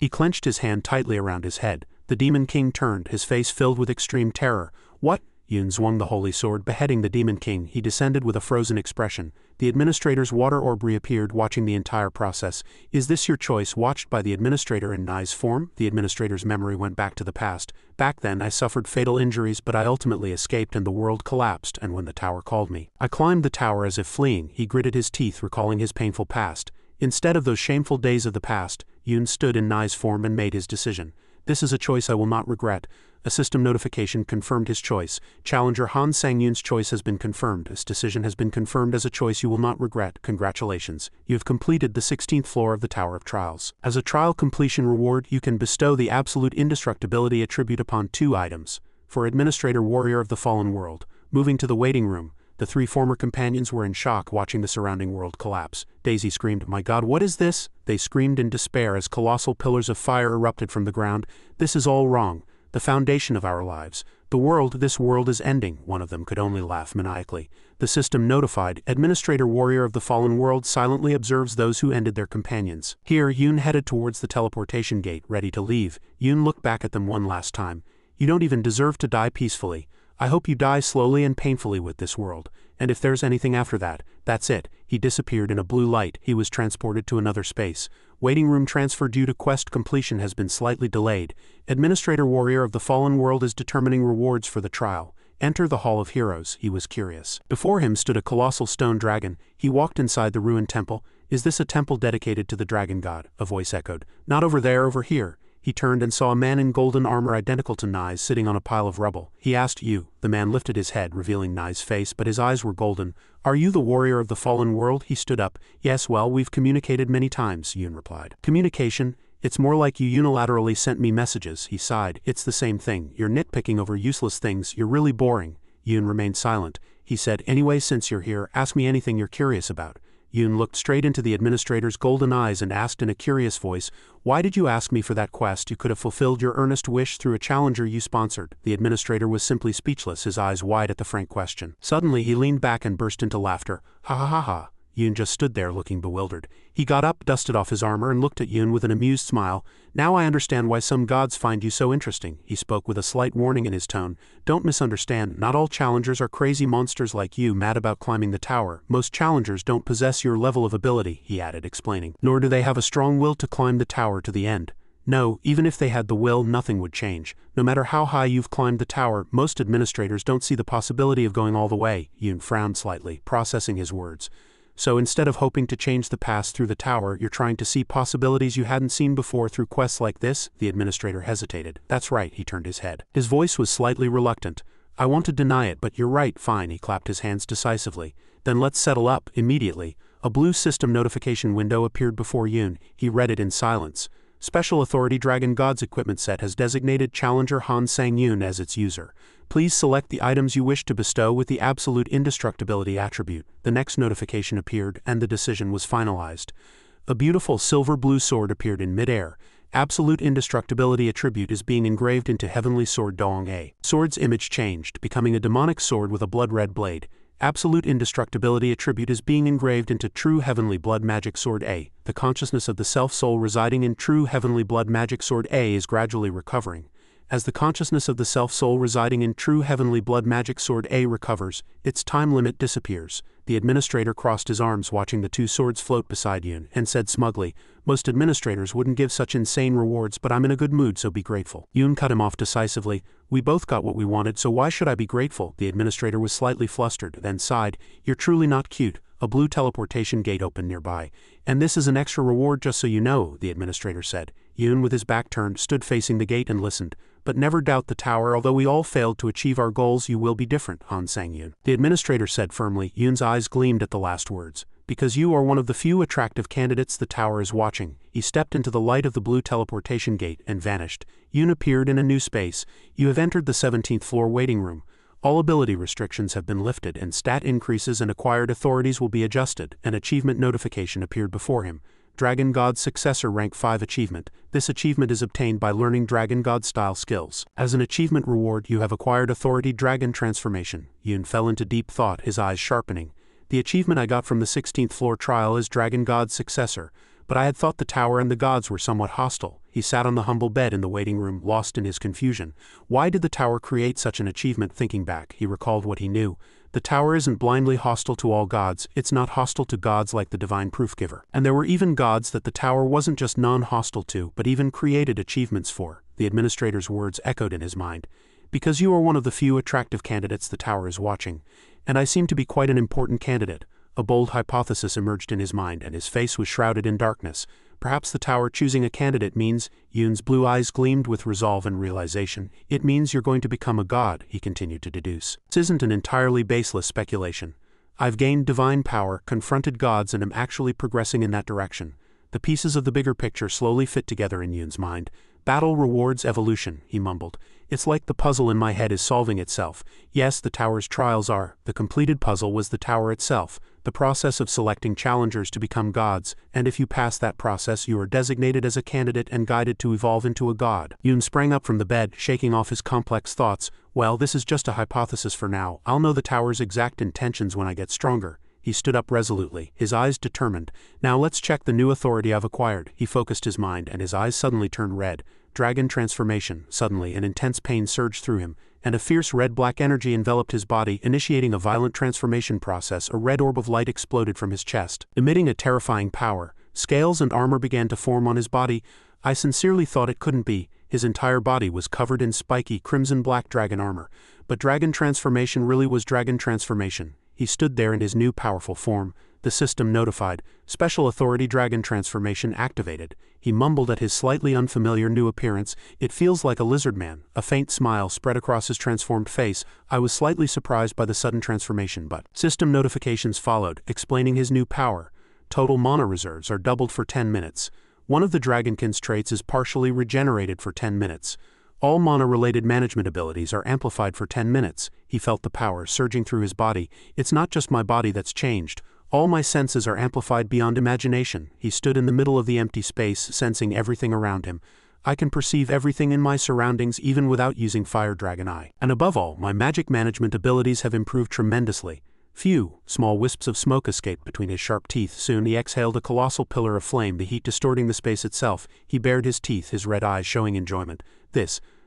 He clenched his hand tightly around his head. The Demon King turned, his face filled with extreme terror. "What?" Yun swung the holy sword, beheading the Demon King. He descended with a frozen expression. The administrator's water orb reappeared, watching the entire process. "Is this your choice?" Watched by the administrator in Nai's form, the administrator's memory went back to the past. "Back then I suffered fatal injuries, but I ultimately escaped and the world collapsed, and when the tower called me, I climbed the tower as if fleeing." He gritted his teeth, recalling his painful past. Instead of those shameful days of the past, Yun stood in Nai's form and made his decision. "This is a choice I will not regret." A system notification confirmed his choice. Challenger Han Sang-Yun's choice has been confirmed. This decision has been confirmed as a choice you will not regret. Congratulations. You have completed the 16th floor of the Tower of Trials. As a trial completion reward, you can bestow the absolute indestructibility attribute upon 2 items. For Administrator Warrior of the Fallen World. Moving to the waiting room, the 3 former companions were in shock, watching the surrounding world collapse. Daisy screamed, "My God, what is this?" They screamed in despair as colossal pillars of fire erupted from the ground. "This is all wrong. The foundation of our lives. This world is ending." One of them could only laugh maniacally. The system notified, Administrator Warrior of the Fallen World silently observes those who ended their companions. Here, Yun headed towards the teleportation gate, ready to leave. Yun looked back at them one last time. "You don't even deserve to die peacefully. I hope you die slowly and painfully with this world. And if there's anything after that, that's it." He disappeared in a blue light. He was transported to another space. Waiting room transfer due to quest completion has been slightly delayed. Administrator Warrior of the Fallen World is determining rewards for the trial. Enter the Hall of Heroes. He was curious. Before him stood a colossal stone dragon. He walked inside the ruined temple. "Is this a temple dedicated to the dragon god?" a voice echoed. "Not over there, over here." He turned and saw a man in golden armor identical to Nai's sitting on a pile of rubble. He asked, "You?" The man lifted his head, revealing Nai's face, but his eyes were golden. "Are you the warrior of the fallen world?" He stood up. "Yes, well, we've communicated many times," Yun replied. "Communication? It's more like you unilaterally sent me messages." He sighed. "It's the same thing. You're nitpicking over useless things. You're really boring." Yun remained silent. He said, "Anyway, since you're here, ask me anything you're curious about." Yun looked straight into the administrator's golden eyes and asked in a curious voice, "Why did you ask me for that quest? You could have fulfilled your earnest wish through a challenger you sponsored." The administrator was simply speechless, his eyes wide at the frank question. Suddenly he leaned back and burst into laughter. "Ha ha ha ha." Yun just stood there looking bewildered. He got up, dusted off his armor, and looked at Yun with an amused smile. "Now I understand why some gods find you so interesting." He spoke with a slight warning in his tone. "Don't misunderstand, not all challengers are crazy monsters like you mad about climbing the tower. Most challengers don't possess your level of ability," he added, explaining. "Nor do they have a strong will to climb the tower to the end. No, even if they had the will, nothing would change. No matter how high you've climbed the tower, most administrators don't see the possibility of going all the way." Yun frowned slightly, processing his words. "So instead of hoping to change the past through the tower, you're trying to see possibilities you hadn't seen before through quests like this?" The administrator hesitated. "That's right." He turned his head. His voice was slightly reluctant. "I want to deny it, but you're right." "Fine." He clapped his hands decisively. "Then let's settle up, immediately." A blue system notification window appeared before Yun. He read it in silence. Special Authority Dragon God's equipment set has designated Challenger Han Sang-Yun as its user. Please select the items you wish to bestow with the absolute indestructibility attribute. The next notification appeared, and the decision was finalized. A beautiful silver-blue sword appeared in mid-air. Absolute indestructibility attribute is being engraved into Heavenly Sword Dong A. Sword's image changed, becoming a demonic sword with a blood-red blade. Absolute indestructibility attribute is being engraved into True Heavenly Blood Magic Sword A. The consciousness of the self-soul residing in True Heavenly Blood Magic Sword A is gradually recovering. As the consciousness of the self-soul residing in True Heavenly Blood Magic Sword A recovers, its time limit disappears. The administrator crossed his arms watching the 2 swords float beside Yun, and said smugly, "Most administrators wouldn't give such insane rewards, but I'm in a good mood, so be grateful." Yun cut him off decisively. "We both got what we wanted, so why should I be grateful?" The administrator was slightly flustered, then sighed. "You're truly not cute." A blue teleportation gate opened nearby. "And this is an extra reward just so you know," the administrator said. Yun, with his back turned, stood facing the gate and listened. "But never doubt the tower. Although we all failed to achieve our goals, you will be different," Han Sang-Yun. The administrator said firmly. Yun's eyes gleamed at the last words. "Because you are one of the few attractive candidates the tower is watching." He stepped into the light of the blue teleportation gate and vanished. Yun appeared in a new space. "You have entered the 17th floor waiting room. All ability restrictions have been lifted and stat increases and acquired authorities will be adjusted." An achievement notification appeared before him. Dragon God Successor Rank 5 Achievement. This achievement is obtained by learning Dragon God style skills. As an achievement reward, you have acquired Authority Dragon Transformation. Yun fell into deep thought, his eyes sharpening. "The achievement I got from the 16th floor trial is Dragon God Successor, but I had thought the tower and the gods were somewhat hostile." He sat on the humble bed in the waiting room, lost in his confusion. Why did the tower create such an achievement? Thinking back, he recalled what he knew. The tower isn't blindly hostile to all gods, it's not hostile to gods like the divine proof giver. And there were even gods that the tower wasn't just non-hostile to, but even created achievements for. The administrator's words echoed in his mind. Because you are one of the few attractive candidates the tower is watching. And I seem to be quite an important candidate. A bold hypothesis emerged in his mind, and his face was shrouded in darkness. Perhaps the tower choosing a candidate means, Yoon's blue eyes gleamed with resolve and realization, it means you're going to become a god, he continued to deduce. This isn't an entirely baseless speculation. I've gained divine power, confronted gods, and am actually progressing in that direction. The pieces of the bigger picture slowly fit together in Yoon's mind. Battle rewards evolution, he mumbled. It's like the puzzle in my head is solving itself. Yes, the tower's trials are. The completed puzzle was the tower itself, the process of selecting challengers to become gods, and if you pass that process you are designated as a candidate and guided to evolve into a god. Yoon sprang up from the bed, shaking off his complex thoughts. Well, this is just a hypothesis for now. I'll know the tower's exact intentions when I get stronger. He stood up resolutely, his eyes determined. Now let's check the new authority I've acquired. He focused his mind, and his eyes suddenly turned red. Dragon transformation. Suddenly an intense pain surged through him, and a fierce red-black energy enveloped his body, initiating a violent transformation process. A red orb of light exploded from his chest, emitting a terrifying power. Scales and armor began to form on his body. I sincerely thought it couldn't be. His entire body was covered in spiky, crimson-black dragon armor. But dragon transformation really was dragon transformation. He stood there in his new powerful form. The system notified. Special Authority Dragon Transformation activated. He mumbled at his slightly unfamiliar new appearance. It feels like a lizard man. A faint smile spread across his transformed face. I was slightly surprised by the sudden transformation, but system notifications followed, explaining his new power. Total mana reserves are doubled for 10 minutes. One of the Dragonkin's traits is partially regenerated for 10 minutes. All mana-related management abilities are amplified for 10 minutes. He felt the power surging through his body. It's not just my body that's changed. All my senses are amplified beyond imagination. He stood in the middle of the empty space, sensing everything around him. I can perceive everything in my surroundings even without using Fire Dragon Eye. And above all, my magic management abilities have improved tremendously. Phew! Small wisps of smoke escaped between his sharp teeth. Soon he exhaled a colossal pillar of flame, the heat distorting the space itself. He bared his teeth, his red eyes showing enjoyment.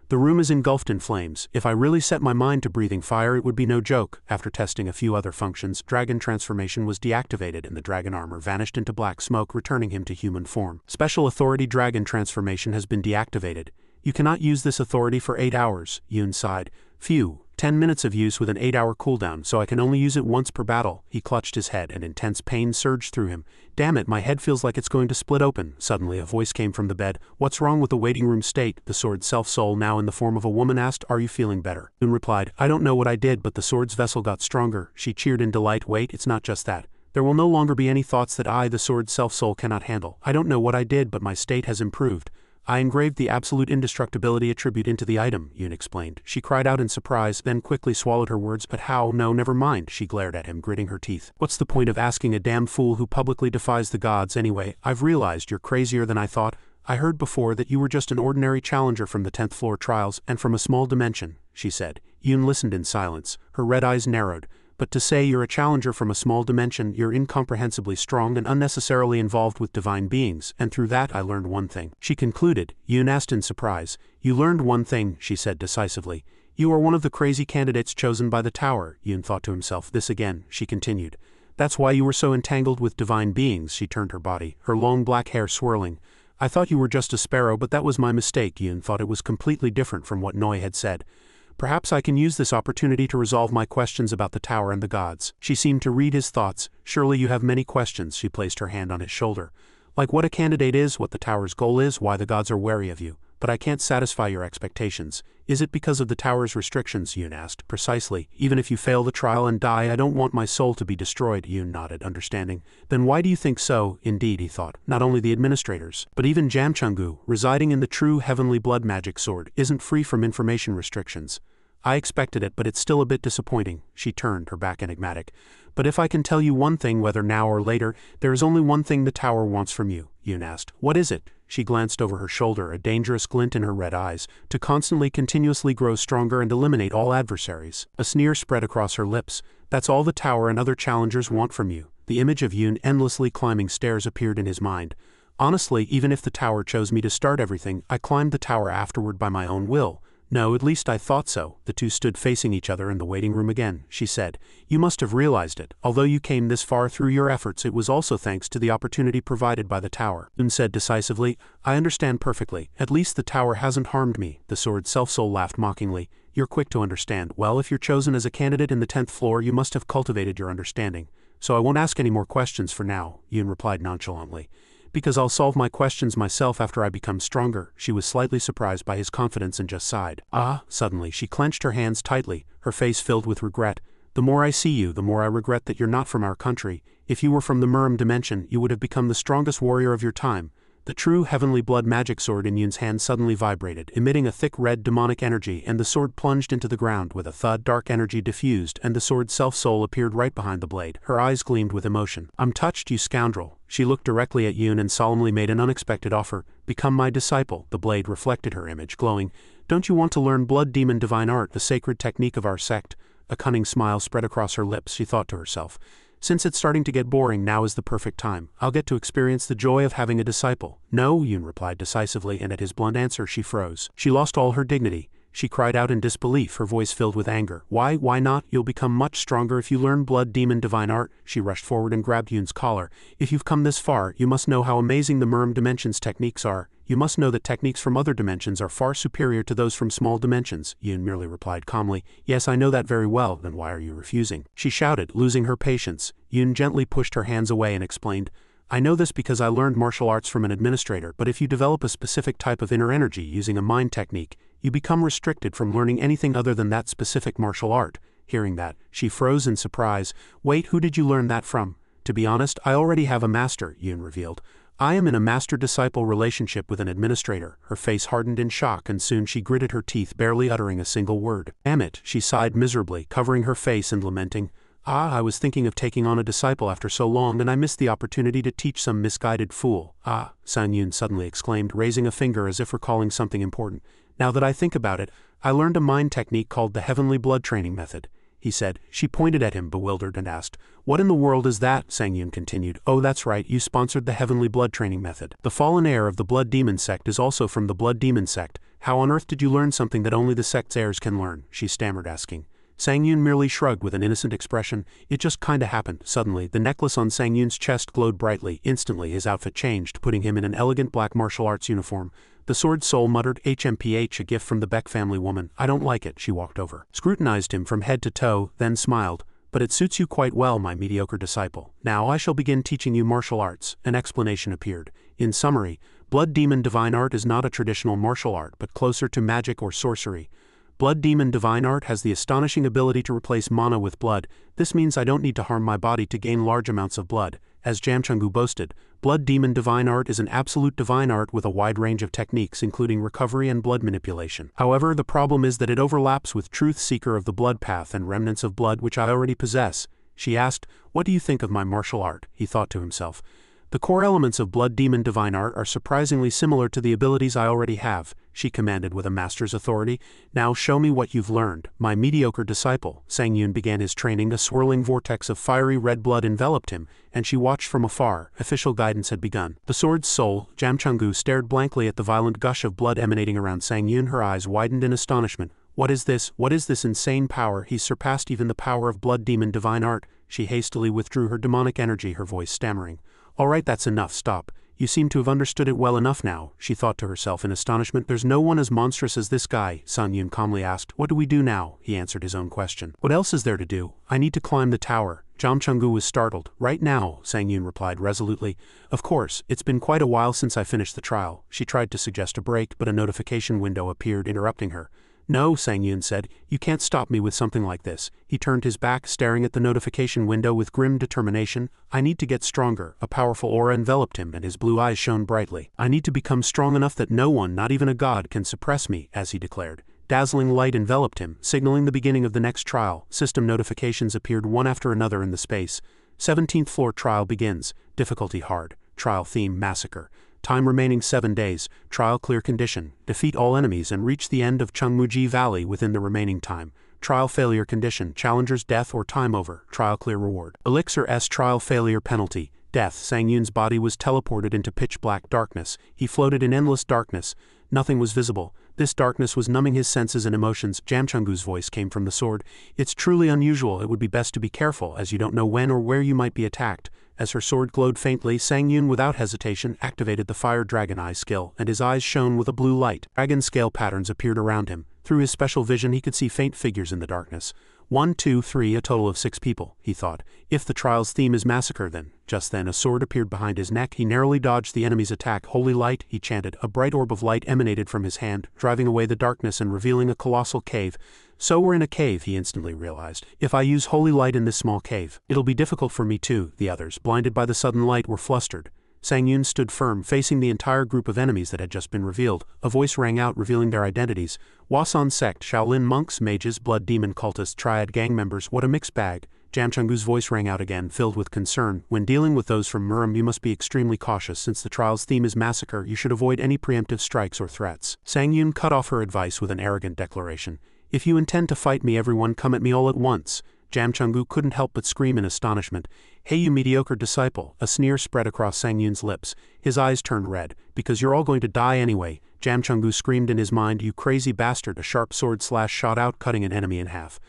The room is engulfed in flames. If I really set my mind to breathing fire, it would be no joke. After testing a few other functions, dragon transformation was deactivated and the dragon armor vanished into black smoke, returning him to human form. Special Authority Dragon Transformation has been deactivated. You cannot use this authority for 8 hours, Yoon sighed. Phew, 10 minutes of use with an 8-hour cooldown, so I can only use it once per battle. He clutched his head and intense pain surged through him. Damn it, my head feels like it's going to split open. Suddenly a voice came from the bed. What's wrong with the waiting room state? The sword self-soul, now in the form of a woman, asked. Are you feeling better? Yoon replied, I don't know what I did, but the sword's vessel got stronger. She cheered in delight. Wait, it's not just that. There will no longer be any thoughts that I, the sword's self-soul, cannot handle. I don't know what I did, but my state has improved. I engraved the absolute indestructibility attribute into the item, Yoon explained. She cried out in surprise, then quickly swallowed her words. But how? No, never mind. She glared at him, gritting her teeth. What's the point of asking a damn fool who publicly defies the gods anyway? I've realized you're crazier than I thought. I heard before that you were just an ordinary challenger from the 10th floor trials, and from a small dimension, she said. Yoon listened in silence. Her red eyes narrowed. But to say you're a challenger from a small dimension, you're incomprehensibly strong and unnecessarily involved with divine beings, and through that I learned one thing. She concluded. Yoon asked in surprise. You learned one thing, she said decisively. You are one of the crazy candidates chosen by the tower. Yoon thought to himself. This again, she continued. That's why you were so entangled with divine beings. She turned her body, her long black hair swirling. I thought you were just a sparrow, but that was my mistake. Yoon thought it was completely different from what Noi had said. Perhaps I can use this opportunity to resolve my questions about the tower and the gods. She seemed to read his thoughts. Surely you have many questions. She placed her hand on his shoulder. Like what a candidate is, what the tower's goal is, why the gods are wary of you. But I can't satisfy your expectations. Is it because of the tower's restrictions? Yoon asked. Precisely. Even if you fail the trial and die, I don't want my soul to be destroyed. Yoon nodded, understanding. Then why do you think so? Indeed, he thought. Not only the administrators, but even Jamchungu, residing in the true heavenly blood magic sword, isn't free from information restrictions. I expected it, but it's still a bit disappointing. She turned, her back enigmatic. But if I can tell you one thing, whether now or later, there is only one thing the tower wants from you, Yoon asked. What is it? She glanced over her shoulder, a dangerous glint in her red eyes, to continuously grow stronger and eliminate all adversaries. A sneer spread across her lips. That's all the tower and other challengers want from you. The image of Yoon endlessly climbing stairs appeared in his mind. Honestly, even if the tower chose me to start everything, I climbed the tower afterward by my own will. No, at least I thought so. The two stood facing each other in the waiting room again. She said, "You must have realized it. Although you came this far through your efforts, it was also thanks to the opportunity provided by the tower." Yun said decisively, "I understand perfectly. At least the tower hasn't harmed me." The sword self-soul laughed mockingly. "You're quick to understand. Well, if you're chosen as a candidate in the 10th floor, you must have cultivated your understanding. So I won't ask any more questions for now," Yun replied nonchalantly. "Because I'll solve my questions myself after I become stronger." She was slightly surprised by his confidence and just sighed. "Ah," suddenly she clenched her hands tightly, her face filled with regret. "The more I see you, the more I regret that you're not from our country. If you were from the Murim dimension, you would have become the strongest warrior of your time." The true heavenly blood magic sword in Yun's hand suddenly vibrated, emitting a thick red demonic energy, and the sword plunged into the ground with a thud. Dark energy diffused, and the sword's self-soul appeared right behind the blade. Her eyes gleamed with emotion. "I'm touched, you scoundrel." She looked directly at Yun and solemnly made an unexpected offer. "Become my disciple." The blade reflected her image, glowing. "Don't you want to learn blood demon divine art, the sacred technique of our sect?" A cunning smile spread across her lips. She thought to herself, "Since it's starting to get boring, now is the perfect time. I'll get to experience the joy of having a disciple." "No," Yun replied decisively, and at his blunt answer she froze. She lost all her dignity. She cried out in disbelief, her voice filled with anger. Why not? You'll become much stronger if you learn blood demon divine art." She rushed forward and grabbed Yun's collar. "If you've come this far, you must know how amazing the Murim dimension's techniques are. You must know that techniques from other dimensions are far superior to those from small dimensions." Yun merely replied calmly, "Yes, I know that very well." "Then why are you refusing?" she shouted, losing her patience. Yun gently pushed her hands away and explained, "I know this because I learned martial arts from an administrator, but if you develop a specific type of inner energy using a mind technique, you become restricted from learning anything other than that specific martial art." Hearing that, she froze in surprise. "Wait, who did you learn that from?" "To be honest, I already have a master," Yun revealed. "I am in a master-disciple relationship with an administrator." Her face hardened in shock, and soon she gritted her teeth, barely uttering a single word. "Damn it," she sighed miserably, covering her face and lamenting. "I was thinking of taking on a disciple after so long, and I missed the opportunity to teach some misguided fool." Sang Yun suddenly exclaimed, raising a finger as if recalling something important. "Now that I think about it, I learned a mind technique called the Heavenly Blood Training Method," he said. She pointed at him, bewildered, and asked, "What in the world is that?" Sang Yun continued, "Oh, that's right, you sponsored the Heavenly Blood Training Method. The fallen heir of the Blood Demon sect is also from the Blood Demon sect. How on earth did you learn something that only the sect's heirs can learn?" she stammered, asking. Sang Yun merely shrugged with an innocent expression. "It just kinda happened." Suddenly, the necklace on Sang Yun's chest glowed brightly. Instantly, his outfit changed, putting him in an elegant black martial arts uniform. The sword soul muttered, "HMPH, a gift from the Beck family woman. I don't like it." She walked over, scrutinized him from head to toe, then smiled. "But it suits you quite well, my mediocre disciple. Now I shall begin teaching you martial arts." An explanation appeared. In summary, blood demon divine art is not a traditional martial art, but closer to magic or sorcery. Blood demon divine art has the astonishing ability to replace mana with blood. This means I don't need to harm my body to gain large amounts of blood. As Jamchungu boasted, blood demon divine art is an absolute divine art with a wide range of techniques including recovery and blood manipulation. However, the problem is that it overlaps with Truth Seeker of the Blood Path and Remnants of Blood, which I already possess. She asked, "What do you think of my martial art?" He thought to himself. The core elements of blood demon divine art are surprisingly similar to the abilities I already have, she commanded with a master's authority. "Now show me what you've learned, my mediocre disciple." Sang Yun began his training. A swirling vortex of fiery red blood enveloped him, and she watched from afar. Official guidance had begun. The sword's soul, Jamchungu, stared blankly at the violent gush of blood emanating around Sang Yun. Her eyes widened in astonishment. What is this? What is this insane power? He's surpassed even the power of blood demon divine art." She hastily withdrew her demonic energy, her voice stammering. "All right, that's enough, stop. You seem to have understood it well enough now," she thought to herself in astonishment. "There's no one as monstrous as this guy," Sang Yun calmly asked. "What do we do now?" He answered his own question. "What else is there to do? I need to climb the tower." Jamchungu was startled. "Right now," Sang Yun replied resolutely. "Of course, it's been quite a while since I finished the trial." She tried to suggest a break, but a notification window appeared, interrupting her. "No," Sang Yun said, "you can't stop me with something like this." He turned his back, staring at the notification window with grim determination. "I need to get stronger." A powerful aura enveloped him, and his blue eyes shone brightly. "I need to become strong enough that no one, not even a god, can suppress me," as he declared. Dazzling light enveloped him, signaling the beginning of the next trial. System notifications appeared one after another in the space. 17th floor trial begins. Difficulty hard. Trial theme massacre. Time remaining 7 days. Trial clear condition. Defeat all enemies and reach the end of Chungmuji Valley within the remaining time. Trial failure condition. Challenger's death or time over. Trial clear reward. Elixir S trial failure penalty. Death. Sang Yun's body was teleported into pitch-black darkness. He floated in endless darkness. Nothing was visible. This darkness was numbing his senses and emotions. Jam Chungu's voice came from the sword. It's truly unusual. It would be best to be careful, as you don't know when or where you might be attacked. As her sword glowed faintly, Sang Yun without hesitation activated the Fire Dragon Eye skill, and his eyes shone with a blue light. Dragon scale patterns appeared around him. Through his special vision he could see faint figures in the darkness. 1, 2, 3, a total of 6 people, he thought. If the trial's theme is massacre then. Just then a sword appeared behind his neck. He narrowly dodged the enemy's attack. Holy light, he chanted. A bright orb of light emanated from his hand, driving away the darkness and revealing a colossal cave. So we're in a cave, he instantly realized. If I use holy light in this small cave, it'll be difficult for me too. The others, blinded by the sudden light, were flustered. Sang Yun stood firm, facing the entire group of enemies that had just been revealed. A voice rang out revealing their identities. Wasan sect, Shaolin monks, mages, blood demon cultists, triad gang members. What a mixed bag. Jam Chungu's voice rang out again, filled with concern. When dealing with those from Murim, you must be extremely cautious. Since the trial's theme is massacre, you should avoid any preemptive strikes or threats. Sang Yun cut off her advice with an arrogant declaration. If you intend to fight me, everyone come at me all at once. Jam Chungu couldn't help but scream in astonishment. Hey, you mediocre disciple. A sneer spread across Sang Yun's lips. His eyes turned red. Because you're all going to die anyway. Jam Chungu screamed in his mind. You crazy bastard. A sharp sword slash shot out, cutting an enemy in half.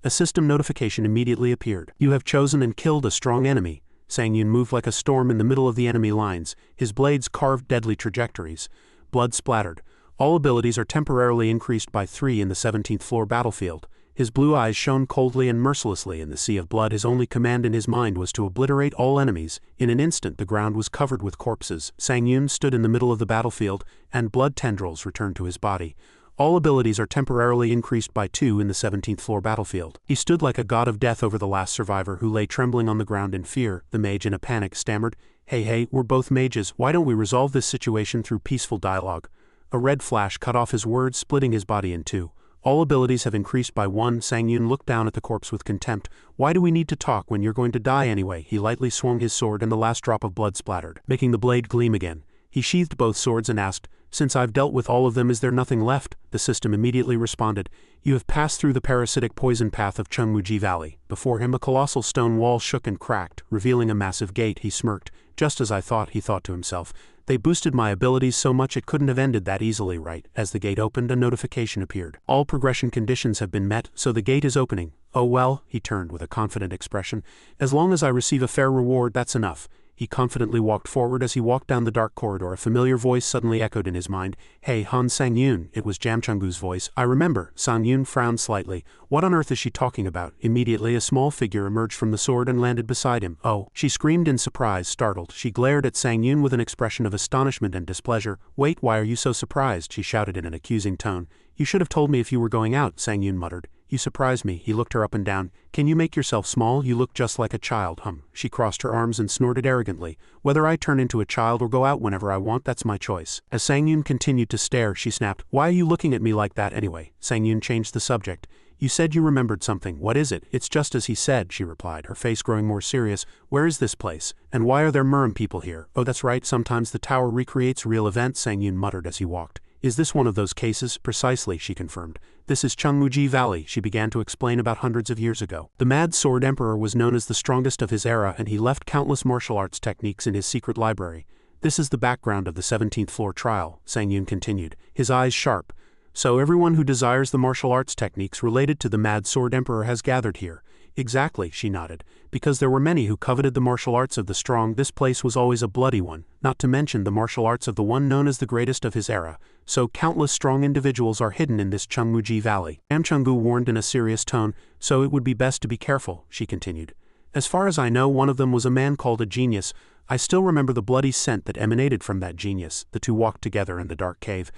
A system notification immediately appeared. You have chosen and killed a strong enemy. Sang Yun moved like a storm in the middle of the enemy lines. His blades carved deadly trajectories. Blood splattered. All abilities are temporarily increased by 3 in the 17th floor battlefield. His blue eyes shone coldly and mercilessly in the sea of blood. His only command in his mind was to obliterate all enemies. In an instant the ground was covered with corpses. Sang Yun stood in the middle of the battlefield, and blood tendrils returned to his body. All abilities are temporarily increased by 2 in the 17th floor battlefield. He stood like a god of death over the last survivor, who lay trembling on the ground in fear. The mage, in a panic, stammered, Hey, we're both mages. Why don't we resolve this situation through peaceful dialogue? A red flash cut off his words, splitting his body in 2. All abilities have increased by 1. Sang Yun looked down at the corpse with contempt. Why do we need to talk when you're going to die anyway? He lightly swung his sword and the last drop of blood splattered, making the blade gleam again. He sheathed both swords and asked, Since I've dealt with all of them, is there nothing left? The system immediately responded, You have passed through the parasitic poison path of Chungmuji Valley. Before him a colossal stone wall shook and cracked, revealing a massive gate. He smirked. Just as I thought, he thought to himself. They boosted my abilities so much it couldn't have ended that easily, right? As the gate opened, a notification appeared. All progression conditions have been met, so the gate is opening. Oh well, he turned with a confident expression. As long as I receive a fair reward, that's enough. He confidently walked forward. As he walked down the dark corridor, a familiar voice suddenly echoed in his mind. Hey, Han Sang Yun. It was Jam Chungu's voice. I remember. Sang Yun frowned slightly. What on earth is she talking about? Immediately a small figure emerged from the sword and landed beside him. Oh, she screamed in surprise, startled. She glared at Sang Yun with an expression of astonishment and displeasure. Wait, why are you so surprised? She shouted in an accusing tone. You should have told me if you were going out, Sang Yun muttered. You surprise me. He looked her up and down. Can you make yourself small? You look just like a child. She crossed her arms and snorted arrogantly. Whether I turn into a child or go out whenever I want, that's my choice. As Sang Yun continued to stare, she snapped, Why are you looking at me like that anyway? Sang Yun changed the subject. You said you remembered something. What is it? It's just as he said, she replied, her face growing more serious. Where is this place? And why are there Murim people here? Oh, that's right, sometimes the tower recreates real events, Sang Yun muttered as he walked. Is this one of those cases? Precisely, she confirmed. This is Chungmuji Valley, she began to explain, about hundreds of years ago. The Mad Sword Emperor was known as the strongest of his era, and he left countless martial arts techniques in his secret library. This is the background of the 17th floor trial, Sang Yun continued, his eyes sharp. So everyone who desires the martial arts techniques related to the Mad Sword Emperor has gathered here. Exactly, she nodded. Because there were many who coveted the martial arts of the strong, this place was always a bloody one, not to mention the martial arts of the one known as the greatest of his era. So countless strong individuals are hidden in this Chungmuji Valley. Jam Chungu warned in a serious tone, so it would be best to be careful, she continued. As far as I know, one of them was a man called a genius. I still remember the bloody scent that emanated from that genius. The two walked together in the dark cave.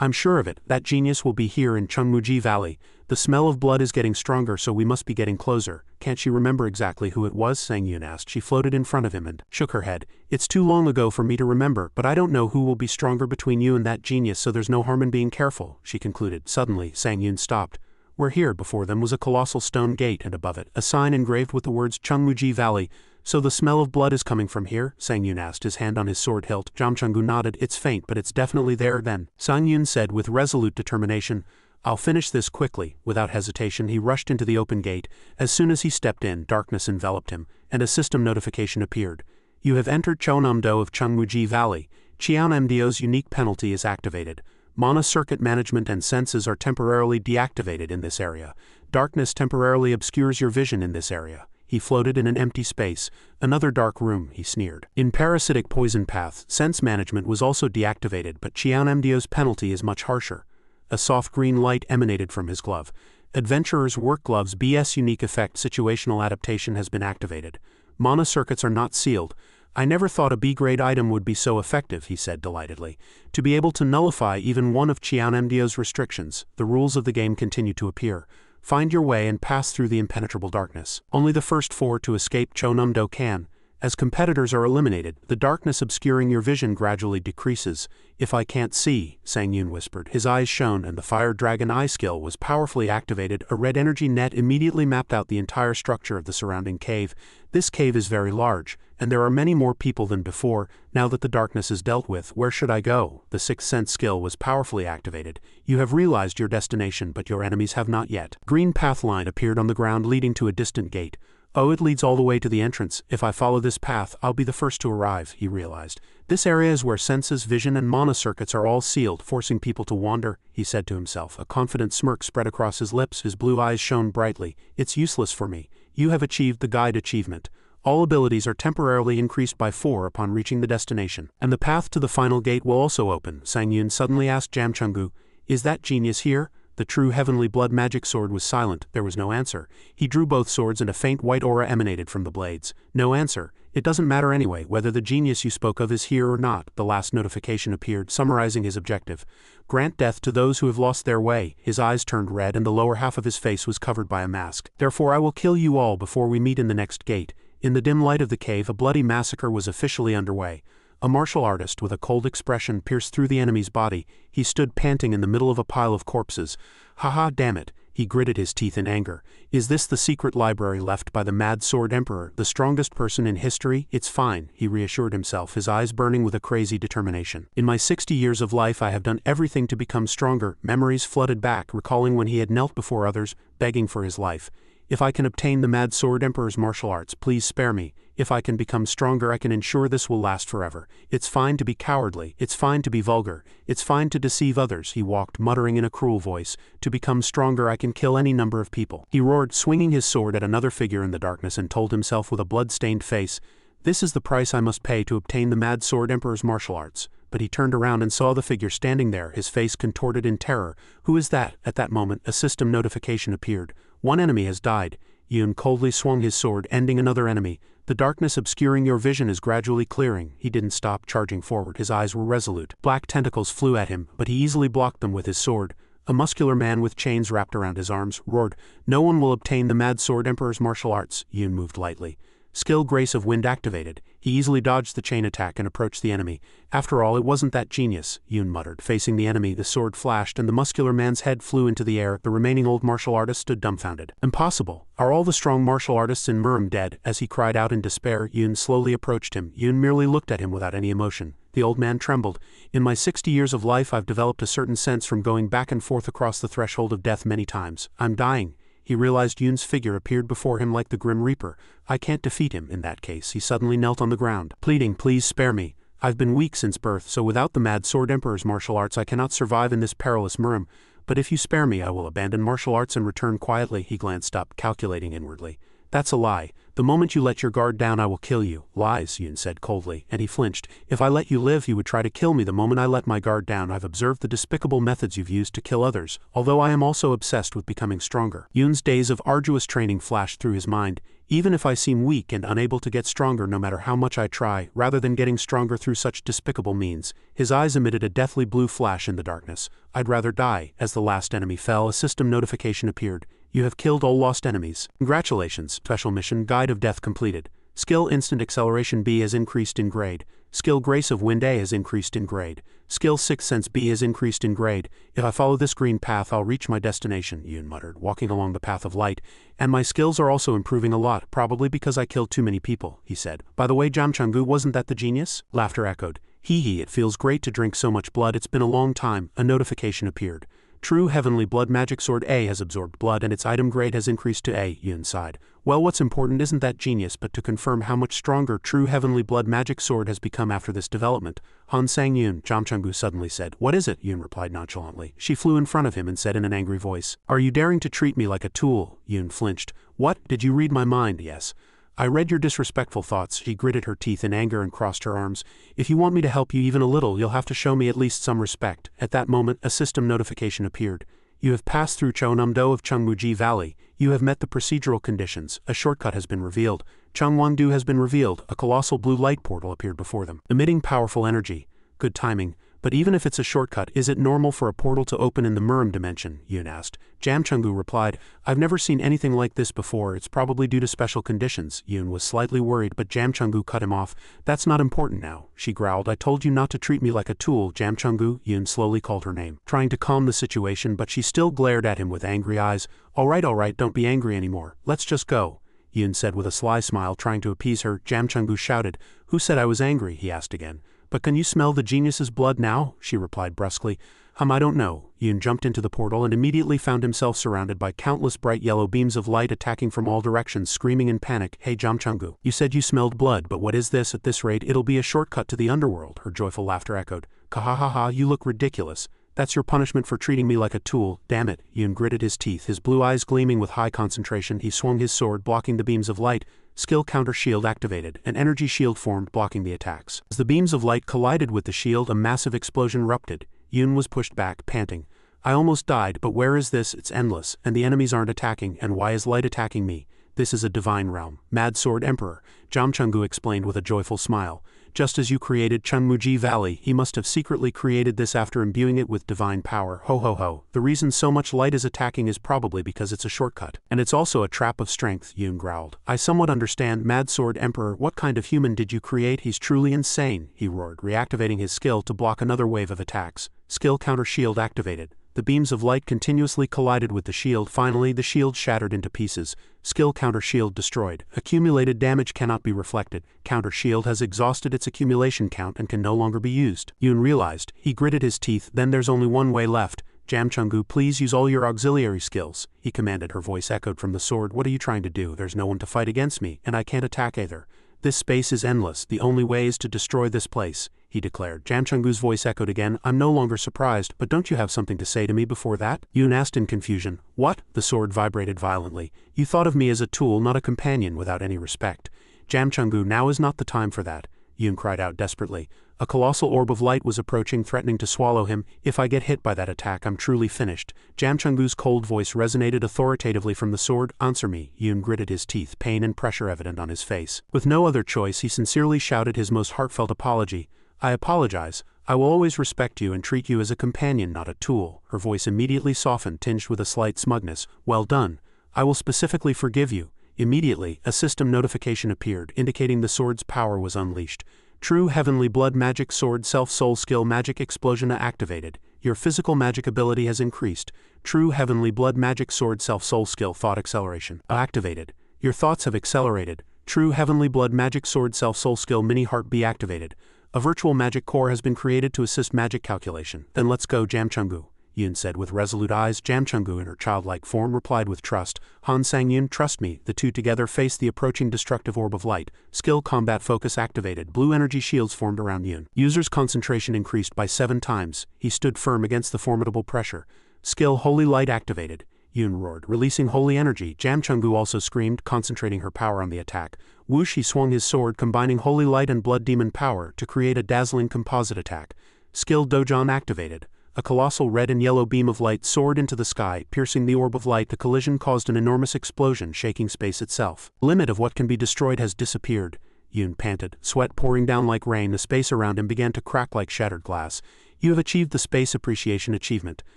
I'm sure of it, that genius will be here in Chungmuji Valley. The smell of blood is getting stronger, so we must be getting closer. Can't she remember exactly who it was? Sang Yun asked. She floated in front of him and shook her head. It's too long ago for me to remember, but I don't know who will be stronger between you and that genius, so there's no harm in being careful, she concluded. Suddenly, Sang Yun stopped. We're here. Before them was a colossal stone gate, and above it, a sign engraved with the words Chungmuji Valley. So the smell of blood is coming from here? Sang Yun asked, his hand on his sword hilt. Jam Chungu nodded. It's faint, but it's definitely there then. Sang Yun said with resolute determination, I'll finish this quickly. Without hesitation, he rushed into the open gate. As soon as he stepped in, darkness enveloped him, and a system notification appeared. You have entered Cheonam-do of Chungmuji Valley. Cheonam-do's unique penalty is activated. Mana circuit management and senses are temporarily deactivated in this area. Darkness temporarily obscures your vision in this area. He floated in an empty space. Another dark room, he sneered. In parasitic poison path, sense management was also deactivated, but Cheonam-do's penalty is much harsher. A soft green light emanated from his glove. Adventurer's Work Glove's BS unique effect situational adaptation has been activated. Mana circuits are not sealed. I never thought a B-grade item would be so effective, he said delightedly. To be able to nullify even one of Cheonam-do's restrictions, the rules of the game continue to appear. Find your way and pass through the impenetrable darkness. Only the first 4 to escape Cheonam-do can. As competitors are eliminated, the darkness obscuring your vision gradually decreases. If I can't see, Sang Yun whispered. His eyes shone and the Fire Dragon Eye skill was powerfully activated. A red energy net immediately mapped out the entire structure of the surrounding cave. This cave is very large, and there are many more people than before. Now that the darkness is dealt with, where should I go? The Sixth Sense skill was powerfully activated. You have realized your destination, but your enemies have not yet. Green path line appeared on the ground leading to a distant gate. Oh, it leads all the way to the entrance. If I follow this path, I'll be the first to arrive, he realized. This area is where senses, vision, and mana circuits are all sealed, forcing people to wander, he said to himself. A confident smirk spread across his lips, his blue eyes shone brightly. It's useless for me. You have achieved the guide achievement. All abilities are temporarily increased by 4 upon reaching the destination. And the path to the final gate will also open, Sang Yun suddenly asked Jamchungu. Is that genius here? The true heavenly blood magic sword was silent. There was no answer. He drew both swords and a faint white aura emanated from the blades. No answer. It doesn't matter anyway whether the genius you spoke of is here or not. The last notification appeared, summarizing his objective. Grant death to those who have lost their way. His eyes turned red and the lower half of his face was covered by a mask. Therefore I will kill you all before we meet in the next gate. In the dim light of the cave, a bloody massacre was officially underway. A martial artist with a cold expression pierced through the enemy's body. He stood panting in the middle of a pile of corpses. Haha, damn it. He gritted his teeth in anger. Is this the secret library left by the Mad Sword Emperor, the strongest person in history? It's fine, he reassured himself, his eyes burning with a crazy determination. In my 60 years of life I have done everything to become stronger. Memories flooded back, recalling when he had knelt before others, begging for his life. If I can obtain the Mad Sword Emperor's martial arts, please spare me. If I can become stronger, I can ensure this will last forever. It's fine to be cowardly. It's fine to be vulgar. It's fine to deceive others, he walked, muttering in a cruel voice. To become stronger, I can kill any number of people. He roared, swinging his sword at another figure in the darkness, and told himself with a blood-stained face, this is the price I must pay to obtain the Mad Sword Emperor's martial arts. But he turned around and saw the figure standing there, his face contorted in terror. Who is that? At that moment, a system notification appeared. One enemy has died. Yun coldly swung his sword, ending another enemy. The darkness obscuring your vision is gradually clearing. He didn't stop charging forward. His eyes were resolute. Black tentacles flew at him, but he easily blocked them with his sword. A muscular man with chains wrapped around his arms roared, no one will obtain the Mad Sword Emperor's martial arts. Yun moved lightly. Skill Grace of Wind activated. He easily dodged the chain attack and approached the enemy. After all, it wasn't that genius, Yun muttered. Facing the enemy, the sword flashed and the muscular man's head flew into the air. The remaining old martial artist stood dumbfounded. Impossible. Are all the strong martial artists in Murim dead? As he cried out in despair, Yun slowly approached him. Yun merely looked at him without any emotion. The old man trembled. In my 60 years of life I've developed a certain sense from going back and forth across the threshold of death many times. I'm dying. He realized Yun's figure appeared before him like the Grim Reaper. I can't defeat him in that case. He suddenly knelt on the ground, pleading, please spare me. I've been weak since birth, so without the Mad Sword Emperor's martial arts I cannot survive in this perilous Murim. But if you spare me I will abandon martial arts and return quietly. He glanced up, calculating inwardly. That's a lie. The moment you let your guard down I will kill you. Lies, Yun said coldly, and he flinched. If I let you live you would try to kill me the moment I let my guard down. I've observed the despicable methods you've used to kill others, although I am also obsessed with becoming stronger. Yun's days of arduous training flashed through his mind. Even if I seem weak and unable to get stronger no matter how much I try, rather than getting stronger through such despicable means. His eyes emitted a deathly blue flash in the darkness. I'd rather die. As the last enemy fell, a system notification appeared. You have killed all lost enemies. Congratulations. Special mission Guide of Death completed. Skill Instant Acceleration B has increased in grade. Skill Grace of Wind A has increased in grade. Skill Sixth Sense B has increased in grade. If I follow this green path I'll reach my destination, Yun muttered, walking along the path of light. And my skills are also improving a lot, probably because I killed too many people, he said. By the way, Jamchungu, wasn't that the genius? Laughter echoed. Hee hee, it feels great to drink so much blood. It's been a long time. A notification appeared. True Heavenly Blood Magic Sword A has absorbed blood and its item grade has increased to A, Yun sighed. Well, what's important isn't that genius but to confirm how much stronger True Heavenly Blood Magic Sword has become after this development. Han Sang-Yun, Jamchungu suddenly said. What is it? Yun replied nonchalantly. She flew in front of him and said in an angry voice. Are you daring to treat me like a tool? Yun flinched. What? Did you read my mind? Yes. I read your disrespectful thoughts. She gritted her teeth in anger and crossed her arms. If you want me to help you even a little, you'll have to show me at least some respect. At that moment, a system notification appeared. You have passed through Cheonam-do of Cheongmuji Valley. You have met the procedural conditions. A shortcut has been revealed. Cheongwang-do has been revealed. A colossal blue light portal appeared before them, emitting powerful energy. Good timing. But even if it's a shortcut, is it normal for a portal to open in the Murim dimension? Yun asked. Jamchungu replied, I've never seen anything like this before. It's probably due to special conditions. Yun was slightly worried, but Jamchungu cut him off. That's not important now, she growled. I told you not to treat me like a tool. Jamchungu, Yun slowly called her name, trying to calm the situation, but she still glared at him with angry eyes. All right, don't be angry anymore. Let's just go, Yun said with a sly smile, trying to appease her. Jamchungu shouted. Who said I was angry? He asked again. But can you smell the genius's blood now? She replied brusquely. I don't know. Yun jumped into the portal and immediately found himself surrounded by countless bright yellow beams of light attacking from all directions, screaming in panic. Hey Jamchungu, you said you smelled blood, but what is this? At this rate, it'll be a shortcut to the underworld, her joyful laughter echoed. Kahahaha, you look ridiculous. That's your punishment for treating me like a tool. Damn it. Yun gritted his teeth, his blue eyes gleaming with high concentration. He swung his sword, blocking the beams of light. Skill counter shield activated. An energy shield formed, blocking the attacks. As the beams of light collided with the shield, a massive explosion erupted. Yun was pushed back, panting. I almost died, but where is this? It's endless, and the enemies aren't attacking, and why is light attacking me? This is a divine realm. Mad Sword Emperor, Jamchungu explained with a joyful smile. Just as you created Cheongmuji Valley, he must have secretly created this after imbuing it with divine power. Ho ho ho. The reason so much light is attacking is probably because it's a shortcut. And it's also a trap of strength, Yun growled. I somewhat understand, Mad Sword Emperor. What kind of human did you create? He's truly insane, he roared, reactivating his skill to block another wave of attacks. Skill counter shield activated. The beams of light continuously collided with the shield. Finally, the shield shattered into pieces. Skill counter shield destroyed. Accumulated damage cannot be reflected. Counter shield has exhausted its accumulation count and can no longer be used. Yun realized. He gritted his teeth. Then there's only one way left. Jamchungu, please use all your auxiliary skills, he commanded. Her voice echoed from the sword. What are you trying to do? There's no one to fight against me, and I can't attack either. This space is endless. The only way is to destroy this place, he declared. Jamchungu's voice echoed again. I'm no longer surprised, but don't you have something to say to me before that? Yun asked in confusion. What? The sword vibrated violently. You thought of me as a tool, not a companion, without any respect. Jamchungu, now is not the time for that, Yun cried out desperately. A colossal orb of light was approaching, threatening to swallow him. If I get hit by that attack, I'm truly finished. Jamchungu's cold voice resonated authoritatively from the sword. Answer me. Yun gritted his teeth, pain and pressure evident on his face. With no other choice, he sincerely shouted his most heartfelt apology. I apologize. I will always respect you and treat you as a companion, not a tool. Her voice immediately softened, tinged with a slight smugness. Well done. I will specifically forgive you. Immediately, a system notification appeared, indicating the sword's power was unleashed. True Heavenly Blood Magic Sword Self-Soul Skill Magic Explosion activated. Your physical magic ability has increased. True Heavenly Blood Magic Sword Self-Soul Skill Thought Acceleration activated. Your thoughts have accelerated. True Heavenly Blood Magic Sword Self-Soul Skill Mini Heart B activated. A virtual magic core has been created to assist magic calculation. Then let's go, Jamchungu, Yun said with resolute eyes. Jamchungu in her childlike form replied with trust. Han Sang-Yun, trust me. The two together faced the approaching destructive orb of light. Skill combat focus activated. Blue energy shields formed around Yun. User's concentration increased by 7 times. He stood firm against the formidable pressure. Skill holy light activated. Yun roared, releasing holy energy. Jamchungu also screamed, concentrating her power on the attack. Whoosh, he swung his sword, combining holy light and blood demon power to create a dazzling composite attack. Skill Dojon activated. A colossal red and yellow beam of light soared into the sky, piercing the orb of light. The collision caused an enormous explosion, shaking space itself. The limit of what can be destroyed has disappeared. Yun panted, sweat pouring down like rain. The space around him began to crack like shattered glass. You have achieved the Space Appreciation Achievement.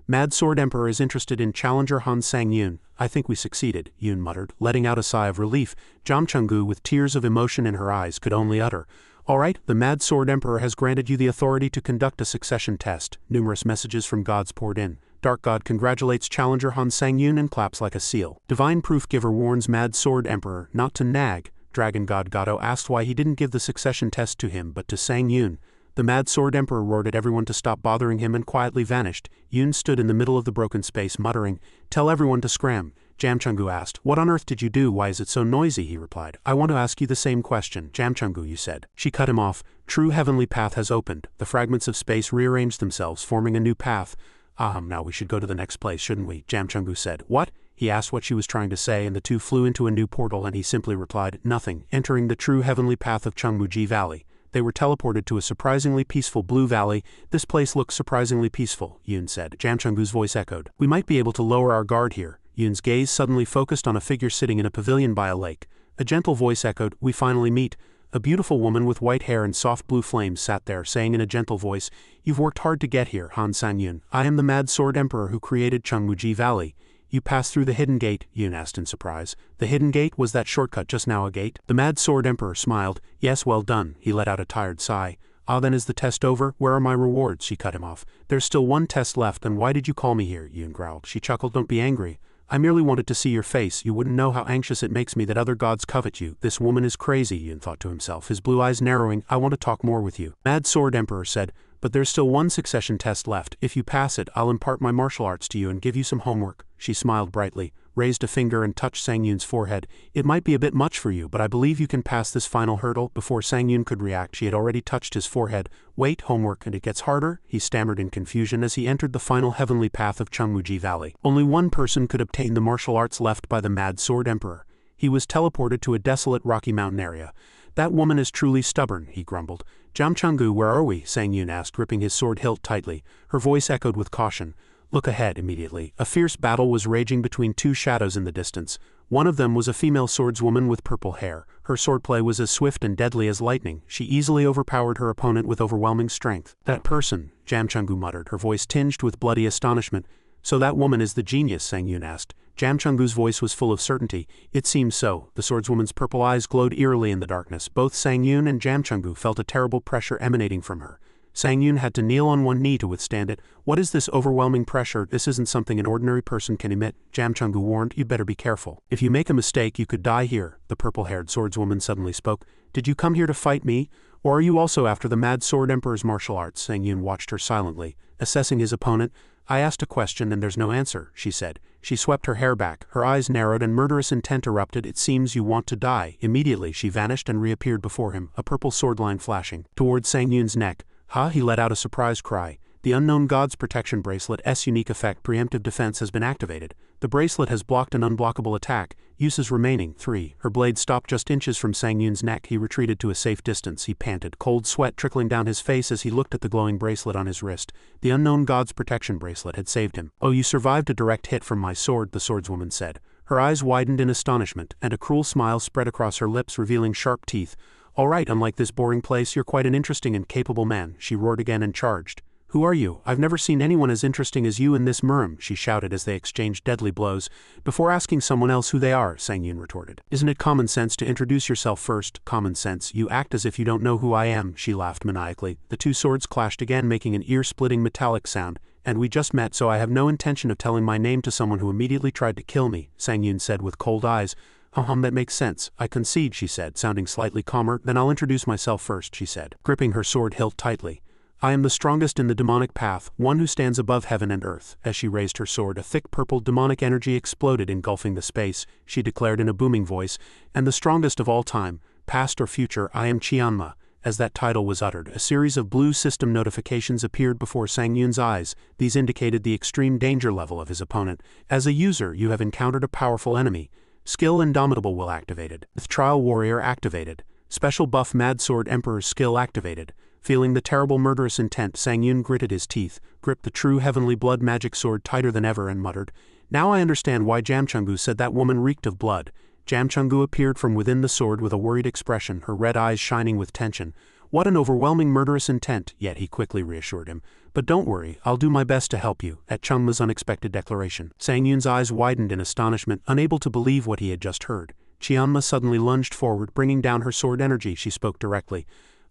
Mad Sword Emperor is interested in Challenger Han Sang-Yun. I think we succeeded, Yun muttered, letting out a sigh of relief. Jamchungu, with tears of emotion in her eyes, could only utter, all right, the Mad Sword Emperor has granted you the authority to conduct a succession test. Numerous messages from gods poured in. Dark God congratulates Challenger Han Sang-Yun and claps like a seal. Divine Proof Giver warns Mad Sword Emperor not to nag. Dragon God Gato asked why he didn't give the succession test to him but to Sang-Yun. The Mad Sword Emperor roared at everyone to stop bothering him and quietly vanished. Yun stood in the middle of the broken space muttering, "Tell everyone to scram." Jamchungu asked, "What on earth did you do? Why is it so noisy?" He replied, "I want to ask you the same question, Jamchungu," you said. She cut him off. "True heavenly path has opened." The fragments of space rearranged themselves, forming a new path. Now we should go to the next place, shouldn't we?" Jamchungu said. "What?" He asked what she was trying to say, and the two flew into a new portal, and he simply replied, "Nothing," entering the true heavenly path of Chungmuji Valley. They were teleported to a surprisingly peaceful blue valley. "This place looks surprisingly peaceful," Yun said. Jamchungu's voice echoed. "We might be able to lower our guard here." Yun's gaze suddenly focused on a figure sitting in a pavilion by a lake. A gentle voice echoed, "We finally meet." A beautiful woman with white hair and soft blue flames sat there, saying in a gentle voice, "You've worked hard to get here, Han Sang-yun. I am the Mad Sword Emperor who created Chungmuji Valley." "You passed through the hidden gate?" Yun asked in surprise. "The hidden gate? Was that shortcut just now a gate?" The Mad Sword Emperor smiled. "Yes, well done." He let out a tired sigh. Then is the test over? Where are my rewards?" She cut him off. "There's still one test left, then why did you call me here?" Yun growled. She chuckled. "Don't be angry. I merely wanted to see your face. You wouldn't know how anxious it makes me that other gods covet you." "This woman is crazy," Yun thought to himself, his blue eyes narrowing. "I want to talk more with you." Mad Sword Emperor said, "But there's still one succession test left. If you pass it, I'll impart my martial arts to you and give you some homework." She smiled brightly, raised a finger and touched Sang-yun's forehead. "It might be a bit much for you, but I believe you can pass this final hurdle." Before Sang-yun could react, she had already touched his forehead. "Wait, homework, and it gets harder?" he stammered in confusion as he entered the final heavenly path of Chungmuji Valley. Only one person could obtain the martial arts left by the Mad Sword Emperor. He was teleported to a desolate rocky mountain area. "That woman is truly stubborn," he grumbled. "Jamchungu, where are we?" Sang-yun asked, gripping his sword hilt tightly. Her voice echoed with caution. "Look ahead." Immediately, a fierce battle was raging between two shadows in the distance. One of them was a female swordswoman with purple hair. Her swordplay was as swift and deadly as lightning. She easily overpowered her opponent with overwhelming strength. "That person," Jamchungu muttered, her voice tinged with bloody astonishment. "So that woman is the genius?" Sang-yun asked. Jamchungu's voice was full of certainty. "It seems so." The swordswoman's purple eyes glowed eerily in the darkness. Both Sang-yun and Jamchungu felt a terrible pressure emanating from her. Sang-yun had to kneel on one knee to withstand it. "What is this overwhelming pressure? This isn't something an ordinary person can emit," Jamchungu warned. "You'd better be careful. If you make a mistake, you could die here." The purple-haired swordswoman suddenly spoke. "Did you come here to fight me? Or are you also after the Mad Sword Emperor's martial arts?" Sang-yun watched her silently, assessing his opponent. "I asked a question and there's no answer," she said. She swept her hair back, her eyes narrowed and murderous intent erupted. "It seems you want to die." Immediately she vanished and reappeared before him, a purple sword line flashing towards Sang-yun's neck. "Ha!" He let out a surprised cry. "The unknown god's protection bracelet S unique effect preemptive defense has been activated. The bracelet has blocked an unblockable attack. Uses remaining 3. Her blade stopped just inches from Sang-yun's neck. He retreated to a safe distance. He panted, cold sweat trickling down his face as he looked at the glowing bracelet on his wrist. The unknown god's protection bracelet had saved him. "Oh, you survived a direct hit from my sword," the swordswoman said. Her eyes widened in astonishment, and a cruel smile spread across her lips, revealing sharp teeth. "All right, unlike this boring place, you're quite an interesting and capable man," she roared again and charged. "Who are you? I've never seen anyone as interesting as you in this murim," she shouted as they exchanged deadly blows. "Before asking someone else who they are," Sang-yun retorted. "Isn't it common sense to introduce yourself first?" "Common sense? You act as if you don't know who I am," she laughed maniacally. The two swords clashed again, making an ear-splitting metallic sound. "And we just met, so I have no intention of telling my name to someone who immediately tried to kill me," Sang-yun said with cold eyes. That makes sense. I concede," she said, sounding slightly calmer. "Then I'll introduce myself first," she said, gripping her sword hilt tightly. "I am the strongest in the demonic path, one who stands above heaven and earth." As she raised her sword, a thick purple demonic energy exploded, engulfing the space. She declared in a booming voice, "And the strongest of all time, past or future, I am Qianma." As that title was uttered, a series of blue system notifications appeared before Sang-yun's eyes. These indicated the extreme danger level of his opponent. "As a user, you have encountered a powerful enemy. Skill Indomitable will activated. With Trial Warrior activated. Special buff Mad Sword Emperor's skill activated." Feeling the terrible murderous intent, Sang-yun gritted his teeth, gripped the true heavenly blood magic sword tighter than ever and muttered, "Now I understand why Jamchungu said that woman reeked of blood." Jamchungu appeared from within the sword with a worried expression, her red eyes shining with tension. "What an overwhelming murderous intent," yet he quickly reassured him. "But don't worry, I'll do my best to help you." At Chungma's unexpected declaration, Sang-yun's eyes widened in astonishment, unable to believe what he had just heard. Qianma suddenly lunged forward, bringing down her sword energy. She spoke directly.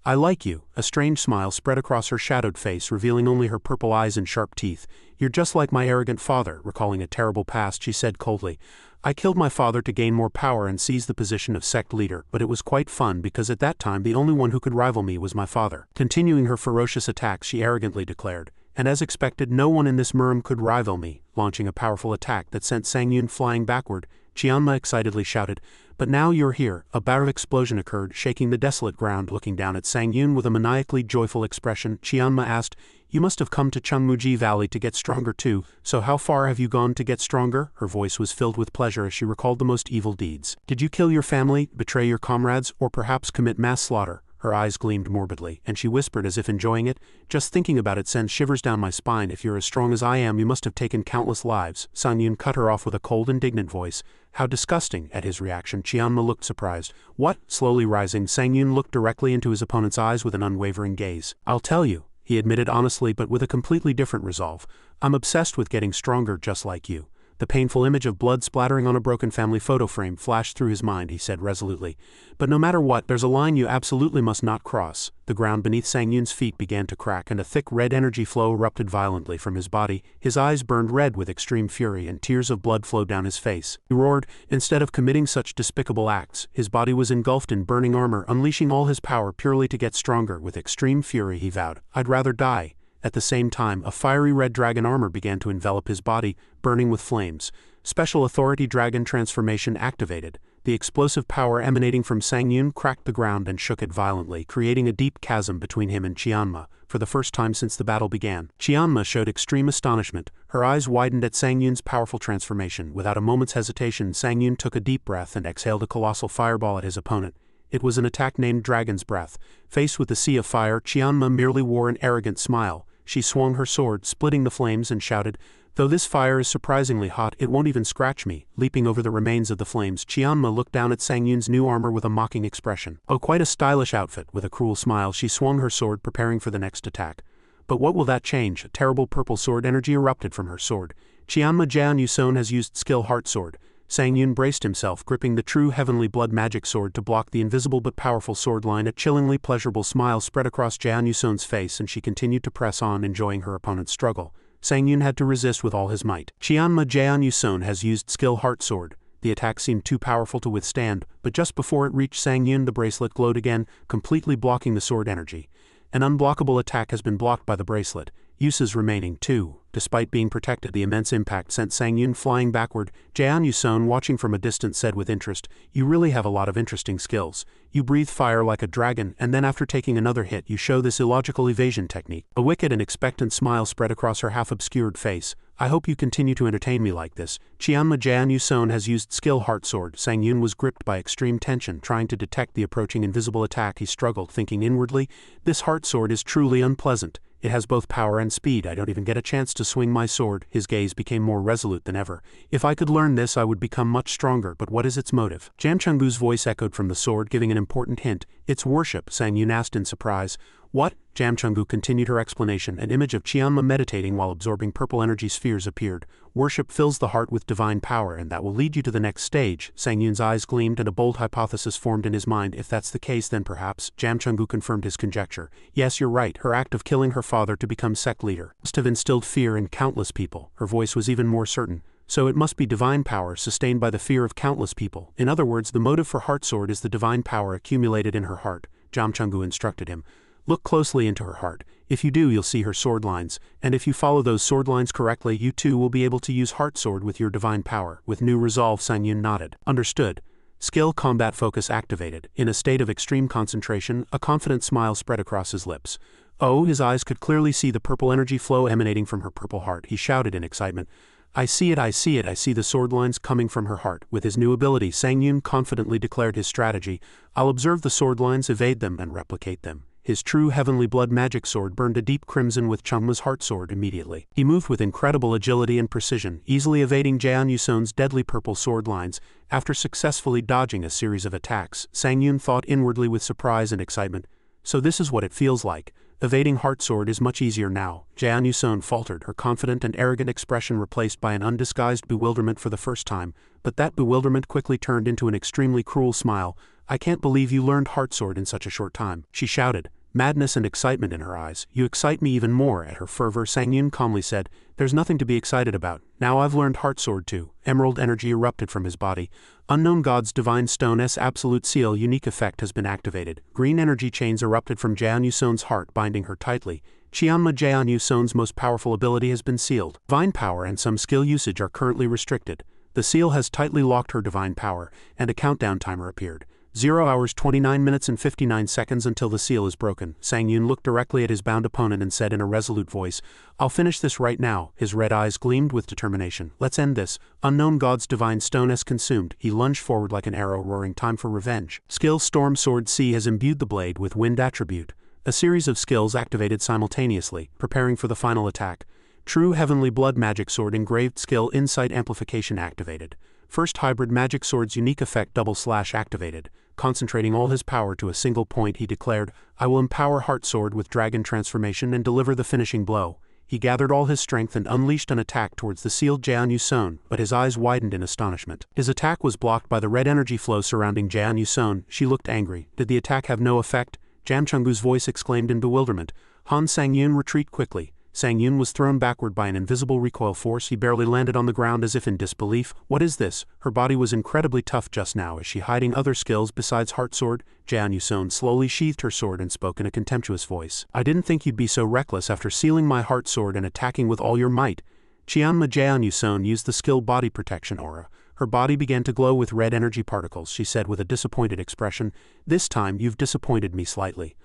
"I like you." A strange smile spread across her shadowed face, revealing only her purple eyes and sharp teeth. "You're just like my arrogant father," recalling a terrible past, she said coldly. I killed my father to gain more power and seize the position of sect leader, but it was quite fun because at that time the only one who could rival me was my father. Continuing her ferocious attack, she arrogantly declared, and as expected, no one in this Murim could rival me, launching a powerful attack that sent Sang Yun flying backward. Qianma excitedly shouted, "But now you're here." A barrel explosion occurred, shaking the desolate ground. Looking down at Sang Yun with a maniacally joyful expression, Qianma asked, "You must have come to Chungmuji Valley to get stronger too, so how far have you gone to get stronger?" Her voice was filled with pleasure as she recalled the most evil deeds. "Did you kill your family, betray your comrades, or perhaps commit mass slaughter?" Her eyes gleamed morbidly, and she whispered as if enjoying it, "Just thinking about it sends shivers down my spine. If you're as strong as I am, you must have taken countless lives." Sang Yun cut her off with a cold, indignant voice. "How disgusting!" At his reaction, Qianma looked surprised. "What?" Slowly rising, Sang Yun looked directly into his opponent's eyes with an unwavering gaze. "I'll tell you," he admitted honestly but with a completely different resolve. "I'm obsessed with getting stronger just like you." The painful image of blood splattering on a broken family photo frame flashed through his mind. He said resolutely, "But no matter what, there's a line you absolutely must not cross." The ground beneath Sang Yun's feet began to crack and a thick red energy flow erupted violently from his body. His eyes burned red with extreme fury and tears of blood flowed down his face. He roared, instead of committing such despicable acts. His body was engulfed in burning armor, unleashing all his power purely to get stronger. With extreme fury he vowed, "I'd rather die." At the same time, a fiery red dragon armor began to envelop his body, burning with flames. Special Authority Dragon Transformation activated. The explosive power emanating from Sang Yun cracked the ground and shook it violently, creating a deep chasm between him and Qianma. For the first time since the battle began, Qianma showed extreme astonishment. Her eyes widened at Sang Yun's powerful transformation. Without a moment's hesitation, Sang Yun took a deep breath and exhaled a colossal fireball at his opponent. It was an attack named Dragon's Breath. Faced with the sea of fire, Qianma merely wore an arrogant smile. She swung her sword, splitting the flames, and shouted, "Though this fire is surprisingly hot, it won't even scratch me." Leaping over the remains of the flames, Qianma looked down at Sang Yun's new armor with a mocking expression. "Oh, quite a stylish outfit." With a cruel smile, she swung her sword, preparing for the next attack. But what will that change? A terrible purple sword energy erupted from her sword. Qianma Jian Yuson has used skill Heart Sword. Sang Yun braced himself, gripping the true heavenly blood magic sword to block the invisible but powerful sword line. A chillingly pleasurable smile spread across Jian Yuson's face and she continued to press on, enjoying her opponent's struggle. Sang Yun had to resist with all his might. Qianma Jian Yuson has used skill Heart Sword. The attack seemed too powerful to withstand, but just before it reached Sang Yun, the bracelet glowed again, completely blocking the sword energy. An unblockable attack has been blocked by the bracelet. Uses remaining 2. Despite being protected, the immense impact sent Sang Yun flying backward. Jian Yuson, watching from a distance, said with interest, "You really have a lot of interesting skills. You breathe fire like a dragon, and then after taking another hit you show this illogical evasion technique." A wicked and expectant smile spread across her half-obscured face. "I hope you continue to entertain me like this." Qianma Jian Yuson has used skill Heart Sword. Sang Yun was gripped by extreme tension, trying to detect the approaching invisible attack. He struggled, thinking inwardly, "This Heart Sword is truly unpleasant. It has both power and speed. I don't even get a chance to swing my sword." His gaze became more resolute than ever. "If I could learn this, I would become much stronger, but what is its motive?" Jam Chungu's voice echoed from the sword, giving an important hint. "It's worship," Sang Yun asked in surprise. "What?" Jam Chungu continued her explanation. An image of Qianma meditating while absorbing purple energy spheres appeared. "Worship fills the heart with divine power, and that will lead you to the next stage." Sang Yun's eyes gleamed and a bold hypothesis formed in his mind. "If that's the case, then perhaps..." Jam Chungu confirmed his conjecture. "Yes, you're right. Her act of killing her father to become sect leader must have instilled fear in countless people." Her voice was even more certain. "So it must be divine power sustained by the fear of countless people. In other words, the motive for Heart Sword is the divine power accumulated in her heart." Jam Chungu instructed him. "Look closely into her heart. If you do, you'll see her sword lines, and if you follow those sword lines correctly, you too will be able to use Heart Sword with your divine power." With new resolve, Sang Yun nodded. "Understood." Skill Combat Focus activated. In a state of extreme concentration, a confident smile spread across his lips. Oh, his eyes could clearly see the purple energy flow emanating from her purple heart. He shouted in excitement, "I see it, I see it, I see the sword lines coming from her heart." With his new ability, Sang Yun confidently declared his strategy. "I'll observe the sword lines, evade them, and replicate them." His true heavenly blood magic sword burned a deep crimson with Chungma's Heart Sword immediately. He moved with incredible agility and precision, easily evading Jian Yuson's deadly purple sword lines. After successfully dodging a series of attacks, Sang Yun thought inwardly with surprise and excitement, "So this is what it feels like. Evading Heart Sword is much easier now." Jian Yuson faltered, her confident and arrogant expression replaced by an undisguised bewilderment for the first time, but that bewilderment quickly turned into an extremely cruel smile. "I can't believe you learned Heart Sword in such a short time," she shouted. madness and excitement in her eyes. "You excite me even more." At her fervor, Sang Yun calmly said, "There's nothing to be excited about. Now I've learned Heart Sword too." Emerald energy erupted from his body. Unknown God's Divine Stone's Absolute Seal unique effect has been activated. Green energy chains erupted from Jian Yuson's heart, binding her tightly. Qianma Jian Yuson's most powerful ability has been sealed. Divine power and some skill usage are currently restricted. The seal has tightly locked her divine power, and a countdown timer appeared. 0 hours 29 minutes and 59 seconds until the seal is broken. Sang Yun looked directly at his bound opponent and said in a resolute voice, "I'll finish this right now." His red eyes gleamed with determination. "Let's end this." Unknown God's divine stone has consumed. He lunged forward like an arrow, roaring, "Time for revenge." Skill Storm Sword C has imbued the blade with wind attribute. A series of skills activated simultaneously, preparing for the final attack. True Heavenly Blood Magic Sword Engraved Skill Insight Amplification activated. First Hybrid Magic Sword's unique effect double slash activated. Concentrating all his power to a single point, he declared, "I will empower Heart Sword with Dragon Transformation and deliver the finishing blow." He gathered all his strength and unleashed an attack towards the sealed Jian Yuson, but his eyes widened in astonishment. His attack was blocked by the red energy flow surrounding Jian Yuson. She looked angry. Did the attack have no effect? Jam Chungu's voice exclaimed in bewilderment. Han Sang Yun, retreat quickly. Sang Yun was thrown backward by an invisible recoil force. He barely landed on the ground as if in disbelief. What is this? Her body was incredibly tough just now. Is she hiding other skills besides Heart Sword? Jian Yuson slowly sheathed her sword and spoke in a contemptuous voice. "I didn't think you'd be so reckless after sealing my Heart Sword and attacking with all your might." Qianma Jian Yuson used the skill Body Protection Aura. Her body began to glow with red energy particles. She said with a disappointed expression, "This time you've disappointed me slightly."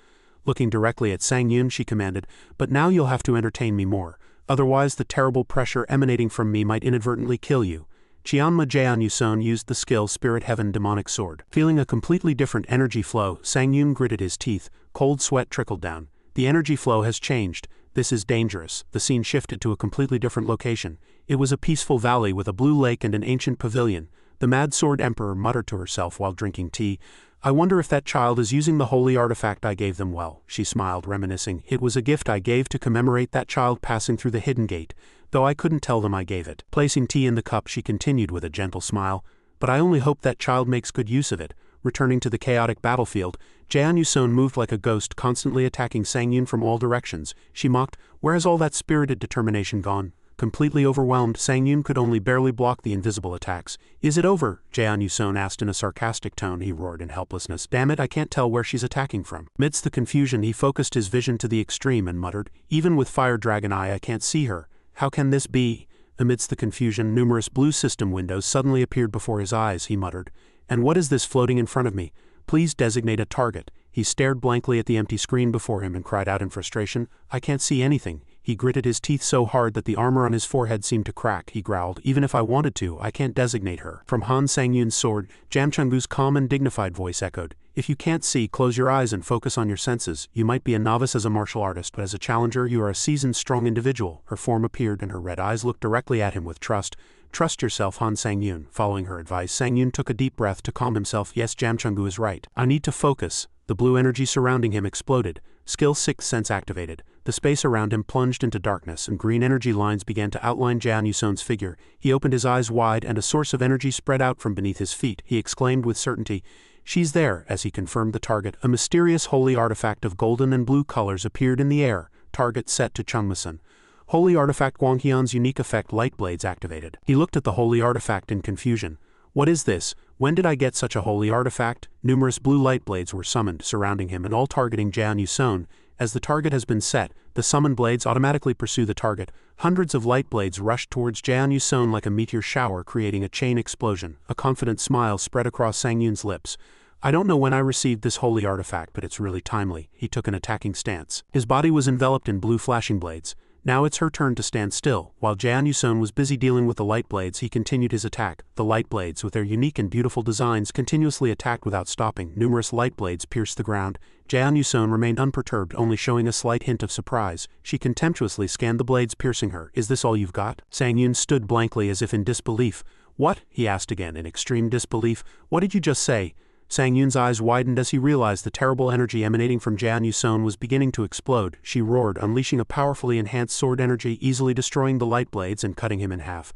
Looking directly at Sang Yun, she commanded, "But now you'll have to entertain me more. Otherwise the terrible pressure emanating from me might inadvertently kill you." Qianma Jian Yuson used the skill Spirit Heaven Demonic Sword. Feeling a completely different energy flow, Sang Yun gritted his teeth. Cold sweat trickled down. The energy flow has changed. This is dangerous. The scene shifted to a completely different location. It was a peaceful valley with a blue lake and an ancient pavilion. The Mad Sword Emperor muttered to herself while drinking tea. "I wonder if that child is using the holy artifact I gave them well." She smiled, reminiscing. "It was a gift I gave to commemorate that child passing through the hidden gate, though I couldn't tell them I gave it." Placing tea in the cup, she continued with a gentle smile, "But I only hope that child makes good use of it." Returning to the chaotic battlefield, Jian Yuson moved like a ghost, constantly attacking Sang Yun from all directions. She mocked, "Where has all that spirited determination gone?" Completely overwhelmed, Sang Yun could only barely block the invisible attacks. "Is it over?" Jian Yuson asked in a sarcastic tone. He roared in helplessness. "Damn it, I can't tell where she's attacking from." Amidst the confusion, he focused his vision to the extreme and muttered, "Even with Fire Dragon Eye I can't see her. How can this be?" Amidst the confusion, numerous blue system windows suddenly appeared before his eyes. He muttered, "And what is this floating in front of me? Please designate a target." He stared blankly at the empty screen before him and cried out in frustration, "I can't see anything." He gritted his teeth so hard that the armor on his forehead seemed to crack. He growled, "Even if I wanted to, I can't designate her." From Han Sang Yun's sword, Jam Chungu's calm and dignified voice echoed, "If you can't see, close your eyes and focus on your senses. You might be a novice as a martial artist, but as a challenger you are a seasoned, strong individual." Her form appeared and her red eyes looked directly at him with trust. "Trust yourself, Han Sang Yun." Following her advice, Sang Yun took a deep breath to calm himself. "Yes, Jam Chungu is right. I need to focus." The blue energy surrounding him exploded. Skill Sixth Sense activated. The space around him plunged into darkness and green energy lines began to outline Jian Yuson's figure. He opened his eyes wide and a source of energy spread out from beneath his feet. He exclaimed with certainty, "She's there," as he confirmed the target. A mysterious holy artifact of golden and blue colors appeared in the air. Target set to Chungmasan. Holy artifact Guangqian's unique effect Light Blades activated. He looked at the holy artifact in confusion. "What is this? When did I get such a holy artifact?" Numerous blue light blades were summoned, surrounding him and all targeting Jian Yuson. As the target has been set, the summoned blades automatically pursue the target. Hundreds of light blades rushed towards Jian Yuson like a meteor shower, creating a chain explosion. A confident smile spread across Sang Yun's lips. "I don't know when I received this holy artifact, but it's really timely." He took an attacking stance. His body was enveloped in blue flashing blades. Now it's her turn to stand still. While Jian Yuson was busy dealing with the light blades, he continued his attack. The light blades, with their unique and beautiful designs, continuously attacked without stopping. Numerous light blades pierced the ground. Jian Yuson remained unperturbed, only showing a slight hint of surprise. She contemptuously scanned the blades piercing her. "Is this all you've got?" Sang Yun stood blankly as if in disbelief. "What?" he asked again in extreme disbelief. "What did you just say?" Sang Yun's eyes widened as he realized the terrible energy emanating from Jian Yuson was beginning to explode. She roared, unleashing a powerfully enhanced sword energy, easily destroying the light blades and cutting him in half.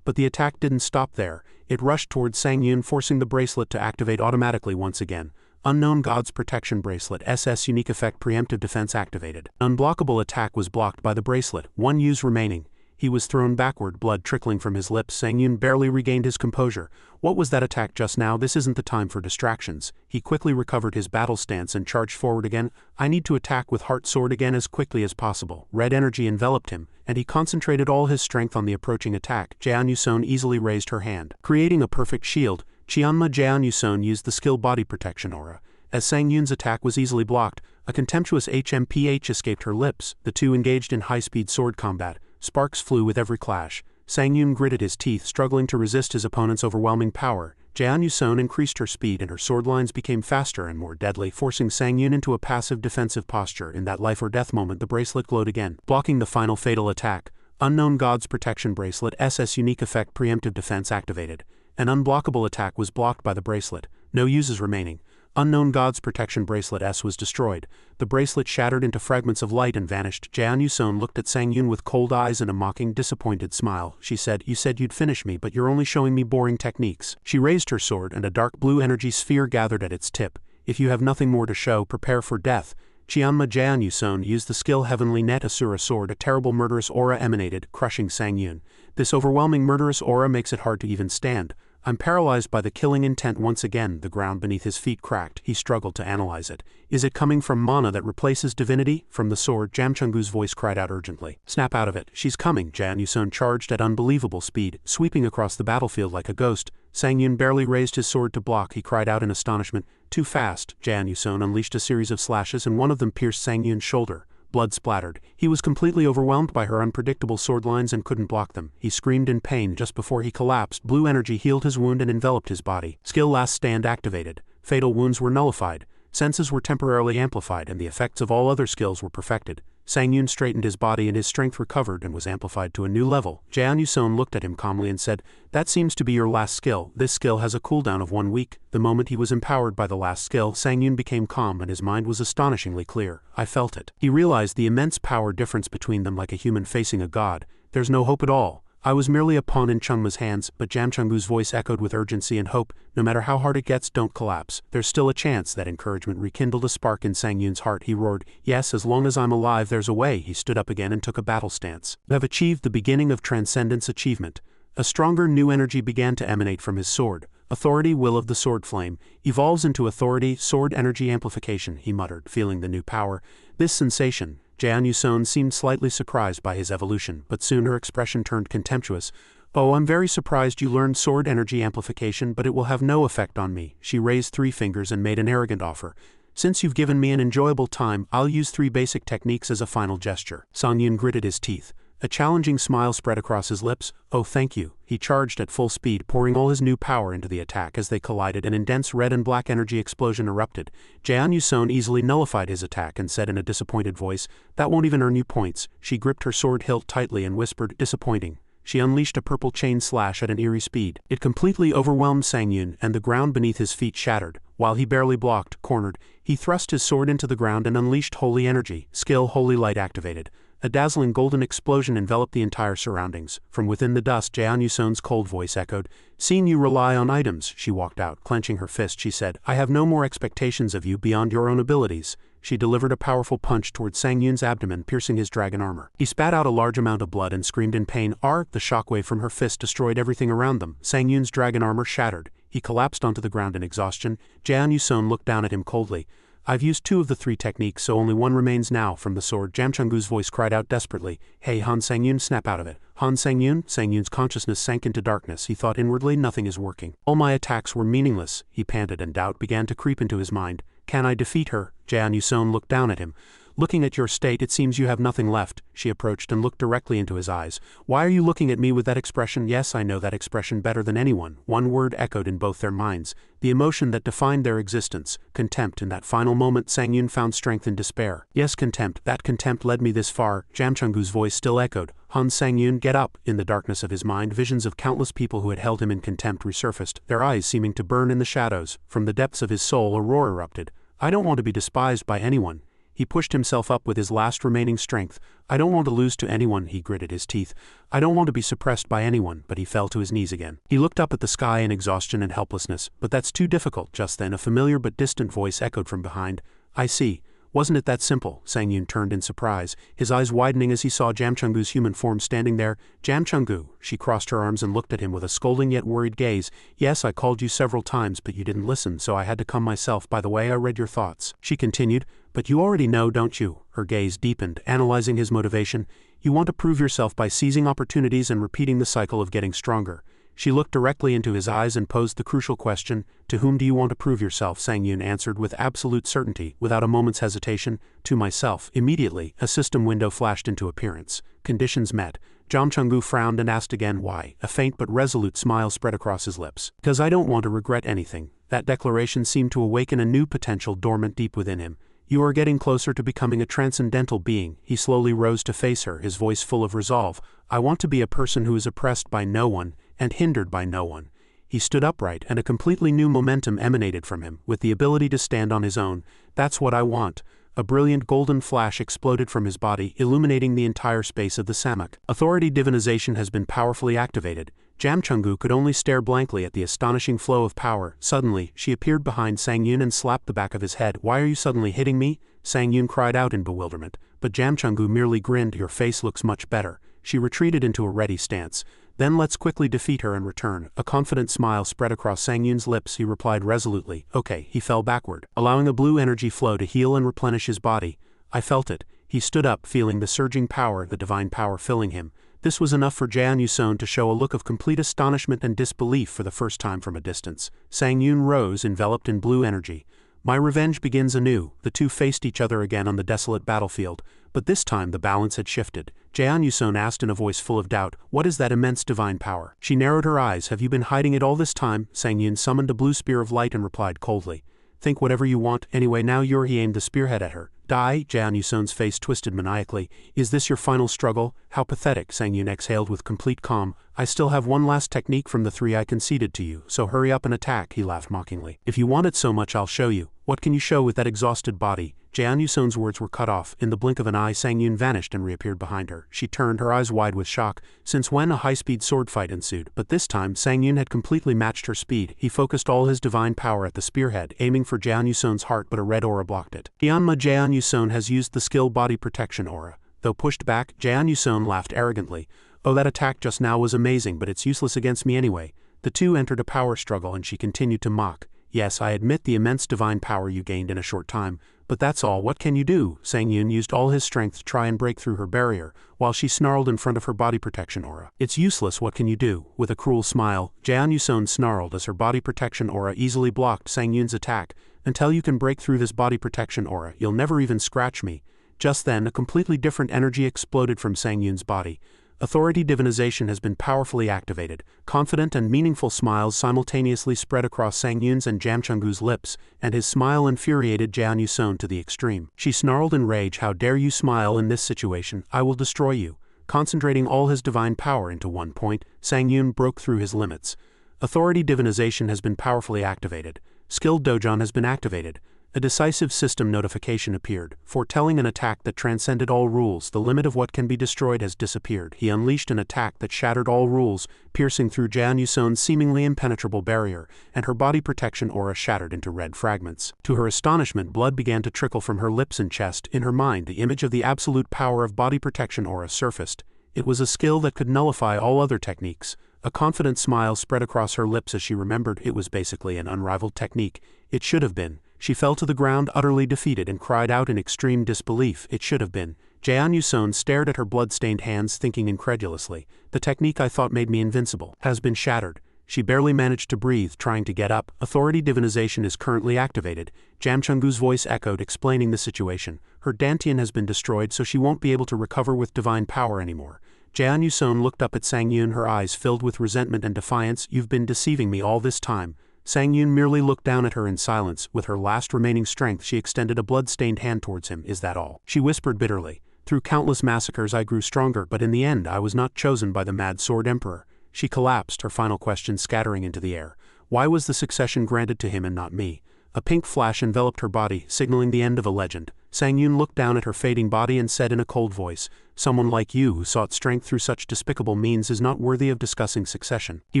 But the attack didn't stop there. It rushed towards Sang Yun, forcing the bracelet to activate automatically once again. Unknown God's Protection Bracelet SS Unique Effect Preemptive Defense activated. Unblockable attack was blocked by the bracelet, 1 use remaining. He was thrown backward, blood trickling from his lips. Sang-Yun barely regained his composure. What was that attack just now? This isn't the time for distractions. He quickly recovered his battle stance and charged forward again. I need to attack with Heart Sword again as quickly as possible. Red energy enveloped him, and he concentrated all his strength on the approaching attack. Jeon Yuson easily raised her hand, creating a perfect shield. Chianma Jeon Yuson used the skill Body Protection Aura. As Sang-Yun's attack was easily blocked, a contemptuous HMPH escaped her lips. The two engaged in high-speed sword combat. Sparks flew with every clash. Sang-Yun gritted his teeth, struggling to resist his opponent's overwhelming power. Jeon Yuson increased her speed and her sword lines became faster and more deadly, forcing Sang-Yun into a passive defensive posture. In that life-or-death moment, the bracelet glowed again, blocking the final fatal attack. Unknown God's Protection Bracelet SS Unique Effect Preemptive Defense activated. An unblockable attack was blocked by the bracelet. No uses remaining. Unknown God's Protection Bracelet S was destroyed. The bracelet shattered into fragments of light and vanished. Jeon Yuson looked at Sang-Yun with cold eyes and a mocking, disappointed smile. She said, "You said you'd finish me, but you're only showing me boring techniques." She raised her sword and a dark blue energy sphere gathered at its tip. "If you have nothing more to show, prepare for death." Chianma Jeon Yuson used the skill Heavenly Net Asura Sword. A terrible murderous aura emanated, crushing Sang-Yun. This overwhelming murderous aura makes it hard to even stand. I'm paralyzed by the killing intent once again. The ground beneath his feet cracked. He struggled to analyze it. Is it coming from mana that replaces divinity? From the sword, Jamchungu's voice cried out urgently. Snap out of it. She's coming. Jeon Yuson charged at unbelievable speed, sweeping across the battlefield like a ghost. Sang-Yun barely raised his sword to block. He cried out in astonishment. Too fast. Jeon Yuson unleashed a series of slashes and one of them pierced Sang-Yun's shoulder. Blood splattered. He was completely overwhelmed by her unpredictable sword lines and couldn't block them. He screamed in pain just before he collapsed. Blue energy healed his wound and enveloped his body. Skill Last Stand activated. Fatal wounds were nullified. Senses were temporarily amplified and the effects of all other skills were perfected. Sang-Yun straightened his body and his strength recovered and was amplified to a new level. Jeon Yuson looked at him calmly and said, "That seems to be your last skill. This skill has a cooldown of 1 week." The moment he was empowered by the last skill, Sang-Yun became calm and his mind was astonishingly clear. I felt it. He realized the immense power difference between them, like a human facing a god. There's no hope at all. I was merely a pawn in Chungma's hands, but Jamchungu's voice echoed with urgency and hope. No matter how hard it gets, don't collapse. There's still a chance. That encouragement rekindled a spark in Sang-Yun's heart. He roared, "Yes, as long as I'm alive, there's a way." He stood up again and took a battle stance. You have achieved the beginning of Transcendence achievement. A stronger new energy began to emanate from his sword. Authority, will of the sword flame, evolves into authority, sword energy amplification, he muttered, feeling the new power. This sensation, Jeon Yuson seemed slightly surprised by his evolution, but soon her expression turned contemptuous. "Oh, I'm very surprised you learned sword energy amplification, but it will have no effect on me." She raised 3 fingers and made an arrogant offer. "Since you've given me an enjoyable time, I'll use 3 basic techniques as a final gesture." Sang-Yun gritted his teeth. A challenging smile spread across his lips. "Oh, thank you." He charged at full speed, pouring all his new power into the attack. As they collided, an intense red and black energy explosion erupted. Jeon Yuson easily nullified his attack and said in a disappointed voice, "That won't even earn you points." She gripped her sword hilt tightly and whispered, "Disappointing." She unleashed a purple chain slash at an eerie speed. It completely overwhelmed Sang-Yun, and the ground beneath his feet shattered. While he barely blocked, cornered, he thrust his sword into the ground and unleashed holy energy. Skill Holy Light activated. A dazzling golden explosion enveloped the entire surroundings. From within the dust, Jeon Yuson's cold voice echoed. "Seeing you rely on items." She walked out. Clenching her fist, she said, "I have no more expectations of you beyond your own abilities." She delivered a powerful punch towards Sang-Yun's abdomen, piercing his dragon armor. He spat out a large amount of blood and screamed in pain. The shockwave from her fist destroyed everything around them. Sang-Yun's dragon armor shattered. He collapsed onto the ground in exhaustion. Jeon Yuson looked down at him coldly. "I've used 2 of the 3 techniques, so only 1 remains now." From the sword, Jamchungu's voice cried out desperately, "Hey, Han Sang-Yun, snap out of it." Han Sang-Yun? Sang-Yun's consciousness sank into darkness. He thought inwardly, nothing is working. All my attacks were meaningless, he panted, and doubt began to creep into his mind. Can I defeat her? Jeon Yuson looked down at him. "Looking at your state, it seems you have nothing left." She approached and looked directly into his eyes. "Why are you looking at me with that expression?" "Yes, I know that expression better than anyone." One word echoed in both their minds, the emotion that defined their existence, contempt. In that final moment, Sang-Yun found strength in despair. "Yes, contempt. That contempt led me this far." Jamchungu's voice still echoed. "Han Sang-Yun, get up." In the darkness of his mind, visions of countless people who had held him in contempt resurfaced, their eyes seeming to burn in the shadows. From the depths of his soul, a roar erupted. "I don't want to be despised by anyone." He pushed himself up with his last remaining strength. I don't want to lose to anyone, he gritted his teeth. I don't want to be suppressed by anyone, but he fell to his knees again. He looked up at the sky in exhaustion and helplessness. But that's too difficult. Just then a familiar but distant voice echoed from behind. I see. Wasn't it that simple? Sang Yun turned in surprise, his eyes widening as he saw Jam Chungu's human form standing there. Jam Chungu, she crossed her arms and looked at him with a scolding yet worried gaze. Yes, I called you several times, but you didn't listen, so I had to come myself. By the way, I read your thoughts. She continued, but you already know, don't you? Her gaze deepened, analyzing his motivation. You want to prove yourself by seizing opportunities and repeating the cycle of getting stronger. She looked directly into his eyes and posed the crucial question, to whom do you want to prove yourself? Sang Yun answered with absolute certainty, without a moment's hesitation, to myself. Immediately, a system window flashed into appearance. Conditions met. Jam Chungu frowned and asked again why. A faint but resolute smile spread across his lips. Because I don't want to regret anything. That declaration seemed to awaken a new potential dormant deep within him. You are getting closer to becoming a transcendental being. He slowly rose to face her, his voice full of resolve. I want to be a person who is oppressed by no one, and hindered by no one. He stood upright, and a completely new momentum emanated from him, with the ability to stand on his own. That's what I want. A brilliant golden flash exploded from his body, illuminating the entire space of the Samak. Authority divinization has been powerfully activated. Jam Chungu could only stare blankly at the astonishing flow of power. Suddenly, she appeared behind Sang Yun and slapped the back of his head. Why are you suddenly hitting me? Sang Yun cried out in bewilderment, but Jam Chungu merely grinned. Your face looks much better. She retreated into a ready stance. Then let's quickly defeat her and return. A confident smile spread across Sang Yun's lips. He replied resolutely, okay. He fell backward, allowing a blue energy flow to heal and replenish his body. I felt it. He stood up, feeling the surging power, the divine power filling him. This was enough for Jan Yuson to show a look of complete astonishment and disbelief for the first time from a distance. Sang Yun rose, enveloped in blue energy. My revenge begins anew. The two faced each other again on the desolate battlefield, but this time the balance had shifted. Jaean Yuson asked in a voice full of doubt, what is that immense divine power? She narrowed her eyes. Have you been hiding it all this time? Sang Yun summoned a blue spear of light and replied coldly. Think whatever you want, anyway now you're. He aimed the spearhead at her. Die? Jaean Yuson's face twisted maniacally. Is this your final struggle? How pathetic, Sang Yun exhaled with complete calm. I still have one last technique from the three I conceded to you, so hurry up and attack, he laughed mockingly. If you want it so much I'll show you. What can you show with that exhausted body? Jaean Yuson's words were cut off. In the blink of an eye Sang Yun vanished and reappeared behind her. She turned, her eyes wide with shock. Since when? A high-speed sword fight ensued, but this time Sang Yun had completely matched her speed. He focused all his divine power at the spearhead, aiming for Jaean Yuson's heart, but a red aura blocked it. Hyunma Jaean Yuson has used the skill body protection aura. Though pushed back, Jaean Yuson laughed arrogantly. Oh, that attack just now was amazing, but it's useless against me anyway. The two entered a power struggle and she continued to mock. Yes, I admit the immense divine power you gained in a short time, but that's all. What can you do? Sang Yun used all his strength to try and break through her barrier, while she snarled in front of her body protection aura. It's useless, what can you do? With a cruel smile, Jaean Yuson snarled as her body protection aura easily blocked Sang Yun's attack. Until you can break through this body protection aura, you'll never even scratch me. Just then, a completely different energy exploded from Sang Yun's body. Authority divinization has been powerfully activated. Confident and meaningful smiles simultaneously spread across Sang Yun's and Jam Chungu's lips, and his smile infuriated Jaean Yuson to the extreme. She snarled in rage, how dare you smile in this situation? I will destroy you. Concentrating all his divine power into one point, Sang Yun broke through his limits. Authority divinization has been powerfully activated. Skilled Dojon has been activated. A decisive system notification appeared, foretelling an attack that transcended all rules. The limit of what can be destroyed has disappeared. He unleashed an attack that shattered all rules, piercing through Jaean Yuson's seemingly impenetrable barrier, and her body protection aura shattered into red fragments. To her astonishment, blood began to trickle from her lips and chest. In her mind, the image of the absolute power of body protection aura surfaced. It was a skill that could nullify all other techniques. A confident smile spread across her lips as she remembered it was basically an unrivaled technique. It should have been. She fell to the ground utterly defeated and cried out in extreme disbelief. It should have been. Jaean Yuson stared at her blood-stained hands, thinking incredulously. The technique I thought made me invincible has been shattered. She barely managed to breathe, trying to get up. Authority divinization is currently activated. Jam Chungu's voice echoed, explaining the situation. Her dantian has been destroyed, so she won't be able to recover with divine power anymore. Jaean Yuson looked up at Sang Yun, her eyes filled with resentment and defiance. You've been deceiving me all this time. Sang Yun merely looked down at her in silence. With her last remaining strength, she extended a blood-stained hand towards him. Is that all? She whispered bitterly. Through countless massacres I grew stronger, but in the end I was not chosen by the Mad Sword Emperor. She collapsed, her final question scattering into the air. Why was the succession granted to him and not me? A pink flash enveloped her body, signaling the end of a legend. Sang Yun looked down at her fading body and said in a cold voice, "Someone like you who sought strength through such despicable means is not worthy of discussing succession." He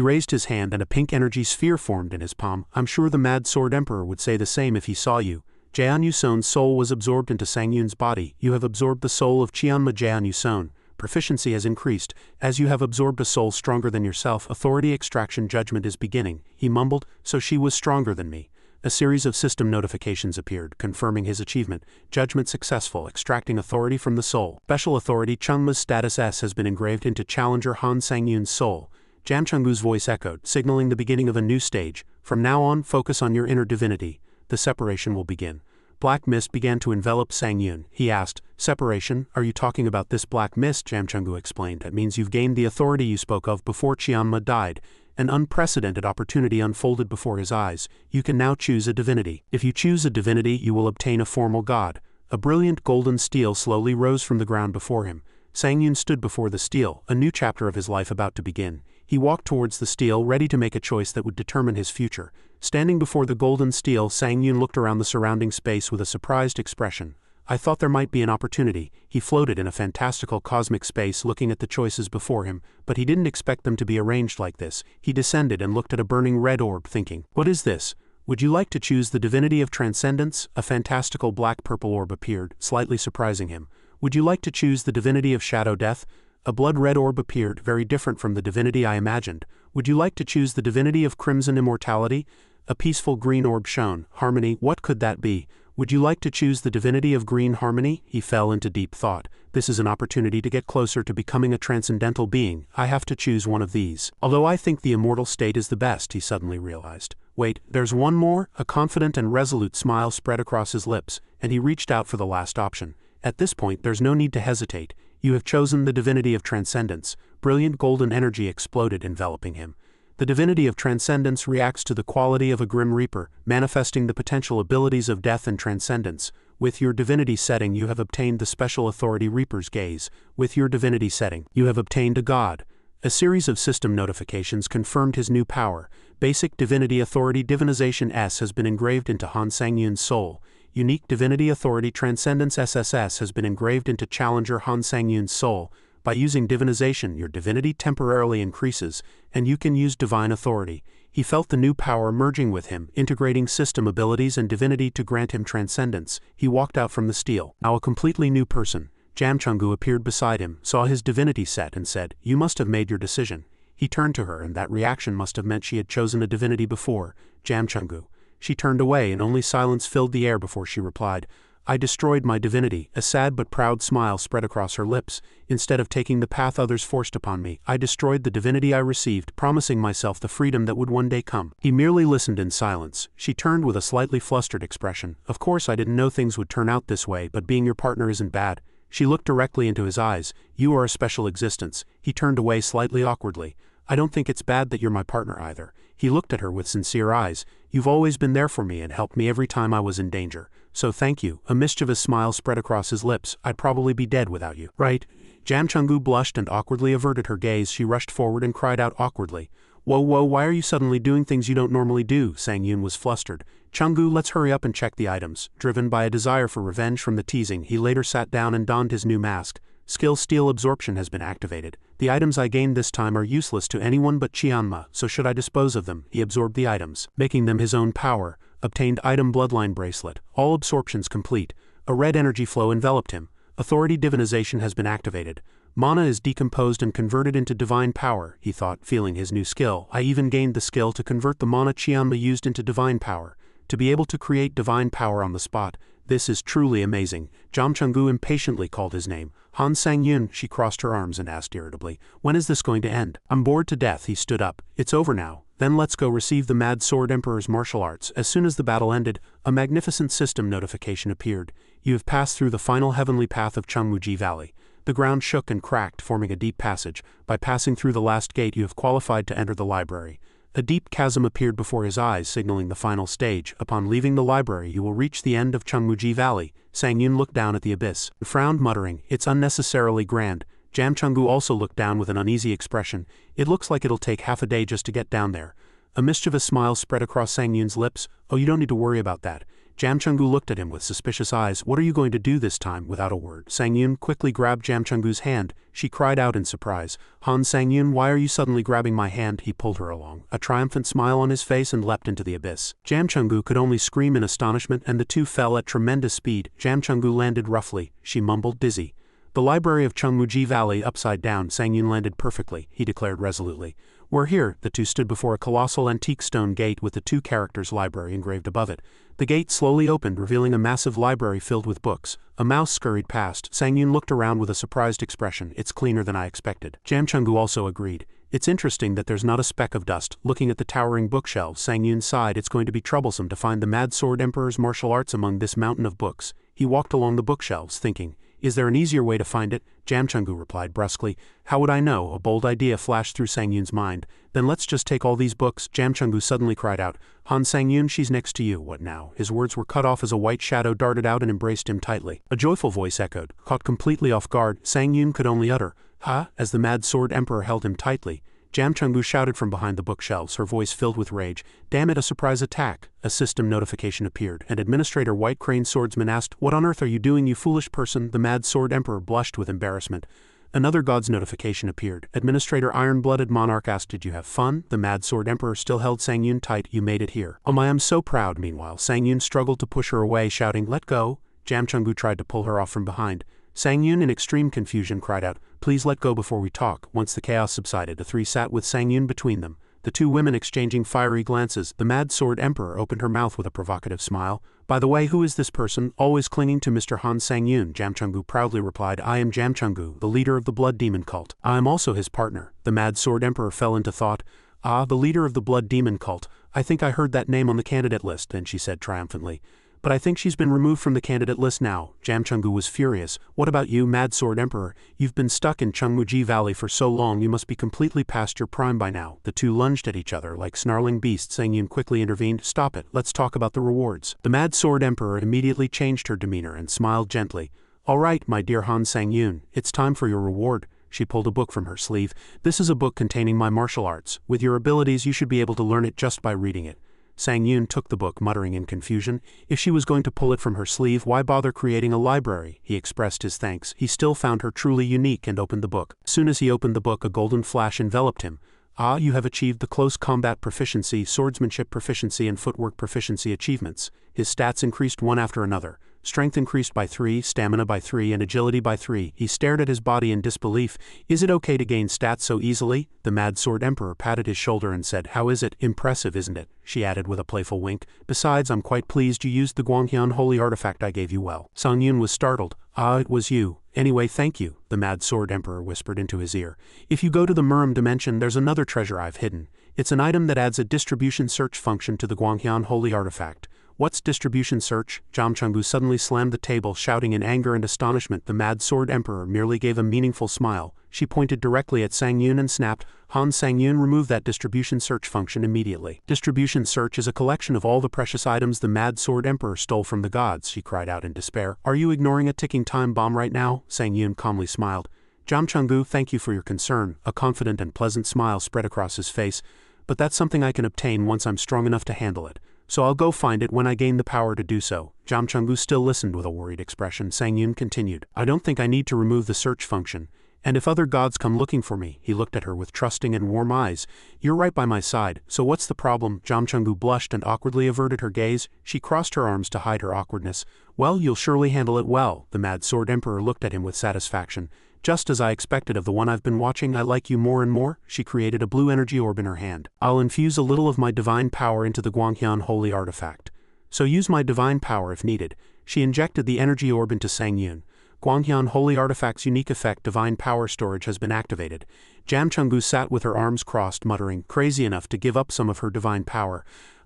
raised his hand and a pink energy sphere formed in his palm. "I'm sure the Mad Sword Emperor would say the same if he saw you." Jaeon Yuseon's soul was absorbed into Sang Yun's body. "You have absorbed the soul of Cheonma Jaeon Yuseon. Proficiency has increased. As you have absorbed a soul stronger than yourself, authority extraction judgment is beginning." He mumbled, "So she was stronger than me." A series of system notifications appeared, confirming his achievement. Judgment successful, extracting authority from the soul. Special authority Chungma's status S has been engraved into Challenger Han Sang Yun's soul. Jam Chungu's voice echoed, signaling the beginning of a new stage. "From now on, focus on your inner divinity. The separation will begin." Black mist began to envelop Sang Yun. He asked, "Separation? Are you talking about this black mist?" Jam Chungu explained. "That means you've gained the authority you spoke of before Cheonma died." An unprecedented opportunity unfolded before his eyes. "You can now choose a divinity. If you choose a divinity, you will obtain a formal god." A brilliant golden steel slowly rose from the ground before him. Sang Yun stood before the steel, a new chapter of his life about to begin. He walked towards the steel, ready to make a choice that would determine his future. Standing before the golden steel, Sang Yun looked around the surrounding space with a surprised expression. "I thought there might be an opportunity." He floated in a fantastical cosmic space looking at the choices before him, but he didn't expect them to be arranged like this. He descended and looked at a burning red orb, thinking, "What is this? Would you like to choose the divinity of transcendence?" A fantastical black-purple orb appeared, slightly surprising him. "Would you like to choose the divinity of shadow death?" A blood-red orb appeared, very different from the divinity I imagined. "Would you like to choose the divinity of crimson immortality?" A peaceful green orb shone. "Harmony, what could that be?" "Would you like to choose the divinity of green harmony?" He fell into deep thought. "This is an opportunity to get closer to becoming a transcendental being. I have to choose one of these. Although I think the immortal state is the best," he suddenly realized. "Wait, there's one more?" A confident and resolute smile spread across his lips, and he reached out for the last option. "At this point, there's no need to hesitate. You have chosen the divinity of transcendence." Brilliant golden energy exploded, enveloping him. The divinity of transcendence reacts to the quality of a grim reaper, manifesting the potential abilities of death and transcendence. With your divinity setting, you have obtained the special authority Reaper's Gaze. With your divinity setting, you have obtained a god. A series of system notifications confirmed his new power. Basic Divinity Authority Divinization S has been engraved into Han Sang Yun's soul. Unique Divinity Authority Transcendence SSS has been engraved into Challenger Han Sang Yun's soul. By using divinization, your divinity temporarily increases, and you can use divine authority. He felt the new power merging with him, integrating system abilities and divinity to grant him transcendence. He walked out from the steel, now a completely new person. Jam Chungu appeared beside him, saw his divinity set, and said, "You must have made your decision." He turned to her, and that reaction must have meant she had chosen a divinity before. Jam Chungu. She turned away, and only silence filled the air before she replied, "I destroyed my divinity." A sad but proud smile spread across her lips. "Instead of taking the path others forced upon me, I destroyed the divinity I received, promising myself the freedom that would one day come." He merely listened in silence. She turned with a slightly flustered expression. "Of course I didn't know things would turn out this way, but being your partner isn't bad." She looked directly into his eyes. "You are a special existence." He turned away slightly awkwardly. "I don't think it's bad that you're my partner either." He looked at her with sincere eyes. "You've always been there for me and helped me every time I was in danger. So thank you." A mischievous smile spread across his lips. "I'd probably be dead without you." "Right." Jam Chungu blushed and awkwardly averted her gaze. She rushed forward and cried out awkwardly, Whoa, why are you suddenly doing things you don't normally do?" Sang Yun was flustered. "Chungu, let's hurry up and check the items." Driven by a desire for revenge from the teasing, he later sat down and donned his new mask. Skill Steel Absorption has been activated. "The items I gained this time are useless to anyone but Cheonma, so should I dispose of them?" He absorbed the items, making them his own power. Obtained item Bloodline Bracelet. All absorptions complete. A red energy flow enveloped him. Authority Divinization has been activated. Mana is decomposed and converted into divine power, he thought, feeling his new skill. "I even gained the skill to convert the mana Cheonma used into divine power. To be able to create divine power on the spot. This is truly amazing." Jam Chungu impatiently called his name. "Han Sang Yun," she crossed her arms and asked irritably, "when is this going to end?" "I'm bored to death." He stood up. "It's over now. Then let's go receive the Mad Sword Emperor's martial arts." As soon as the battle ended, a magnificent system notification appeared. "You have passed through the final heavenly path of Chungmuji Valley." The ground shook and cracked, forming a deep passage. By passing through the last gate, you have qualified to enter the library. A deep chasm appeared before his eyes, signaling the final stage. Upon leaving the library, you will reach the end of Chungmuji Valley. Sang Yun looked down at the abyss, and frowned, muttering, "It's unnecessarily grand." Jam Chungu also looked down with an uneasy expression. "It looks like it'll take half a day just to get down there." A mischievous smile spread across Sang Yun's lips. "Oh, you don't need to worry about that." Jam Chungu looked at him with suspicious eyes. What are you going to do this time? Without a word, Sang Yun quickly grabbed Jam Chungu's hand. She cried out in surprise. Han Sang Yun, why are you suddenly grabbing my hand? He pulled her along, a triumphant smile on his face, and leapt into the abyss. Jam Chungu could only scream in astonishment, and the two fell at tremendous speed. Jam Chungu landed roughly. She mumbled, dizzy. The library of Chungmuji Valley upside down. Sang Yun landed perfectly, he declared resolutely. We're here. The two stood before a colossal antique stone gate with the two characters' library engraved above it. The gate slowly opened, revealing a massive library filled with books. A mouse scurried past. Sang Yun looked around with a surprised expression. It's cleaner than I expected. Jam Chungu also agreed. It's interesting that there's not a speck of dust. Looking at the towering bookshelves, Sang Yun sighed. It's going to be troublesome to find the Mad Sword Emperor's martial arts among this mountain of books. He walked along the bookshelves, thinking. Is there an easier way to find it? Jam Chungu replied brusquely. How would I know? A bold idea flashed through Sang Yun's mind. Then let's just take all these books. Jam Chungu suddenly cried out. Han Sang Yun, she's next to you. What now? His words were cut off as a white shadow darted out and embraced him tightly. A joyful voice echoed. Caught completely off guard, Sang Yun could only utter, "Ha!" as the Mad Sword Emperor held him tightly. Jam Chungu shouted from behind the bookshelves, her voice filled with rage. Damn it, a surprise attack. A system notification appeared, and Administrator White Crane Swordsman asked, What on earth are you doing, you foolish person? The Mad Sword Emperor blushed with embarrassment. Another god's notification appeared. Administrator Iron-Blooded Monarch asked, Did you have fun? The Mad Sword Emperor still held Sang Yun tight. You made it here. Oh my, I'm so proud. Meanwhile, Sang Yun struggled to push her away, shouting, Let go. Jam Chungu tried to pull her off from behind. Sang Yun, in extreme confusion, cried out, Please let go before we talk. Once the chaos subsided, the three sat with Sang Yun between them, the two women exchanging fiery glances. The Mad Sword Emperor opened her mouth with a provocative smile. By the way, who is this person, always clinging to Mr. Han Sang Yun? Jam Chungu proudly replied, I am Jam Chungu, the leader of the Blood Demon cult. I am also his partner. The Mad Sword Emperor fell into thought. Ah, the leader of the Blood Demon cult. I think I heard that name on the candidate list. Then she said triumphantly. But I think she's been removed from the candidate list now. Jam Chungu was furious. What about you, Mad Sword Emperor? You've been stuck in Chungmuji Valley for so long, you must be completely past your prime by now. The two lunged at each other like snarling beasts. Sang Yun quickly intervened. Stop it, let's talk about the rewards. The Mad Sword Emperor immediately changed her demeanor and smiled gently. All right, my dear Han Sang Yun, it's time for your reward. She pulled a book from her sleeve. This is a book containing my martial arts. With your abilities, you should be able to learn it just by reading it. Sang Yun took the book, muttering in confusion. If she was going to pull it from her sleeve, why bother creating a library? He expressed his thanks. He still found her truly unique and opened the book. As soon as he opened the book, a golden flash enveloped him. Ah, you have achieved the close combat proficiency, swordsmanship proficiency, and footwork proficiency achievements. His stats increased one after another. Strength increased by 3, stamina by 3, and agility by 3. He stared at his body in disbelief. Is it okay to gain stats so easily? The Mad Sword Emperor patted his shoulder and said, How is it? Impressive, isn't it? She added with a playful wink. Besides, I'm quite pleased you used the Guanghyun holy artifact I gave you well. Sang Yun was startled. Ah, it was you. Anyway, thank you, the Mad Sword Emperor whispered into his ear. If you go to the Murim dimension, there's another treasure I've hidden. It's an item that adds a distribution search function to the Guanghyun holy artifact. What's distribution search? Jam Chungu suddenly slammed the table, shouting in anger and astonishment. The Mad Sword Emperor merely gave a meaningful smile. She pointed directly at Sang Yun and snapped, Han Sang Yun, remove that distribution search function immediately. Distribution search is a collection of all the precious items the Mad Sword Emperor stole from the gods, she cried out in despair. Are you ignoring a ticking time bomb right now? Sang Yun calmly smiled. Jam Chungu, thank you for your concern. A confident and pleasant smile spread across his face. But that's something I can obtain once I'm strong enough to handle it. So I'll go find it when I gain the power to do so. Jam Chungu still listened with a worried expression. Sang Yun continued. I don't think I need to remove the search function. And if other gods come looking for me, he looked at her with trusting and warm eyes. You're right by my side, so what's the problem? Jam Chungu blushed and awkwardly averted her gaze. She crossed her arms to hide her awkwardness. Well, you'll surely handle it well. The Mad Sword Emperor looked at him with satisfaction. Just as I expected of the one I've been watching, I like you more and more. She created a blue energy orb in her hand. I'll infuse a little of my divine power into the Guanghyun holy artifact. So use my divine power if needed. She injected the energy orb into Sang Yun. Guanghyun holy artifact's unique effect, divine power storage, has been activated. Jam Chungu sat with her arms crossed, muttering, crazy enough to give up some of her divine power.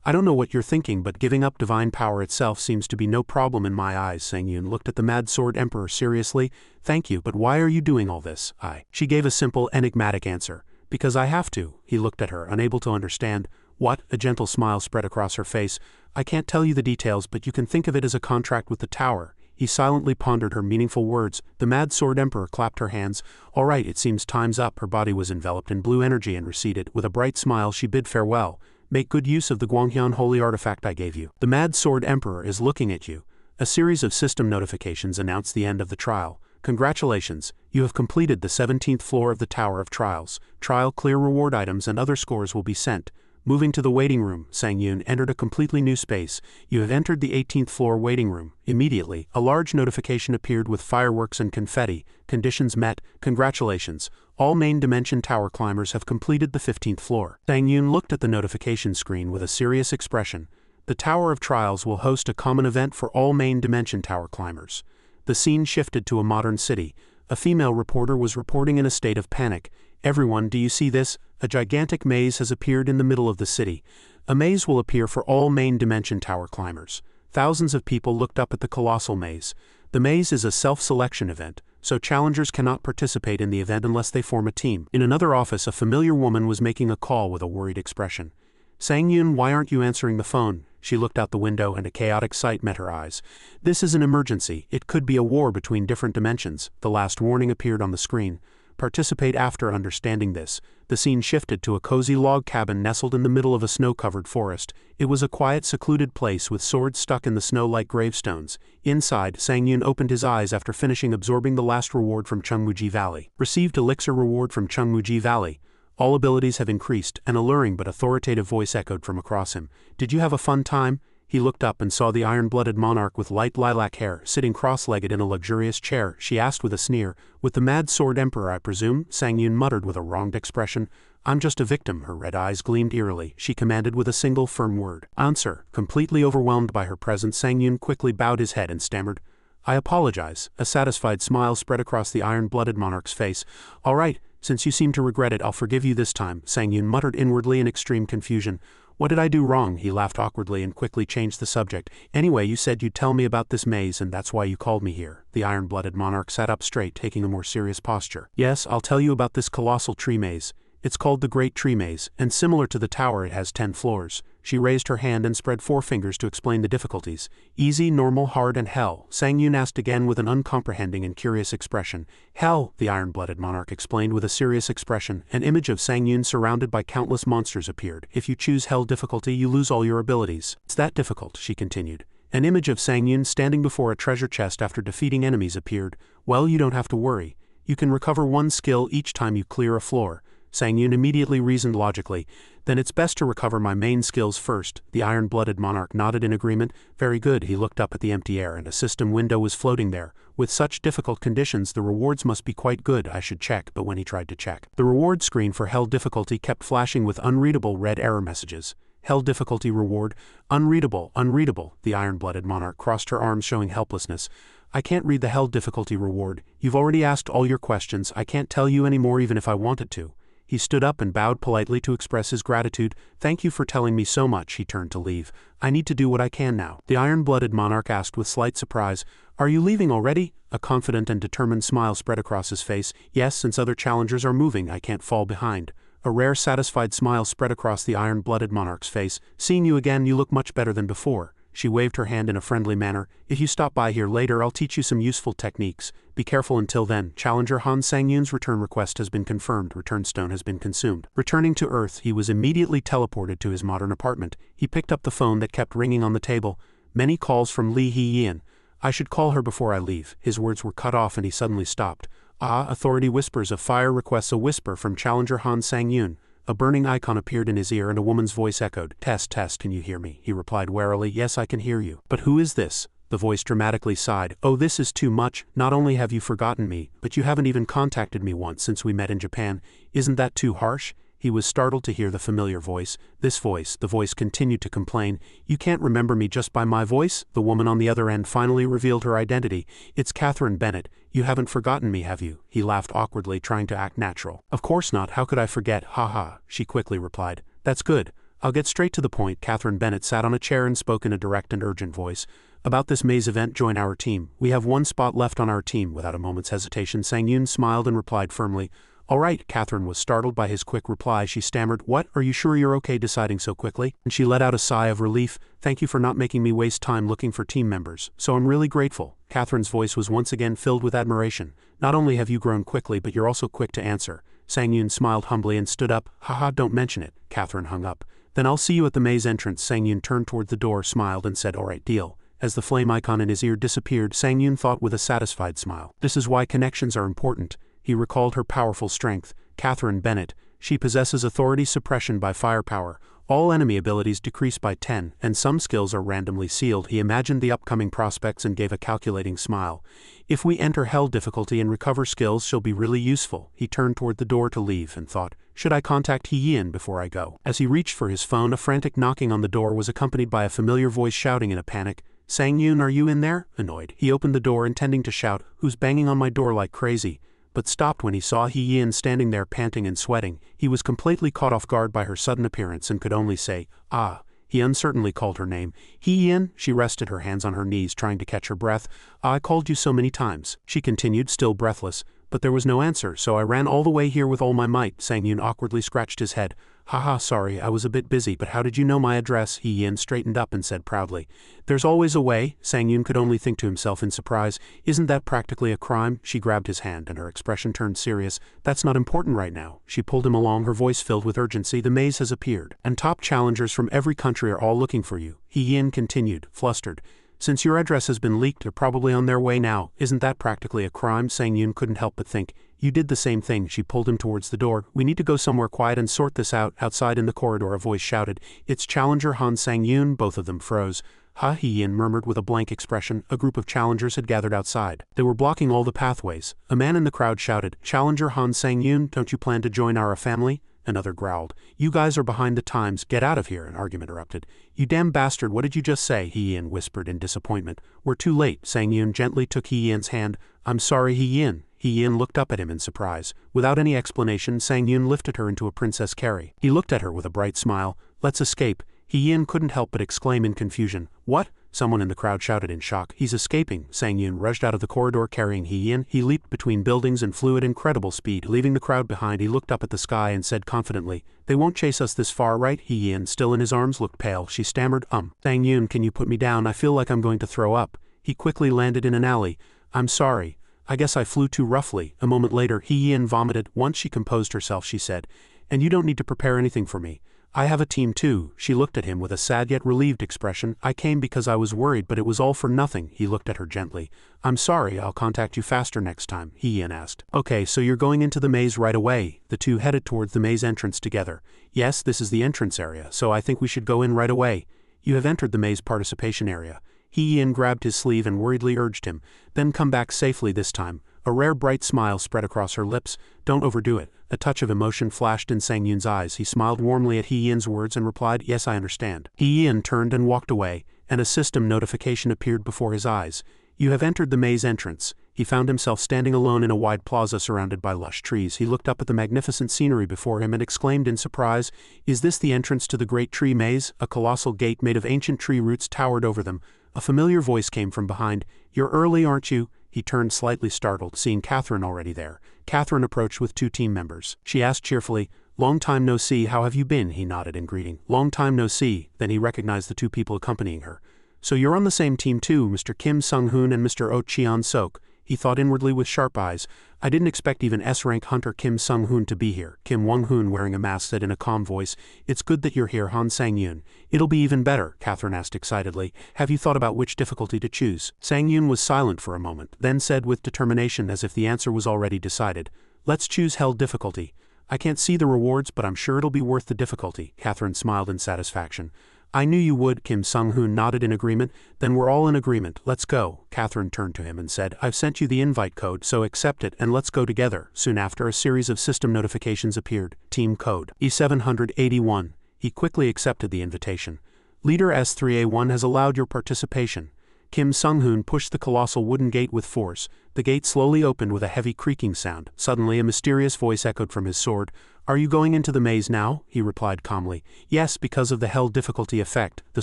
I don't know what you're thinking, but giving up divine power itself seems to be no problem in my eyes. Sang Yun looked at the Mad Sword Emperor seriously. Thank you, but why are you doing all this? She gave a simple, enigmatic answer. Because I have to. He looked at her, unable to understand. What? A gentle smile spread across her face. I can't tell you the details, but you can think of it as a contract with the tower. He silently pondered her meaningful words. The Mad Sword Emperor clapped her hands. All right, it seems time's up. Her body was enveloped in blue energy and receded. With a bright smile, she bid farewell. Make good use of the Guanghyun holy artifact I gave you. The Mad Sword Emperor is looking at you. A series of system notifications announced the end of the trial. Congratulations, you have completed the 17th floor of the Tower of Trials. Trial clear reward items and other scores will be sent. Moving to the waiting room, Sang Yun entered a completely new space. You have entered the 18th floor waiting room. Immediately, a large notification appeared with fireworks and confetti. Conditions met. Congratulations. All main dimension tower climbers have completed the 15th floor. Sang Yun looked at the notification screen with a serious expression. The Tower of Trials will host a common event for all main dimension tower climbers. The scene shifted to a modern city. A female reporter was reporting in a state of panic. Everyone, do you see this? A gigantic maze has appeared in the middle of the city. A maze will appear for all main dimension tower climbers. Thousands of people looked up at the colossal maze. The maze is a self-selection event, so challengers cannot participate in the event unless they form a team. In another office, a familiar woman was making a call with a worried expression. Sang Yun, why aren't you answering the phone? She looked out the window and a chaotic sight met her eyes. This is an emergency. It could be a war between different dimensions. The last warning appeared on the screen. Participate after understanding this. The scene shifted to a cozy log cabin nestled in the middle of a snow-covered forest. It was a quiet, secluded place with swords stuck in the snow like gravestones. Inside, Sang Yun opened his eyes after finishing absorbing the last reward from Chungmuji Valley. Received elixir reward from Chungmuji Valley. All abilities have increased. An alluring but authoritative voice echoed from across him. Did you have a fun time? He looked up and saw the iron-blooded monarch with light lilac hair sitting cross-legged in a luxurious chair. She asked with a sneer, with the Mad Sword Emperor I presume? Sang Yun muttered with a wronged expression. I'm just a victim. Her red eyes gleamed eerily. She commanded with a single firm word. Answer. Completely overwhelmed by her presence, Sang Yun quickly bowed his head and stammered. I apologize. A satisfied smile spread across the iron-blooded monarch's face. All right, since you seem to regret it, I'll forgive you this time, Sang Yun muttered inwardly in extreme confusion. What did I do wrong? He laughed awkwardly and quickly changed the subject. Anyway, you said you'd tell me about this maze and that's why you called me here. The iron-blooded monarch sat up straight, taking a more serious posture. Yes, I'll tell you about this colossal tree maze. It's called the Great Tree Maze, and similar to the tower it has 10 floors. She raised her hand and spread 4 fingers to explain the difficulties. Easy, normal, hard, and hell, Sang Yun asked again with an uncomprehending and curious expression. Hell, the iron-blooded monarch explained with a serious expression. An image of Sang Yun surrounded by countless monsters appeared. If you choose hell difficulty, you lose all your abilities. It's that difficult, she continued. An image of Sang Yun standing before a treasure chest after defeating enemies appeared. Well, you don't have to worry. You can recover 1 skill each time you clear a floor. Sang Yun immediately reasoned logically. Then it's best to recover my main skills first. The iron-blooded monarch nodded in agreement. Very good. He looked up at the empty air and a system window was floating there. With such difficult conditions, the rewards must be quite good. I should check, but when he tried to check, the reward screen for hell difficulty kept flashing with unreadable red error messages. Hell difficulty reward. Unreadable, unreadable. The iron-blooded monarch crossed her arms showing helplessness. I can't read the hell difficulty reward. You've already asked all your questions. I can't tell you any more even if I wanted to. He stood up and bowed politely to express his gratitude. Thank you for telling me so much. He turned to leave. I need to do what I can now. The iron-blooded monarch asked with slight surprise, Are you leaving already? A confident and determined smile spread across his face. Yes, since other challengers are moving, I can't fall behind. A rare satisfied smile spread across the iron-blooded monarch's face. Seeing you again, you look much better than before. She waved her hand in a friendly manner. If you stop by here later, I'll teach you some useful techniques. Be careful until then. Challenger Han Sang-Yun's return request has been confirmed. Return stone has been consumed. Returning to Earth, he was immediately teleported to his modern apartment. He picked up the phone that kept ringing on the table. Many calls from Lee Hee-Yin. I should call her before I leave. His words were cut off and he suddenly stopped. Ah, authority whispers of fire requests a whisper from Challenger Han Sang-Yun. A burning icon appeared in his ear and a woman's voice echoed. Test, can you hear me? He replied warily. Yes, I can hear you. But who is this? The voice dramatically sighed. Oh, this is too much. Not only have you forgotten me, but you haven't even contacted me once since we met in Japan. Isn't that too harsh? He was startled to hear the familiar voice. This voice, the voice continued to complain. You can't remember me just by my voice? The woman on the other end finally revealed her identity. It's Catherine Bennett. You haven't forgotten me, have you? He laughed awkwardly, trying to act natural. Of course not. How could I forget? Ha ha, she quickly replied. That's good. I'll get straight to the point. Catherine Bennett sat on a chair and spoke in a direct and urgent voice. About this maze event, join our team. We have 1 spot left on our team. Without a moment's hesitation, Sang-Yun smiled and replied firmly. All right. Catherine was startled by his quick reply. She stammered, What? Are you sure you're okay deciding so quickly? And she let out a sigh of relief. Thank you for not making me waste time looking for team members. So I'm really grateful. Catherine's voice was once again filled with admiration. Not only have you grown quickly, but you're also quick to answer. Sang-Yun smiled humbly and stood up. Haha, don't mention it. Catherine hung up. Then I'll see you at the maze entrance. Sang Yun turned toward the door, smiled and said, alright, deal. As the flame icon in his ear disappeared, Sang Yun thought with a satisfied smile. This is why connections are important. He recalled her powerful strength. Catherine Bennett. She possesses authority suppression by firepower. All enemy abilities decrease by 10, and some skills are randomly sealed. He imagined the upcoming prospects and gave a calculating smile. If we enter hell difficulty and recover skills, she'll be really useful. He turned toward the door to leave and thought, should I contact He Yin before I go? As he reached for his phone, a frantic knocking on the door was accompanied by a familiar voice shouting in a panic, Sang Yun, are you in there? Annoyed, he opened the door intending to shout, who's banging on my door like crazy? But stopped when he saw He Yin standing there panting and sweating. He was completely caught off guard by her sudden appearance and could only say, ah. He uncertainly called her name. He Yin? She rested her hands on her knees trying to catch her breath. I called you so many times, she continued, still breathless. But there was no answer, so I ran all the way here with all my might. Sang Yun awkwardly scratched his head. Haha, sorry, I was a bit busy, but how did you know my address? He Yin straightened up and said proudly. There's always a way. Sang Yun could only think to himself in surprise. Isn't that practically a crime? She grabbed his hand and her expression turned serious. That's not important right now. She pulled him along, her voice filled with urgency. The maze has appeared, and top challengers from every country are all looking for you. He Yin continued, flustered. Since your address has been leaked, they're probably on their way now. Isn't that practically a crime? Sang Yun couldn't help but think. You did the same thing. She pulled him towards the door. We need to go somewhere quiet and sort this out. Outside in the corridor, a voice shouted, it's Challenger Han. Sang Yun. Both of them froze. Ha, He Yin murmured with a blank expression. A group of challengers had gathered outside. They were blocking all the pathways. A man in the crowd shouted, Challenger Han. Sang Yun, don't you plan to join our family? Another growled. You guys are behind the times. Get out of here, an argument erupted. You damn bastard, what did you just say? He Yin whispered in disappointment. We're too late. Sang Yun gently took He Yin's hand. I'm sorry, He Yin. He Yin looked up at him in surprise. Without any explanation, Sang Yun lifted her into a princess carry. He looked at her with a bright smile. Let's escape. He Yin couldn't help but exclaim in confusion. What? Someone in the crowd shouted in shock. He's escaping. Sang Yun rushed out of the corridor carrying He Yin. He leaped between buildings and flew at incredible speed. Leaving the crowd behind, he looked up at the sky and said confidently, they won't chase us this far, right? He Yin, still in his arms, looked pale. She stammered, Sang Yun, can you put me down? I feel like I'm going to throw up. He quickly landed in an alley. I'm sorry. I guess I flew too roughly. A moment later, He Yin vomited. Once she composed herself, she said, and you don't need to prepare anything for me. I have a team too. She looked at him with a sad yet relieved expression. I came because I was worried, but it was all for nothing. He looked at her gently. I'm sorry, I'll contact you faster next time, He Yin asked. Okay, so you're going into the maze right away. The two headed towards the maze entrance together. Yes, this is the entrance area, so I think we should go in right away. You have entered the maze participation area. He Yin grabbed his sleeve and worriedly urged him. Then come back safely this time. A rare bright smile spread across her lips. Don't overdo it. A touch of emotion flashed in Sang Yun's eyes. He smiled warmly at He Yin's words and replied, yes, I understand. He Yin turned and walked away, and a system notification appeared before his eyes. You have entered the maze entrance. He found himself standing alone in a wide plaza surrounded by lush trees. He looked up at the magnificent scenery before him and exclaimed in surprise, is this the entrance to the great tree maze? A colossal gate made of ancient tree roots towered over them. A familiar voice came from behind. You're early, aren't you? He turned slightly startled, seeing Catherine already there. Catherine approached with two team members. She asked cheerfully, long time no see, how have you been? He nodded in greeting. Long time no see. Then he recognized the two people accompanying her. So you're on the same team too, Mr. Kim Sung-hoon and Mr. Oh Cheon-sok. He thought inwardly with sharp eyes. I didn't expect even S-rank hunter Kim Sung-hoon to be here. Kim Wong-hoon, wearing a mask, said in a calm voice. It's good that you're here, Han. Sang Yun. It'll be even better, Catherine asked excitedly. Have you thought about which difficulty to choose? Sang Yun was silent for a moment, then said with determination as if the answer was already decided. Let's choose hell difficulty. I can't see the rewards, but I'm sure it'll be worth the difficulty. Catherine smiled in satisfaction. I knew you would. Kim Sung-hoon nodded in agreement. Then we're all in agreement. Let's go. Catherine turned to him and said, I've sent you the invite code, so accept it and let's go together. Soon after, a series of system notifications appeared. Team code E781. He quickly accepted the invitation. Leader S3A1 has allowed your participation. Kim Sung-hoon pushed the colossal wooden gate with force. The gate slowly opened with a heavy creaking sound. Suddenly, a mysterious voice echoed from his sword. Are you going into the maze now? He replied calmly. Yes, because of the hell difficulty effect. The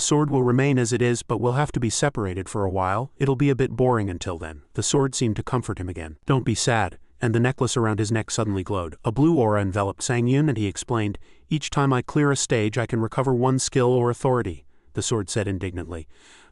sword will remain as it is, but we'll have to be separated for a while. It'll be a bit boring until then. The sword seemed to comfort him again. Don't be sad. And the necklace around his neck suddenly glowed. A blue aura enveloped Sang Yun and he explained, each time I clear a stage I can recover one skill or authority. The sword said indignantly.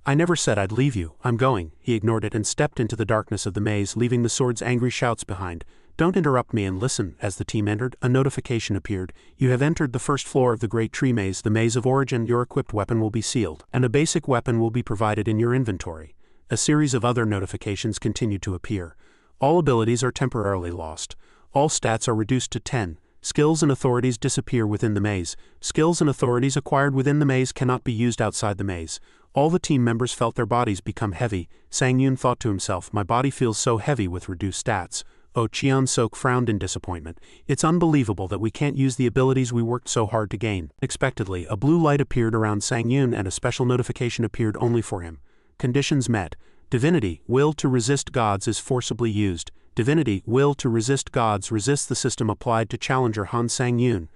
I never said I'd leave you. I'm going. He ignored it and stepped into the darkness of the maze, leaving the sword's angry shouts behind. Don't interrupt me and listen. As the team entered, a notification appeared. You have entered the first floor of the Great Tree Maze, the Maze of Origin. Your equipped weapon will be sealed, and a basic weapon will be provided in your inventory. A series of other notifications continued to appear. All abilities are temporarily lost. All stats are reduced to 10. Skills and authorities disappear within the maze. Skills and authorities acquired within the maze cannot be used outside the maze. All the team members felt their bodies become heavy. Sang-Yoon thought to himself, my body feels so heavy with reduced stats. Oh, Cheon-Sok frowned in disappointment. It's unbelievable that we can't use the abilities we worked so hard to gain. Unexpectedly, a blue light appeared around Sang-Yoon and a special notification appeared only for him. Conditions met. Divinity, will to resist gods is forcibly used. Divinity, will to resist gods resists the system applied to challenger Han Sang-Yoon.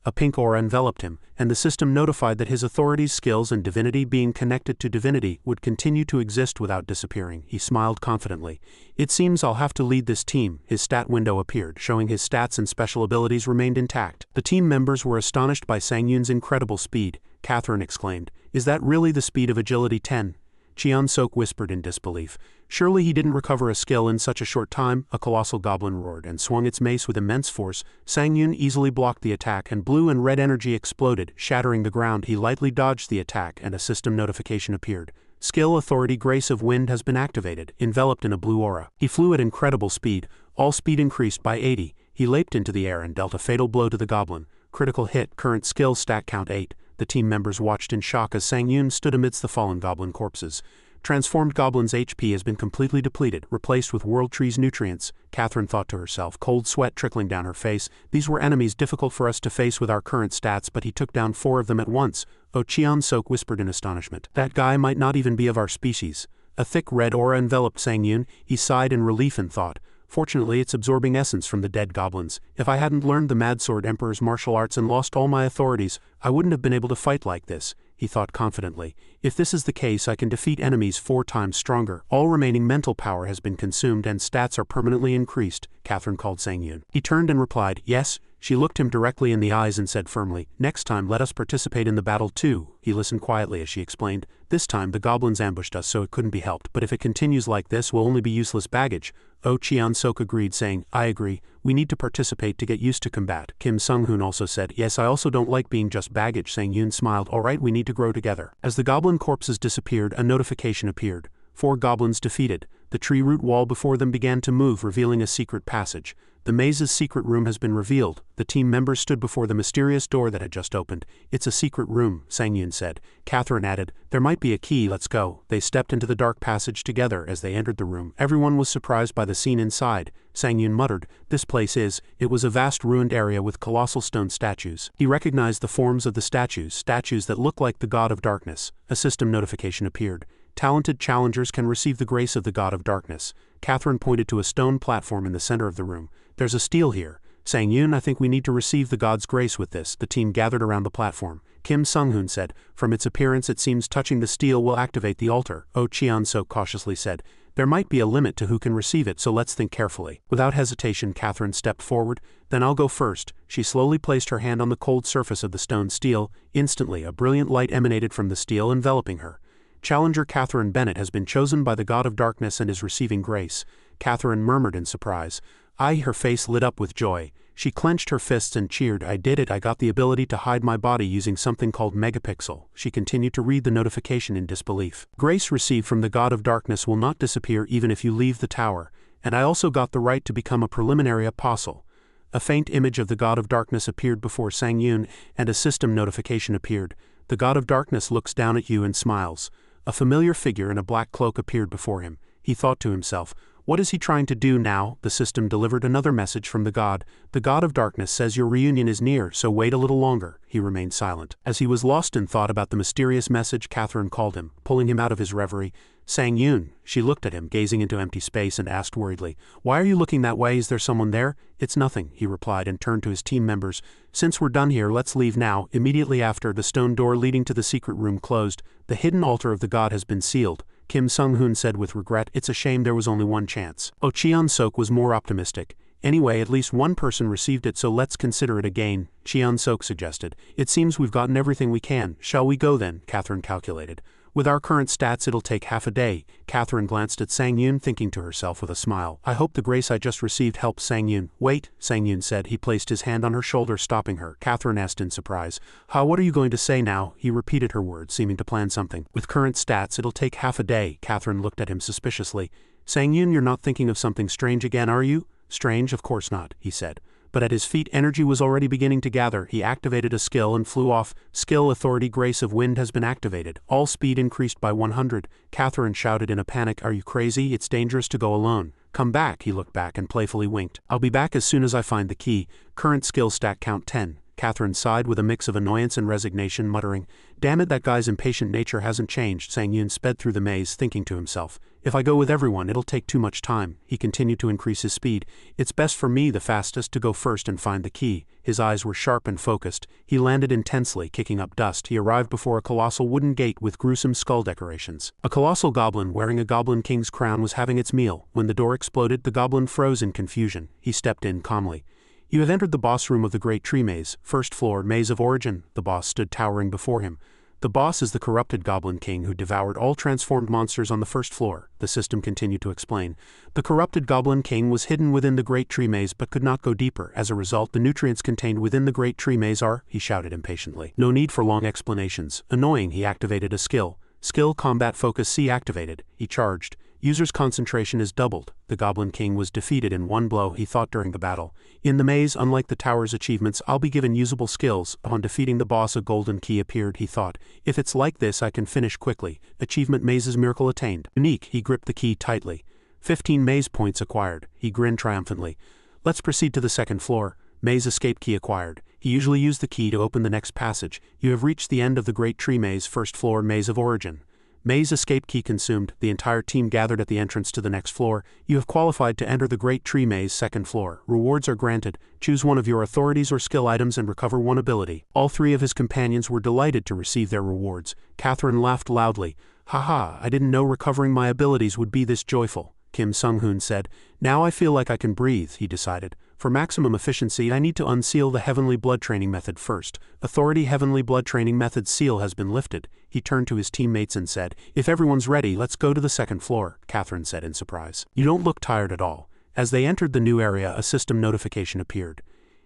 A pink aura enveloped him, and the system notified that his authorities, skills, and divinity being connected to divinity would continue to exist without disappearing. He smiled confidently. It seems I'll have to lead this team. His stat window appeared, showing his stats and special abilities remained intact. The team members were astonished by Sang-Yoon's incredible speed. Catherine exclaimed, "Is that really the speed of agility 10? Cheon-Sok whispered in disbelief. Surely he didn't recover a skill in such a short time. A colossal goblin roared and swung its mace with immense force. Sang-Yoon easily blocked the attack and blue and red energy exploded, shattering the ground. He lightly dodged the attack and a system notification appeared. Skill authority Grace of Wind has been activated, enveloped in a blue aura. He flew at incredible speed. All speed increased by 80. He leaped into the air and dealt a fatal blow to the goblin. Critical hit, current skill stat count 8. The team members watched in shock as Sang-Yoon stood amidst the fallen goblin corpses. Transformed Goblin's HP has been completely depleted, replaced with World Tree's nutrients. Catherine thought to herself, cold sweat trickling down her face. These were enemies difficult for us to face with our current stats, but he took down 4 of them at once. Oh, Cheon-Sok whispered in astonishment. That guy might not even be of our species. A thick red aura enveloped Sang-Yoon. He sighed in relief and thought, fortunately it's absorbing essence from the dead goblins. If I hadn't learned the Mad Sword Emperor's martial arts and lost all my authorities, I wouldn't have been able to fight like this, he thought confidently. If this is the case, I can defeat enemies 4 times stronger. All remaining mental power has been consumed and stats are permanently increased, Catherine called Sang-Yoon. He turned and replied, yes. She looked him directly in the eyes and said firmly, next time let us participate in the battle too. He listened quietly as she explained, this time the goblins ambushed us so it couldn't be helped, but if it continues like this we'll only be useless baggage. Oh, Cheon-Sok agreed, saying, I agree, we need to participate to get used to combat. Kim Sung-hoon also said, yes, I also don't like being just baggage. Sang-Yoon smiled, alright, we need to grow together. As the goblin corpses disappeared, a notification appeared. 4 goblins defeated. The tree root wall before them began to move, revealing a secret passage. The maze's secret room has been revealed. The team members stood before the mysterious door that had just opened. It's a secret room, Sang-Yoon said. Catherine added, there might be a key, let's go. They stepped into the dark passage together. As they entered the room, everyone was surprised by the scene inside. Sang-Yoon muttered, this place is. It was a vast ruined area with colossal stone statues. He recognized the forms of the statues that looked like the God of Darkness. A system notification appeared. Talented challengers can receive the grace of the God of Darkness. Catherine pointed to a stone platform in the center of the room. There's a stele here. Sang-Yoon, I think we need to receive the God's grace with this. The team gathered around the platform. Kim Sung-hoon said, from its appearance it seems touching the stele will activate the altar. Oh, Cheon-Sok cautiously said, there might be a limit to who can receive it, so let's think carefully. Without hesitation, Catherine stepped forward. Then I'll go first. She slowly placed her hand on the cold surface of the stone stele. Instantly, a brilliant light emanated from the stele, enveloping her. Challenger Catherine Bennett has been chosen by the God of Darkness and is receiving grace. Catherine murmured in surprise. Her face lit up with joy. She clenched her fists and cheered, I did it, I got the ability to hide my body using something called megapixel. She continued to read the notification in disbelief. Grace received from the God of Darkness will not disappear even if you leave the tower, and I also got the right to become a preliminary apostle. A faint image of the God of Darkness appeared before Sang-Yoon, and a system notification appeared. The God of Darkness looks down at you and smiles. A familiar figure in a black cloak appeared before him. He thought to himself, what is he trying to do now? The system delivered another message from the God. The God of Darkness says your reunion is near, so wait a little longer. He remained silent. As he was lost in thought about the mysterious message, Catherine called him, pulling him out of his reverie. Sang-Yoon. She looked at him, gazing into empty space, and asked worriedly, why are you looking that way? Is there someone there? It's nothing, he replied and turned to his team members. Since we're done here, let's leave now. Immediately after, the stone door leading to the secret room closed. The hidden altar of the god has been sealed. Kim Sung-hoon said with regret, it's a shame there was only one chance. Oh, Cheon-Sok was more optimistic. Anyway, at least one person received it, so let's consider it a gain, Cheon-Sok suggested. It seems we've gotten everything we can. Shall we go then? Catherine calculated. With our current stats it'll take half a day. Catherine glanced at Sang Yun, thinking to herself with a smile, I hope the grace I just received helps Sang Yun. Wait, Sang Yun said. He placed his hand on her shoulder, stopping her. Catherine asked in surprise. What are you going to say now? He repeated her words, seeming to plan something. With current stats it'll take half a day. Catherine looked at him suspiciously. Sang Yun, you're not thinking of something strange again, are you? Strange, of course not, he said. But at his feet energy was already beginning to gather. He activated a skill and flew off. Skill authority grace of wind has been activated. All speed increased by 100. Catherine shouted in a panic, are you crazy? It's dangerous to go alone. Come back. He looked back and playfully winked. I'll be back as soon as I find the key. Current skill stat count 10. Catherine sighed with a mix of annoyance and resignation, muttering, damn it, that guy's impatient nature hasn't changed. Sang Yun sped through the maze, thinking to himself, if I go with everyone it'll take too much time. He continued to increase his speed. It's best for me, the fastest, to go first and find the key. His eyes were sharp and focused. He landed intensely, kicking up dust. He arrived before a colossal wooden gate with gruesome skull decorations. A colossal goblin wearing a goblin king's crown was having its meal. When the door exploded, the goblin froze in confusion. He stepped in calmly. You have entered the boss room of the Great Tree Maze, first floor, Maze of Origin. The boss stood towering before him. The boss is the corrupted Goblin King who devoured all transformed monsters on the first floor, the system continued to explain. The corrupted Goblin King was hidden within the Great Tree Maze but could not go deeper. As a result, the nutrients contained within the Great Tree Maze are, he shouted impatiently. No need for long explanations. Annoying, he activated a skill. Skill Combat Focus C activated. He charged. User's concentration is doubled. The Goblin King was defeated in one blow, he thought during the battle. In the maze, unlike the tower's achievements, I'll be given usable skills. Upon defeating the boss, a golden key appeared, he thought. If it's like this, I can finish quickly. Achievement Maze's miracle attained. Unique, he gripped the key tightly. 15 maze points acquired. He grinned triumphantly. Let's proceed to the second floor. Maze escape key acquired. He usually used the key to open the next passage. You have reached the end of the Great Tree Maze, first floor, Maze of Origin. Maze escape key consumed. The entire team gathered at the entrance to the next floor. You have qualified to enter the Great Tree Maze, second floor. Rewards are granted. Choose one of your authorities or skill items and recover one ability. All three of his companions were delighted to receive their rewards. Catherine laughed loudly. Haha, I didn't know recovering my abilities would be this joyful. Kim Sung-hoon said. Now I feel like I can breathe, he decided. For maximum efficiency, I need to unseal the Heavenly Blood Training Method first. Authority Heavenly Blood Training Method seal has been lifted. He turned to his teammates and said, if everyone's ready, let's go to the second floor, Catherine said in surprise. You don't look tired at all. As they entered the new area, a system notification appeared.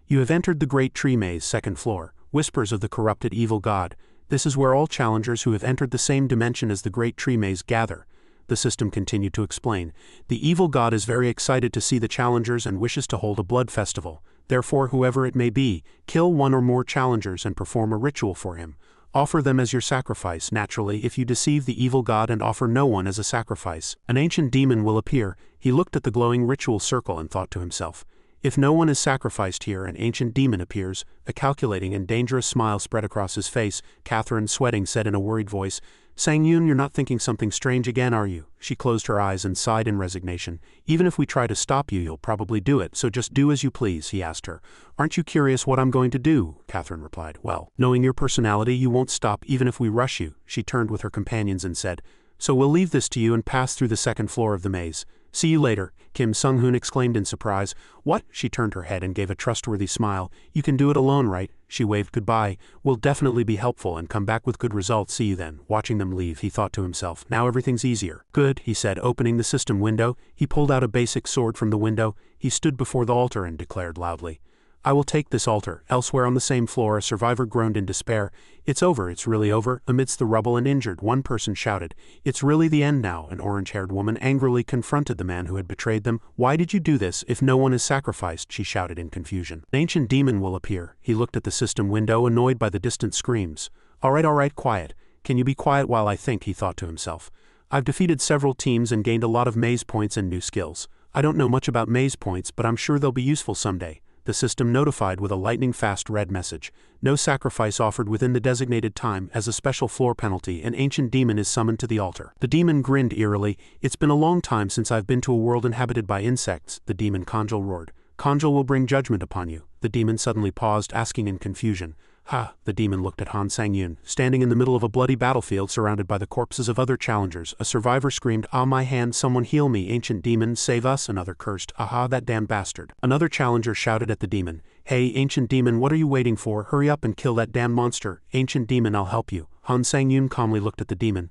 You have entered the Great Tree Maze, second floor. Whispers of the corrupted evil god. This is where all challengers who have entered the same dimension as the Great Tree Maze gather. The system continued to explain. The evil god is very excited to see the challengers and wishes to hold a blood festival. Therefore, whoever it may be, kill one or more challengers and perform a ritual for him. Offer them as your sacrifice. Naturally, if you deceive the evil god and offer no one as a sacrifice, an ancient demon will appear. He looked at the glowing ritual circle and thought to himself, if no one is sacrificed here, an ancient demon appears. A calculating and dangerous smile spread across his face. Catherine, sweating, said in a worried voice, Sang Yun, you're not thinking something strange again, are you? She closed her eyes and sighed in resignation. Even if we try to stop you, you'll probably do it, so just do as you please, he asked her. Aren't you curious what I'm going to do? Catherine replied. Well, knowing your personality, you won't stop even if we rush you. She turned with her companions and said, so we'll leave this to you and pass through the second floor of the maze. See you later, Kim Sung-hoon exclaimed in surprise. What? She turned her head and gave a trustworthy smile. You can do it alone, right? She waved goodbye. We'll definitely be helpful and come back with good results. See you then. Watching them leave, he thought to himself, now everything's easier. Good, he said, opening the system window. He pulled out a basic sword from the window. He stood before the altar and declared loudly, I will take this altar. Elsewhere on the same floor, a survivor groaned in despair. It's over, it's really over. Amidst the rubble and injured, one person shouted, it's really the end now. An orange-haired woman angrily confronted the man who had betrayed them. Why did you do this? If no one is sacrificed, she shouted in confusion. An ancient demon will appear. He looked at the system window, annoyed by the distant screams. All right, quiet. Can you be quiet while I think, he thought to himself. I've defeated several teams and gained a lot of maze points and new skills. I don't know much about maze points, but I'm sure they'll be useful someday. The system notified with a lightning-fast red message. No sacrifice offered within the designated time. As a special floor penalty, an ancient demon is summoned to the altar. The demon grinned eerily. It's been a long time since I've been to a world inhabited by insects, the demon Konjal roared. Konjal will bring judgment upon you. The demon suddenly paused, asking in confusion. Ha! The demon looked at Han Sang-yun, standing in the middle of a bloody battlefield surrounded by the corpses of other challengers. A survivor screamed, Ah, my hand, someone heal me, ancient demon, save us. Another cursed, Aha, that damn bastard. Another challenger shouted at the demon, Hey, ancient demon, what are you waiting for? Hurry up and kill that damn monster. Ancient demon, I'll help you. Han Sang-yun calmly looked at the demon.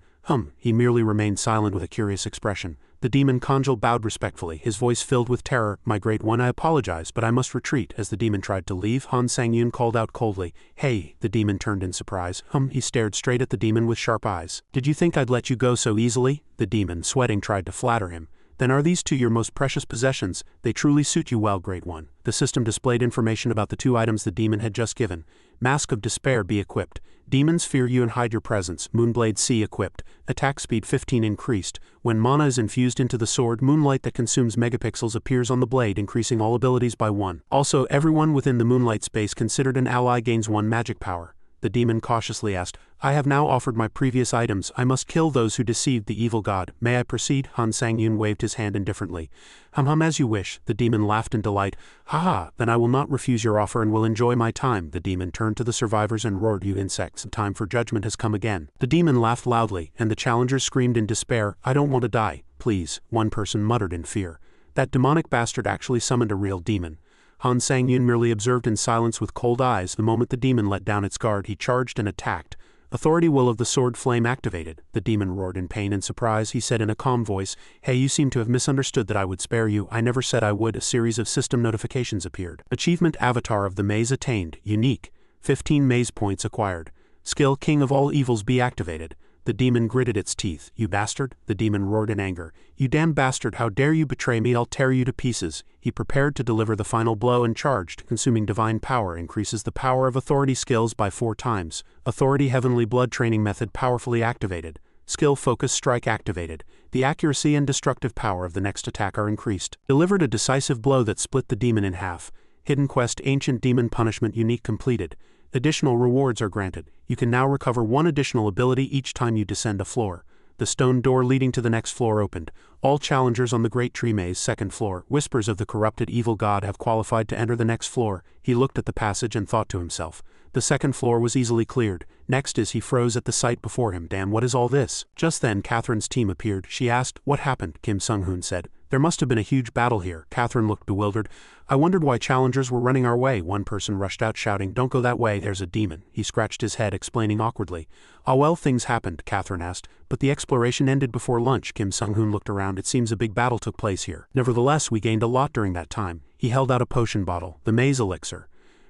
He merely remained silent with a curious expression. The demon consul bowed respectfully, his voice filled with terror. My great one, I apologize, but I must retreat. As the demon tried to leave, Han Sang-yun called out coldly. Hey, the demon turned in surprise. He stared straight at the demon with sharp eyes. Did you think I'd let you go so easily? The demon, sweating, tried to flatter him. Then are these two your most precious possessions? They truly suit you well, great one. The system displayed information about the two items the demon had just given. Mask of Despair B equipped. Demons fear you and hide your presence. Moonblade C equipped. Attack speed 15 increased. When mana is infused into the sword, moonlight that consumes megapixels appears on the blade, increasing all abilities by 1. Also, everyone within the moonlight space considered an ally gains 1 magic power. The demon cautiously asked, I have now offered my previous items. I must kill those who deceived the evil god. May I proceed? Han Sang-yun waved his hand indifferently. As you wish. The demon laughed in delight. Ha, then I will not refuse your offer and will enjoy my time. The demon turned to the survivors and roared, you insects, the time for judgment has come again. The demon laughed loudly, and the challengers screamed in despair, I don't want to die. Please, one person muttered in fear. That demonic bastard actually summoned a real demon. Han Sang-yun merely observed in silence with cold eyes. The moment the demon let down its guard, he charged and attacked. Authority will of the sword flame activated. The demon roared in pain and surprise. He said in a calm voice, Hey, you seem to have misunderstood that I would spare you. I never said I would. A series of system notifications appeared. Achievement Avatar of the Maze attained. Unique. 15 maze points acquired. Skill King of all evils be activated. The demon gritted its teeth. You bastard? The demon roared in anger. You damn bastard, how dare you betray me? I'll tear you to pieces. He prepared to deliver the final blow and charged. Consuming divine power increases the power of authority skills by 4 times. Authority Heavenly Blood Training Method powerfully activated. Skill Focus Strike activated. The accuracy and destructive power of the next attack are increased. Delivered a decisive blow that split the demon in half. Hidden Quest Ancient Demon Punishment Unique completed. Additional rewards are granted. You can now recover 1 additional ability each time you descend a floor. The stone door leading to the next floor opened. All challengers on the Great Tree Maze 2nd floor, Whispers of the Corrupted Evil God, have qualified to enter the next floor. He looked at the passage and thought to himself. The 2nd floor was easily cleared. Next he froze at the sight before him. Damn, what is all this? Just then Catherine's team appeared. She asked, What happened? Kim Sung-hoon said. There must have been a huge battle here. Catherine looked bewildered. I wondered why challengers were running our way. One person rushed out shouting, Don't go that way, there's a demon. He scratched his head, explaining awkwardly. Ah well, things happened, Catherine asked. But the exploration ended before lunch. Kim Sung-hoon looked around. It seems a big battle took place here. Nevertheless, we gained a lot during that time. He held out a potion bottle, the maze elixir.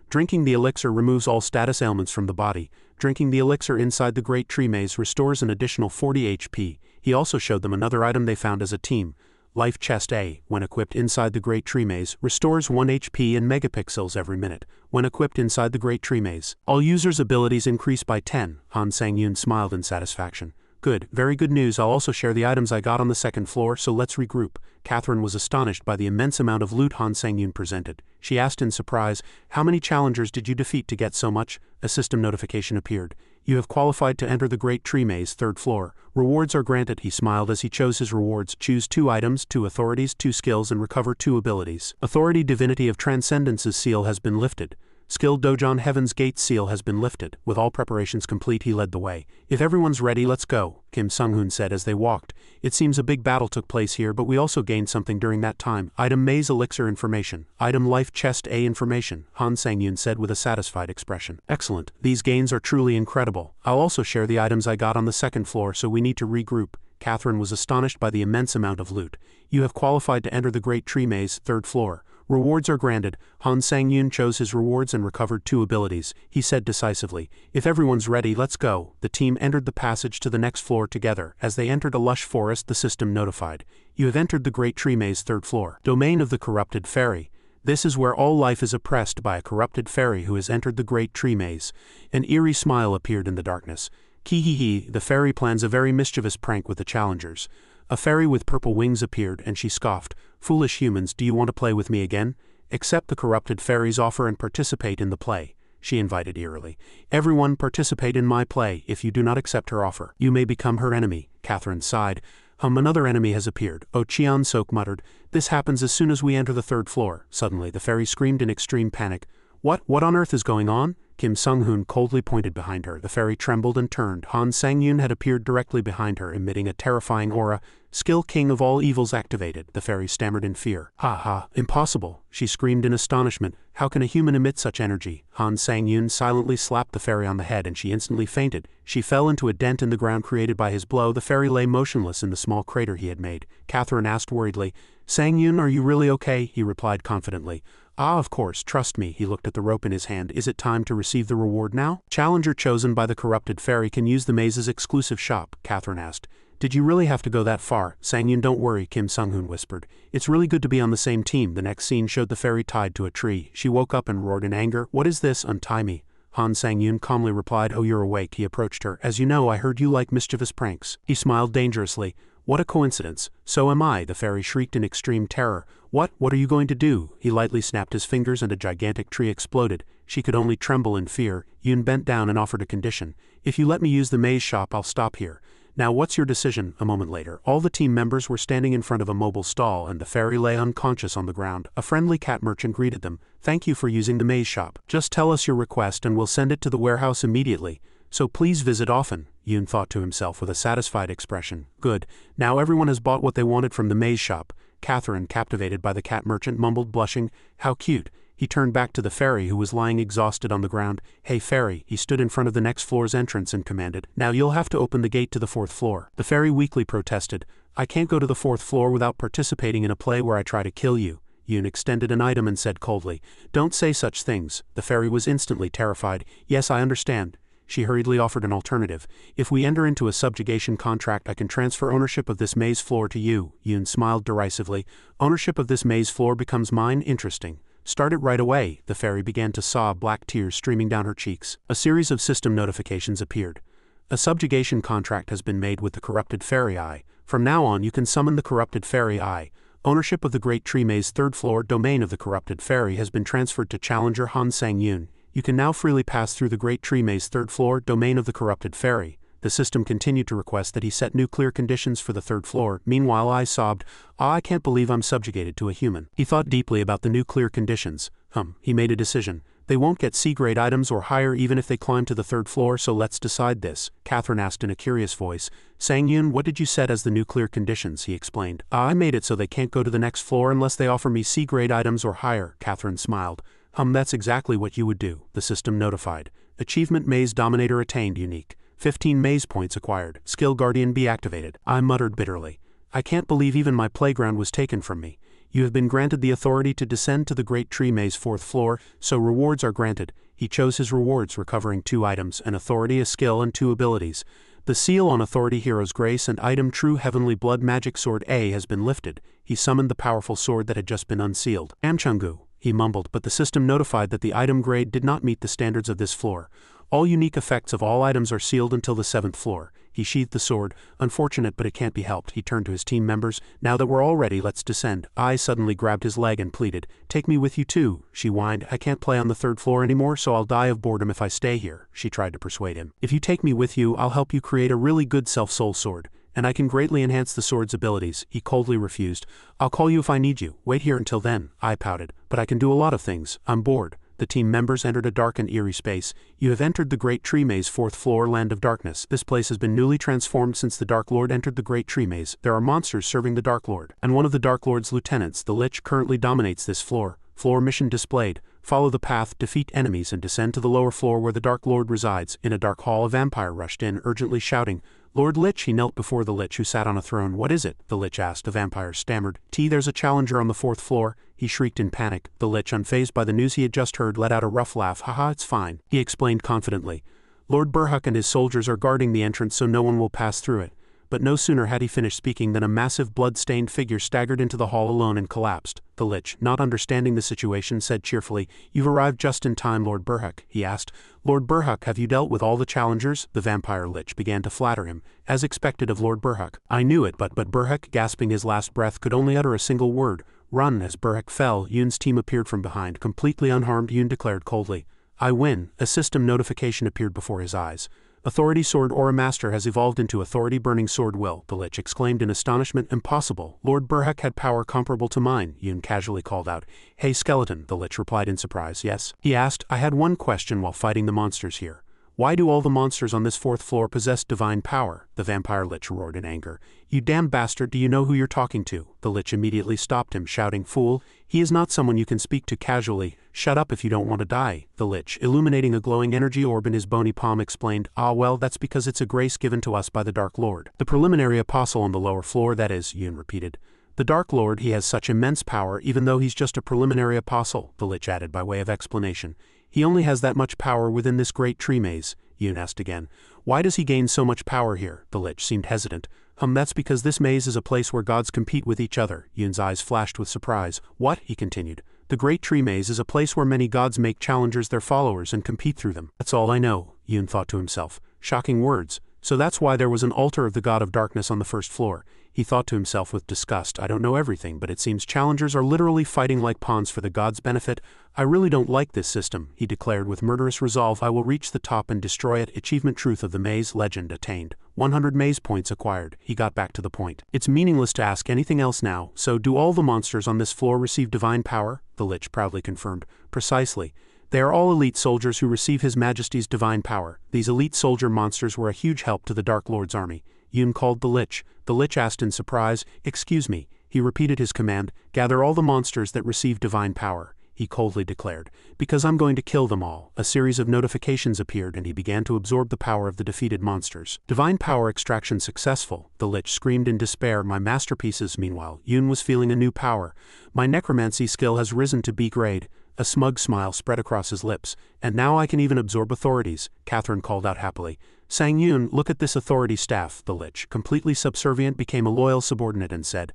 Drinking the elixir removes all status ailments from the body. Drinking the elixir inside the Great Tree Maze restores an additional 40 HP. He also showed them another item they found as a team. Life Chest A, when equipped inside the Great Tree Maze, restores 1 HP in megapixels every minute. When equipped inside the Great Tree Maze, all users' abilities increase by 10. Han Sang-yun smiled in satisfaction. Good, very good news. I'll also share the items I got on the 2nd floor, so let's regroup. Catherine was astonished by the immense amount of loot Han Sang-yun presented. She asked in surprise, How many challengers did you defeat to get so much? A system notification appeared. You have qualified to enter the Great Tree Maze 3rd floor. Rewards are granted. He smiled as he chose his rewards. Choose 2 items, 2 authorities, 2 skills, and recover 2 abilities. Authority Divinity of Transcendence's seal has been lifted. Skill Dojon Heaven's Gate seal has been lifted. With all preparations complete, he led the way. If everyone's ready, let's go, Kim Sung-hoon said as they walked. It seems a big battle took place here, but we also gained something during that time. Item Maze Elixir information. Item Life Chest A information, Han Sang-yun said with a satisfied expression. Excellent. These gains are truly incredible. I'll also share the items I got on the 2nd floor, so we need to regroup. Catherine was astonished by the immense amount of loot. You have qualified to enter the Great Tree Maze 3rd floor. Rewards are granted. Han Sang-yun chose his rewards and recovered 2 abilities. He said decisively, If everyone's ready, let's go. The team entered the passage to the next floor together. As they entered a lush forest, the system notified. You have entered the Great Tree Maze 3rd floor. Domain of the Corrupted Fairy. This is where all life is oppressed by a corrupted fairy who has entered the Great Tree Maze. An eerie smile appeared in the darkness. Ki-hee-hee, the fairy plans a very mischievous prank with the challengers. A fairy with purple wings appeared, and she scoffed. Foolish humans, do you want to play with me again? Accept the corrupted fairy's offer and participate in the play, she invited eerily. Everyone participate in my play. If you do not accept her offer, you may become her enemy. Catherine sighed. Another enemy has appeared. Oh, Cheon-sok muttered. This happens as soon as we enter the 3rd floor. Suddenly, the fairy screamed in extreme panic. What on earth is going on? Kim Sung-hoon coldly pointed behind her. The fairy trembled and turned. Han Sang-yoon had appeared directly behind her, emitting a terrifying aura. Skill king of all evils activated, the fairy stammered in fear. Ha ha, impossible, she screamed in astonishment. How can a human emit such energy? Han Sang-yoon silently slapped the fairy on the head and she instantly fainted. She fell into a dent in the ground created by his blow. The fairy lay motionless in the small crater he had made. Catherine asked worriedly, Sang-yoon, are you really okay? He replied confidently. Ah, of course, trust me. He looked at the rope in his hand. Is it time to receive the reward now? Challenger chosen by the corrupted fairy can use the maze's exclusive shop, Catherine asked. Did you really have to go that far? Sang-yoon, don't worry, Kim Sung-hoon whispered. It's really good to be on the same team. The next scene showed the fairy tied to a tree. She woke up and roared in anger. What is this? Untie me. Han Sang-yoon calmly replied, Oh, you're awake. He approached her. As you know, I heard you like mischievous pranks. He smiled dangerously. What a coincidence. So am I, the fairy shrieked in extreme terror. What are you going to do? He lightly snapped his fingers and a gigantic tree exploded. She could only tremble in fear. Yoon bent down and offered a condition. If you let me use the maze shop, I'll stop here. Now what's your decision? A moment later, all the team members were standing in front of a mobile stall and the fairy lay unconscious on the ground. A friendly cat merchant greeted them. Thank you for using the maze shop. Just tell us your request and we'll send it to the warehouse immediately. So please visit often, Yoon thought to himself with a satisfied expression. Good. Now everyone has bought what they wanted from the maze shop. Catherine, captivated by the cat merchant, mumbled, blushing, How cute. He turned back to the fairy who was lying exhausted on the ground. Hey fairy, he stood in front of the next floor's entrance and commanded. Now you'll have to open the gate to the 4th floor. The fairy weakly protested. I can't go to the 4th floor without participating in a play where I try to kill you. Yoon extended an item and said coldly, Don't say such things. The fairy was instantly terrified. Yes, I understand. She hurriedly offered an alternative. If we enter into a subjugation contract, I can transfer ownership of this maze floor to you. Yoon smiled derisively. Ownership of this maze floor becomes mine? Interesting. Start it right away. The fairy began to sob, black tears streaming down her cheeks. A series of system notifications appeared. A subjugation contract has been made with the corrupted fairy eye. From now on, you can summon the corrupted fairy eye. Ownership of the Great Tree Maze 3rd floor domain of the corrupted fairy has been transferred to Challenger Han Sang-yoon. You can now freely pass through the Great Tree Maze 3rd floor domain of the corrupted fairy. The system continued to request that he set new clear conditions for the 3rd floor. Meanwhile, I sobbed, I can't believe I'm subjugated to a human. He thought deeply about the new clear conditions. He made a decision. They won't get C-grade items or higher even if they climb to the 3rd floor, so let's decide this. Catherine asked in a curious voice. Sang-yoon, what did you set as the new clear conditions? He explained. I made it so they can't go to the next floor unless they offer me C-grade items or higher. Catherine smiled. That's exactly what you would do, the system notified. Achievement Maze Dominator attained, unique. 15 maze points acquired. Skill Guardian be activated. I muttered bitterly. I can't believe even my playground was taken from me. You have been granted the authority to descend to the Great Tree Maze 4th floor, so rewards are granted. He chose his rewards, recovering 2 items, an authority, a skill, and 2 abilities. The seal on Authority Hero's Grace and item True Heavenly Blood Magic Sword A has been lifted. He summoned the powerful sword that had just been unsealed. Amchungu, he mumbled, but the system notified that the item grade did not meet the standards of this floor. All unique effects of all items are sealed until the 7th floor. He sheathed the sword. Unfortunate, but it can't be helped. He turned to his team members. Now that we're all ready, let's descend. I suddenly grabbed his leg and pleaded. Take me with you too, she whined. I can't play on the 3rd floor anymore, so I'll die of boredom if I stay here. She tried to persuade him. If you take me with you, I'll help you create a really good self-soul sword. And I can greatly enhance the sword's abilities. He coldly refused. I'll call you if I need you. Wait here until then. I pouted. But I can do a lot of things. I'm bored. The team members entered a dark and eerie space. You have entered the Great Tree Maze 4th floor, Land of Darkness. This place has been newly transformed since the Dark Lord entered the Great Tree Maze. There are monsters serving the Dark Lord. And one of the Dark Lord's lieutenants, the Lich, currently dominates this floor. Floor mission displayed. Follow the path, defeat enemies, and descend to the lower floor where the Dark Lord resides. In a dark hall, a vampire rushed in, urgently shouting, Lord Lich. He knelt before the Lich, who sat on a throne. What is it? The Lich asked. The vampire stammered. There's a challenger on the 4th floor. He shrieked in panic. The Lich, unfazed by the news he had just heard, let out a rough laugh. Haha, it's fine, he explained confidently. Lord Burhuk and his soldiers are guarding the entrance so no one will pass through it. But no sooner had he finished speaking than a massive blood-stained figure staggered into the hall alone and collapsed. The Lich, not understanding the situation, said cheerfully, You've arrived just in time, Lord Burhuk. He asked, Lord Burhuk, have you dealt with all the challengers? The vampire Lich began to flatter him, as expected of Lord Burhuk. I knew it, but Burhuk, gasping his last breath, could only utter a single word. Run. As Burhuk fell, Yoon's team appeared from behind. Completely unharmed, Yoon declared coldly, I win. A system notification appeared before his eyes. Authority Sword Aura Master has evolved into Authority Burning Sword Will, the Lich exclaimed in astonishment. Impossible. Lord Burhak had power comparable to mine, Yun casually called out. Hey skeleton, the Lich replied in surprise. Yes? He asked. I had one question while fighting the monsters here. Why do all the monsters on this 4th floor possess divine power? The vampire Lich roared in anger. You damn bastard, do you know who you're talking to? The Lich immediately stopped him, shouting, Fool, he is not someone you can speak to casually. Shut up if you don't want to die. The Lich, illuminating a glowing energy orb in his bony palm, explained, Ah well, that's because it's a grace given to us by the Dark Lord. The preliminary apostle on the lower floor, that is, Yun repeated. The Dark Lord, he has such immense power even though he's just a preliminary apostle, the Lich added by way of explanation. He only has that much power within this great tree maze. Yun asked again. Why does he gain so much power here? The Lich seemed hesitant. That's because this maze is a place where gods compete with each other. Yun's eyes flashed with surprise. What? He continued. The Great Tree Maze is a place where many gods make challengers their followers and compete through them. That's all I know, Yun thought to himself. Shocking words. So that's why there was an altar of the god of darkness on the 1st floor. He thought to himself with disgust. I don't know everything, but it seems challengers are literally fighting like pawns for the god's benefit. I really don't like this system, he declared with murderous resolve. I will reach the top and destroy it. Achievement Truth of the Maze Legend attained. 100 maze points acquired. He got back to the point. It's meaningless to ask anything else now, so do all the monsters on this floor receive divine power? The Lich proudly confirmed. Precisely. They are all elite soldiers who receive His Majesty's divine power. These elite soldier monsters were a huge help to the Dark Lord's army. Yun called the Lich. The Lich asked in surprise, Excuse me. He repeated his command, Gather all the monsters that receive divine power. He coldly declared, Because I'm going to kill them all. A series of notifications appeared and he began to absorb the power of the defeated monsters. Divine power extraction successful. The Lich screamed in despair. My masterpieces. Meanwhile, Yun was feeling a new power. My necromancy skill has risen to B grade. A smug smile spread across his lips. And now I can even absorb authorities, Catherine called out happily. Sang Yun, look at this authority staff. The Lich, completely subservient, became a loyal subordinate and said,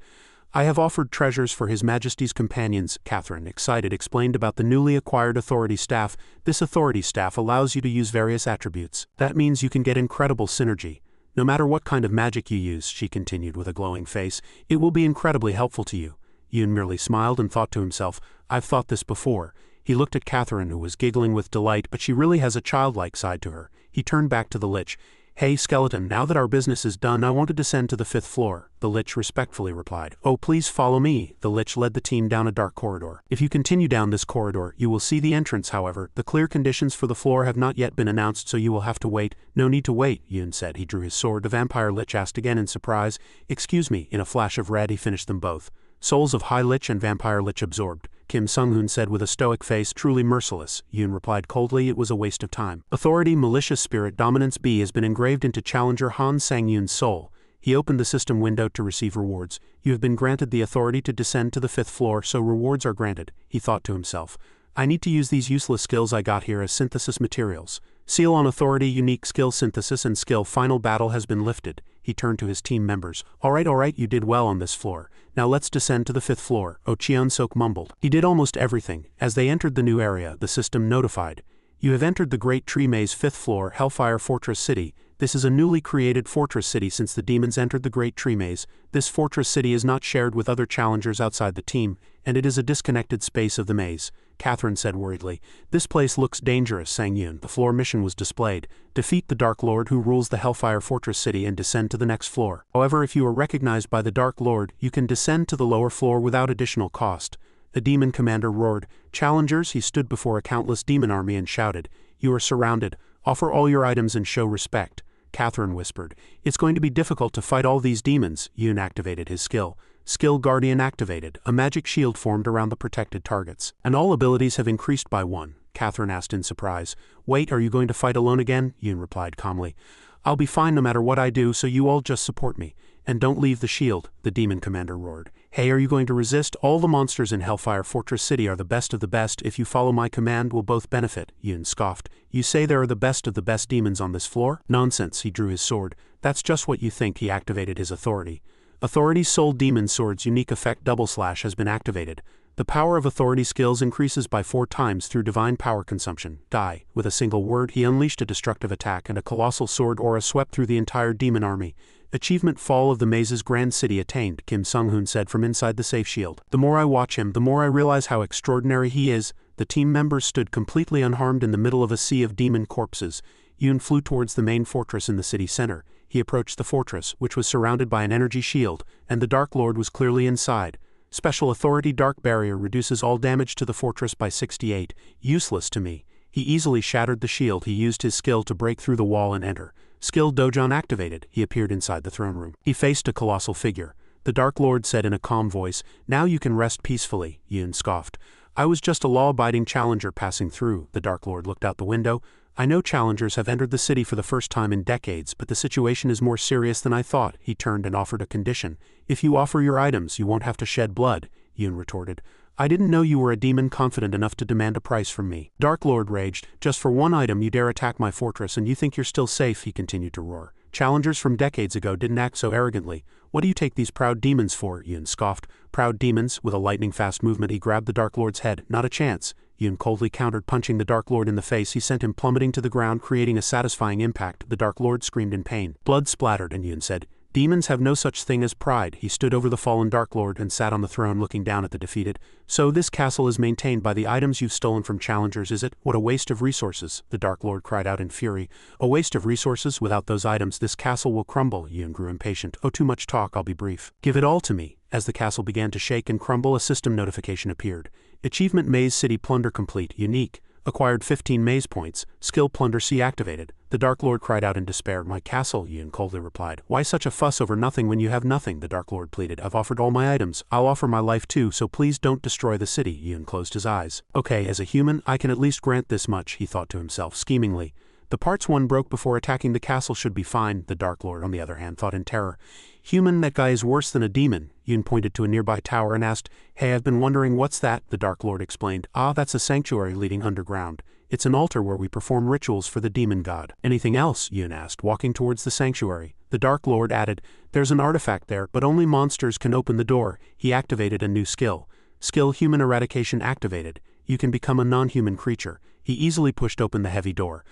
I have offered treasures for His Majesty's companions. Catherine, excited, explained about the newly acquired authority staff. This authority staff allows you to use various attributes. That means you can get incredible synergy. No matter what kind of magic you use, she continued with a glowing face, it will be incredibly helpful to you. Yun merely smiled and thought to himself, I've thought this before. He looked at Catherine, who was giggling with delight, but she really has a childlike side to her. He turned back to the Lich. Hey skeleton, now that our business is done, I want to descend to the 5th floor. The Lich respectfully replied. Oh, please follow me. The Lich led the team down a dark corridor. If you continue down this corridor, you will see the entrance. However, the clear conditions for the floor have not yet been announced, so you will have to wait. No need to wait, Yun said. He drew his sword. The vampire Lich asked again in surprise. Excuse me. In a flash of red, he finished them both. Souls of High Lich and Vampire Lich absorbed. Kim Sung-hoon said with a stoic face, truly merciless. Yun replied coldly, it was a waste of time. Authority, Malicious Spirit, Dominance B has been engraved into Challenger Han Sang-yoon's soul. He opened the system window to receive rewards. You have been granted the authority to descend to the 5th floor, so rewards are granted. He thought to himself. I need to use these useless skills I got here as synthesis materials. Seal on authority, unique skill synthesis and skill final battle has been lifted. He turned to his team members. Alright, you did well on this floor. Now let's descend to the 5th floor. Oh Cheon-sok mumbled. He did almost everything. As they entered the new area, the system notified. You have entered the Great Tree Maze 5th floor, Hellfire Fortress City. This is a newly created fortress city since the demons entered the Great Tree Maze. This fortress city is not shared with other challengers outside the team, and it is a disconnected space of the maze. Catherine said worriedly. This place looks dangerous, sang Yun. The floor mission was displayed. Defeat the Dark Lord who rules the Hellfire Fortress City and descend to the next floor. However, if you are recognized by the Dark Lord, you can descend to the lower floor without additional cost. The demon commander roared. Challengers, he stood before a countless demon army and shouted. You are surrounded. Offer all your items and show respect. Catherine whispered. It's going to be difficult to fight all these demons. Yun activated his skill. Skill Guardian activated. A magic shield formed around the protected targets. And all abilities have increased by 1. Catherine asked in surprise. Wait, are you going to fight alone again? Yun replied calmly. I'll be fine no matter what I do, so you all just support me. And don't leave the shield, the demon commander roared. Hey, are you going to resist? All the monsters in Hellfire Fortress City are the best of the best. If you follow my command, we'll both benefit. Yun scoffed. You say there are the best of the best demons on this floor? Nonsense, he drew his sword. That's just what you think. He activated his authority. Authority Soul Demon Sword's unique effect Double Slash has been activated. The power of authority skills increases by 4 times through divine power consumption. Die. With a single word, he unleashed a destructive attack and a colossal sword aura swept through the entire demon army. Achievement Fall of the Maze's Grand City attained, Kim Sung-hoon said from inside the safe shield. The more I watch him, the more I realize how extraordinary he is. The team members stood completely unharmed in the middle of a sea of demon corpses. Yun flew towards the main fortress in the city center. He approached the fortress, which was surrounded by an energy shield, and the Dark Lord was clearly inside. Special Authority Dark Barrier reduces all damage to the fortress by 68. Useless to me. He easily shattered the shield. He used his skill to break through the wall and enter. Skill Dojon activated. He appeared inside the throne room. He faced a colossal figure. The Dark Lord said in a calm voice, "Now you can rest peacefully," Yun scoffed. "I was just a law-abiding challenger passing through." The Dark Lord looked out the window. "I know challengers have entered the city for the first time in decades, but the situation is more serious than I thought." He turned and offered a condition. "If you offer your items, you won't have to shed blood," Yun retorted. "I didn't know you were a demon confident enough to demand a price from me." Dark Lord raged. "Just for one item you dare attack my fortress and you think you're still safe," he continued to roar. "Challengers from decades ago didn't act so arrogantly. What do you take these proud demons for?" Yun scoffed. "Proud demons?" With a lightning-fast movement he grabbed the Dark Lord's head. "Not a chance." Yun coldly countered, punching the Dark Lord in the face. He sent him plummeting to the ground, creating a satisfying impact. The Dark Lord screamed in pain. Blood splattered, and Yun said, "Demons have no such thing as pride." He stood over the fallen Dark Lord and sat on the throne looking down at the defeated. "So this castle is maintained by the items you've stolen from challengers, is it? What a waste of resources," the Dark Lord cried out in fury. "A waste of resources? Without those items this castle will crumble." Yun grew impatient. "Oh, too much talk, I'll be brief. Give it all to me." As the castle began to shake and crumble, a system notification appeared. Achievement Maze City Plunder complete. Unique. Acquired 15 maze points. Skill Plunder C activated. The Dark Lord cried out in despair. "My castle," Yun coldly replied. "Why such a fuss over nothing when you have nothing?" The Dark Lord pleaded. "I've offered all my items. I'll offer my life too, so please don't destroy the city." Yun closed his eyes. "Okay, as a human, I can at least grant this much," he thought to himself, schemingly. "The parts one broke before attacking the castle should be fine." The Dark Lord, on the other hand, thought in terror. "Human, that guy is worse than a demon." Yun pointed to a nearby tower and asked, "Hey, I've been wondering what's that?" The Dark Lord explained. "Ah, that's a sanctuary leading underground. It's an altar where we perform rituals for the demon god." "Anything else?" Yun asked, walking towards the sanctuary. The Dark Lord added, "There's an artifact there, but only monsters can open the door." He activated a new skill. Skill Human Eradication activated. You can become a non-human creature. He easily pushed open the heavy door.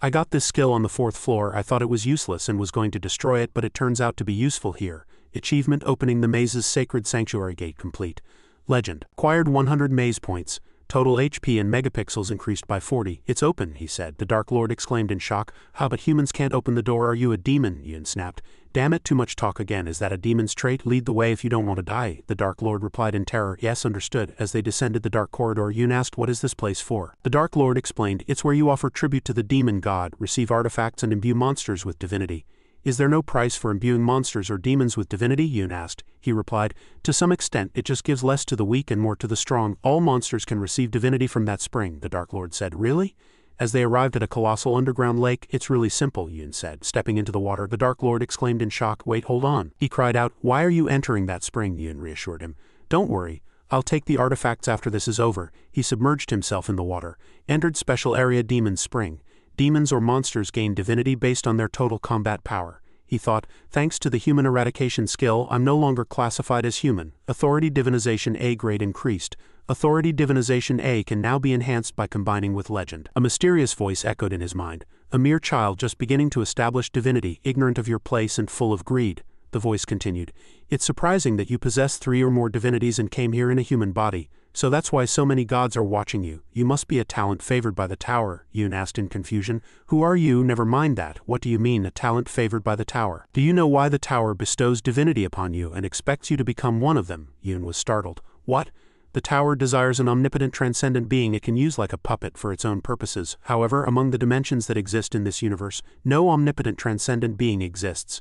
"I got this skill on the 4th floor. I thought it was useless and was going to destroy it, but it turns out to be useful here." Achievement Opening the Maze's Sacred Sanctuary Gate complete. Legend. Acquired 100 maze points. Total HP and megapixels increased by 40. "It's open," he said. The Dark Lord exclaimed in shock. "How, but humans can't open the door. Are you a demon?" Yun snapped. "Damn it, too much talk again. Is that a demon's trait? Lead the way if you don't want to die." The Dark Lord replied in terror. "Yes, understood." As they descended the dark corridor, Yun asked, "What is this place for?" The Dark Lord explained, "It's where you offer tribute to the demon god, receive artifacts and imbue monsters with divinity." "Is there no price for imbuing monsters or demons with divinity?" Yun asked. He replied, "To some extent, it just gives less to the weak and more to the strong. All monsters can receive divinity from that spring." The Dark Lord said, "Really?" As they arrived at a colossal underground lake, "It's really simple," Yun said. Stepping into the water, the Dark Lord exclaimed in shock, "Wait, hold on." He cried out, "Why are you entering that spring?" Yun reassured him. "Don't worry. I'll take the artifacts after this is over." He submerged himself in the water. Entered Special Area Demon Spring. Demons or monsters gain divinity based on their total combat power. He thought, "Thanks to the Human Eradication skill, I'm no longer classified as human." Authority Divinization A grade increased. Authority Divinization A can now be enhanced by combining with Legend. A mysterious voice echoed in his mind. "A mere child just beginning to establish divinity, ignorant of your place and full of greed." The voice continued, "It's surprising that you possess 3 or more divinities and came here in a human body. So that's why so many gods are watching you. You must be a talent favored by the tower." Yun asked in confusion. "Who are you? Never mind that. What do you mean, a talent favored by the tower? Do you know why the tower bestows divinity upon you and expects you to become one of them?" Yun was startled. "What?" "The tower desires an omnipotent transcendent being it can use like a puppet for its own purposes. However, among the dimensions that exist in this universe, no omnipotent transcendent being exists."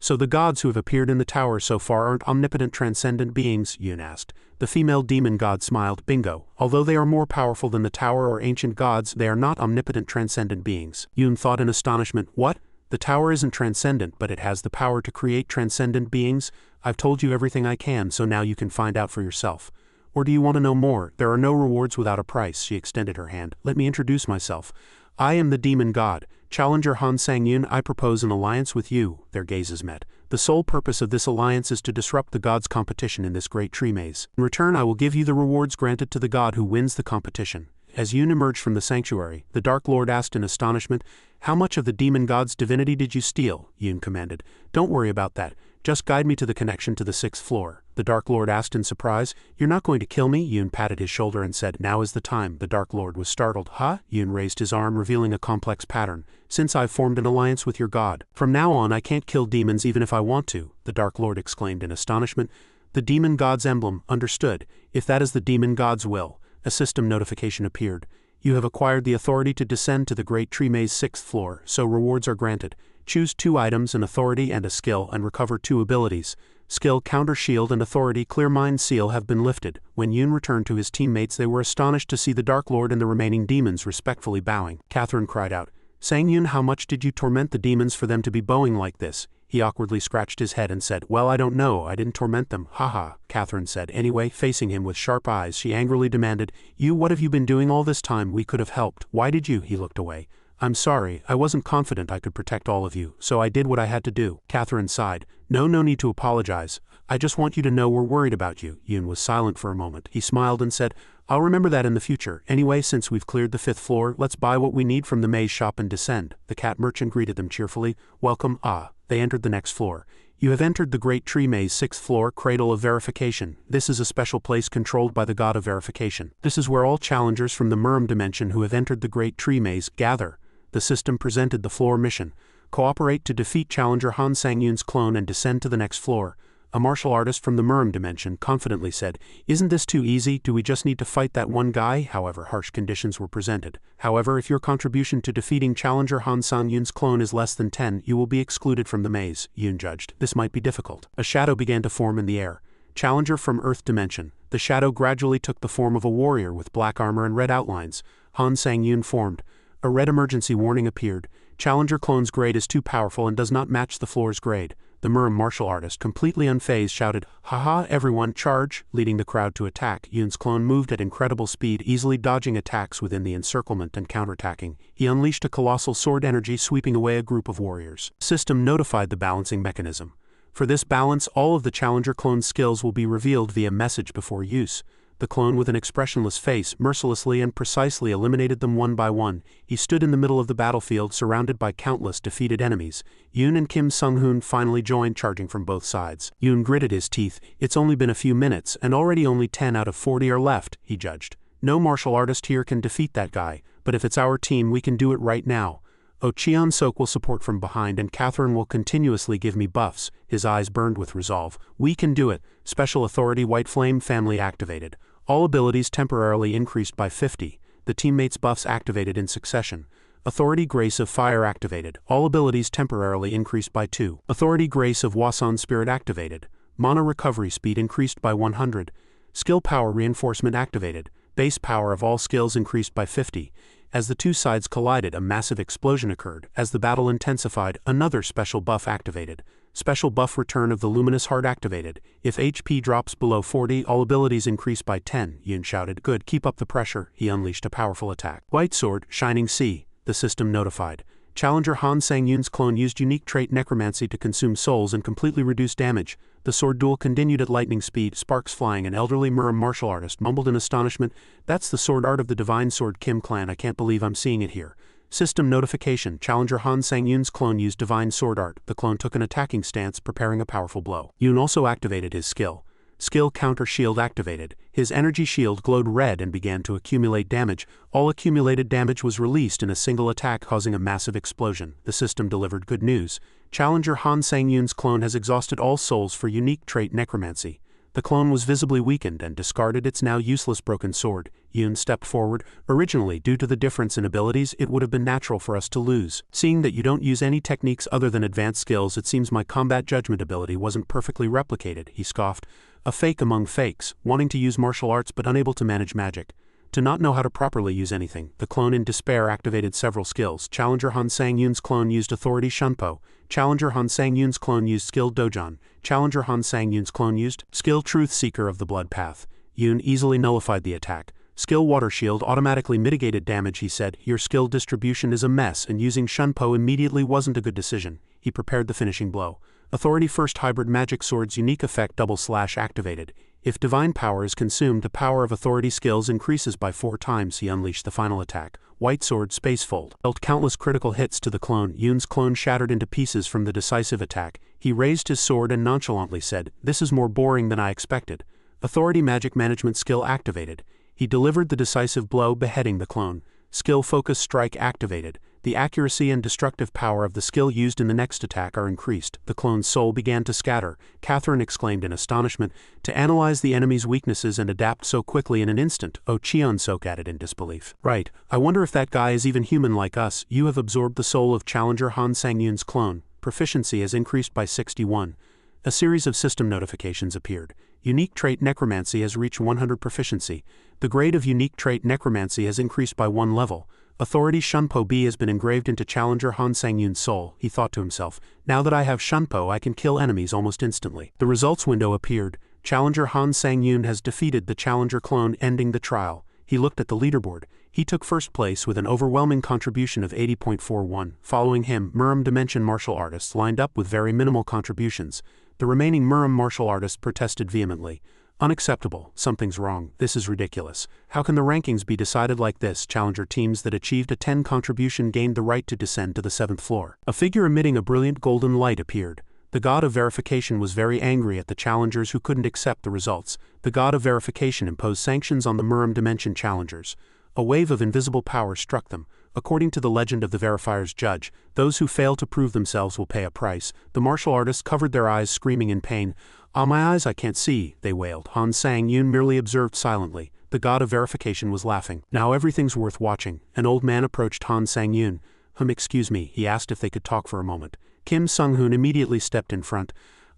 "So the gods who have appeared in the tower so far aren't omnipotent transcendent beings?" Yun asked. The female demon god smiled. "Bingo. Although they are more powerful than the tower or ancient gods, they are not omnipotent transcendent beings." Yun thought in astonishment. "What? The tower isn't transcendent, but it has the power to create transcendent beings? I've told you everything I can, so now you can find out for yourself. Or do you want to know more? There are no rewards without a price." She extended her hand. "Let me introduce myself. I am the demon god. Challenger Han Sang-yun, I propose an alliance with you." Their gazes met. "The sole purpose of this alliance is to disrupt the gods' competition in this great tree maze. In return, I will give you the rewards granted to the god who wins the competition." As Yun emerged from the sanctuary, the Dark Lord asked in astonishment, "How much of the demon god's divinity did you steal?" Yun commanded. "Don't worry about that. Just guide me to the connection to the 6th floor, the Dark Lord asked in surprise. You're not going to kill me? Yoon patted his shoulder and said, now is the time. The Dark Lord was startled. Huh? Yoon raised his arm, revealing a complex pattern. Since I've formed an alliance with your god, from now on I can't kill demons even if I want to, the Dark Lord exclaimed in astonishment. The demon god's emblem, understood. If that is the demon god's will. A system notification appeared. You have acquired the authority to descend to the Great Tree Maze 6th floor, so rewards are granted. Choose 2 items, an authority and a skill, and recover 2 abilities. Skill Counter Shield and Authority Clear Mind Seal have been lifted. When Yoon returned to his teammates, they were astonished to see the Dark Lord and the remaining demons respectfully bowing. Catherine cried out, Sang-Yoon, how much did you torment the demons for them to be bowing like this? He awkwardly scratched his head and said, well, I don't know, I didn't torment them. Haha, Catherine said. Anyway, facing him with sharp eyes, she angrily demanded, you, what have you been doing all this time? We could have helped. Why did you? He looked away. I'm sorry, I wasn't confident I could protect all of you, so I did what I had to do. Catherine sighed. No need to apologize. I just want you to know we're worried about you. Yoon was silent for a moment. He smiled and said, I'll remember that in the future. Anyway, since we've cleared the 5th floor, let's buy what we need from the maze shop and descend. The cat merchant greeted them cheerfully. Welcome. They entered the next floor. You have entered the Great Tree Maze 6th floor, Cradle of Verification. This is a special place controlled by the God of Verification. This is where all challengers from the Murim dimension who have entered the Great Tree Maze gather. The system presented the floor mission. Cooperate to defeat challenger Han Sang-Yoon's clone and descend to the next floor. A martial artist from the Murim dimension confidently said, isn't this too easy? Do we just need to fight that one guy? However, harsh conditions were presented. However, if your contribution to defeating challenger Han Sang-Yoon's clone is less than 10, you will be excluded from the maze. Yoon judged. This might be difficult. A shadow began to form in the air. Challenger from Earth dimension. The shadow gradually took the form of a warrior with black armor and red outlines. Han Sang-Yoon formed. A red emergency warning appeared. Challenger clone's grade is too powerful and does not match the floor's grade. The Murim martial artist, completely unfazed, shouted, haha, everyone, charge, leading the crowd to attack. Yoon's clone moved at incredible speed, easily dodging attacks within the encirclement and counterattacking. He unleashed a colossal sword energy, sweeping away a group of warriors. System notified the balancing mechanism. For this balance, all of the challenger clone's skills will be revealed via message before use. The clone with an expressionless face mercilessly and precisely eliminated them one by one. He stood in the middle of the battlefield surrounded by countless defeated enemies. Yoon and Kim Sung-hoon finally joined, charging from both sides. Yoon gritted his teeth. It's only been a few minutes and already only 10 out of 40 are left, he judged. No martial artist here can defeat that guy, but if it's our team we can do it right now. Oh, Cheon-sok will support from behind and Catherine will continuously give me buffs. His eyes burned with resolve. We can do it. Special Authority White Flame Family activated. All abilities temporarily increased by 50. The teammates' buffs activated in succession. Authority Grace of Fire activated. All abilities temporarily increased by 2. Authority Grace of Hwaseon Spirit activated. Mana recovery speed increased by 100. Skill Power Reinforcement activated. Base power of all skills increased by 50. As the two sides collided, a massive explosion occurred. As the battle intensified, another special buff activated. Special buff Return of the Luminous Heart activated. If HP drops below 40, all abilities increase by 10, Yoon shouted. Good, keep up the pressure. He unleashed a powerful attack. White Sword, Shining Sea, the system notified. Challenger Han Sang-Yoon's clone used unique trait Necromancy to consume souls and completely reduce damage. The sword duel continued at lightning speed, sparks flying. An elderly Murim martial artist mumbled in astonishment, that's the sword art of the Divine Sword Kim clan. I can't believe I'm seeing it here. System notification. Challenger Han Sang-Yoon's clone used Divine Sword Art. The clone took an attacking stance, preparing a powerful blow. Yoon also activated his skill. Skill Counter Shield activated. His energy shield glowed red and began to accumulate damage. All accumulated damage was released in a single attack, causing a massive explosion. The system delivered good news. Challenger Han Sang-Yoon's clone has exhausted all souls for unique trait Necromancy. The clone was visibly weakened and discarded its now useless broken sword. Yoon stepped forward. Originally, due to the difference in abilities, it would have been natural for us to lose. Seeing that you don't use any techniques other than advanced skills, it seems my combat judgment ability wasn't perfectly replicated, he scoffed. A fake among fakes, wanting to use martial arts but unable to manage magic. To not know how to properly use anything, the clone in despair activated several skills. Challenger Han Sang-Yoon's clone used Authority Shunpo. Challenger Han Sang-Yoon's clone used Skill Dojon. Challenger Han Sang-Yoon's clone used Skill Truth Seeker of the Blood Path. Yoon easily nullified the attack. Skill Water Shield automatically mitigated damage, he said. Your skill distribution is a mess and using Shunpo immediately wasn't a good decision. He prepared the finishing blow. Authority First Hybrid Magic Sword's unique effect Double Slash activated. If divine power is consumed, the power of authority skills increases by 4 times. He unleashed the final attack. White Sword Spacefold dealt countless critical hits to the clone. Yoon's clone shattered into pieces from the decisive attack. He raised his sword and nonchalantly said, "This is more boring than I expected." Authority magic management skill activated. He delivered the decisive blow, beheading the clone. Skill focus strike activated. The accuracy and destructive power of the skill used in the next attack are increased. The clone's soul began to scatter. Catherine exclaimed in astonishment. To analyze the enemy's weaknesses and adapt so quickly in an instant, Oh Cheon-sok added in disbelief. Right, I wonder if that guy is even human like us. You have absorbed the soul of Challenger Han Sang-yoon's clone. Proficiency has increased by 61. A series of system notifications appeared. Unique trait Necromancy has reached 100 proficiency. The grade of unique trait Necromancy has increased by 1 level. Authority Shunpo B has been engraved into Challenger Han Sang-yoon's soul, he thought to himself. Now that I have Shunpo, I can kill enemies almost instantly. The results window appeared. Challenger Han Sang-yoon has defeated the Challenger clone, ending the trial. He looked at the leaderboard. He took first place with an overwhelming contribution of 80.41. Following him, Muram Dimension martial artists lined up with very minimal contributions. The remaining Muram martial artists protested vehemently. Unacceptable, something's wrong, this is ridiculous. How can the rankings be decided like this? Challenger teams that achieved a 10 contribution gained the right to descend to the 7th floor. A figure emitting a brilliant golden light appeared. The god of verification was very angry at the challengers who couldn't accept the results. The god of verification imposed sanctions on the Muram Dimension challengers. A wave of invisible power struck them. According to the legend of the verifier's judge, those who fail to prove themselves will pay a price. The martial artists covered their eyes, screaming in pain. "Ah, my eyes, I can't see," they wailed. Han Sang-yoon merely observed silently. The god of verification was laughing. "Now everything's worth watching." An old man approached Han Sang-yoon. Excuse me," he asked if they could talk for a moment. Kim Sung-hoon immediately stepped in front.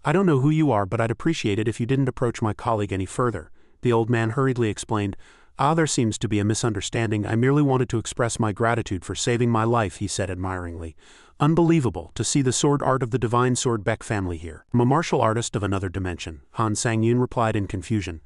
"I don't know who you are, but I'd appreciate it if you didn't approach my colleague any further." The old man hurriedly explained. There seems to be a misunderstanding. I merely wanted to express my gratitude for saving my life," he said admiringly. "Unbelievable to see the sword art of the divine sword Beck family here. I'm a martial artist of another dimension," Han Sang-yoon replied in confusion.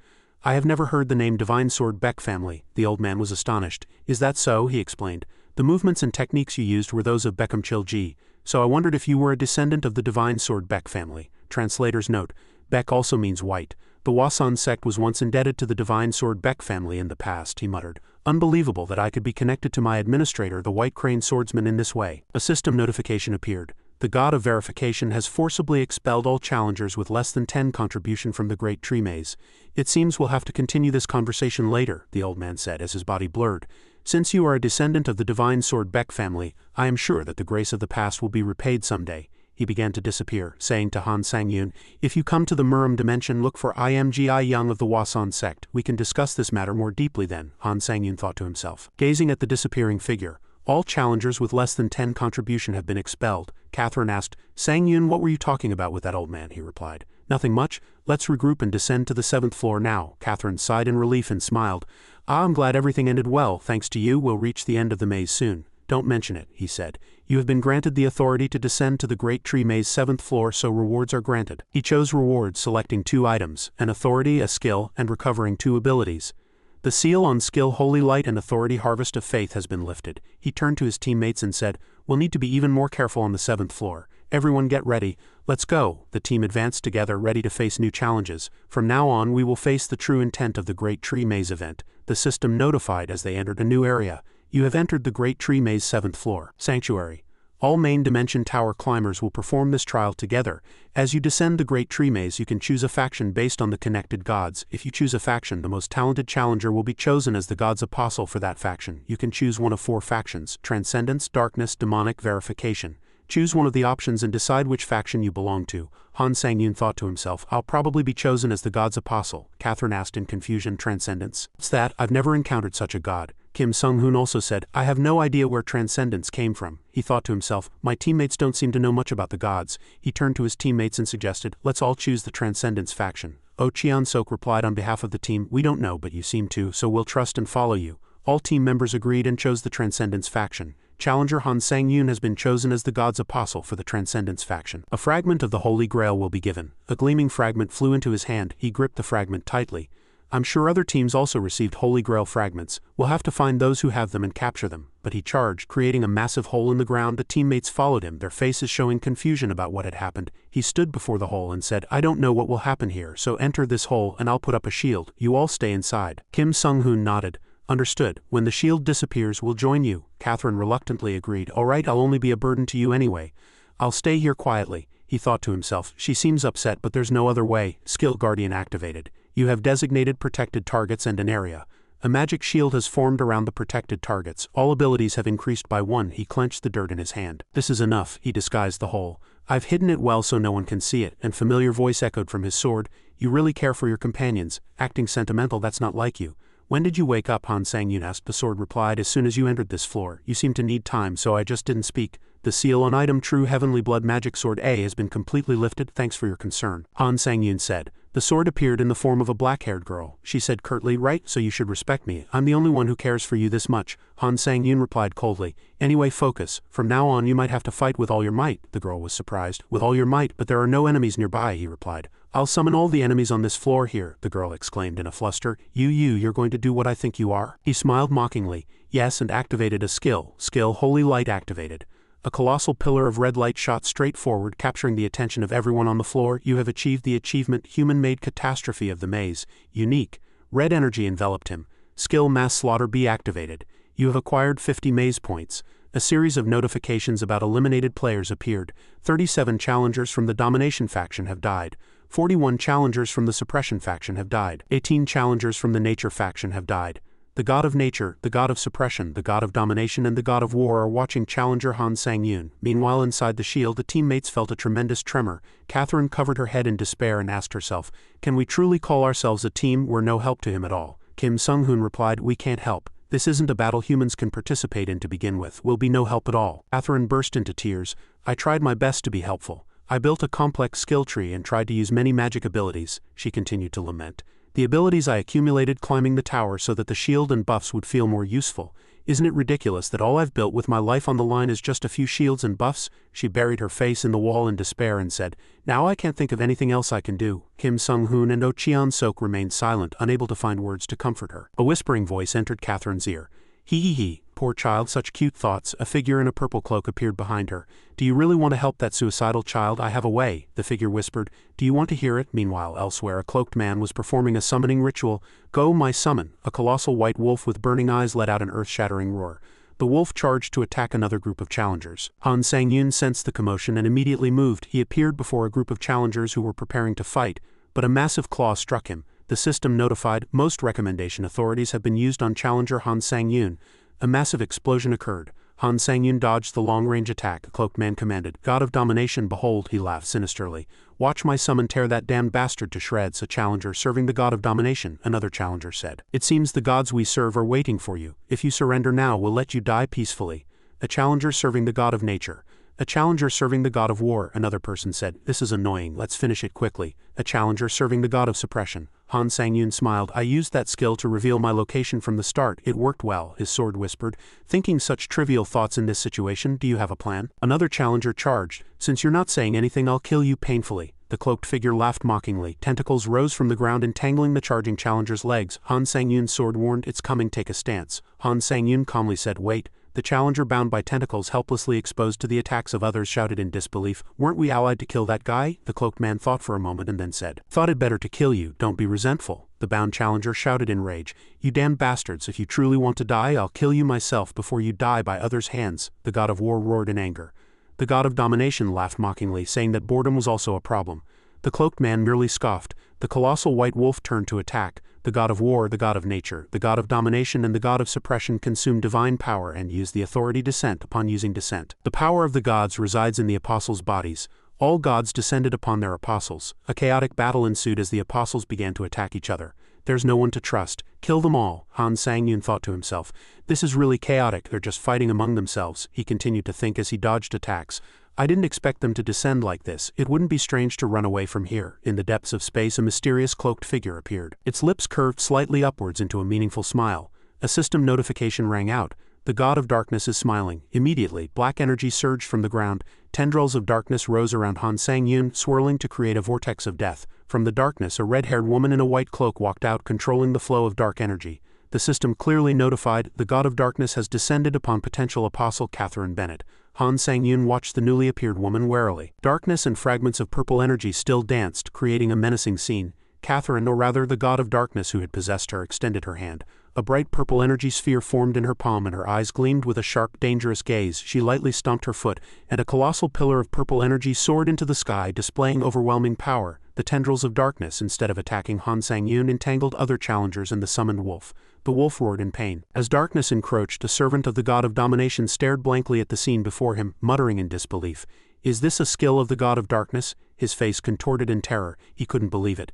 "I have never heard the name divine sword Beck family." The old man was astonished. "Is that so?" he explained. "The movements and techniques you used were those of Beckham Chil-ji, so I wondered if you were a descendant of the divine sword Beck family." Translator's note: Beck also means white. The Hwasan sect was once indebted to the divine sword Beck family in the past, he muttered. "Unbelievable that I could be connected to my administrator, the White Crane Swordsman, in this way." A system notification appeared. The god of verification has forcibly expelled all challengers with less than 10 contribution from the Great Tree Maze. "It seems we'll have to continue this conversation later," the old man said as his body blurred. "Since you are a descendant of the divine sword Beck family, I am sure that the grace of the past will be repaid someday." He began to disappear, saying to Han Sang-yoon, "If you come to the Muram Dimension, look for Imgi Young of the Hwasan sect. We can discuss this matter more deeply then," Han Sang-yoon thought to himself. Gazing at the disappearing figure, "All challengers with less than 10 contribution have been expelled." Catherine asked, "Sang-yoon, what were you talking about with that old man?" He replied, "Nothing much. Let's regroup and descend to the 7th floor now." Catherine sighed in relief and smiled. "I'm glad everything ended well. Thanks to you, we'll reach the end of the maze soon." "Don't mention it," he said. "You have been granted the authority to descend to the Great Tree Maze 7th floor, so rewards are granted." He chose rewards, selecting 2 items, an authority, a skill, and recovering 2 abilities. The seal on skill Holy Light and authority Harvest of Faith has been lifted. He turned to his teammates and said, "We'll need to be even more careful on the 7th floor. Everyone get ready. Let's go." The team advanced together, ready to face new challenges. "From now on, we will face the true intent of the Great Tree Maze event." The system notified as they entered a new area. "You have entered the Great Tree Maze 7th floor. Sanctuary. All main dimension tower climbers will perform this trial together. As you descend the Great Tree Maze, you can choose a faction based on the connected gods. If you choose a faction, the most talented challenger will be chosen as the god's apostle for that faction. You can choose one of 4 factions: Transcendence, Darkness, Demonic, Verification. Choose one of the options and decide which faction you belong to." Han Sang-yoon thought to himself, "I'll probably be chosen as the god's apostle." Catherine asked in confusion, "Transcendence? What's that? I've never encountered such a god." Kim Sung-hoon also said, "I have no idea where Transcendence came from." He thought to himself, "My teammates don't seem to know much about the gods." He turned to his teammates and suggested, "Let's all choose the Transcendence faction." Oh Cheon-sok replied on behalf of the team, "We don't know, but you seem to, so we'll trust and follow you." All team members agreed and chose the Transcendence faction. Challenger Han Sang-yoon has been chosen as the god's apostle for the Transcendence faction. A fragment of the Holy Grail will be given. A gleaming fragment flew into his hand. He gripped the fragment tightly. "I'm sure other teams also received Holy Grail fragments. We'll have to find those who have them and capture them." But he charged, creating a massive hole in the ground. The teammates followed him, their faces showing confusion about what had happened. He stood before the hole and said, "I don't know what will happen here, so enter this hole and I'll put up a shield. You all stay inside." Kim Sung-hoon nodded. "Understood. When the shield disappears, we'll join you." Catherine reluctantly agreed. "All right, I'll only be a burden to you anyway. I'll stay here quietly." he thought to himself. She seems upset, but there's no other way. Skill Guardian activated. You have designated protected targets and an area. A magic shield has formed around the protected targets. All abilities have increased by 1. He clenched the dirt in his hand. This is enough. He disguised the hole. I've hidden it well so no one can see it. And familiar voice echoed from his sword. You really care for your companions. Acting sentimental, that's not like you. When did you wake up? Han Sang-yun asked. The sword replied, as soon as you entered this floor. You seem to need time, so I just didn't speak. The seal on item True Heavenly Blood Magic Sword A has been completely lifted. Thanks for your concern, Han Sang-yun said. The sword appeared in the form of a black-haired girl. She said curtly, right, so you should respect me. I'm the only one who cares for you this much. Han Sang-yun replied coldly. Anyway, focus. From now on you might have to fight with all your might. The girl was surprised. With all your might, but there are no enemies nearby, he replied. I'll summon all the enemies on this floor here, the girl exclaimed in a fluster. You're going to do what I think you are? He smiled mockingly. Yes, and activated a skill. Skill Holy Light activated. A colossal pillar of red light shot straight forward, capturing the attention of everyone on the floor. You have achieved the achievement Human-Made Catastrophe of the Maze. Unique. Red energy enveloped him. Skill Mass Slaughter B activated. You have acquired 50 maze points. A series of notifications about eliminated players appeared. 37 challengers from the Domination faction have died. 41 challengers from the Suppression faction have died. 18 challengers from the Nature faction have died. The God of Nature, the God of Suppression, the God of Domination and the God of War are watching challenger Han Sang-yun. Meanwhile inside the shield the teammates felt a tremendous tremor. Catherine covered her head in despair and asked herself, can we truly call ourselves a team? We're no help to him at all. Kim Sung-hoon replied, we can't help. This isn't a battle humans can participate in to begin with. We'll be no help at all. Catherine burst into tears. I tried my best to be helpful. I built a complex skill tree and tried to use many magic abilities, she continued to lament. The abilities I accumulated climbing the tower so that the shield and buffs would feel more useful. Isn't it ridiculous that all I've built with my life on the line is just a few shields and buffs? She buried her face in the wall in despair and said, now I can't think of anything else I can do. Kim Sung-hoon and Oh Cheon-sok remained silent, unable to find words to comfort her. A whispering voice entered Catherine's ear. He, poor child, such cute thoughts. A figure in a purple cloak appeared behind her. Do you really want to help that suicidal child? I have a way, the figure whispered. Do you want to hear it? Meanwhile, elsewhere, a cloaked man was performing a summoning ritual. Go, my summon. A colossal white wolf with burning eyes let out an earth-shattering roar. The wolf charged to attack another group of challengers. Han Sang-yun sensed the commotion and immediately moved. He appeared before a group of challengers who were preparing to fight, but a massive claw struck him. The system notified, most recommendation authorities have been used on challenger Han Sang-yun. A massive explosion occurred. Han Sang-yun dodged the long-range attack. The cloaked man commanded, God of Domination, behold, he laughed sinisterly. Watch my summon tear that damned bastard to shreds. A challenger serving the God of Domination, another challenger said. It seems the gods we serve are waiting for you. If you surrender now, we'll let you die peacefully. A challenger serving the God of Nature. A challenger serving the God of War, another person said. This is annoying, let's finish it quickly. A challenger serving the God of Suppression. Han Sang-yun smiled. I used that skill to reveal my location from the start. It worked well, his sword whispered. Thinking such trivial thoughts in this situation, do you have a plan? Another challenger charged. Since you're not saying anything, I'll kill you painfully. The cloaked figure laughed mockingly. Tentacles rose from the ground entangling the charging challenger's legs. Han Sang-yun's sword warned, it's coming, take a stance. Han Sang-yun calmly said, wait. The challenger, bound by tentacles helplessly exposed to the attacks of others, shouted in disbelief. Weren't we allied to kill that guy? The cloaked man thought for a moment and then said, thought it better to kill you, don't be resentful. The bound challenger shouted in rage. You damned bastards, if you truly want to die, I'll kill you myself before you die by others' hands. The God of War roared in anger. The God of Domination laughed mockingly, saying that boredom was also a problem. The cloaked man merely scoffed. The colossal white wolf turned to attack. The God of War, the God of Nature, the God of Domination and the God of Suppression consumed divine power and used the authority descent upon using descent. The power of the gods resides in the apostles' bodies. All gods descended upon their apostles. A chaotic battle ensued as the apostles began to attack each other. There's no one to trust. Kill them all, Han Sang-yun thought to himself. This is really chaotic, they're just fighting among themselves, he continued to think as he dodged attacks. I didn't expect them to descend like this. It wouldn't be strange to run away from here. In the depths of space, a mysterious cloaked figure appeared. Its lips curved slightly upwards into a meaningful smile. A system notification rang out. The God of Darkness is smiling. Immediately, black energy surged from the ground. Tendrils of darkness rose around Han Sang-yun, swirling to create a vortex of death. From the darkness, a red-haired woman in a white cloak walked out, controlling the flow of dark energy. The system clearly notified, the God of Darkness has descended upon potential apostle Catherine Bennett. Han Sang-yun watched the newly appeared woman warily. Darkness and fragments of purple energy still danced, creating a menacing scene. Catherine, or rather the God of Darkness who had possessed her, extended her hand. A bright purple energy sphere formed in her palm and her eyes gleamed with a sharp, dangerous gaze. She lightly stomped her foot, and a colossal pillar of purple energy soared into the sky, displaying overwhelming power. The tendrils of darkness, instead of attacking Han Sang-yoon, entangled other challengers and the summoned wolf. The wolf roared in pain. As darkness encroached, a servant of the god of domination stared blankly at the scene before him, muttering in disbelief. Is this a skill of the god of darkness? His face contorted in terror. He couldn't believe it.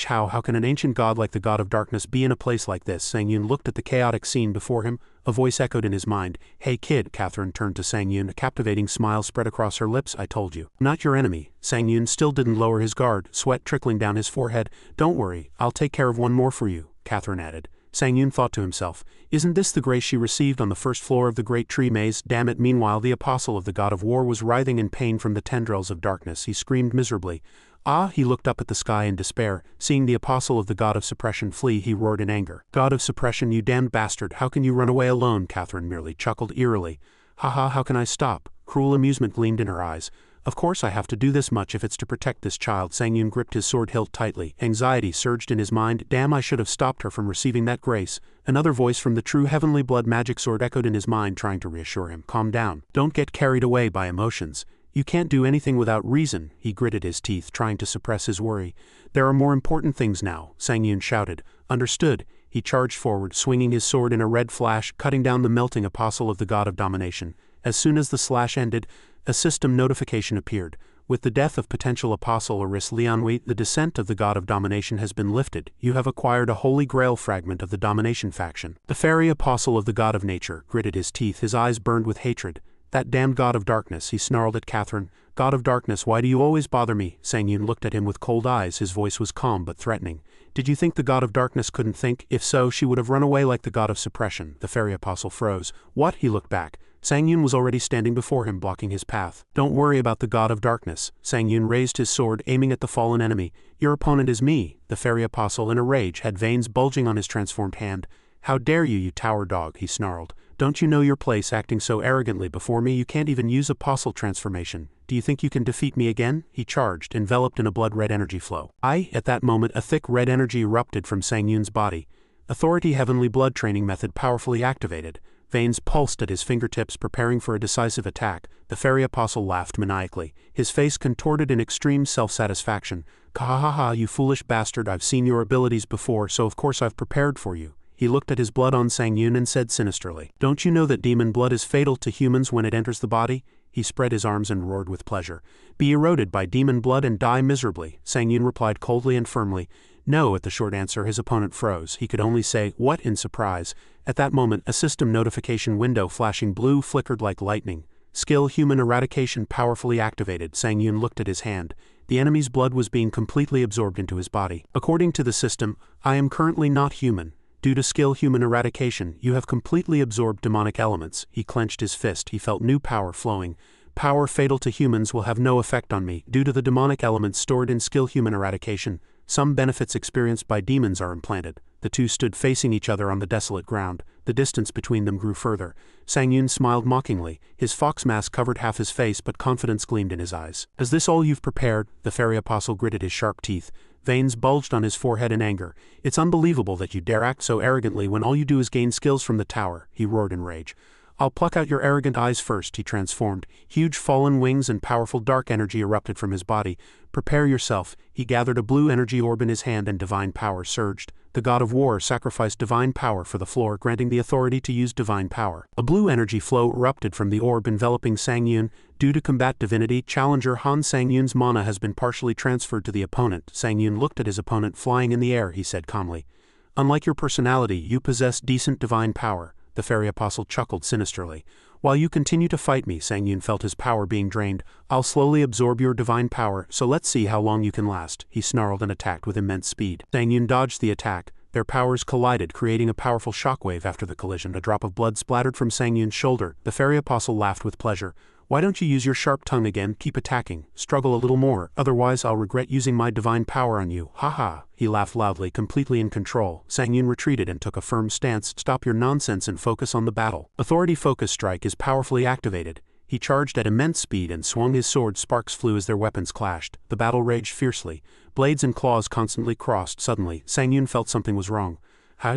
How can an ancient god like the god of darkness be in a place like this? Sang-yoon looked at the chaotic scene before him. A voice echoed in his mind. Hey kid, Catherine turned to Sang-yoon. A captivating smile spread across her lips. I told you. Not your enemy. Sang-yoon still didn't lower his guard, sweat trickling down his forehead. Don't worry, I'll take care of one more for you, Catherine added. Sang-yoon thought to himself, isn't this the grace she received on the first floor of the great tree maze? Damn it. Meanwhile, the apostle of the god of war was writhing in pain from the tendrils of darkness. He screamed miserably. He looked up at the sky in despair. Seeing the apostle of the god of suppression flee, he roared in anger. God of suppression, you damned bastard, how can you run away alone? Catherine merely chuckled eerily. How can I stop? Cruel amusement gleamed in her eyes. Of course I have to do this much if it's to protect this child. Sang-yoon gripped his sword hilt tightly. Anxiety surged in his mind. Damn, I should have stopped her from receiving that grace. Another voice from the true heavenly blood magic sword echoed in his mind, trying to reassure him. Calm down. Don't get carried away by emotions. You can't do anything without reason. He gritted his teeth, trying to suppress his worry. There are more important things now, Sang-yoon shouted. Understood. He charged forward, swinging his sword in a red flash, cutting down the melting apostle of the god of domination. As soon as the slash ended, a system notification appeared. With the death of potential apostle Aris Lianhui, the descent of the god of domination has been lifted. You have acquired a holy grail fragment of the domination faction. The fairy apostle of the god of nature gritted his teeth, his eyes burned with hatred. That damned god of darkness, he snarled at Catherine. God of darkness, why do you always bother me? Sang-yoon looked at him with cold eyes, his voice was calm but threatening. Did you think the god of darkness couldn't think? If so, she would have run away like the god of suppression. The fairy apostle froze. What? He looked back. Sang-yoon was already standing before him, blocking his path. Don't worry about the god of darkness. Sang-yoon raised his sword, aiming at the fallen enemy. Your opponent is me. The fairy apostle, in a rage, had veins bulging on his transformed hand. How dare you, you tower dog, he snarled. Don't you know your place, acting so arrogantly before me? You can't even use apostle transformation. Do you think you can defeat me again? He charged, enveloped in a blood-red energy flow. At that moment, a thick red energy erupted from Sang-yoon's body. Authority Heavenly Blood Training Method powerfully activated. Veins pulsed at his fingertips, preparing for a decisive attack. The fairy apostle laughed maniacally, his face contorted in extreme self-satisfaction. Kahahaha, you foolish bastard, I've seen your abilities before, so of course I've prepared for you. He looked at his blood on Sang-yoon and said sinisterly, Don't you know that demon blood is fatal to humans when it enters the body? He spread his arms and roared with pleasure. Be eroded by demon blood and die miserably. Sang-yoon replied coldly and firmly. No. At the short answer, his opponent froze. He could only say, what, in surprise. At that moment, a system notification window flashing blue flickered like lightning. Skill human eradication powerfully activated. Sang-yoon looked at his hand. The enemy's blood was being completely absorbed into his body. According to the system, I am currently not human. Due to skill human eradication, you have completely absorbed demonic elements. He clenched his fist. He felt new power flowing. Power fatal to humans will have no effect on me. Due to the demonic elements stored in skill human eradication, some benefits experienced by demons are implanted. The two stood facing each other on the desolate ground. The distance between them grew further. Sang-yoon smiled mockingly. His fox mask covered half his face, but confidence gleamed in his eyes. Is this all you've prepared? The fairy apostle gritted his sharp teeth. Veins bulged on his forehead in anger. It's unbelievable that you dare act so arrogantly when all you do is gain skills from the tower, he roared in rage. I'll pluck out your arrogant eyes first. He transformed. Huge fallen wings and powerful dark energy erupted from his body. Prepare yourself. He gathered a blue energy orb in his hand and divine power surged. The god of war sacrificed divine power for the floor, granting the authority to use divine power. A blue energy flow erupted from the orb enveloping Sang-yoon. Due to combat divinity, challenger Han Sang-yoon's mana has been partially transferred to the opponent. Sang-yoon looked at his opponent flying in the air, he said calmly. Unlike your personality, you possess decent divine power. The fairy apostle chuckled sinisterly. While you continue to fight me, Sang-yoon felt his power being drained. I'll slowly absorb your divine power, so let's see how long you can last. He snarled and attacked with immense speed. Sang-yoon dodged the attack. Their powers collided, creating a powerful shockwave. After the collision, a drop of blood splattered from Sang-yoon's shoulder. The fairy apostle laughed with pleasure. Why don't you use your sharp tongue again? Keep attacking. Struggle a little more, otherwise I'll regret using my divine power on you. Ha. He laughed loudly, completely in control. Sang-yoon retreated and took a firm stance. Stop your nonsense and focus on the battle. Authority Focus Strike is powerfully activated. He charged at immense speed and swung his sword. Sparks flew as their weapons clashed. The battle raged fiercely. Blades and claws constantly crossed. Suddenly, Sang-yoon felt something was wrong.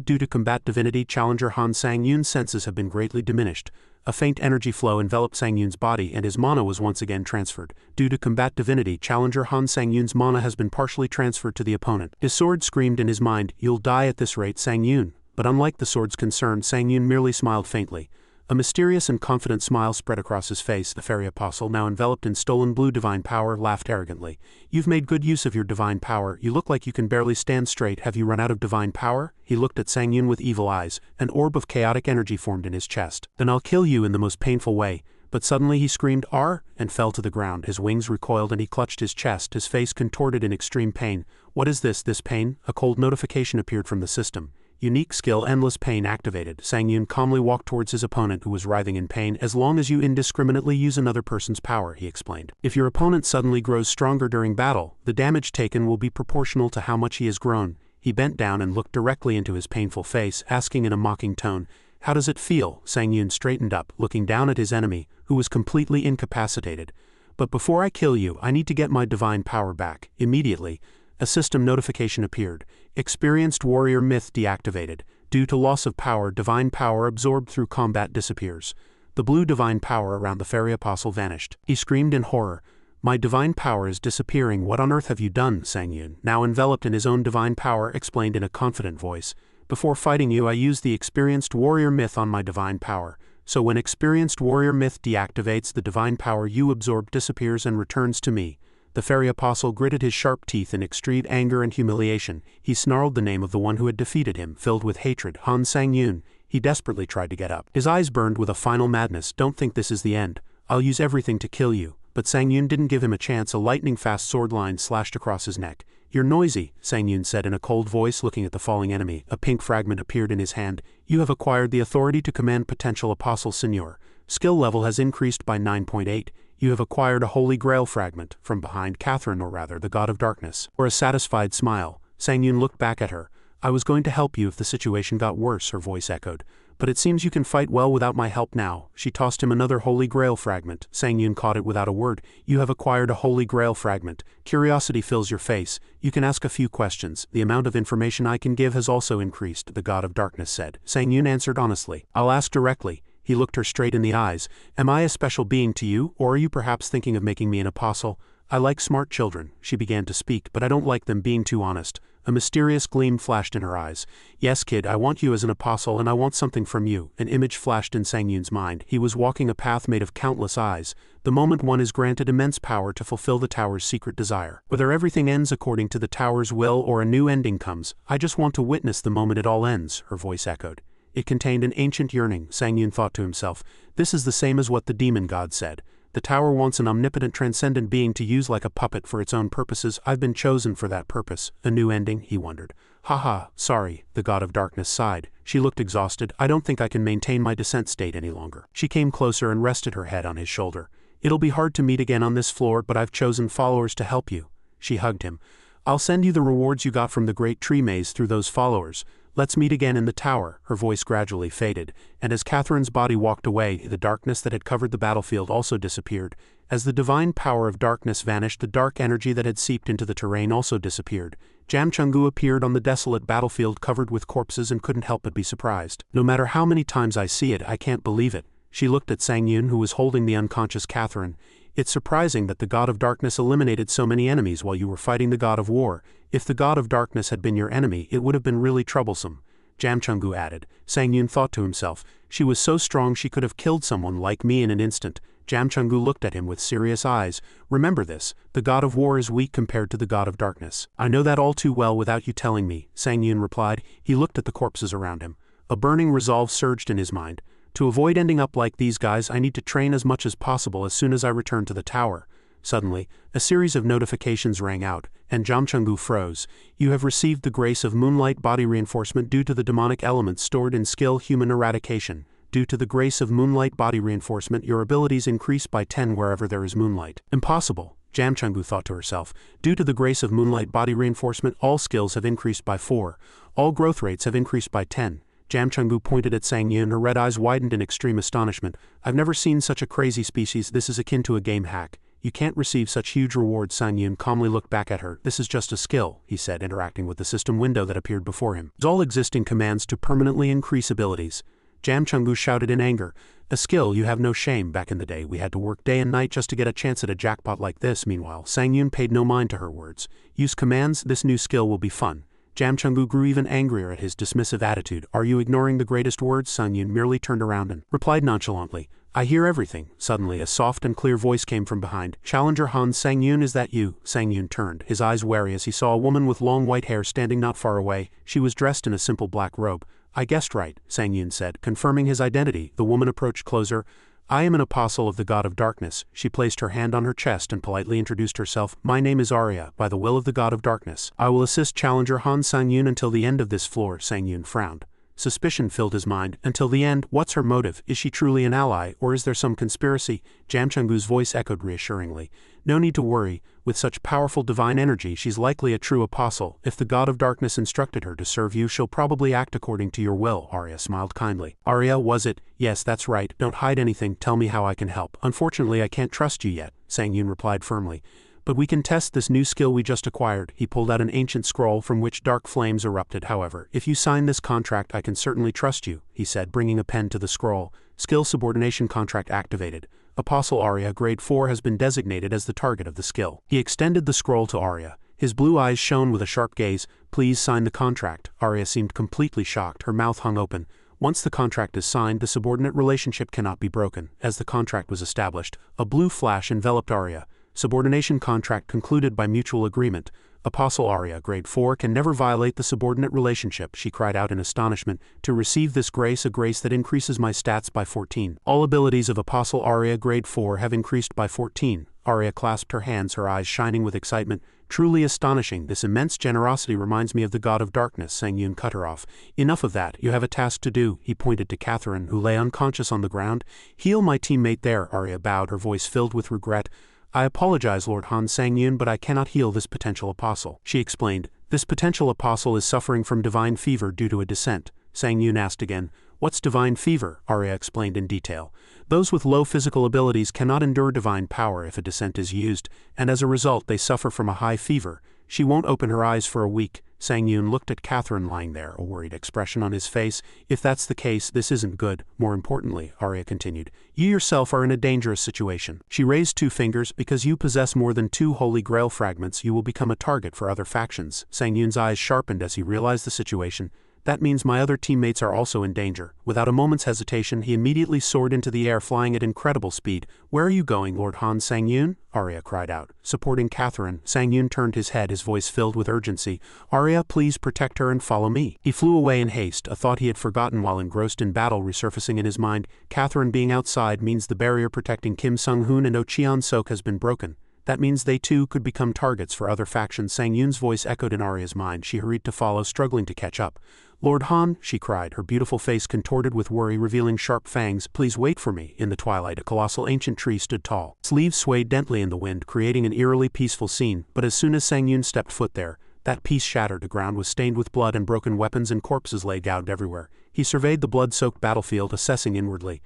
Due to combat divinity challenger Han Sang-yoon's senses have been greatly diminished. A faint energy flow enveloped Sang-yoon's body and his mana was once again transferred. Due to combat divinity challenger Han Sang-yoon's mana has been partially transferred to the opponent. His sword screamed in his mind, "You'll die at this rate, Sang-yoon." But unlike the sword's concern, Sang-yoon merely smiled faintly. A mysterious and confident smile spread across his face. The fairy apostle, now enveloped in stolen blue divine power, laughed arrogantly. "You've made good use of your divine power. You look like you can barely stand straight. Have you run out of divine power?" He looked at Sang-yoon with evil eyes. An orb of chaotic energy formed in his chest. "Then I'll kill you in the most painful way." But suddenly he screamed, "Arr!" and fell to the ground. His wings recoiled and he clutched his chest, his face contorted in extreme pain. "What is this pain?" A cold notification appeared from the system. Unique skill endless pain activated. Sang-yoon calmly walked towards his opponent who was writhing in pain. "As long as you indiscriminately use another person's power," he explained. "If your opponent suddenly grows stronger during battle, the damage taken will be proportional to how much he has grown." He bent down and looked directly into his painful face, asking in a mocking tone, "How does it feel?" Sang-yoon straightened up, looking down at his enemy, who was completely incapacitated. "But before I kill you, I need to get my divine power back." Immediately, a system notification appeared. Experienced warrior myth deactivated. Due to loss of power, divine power absorbed through combat disappears. The blue divine power around the fairy apostle vanished. He screamed in horror, "My divine power is disappearing. What on earth have you done?" Sang-yoon, now enveloped in his own divine power, explained in a confident voice. "Before fighting you, I used the experienced warrior myth on my divine power. So when experienced warrior myth deactivates, the divine power you absorb disappears and returns to me." The fairy apostle gritted his sharp teeth in extreme anger and humiliation. He snarled the name of the one who had defeated him, filled with hatred, Han Sang-yoon. He desperately tried to get up. His eyes burned with a final madness. "Don't think this is the end. I'll use everything to kill you." But Sang-yoon didn't give him a chance. A lightning-fast sword line slashed across his neck. "You're noisy," Sang-yoon said in a cold voice, looking at the falling enemy. A pink fragment appeared in his hand. "You have acquired the authority to command potential apostle Senior. Skill level has increased by 9.8. You have acquired a Holy Grail fragment." From behind Catherine, or rather the god of darkness, or a satisfied smile, Sang-yoon looked back at her. "I was going to help you if the situation got worse," her voice echoed. "But it seems you can fight well without my help now." She tossed him another Holy Grail fragment. Sang-yoon caught it without a word. "You have acquired a Holy Grail fragment. Curiosity fills your face. You can ask a few questions. The amount of information I can give has also increased," the god of darkness said. Sang-yoon answered honestly, "I'll ask directly." He looked her straight in the eyes. "Am I a special being to you, or are you perhaps thinking of making me an apostle?" "I like smart children," she began to speak, "but I don't like them being too honest." A mysterious gleam flashed in her eyes. "Yes, kid, I want you as an apostle and I want something from you." An image flashed in Sang-yoon's mind. He was walking a path made of countless eyes. The moment one is granted immense power to fulfill the tower's secret desire. Whether everything ends according to the tower's will or a new ending comes, I just want to witness the moment it all ends, her voice echoed. It contained an ancient yearning, Sang-yoon thought to himself. This is the same as what the demon god said. The tower wants an omnipotent transcendent being to use like a puppet for its own purposes. I've been chosen for that purpose. A new ending, he wondered. "Haha, sorry," the god of darkness sighed. She looked exhausted. "I don't think I can maintain my descent state any longer." She came closer and rested her head on his shoulder. "It'll be hard to meet again on this floor, but I've chosen followers to help you." She hugged him. "I'll send you the rewards you got from the Great Tree Maze through those followers. Let's meet again in the tower." Her voice gradually faded, and as Catherine's body walked away, the darkness that had covered the battlefield also disappeared. As the divine power of darkness vanished, the dark energy that had seeped into the terrain also disappeared. Jam Chung-gu appeared on the desolate battlefield covered with corpses and couldn't help but be surprised. "No matter how many times I see it, I can't believe it." She looked at Sang-yoon, who was holding the unconscious Catherine. "It's surprising that the god of darkness eliminated so many enemies while you were fighting the god of war. If the god of darkness had been your enemy, it would have been really troublesome," Jam Chung-gu added. Sang-yoon thought to himself, "She was so strong she could have killed someone like me in an instant." Jam Chung-gu looked at him with serious eyes. "Remember this, the god of war is weak compared to the god of darkness." "I know that all too well without you telling me," Sang-yoon replied. He looked at the corpses around him. A burning resolve surged in his mind. "To avoid ending up like these guys, I need to train as much as possible as soon as I return to the tower." Suddenly, a series of notifications rang out, and Jam Chung-gu froze. "You have received the grace of moonlight body reinforcement due to the demonic elements stored in skill human eradication. Due to the grace of moonlight body reinforcement, your abilities increase by 10 wherever there is moonlight." Impossible, Jam Chung-gu thought to herself. "Due to the grace of moonlight body reinforcement, all skills have increased by 4. All growth rates have increased by 10. Jam Chung-gu pointed at Sang-yoon, her red eyes widened in extreme astonishment. "I've never seen such a crazy species. This is akin to a game hack." You can't receive such huge rewards. Sang Yun calmly looked back at her. This is just a skill, he said, interacting with the system window that appeared before him. All existing commands to permanently increase abilities. Jam Chungu shouted in anger. A skill? You have no shame. Back in the day we had to work day and night just to get a chance at a jackpot like this. Meanwhile, Sang Yun paid no mind to her words. Use commands. This new skill will be fun. Jam Chungu grew even angrier at his dismissive attitude. Are you ignoring the greatest words? Sang Yun merely turned around and replied nonchalantly. I hear everything. Suddenly a soft and clear voice came from behind. Challenger Han Sang Yun, is that you? Sang Yun turned, his eyes wary as he saw a woman with long white hair standing not far away. She was dressed in a simple black robe. I guessed right, Sang Yun said, confirming his identity. The woman approached closer. I am an apostle of the God of Darkness. She placed her hand on her chest and politely introduced herself. My name is Arya, by the will of the God of Darkness. I will assist Challenger Han Sang Yun until the end of this floor. Sang Yun frowned. Suspicion filled his mind. Until the end? What's her motive? Is she truly an ally, or is there some conspiracy? Jam Chungu's voice echoed reassuringly. No need to worry. With such powerful divine energy, she's likely a true apostle. If the God of Darkness instructed her to serve you, she'll probably act according to your will. Arya smiled kindly. Arya, was it? Yes, that's right. Don't hide anything. Tell me how I can help. Unfortunately, I can't trust you yet, Sang Yun replied firmly. But we can test this new skill we just acquired. He pulled out an ancient scroll from which dark flames erupted. However, if you sign this contract, I can certainly trust you, he said, bringing a pen to the scroll. Skill subordination contract activated. Apostle Arya, grade 4, has been designated as the target of the skill. He extended the scroll to Arya. His blue eyes shone with a sharp gaze. Please sign the contract. Arya seemed completely shocked. Her mouth hung open. Once the contract is signed, the subordinate relationship cannot be broken. As the contract was established, a blue flash enveloped Arya. Subordination contract concluded by mutual agreement. Apostle Arya, grade 4, can never violate the subordinate relationship, she cried out in astonishment. To receive this grace, a grace that increases my stats by 14. All abilities of Apostle Arya, grade 4, have increased by 14. Arya clasped her hands, her eyes shining with excitement. Truly astonishing. This immense generosity reminds me of the God of Darkness. Sang Yun cut her off. Enough of that. You have a task to do. He pointed to Catherine, who lay unconscious on the ground. Heal my teammate there. Arya bowed, her voice filled with regret. I apologize, Lord Han Sang Yun, but I cannot heal this potential apostle. She explained. This potential apostle is suffering from divine fever due to a descent. Sang Yun asked again. What's divine fever? Arya explained in detail. Those with low physical abilities cannot endure divine power if a descent is used, and as a result they suffer from a high fever. She won't open her eyes for a week. Sang Yun looked at Catherine lying there, a worried expression on his face. If that's the case, this isn't good. More importantly, Arya continued, you yourself are in a dangerous situation. She raised 2 fingers. Because you possess more than 2 Holy Grail fragments, you will become a target for other factions. Sang Yun's eyes sharpened as he realized the situation. That means my other teammates are also in danger. Without a moment's hesitation, he immediately soared into the air, flying at incredible speed. Where are you going, Lord Han Sang Yun? Arya cried out. Supporting Catherine, Sang Yun turned his head, his voice filled with urgency. Arya, please protect her and follow me. He flew away in haste, a thought he had forgotten while engrossed in battle resurfacing in his mind. Catherine being outside means the barrier protecting Kim Sung-hoon and Oh Cheon-sok has been broken. That means they too could become targets for other factions. Sang Yun's voice echoed in Arya's mind. She hurried to follow, struggling to catch up. Lord Han, she cried, her beautiful face contorted with worry, revealing sharp fangs. Please wait for me. In the twilight, a colossal ancient tree stood tall. Its leaves swayed gently in the wind, creating an eerily peaceful scene. But as soon as Sang Yun stepped foot there, that peace shattered. The ground was stained with blood, and broken weapons and corpses lay gouged everywhere. He surveyed the blood-soaked battlefield, assessing inwardly.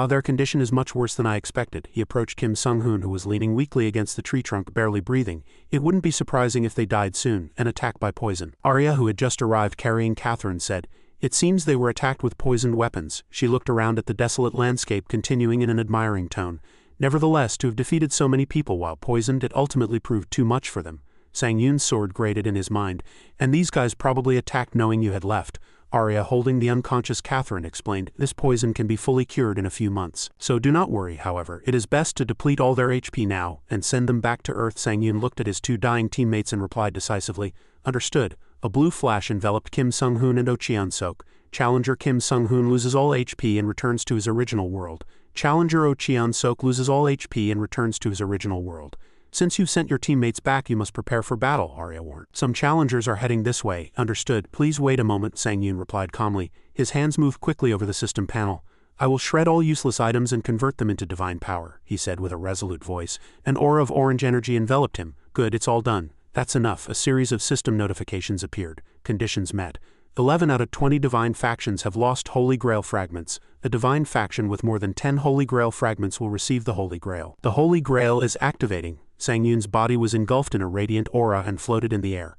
Their condition is much worse than I expected. He approached Kim Sung-hoon, who was leaning weakly against the tree trunk, barely breathing. It wouldn't be surprising if they died soon, an attack by poison. Arya, who had just arrived carrying Catherine, said, It seems they were attacked with poisoned weapons. She looked around at the desolate landscape, continuing in an admiring tone. Nevertheless, to have defeated so many people while poisoned, it ultimately proved too much for them. Sang Yun's sword grated in his mind. And these guys probably attacked knowing you had left. Arya, holding the unconscious Catherine, explained, this poison can be fully cured in a few months. So do not worry, however. It is best to deplete all their HP now, and send them back to Earth. Sang Yun looked at his 2 dying teammates and replied decisively, Understood. A blue flash enveloped Kim Sung-hoon and Oh Cheon-sok. Challenger Kim Sung-hoon loses all HP and returns to his original world. Challenger Oh Cheon-sok loses all HP and returns to his original world. Since you've sent your teammates back, you must prepare for battle, Arya warned. Some challengers are heading this way. Understood. Please wait a moment, Sang Yun replied calmly. His hands moved quickly over the system panel. I will shred all useless items and convert them into divine power, he said with a resolute voice. An aura of orange energy enveloped him. Good, it's all done. That's enough. A series of system notifications appeared. Conditions met. 11 out of 20 divine factions have lost Holy Grail fragments. A divine faction with more than 10 Holy Grail fragments will receive the Holy Grail. The Holy Grail is activating. Sang Yun's body was engulfed in a radiant aura and floated in the air.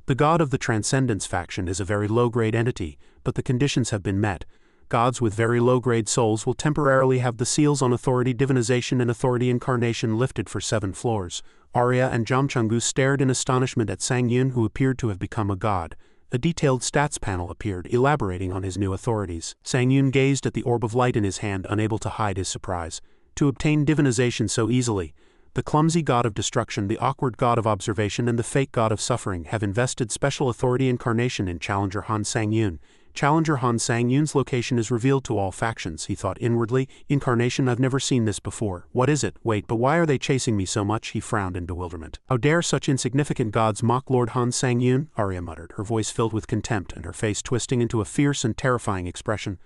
The God of the Transcendence faction is a very low-grade entity, but the conditions have been met. Gods with very low-grade souls will temporarily have the seals on authority divinization and authority incarnation lifted for 7 floors. Arya and Jamchungu stared in astonishment at Sang Yun, who appeared to have become a god. A detailed stats panel appeared, elaborating on his new authorities. Sang Yun gazed at the orb of light in his hand, unable to hide his surprise. To obtain divinization so easily, the clumsy god of destruction, the awkward god of observation, and the fake god of suffering have invested special authority incarnation in Challenger Han Sang Yun. Challenger Han Sang Yun's location is revealed to all factions, he thought inwardly. Incarnation, I've never seen this before. What is it? Wait, but why are they chasing me so much? He frowned in bewilderment. How dare such insignificant gods mock Lord Han Sang Yun? Arya muttered, her voice filled with contempt and her face twisting into a fierce and terrifying expression.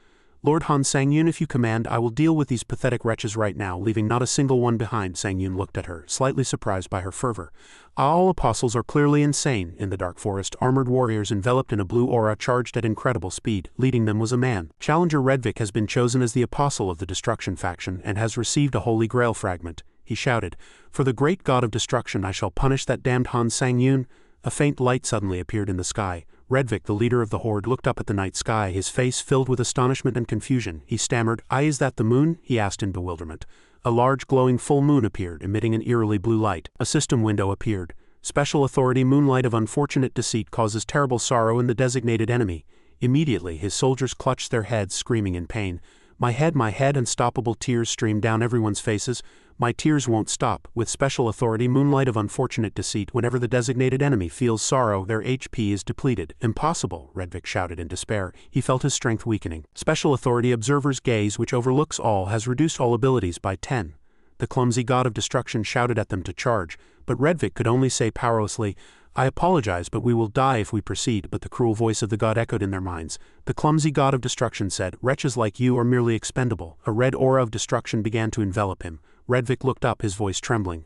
Lord Han Sang Yun, if you command, I will deal with these pathetic wretches right now, leaving not a single one behind. Sang Yun looked at her, slightly surprised by her fervor. All apostles are clearly insane. In the dark forest, armored warriors enveloped in a blue aura charged at incredible speed. Leading them was a man. Challenger Redvik has been chosen as the apostle of the destruction faction and has received a Holy Grail fragment. He shouted, "For the great god of destruction I shall punish that damned Han Sang Yun." A faint light suddenly appeared in the sky. Redvik, the leader of the horde, looked up at the night sky, his face filled with astonishment and confusion. He stammered, "Is that the moon?" he asked in bewilderment. A large glowing full moon appeared, emitting an eerily blue light. A system window appeared. Special authority moonlight of unfortunate deceit causes terrible sorrow in the designated enemy. Immediately his soldiers clutched their heads, screaming in pain. My head, unstoppable tears streamed down everyone's faces. My tears won't stop. With special authority moonlight of unfortunate deceit, whenever the designated enemy feels sorrow, their HP is depleted. Impossible, Redvik shouted in despair. He felt his strength weakening. Special authority observer's gaze, which overlooks all, has reduced all abilities by 10. The clumsy god of destruction shouted at them to charge, but Redvik could only say powerlessly, "I apologize, but we will die if we proceed." But the cruel voice of the god echoed in their minds. The clumsy god of destruction said, "Wretches like you are merely expendable." A red aura of destruction began to envelop him. Redvik looked up, his voice trembling.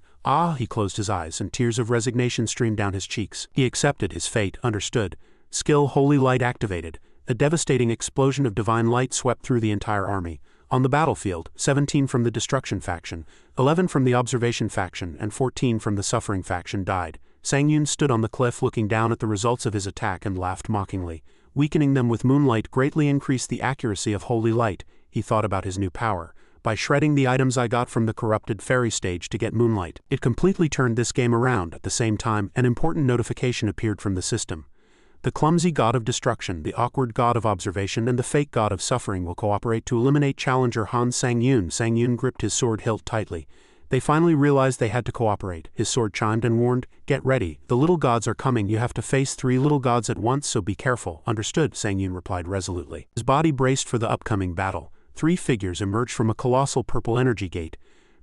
He closed his eyes, and tears of resignation streamed down his cheeks. He accepted his fate, understood. Skill Holy Light activated. A devastating explosion of divine light swept through the entire army. On the battlefield, 17 from the destruction faction, 11 from the observation faction, and 14 from the suffering faction died. Sang Yun stood on the cliff looking down at the results of his attack and laughed mockingly. Weakening them with moonlight greatly increased the accuracy of holy light. He thought about his new power. By shredding the items I got from the corrupted fairy stage to get moonlight, it completely turned this game around. At the same time, an important notification appeared from the system. The clumsy god of destruction, the awkward god of observation, and the fake god of suffering will cooperate to eliminate Challenger Han Sang Yun. Sang Yun gripped his sword hilt tightly. They finally realized they had to cooperate. His sword chimed and warned, "Get ready. The little gods are coming. You have to face 3 little gods at once, so be careful." "Understood," Sang Yun replied resolutely. His body braced for the upcoming battle. 3 figures emerged from a colossal purple energy gate.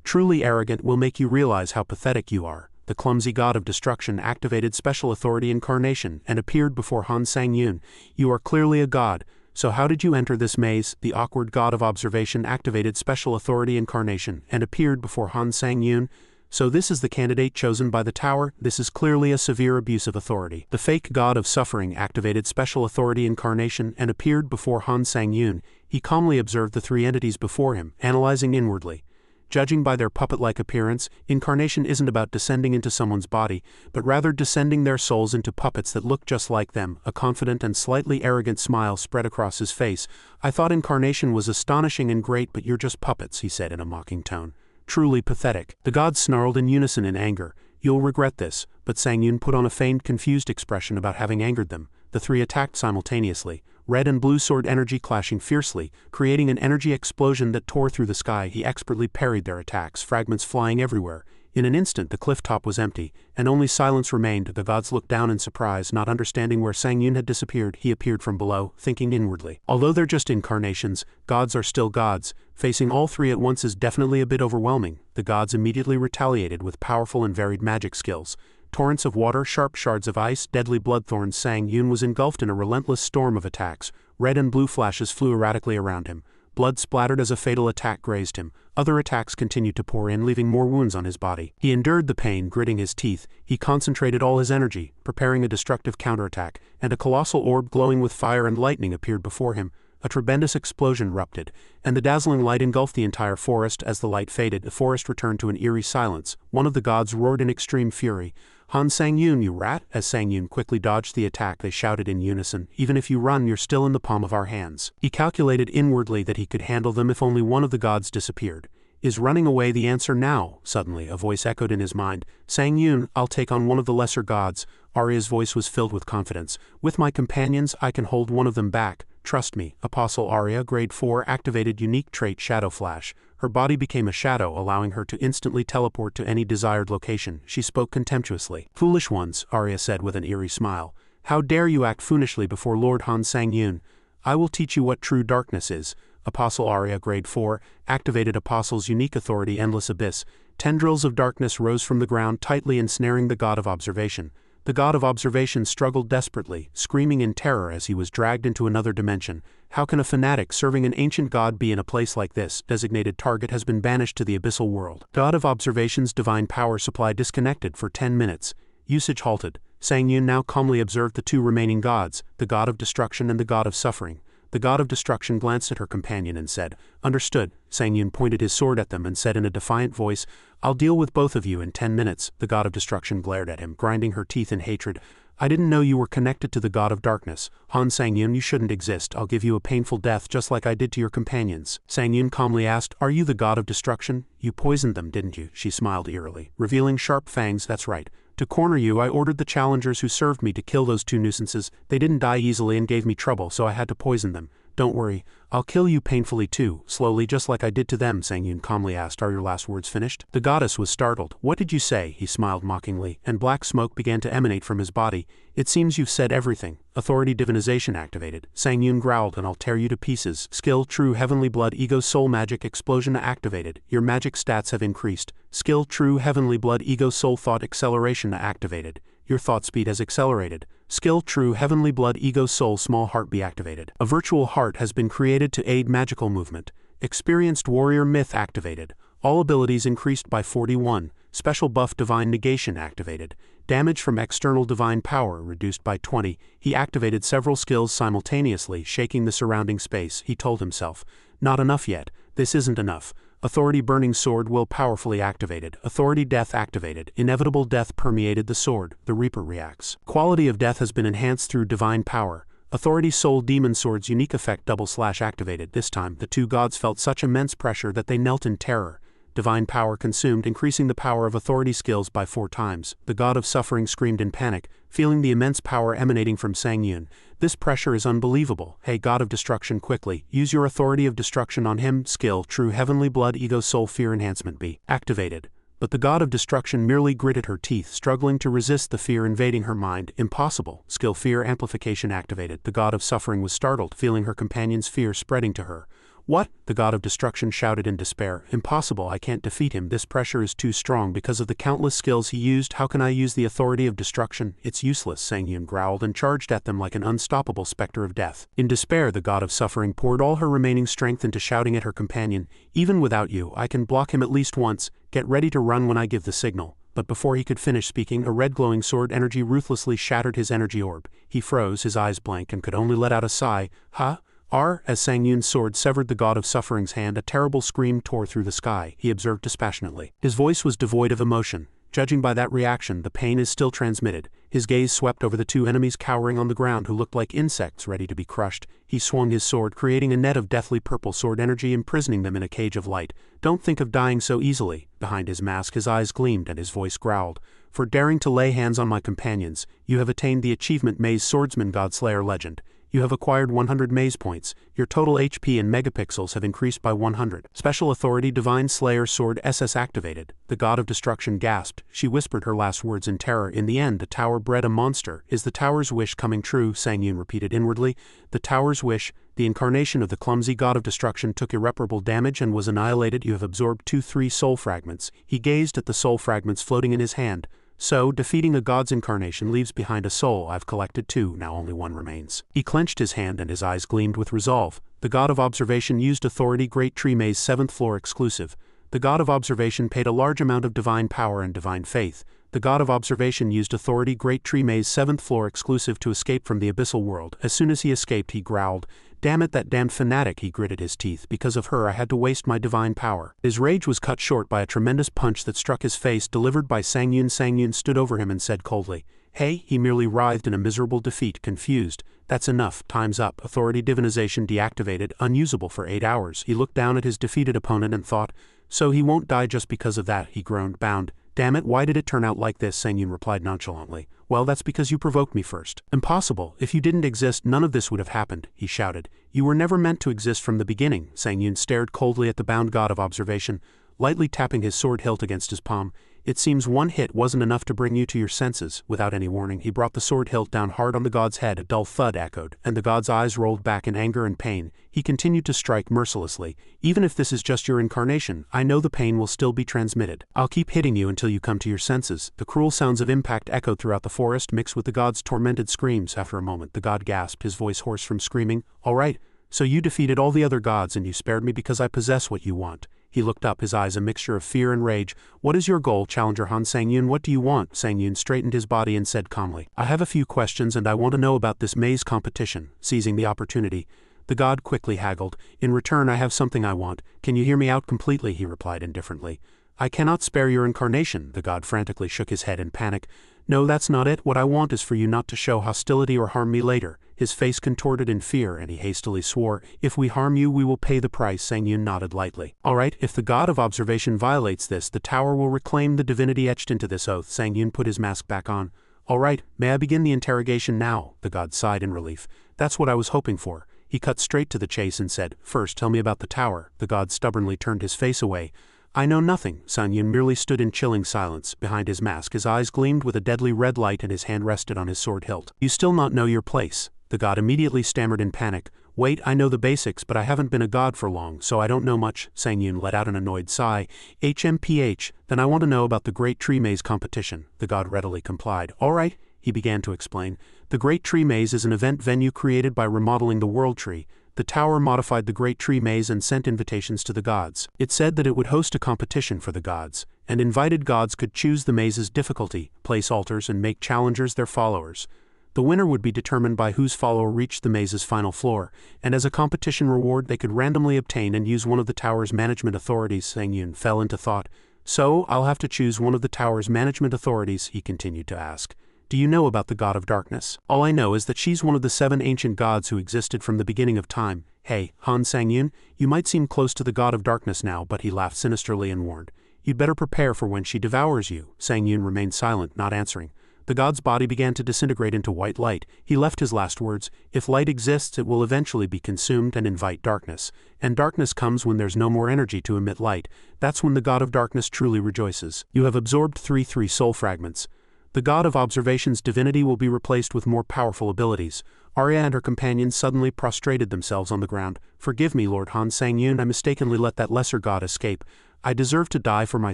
"Truly arrogant will make you realize how pathetic you are." The clumsy god of destruction activated special authority incarnation and appeared before Han Sang Yun. "You are clearly a god. So how did you enter this maze?" The awkward god of observation activated special authority incarnation and appeared before Han Sang Yun. "So this is the candidate chosen by the tower? This is clearly a severe abuse of authority." The fake god of suffering activated special authority incarnation and appeared before Han Sang Yun. He calmly observed the 3 entities before him, analyzing inwardly. Judging by their puppet-like appearance, incarnation isn't about descending into someone's body, but rather descending their souls into puppets that look just like them. A confident and slightly arrogant smile spread across his face. "I thought incarnation was astonishing and great, but you're just puppets," he said in a mocking tone. "Truly pathetic." The gods snarled in unison in anger. "You'll regret this," but Sang Yun put on a feigned, confused expression about having angered them. The 3 attacked simultaneously. Red and blue sword energy clashing fiercely, creating an energy explosion that tore through the sky. He expertly parried their attacks, fragments flying everywhere. In an instant the cliff top was empty, and only silence remained. The gods looked down in surprise, not understanding where Sang Yun had disappeared. He appeared from below, thinking inwardly. Although they're just incarnations, gods are still gods. Facing all 3 at once is definitely a bit overwhelming. The gods immediately retaliated with powerful and varied magic skills. Torrents of water, sharp shards of ice, deadly bloodthorns. Sang Yun was engulfed in a relentless storm of attacks. Red and blue flashes flew erratically around him. Blood splattered as a fatal attack grazed him. Other attacks continued to pour in, leaving more wounds on his body. He endured the pain, gritting his teeth. He concentrated all his energy, preparing a destructive counterattack, and a colossal orb glowing with fire and lightning appeared before him. A tremendous explosion erupted, and the dazzling light engulfed the entire forest. As the light faded, the forest returned to an eerie silence. One of the gods roared in extreme fury. "Han Sang-yoon, you rat!" As Sang-yoon quickly dodged the attack, they shouted in unison, "Even if you run, you're still in the palm of our hands." He calculated inwardly that he could handle them if only one of the gods disappeared. Is running away the answer now? Suddenly, a voice echoed in his mind. "Sang-yoon, I'll take on one of the lesser gods." Arya's voice was filled with confidence. "With my companions, I can hold one of them back. Trust me." Apostle Arya, Grade 4, activated unique trait Shadow Flash. Her body became a shadow, allowing her to instantly teleport to any desired location. She spoke contemptuously. "Foolish ones," Arya said with an eerie smile. "How dare you act foolishly before Lord Han Sang-yoon? I will teach you what true darkness is." Apostle Arya, Grade 4, activated Apostle's unique authority Endless Abyss. Tendrils of darkness rose from the ground, tightly ensnaring the God of Observation. The God of Observation struggled desperately, screaming in terror as he was dragged into another dimension. How can a fanatic serving an ancient god be in a place like this? Designated target has been banished to the abyssal world. God of Observation's divine power supply disconnected for 10 minutes. Usage halted. Sang-yoon now calmly observed the two remaining gods, the God of Destruction and the God of Suffering. The God of Destruction glanced at her companion and said, "Understood." Sang-yoon pointed his sword at them and said in a defiant voice, "I'll deal with both of you in 10 minutes. The God of Destruction glared at him, grinding her teeth in hatred. "I didn't know you were connected to the God of Darkness. Han Sang-yoon, you shouldn't exist. I'll give you a painful death just like I did to your companions." Sang-yoon calmly asked, "Are you the God of Destruction? You poisoned them, didn't you?" She smiled eerily, revealing sharp fangs. "That's right. To corner you, I ordered the challengers who served me to kill those two nuisances. They didn't die easily and gave me trouble, so I had to poison them. Don't worry, I'll kill you painfully too, slowly just like I did to them." Sang-yoon calmly asked, "Are your last words finished?" The goddess was startled. "What did you say?" He smiled mockingly, and black smoke began to emanate from his body. "It seems you've said everything." Authority divinization activated. Sang-yoon growled, "And I'll tear you to pieces." Skill True Heavenly Blood Ego Soul Magic Explosion activated. Your magic stats have increased. Skill True Heavenly Blood Ego Soul Thought Acceleration activated. Your thought speed has accelerated. Skill True Heavenly Blood Ego Soul Small Heart be activated. A virtual heart has been created to aid magical movement. Experienced Warrior Myth activated. All abilities increased by 41. Special Buff Divine Negation activated. Damage from external divine power reduced by 20. He activated several skills simultaneously, shaking the surrounding space. He told himself, "Not enough yet. This isn't enough." Authority Burning Sword Will powerfully activated. Authority Death activated. Inevitable death permeated the sword. The Reaper reacts. Quality of death has been enhanced through divine power. Authority Soul Demon Sword's unique effect Double Slash activated. This time, the two gods felt such immense pressure that they knelt in terror. Divine power consumed, increasing the power of authority skills by 4 times. The God of Suffering screamed in panic, feeling the immense power emanating from Sang-yoon. "This pressure is unbelievable. Hey, God of Destruction, quickly, use your authority of destruction on him." Skill True Heavenly Blood Ego Soul Fear Enhancement be activated. But the God of Destruction merely gritted her teeth, struggling to resist the fear invading her mind. Impossible. Skill Fear Amplification activated. The God of Suffering was startled, feeling her companion's fear spreading to her. "What?" the God of Destruction shouted in despair. "Impossible, I can't defeat him. This pressure is too strong because of the countless skills he used. How can I use the authority of destruction? It's useless." Sang-yoon growled and charged at them like an unstoppable specter of death. In despair, the God of Suffering poured all her remaining strength into shouting at her companion, "Even without you, I can block him at least once. Get ready to run when I give the signal." But before he could finish speaking, a red glowing sword energy ruthlessly shattered his energy orb. He froze, his eyes blank, and could only let out a sigh. "Huh? As Sang-yoon's sword severed the God of Suffering's hand, a terrible scream tore through the sky. He observed dispassionately. His voice was devoid of emotion. Judging by that reaction, the pain is still transmitted. His gaze swept over the two enemies cowering on the ground who looked like insects ready to be crushed. He swung his sword, creating a net of deathly purple sword energy, imprisoning them in a cage of light. "Don't think of dying so easily." Behind his mask, his eyes gleamed and his voice growled. "For daring to lay hands on my companions, you have attained the achievement Maze Swordsman Godslayer Legend. You have acquired 100 maze points. Your total HP and megapixels have increased by 100. Special Authority Divine Slayer Sword SS activated. The God of Destruction gasped. She whispered her last words in terror. "In the end, the tower bred a monster. Is the tower's wish coming true?" Sang-yoon repeated inwardly. The tower's wish. The incarnation of the clumsy God of Destruction took irreparable damage and was annihilated. "You have absorbed 2-3 soul fragments." He gazed at the soul fragments floating in his hand. "So, defeating a god's incarnation leaves behind a soul. I've collected 2, now only 1 remains." He clenched his hand and his eyes gleamed with resolve. The God of Observation used authority Great Tree Maze 7th floor exclusive. The God of Observation paid a large amount of divine power and divine faith. The God of Observation used authority Great Tree Maze 7th floor exclusive to escape from the abyssal world. As soon as he escaped he growled, "Damn it, that damned fanatic," he gritted his teeth. "Because of her I had to waste my divine power." His rage was cut short by a tremendous punch that struck his face delivered by Sang Yun. Sang Yun stood over him and said coldly, "Hey," he merely writhed in a miserable defeat, confused. "That's enough, time's up." Authority divinization deactivated, unusable for 8 hours. He looked down at his defeated opponent and thought, "So he won't die just because of that," he groaned, bound. "Damn it, why did it turn out like this?" Sang Yun replied nonchalantly. "Well, that's because you provoked me first." "Impossible. If you didn't exist, none of this would have happened," he shouted. "You were never meant to exist from the beginning." Sang Yun stared coldly at the bound God of Observation, lightly tapping his sword hilt against his palm. "It seems one hit wasn't enough to bring you to your senses." Without any warning, he brought the sword hilt down hard on the god's head. A dull thud echoed, and the god's eyes rolled back in anger and pain. He continued to strike mercilessly. "Even if this is just your incarnation, I know the pain will still be transmitted. I'll keep hitting you until you come to your senses." The cruel sounds of impact echoed throughout the forest, mixed with the god's tormented screams. After a moment, the god gasped, his voice hoarse from screaming. "All right, so you defeated all the other gods and you spared me because I possess what you want." He looked up, his eyes a mixture of fear and rage. "What is your goal, Challenger Han?" "Sang Yun, what do you want?" Sang Yun straightened his body and said calmly, "I have a few questions and I want to know about this maze competition." Seizing the opportunity, the god quickly haggled. "In return I have something I want. Can you hear me out completely?" he replied indifferently. "I cannot spare your incarnation." The god frantically shook his head in panic. "No, that's not it. What I want is for you not to show hostility or harm me later." His face contorted in fear and he hastily swore, "If we harm you we will pay the price." Sang Yun nodded lightly. "All right, if the God of Observation violates this, the tower will reclaim the divinity etched into this oath." Sang Yun put his mask back on. "All right, may I begin the interrogation now?" The god sighed in relief. "That's what I was hoping for." He cut straight to the chase and said, "First tell me about the tower." The god stubbornly turned his face away. "I know nothing." Sang Yun merely stood in chilling silence. Behind his mask his eyes gleamed with a deadly red light and his hand rested on his sword hilt. "You still not know your place?" The god immediately stammered in panic. "Wait, I know the basics, but I haven't been a god for long, so I don't know much." Sang Yun let out an annoyed sigh. "HMPH, then I want to know about the Great Tree Maze competition." The god readily complied. "All right," he began to explain. "The Great Tree Maze is an event venue created by remodeling the World Tree. The tower modified the Great Tree Maze and sent invitations to the gods. It said that it would host a competition for the gods, and invited gods could choose the maze's difficulty, place altars, and make challengers their followers. The winner would be determined by whose follower reached the maze's final floor, and as a competition reward they could randomly obtain and use one of the tower's management authorities." Sang Yun fell into thought. "So, I'll have to choose one of the tower's management authorities?" he continued to ask. "Do you know about the God of Darkness?" "All I know is that she's one of the 7 ancient gods who existed from the beginning of time." "Hey, Han." Sang Yun, "You might seem close to the God of Darkness now," but he laughed sinisterly and warned, "You'd better prepare for when she devours you." Sang Yun remained silent, not answering. The god's body began to disintegrate into white light. He left his last words, "If light exists it will eventually be consumed and invite darkness. And darkness comes when there's no more energy to emit light. That's when the God of Darkness truly rejoices. You have absorbed 3 soul fragments. The God of Observation's divinity will be replaced with more powerful abilities." Arya and her companions suddenly prostrated themselves on the ground. "Forgive me, Lord Han." Sang Yun, "I mistakenly let that lesser god escape. I deserve to die for my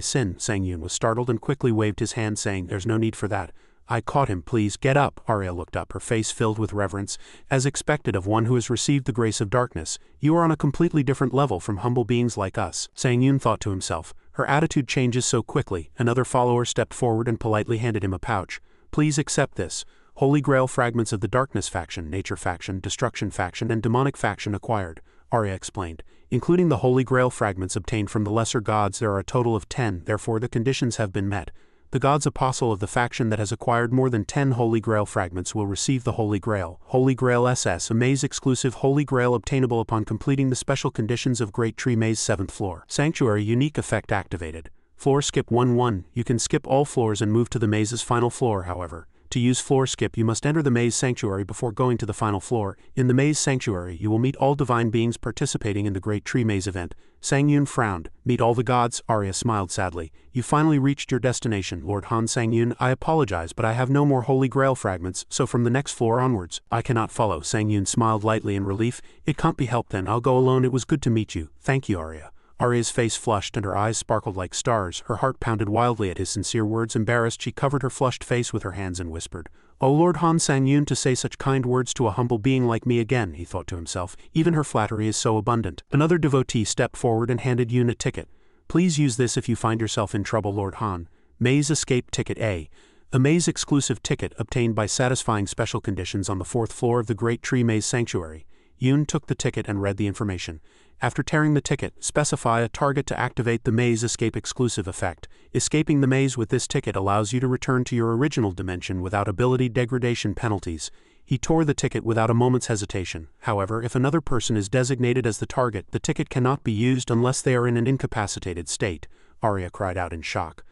sin." Sang Yun was startled and quickly waved his hand saying, "There's no need for that. I caught him, please, get up." Arya looked up, her face filled with reverence, as expected of one who has received the grace of darkness. "You are on a completely different level from humble beings like us." Sang Yun thought to himself, her attitude changes so quickly. Another follower stepped forward and politely handed him a pouch. "Please accept this. Holy Grail fragments of the Darkness faction, Nature faction, Destruction faction, and Demonic faction acquired," Arya explained. "Including the Holy Grail fragments obtained from the lesser gods there are a total of 10, therefore the conditions have been met. The god's apostle of the faction that has acquired more than 10 Holy Grail fragments will receive the Holy Grail. Holy Grail SS, a maze-exclusive Holy Grail obtainable upon completing the special conditions of Great Tree Maze 7th floor. Sanctuary unique effect activated. Floor skip 1-1. You can skip all floors and move to the maze's final floor, however. To use floor skip you must enter the maze sanctuary before going to the final floor. In the maze sanctuary you will meet all divine beings participating in the Great Tree Maze event." Sang Yun frowned. "Meet all the gods?" Arya smiled sadly. "You finally reached your destination, Lord Han." Sang Yun, "I apologize, but I have no more Holy Grail fragments, so from the next floor onwards, I cannot follow." Sang Yun smiled lightly in relief. "It can't be helped then, I'll go alone. It was good to meet you." "Thank you, Arya." Arya's face flushed and her eyes sparkled like stars. Her heart pounded wildly at his sincere words. Embarrassed, she covered her flushed face with her hands and whispered, "Oh Lord Han." Sang Yun, to say such kind words to a humble being like me again, he thought to himself. Even her flattery is so abundant. Another devotee stepped forward and handed Yun a ticket. Please use this if you find yourself in trouble, Lord Han. Maze Escape Ticket A. A maze-exclusive ticket obtained by satisfying special conditions on the 4th floor of the Great Tree Maze Sanctuary. Yoon took the ticket and read the information. After tearing the ticket, specify a target to activate the Maze Escape exclusive effect. Escaping the maze with this ticket allows you to return to your original dimension without ability degradation penalties. He tore the ticket without a moment's hesitation. However, if another person is designated as the target, the ticket cannot be used unless they are in an incapacitated state. Arya cried out in shock.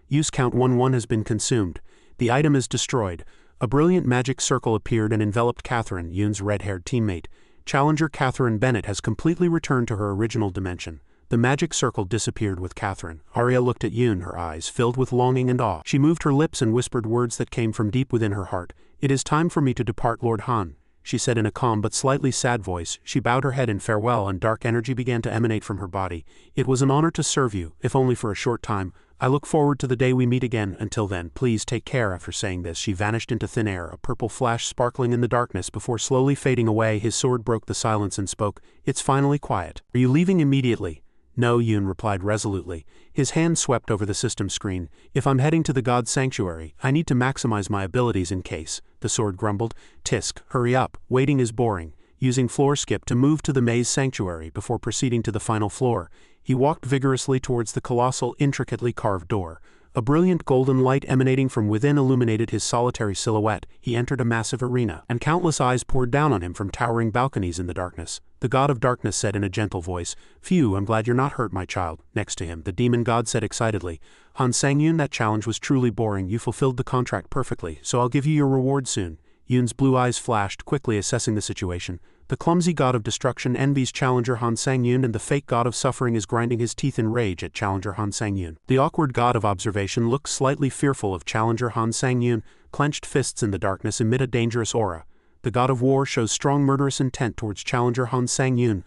Use count 1-1 has been consumed. The item is destroyed. A brilliant magic circle appeared and enveloped Catherine, Yoon's red-haired teammate. Challenger Catherine Bennett has completely returned to her original dimension. The magic circle disappeared with Catherine. Arya looked at Yoon, her eyes filled with longing and awe. She moved her lips and whispered words that came from deep within her heart. "It is time for me to depart, Lord Han," she said in a calm but slightly sad voice. She bowed her head in farewell and dark energy began to emanate from her body. "It was an honor to serve you, if only for a short time. I look forward to the day we meet again. Until then, please take care." After saying this, she vanished into thin air, a purple flash sparkling in the darkness before slowly fading away. His sword broke the silence and spoke. "It's finally quiet. Are you leaving immediately?" "No," Yoon replied resolutely. His hand swept over the system screen. "If I'm heading to the God's Sanctuary, I need to maximize my abilities in case," the sword grumbled. "Tisk, hurry up, waiting is boring." Using floor skip to move to the Maze Sanctuary before proceeding to the final floor, he walked vigorously towards the colossal, intricately carved door. A brilliant golden light emanating from within illuminated his solitary silhouette. He entered a massive arena, and countless eyes poured down on him from towering balconies in the darkness. The God of Darkness said in a gentle voice, "Phew, I'm glad you're not hurt, my child." Next to him, the demon god said excitedly, "Han Sang-yoon, that challenge was truly boring. You fulfilled the contract perfectly, so I'll give you your reward soon." Yoon's blue eyes flashed, quickly assessing the situation. The clumsy god of destruction envies Challenger Han Sang-yoon, and the fake god of suffering is grinding his teeth in rage at Challenger Han Sang-yoon. The awkward god of observation looks slightly fearful of Challenger Han Sang-yoon, clenched fists in the darkness emit a dangerous aura. The god of war shows strong murderous intent towards Challenger Han Sang-yoon.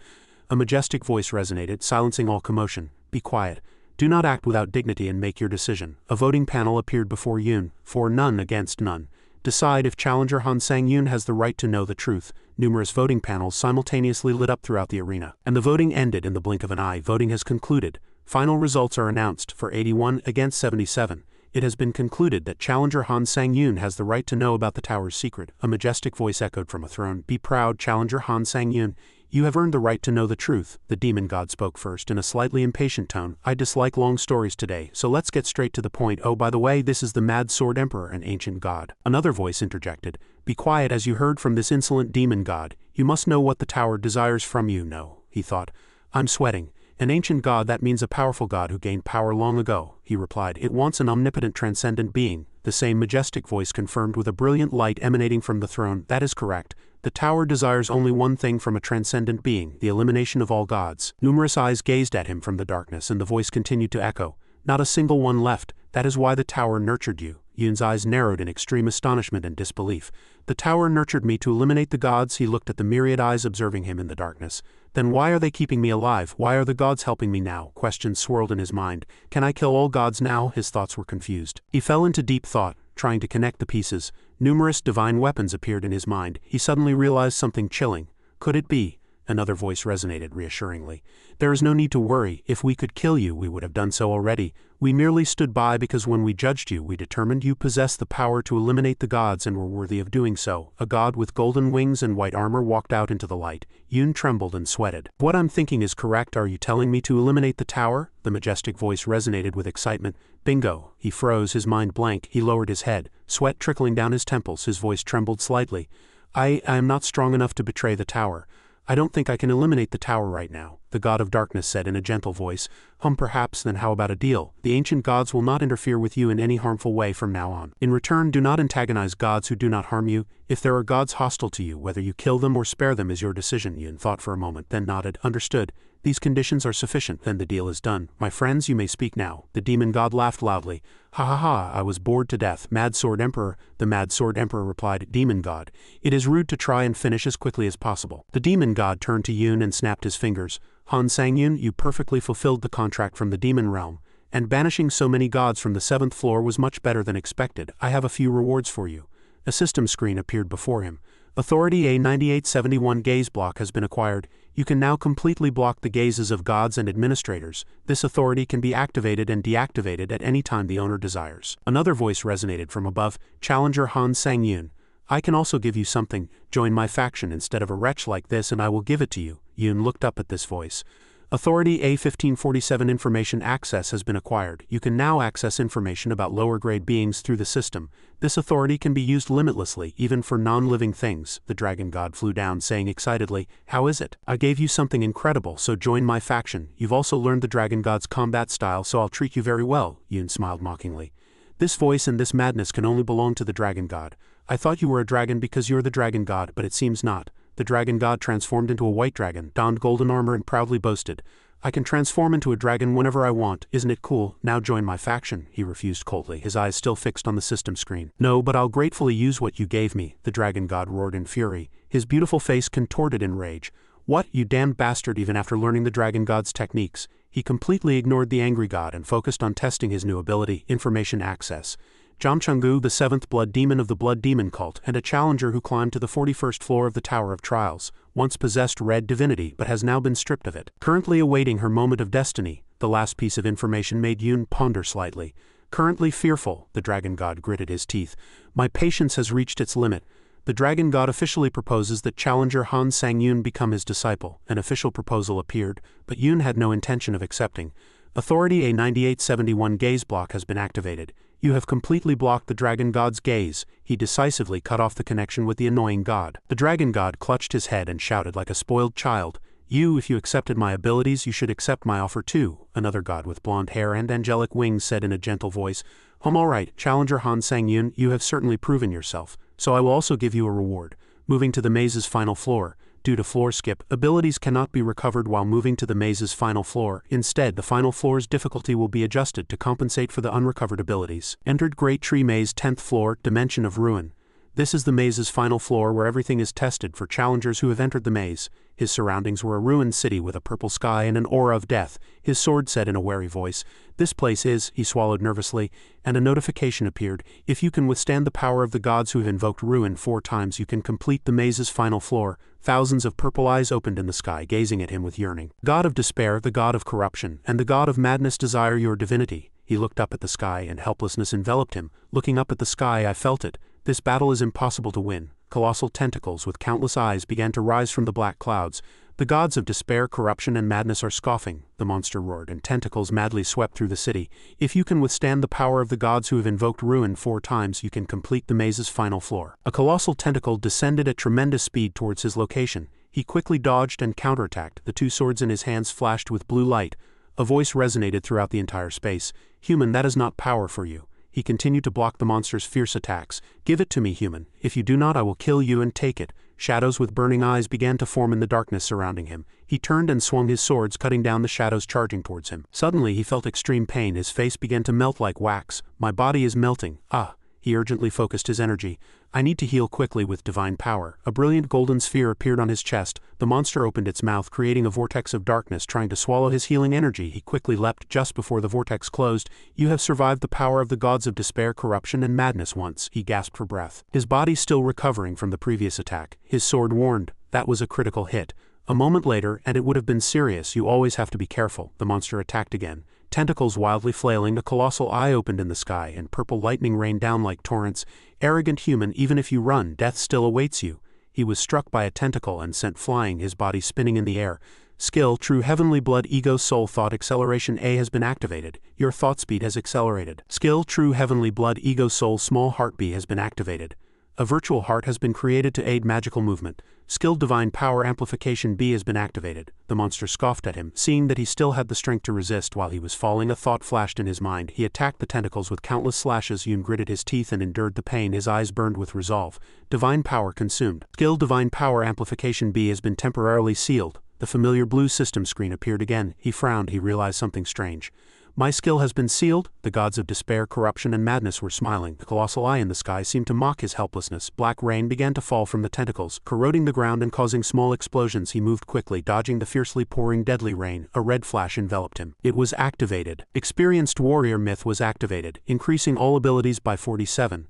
A majestic voice resonated, silencing all commotion. "Be quiet. Do not act without dignity and make your decision." A voting panel appeared before Yoon. For none against none. Decide if Challenger Han Sang-yoon has the right to know the truth. Numerous voting panels simultaneously lit up throughout the arena, and the voting ended in the blink of an eye. Voting has concluded. Final results are announced. For 81 against 77. It has been concluded that Challenger Han Sang-yoon has the right to know about the tower's secret. A majestic voice echoed from a throne. "Be proud, Challenger Han Sang-yoon. You have earned the right to know the truth." The demon god spoke first in a slightly impatient tone. "I dislike long stories today, so let's get straight to the point. Oh, by the way, this is the Mad Sword Emperor, an ancient god." Another voice interjected. "Be quiet, as you heard from this insolent demon god. You must know what the tower desires from you." "No," he thought. "I'm sweating. An ancient god, that means a powerful god who gained power long ago," he replied. "It wants an omnipotent transcendent being." The same majestic voice confirmed with a brilliant light emanating from the throne. "That is correct. The tower desires only one thing from a transcendent being, the elimination of all gods." Numerous eyes gazed at him from the darkness, and the voice continued to echo. "Not a single one left. That is why the tower nurtured you." Yoon's eyes narrowed in extreme astonishment and disbelief. "The tower nurtured me to eliminate the gods." He looked at the myriad eyes observing him in the darkness. "Then why are they keeping me alive? Why are the gods helping me now?" Questions swirled in his mind. "Can I kill all gods now?" His thoughts were confused. He fell into deep thought, trying to connect the pieces. Numerous divine weapons appeared in his mind. He suddenly realized something chilling. Could it be? Another voice resonated reassuringly. "There is no need to worry. If we could kill you, we would have done so already. We merely stood by because when we judged you, we determined you possessed the power to eliminate the gods and were worthy of doing so." A god with golden wings and white armor walked out into the light. Yoon trembled and sweated. "What I'm thinking is correct. Are you telling me to eliminate the tower?" The majestic voice resonated with excitement. "Bingo." He froze, his mind blank. He lowered his head, sweat trickling down his temples. His voice trembled slightly. I am not strong enough to betray the tower. I don't think I can eliminate the tower right now," the god of darkness said in a gentle voice. Perhaps, then how about a deal? The ancient gods will not interfere with you in any harmful way from now on. In return, do not antagonize gods who do not harm you. If there are gods hostile to you, whether you kill them or spare them is your decision." Yoon thought for a moment, then nodded. "Understood. These conditions are sufficient. Then the deal is done. My friends, you may speak now." The demon god laughed loudly. "Ha ha ha, I was bored to death. Mad Sword Emperor." The Mad Sword Emperor replied. "Demon god, it is rude to try and finish as quickly as possible." The demon god turned to Yoon and snapped his fingers. "Han Sang-yoon, you perfectly fulfilled the contract from the demon realm, and banishing so many gods from the 7th floor was much better than expected. I have a few rewards for you." A system screen appeared before him. "Authority A9871 gaze block has been acquired. You can now completely block the gazes of gods and administrators. This authority can be activated and deactivated at any time the owner desires. Another voice resonated from above, Challenger Han Sang-yoon. I can also give you something. Join my faction instead of a wretch like this and I will give it to you. Yoon looked up at this voice. Authority A-1547 information access has been acquired. You can now access information about lower-grade beings through the system. This authority can be used limitlessly, even for non-living things. The dragon god flew down, saying excitedly, "How is it? I gave you something incredible, so join my faction. You've also learned the dragon god's combat style, so I'll treat you very well." Yoon smiled mockingly. This voice and this madness can only belong to the dragon god. I thought you were a dragon because you're the dragon god, but it seems not. The dragon god transformed into a white dragon, donned golden armor and proudly boasted, "I can transform into a dragon whenever I want, isn't it cool? Now join my faction." He refused coldly, his eyes still fixed on the system screen. "No, but I'll gratefully use what you gave me," the dragon god roared in fury, his beautiful face contorted in rage. "What, you damned bastard!" Even after learning the dragon god's techniques, he completely ignored the angry god and focused on testing his new ability, information access. Jamchungu, the seventh blood demon of the blood demon cult, and a challenger who climbed to the 41st floor of the Tower of Trials, once possessed red divinity but has now been stripped of it. Currently awaiting her moment of destiny, the last piece of information made Yoon ponder slightly. Currently fearful, the dragon god gritted his teeth. "My patience has reached its limit." The dragon god officially proposes that challenger Han Sang-yoon become his disciple. An official proposal appeared, but Yoon had no intention of accepting. Authority A-9871 gaze block has been activated. You have completely blocked the dragon god's gaze. He decisively cut off the connection with the annoying god. The dragon god clutched his head and shouted like a spoiled child, If you accepted my abilities, you should accept my offer too," another god with blonde hair and angelic wings said in a gentle voice. All right, challenger Han Sang-yoon, you have certainly proven yourself, so I will also give you a reward. Moving to the maze's final floor. Due to floor skip, abilities cannot be recovered while moving to the maze's final floor. Instead, the final floor's difficulty will be adjusted to compensate for the unrecovered abilities. Entered Great Tree Maze 10th floor, Dimension of Ruin. This is the maze's final floor where everything is tested for challengers who have entered the maze. His surroundings were a ruined city with a purple sky and an aura of death. His sword said in a wary voice, "This place is," he swallowed nervously, and a notification appeared. "If you can withstand the power of the gods who have invoked ruin 4 times, you can complete the maze's final floor." Thousands of purple eyes opened in the sky, gazing at him with yearning. "God of despair, the god of corruption, and the god of madness desire your divinity." He looked up at the sky and helplessness enveloped him. Looking up at the sky, I felt it. This battle is impossible to win. Colossal tentacles with countless eyes began to rise from the black clouds. "The gods of despair, corruption, and madness are scoffing," the monster roared, and tentacles madly swept through the city. "If you can withstand the power of the gods who have invoked ruin 4 times, you can complete the maze's final floor." A colossal tentacle descended at tremendous speed towards his location. He quickly dodged and counterattacked. The 2 swords in his hands flashed with blue light. A voice resonated throughout the entire space. "Human, that is not power for you." He continued to block the monster's fierce attacks. "Give it to me, human. If you do not, I will kill you and take it." Shadows with burning eyes began to form in the darkness surrounding him. He turned and swung his swords, cutting down the shadows charging towards him. Suddenly he felt extreme pain. His face began to melt like wax. "My body is melting. Ah." He urgently focused his energy. "I need to heal quickly with divine power." A brilliant golden sphere appeared on his chest. The monster opened its mouth, creating a vortex of darkness, trying to swallow his healing energy. He quickly leapt just before the vortex closed. "You have survived the power of the gods of despair, corruption, and madness once." He gasped for breath. His body still recovering from the previous attack. His sword warned. That was a critical hit. A moment later, and it would have been serious. "You always have to be careful." The monster attacked again. Tentacles wildly flailing, a colossal eye opened in the sky, and purple lightning rained down like torrents. "Arrogant human, even if you run, death still awaits you." He was struck by a tentacle and sent flying, his body spinning in the air. Skill, True Heavenly Blood Ego Soul Thought Acceleration A has been activated. Your thought speed has accelerated. Skill, True Heavenly Blood Ego Soul Small Heart B has been activated. A virtual heart has been created to aid magical movement. Skill Divine Power Amplification B has been activated. The monster scoffed at him, seeing that he still had the strength to resist. While he was falling, a thought flashed in his mind. He attacked the tentacles with countless slashes. Yoon gritted his teeth and endured the pain. His eyes burned with resolve. Divine Power consumed. Skill Divine Power Amplification B has been temporarily sealed. The familiar blue system screen appeared again. He frowned. He realized something strange. "My skill has been sealed?" The gods of despair, corruption, and madness were smiling. The colossal eye in the sky seemed to mock his helplessness. Black rain began to fall from the tentacles, corroding the ground and causing small explosions. He moved quickly, dodging the fiercely pouring deadly rain. A red flash enveloped him. It was activated. Experienced Warrior Myth was activated, increasing all abilities by 47.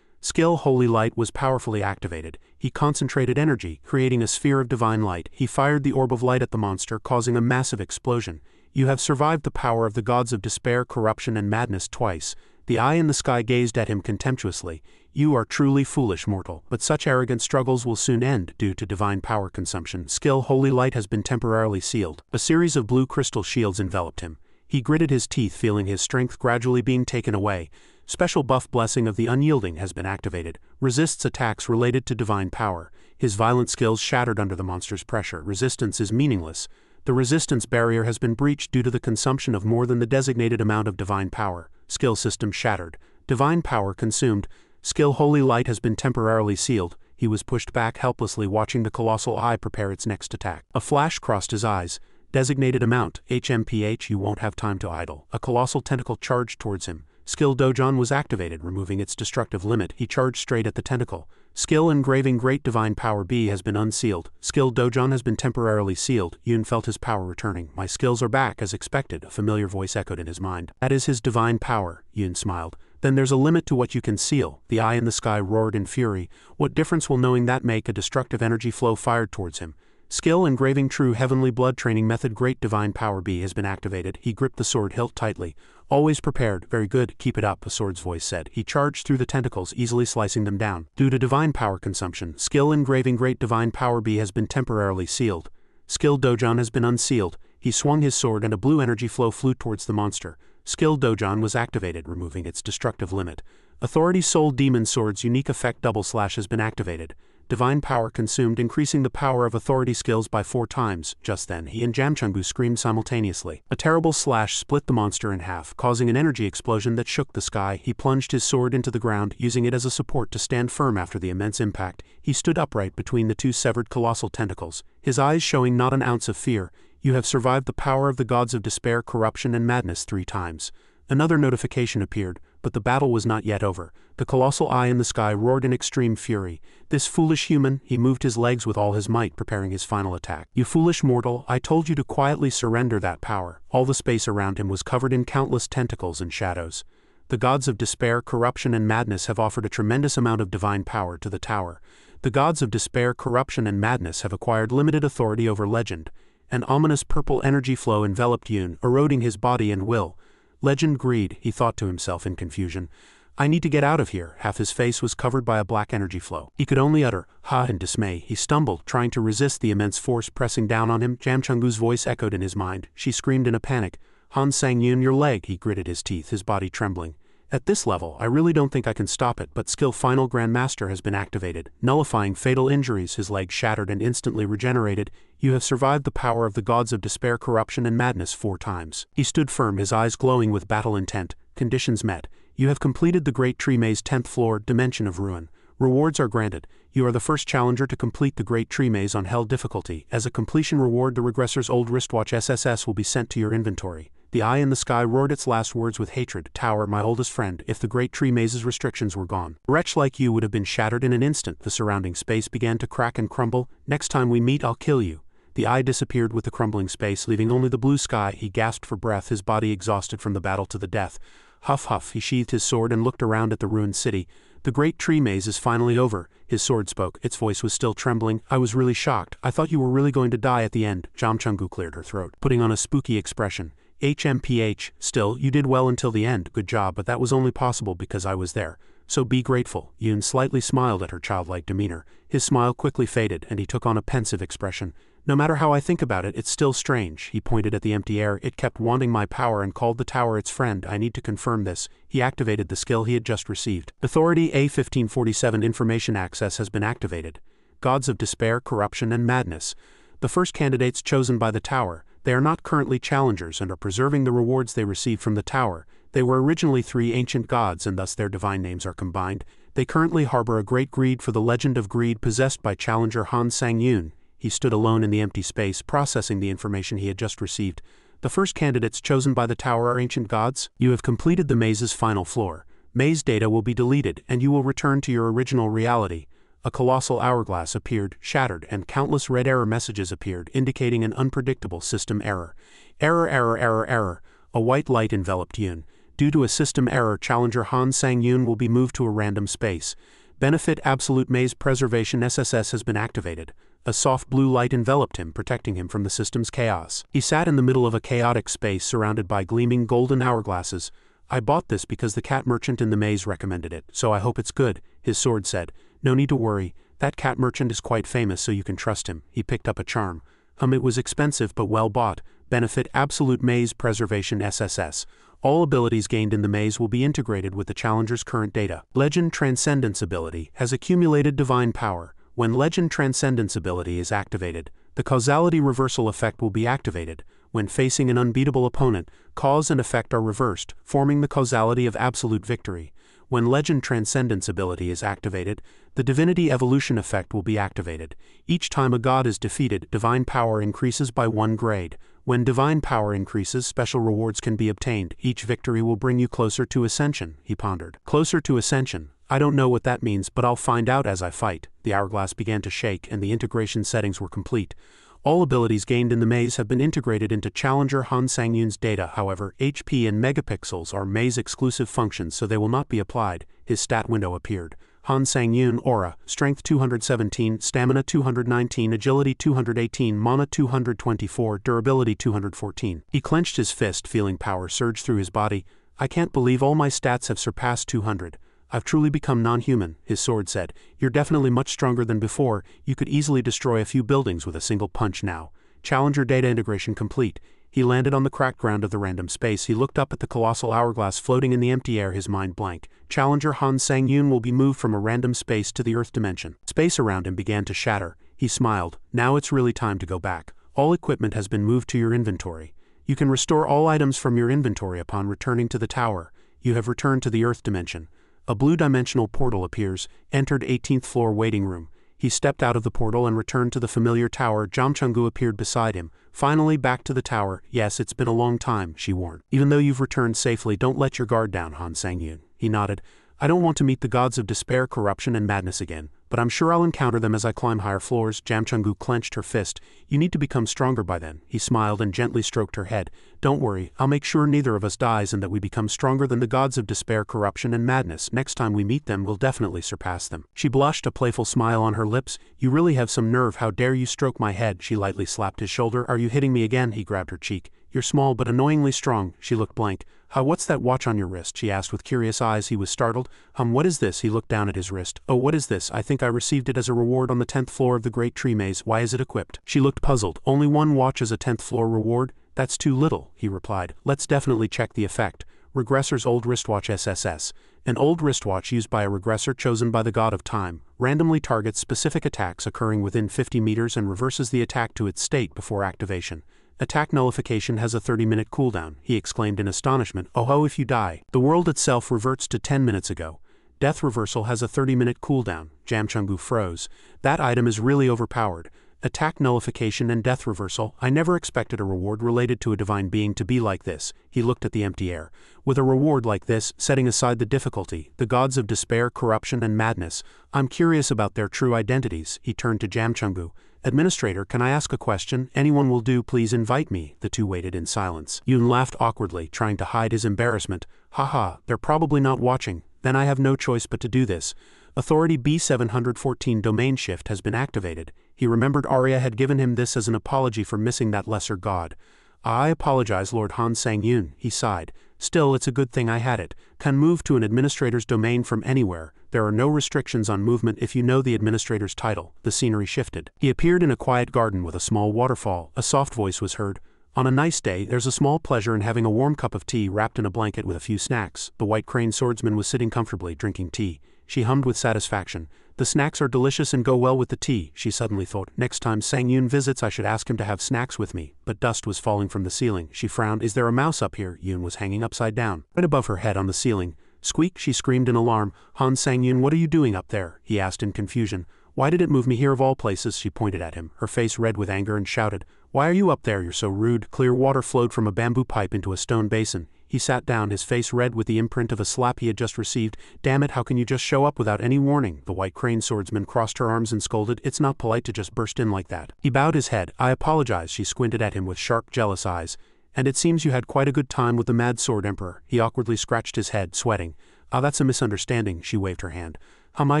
Skill Holy Light was powerfully activated. He concentrated energy, creating a sphere of divine light. He fired the orb of light at the monster, causing a massive explosion. You have survived the power of the gods of despair, corruption, and madness twice. The eye in the sky gazed at him contemptuously. You are truly foolish, mortal, but such arrogant struggles will soon end due to divine power consumption. Skill Holy Light has been temporarily sealed. A series of blue crystal shields enveloped him. He gritted his teeth, feeling his strength gradually being taken away. Special buff Blessing of the Unyielding has been activated. Resists attacks related to divine power. His violent skills shattered under the monster's pressure. Resistance is meaningless. The resistance barrier has been breached due to the consumption of more than the designated amount of divine power. Skill system shattered. Divine power consumed. Skill Holy Light has been temporarily sealed. He was pushed back helplessly, watching the colossal eye prepare its next attack. A flash crossed his eyes. Designated amount, HMPH. You won't have time to idle. A colossal tentacle charged towards him. Skill Dojon was activated, removing its destructive limit. He charged straight at the tentacle. Skill Engraving Great Divine Power B has been unsealed. Skill Dojon has been temporarily sealed. Yun felt his power returning. My skills are back as expected, a familiar voice echoed in his mind. That is his divine power, Yun smiled. Then there's a limit to what you can seal. The eye in the sky roared in fury. What difference will knowing that make? A destructive energy flow fired towards him. Skill Engraving True Heavenly Blood Training Method Great Divine Power B has been activated. He gripped the sword hilt tightly. Always prepared. Very good, keep it up, a sword's voice said. He charged through the tentacles, easily slicing them down. Due to divine power consumption, Skill Engraving Great Divine Power B has been temporarily sealed. Skill Dojon has been unsealed. He swung his sword and a blue energy flow flew towards the monster. Skill Dojon was activated, removing its destructive limit. Authority Soul Demon Sword's unique effect Double Slash has been activated. Divine power consumed, increasing the power of authority skills by 4 times. Just then, he and Jamchungu screamed simultaneously. A terrible slash split the monster in half, causing an energy explosion that shook the sky. He plunged his sword into the ground, using it as a support to stand firm after the immense impact. He stood upright between the 2 severed colossal tentacles, his eyes showing not an ounce of fear. You have survived the power of the gods of despair, corruption, and madness 3 times. Another notification appeared, but the battle was not yet over. The colossal eye in the sky roared in extreme fury. This foolish human, he moved his legs with all his might, preparing his final attack. You foolish mortal, I told you to quietly surrender that power. All the space around him was covered in countless tentacles and shadows. The gods of despair, corruption, and madness have offered a tremendous amount of divine power to the tower. The gods of despair, corruption, and madness have acquired limited authority over legend. An ominous purple energy flow enveloped Yun, eroding his body and will. Legend greed, he thought to himself in confusion. I need to get out of here. Half his face was covered by a black energy flow. He could only utter, ha, in dismay. He stumbled, trying to resist the immense force pressing down on him. Jamchungu's voice echoed in his mind. She screamed in a panic. Han Sang-Yun, your leg. He gritted his teeth, his body trembling. At this level, I really don't think I can stop it, but Skill Final Grandmaster has been activated, nullifying fatal injuries. His leg shattered and instantly regenerated. You have survived the power of the gods of despair, corruption, and madness 4 times. He stood firm, his eyes glowing with battle intent. Conditions met. You have completed the Great Tree Maze 10th floor, Dimension of Ruin. Rewards are granted. You are the first challenger to complete the Great Tree Maze on Hell difficulty. As a completion reward, the Regressor's old wristwatch SSS will be sent to your inventory. The eye in the sky roared its last words with hatred. Tower, my oldest friend, if the Great Tree Maze's restrictions were gone. A wretch like you would have been shattered in an instant. The surrounding space began to crack and crumble. Next time we meet, I'll kill you. The eye disappeared with the crumbling space, leaving only the blue sky. He gasped for breath, his body exhausted from the battle to the death. Huff huff, he sheathed his sword and looked around at the ruined city. The Great Tree Maze is finally over. His sword spoke. Its voice was still trembling. I was really shocked. I thought you were really going to die at the end. Jamchungu cleared her throat, putting on a spooky expression. HMPH, still, you did well until the end. Good job, but that was only possible because I was there. So be grateful. Yun slightly smiled at her childlike demeanor. His smile quickly faded, and he took on a pensive expression. No matter how I think about it, it's still strange. He pointed at the empty air. It kept wanting my power and called the tower its friend. I need to confirm this. He activated the skill he had just received. Authority A1547 Information Access has been activated. Gods of despair, corruption, and madness. The first candidates chosen by the tower. They are not currently challengers and are preserving the rewards they received from the tower. They were originally 3 ancient gods and thus their divine names are combined. They currently harbor a great greed for the legend of greed possessed by challenger Han Sang-Yun. He stood alone in the empty space, processing the information he had just received. The first candidates chosen by the tower are ancient gods. You have completed the maze's final floor. Maze data will be deleted, and you will return to your original reality. A colossal hourglass appeared, shattered, and countless red error messages appeared, indicating an unpredictable system error. Error, error, error, error. A white light enveloped Yun. Due to a system error, Challenger Han Sang-yoon will be moved to a random space. Benefit Absolute Maze Preservation SSS has been activated. A soft blue light enveloped him, protecting him from the system's chaos. He sat in the middle of a chaotic space surrounded by gleaming golden hourglasses. I bought this because the cat merchant in the maze recommended it, so I hope it's good, his sword said. No need to worry. That cat merchant is quite famous, so you can trust him. He picked up a charm. It was expensive but well bought. Benefit Absolute Maze Preservation SSS. All abilities gained in the maze will be integrated with the Challenger's current data. Legend Transcendence ability has accumulated divine power. When Legend Transcendence ability is activated, the causality reversal effect will be activated. When facing an unbeatable opponent, cause and effect are reversed, forming the causality of absolute victory. When Legend Transcendence ability is activated, the Divinity Evolution effect will be activated. Each time a god is defeated, divine power increases by 1 grade. When divine power increases, special rewards can be obtained. Each victory will bring you closer to ascension, he pondered. Closer to ascension. I don't know what that means, but I'll find out as I fight. The hourglass began to shake and the integration settings were complete. All abilities gained in the maze have been integrated into Challenger Han Sang-yoon's data. However, HP and megapixels are maze-exclusive functions, so they will not be applied. His stat window appeared. Han Sang-yoon Aura, Strength 217, Stamina 219, Agility 218, Mana 224, Durability 214. He clenched his fist, feeling power surge through his body. I can't believe all my stats have surpassed 200. I've truly become non-human, his sword said. You're definitely much stronger than before. You could easily destroy a few buildings with a single punch now. Challenger data integration complete. He landed on the cracked ground of the random space. He looked up at the colossal hourglass floating in the empty air, his mind blank. Challenger Han Sang-yoon will be moved from a random space to the Earth dimension. Space around him began to shatter. He smiled. Now it's really time to go back. All equipment has been moved to your inventory. You can restore all items from your inventory upon returning to the tower. You have returned to the Earth dimension. A blue dimensional portal appears, entered 18th floor waiting room. He stepped out of the portal and returned to the familiar tower. Jamchungu appeared beside him. Finally back to the tower. Yes, it's been a long time, she warned. Even though you've returned safely, don't let your guard down, Han Sang-yoon. He nodded. I don't want to meet the gods of despair, corruption, and madness again, but I'm sure I'll encounter them as I climb higher floors. Jamchungu clenched her fist. You need to become stronger by then. He smiled and gently stroked her head. Don't worry, I'll make sure neither of us dies and that we become stronger than the gods of despair, corruption, and madness. Next time we meet them, we'll definitely surpass them. She blushed, a playful smile on her lips. You really have some nerve. How dare you stroke my head? She lightly slapped his shoulder. Are you hitting me again? He grabbed her cheek. You're small but annoyingly strong. She looked blank. What's that watch on your wrist? She asked with curious eyes. He was startled. What is this? He looked down at his wrist. Oh, what is this? I think I received it as a reward on the 10th floor of the Great Tree Maze. Why is it equipped? She looked puzzled. Only one watch as a 10th floor reward? That's too little, he replied. Let's definitely check the effect. Regressor's old wristwatch SSS. An old wristwatch used by a regressor chosen by the god of time, randomly targets specific attacks occurring within 50 meters and reverses the attack to its state before activation. Attack nullification has a 30-minute cooldown, he exclaimed in astonishment. Oh, if you die. The world itself reverts to 10 minutes ago. Death reversal has a 30-minute cooldown. Jamchungu froze. That item is really overpowered. Attack nullification and death reversal. I never expected a reward related to a divine being to be like this. He looked at the empty air. With a reward like this, setting aside the difficulty, the gods of despair, corruption, and madness, I'm curious about their true identities. He turned to Jamchungu. Administrator, can I ask a question? Anyone will do, please invite me. The two waited in silence. Yoon laughed awkwardly, trying to hide his embarrassment. Haha, they're probably not watching. Then I have no choice but to do this. Authority B714 domain shift has been activated. He remembered Arya had given him this as an apology for missing that lesser god. I apologize, Lord Han Sang-yoon, he sighed. Still, it's a good thing I had it. Can move to an administrator's domain from anywhere. There are no restrictions on movement if you know the administrator's title. The scenery shifted. He appeared in a quiet garden with a small waterfall. A soft voice was heard. On a nice day, there's a small pleasure in having a warm cup of tea wrapped in a blanket with a few snacks. The white crane swordsman was sitting comfortably, drinking tea. She hummed with satisfaction. The snacks are delicious and go well with the tea, she suddenly thought. Next time Sang-yoon visits, I should ask him to have snacks with me. But dust was falling from the ceiling. She frowned. Is there a mouse up here? Yoon was hanging upside down, right above her head on the ceiling. Squeak, she screamed in alarm. Han Sang-yoon, what are you doing up there? He asked in confusion. Why did it move me here of all places? She pointed at him, her face red with anger, and shouted. Why are you up there? You're so rude. Clear water flowed from a bamboo pipe into a stone basin. He sat down, his face red with the imprint of a slap he had just received. Damn it, how can you just show up without any warning? The white crane swordsman crossed her arms and scolded. It's not polite to just burst in like that. He bowed his head. I apologize. She squinted at him with sharp, jealous eyes. And it seems you had quite a good time with the Mad Sword Emperor. He awkwardly scratched his head, sweating. Ah, that's a misunderstanding, she waved her hand. I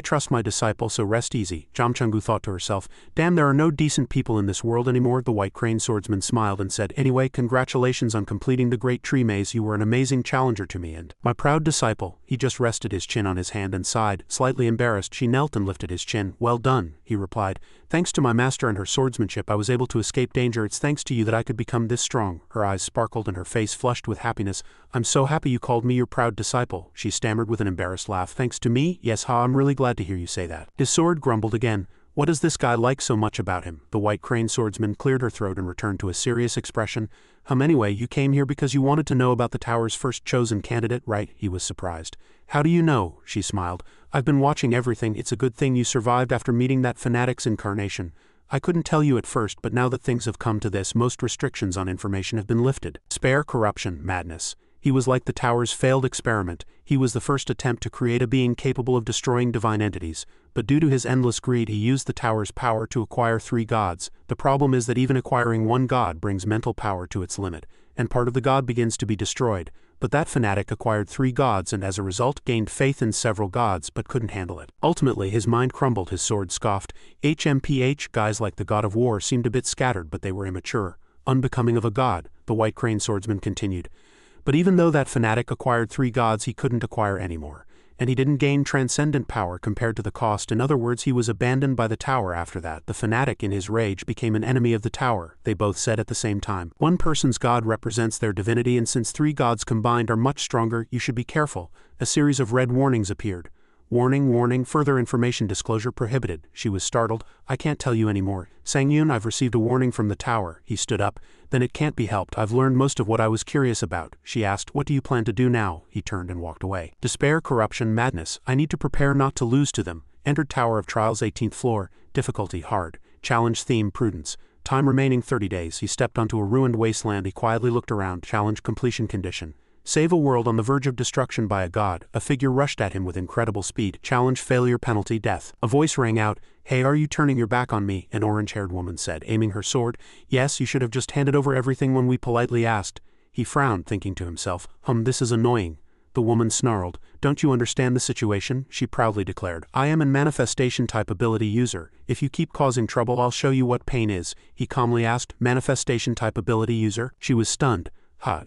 trust my disciple, so rest easy, Jamchungu thought to herself. Damn, there are no decent people in this world anymore. The White Crane Swordsman smiled and said, anyway, congratulations on completing the Great Tree Maze. You were an amazing challenger to me and my proud disciple. He just rested his chin on his hand and sighed. Slightly embarrassed, she knelt and lifted his chin. Well done, he replied. Thanks to my master and her swordsmanship, I was able to escape danger. It's thanks to you that I could become this strong. Her eyes sparkled and her face flushed with happiness. I'm so happy you called me your proud disciple, she stammered with an embarrassed laugh. Thanks to me? Yes, I'm really glad to hear you say that. His sword grumbled again. What does this guy like so much about him? The White Crane Swordsman cleared her throat and returned to a serious expression. Anyway, you came here because you wanted to know about the tower's first chosen candidate, right? He was surprised. How do you know? She smiled. I've been watching everything. It's a good thing you survived after meeting that fanatic's incarnation. I couldn't tell you at first, but now that things have come to this, most restrictions on information have been lifted. Spare corruption, madness. He was like the tower's failed experiment. He was the first attempt to create a being capable of destroying divine entities, but due to his endless greed he used the tower's power to acquire 3 gods. The problem is that even acquiring 1 god brings mental power to its limit, and part of the god begins to be destroyed. But that fanatic acquired 3 gods and as a result gained faith in several gods but couldn't handle it. Ultimately his mind crumbled, his sword scoffed. HMPH, guys like the god of war seemed a bit scattered, but they were immature, unbecoming of a god, the White Crane Swordsman continued. But even though that fanatic acquired 3 gods, he couldn't acquire any more. And he didn't gain transcendent power compared to the cost. In other words, he was abandoned by the tower after that. The fanatic in his rage became an enemy of the tower, they both said at the same time. One person's god represents their divinity, and since 3 gods combined are much stronger, you should be careful. A series of red warnings appeared. Warning, warning, further information disclosure prohibited. She was startled. I can't tell you anymore. Sang-Yun, I've received a warning from the tower. He stood up. Then it can't be helped. I've learned most of what I was curious about. She asked, what do you plan to do now? He turned and walked away. Despair, corruption, madness. I need to prepare not to lose to them. Entered Tower of Trials, 18th floor. Difficulty, hard. Challenge theme, prudence. Time remaining 30 days. He stepped onto a ruined wasteland. He quietly looked around. Challenge completion condition. Save a world on the verge of destruction by a god. A figure rushed at him with incredible speed. Challenge failure, penalty, death. A voice rang out. Hey, are you turning your back on me? An orange-haired woman said, aiming her sword. Yes, you should have just handed over everything when we politely asked. He frowned, thinking to himself, this is annoying. The woman snarled. Don't you understand the situation? She proudly declared. I am a manifestation-type ability user. If you keep causing trouble, I'll show you what pain is. He calmly asked, manifestation-type ability user? She was stunned.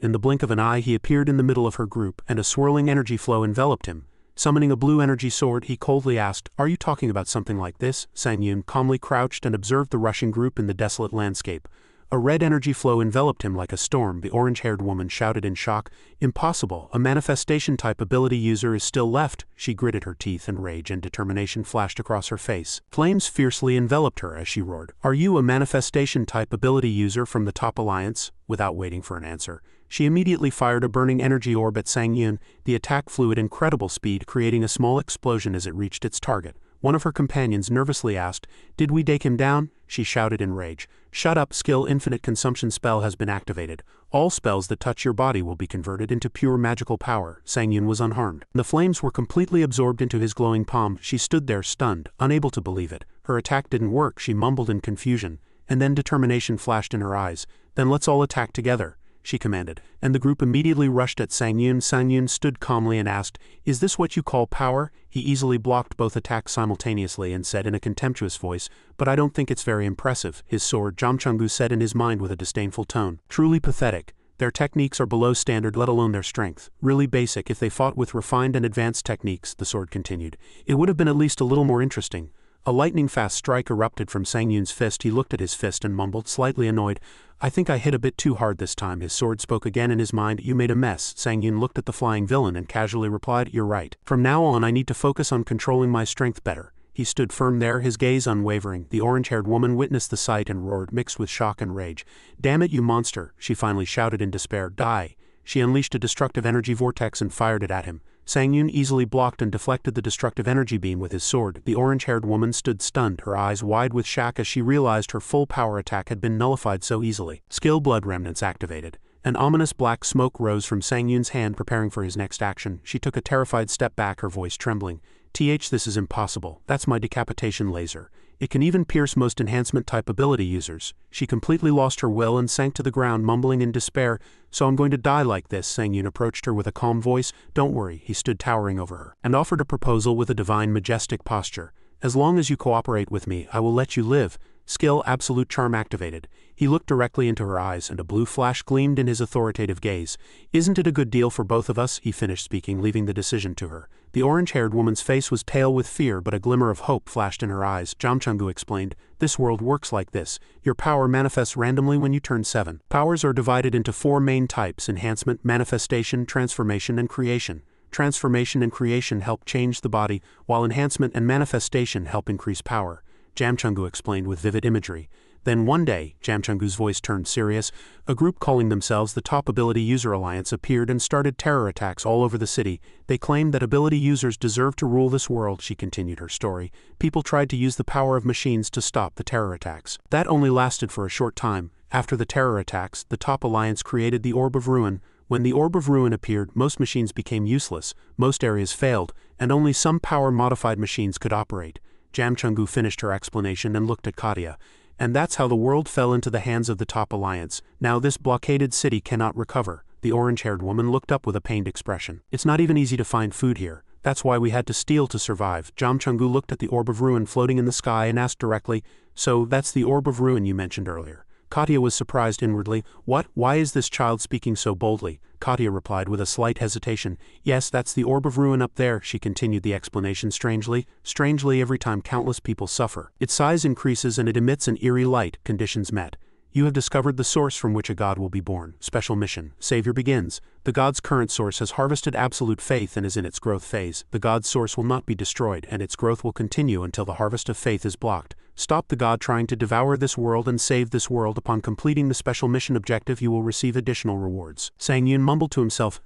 In the blink of an eye he appeared in the middle of her group, and a swirling energy flow enveloped him. Summoning a blue energy sword, he coldly asked, are you talking about something like this? Sang-Yun calmly crouched and observed the rushing group in the desolate landscape. A red energy flow enveloped him like a storm. The orange-haired woman shouted in shock. Impossible, a manifestation-type ability user is still left. She gritted her teeth and rage and determination flashed across her face. Flames fiercely enveloped her as she roared. Are you a manifestation-type ability user from the Top Alliance? Without waiting for an answer, she immediately fired a burning energy orb at Sang-Yun. The attack flew at incredible speed, creating a small explosion as it reached its target. One of her companions nervously asked, did we take him down? She shouted in rage. Shut up, skill infinite consumption spell has been activated. All spells that touch your body will be converted into pure magical power. Sang-Yun was unharmed. The flames were completely absorbed into his glowing palm. She stood there stunned, unable to believe it. Her attack didn't work, she mumbled in confusion. And then determination flashed in her eyes. Then let's all attack together, she commanded, and the group immediately rushed at Sang-Yun. Sang-Yun stood calmly and asked, is this what you call power? He easily blocked both attacks simultaneously and said in a contemptuous voice, but I don't think it's very impressive. His sword, Jamchungu said in his mind with a disdainful tone. Truly pathetic. Their techniques are below standard, let alone their strength. Really basic. If they fought with refined and advanced techniques, the sword continued, it would have been at least a little more interesting. A lightning-fast strike erupted from Sang-Yun's fist. He looked at his fist and mumbled, slightly annoyed, I think I hit a bit too hard this time. His sword spoke again in his mind. You made a mess. Sang-Yun looked at the flying villain and casually replied, you're right. From now on I need to focus on controlling my strength better. He stood firm there, his gaze unwavering. The orange-haired woman witnessed the sight and roared, mixed with shock and rage. Damn it, you monster, she finally shouted in despair. Die. She unleashed a destructive energy vortex and fired it at him. Sang-Yun easily blocked and deflected the destructive energy beam with his sword. The orange-haired woman stood stunned, her eyes wide with shock as she realized her full power attack had been nullified so easily. Skill blood remnants activated. An ominous black smoke rose from Sang-Yun's hand, preparing for his next action. She took a terrified step back, her voice trembling. This is impossible. That's my decapitation laser. It can even pierce most enhancement-type ability users. She completely lost her will and sank to the ground, mumbling in despair. So I'm going to die like this. Sang Yun approached her with a calm voice. Don't worry, he stood towering over her, and offered a proposal with a divine majestic posture. As long as you cooperate with me, I will let you live. Skill absolute charm activated. He looked directly into her eyes, and a blue flash gleamed in his authoritative gaze. Isn't it a good deal for both of us? He finished speaking, leaving the decision to her. The orange-haired woman's face was pale with fear, but a glimmer of hope flashed in her eyes. Jamchungu explained, this world works like this. Your power manifests randomly when you turn 7. Powers are divided into 4 main types: enhancement, manifestation, transformation, and creation. Transformation and creation help change the body, while enhancement and manifestation help increase power. Jamchungu explained with vivid imagery. Then one day, Jamchungu's voice turned serious, a group calling themselves the Top Ability User Alliance appeared and started terror attacks all over the city. They claimed that ability users deserve to rule this world. She continued her story. People tried to use the power of machines to stop the terror attacks. That only lasted for a short time. After the terror attacks, the Top Alliance created the Orb of Ruin. When the Orb of Ruin appeared, most machines became useless, most areas failed, and only some power-modified machines could operate. Jamchungu finished her explanation and looked at Katya. And that's how the world fell into the hands of the Top Alliance. Now this blockaded city cannot recover. The orange-haired woman looked up with a pained expression. It's not even easy to find food here. That's why we had to steal to survive. Jamchungu looked at the Orb of Ruin floating in the sky and asked directly, so that's the Orb of Ruin you mentioned earlier. Katya was surprised inwardly. What? Why is this child speaking so boldly? Katya replied with a slight hesitation. Yes, that's the Orb of Ruin up there. She continued the explanation strangely. Strangely, every time countless people suffer, its size increases and it emits an eerie light. Conditions met. You have discovered the source from which a god will be born. Special mission. Savior begins. The god's current source has harvested absolute faith and is in its growth phase. The god's source will not be destroyed, and its growth will continue until the harvest of faith is blocked. Stop the god trying to devour this world and save this world. Upon completing the special mission objective, you will receive additional rewards. Sang Yun mumbled to himself.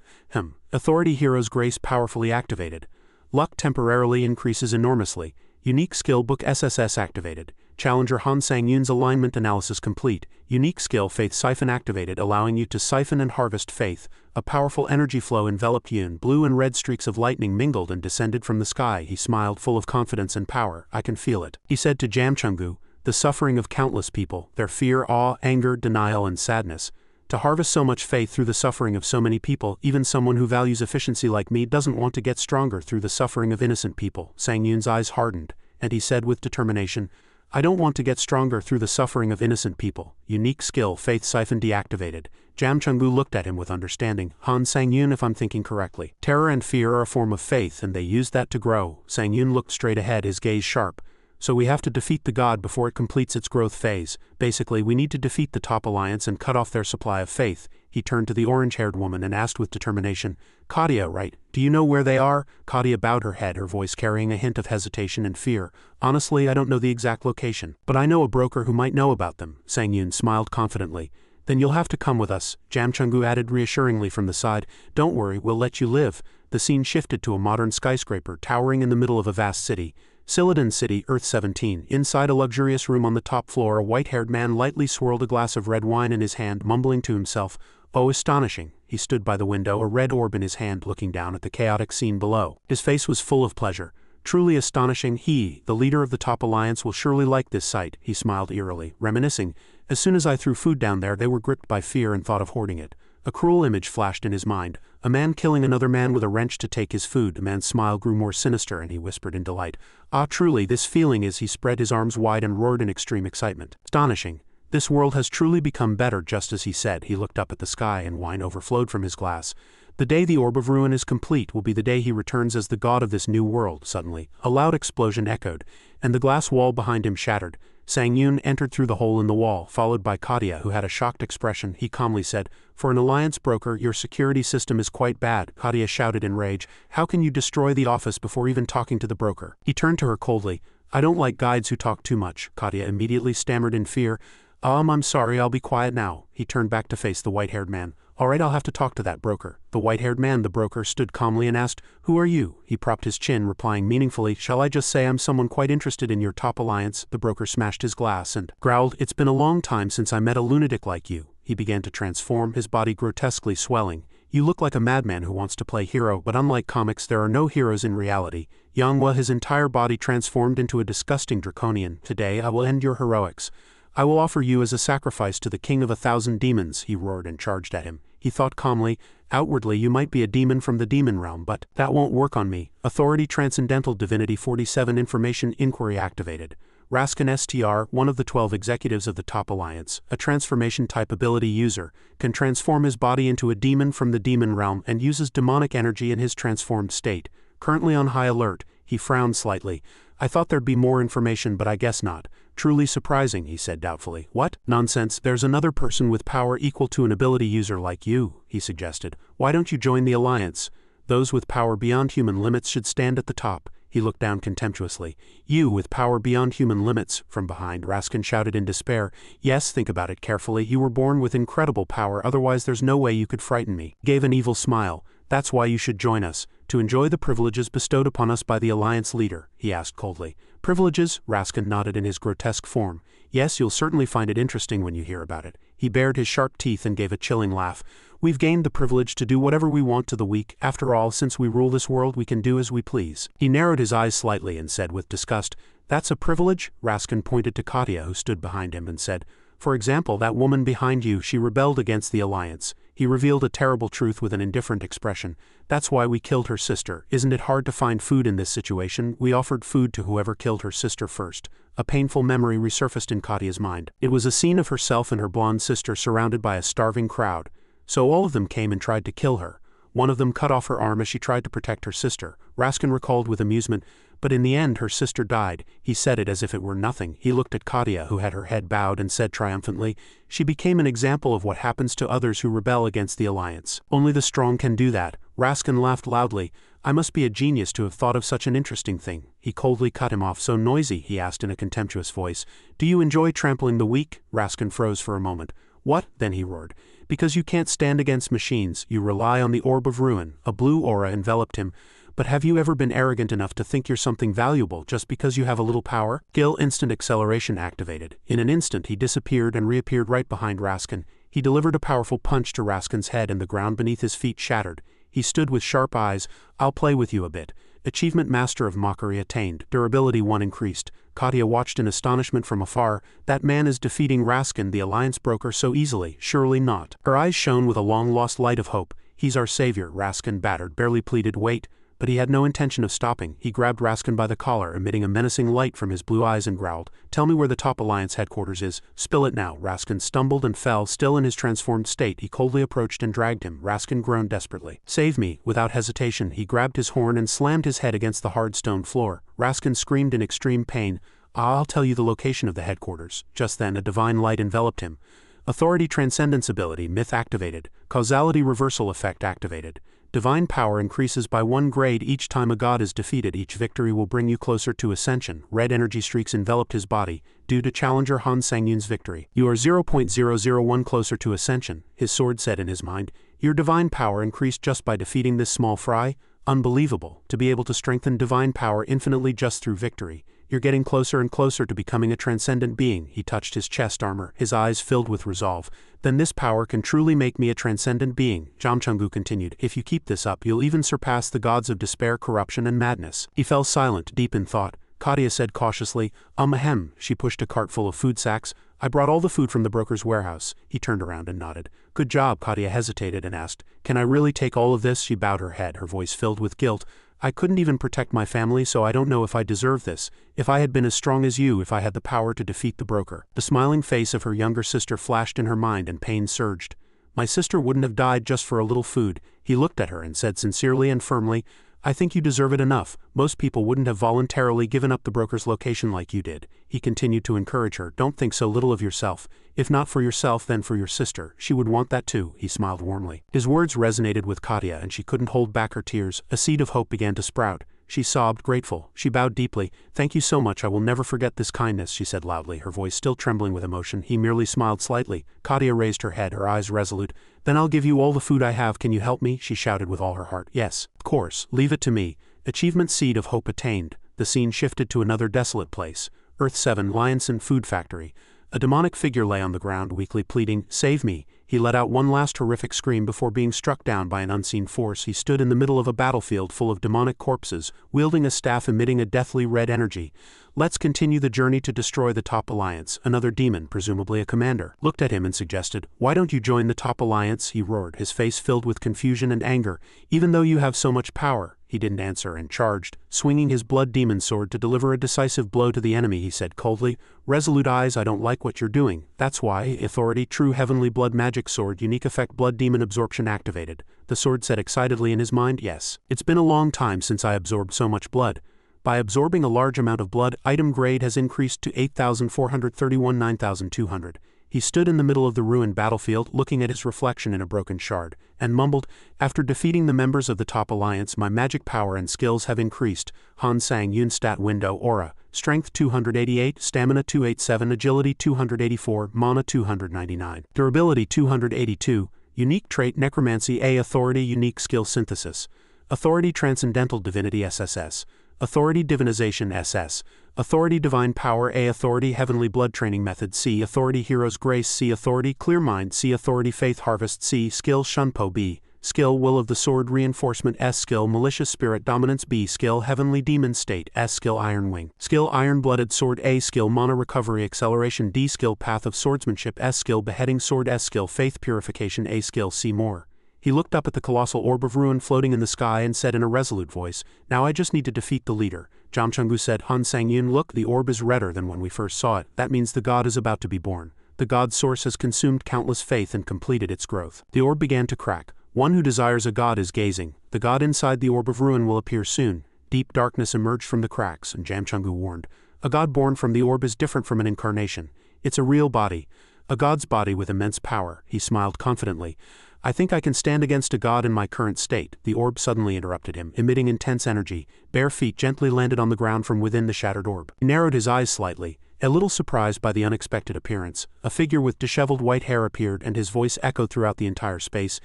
Authority Hero's Grace powerfully activated. Luck temporarily increases enormously. Unique skill book SSS activated. Challenger Han Sang Yun's alignment analysis complete. Unique skill Faith Siphon activated, allowing you to siphon and harvest faith. A powerful energy flow enveloped Yun. Blue and red streaks of lightning mingled and descended from the sky. He smiled, full of confidence and power. I can feel it. He said to Jamchungu, the suffering of countless people, their fear, awe, anger, denial, and sadness. To harvest so much faith through the suffering of so many people, even someone who values efficiency like me doesn't want to get stronger through the suffering of innocent people. Sang Yun's eyes hardened, and he said with determination, I don't want to get stronger through the suffering of innocent people. Unique skill Faith Siphon deactivated. Jamchungu looked at him with understanding. Han Sang Yun, if I'm thinking correctly. Terror and fear are a form of faith, and they use that to grow. Sang Yun looked straight ahead, his gaze sharp. So we have to defeat the god before it completes its growth phase. Basically, we need to defeat the Top Alliance and cut off their supply of faith. He turned to the orange-haired woman and asked with determination, Katya, right? Do you know where they are? Katya bowed her head, her voice carrying a hint of hesitation and fear. Honestly, I don't know the exact location, but I know a broker who might know about them. Sang Yun smiled confidently. Then you'll have to come with us, Jamchungu added reassuringly from the side. Don't worry, we'll let you live. The scene shifted to a modern skyscraper towering in the middle of a vast city. Sillidan City, Earth 17. Inside a luxurious room on the top floor, a white-haired man lightly swirled a glass of red wine in his hand, mumbling to himself. Oh, astonishing. He stood by the window, a red orb in his hand, looking down at the chaotic scene below. His face was full of pleasure. Truly astonishing. He, the leader of the Top Alliance, will surely like this sight. He smiled eerily, reminiscing. As soon as I threw food down there, they were gripped by fear and thought of hoarding it. A cruel image flashed in his mind. A man killing another man with a wrench to take his food. The man's smile grew more sinister and he whispered in delight. Ah, truly, this feeling is. He spread his arms wide and roared in extreme excitement. Astonishing. This world has truly become better, just as he said. He looked up at the sky and wine overflowed from his glass. The day the Orb of Ruin is complete will be the day he returns as the god of this new world. Suddenly, a loud explosion echoed, and the glass wall behind him shattered. Sang Yun entered through the hole in the wall, followed by Katya, who had a shocked expression. He calmly said, For an alliance broker, your security system is quite bad. Katya shouted in rage. How can you destroy the office before even talking to the broker? He turned to her coldly. I don't like guides who talk too much. Katya immediately stammered in fear. I'm sorry, I'll be quiet now. He turned back to face the white-haired man. All right, I'll have to talk to that broker. The white-haired man, the broker, stood calmly and asked, Who are you? He propped his chin, replying meaningfully, Shall I just say I'm someone quite interested in your Top Alliance? The broker smashed his glass and growled, It's been a long time since I met a lunatic like you. He began to transform, his body grotesquely swelling. You look like a madman who wants to play hero, but unlike comics, there are no heroes in reality. Manhwa, his entire body transformed into a disgusting draconian. Today I will end your heroics. I will offer you as a sacrifice to the king of 1,000 demons, he roared and charged at him. He thought calmly, outwardly you might be a demon from the demon realm, but that won't work on me. Authority Transcendental Divinity 47 Information Inquiry activated. Raskin STR, one of the 12 executives of the Top Alliance, a transformation-type ability user, can transform his body into a demon from the demon realm and uses demonic energy in his transformed state. Currently on high alert, he frowned slightly. I thought there'd be more information, but I guess not. Truly surprising, he said doubtfully. What? Nonsense, there's another person with power equal to an ability user like you, he suggested. Why don't you join the Alliance? Those with power beyond human limits should stand at the top. He looked down contemptuously. You with power beyond human limits, from behind, Raskin shouted in despair. Yes, think about it carefully. You were born with incredible power, otherwise there's no way you could frighten me. Gave an evil smile. That's why you should join us, to enjoy the privileges bestowed upon us by the Alliance leader, he asked coldly. Privileges? Raskin nodded in his grotesque form. Yes, you'll certainly find it interesting when you hear about it. He bared his sharp teeth and gave a chilling laugh. We've gained the privilege to do whatever we want to the weak. After all, since we rule this world, we can do as we please. He narrowed his eyes slightly and said with disgust, That's a privilege? Raskin pointed to Katya, who stood behind him, and said, For example, that woman behind you, she rebelled against the Alliance. He revealed a terrible truth with an indifferent expression. That's why we killed her sister. Isn't it hard to find food in this situation? We offered food to whoever killed her sister first. A painful memory resurfaced in Katya's mind. It was a scene of herself and her blonde sister surrounded by a starving crowd. So all of them came and tried to kill her. One of them cut off her arm as she tried to protect her sister. Raskin recalled with amusement, but in the end her sister died. He said it as if it were nothing. He looked at Katya, who had her head bowed, and said triumphantly, She became an example of what happens to others who rebel against the Alliance. Only the strong can do that. Raskin laughed loudly. I must be a genius to have thought of such an interesting thing. He coldly cut him off. So noisy, he asked in a contemptuous voice. Do you enjoy trampling the weak? Raskin froze for a moment. What? Then he roared. Because you can't stand against machines, you rely on the orb of ruin. A blue aura enveloped him. But have you ever been arrogant enough to think you're something valuable just because you have a little power? Gil instant acceleration activated. In an instant he disappeared and reappeared right behind Raskin. He delivered a powerful punch to Raskin's head and the ground beneath his feet shattered. He stood with sharp eyes. I'll play with you a bit. Achievement Master of Mockery attained. Durability 1 increased. Katya watched in astonishment from afar. That man is defeating Raskin, the Alliance broker, so easily. Surely not. Her eyes shone with a long-lost light of hope. He's our savior, Raskin battered, barely pleaded. Wait. But he had no intention of stopping. He grabbed Raskin by the collar, emitting a menacing light from his blue eyes, and growled, Tell me where the Top Alliance headquarters is. Spill it now. Raskin stumbled and fell. Still in his transformed state, he coldly approached and dragged him. Raskin groaned desperately. Save me. Without hesitation, he grabbed his horn and slammed his head against the hard stone floor. Raskin screamed in extreme pain. I'll tell you the location of the headquarters. Just then, a divine light enveloped him. Authority Transcendence Ability Myth activated. Causality Reversal Effect activated. Divine power increases by 1 grade each time a god is defeated. Each victory will bring you closer to ascension. Red energy streaks enveloped his body, due to challenger Han Sang-yun's victory. You are 0.001 closer to ascension, his sword said in his mind. Your divine power increased just by defeating this small fry? Unbelievable, to be able to strengthen divine power infinitely just through victory. You're getting closer and closer to becoming a transcendent being. He touched his chest armor, his eyes filled with resolve. Then this power can truly make me a transcendent being, Jamchungu continued. If you keep this up, you'll even surpass the gods of despair, corruption, and madness. He fell silent, deep in thought. Katya said cautiously, ahem. She pushed a cart full of food sacks. I brought all the food from the broker's warehouse. He turned around and nodded. Good job. Katya hesitated and asked, Can I really take all of this? She bowed her head, her voice filled with guilt. I couldn't even protect my family, so I don't know if I deserve this. If I had been as strong as you, if I had the power to defeat the broker. The smiling face of her younger sister flashed in her mind and pain surged. My sister wouldn't have died just for a little food. He looked at her and said sincerely and firmly, I think you deserve it enough. Most people wouldn't have voluntarily given up the broker's location like you did. He continued to encourage her. Don't think so little of yourself. If not for yourself, then for your sister. She would want that too. He smiled warmly. His words resonated with Katya, and she couldn't hold back her tears. A seed of hope began to sprout. She sobbed, grateful. She bowed deeply. Thank you so much. I will never forget this kindness, she said loudly, her voice still trembling with emotion. He merely smiled slightly. Katya raised her head, her eyes resolute. Then I'll give you all the food I have. Can you help me? She shouted with all her heart. Yes, of course. Leave it to me. Achievement Seed of Hope attained. The scene shifted to another desolate place. Earth 7 Lionson Food Factory. A demonic figure lay on the ground, weakly pleading, "Save me." He let out one last horrific scream before being struck down by an unseen force. He stood in the middle of a battlefield full of demonic corpses, wielding a staff emitting a deathly red energy. "Let's continue the journey to destroy the Top Alliance." Another demon, presumably a commander, looked at him and suggested, "Why don't you join the Top Alliance?" He roared, his face filled with confusion and anger. "Even though you have so much power." He didn't answer and charged, swinging his blood demon sword to deliver a decisive blow to the enemy. He said coldly, "Resolute Eyes, I don't like what you're doing. That's why. Authority, True Heavenly Blood Magic Sword, unique effect, blood demon absorption activated." The sword said excitedly in his mind, "Yes. It's been a long time since I absorbed so much blood. By absorbing a large amount of blood, item grade has increased to 8,431 9,200. He stood in the middle of the ruined battlefield, looking at his reflection in a broken shard, and mumbled, "After defeating the members of the Top Alliance, my magic power and skills have increased." Han Sang Yun stat window aura. Strength 288, Stamina 287, Agility 284, Mana 299, Durability 282, Unique trait Necromancy A. Authority Unique skill synthesis. Authority Transcendental Divinity SSS. Authority Divinization SS. Authority Divine Power A. Authority Heavenly Blood Training Method C. Authority Hero's Grace C. Authority Clear Mind C. Authority Faith Harvest C. Skill Shunpo B. Skill Will of the Sword Reinforcement S. Skill Malicious Spirit Dominance B. Skill Heavenly Demon State S. Skill Iron Wing. Skill Iron Blooded Sword A. Skill Mana Recovery Acceleration D. Skill Path of Swordsmanship S. Skill Beheading Sword S. Skill Faith Purification A. Skill See More. He looked up at the colossal orb of ruin floating in the sky and said in a resolute voice, "Now I just need to defeat the leader." Jamchungu said, "Han Sang-yun, look, the orb is redder than when we first saw it. That means the god is about to be born. The god's source has consumed countless faith and completed its growth." The orb began to crack. "One who desires a god is gazing. The god inside the orb of ruin will appear soon." Deep darkness emerged from the cracks, and Jamchungu warned, "A god born from the orb is different from an incarnation. It's a real body. A god's body with immense power." He smiled confidently. "I think I can stand against a god in my current state." The orb suddenly interrupted him, emitting intense energy. Bare feet gently landed on the ground from within the shattered orb. He narrowed his eyes slightly, a little surprised by the unexpected appearance. A figure with disheveled white hair appeared, and his voice echoed throughout the entire space.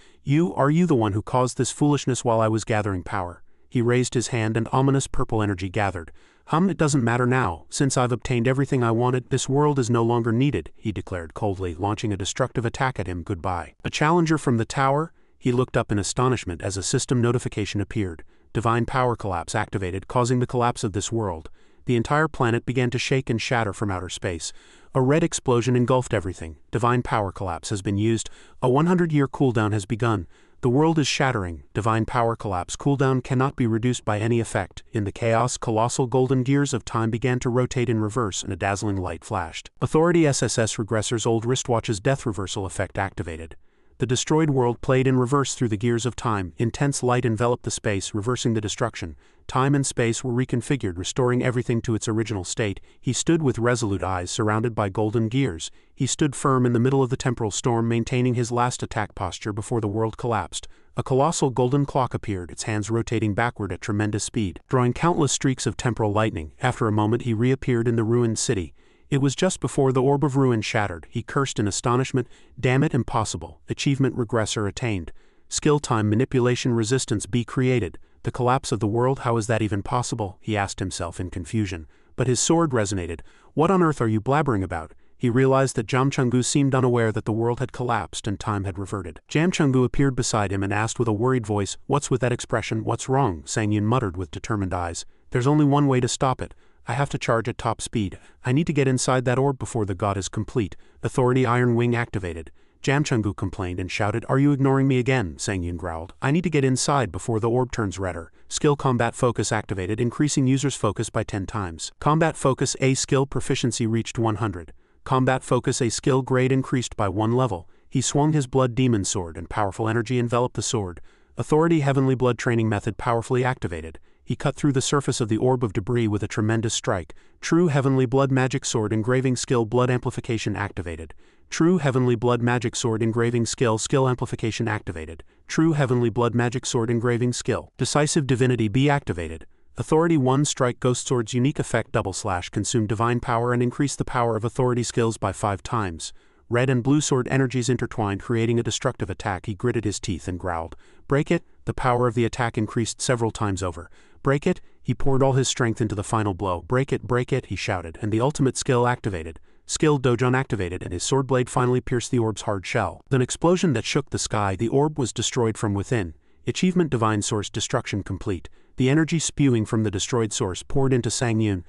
Are you the one who caused this foolishness while I was gathering power?" He raised his hand and ominous purple energy gathered. It doesn't matter now. Since I've obtained everything I wanted, this world is no longer needed," he declared coldly, launching a destructive attack at him. "Goodbye." A challenger from the tower? He looked up in astonishment as a system notification appeared. Divine power collapse activated, causing the collapse of this world. The entire planet began to shake and shatter from outer space. A red explosion engulfed everything. Divine power collapse has been used. A 100-year cooldown has begun. The world is shattering. Divine power collapse cooldown cannot be reduced by any effect. In the chaos, colossal golden gears of time began to rotate in reverse and a dazzling light flashed. Authority SSS Regressor's old wristwatch's death reversal effect activated. The destroyed world played in reverse through the gears of time. Intense light enveloped the space, reversing the destruction. Time and space were reconfigured, restoring everything to its original state. He stood with resolute eyes surrounded by golden gears. He stood firm in the middle of the temporal storm, maintaining his last attack posture before the world collapsed. A colossal golden clock appeared, its hands rotating backward at tremendous speed, drawing countless streaks of temporal lightning. After a moment he reappeared in the ruined city. It was just before the orb of ruin shattered. He cursed in astonishment. "Damn it, impossible. Achievement regressor attained. Skill time manipulation resistance be created. The collapse of the world, how is that even possible?" he asked himself in confusion. But his sword resonated. "What on earth are you blabbering about?" He realized that Jamchungu seemed unaware that the world had collapsed and time had reverted. Jamchungu appeared beside him and asked with a worried voice, "What's with that expression? What's wrong?" Sang-yun muttered with determined eyes. "There's only one way to stop it. I have to charge at top speed. I need to get inside that orb before the god is complete." Authority Iron Wing activated. Jamchungu complained and shouted, "Are you ignoring me again?" Sang-yun growled. "I need to get inside before the orb turns redder." Skill Combat Focus activated, increasing user's focus by 10 times. Combat Focus A skill proficiency reached 100. Combat Focus A skill grade increased by 1 level. He swung his blood demon sword and powerful energy enveloped the sword. Authority Heavenly Blood Training Method powerfully activated. He cut through the surface of the orb of debris with a tremendous strike. True Heavenly Blood Magic Sword Engraving Skill Blood Amplification activated. True Heavenly Blood Magic Sword Engraving Skill Amplification activated. True Heavenly Blood Magic Sword Engraving Skill Decisive Divinity be activated. Authority 1 Strike Ghost Sword's unique effect / consume divine power and increase the power of authority skills by 5 times. Red and blue sword energies intertwined, creating a destructive attack. He gritted his teeth and growled. "Break it!" The power of the attack increased several times over. "Break it!" He poured all his strength into the final blow. Break it, he shouted, and the ultimate skill activated. Skill Dojon activated and his sword blade finally pierced the orb's hard shell. With an explosion that shook the sky, the orb was destroyed from within. Achievement Divine Source Destruction complete. The energy spewing from the destroyed source poured into Sang Yun.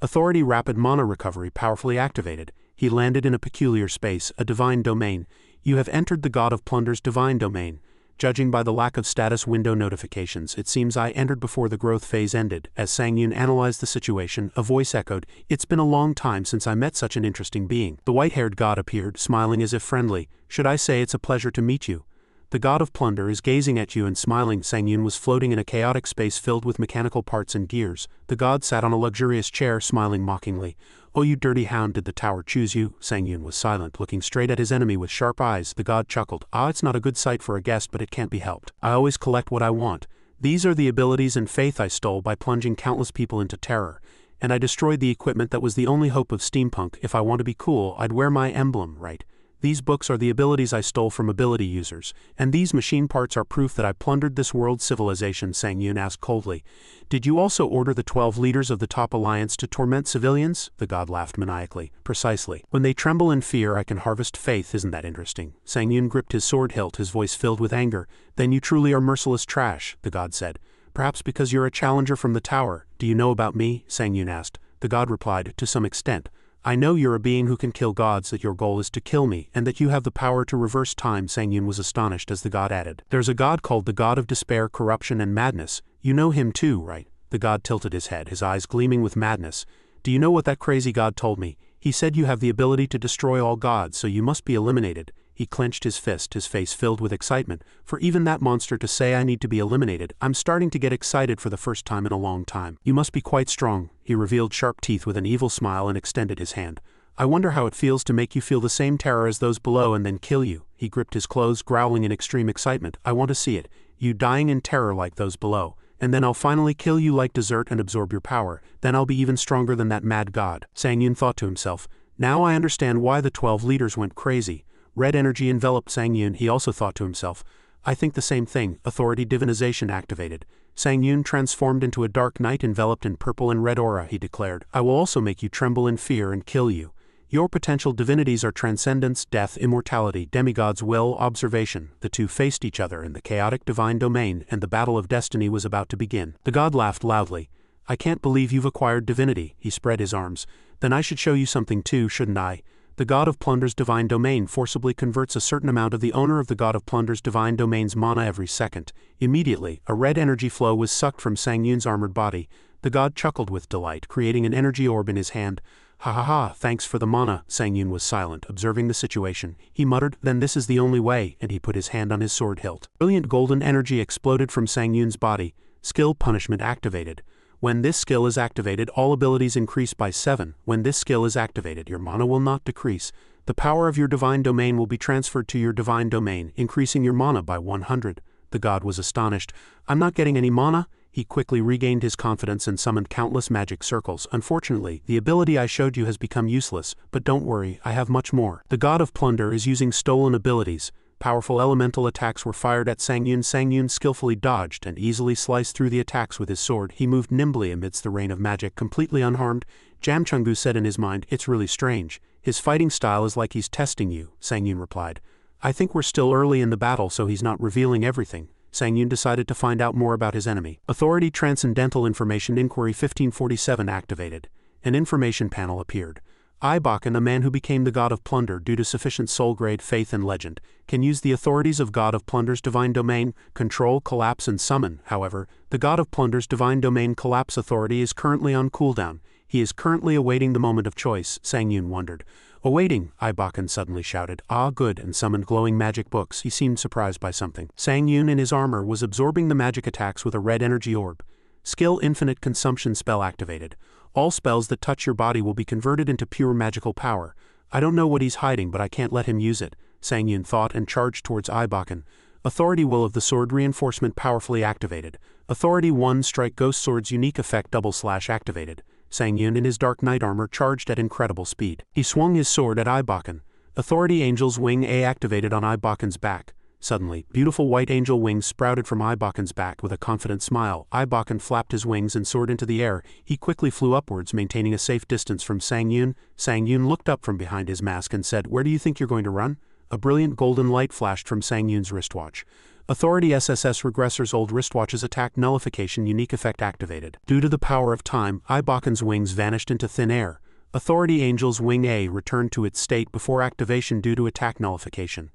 Authority Rapid Mana Recovery powerfully activated. He landed in a peculiar space, a divine domain. You have entered the God of Plunder's divine domain. Judging by the lack of status window notifications, it seems I entered before the growth phase ended. As Sang Yun analyzed the situation, a voice echoed, "It's been a long time since I met such an interesting being." The white-haired god appeared, smiling as if friendly. "Should I say it's a pleasure to meet you?" The God of Plunder is gazing at you and smiling. Sang Yun was floating in a chaotic space filled with mechanical parts and gears. The god sat on a luxurious chair, smiling mockingly. "Oh, you dirty hound, did the tower choose you?" Sang Yun was silent, looking straight at his enemy with sharp eyes. The god chuckled. "Ah, it's not a good sight for a guest, but it can't be helped. I always collect what I want. These are the abilities and faith I stole by plunging countless people into terror. And I destroyed the equipment that was the only hope of steampunk. If I want to be cool, I'd wear my emblem, right? These books are the abilities I stole from ability users, and these machine parts are proof that I plundered this world's civilization," Sang Yun asked coldly. "Did you also order the 12 leaders of the top alliance to torment civilians?" The god laughed maniacally. "Precisely. When they tremble in fear, I can harvest faith. Isn't that interesting?" Sang Yun gripped his sword hilt, his voice filled with anger. "Then you truly are merciless trash," the god said. "Perhaps because you're a challenger from the tower. Do you know about me?" Sang Yun asked. The god replied, "To some extent. I know you're a being who can kill gods, that your goal is to kill me, and that you have the power to reverse time." Sang Yun was astonished as the god added, "There's a god called the God of Despair, Corruption, and Madness. You know him too, right?" The god tilted his head, his eyes gleaming with madness. "Do you know what that crazy god told me? He said you have the ability to destroy all gods, so you must be eliminated." He clenched his fist, his face filled with excitement. "For even that monster to say I need to be eliminated, I'm starting to get excited for the first time in a long time. You must be quite strong." He revealed sharp teeth with an evil smile and extended his hand. "I wonder how it feels to make you feel the same terror as those below and then kill you." He gripped his clothes, growling in extreme excitement. "I want to see it. You dying in terror like those below. And then I'll finally kill you like dessert and absorb your power. Then I'll be even stronger than that mad god." Sang Yun thought to himself, "Now I understand why the 12 leaders went crazy." Red energy enveloped Sang Yun. He also thought to himself, "I think the same thing." Authority Divinization activated. Sang Yun transformed into a dark knight enveloped in purple and red aura. He declared, "I will also make you tremble in fear and kill you. Your potential divinities are transcendence, death, immortality, demigod's will, observation." The two faced each other in the chaotic divine domain, and the battle of destiny was about to begin. The god laughed loudly. "I can't believe you've acquired divinity." He spread his arms. "Then I should show you something too, shouldn't I?" The God of Plunder's divine domain forcibly converts a certain amount of the owner of the God of Plunder's divine domain's mana every second. Immediately, a red energy flow was sucked from Sang Yun's armored body. The god chuckled with delight, creating an energy orb in his hand. "Ha ha ha, thanks for the mana." Sang Yun was silent, observing the situation. He muttered, "Then this is the only way," and he put his hand on his sword hilt. Brilliant golden energy exploded from Sang Yun's body. Skill Punishment activated. When this skill is activated, all abilities increase by 7. When this skill is activated, your mana will not decrease. The power of your divine domain will be transferred to your divine domain, increasing your mana by 100. The god was astonished. "I'm not getting any mana?" He quickly regained his confidence and summoned countless magic circles. "Unfortunately, the ability I showed you has become useless, but don't worry, I have much more." The god of Plunder is using stolen abilities. Powerful elemental attacks were fired at Sang Yun. Sang Yun skillfully dodged and easily sliced through the attacks with his sword. He moved nimbly amidst the rain of magic, completely unharmed. Jam Chungu said in his mind, "It's really strange. His fighting style is like he's testing you," Sang Yun replied. "I think we're still early in the battle, so he's not revealing everything." Sang Yun decided to find out more about his enemy. Authority Transcendental Information Inquiry 1547 activated. An information panel appeared. Ibakan, a man who became the God of Plunder due to sufficient soul grade, faith, and legend, can use the authorities of God of Plunder's divine domain, control, collapse, and summon. However, the God of Plunder's divine domain collapse authority is currently on cooldown. He is currently awaiting the moment of choice. Sang Yun wondered. "Awaiting," Ibakan suddenly shouted. "Ah, good," and summoned glowing magic books. He seemed surprised by something. Sang Yun in his armor was absorbing the magic attacks with a red energy orb. Skill Infinite Consumption spell activated. All spells that touch your body will be converted into pure magical power. "I don't know what he's hiding, but I can't let him use it," Sang Yun thought and charged towards Ibakan. Authority Will of the Sword Reinforcement powerfully activated. Authority 1 Strike Ghost Sword's unique effect / activated. Sang Yun in his dark knight armor charged at incredible speed. He swung his sword at Ibakan. Authority Angel's Wing A activated on Ibakan's back. Suddenly, beautiful white angel wings sprouted from Ibakan's back with a confident smile. Ibakan flapped his wings and soared into the air. He quickly flew upwards, maintaining a safe distance from Sang Yun. Sang Yun looked up from behind his mask and said, "Where do you think you're going to run?" A brilliant golden light flashed from Sang Yun's wristwatch. Authority SSS Regressor's old wristwatch's attack nullification unique effect activated. Due to the power of time, Ibakan's wings vanished into thin air. Authority Angel's Wing A returned to its state before activation due to attack nullification.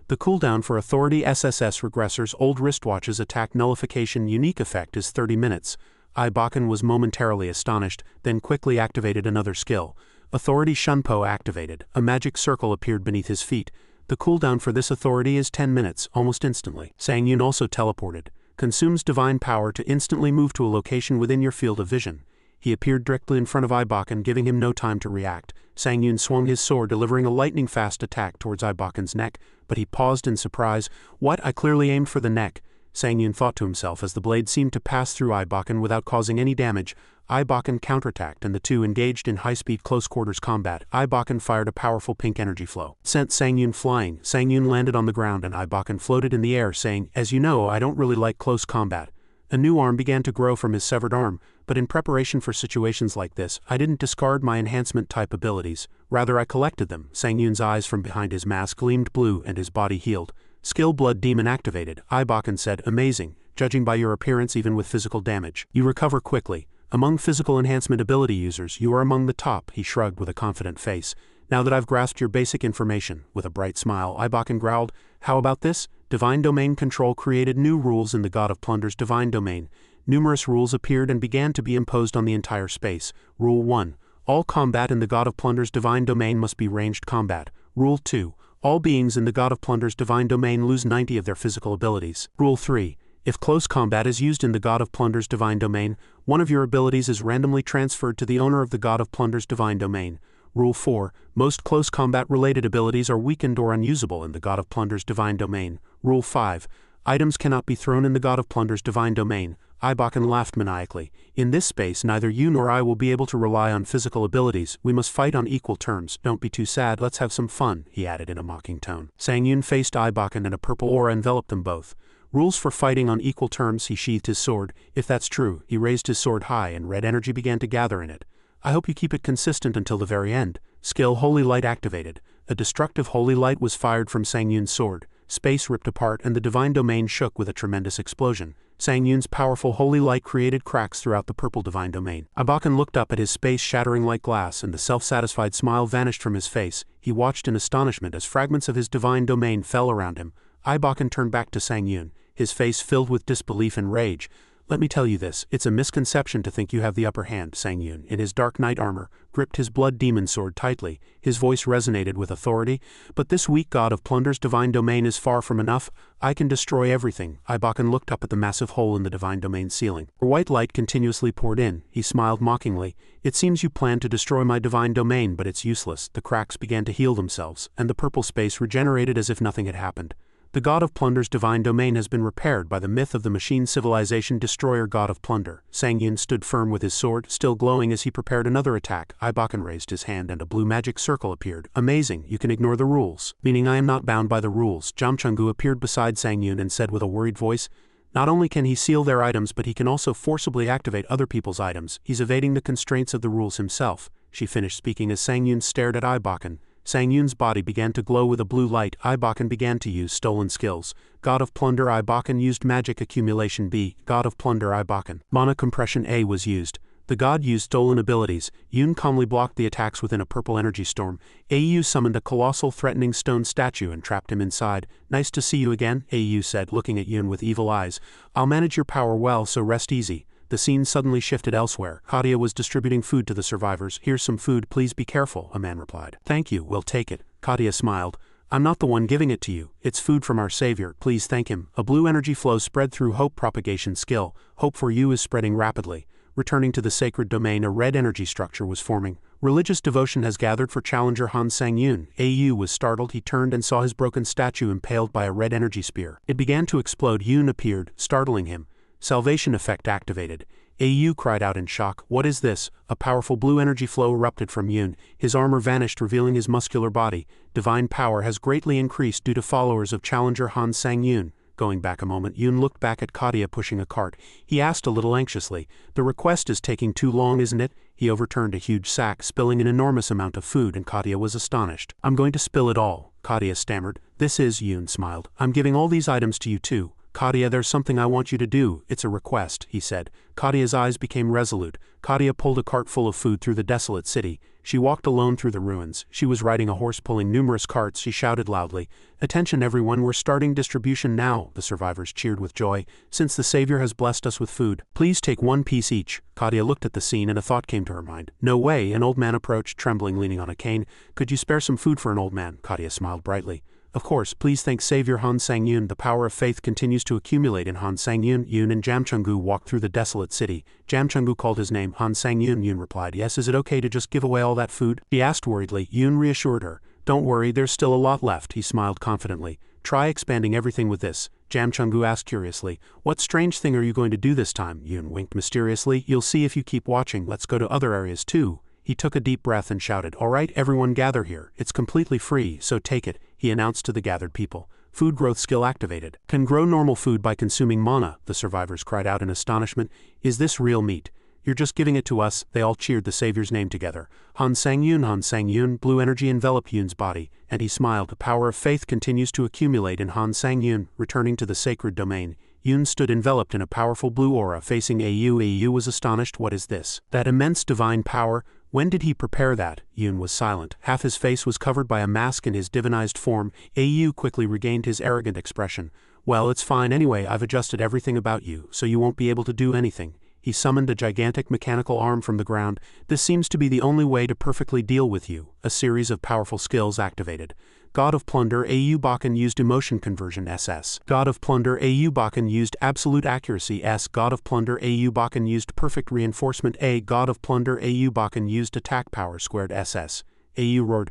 The cooldown for Authority SSS Regressor's old wristwatch's attack nullification unique effect is 30 minutes. Ibakan was momentarily astonished, then quickly activated another skill. Authority Shunpo activated. A magic circle appeared beneath his feet. The cooldown for this authority is 10 minutes, almost instantly. Sang Yun also teleported. Consumes divine power to instantly move to a location within your field of vision. He appeared directly in front of Ibakan, giving him no time to react. Sang Yun swung his sword, delivering a lightning-fast attack towards Ibakan's neck, but he paused in surprise. "What? I clearly aimed for the neck." Sang Yun thought to himself as the blade seemed to pass through Ibakan without causing any damage. Ibakan counterattacked and the two engaged in high-speed close-quarters combat. Ibakan fired a powerful pink energy flow. Sent Sang Yun flying. Sang Yun landed on the ground and Ibakan floated in the air, saying, "As you know, I don't really like close combat." A new arm began to grow from his severed arm, but in preparation for situations like this, I didn't discard my enhancement-type abilities. Rather, I collected them. Sang Yun's eyes from behind his mask gleamed blue and his body healed. Skill Blood Demon activated. Ibakan said, "Amazing, judging by your appearance even with physical damage. You recover quickly. Among physical enhancement ability users, you are among the top," he shrugged with a confident face. "Now that I've grasped your basic information," with a bright smile, Ibakan growled, "How about this? Divine Domain Control created new rules in the God of Plunder's Divine Domain. Numerous rules appeared and began to be imposed on the entire space. Rule 1. All combat in the God of Plunder's Divine Domain must be ranged combat. Rule 2. All beings in the God of Plunder's Divine Domain lose 90 of their physical abilities. Rule 3. If close combat is used in the God of Plunder's Divine Domain, one of your abilities is randomly transferred to the owner of the God of Plunder's Divine Domain. Rule 4. Most close combat-related abilities are weakened or unusable in the God of Plunder's Divine Domain. Rule 5. Items cannot be thrown in the God of Plunder's Divine Domain." Ibakan laughed maniacally. "In this space, neither you nor I will be able to rely on physical abilities. We must fight on equal terms. Don't be too sad, let's have some fun," he added in a mocking tone. Sang Yun faced Ibakan and a purple aura enveloped them both. "Rules for fighting on equal terms." He sheathed his sword. "If that's true," he raised his sword high and red energy began to gather in it. "I hope you keep it consistent until the very end." Skill Holy Light activated. A destructive holy light was fired from Sang Yun's sword. Space ripped apart and the divine domain shook with a tremendous explosion. Sang Yun's powerful holy light created cracks throughout the purple divine domain. Ibakan looked up at his space shattering like glass and the self-satisfied smile vanished from his face. He watched in astonishment as fragments of his divine domain fell around him. Ibakan turned back to Sang Yun, his face filled with disbelief and rage. "Let me tell you this, it's a misconception to think you have the upper hand." Sang Yun, in his dark knight armor, gripped his blood demon sword tightly. His voice resonated with authority. "But this weak God of Plunder's divine domain is far from enough. I can destroy everything." Ibakan looked up at the massive hole in the divine domain ceiling. White light continuously poured in. He smiled mockingly. "It seems you plan to destroy my divine domain, but it's useless." The cracks began to heal themselves, and the purple space regenerated as if nothing had happened. The God of Plunder's divine domain has been repaired by the myth of the machine civilization destroyer God of Plunder. Sang Yun stood firm with his sword, still glowing as he prepared another attack. Ibakan raised his hand and a blue magic circle appeared. "Amazing, you can ignore the rules." "Meaning I am not bound by the rules." Jamchungu appeared beside Sang Yun and said with a worried voice, "Not only can he seal their items but he can also forcibly activate other people's items. He's evading the constraints of the rules himself." She finished speaking as Sang Yun stared at Ibakan. Sang Yun's body began to glow with a blue light. Ibakan began to use stolen skills. God of Plunder Ibakan used Magic Accumulation B. God of Plunder Ibakan. Mana Compression A was used. The god used stolen abilities. Yun calmly blocked the attacks within a purple energy storm. AU summoned a colossal threatening stone statue and trapped him inside. "Nice to see you again," AU said, looking at Yun with evil eyes. "I'll manage your power well, so rest easy." The scene suddenly shifted elsewhere. Katia was distributing food to the survivors. "Here's some food, please be careful," a man replied. "Thank you, we'll take it." Katia smiled. "I'm not the one giving it to you. It's food from our savior, please thank him." A blue energy flow spread through Hope Propagation skill. Hope for you is spreading rapidly. Returning to the sacred domain, a red energy structure was forming. Religious devotion has gathered for challenger Han Sang Yun. AU was startled. He turned and saw his broken statue impaled by a red energy spear. It began to explode. Yun appeared, startling him. Salvation effect activated. Au cried out in shock. What is this? A powerful blue energy flow erupted from Yun. His armor vanished, revealing his muscular body. Divine power has greatly increased due to followers of challenger Han Sang-yun. Going back a moment, Yun looked back at Katia pushing a cart. He asked a little anxiously, "The request is taking too long, isn't it?" He overturned a huge sack, spilling an enormous amount of food, and Katia was astonished. "I'm going to spill it all," Katia stammered. "This is," Yun smiled. "I'm giving all these items to you too. Katia, there's something I want you to do. It's a request," he said. Katia's eyes became resolute. Katia pulled a cart full of food through the desolate city. She walked alone through the ruins. She was riding a horse pulling numerous carts. She shouted loudly, "Attention everyone, we're starting distribution now." The survivors cheered with joy. "Since the Savior has blessed us with food, please take 1 piece each." Katia looked at the scene and a thought came to her mind. "No way." An old man approached, trembling, leaning on a cane. "Could you spare some food for an old man?" Katia smiled brightly. "Of course, please thank Savior Han Sang-yun." The power of faith continues to accumulate in Han Sang-yun. Yun and Jamchungu walked through the desolate city. Jamchungu called his name. Han Sang-yun. Yun replied, "Yes, is it okay to just give away all that food?" He asked worriedly. Yun reassured her. "Don't worry, there's still a lot left." He smiled confidently. "Try expanding everything with this." Jamchungu asked curiously, "What strange thing are you going to do this time?" Yun winked mysteriously. "You'll see if you keep watching. Let's go to other areas too." He took a deep breath and shouted, "All right, everyone gather here. It's completely free, so take it," he announced to the gathered people. Food growth skill activated. "Can grow normal food by consuming mana," the survivors cried out in astonishment. "Is this real meat? You're just giving it to us." They all cheered the Savior's name together. Han Sang-yun, Han Sang-yun. Blue energy enveloped Yun's body, and he smiled. The power of faith continues to accumulate in Han Sang-yun, returning to the sacred domain. Yun stood enveloped in a powerful blue aura facing Au. Au was astonished. "What is this? That immense divine power? When did he prepare that?" Yun was silent. Half his face was covered by a mask in his divinized form. Au quickly regained his arrogant expression. "Well, it's fine anyway. I've adjusted everything about you, so you won't be able to do anything." He summoned a gigantic mechanical arm from the ground. "This seems to be the only way to perfectly deal with you." A series of powerful skills activated. God of Plunder. Au Bakken used emotion conversion SS. God of Plunder. Au Bakken used absolute accuracy S. God of Plunder. Au Bakken used perfect reinforcement A. God of Plunder. Au Bakken used attack power squared SS. Au roared,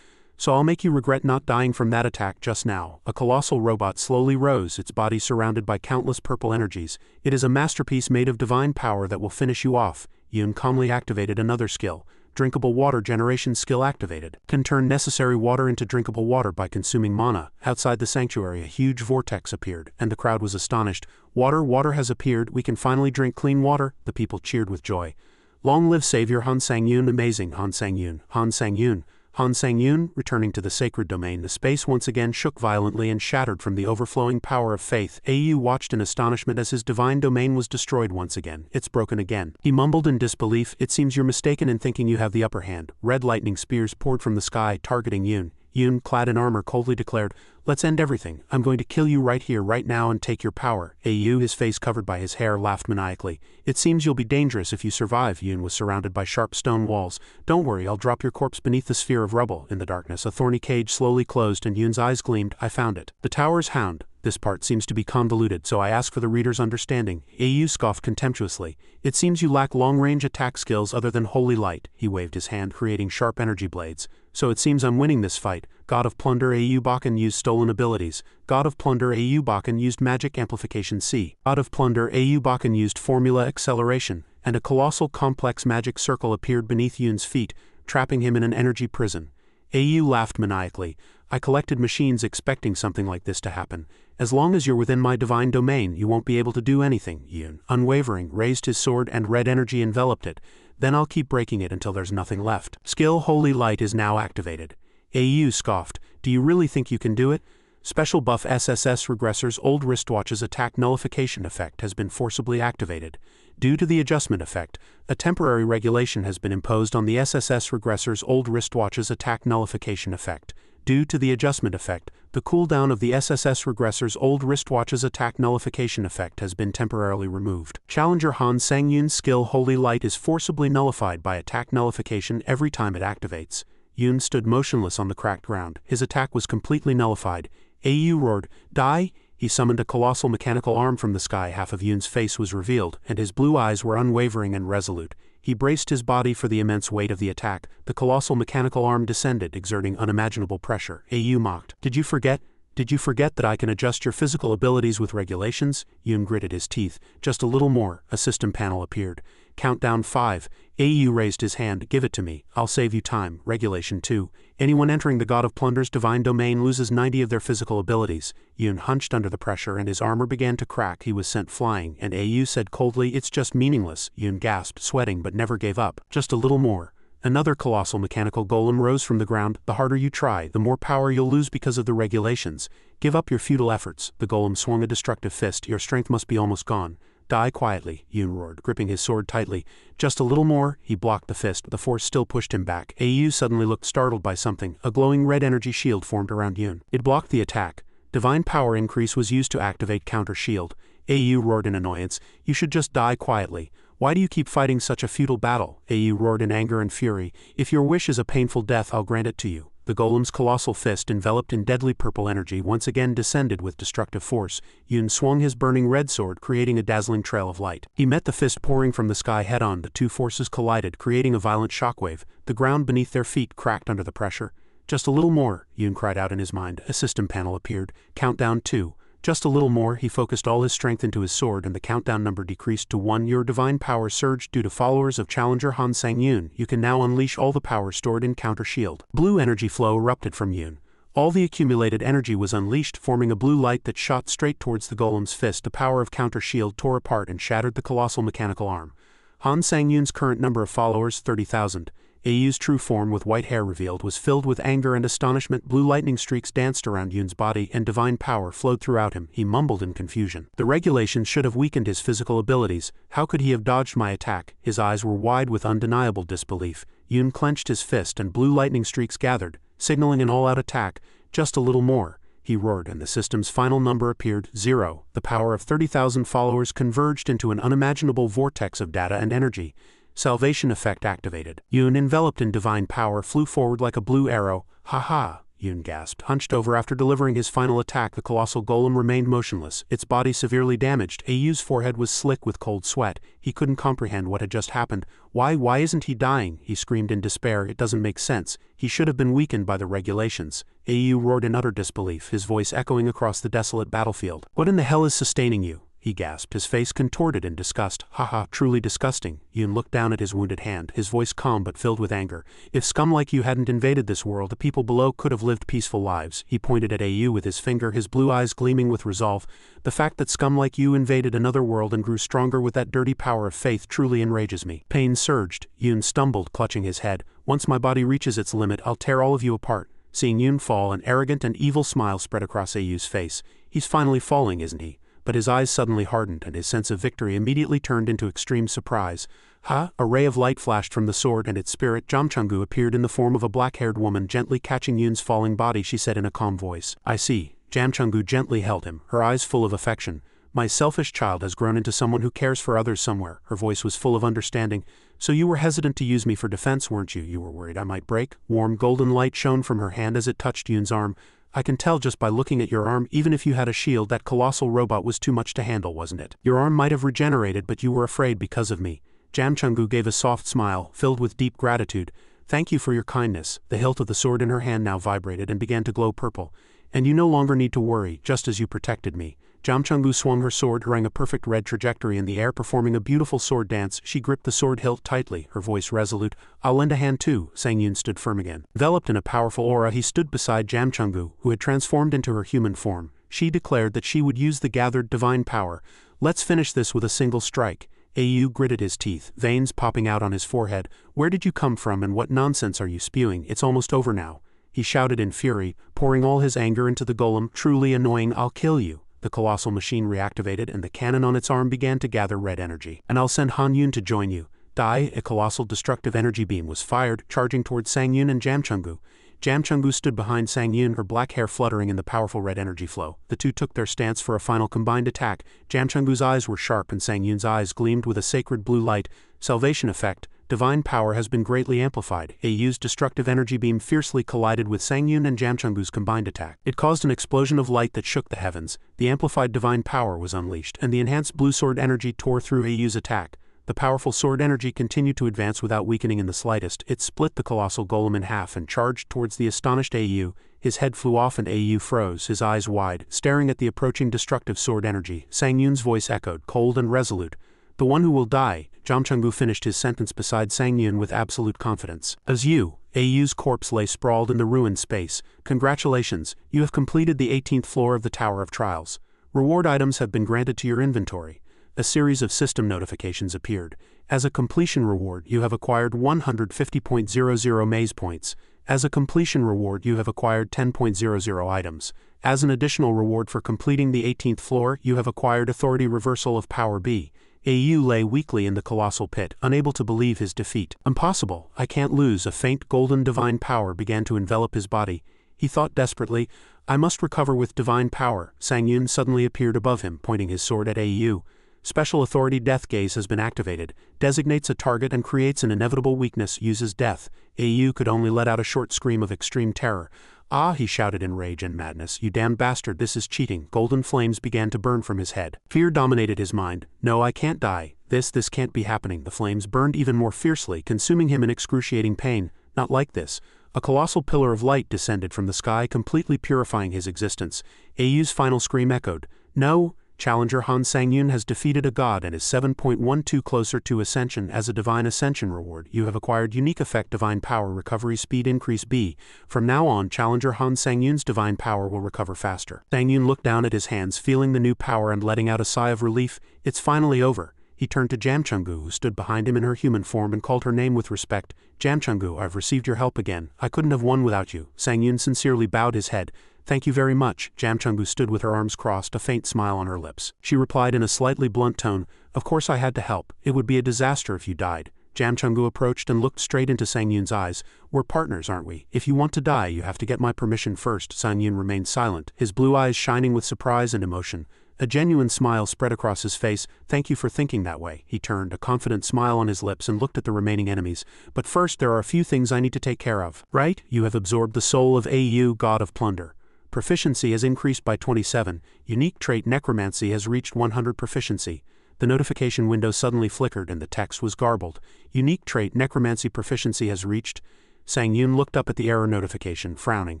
"So I'll make you regret not dying from that attack just now." A colossal robot slowly rose, its body surrounded by countless purple energies. "It is a masterpiece made of divine power that will finish you off." Yun calmly activated another skill. Drinkable water generation skill activated. Can turn necessary water into drinkable water by consuming mana. Outside the sanctuary a huge vortex appeared, and the crowd was astonished. Water has appeared. We can finally drink clean water." The people cheered with joy. "Long live Savior Han Sang-yun." Amazing Han Sang-yun. Han Sang-yun. Han Sang-yun, returning to the sacred domain, the space once again shook violently and shattered from the overflowing power of faith. Au watched in astonishment as his divine domain was destroyed once again. "It's broken again." He mumbled in disbelief. "It seems you're mistaken in thinking you have the upper hand." Red lightning spears poured from the sky, targeting Yun. Yun, clad in armor, coldly declared, "Let's end everything. I'm going to kill you right here, right now, and take your power." Au, his face covered by his hair, laughed maniacally. "It seems you'll be dangerous if you survive." Yun was surrounded by sharp stone walls. "Don't worry, I'll drop your corpse beneath the sphere of rubble." In the darkness, a thorny cage slowly closed and Yun's eyes gleamed. "I found it. The tower's hound. This part seems to be convoluted, so I ask for the reader's understanding." Au scoffed contemptuously. "It seems you lack long-range attack skills other than holy light." He waved his hand, creating sharp energy blades. "So it seems I'm winning this fight." God of Plunder. Au Bakken used stolen abilities. God of Plunder. Au Bakken used magic amplification C. God of Plunder. Au Bakken used formula acceleration, and a colossal complex magic circle appeared beneath Yun's feet, trapping him in an energy prison. Au laughed maniacally. "I collected machines expecting something like this to happen. As long as you're within my divine domain, you won't be able to do anything." Yun, unwavering, raised his sword and red energy enveloped it. "Then I'll keep breaking it until there's nothing left." Skill Holy Light is now activated. Au scoffed. "Do you really think you can do it?" Special buff SSS Regressor's old wristwatch's attack nullification effect has been forcibly activated. Due to the adjustment effect, a temporary regulation has been imposed on the SSS Regressor's old wristwatch's attack nullification effect. Due to the adjustment effect, the cooldown of the SSS Regressor's old wristwatch's attack nullification effect has been temporarily removed. Challenger Han Sang-yun's skill Holy Light is forcibly nullified by attack nullification every time it activates. Yun stood motionless on the cracked ground. His attack was completely nullified. Au roared, "Die!" He summoned a colossal mechanical arm from the sky. Half of Yun's face was revealed, and his blue eyes were unwavering and resolute. He braced his body for the immense weight of the attack. The colossal mechanical arm descended, exerting unimaginable pressure. Au mocked. "Did you forget? Did you forget that I can adjust your physical abilities with regulations? Yun gritted his teeth. Just a little more. A system panel appeared. Countdown 5. AU raised his hand. Give it to me. I'll save you time. Regulation 2. Anyone entering the God of Plunder's divine domain loses 90 of their physical abilities. Yun hunched under the pressure and his armor began to crack. He was sent flying, and AU said coldly, "It's just meaningless." Yun gasped, sweating but never gave up. Just a little more. Another colossal mechanical golem rose from the ground. The harder you try, the more power you'll lose because of the regulations. Give up your futile efforts. The golem swung a destructive fist. Your strength must be almost gone. Die quietly, Yun roared, gripping his sword tightly. Just a little more. He blocked the fist. The force still pushed him back. AU suddenly looked startled by something. A glowing red energy shield formed around Yun. It blocked the attack. Divine power increase was used to activate counter shield. AU roared in annoyance. You should just die quietly. Why do you keep fighting such a futile battle? AU roared in anger and fury. If your wish is a painful death, I'll grant it to you. The golem's colossal fist, enveloped in deadly purple energy, once again descended with destructive force. Yun swung his burning red sword, creating a dazzling trail of light. He met the fist pouring from the sky head-on. The two forces collided, creating a violent shockwave. The ground beneath their feet cracked under the pressure. Just a little more, Yun cried out in his mind. A system panel appeared. Countdown 2. Just a little more. He focused all his strength into his sword and the countdown number decreased to 1. Your divine power surged due to followers of Challenger Han Sang-Yun. You can now unleash all the power stored in counter shield. Blue energy flow erupted from Yun. All the accumulated energy was unleashed, forming a blue light that shot straight towards the golem's fist. The power of counter shield tore apart and shattered the colossal mechanical arm. Han Sang-Yun's current number of followers, 30,000. AU's true form, with white hair revealed, was filled with anger and astonishment. Blue lightning streaks danced around Yun's body, and divine power flowed throughout him. He mumbled in confusion. The regulations should have weakened his physical abilities. How could he have dodged my attack? His eyes were wide with undeniable disbelief. Yun clenched his fist, and blue lightning streaks gathered, signaling an all-out attack. Just a little more, he roared, and the system's final number appeared, 0. The power of 30,000 followers converged into an unimaginable vortex of data and energy. Salvation effect activated. Yun, enveloped in divine power, flew forward like a blue arrow. Ha ha, Yun gasped. Hunched over after delivering his final attack, the colossal golem remained motionless, its body severely damaged. AU's forehead was slick with cold sweat. He couldn't comprehend what had just happened. Why isn't he dying? He screamed in despair. It doesn't make sense. He should have been weakened by the regulations. AU roared in utter disbelief, his voice echoing across the desolate battlefield. What in the hell is sustaining you? He gasped, his face contorted in disgust. Haha, truly disgusting. Yun looked down at his wounded hand, his voice calm but filled with anger. If scum like you hadn't invaded this world, the people below could have lived peaceful lives. He pointed at AU with his finger, his blue eyes gleaming with resolve. The fact that scum like you invaded another world and grew stronger with that dirty power of faith truly enrages me. Pain surged. Yun stumbled, clutching his head. Once my body reaches its limit, I'll tear all of you apart. Seeing Yun fall, an arrogant and evil smile spread across AU's face. He's finally falling, isn't he? But his eyes suddenly hardened, and his sense of victory immediately turned into extreme surprise. A ray of light flashed from the sword, and its spirit, Jamchungu, appeared in the form of a black-haired woman, gently catching Yun's falling body. She said in a calm voice. I see. Jamchungu gently held him, her eyes full of affection. My selfish child has grown into someone who cares for others somewhere. Her voice was full of understanding. So you were hesitant to use me for defense, weren't you? You were worried I might break? Warm golden light shone from her hand as it touched Yun's arm. I can tell just by looking at your arm. Even if you had a shield, that colossal robot was too much to handle, wasn't it? Your arm might have regenerated, but you were afraid because of me. Jamchungu gave a soft smile, filled with deep gratitude. Thank you for your kindness. The hilt of the sword in her hand now vibrated and began to glow purple. And you no longer need to worry, just as you protected me. Jamchungu swung her sword, drawing a perfect red trajectory in the air, performing a beautiful sword dance. She gripped the sword hilt tightly, her voice resolute. I'll lend a hand too. Sang-Yun stood firm again. Enveloped in a powerful aura, he stood beside Jamchungu, who had transformed into her human form. She declared that she would use the gathered divine power. Let's finish this with a single strike. AU gritted his teeth, veins popping out on his forehead. Where did you come from and what nonsense are you spewing? It's almost over now. He shouted in fury, pouring all his anger into the golem. Truly annoying. I'll kill you. The colossal machine reactivated, and the cannon on its arm began to gather red energy. And I'll send Han Yun to join you. Die. A colossal destructive energy beam was fired, charging toward Sang-Yun and Jamchungu. Jamchungu stood behind Sang-Yun, her black hair fluttering in the powerful red energy flow. The two took their stance for a final combined attack. Jamchungu's eyes were sharp, and Sang-Yun's eyes gleamed with a sacred blue light. Salvation effect. Divine power has been greatly amplified. AU's destructive energy beam fiercely collided with Sang-Yun and Jamchungu's combined attack. It caused an explosion of light that shook the heavens. The amplified divine power was unleashed, and the enhanced blue sword energy tore through AU's attack. The powerful sword energy continued to advance without weakening in the slightest. It split the colossal golem in half and charged towards the astonished AU. His head flew off and Au froze, his eyes wide, staring at the approaching destructive sword energy. Sang Yun's voice echoed, cold and resolute. "The one who will die." Jamchungu finished his sentence beside Sang Yun with absolute confidence. "As you." Au's corpse lay sprawled in the ruined space. "Congratulations, you have completed the 18th floor of the Tower of Trials. Reward items have been granted to your inventory." A series of system notifications appeared. As a completion reward, you have acquired 150.00 maze points. As a completion reward, you have acquired 10.00 items. As an additional reward for completing the 18th floor, you have acquired Authority Reversal of Power B. Au lay weakly in the colossal pit, unable to believe his defeat. "Impossible, I can't lose." A faint golden divine power began to envelop his body. He thought desperately, "I must recover with divine power." Sang Yun suddenly appeared above him, pointing his sword at Au. "Special Authority Death Gaze has been activated. Designates a target and creates an inevitable weakness. Uses death." Au could only let out a short scream of extreme terror. "Ah," he shouted in rage and madness, "you damned bastard, this is cheating." Golden flames began to burn from his head. Fear dominated his mind. "No, I can't die. This can't be happening." The flames burned even more fiercely, consuming him in excruciating pain. "Not like this." A colossal pillar of light descended from the sky, completely purifying his existence. Au's final scream echoed. "No." Challenger Han Sang-Yun has defeated a god and is 7.12 closer to ascension. As a divine ascension reward, you have acquired unique effect divine power recovery speed increase B. From now on, Challenger Han Sang-Yun's divine power will recover faster. Sang-Yun looked down at his hands, feeling the new power and letting out a sigh of relief. It's finally over. He turned to Jamchungu, who stood behind him in her human form, and called her name with respect. "Jamchungu, I've received your help again. I couldn't have won without you." Sang-Yun sincerely bowed his head. "Thank you very much." Jamchungu stood with her arms crossed, a faint smile on her lips. She replied in a slightly blunt tone, "Of course I had to help. It would be a disaster if you died." Jamchungu approached and looked straight into Sang-Yun's eyes. "We're partners, aren't we? If you want to die, you have to get my permission first." Sang-Yun remained silent, his blue eyes shining with surprise and emotion. A genuine smile spread across his face. "Thank you for thinking that way." He turned, a confident smile on his lips, and looked at the remaining enemies. "But first there are a few things I need to take care of." "Right? You have absorbed the soul of Au, god of plunder. Proficiency has increased by 27. Unique trait Necromancy has reached 100 proficiency." The notification window suddenly flickered and the text was garbled. "Unique trait Necromancy proficiency has reached." Sang-Yun looked up at the error notification, frowning.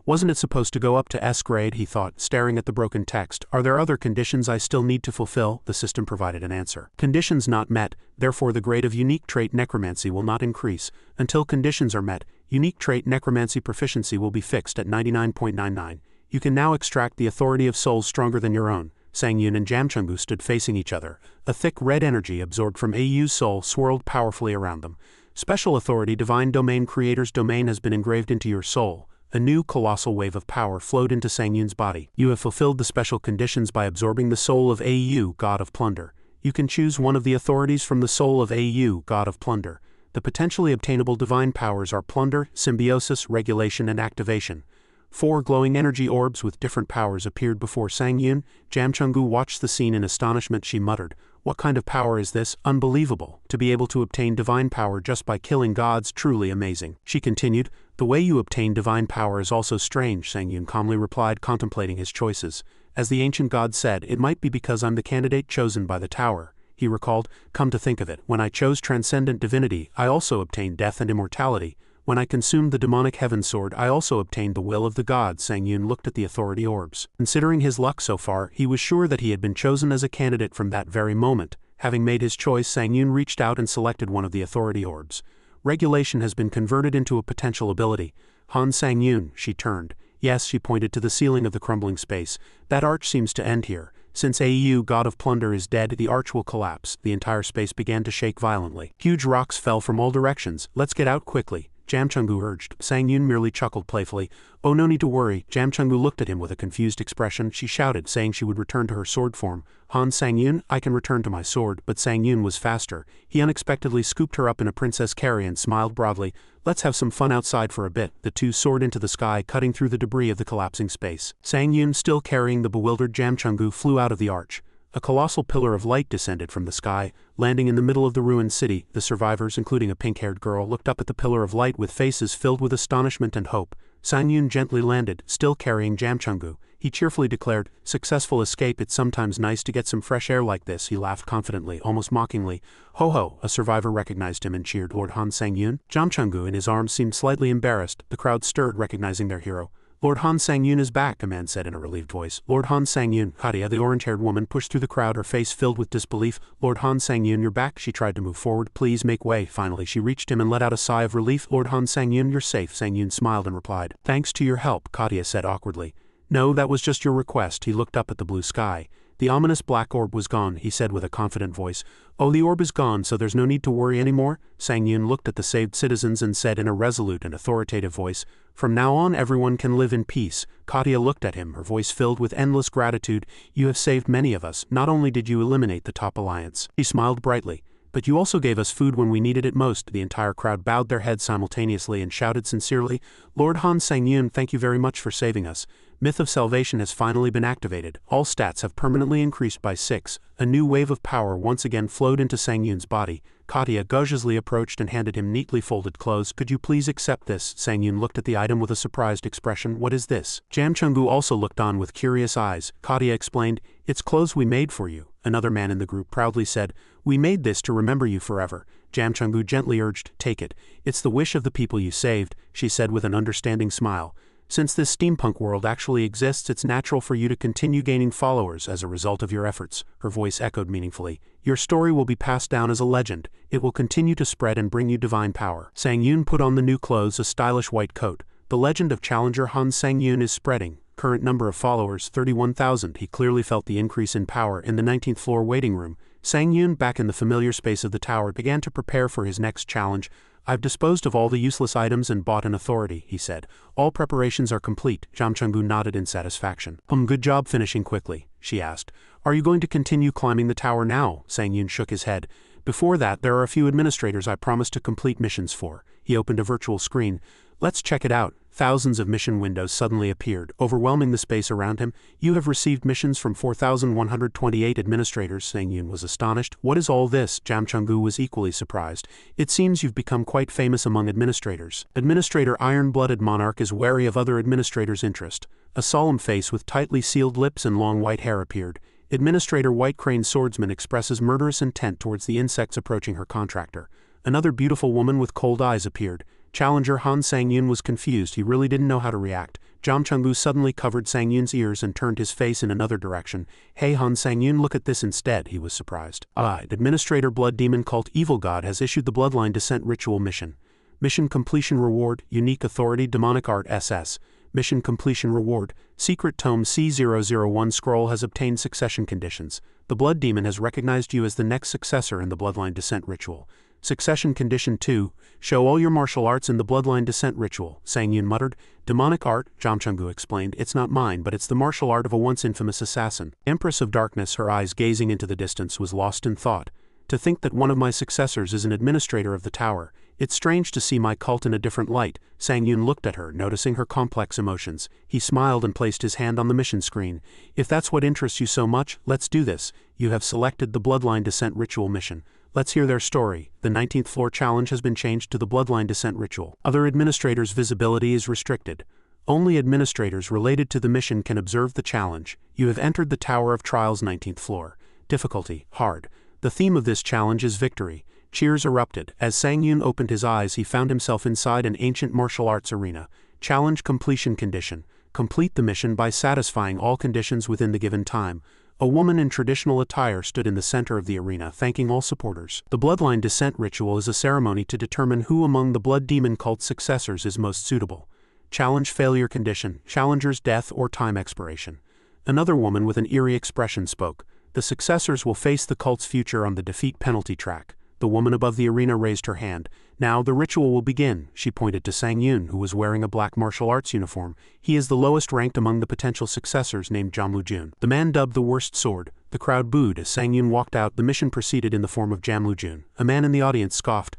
Wasn't it supposed to go up to S grade, he thought, staring at the broken text. "Are there other conditions I still need to fulfill?" The system provided an answer. "Conditions not met, therefore the grade of unique trait Necromancy will not increase. Until conditions are met, unique trait Necromancy proficiency will be fixed at 99.99. You can now extract the authority of souls stronger than your own." Sang-Yun and Jamchungu stood facing each other. A thick red energy absorbed from Au's soul swirled powerfully around them. "Special authority Divine Domain Creator's domain has been engraved into your soul." A new colossal wave of power flowed into Sang-Yun's body. "You have fulfilled the special conditions by absorbing the soul of Au, god of plunder. You can choose one of the authorities from the soul of Au, god of plunder. The potentially obtainable divine powers are plunder, symbiosis, regulation, and activation." 4 glowing energy orbs with different powers appeared before Sang-Yun. Jamchungu watched the scene in astonishment. She muttered, "What kind of power is this? Unbelievable. To be able to obtain divine power just by killing gods, truly amazing." She continued, "The way you obtain divine power is also strange." Sang-Yun calmly replied, contemplating his choices. "As the ancient god said, it might be because I'm the candidate chosen by the tower." He recalled, "Come to think of it, when I chose transcendent divinity, I also obtained death and immortality. When I consumed the demonic heaven sword, I also obtained the will of the gods." Sang-Yun looked at the authority orbs. Considering his luck so far, he was sure that he had been chosen as a candidate from that very moment. Having made his choice, Sang-Yun reached out and selected one of the authority orbs. Regulation has been converted into a potential ability. Han Sang-Yun, she turned. Yes, she pointed to the ceiling of the crumbling space. "That arch seems to end here. Since Au, god of plunder, is dead, the arch will collapse." The entire space began to shake violently. Huge rocks fell from all directions. "Let's get out quickly," Jamchungu urged. Sang-Yun merely chuckled playfully. "Oh, no need to worry." Jamchungu looked at him with a confused expression. She shouted, saying she would return to her sword form. "Han Sang-Yun, I can return to my sword." But Sang-Yun was faster. He unexpectedly scooped her up in a princess carry and smiled broadly. "Let's have some fun outside for a bit." The two soared into the sky, cutting through the debris of the collapsing space. Sang-Yun, still carrying the bewildered Jamchungu, flew out of the arch. A colossal pillar of light descended from the sky, landing in the middle of the ruined city. The survivors, including a pink-haired girl, looked up at the pillar of light with faces filled with astonishment and hope. Sang-Yun gently landed, still carrying Jamchungu. He cheerfully declared, "Successful escape. It's sometimes nice to get some fresh air like this." He laughed confidently, almost mockingly. "Ho ho!" A survivor recognized him and cheered. "Lord Han Sang-Yun?" Jamchungu in his arms seemed slightly embarrassed. The crowd stirred, recognizing their hero. Lord Han Sang-yoon is back, a man said in a relieved voice. Lord Han Sang-yoon, Katia, the orange-haired woman, pushed through the crowd, her face filled with disbelief. Lord Han Sang-yoon, you're back. She tried to move forward. Please make way. Finally, she reached him and let out a sigh of relief. Lord Han Sang-yoon, you're safe. Sang-yoon smiled and replied. Thanks to your help, Katia said awkwardly. No, that was just your request. He looked up at the blue sky. The ominous black orb was gone, he said with a confident voice. Oh, the orb is gone, so there's no need to worry anymore? Sang-yoon looked at the saved citizens and said in a resolute and authoritative voice, From now on everyone can live in peace. Katia looked at him, her voice filled with endless gratitude. You have saved many of us. Not only did you eliminate the top alliance. He smiled brightly. But you also gave us food when we needed it most. The entire crowd bowed their heads simultaneously and shouted sincerely, Lord Han Sang-yoon, thank you very much for saving us. Myth of Salvation has finally been activated. All stats have permanently increased by 6. A new wave of power once again flowed into Sang-yoon's body. Katia gorgeously approached and handed him neatly folded clothes. Could you please accept this? Sang-yoon looked at the item with a surprised expression. What is this? Jam Chung-gu also looked on with curious eyes. Katia explained, It's clothes we made for you. Another man in the group proudly said, We made this to remember you forever. Jam Chung-gu gently urged, Take it. It's the wish of the people you saved, she said with an understanding smile. Since this steampunk world actually exists, it's natural for you to continue gaining followers as a result of your efforts. Her voice echoed meaningfully. Your story will be passed down as a legend. It will continue to spread and bring you divine power. Sang-yoon put on the new clothes, a stylish white coat. The legend of Challenger Han Sang-yoon is spreading. Current number of followers, 31,000. He clearly felt the increase in power in the 19th floor waiting room. Sang-yoon, back in the familiar space of the tower, began to prepare for his next challenge. I've disposed of all the useless items and bought an authority, he said. All preparations are complete. Jam Chung-gu nodded in satisfaction. Good job finishing quickly, she asked. Are you going to continue climbing the tower now? Sang-yoon shook his head. Before that, there are a few administrators I promised to complete missions for. He opened a virtual screen. Let's check it out. Thousands of mission windows suddenly appeared, overwhelming the space around him. You have received missions from 4,128 administrators. Sang-yoon was astonished. What is all this? Jam Chung-gu was equally surprised. It seems you've become quite famous among administrators. Administrator Iron-Blooded Monarch is wary of other administrators' interest. A solemn face with tightly sealed lips and long white hair appeared. Administrator White Crane Swordsman expresses murderous intent towards the insects approaching her contractor. Another beautiful woman with cold eyes appeared. Challenger Han Sang-yoon was confused. He really didn't know how to react. Jam Chung-gu suddenly covered Sang-yoon's ears and turned his face in another direction. Hey Han Sang-yoon, look at this instead, he was surprised. Administrator Blood Demon Cult Evil God has issued the Bloodline Descent Ritual Mission. Mission Completion Reward, Unique Authority Demonic Art SS. Mission Completion Reward, Secret Tome C001 Scroll has obtained succession conditions. The Blood Demon has recognized you as the next successor in the Bloodline Descent Ritual. Succession Condition 2, show all your martial arts in the Bloodline Descent Ritual, Sang-yoon muttered. Demonic art, Jam Chung-gu explained, it's not mine, but it's the martial art of a once infamous assassin. Empress of Darkness, her eyes gazing into the distance, was lost in thought. To think that one of my successors is an administrator of the tower. It's strange to see my cult in a different light. Sang-yoon looked at her, noticing her complex emotions. He smiled and placed his hand on the mission screen. If that's what interests you so much, let's do this. You have selected the Bloodline Descent Ritual mission. Let's hear their story. The 19th floor challenge has been changed to the Bloodline Descent Ritual. Other administrators' visibility is restricted. Only administrators related to the mission can observe the challenge. You have entered the Tower of Trials 19th floor. Difficulty, hard. The theme of this challenge is victory. Cheers erupted. As Sang-yoon opened his eyes, he found himself inside an ancient martial arts arena. Challenge completion condition. Complete the mission by satisfying all conditions within the given time. A woman in traditional attire stood in the center of the arena, thanking all supporters. The Bloodline Descent Ritual is a ceremony to determine who among the Blood Demon cult's successors is most suitable. Challenge failure condition, challenger's death or time expiration. Another woman with an eerie expression spoke. The successors will face the cult's future on the defeat penalty track. The woman above the arena raised her hand. Now the ritual will begin. She pointed to Sang-yoon, who was wearing a black martial arts uniform. He is the lowest ranked among the potential successors, named Jamlu-jun. The man dubbed the worst sword. The crowd booed as Sang-yoon walked out. The mission proceeded in the form of Jamlu-jun. A man in the audience scoffed.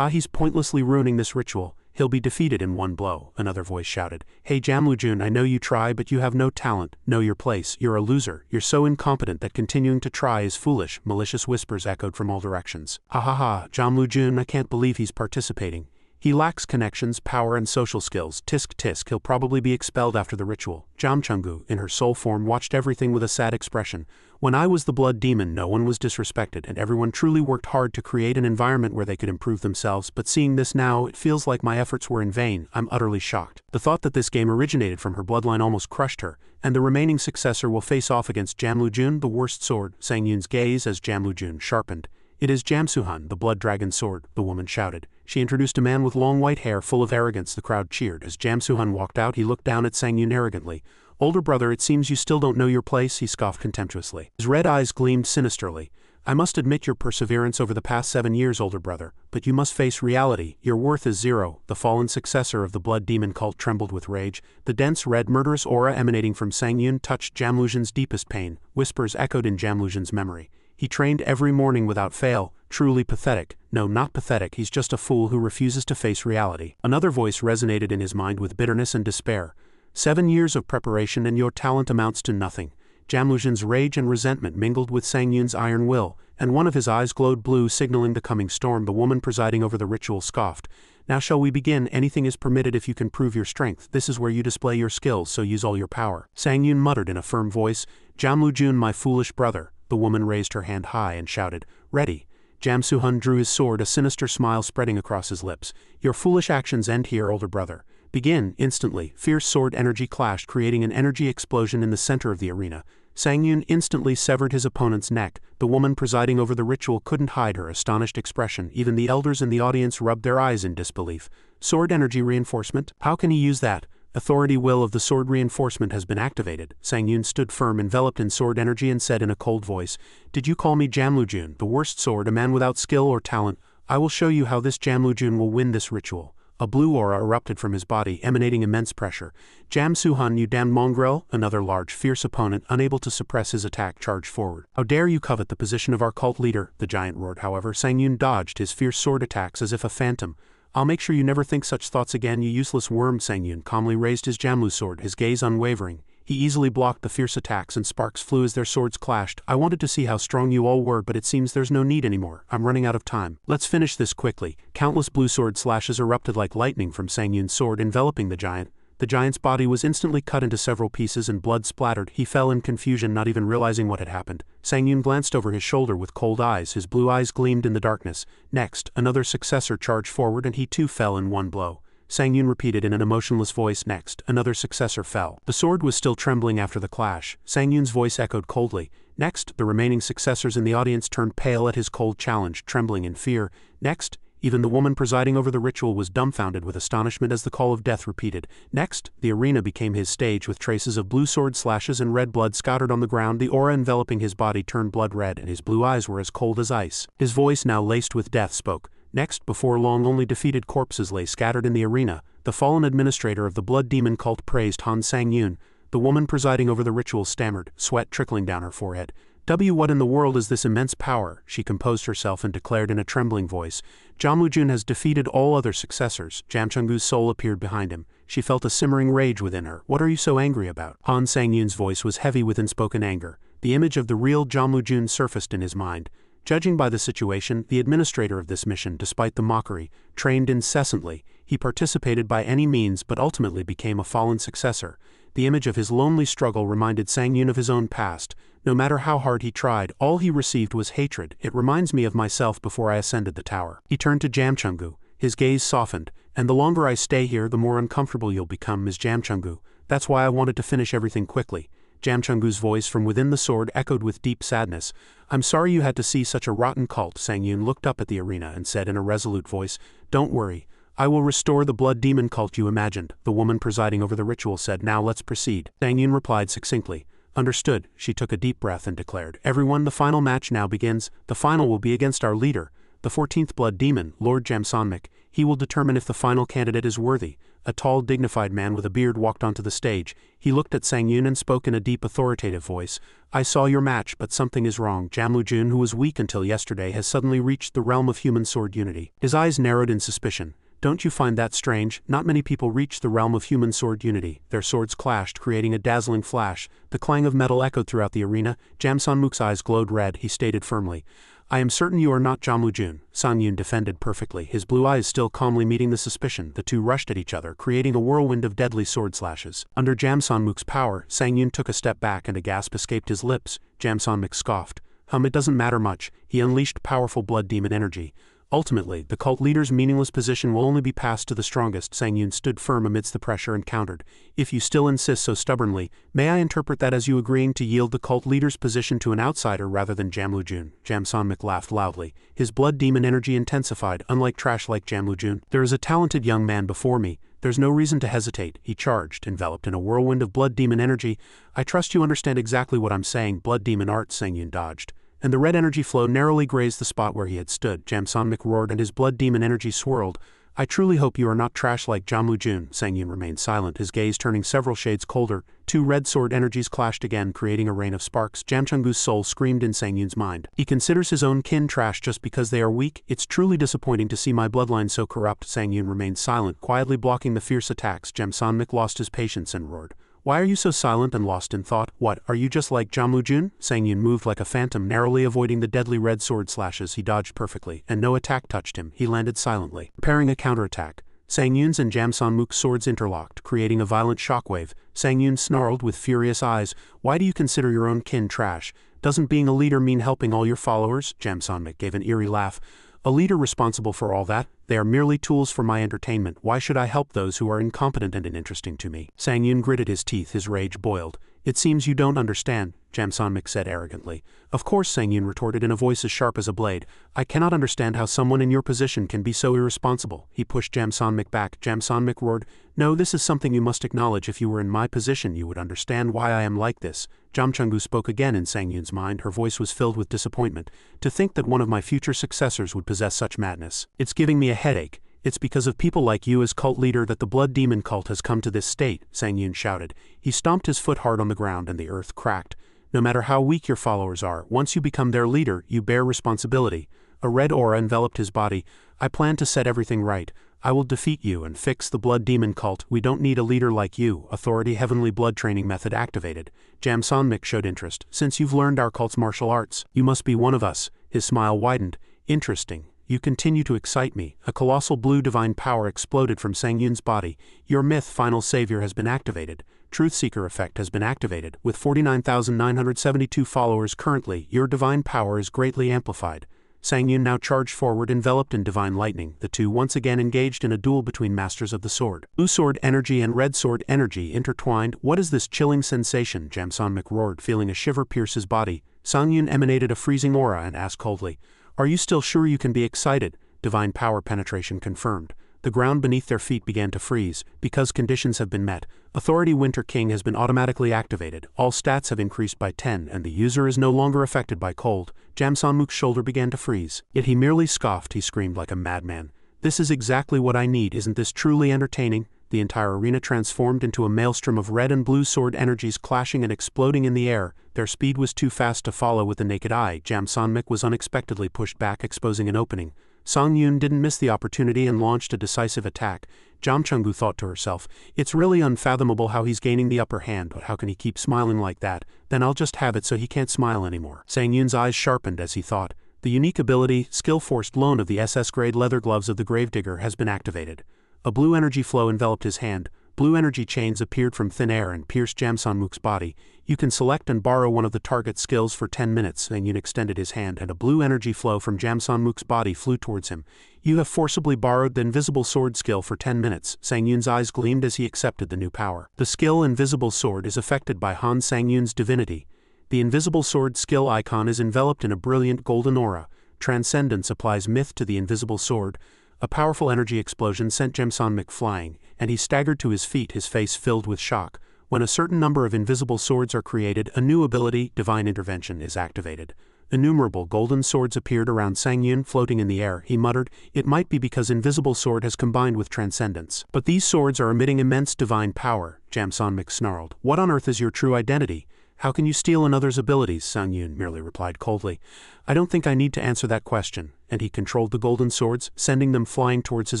He's pointlessly ruining this ritual. He'll be defeated in one blow, another voice shouted. Hey Jamlu-jun, I know you try, but you have no talent. Know your place. You're a loser. You're so incompetent that continuing to try is foolish. Malicious whispers echoed from all directions. Jamlu-jun, I can't believe he's participating. He lacks connections, power, and social skills. Tisk tisk, he'll probably be expelled after the ritual. Jamchungu, in her soul form, watched everything with a sad expression. When I was the blood demon, no one was disrespected, and everyone truly worked hard to create an environment where they could improve themselves, but seeing this now, it feels like my efforts were in vain. I'm utterly shocked. The thought that this game originated from her bloodline almost crushed her, and the remaining successor will face off against Jamlujun, the worst sword. Sang Yun's gaze as Jamlujun sharpened. It is Jamsuhan, the blood dragon sword, the woman shouted. She introduced a man with long white hair full of arrogance. The crowd cheered. As Jamsuhan walked out, he looked down at Sang Yun arrogantly. Older brother, it seems you still don't know your place, he scoffed contemptuously. His red eyes gleamed sinisterly. I must admit your perseverance over the past 7 years, older brother, but you must face reality. Your worth is zero. The fallen successor of the blood demon cult trembled with rage. The dense red murderous aura emanating from Sang Yun touched Jamlujun's deepest pain. Whispers echoed in Jamlujun's memory. He trained every morning without fail. Truly pathetic. No, not pathetic, he's just a fool who refuses to face reality. Another voice resonated in his mind with bitterness and despair. 7 years of preparation and your talent amounts to nothing. Jamlujun's rage and resentment mingled with Sang Yun's iron will, and one of his eyes glowed blue, signaling the coming storm. The woman presiding over the ritual scoffed. Now shall we begin? Anything is permitted if you can prove your strength. This is where you display your skills, so use all your power. Sang Yun muttered in a firm voice, Jamlujun, my foolish brother. The woman raised her hand high and shouted, Ready. Jamsuhan drew his sword, a sinister smile spreading across his lips. Your foolish actions end here, older brother. Begin. Instantly, fierce sword energy clashed, creating an energy explosion in the center of the arena. Sang Yun instantly severed his opponent's neck. The woman presiding over the ritual couldn't hide her astonished expression. Even the elders in the audience rubbed their eyes in disbelief. Sword energy reinforcement? How can he use that? Authority will of the sword reinforcement has been activated. Sang Yun stood firm, enveloped in sword energy, and said in a cold voice, Did you call me Jamlujun, the worst sword, a man without skill or talent? I will show you how this Jamlujun will win this ritual. A blue aura erupted from his body, emanating immense pressure. Jamsuhan, you damned mongrel! Another large, fierce opponent, unable to suppress his attack, charged forward. How dare you covet the position of our cult leader? The giant roared. However, Sang Yun dodged his fierce sword attacks as if a phantom. I'll make sure you never think such thoughts again, you useless worm. Sang Yun calmly raised his Jamlu sword, his gaze unwavering. He easily blocked the fierce attacks and sparks flew as their swords clashed. I wanted to see how strong you all were, but it seems there's no need anymore. I'm running out of time. Let's finish this quickly. Countless blue sword slashes erupted like lightning from Sang Yun's sword, enveloping the giant. The giant's body was instantly cut into several pieces and blood splattered. He fell in confusion, not even realizing what had happened. Sang Yun glanced over his shoulder with cold eyes. His blue eyes gleamed in the darkness. Next, another successor charged forward and he too fell in one blow. Sang Yun repeated in an emotionless voice. Next, another successor fell. The sword was still trembling after the clash. Sang Yun's voice echoed coldly. Next, the remaining successors in the audience turned pale at his cold challenge, trembling in fear. Next, even the woman presiding over the ritual was dumbfounded with astonishment as the call of death repeated. Next, the arena became his stage with traces of blue sword slashes and red blood scattered on the ground. The aura enveloping his body turned blood red and his blue eyes were as cold as ice. His voice, now laced with death, spoke. Next, before long, only defeated corpses lay scattered in the arena. The fallen administrator of the blood demon cult praised Han Sang Yun. The woman presiding over the ritual stammered, sweat trickling down her forehead. What in the world is this immense power? She composed herself and declared in a trembling voice. Jamlujun has defeated all other successors. Jamchungu's soul appeared behind him. She felt a simmering rage within her. What are you so angry about? Han Sang Yun's voice was heavy with unspoken anger. The image of the real Jamlujun surfaced in his mind. Judging by the situation, the administrator of this mission, despite the mockery, trained incessantly. He participated by any means but ultimately became a fallen successor. The image of his lonely struggle reminded Sang Yun of his own past. No matter how hard he tried, all he received was hatred. It reminds me of myself before I ascended the tower. He turned to Jamchungu. His gaze softened. And the longer I stay here, the more uncomfortable you'll become, Ms. Jamchungu. That's why I wanted to finish everything quickly. Jamchungu's voice from within the sword echoed with deep sadness. I'm sorry you had to see such a rotten cult. Sang Yun looked up at the arena and said in a resolute voice, Don't worry. I will restore the blood demon cult you imagined. The woman presiding over the ritual said, Now let's proceed. Sang Yun replied succinctly. Understood. She took a deep breath and declared, Everyone, the final match now begins. The final will be against our leader, the 14th blood demon, Lord Jamsonmik. He will determine if the final candidate is worthy. A tall, dignified man with a beard walked onto the stage. He looked at Sang Yun and spoke in a deep, authoritative voice. I saw your match, but something is wrong. Jamlujun, who was weak until yesterday, has suddenly reached the realm of human sword unity. His eyes narrowed in suspicion. Don't you find that strange? Not many people reach the realm of human sword unity. Their swords clashed, creating a dazzling flash. The clang of metal echoed throughout the arena. Jam Sonmuk's eyes glowed red. He stated firmly, "I am certain you are not Jamlu-jun." Sang Yun defended perfectly, his blue eyes still calmly meeting the suspicion. The two rushed at each other, creating a whirlwind of deadly sword slashes. Under Jam Sonmuk's power, Sang Yun took a step back and a gasp escaped his lips. Jam Sonmuk scoffed. It doesn't matter much." He unleashed powerful blood demon energy. Ultimately, the cult leader's meaningless position will only be passed to the strongest. Sang Yun stood firm amidst the pressure and countered, "If you still insist so stubbornly, may I interpret that as you agreeing to yield the cult leader's position to an outsider rather than Jamlu-jun?" Jam Sonmuk laughed loudly. His blood demon energy intensified. "Unlike trash like Jamlu-jun, there is a talented young man before me. There's no reason to hesitate." He charged, enveloped in a whirlwind of blood demon energy. "I trust you understand exactly what I'm saying." Blood demon art. Sang Yun dodged, and the red energy flow narrowly grazed the spot where he had stood. Jam Sonmuk roared and his blood demon energy swirled. "I truly hope you are not trash like Jamlu-jun." Sang Yun remained silent, his gaze turning several shades colder. Two red sword energies clashed again, creating a rain of sparks. Jam Chungu's soul screamed in Sang Yun's mind. He considers his own kin trash just because they are weak. "It's truly disappointing to see my bloodline so corrupt." Sang Yun remained silent, quietly blocking the fierce attacks. Jam Sonmuk lost his patience and roared, "Why are you so silent and lost in thought? What, are you just like Jamlu-jun?" Sang Yun moved like a phantom, narrowly avoiding the deadly red sword slashes. He dodged perfectly, and no attack touched him. He landed silently, preparing a counterattack. Sang Yun's and Jam Sonmuk's swords interlocked, creating a violent shockwave. Sang Yun snarled with furious eyes, "Why do you consider your own kin trash? Doesn't being a leader mean helping all your followers?" Jam Sonmuk gave an eerie laugh. "A leader responsible for all that? They are merely tools for my entertainment. Why should I help those who are incompetent and uninteresting to me?" Sang Yun gritted his teeth, his rage boiled. "It seems you don't understand," Jam Sonmuk said arrogantly. "Of course," Sang Yun retorted in a voice as sharp as a blade. "I cannot understand how someone in your position can be so irresponsible." He pushed Jam Sonmuk back. Jam Sonmuk roared, "No, this is something you must acknowledge. If you were in my position, you would understand why I am like this." Jam Chungu spoke again in Sang Yun's mind. Her voice was filled with disappointment. "To think that one of my future successors would possess such madness. It's giving me a headache. It's because of people like you as cult leader that the blood demon cult has come to this state," Sang Yun shouted. He stomped his foot hard on the ground and the earth cracked. "No matter how weak your followers are, once you become their leader, you bear responsibility." A red aura enveloped his body. "I plan to set everything right. I will defeat you and fix the blood demon cult. We don't need a leader like you." Authority heavenly blood training method activated. Jam Sonmuk showed interest. "Since you've learned our cult's martial arts, you must be one of us." His smile widened. "Interesting. You continue to excite me." A colossal blue divine power exploded from Sang Yun's body. "Your myth final savior has been activated. Truth Seeker effect has been activated. With 49,972 followers currently, your divine power is greatly amplified." Sang Yun now charged forward, enveloped in divine lightning. The two once again engaged in a duel between masters of the sword. Blue sword energy and red sword energy intertwined. "What is this chilling sensation?" Jam Sonmuk roared, feeling a shiver pierce his body. Sang Yun emanated a freezing aura and asked coldly, "Are you still sure you can be excited?" Divine power penetration confirmed. The ground beneath their feet began to freeze. Because conditions have been met, Authority Winter King has been automatically activated. All stats have increased by 10 and the user is no longer affected by cold. Jam Sonmuk's shoulder began to freeze. Yet he merely scoffed. He screamed like a madman. "This is exactly what I need. Isn't this truly entertaining?" The entire arena transformed into a maelstrom of red and blue sword energies clashing and exploding in the air. Their speed was too fast to follow with the naked eye. Jam Sonmuk was unexpectedly pushed back, exposing an opening. Sang Yun didn't miss the opportunity and launched a decisive attack. Jam Chungu thought to herself, "It's really unfathomable how he's gaining the upper hand, but how can he keep smiling like that? Then I'll just have it so he can't smile anymore." Sang Yun's eyes sharpened as he thought. The unique ability, skill-forced loan of the SS-grade leather gloves of the Gravedigger has been activated. A blue energy flow enveloped his hand. Blue energy chains appeared from thin air and pierced Jam Sonmuk's body. "You can select and borrow one of the target skills for 10 minutes. Sang Yun extended his hand and a blue energy flow from Jam Sonmuk's body flew towards him. "You have forcibly borrowed the invisible sword skill for 10 minutes. Sang Yun's eyes gleamed as he accepted the new power. The skill Invisible Sword is affected by Han Sang Yun's divinity. The invisible sword skill icon is enveloped in a brilliant golden aura. Transcendence applies myth to the invisible sword. A powerful energy explosion sent Jam Sonmuk flying, and he staggered to his feet, his face filled with shock. When a certain number of invisible swords are created, a new ability, Divine Intervention, is activated. Innumerable golden swords appeared around Sang Yun, floating in the air. He muttered, "It might be because Invisible Sword has combined with Transcendence. But these swords are emitting immense divine power." Jam Sonmuk snarled, "What on earth is your true identity?" How can you steal another's abilities? Sang Yun merely replied coldly. I don't think I need to answer that question. And he controlled the golden swords, sending them flying towards his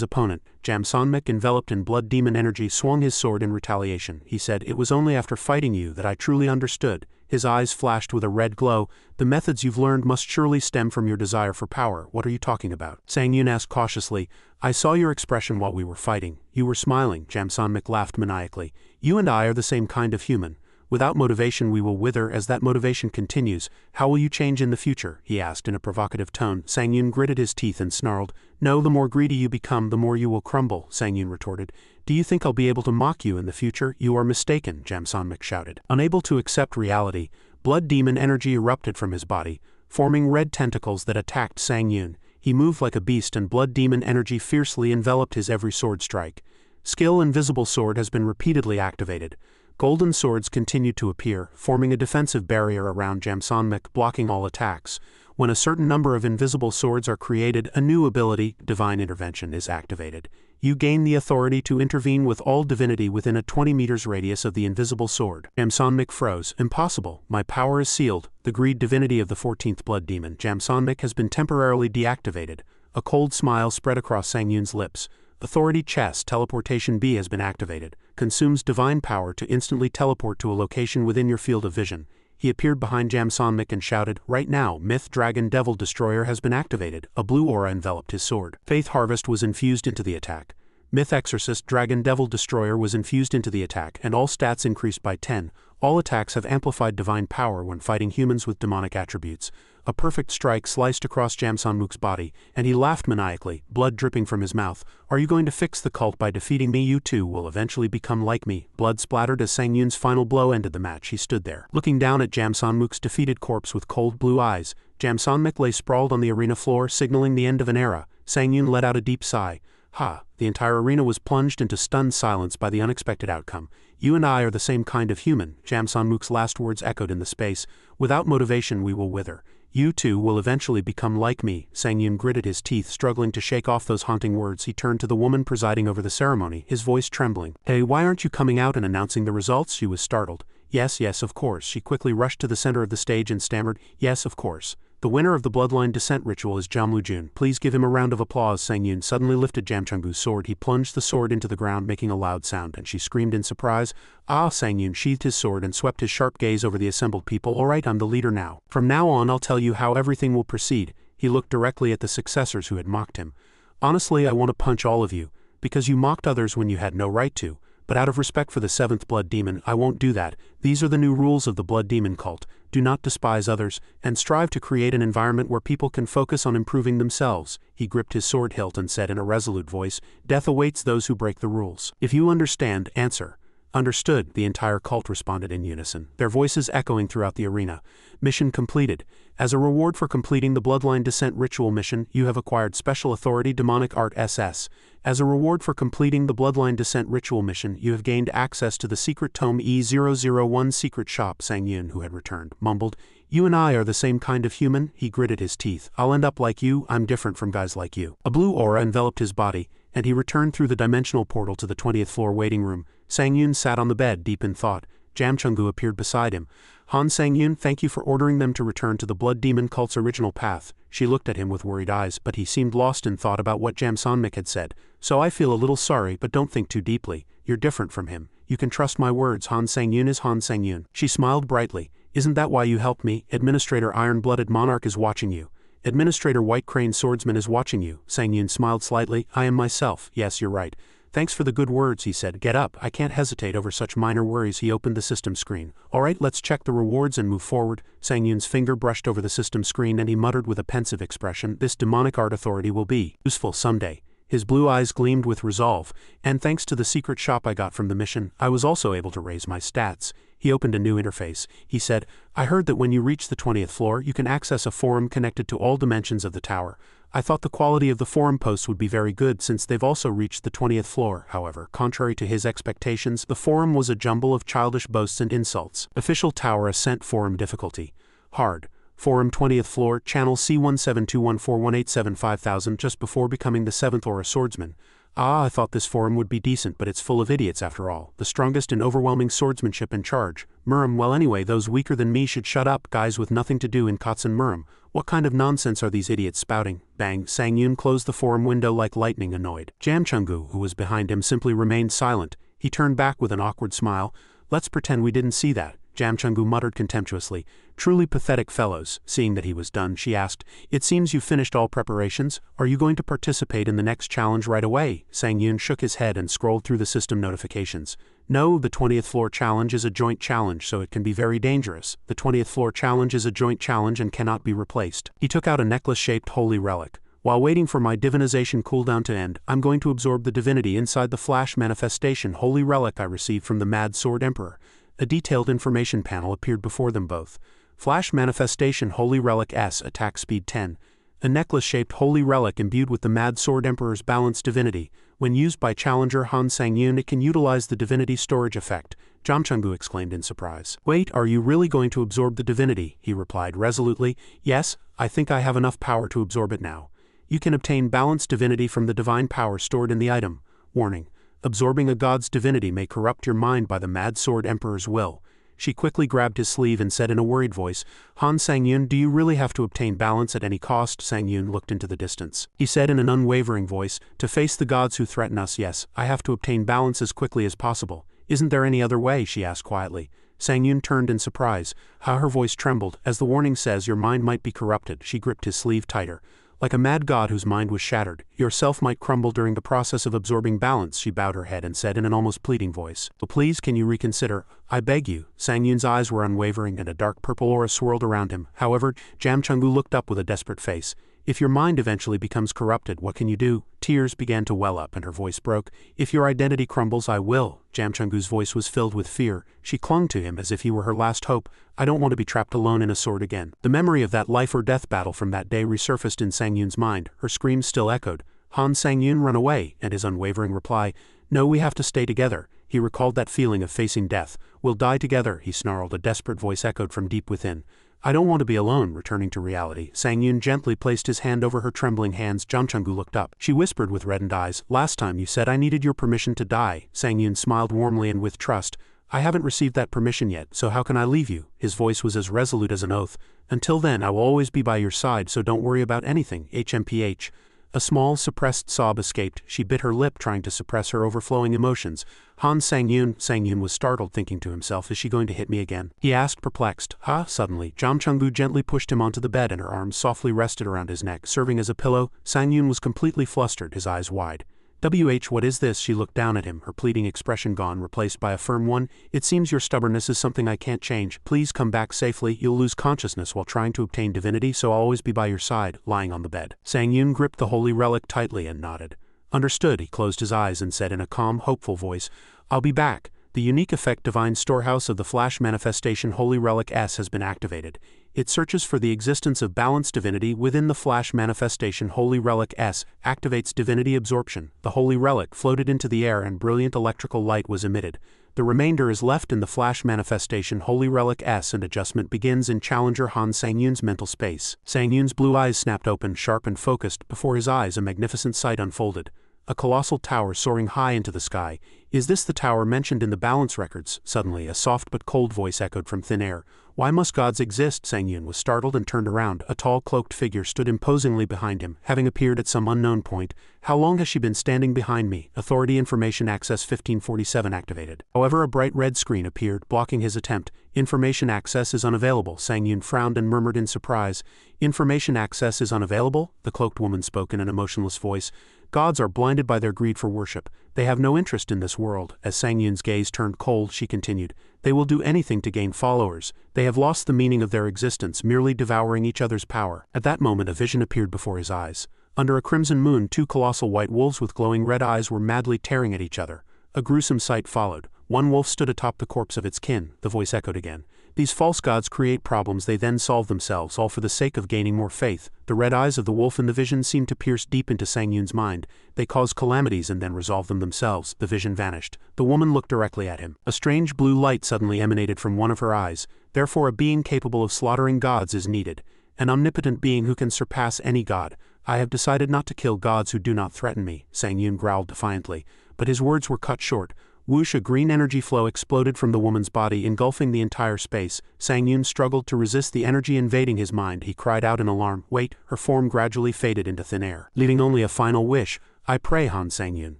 opponent. Jamsonmek, enveloped in blood demon energy, swung his sword in retaliation. He said, It was only after fighting you that I truly understood. His eyes flashed with a red glow. The methods you've learned must surely stem from your desire for power. What are you talking about? Sang Yun asked cautiously. I saw your expression while we were fighting. You were smiling. Jamsonmek laughed maniacally. You and I are the same kind of human. Without motivation we will wither. As that motivation continues, how will you change in the future? He asked in a provocative tone. Sang Yun gritted his teeth and snarled. No, the more greedy you become, the more you will crumble, Sang Yun retorted. Do you think I'll be able to mock you in the future? You are mistaken, Jamsonmek shouted. Unable to accept reality, blood demon energy erupted from his body, forming red tentacles that attacked Sang Yun. He moved like a beast and blood demon energy fiercely enveloped his every sword strike. Skill Invisible Sword has been repeatedly activated. Golden swords continued to appear, forming a defensive barrier around Jamsonmek, blocking all attacks. When a certain number of invisible swords are created, a new ability, Divine Intervention, is activated. You gain the authority to intervene with all divinity within a 20 meters radius of the invisible sword. Jamsonmek froze. Impossible. My power is sealed. The greed divinity of the 14th blood demon, Jamsonmek, has been temporarily deactivated. A cold smile spread across Sang Yun's lips. Authority Chest Teleportation B has been activated. Consumes divine power to instantly teleport to a location within your field of vision. He appeared behind Jamsonmek and shouted, Right now, Myth Dragon Devil Destroyer has been activated. A blue aura enveloped his sword. Faith Harvest was infused into the attack. Myth Exorcist Dragon Devil Destroyer was infused into the attack, and all stats increased by 10. All attacks have amplified divine power when fighting humans with demonic attributes. A perfect strike sliced across Jamsonmuk's body, and he laughed maniacally, blood dripping from his mouth. Are you going to fix the cult by defeating me? You too will eventually become like me. Blood splattered as Sang Yun's final blow ended the match. He stood there, looking down at Jamsonmuk's defeated corpse with cold blue eyes. Jamsonmek lay sprawled on the arena floor, signaling the end of an era. Sang Yun let out a deep sigh. Ha! The entire arena was plunged into stunned silence by the unexpected outcome. You and I are the same kind of human. Jamsonmuk's last words echoed in the space. Without motivation we will wither. You too will eventually become like me. Sang Yun gritted his teeth, struggling to shake off those haunting words. He turned to the woman presiding over the ceremony, his voice trembling. Hey, why aren't you coming out and announcing the results? She was startled. Yes, of course. She quickly rushed to the center of the stage and stammered, Yes, of course. The winner of the Bloodline Descent ritual is Jamlu Jun. Please give him a round of applause. Sang Yun suddenly lifted Jamchungu's sword. He plunged the sword into the ground, making a loud sound, and she screamed in surprise. Ah! Sang Yun sheathed his sword and swept his sharp gaze over the assembled people. All right, I'm the leader now. From now on I'll tell you how everything will proceed. He looked directly at the successors who had mocked him. Honestly, I want to punch all of you, because you mocked others when you had no right to. But out of respect for the 7th blood demon, I won't do that. These are the new rules of the blood demon cult. Do not despise others, and strive to create an environment where people can focus on improving themselves. He gripped his sword hilt and said in a resolute voice, Death awaits those who break the rules. If you understand, answer. Understood, the entire cult responded in unison, their voices echoing throughout the arena. Mission completed. As a reward for completing the Bloodline Descent ritual mission, you have acquired Special Authority Demonic Art SS. As a reward for completing the Bloodline Descent ritual mission, you have gained access to the Secret Tome E001 Secret Shop. Sang Yun, who had returned, mumbled, You and I are the same kind of human. He gritted his teeth. I'll end up like you. I'm different from guys like you. A blue aura enveloped his body, and he returned through the dimensional portal to the 20th floor waiting room. Sang Yun sat on the bed, deep in thought. Jamchungu appeared beside him. Han Sang Yun, thank you for ordering them to return to the Blood Demon cult's original path. She looked at him with worried eyes, but he seemed lost in thought about what Jamsonmek had said. So I feel a little sorry, but don't think too deeply. You're different from him. You can trust my words. Han Sang Yun is Han Sang Yun. She smiled brightly. Isn't that why you helped me? Administrator Iron-Blooded Monarch is watching you. Administrator White Crane Swordsman is watching you. Sang Yun smiled slightly. I am myself. Yes, you're right. Thanks for the good words, he said. Get up. I can't hesitate over such minor worries. He opened the system screen. All right, let's check the rewards and move forward. Sang Yun's finger brushed over the system screen and he muttered with a pensive expression, This demonic art authority will be useful someday. His blue eyes gleamed with resolve. And thanks to the secret shop I got from the mission, I was also able to raise my stats. He opened a new interface. He said, I heard that when you reach the 20th floor, you can access a forum connected to all dimensions of the tower. I thought the quality of the forum posts would be very good since they've also reached the 20th floor. However, contrary to his expectations, the forum was a jumble of childish boasts and insults. Official Tower Ascent Forum Difficulty. Hard. Forum 20th floor, channel C172141875,000 just before becoming the 7th Aura Swordsman. Ah, I thought this forum would be decent, but it's full of idiots after all. The strongest in overwhelming swordsmanship in charge. Murim, well anyway, those weaker than me should shut up, guys with nothing to do in Kotzen Murim. What kind of nonsense are these idiots spouting? Bang, Sang Yun closed the forum window like lightning, annoyed. Jam Chungu, who was behind him, simply remained silent. He turned back with an awkward smile. Let's pretend we didn't see that, Jam Chungu muttered contemptuously. Truly pathetic fellows. Seeing that he was done, she asked, "It seems you finished all preparations. Are you going to participate in the next challenge right away?" Sang Yun shook his head and scrolled through the system notifications. No, the 20th floor challenge is a joint challenge, so it can be very dangerous. The 20th floor challenge is a joint challenge and cannot be replaced. He took out a necklace-shaped holy relic. While waiting for my divinization cooldown to end, I'm going to absorb the divinity inside the flash manifestation holy relic I received from the Mad Sword Emperor. A detailed information panel appeared before them both. Flash Manifestation Holy Relic S, Attack Speed 10. A necklace-shaped holy relic imbued with the Mad Sword Emperor's balanced divinity. When used by challenger Han Sang-Yun, it can utilize the divinity storage effect, Jam Chungu exclaimed in surprise. Wait, are you really going to absorb the divinity? He replied resolutely. Yes, I think I have enough power to absorb it now. You can obtain balanced divinity from the divine power stored in the item. Warning. Absorbing a god's divinity may corrupt your mind by the Mad Sword Emperor's will. She quickly grabbed his sleeve and said in a worried voice, Han Sang-Yun, do you really have to obtain balance at any cost? Sang-Yun looked into the distance. He said in an unwavering voice, to face the gods who threaten us, yes, I have to obtain balance as quickly as possible. Isn't there any other way? She asked quietly. Sang-Yun turned in surprise. How her voice trembled. As the warning says, your mind might be corrupted. She gripped his sleeve tighter. Like a mad god whose mind was shattered, yourself might crumble during the process of absorbing balance. She bowed her head and said in an almost pleading voice, "So please, can you reconsider? I beg you." Sang-Yun's eyes were unwavering and a dark purple aura swirled around him. However, Jam Chungu looked up with a desperate face. If your mind eventually becomes corrupted, what can you do? Tears began to well up and her voice broke. If your identity crumbles, I will. Jam Chungu's voice was filled with fear. She clung to him as if he were her last hope. I don't want to be trapped alone in a sword again. The memory of that life or death battle from that day resurfaced in Sang-Yun's mind. Her screams still echoed. Han Sang-Yun, run away, and his unwavering reply, no, we have to stay together. He recalled that feeling of facing death. We'll die together, he snarled. A desperate voice echoed from deep within. I don't want to be alone. Returning to reality, Sang-Yun gently placed his hand over her trembling hands. Jam Chungu looked up. She whispered with reddened eyes, last time you said I needed your permission to die. Sang-Yun smiled warmly and with trust. I haven't received that permission yet, so how can I leave you? His voice was as resolute as an oath. Until then, I will always be by your side, so don't worry about anything. HMPH. A small, suppressed sob escaped. She bit her lip, trying to suppress her overflowing emotions. Han Sang-Yun. Sang-Yun was startled, thinking to himself, is she going to hit me again? He asked, perplexed. Huh? Suddenly, Jam Chungu gently pushed him onto the bed and her arms softly rested around his neck, serving as a pillow. Sang-Yun was completely flustered, his eyes wide. What is this? She looked down at him, her pleading expression gone, replaced by a firm one. It seems your stubbornness is something I can't change. Please come back safely. You'll lose consciousness while trying to obtain divinity, so I'll always be by your side. Lying on the bed, Sang-Yun gripped the holy relic tightly and nodded. Understood. He closed his eyes and said in a calm, hopeful voice, I'll be back. The unique effect Divine Storehouse of the Flash Manifestation Holy Relic S has been activated. It searches for the existence of balanced divinity within the Flash Manifestation Holy Relic S, activates divinity absorption. The Holy Relic floated into the air and brilliant electrical light was emitted. The remainder is left in the Flash Manifestation Holy Relic S and adjustment begins in challenger Han Sang-Yun's mental space. Sang-Yun's blue eyes snapped open, sharp and focused. Before his eyes a magnificent sight unfolded. A colossal tower soaring high into the sky. Is this the tower mentioned in the balance records? Suddenly, a soft but cold voice echoed from thin air. Why must gods exist? Sang-Yun was startled and turned around. A tall, cloaked figure stood imposingly behind him, having appeared at some unknown point. How long has she been standing behind me? Authority Information Access 1547 activated. However, a bright red screen appeared, blocking his attempt. Information access is unavailable. Sang-Yun frowned and murmured in surprise. Information access is unavailable? The cloaked woman spoke in an emotionless voice. Gods are blinded by their greed for worship. They have no interest in this world. As Sang-Yun's gaze turned cold, she continued, they will do anything to gain followers. They have lost the meaning of their existence, merely devouring each other's power. At that moment a vision appeared before his eyes. Under a crimson moon, two colossal white wolves with glowing red eyes were madly tearing at each other. A gruesome sight followed. One wolf stood atop the corpse of its kin. The voice echoed again. These false gods create problems, they then solve themselves, all for the sake of gaining more faith. The red eyes of the wolf in the vision seemed to pierce deep into Sang-Yun's mind. They cause calamities and then resolve them themselves. The vision vanished. The woman looked directly at him. A strange blue light suddenly emanated from one of her eyes. Therefore a being capable of slaughtering gods is needed. An omnipotent being who can surpass any god. I have decided not to kill gods who do not threaten me, Sang Yun growled defiantly, but his words were cut short. Whoosh, a green energy flow exploded from the woman's body, engulfing the entire space. Sang Yun struggled to resist the energy invading his mind. He cried out in alarm. Wait, her form gradually faded into thin air, leaving only a final wish. I pray, Han Sang Yun,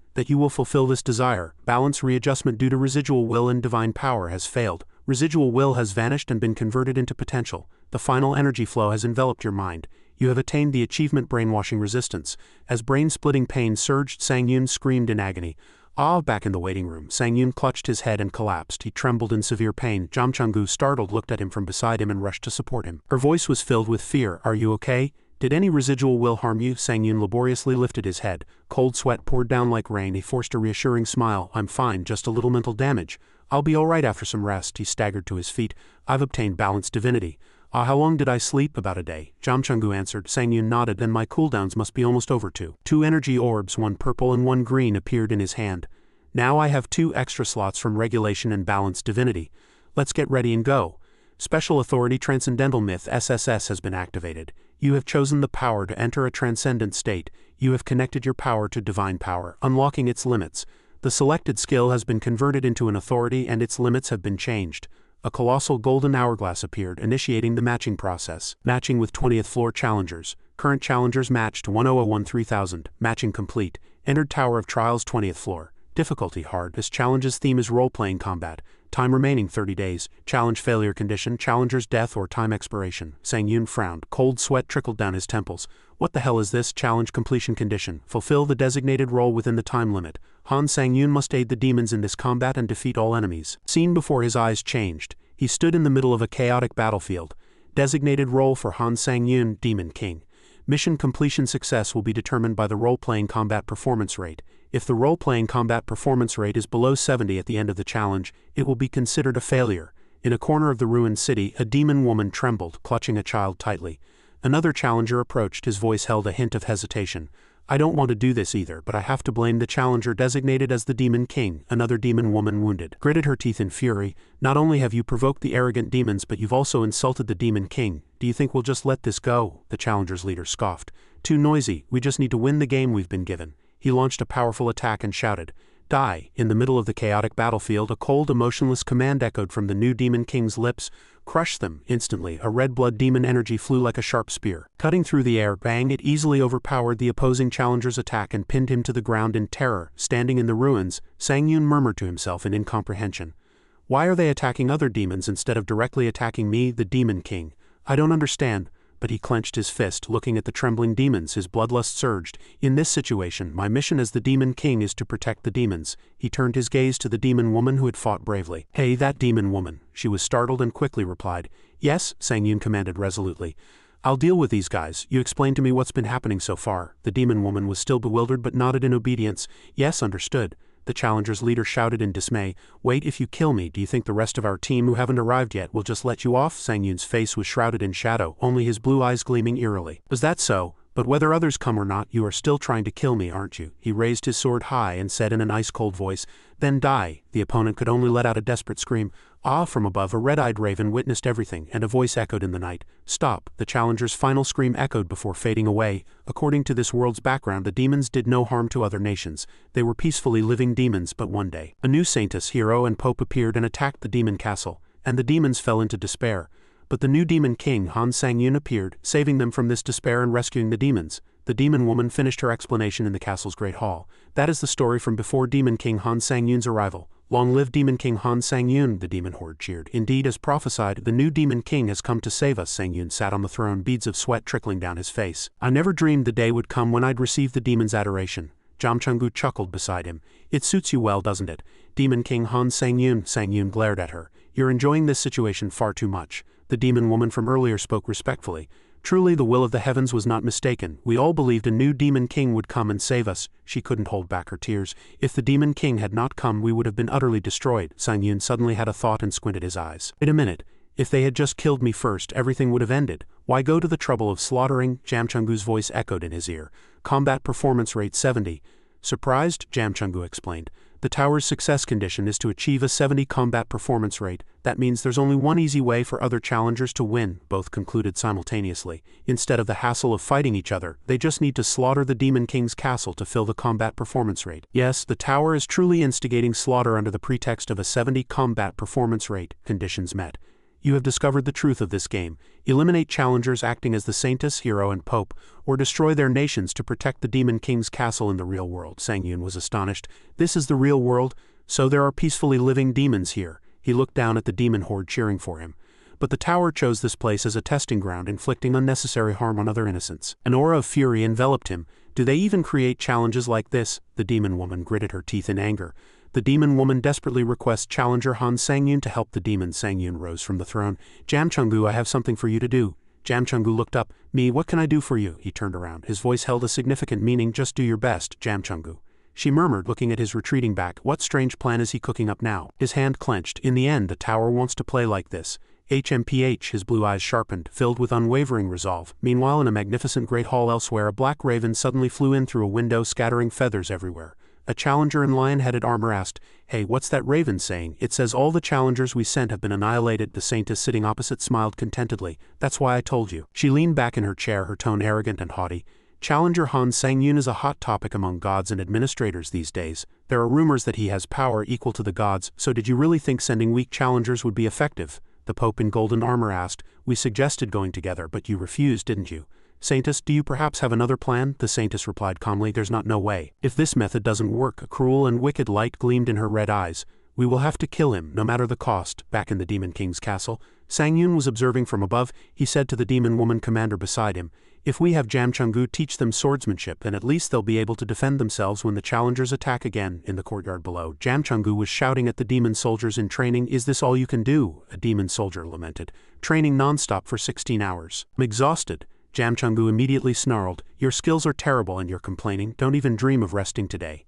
that you will fulfill this desire. Balance readjustment due to residual will and divine power has failed. Residual will has vanished and been converted into potential. The final energy flow has enveloped your mind. You have attained the achievement brainwashing resistance. As brain-splitting pain surged, Sang Yun screamed in agony. Back in the waiting room, Sang Yun clutched his head and collapsed. He trembled in severe pain. Jam Chang-gu, startled, looked at him from beside him and rushed to support him. Her voice was filled with fear. Are you okay? Did any residual will harm you? Sang Yun laboriously lifted his head. Cold sweat poured down like rain. He forced a reassuring smile. I'm fine, just a little mental damage. I'll be alright after some rest. He staggered to his feet. I've obtained balanced divinity. How long did I sleep? About a day. Jam Chang-gu answered. Sang Yun nodded. Then my cooldowns must be almost over too. 2 energy orbs, 1 purple and 1 green, appeared in his hand. Now I have 2 extra slots from regulation and balanced divinity. Let's get ready and go. Special Authority Transcendental Myth SSS has been activated. You have chosen the power to enter a transcendent state. You have connected your power to divine power, unlocking its limits. The selected skill has been converted into an authority and its limits have been changed. A colossal golden hourglass appeared, initiating the matching process. Matching with 20th floor challengers. Current challengers matched 1001-3000. Matching complete. Entered Tower of Trials 20th floor. Difficulty hard. This challenge's theme is role-playing combat. Time remaining 30 days. Challenge failure condition, challenger's death or time expiration. Sang Yun frowned. Cold sweat trickled down his temples. What the hell is this? Challenge completion condition. Fulfill the designated role within the time limit. Han Sang Yun must aid the demons in this combat and defeat all enemies. Scene before his eyes changed. He stood in the middle of a chaotic battlefield. Designated role for Han Sang Yun, Demon King. Mission completion success will be determined by the role-playing combat performance rate. If the role-playing combat performance rate is below 70 at the end of the challenge, it will be considered a failure. In a corner of the ruined city, a demon woman trembled, clutching a child tightly. Another challenger approached. His voice held a hint of hesitation. I don't want to do this either, but I have to blame the challenger designated as the Demon King. Another demon woman, wounded, gritted her teeth in fury. Not only have you provoked the arrogant demons, but you've also insulted the Demon King. Do you think we'll just let this go? The challenger's leader scoffed. Too noisy. We just need to win the game we've been given. He launched a powerful attack and shouted, Die! In the middle of the chaotic battlefield, a cold, emotionless command echoed from the new Demon King's lips. Crush them. Instantly, a red blood demon energy flew like a sharp spear. Cutting through the air, bang, it easily overpowered the opposing challenger's attack and pinned him to the ground in terror. Standing in the ruins, Sang Yun murmured to himself in incomprehension. Why are they attacking other demons instead of directly attacking me, the Demon King? I don't understand. But he clenched his fist, looking at the trembling demons. His bloodlust surged. In this situation, my mission as the Demon King is to protect the demons. He turned his gaze to the demon woman who had fought bravely. Hey, that demon woman. She was startled and quickly replied. Yes, Sang Yun commanded resolutely. I'll deal with these guys. You explain to me what's been happening so far. The demon woman was still bewildered but nodded in obedience. Yes, understood. The challenger's leader shouted in dismay. Wait, if you kill me, do you think the rest of our team who haven't arrived yet will just let you off? Sang Yun's face was shrouded in shadow, only his blue eyes gleaming eerily. Was that so? But whether others come or not, you are still trying to kill me, aren't you? He raised his sword high and said in an ice-cold voice, Then die. The opponent could only let out a desperate scream. From above, a red-eyed raven witnessed everything, and a voice echoed in the night. Stop. The challenger's final scream echoed before fading away. According to this world's background, the demons did no harm to other nations. They were peacefully living demons, but one day, a new saintess, hero, and pope appeared and attacked the demon castle, and the demons fell into despair. But the new Demon King, Han Sang Yun, appeared, saving them from this despair and rescuing the demons. The demon woman finished her explanation in the castle's great hall. That is the story from before Demon King Han Sang Yun's arrival. Long live Demon King Han Sang Yun, the demon horde cheered. Indeed, as prophesied, the new Demon King has come to save us. Sang Yun sat on the throne, beads of sweat trickling down his face. I never dreamed the day would come when I'd receive the demon's adoration. Jam Chang-gu chuckled beside him. It suits you well, doesn't it? Demon King Han Sang Yun. Sang Yun glared at her. You're enjoying this situation far too much. The demon woman from earlier spoke respectfully. Truly the will of the heavens was not mistaken. We all believed a new Demon King would come and save us. She couldn't hold back her tears. If the Demon King had not come, we would have been utterly destroyed. Sang Yun suddenly had a thought and squinted his eyes. Wait a minute. If they had just killed me first, everything would have ended. Why go to the trouble of slaughtering? Jam Chang-gu's voice echoed in his ear. Combat performance rate 70. Surprised? Jam Chang-gu explained. The tower's success condition is to achieve a 70 combat performance rate. That means there's only one easy way for other challengers to win, both concluded simultaneously. Instead of the hassle of fighting each other, they just need to slaughter the Demon King's castle to fill the combat performance rate. Yes, the tower is truly instigating slaughter under the pretext of a 70 combat performance rate. Conditions met. You have discovered the truth of this game. Eliminate challengers acting as the Saintess, Hero, and Pope, or destroy their nations to protect the Demon King's castle in the real world. Sang Yun was astonished. This is the real world? So there are peacefully living demons here. He looked down at the demon horde cheering for him. But the tower chose this place as a testing ground, inflicting unnecessary harm on other innocents. An aura of fury enveloped him. Do they even create challenges like this? The demon woman gritted her teeth in anger. The demon woman desperately requests challenger Han Sang-yun to help the demon. Sang-yun rose from the throne. Jamchungu, I have something for you to do. Jamchungu looked up. Me, what can I do for you? He turned around. His voice held a significant meaning. Just do your best, Jamchungu. She murmured, looking at his retreating back. What strange plan is he cooking up now? His hand clenched. In the end, the tower wants to play like this. HMPH, his blue eyes sharpened, filled with unwavering resolve. Meanwhile, in a magnificent great hall elsewhere, a black raven suddenly flew in through a window, scattering feathers everywhere. A challenger in lion-headed armor asked, Hey, what's that raven saying? It says all the challengers we sent have been annihilated. The Saintess sitting opposite smiled contentedly. That's why I told you. She leaned back in her chair, her tone arrogant and haughty. Challenger Han Sang-yun is a hot topic among gods and administrators these days. There are rumors that he has power equal to the gods, so did you really think sending weak challengers would be effective? The Pope in golden armor asked. We suggested going together, but you refused, didn't you? Saintess, do you perhaps have another plan? The Saintess replied calmly, There's no way. If this method doesn't work, a cruel and wicked light gleamed in her red eyes. We will have to kill him, no matter the cost. Back in the Demon King's castle, Sang-yun was observing from above. He said to the demon woman commander beside him, If we have Jamchungu teach them swordsmanship, then at least they'll be able to defend themselves when the challengers attack again. In the courtyard below, Jamchungu was shouting at the demon soldiers in training. Is this all you can do? A demon soldier lamented. Training non-stop for 16 hours. I'm exhausted. Jamchungu immediately snarled, Your skills are terrible and you're complaining. Don't even dream of resting today.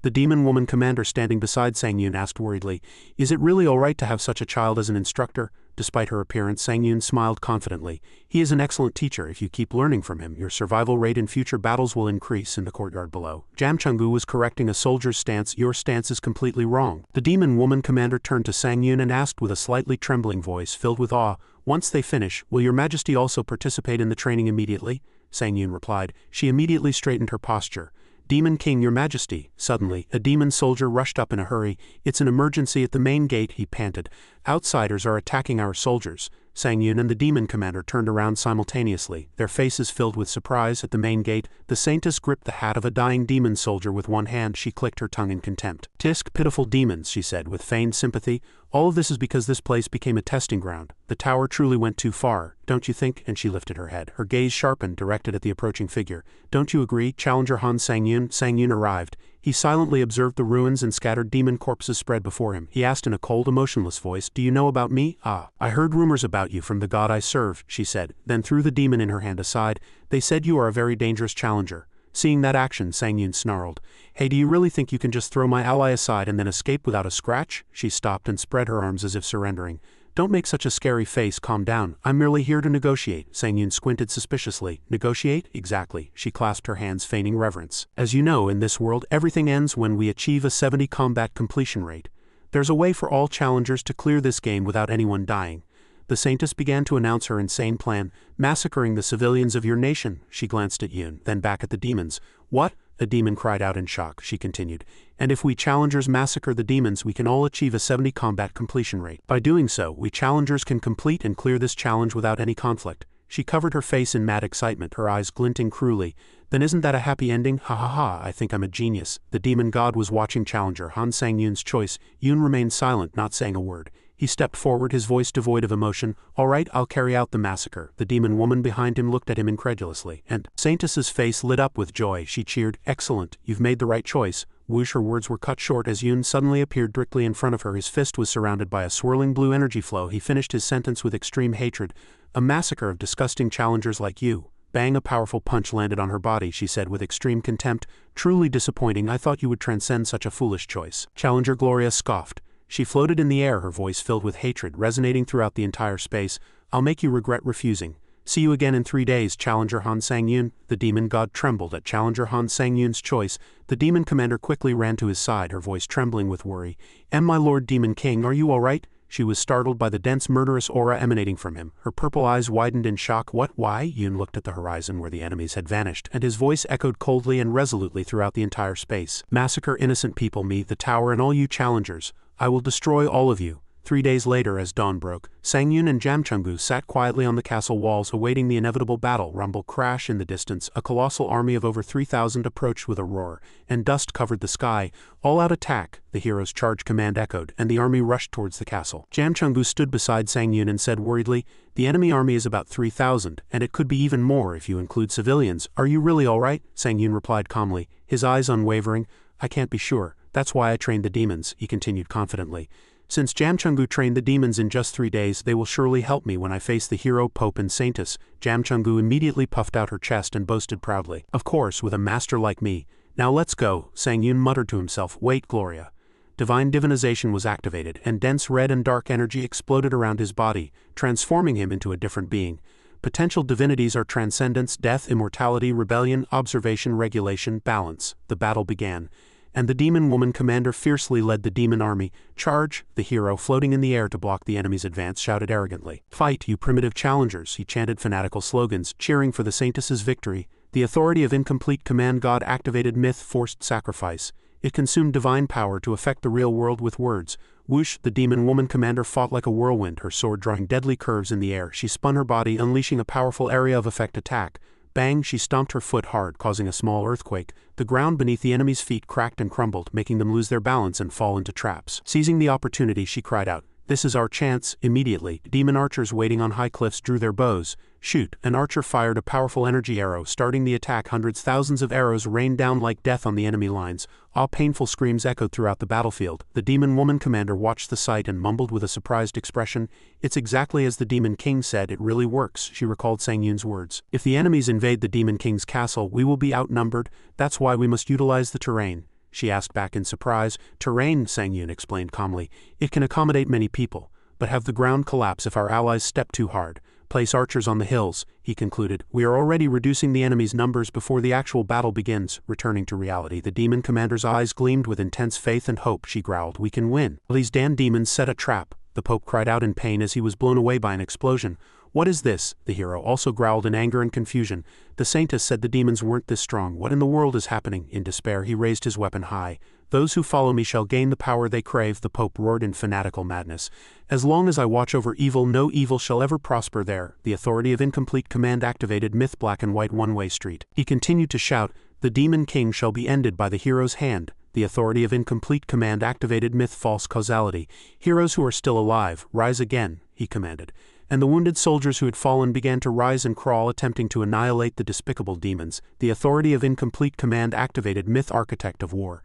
The demon woman commander standing beside Sang-yun asked worriedly, Is it really all right to have such a child as an instructor? Despite her appearance, Sang-yun smiled confidently. He is an excellent teacher. If you keep learning from him, your survival rate in future battles will increase. In the courtyard below, Jamchungu was correcting a soldier's stance. Your stance is completely wrong. The demon woman commander turned to Sang-yun and asked with a slightly trembling voice filled with awe, Once they finish, will your majesty also participate in the training immediately? Sang-yun replied. She immediately straightened her posture. Demon King, your majesty. Suddenly, a demon soldier rushed up in a hurry. It's an emergency at the main gate, he panted. Outsiders are attacking our soldiers. Sang-yun and the demon commander turned around simultaneously, their faces filled with surprise. At the main gate, the Saintess gripped the hat of a dying demon soldier with one hand. She clicked her tongue in contempt. Tisk, pitiful demons, she said with feigned sympathy. All of this is because this place became a testing ground. The tower truly went too far, don't you think? And she lifted her head, her gaze sharpened, directed at the approaching figure. Don't you agree? Challenger Han Sang-yun. Sang-yun arrived. He silently observed the ruins and scattered demon corpses spread before him. He asked in a cold, emotionless voice, Do you know about me? Ah, I heard rumors about you from the god I serve, she said, then threw the demon in her hand aside. They said you are a very dangerous challenger. Seeing that action, Sang-yun snarled. Hey, do you really think you can just throw my ally aside and then escape without a scratch? She stopped and spread her arms as if surrendering. Don't make such a scary face, calm down. I'm merely here to negotiate. Sang-yun squinted suspiciously. Negotiate? Exactly. She clasped her hands, feigning reverence. As you know, in this world, everything ends when we achieve a 70 combat completion rate. There's a way for all challengers to clear this game without anyone dying. The Saintess began to announce her insane plan, massacring the civilians of your nation. She glanced at Yun, then back at the demons. What? A demon cried out in shock. She continued. And if we challengers massacre the demons, we can all achieve a 70 combat completion rate. By doing so, we challengers can complete and clear this challenge without any conflict. She covered her face in mad excitement, her eyes glinting cruelly. Then isn't that a happy ending? Ha ha ha, I think I'm a genius. The demon god was watching challenger Han Sang-yun's choice. Yun remained silent, not saying a word. He stepped forward, his voice devoid of emotion. All right, I'll carry out the massacre. The demon woman behind him looked at him incredulously, and Saintess's face lit up with joy. She cheered, Excellent, you've made the right choice. Whoosh, her words were cut short as Yun suddenly appeared directly in front of her. His fist was surrounded by a swirling blue energy flow. He finished his sentence with extreme hatred. A massacre of disgusting challengers like you. Bang, a powerful punch landed on her body, she said with extreme contempt. Truly disappointing, I thought you would transcend such a foolish choice. Challenger Gloria scoffed. She floated in the air, her voice filled with hatred, resonating throughout the entire space. I'll make you regret refusing. See you again in 3 days, Challenger Han Sang-yun. The demon god trembled at Challenger Han Sang-yun's choice. The demon commander quickly ran to his side, her voice trembling with worry. My lord Demon King, are you all right? She was startled by the dense murderous aura emanating from him. Her purple eyes widened in shock. What? Why? Yun looked at the horizon where the enemies had vanished, and his voice echoed coldly and resolutely throughout the entire space. Massacre innocent people, me, the tower, and all you challengers. I will destroy all of you. 3 days later, as dawn broke, Sang-yun and Jamchungu sat quietly on the castle walls awaiting the inevitable battle. Rumble crash in the distance. A colossal army of over 3,000 approached with a roar, and dust covered the sky. All-out attack, the hero's charge command echoed, and the army rushed towards the castle. Jamchungu stood beside Sang-yun and said worriedly, the enemy army is about 3,000, and it could be even more if you include civilians. Are you really all right? Sang-yun replied calmly, his eyes unwavering. I can't be sure. That's why I trained the demons, he continued confidently. Since Jamchungu trained the demons in just 3 days, they will surely help me when I face the hero, Pope, and Saintess. Jamchungu immediately puffed out her chest and boasted proudly. Of course, with a master like me. Now let's go, Sang-yun muttered to himself. Wait, Gloria. Divine divinization was activated, and dense red and dark energy exploded around his body, transforming him into a different being. Potential divinities are transcendence, death, immortality, rebellion, observation, regulation, balance. The battle began. And the demon woman commander fiercely led the demon army. Charge! The hero, floating in the air to block the enemy's advance, shouted arrogantly. Fight, you primitive challengers! He chanted fanatical slogans, cheering for the Saintess's victory. The authority of incomplete command god activated myth forced sacrifice. It consumed divine power to affect the real world with words. Whoosh! The demon woman commander fought like a whirlwind, her sword drawing deadly curves in the air. She spun her body, unleashing a powerful area of effect attack. Bang! She stomped her foot hard, causing a small earthquake. The ground beneath the enemy's feet cracked and crumbled, making them lose their balance and fall into traps. Seizing the opportunity, she cried out, "This is our chance!" Immediately, demon archers waiting on high cliffs drew their bows. Shoot! An archer fired a powerful energy arrow, starting the attack. Thousands of arrows rained down like death on the enemy lines. Painful screams echoed throughout the battlefield. The demon woman commander watched the sight and mumbled with a surprised expression. It's exactly as the demon king said, it really works, she recalled Sang-yun's words. If the enemies invade the demon king's castle, we will be outnumbered. That's why we must utilize the terrain. She asked back in surprise. Terrain, Sang-yun explained calmly. It can accommodate many people, but have the ground collapse if our allies step too hard. Place archers on the hills, he concluded. We are already reducing the enemy's numbers before the actual battle begins. Returning to reality, the demon commander's eyes gleamed with intense faith and hope. She growled, we can win. These damn demons set a trap. The Pope cried out in pain as he was blown away by an explosion. What is this? The hero also growled in anger and confusion. The Saintess said the demons weren't this strong. What in the world is happening? In despair, he raised his weapon high. Those who follow me shall gain the power they crave, the Pope roared in fanatical madness. As long as I watch over evil, no evil shall ever prosper there. The authority of incomplete command activated myth black and white one-way street. He continued to shout, the demon king shall be ended by the hero's hand. The authority of incomplete command activated myth false causality. Heroes who are still alive, rise again, he commanded. And the wounded soldiers who had fallen began to rise and crawl, attempting to annihilate the despicable demons. The authority of incomplete command activated myth architect of war.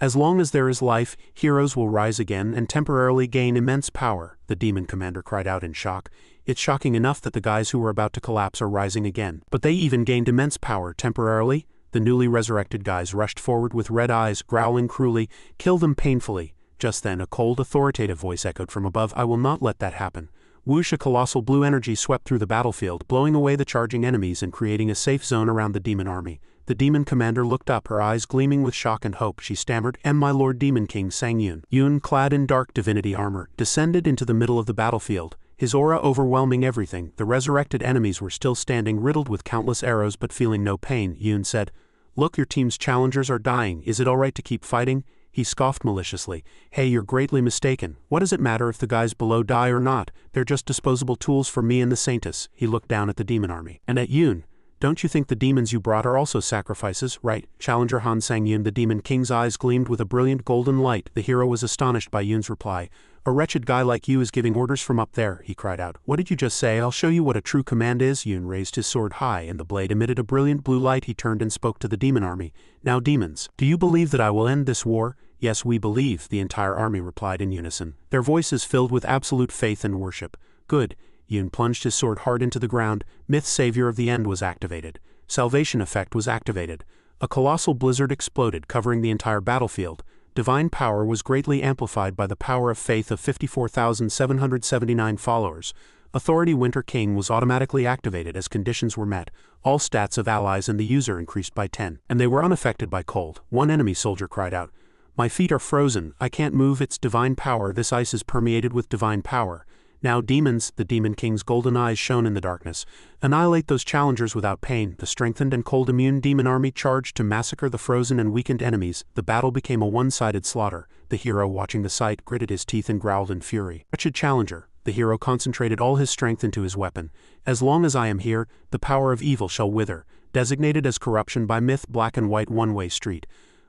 As long as there is life, heroes will rise again and temporarily gain immense power, the demon commander cried out in shock. It's shocking enough that the guys who were about to collapse are rising again. But they even gained immense power temporarily? The newly resurrected guys rushed forward with red eyes, growling cruelly, kill them painfully. Just then a cold, authoritative voice echoed from above, I will not let that happen. Whoosh! A colossal blue energy swept through the battlefield, blowing away the charging enemies and creating a safe zone around the demon army. The demon commander looked up, her eyes gleaming with shock and hope. She stammered, my lord demon king Sang-yun. Yun, clad in dark divinity armor, descended into the middle of the battlefield, his aura overwhelming everything. The resurrected enemies were still standing, riddled with countless arrows but feeling no pain. Yun said, look, your team's challengers are dying. Is it all right to keep fighting? He scoffed maliciously. Hey, you're greatly mistaken. What does it matter if the guys below die or not? They're just disposable tools for me and the Saintess. He looked down at the demon army. And at Yun. Don't you think the demons you brought are also sacrifices, right? Challenger Han Sang-yun. The demon king's eyes gleamed with a brilliant golden light. The hero was astonished by Yun's reply. A wretched guy like you is giving orders from up there, he cried out. What did you just say? I'll show you what a true command is. Yun raised his sword high and the blade emitted a brilliant blue light. He turned and spoke to the demon army. Now demons, do you believe that I will end this war? Yes, we believe, the entire army replied in unison, their voices filled with absolute faith and worship. Good. Yun plunged his sword hard into the ground. Myth Savior of the End was activated. Salvation effect was activated. A colossal blizzard exploded, covering the entire battlefield. Divine power was greatly amplified by the power of faith of 54,779 followers. Authority Winter King was automatically activated as conditions were met. All stats of allies and the user increased by 10, and they were unaffected by cold. One enemy soldier cried out, "My feet are frozen, I can't move, it's divine power, this ice is permeated with divine power." Now demons, the Demon King's golden eyes shone in the darkness. Annihilate those challengers without pain. The strengthened and cold-immune demon army charged to massacre the frozen and weakened enemies. The battle became a one-sided slaughter. The hero, watching the sight, gritted his teeth and growled in fury. Wretched challenger. The hero concentrated all his strength into his weapon. As long as I am here, the power of evil shall wither. Designated as corruption by myth, black and white one-way street.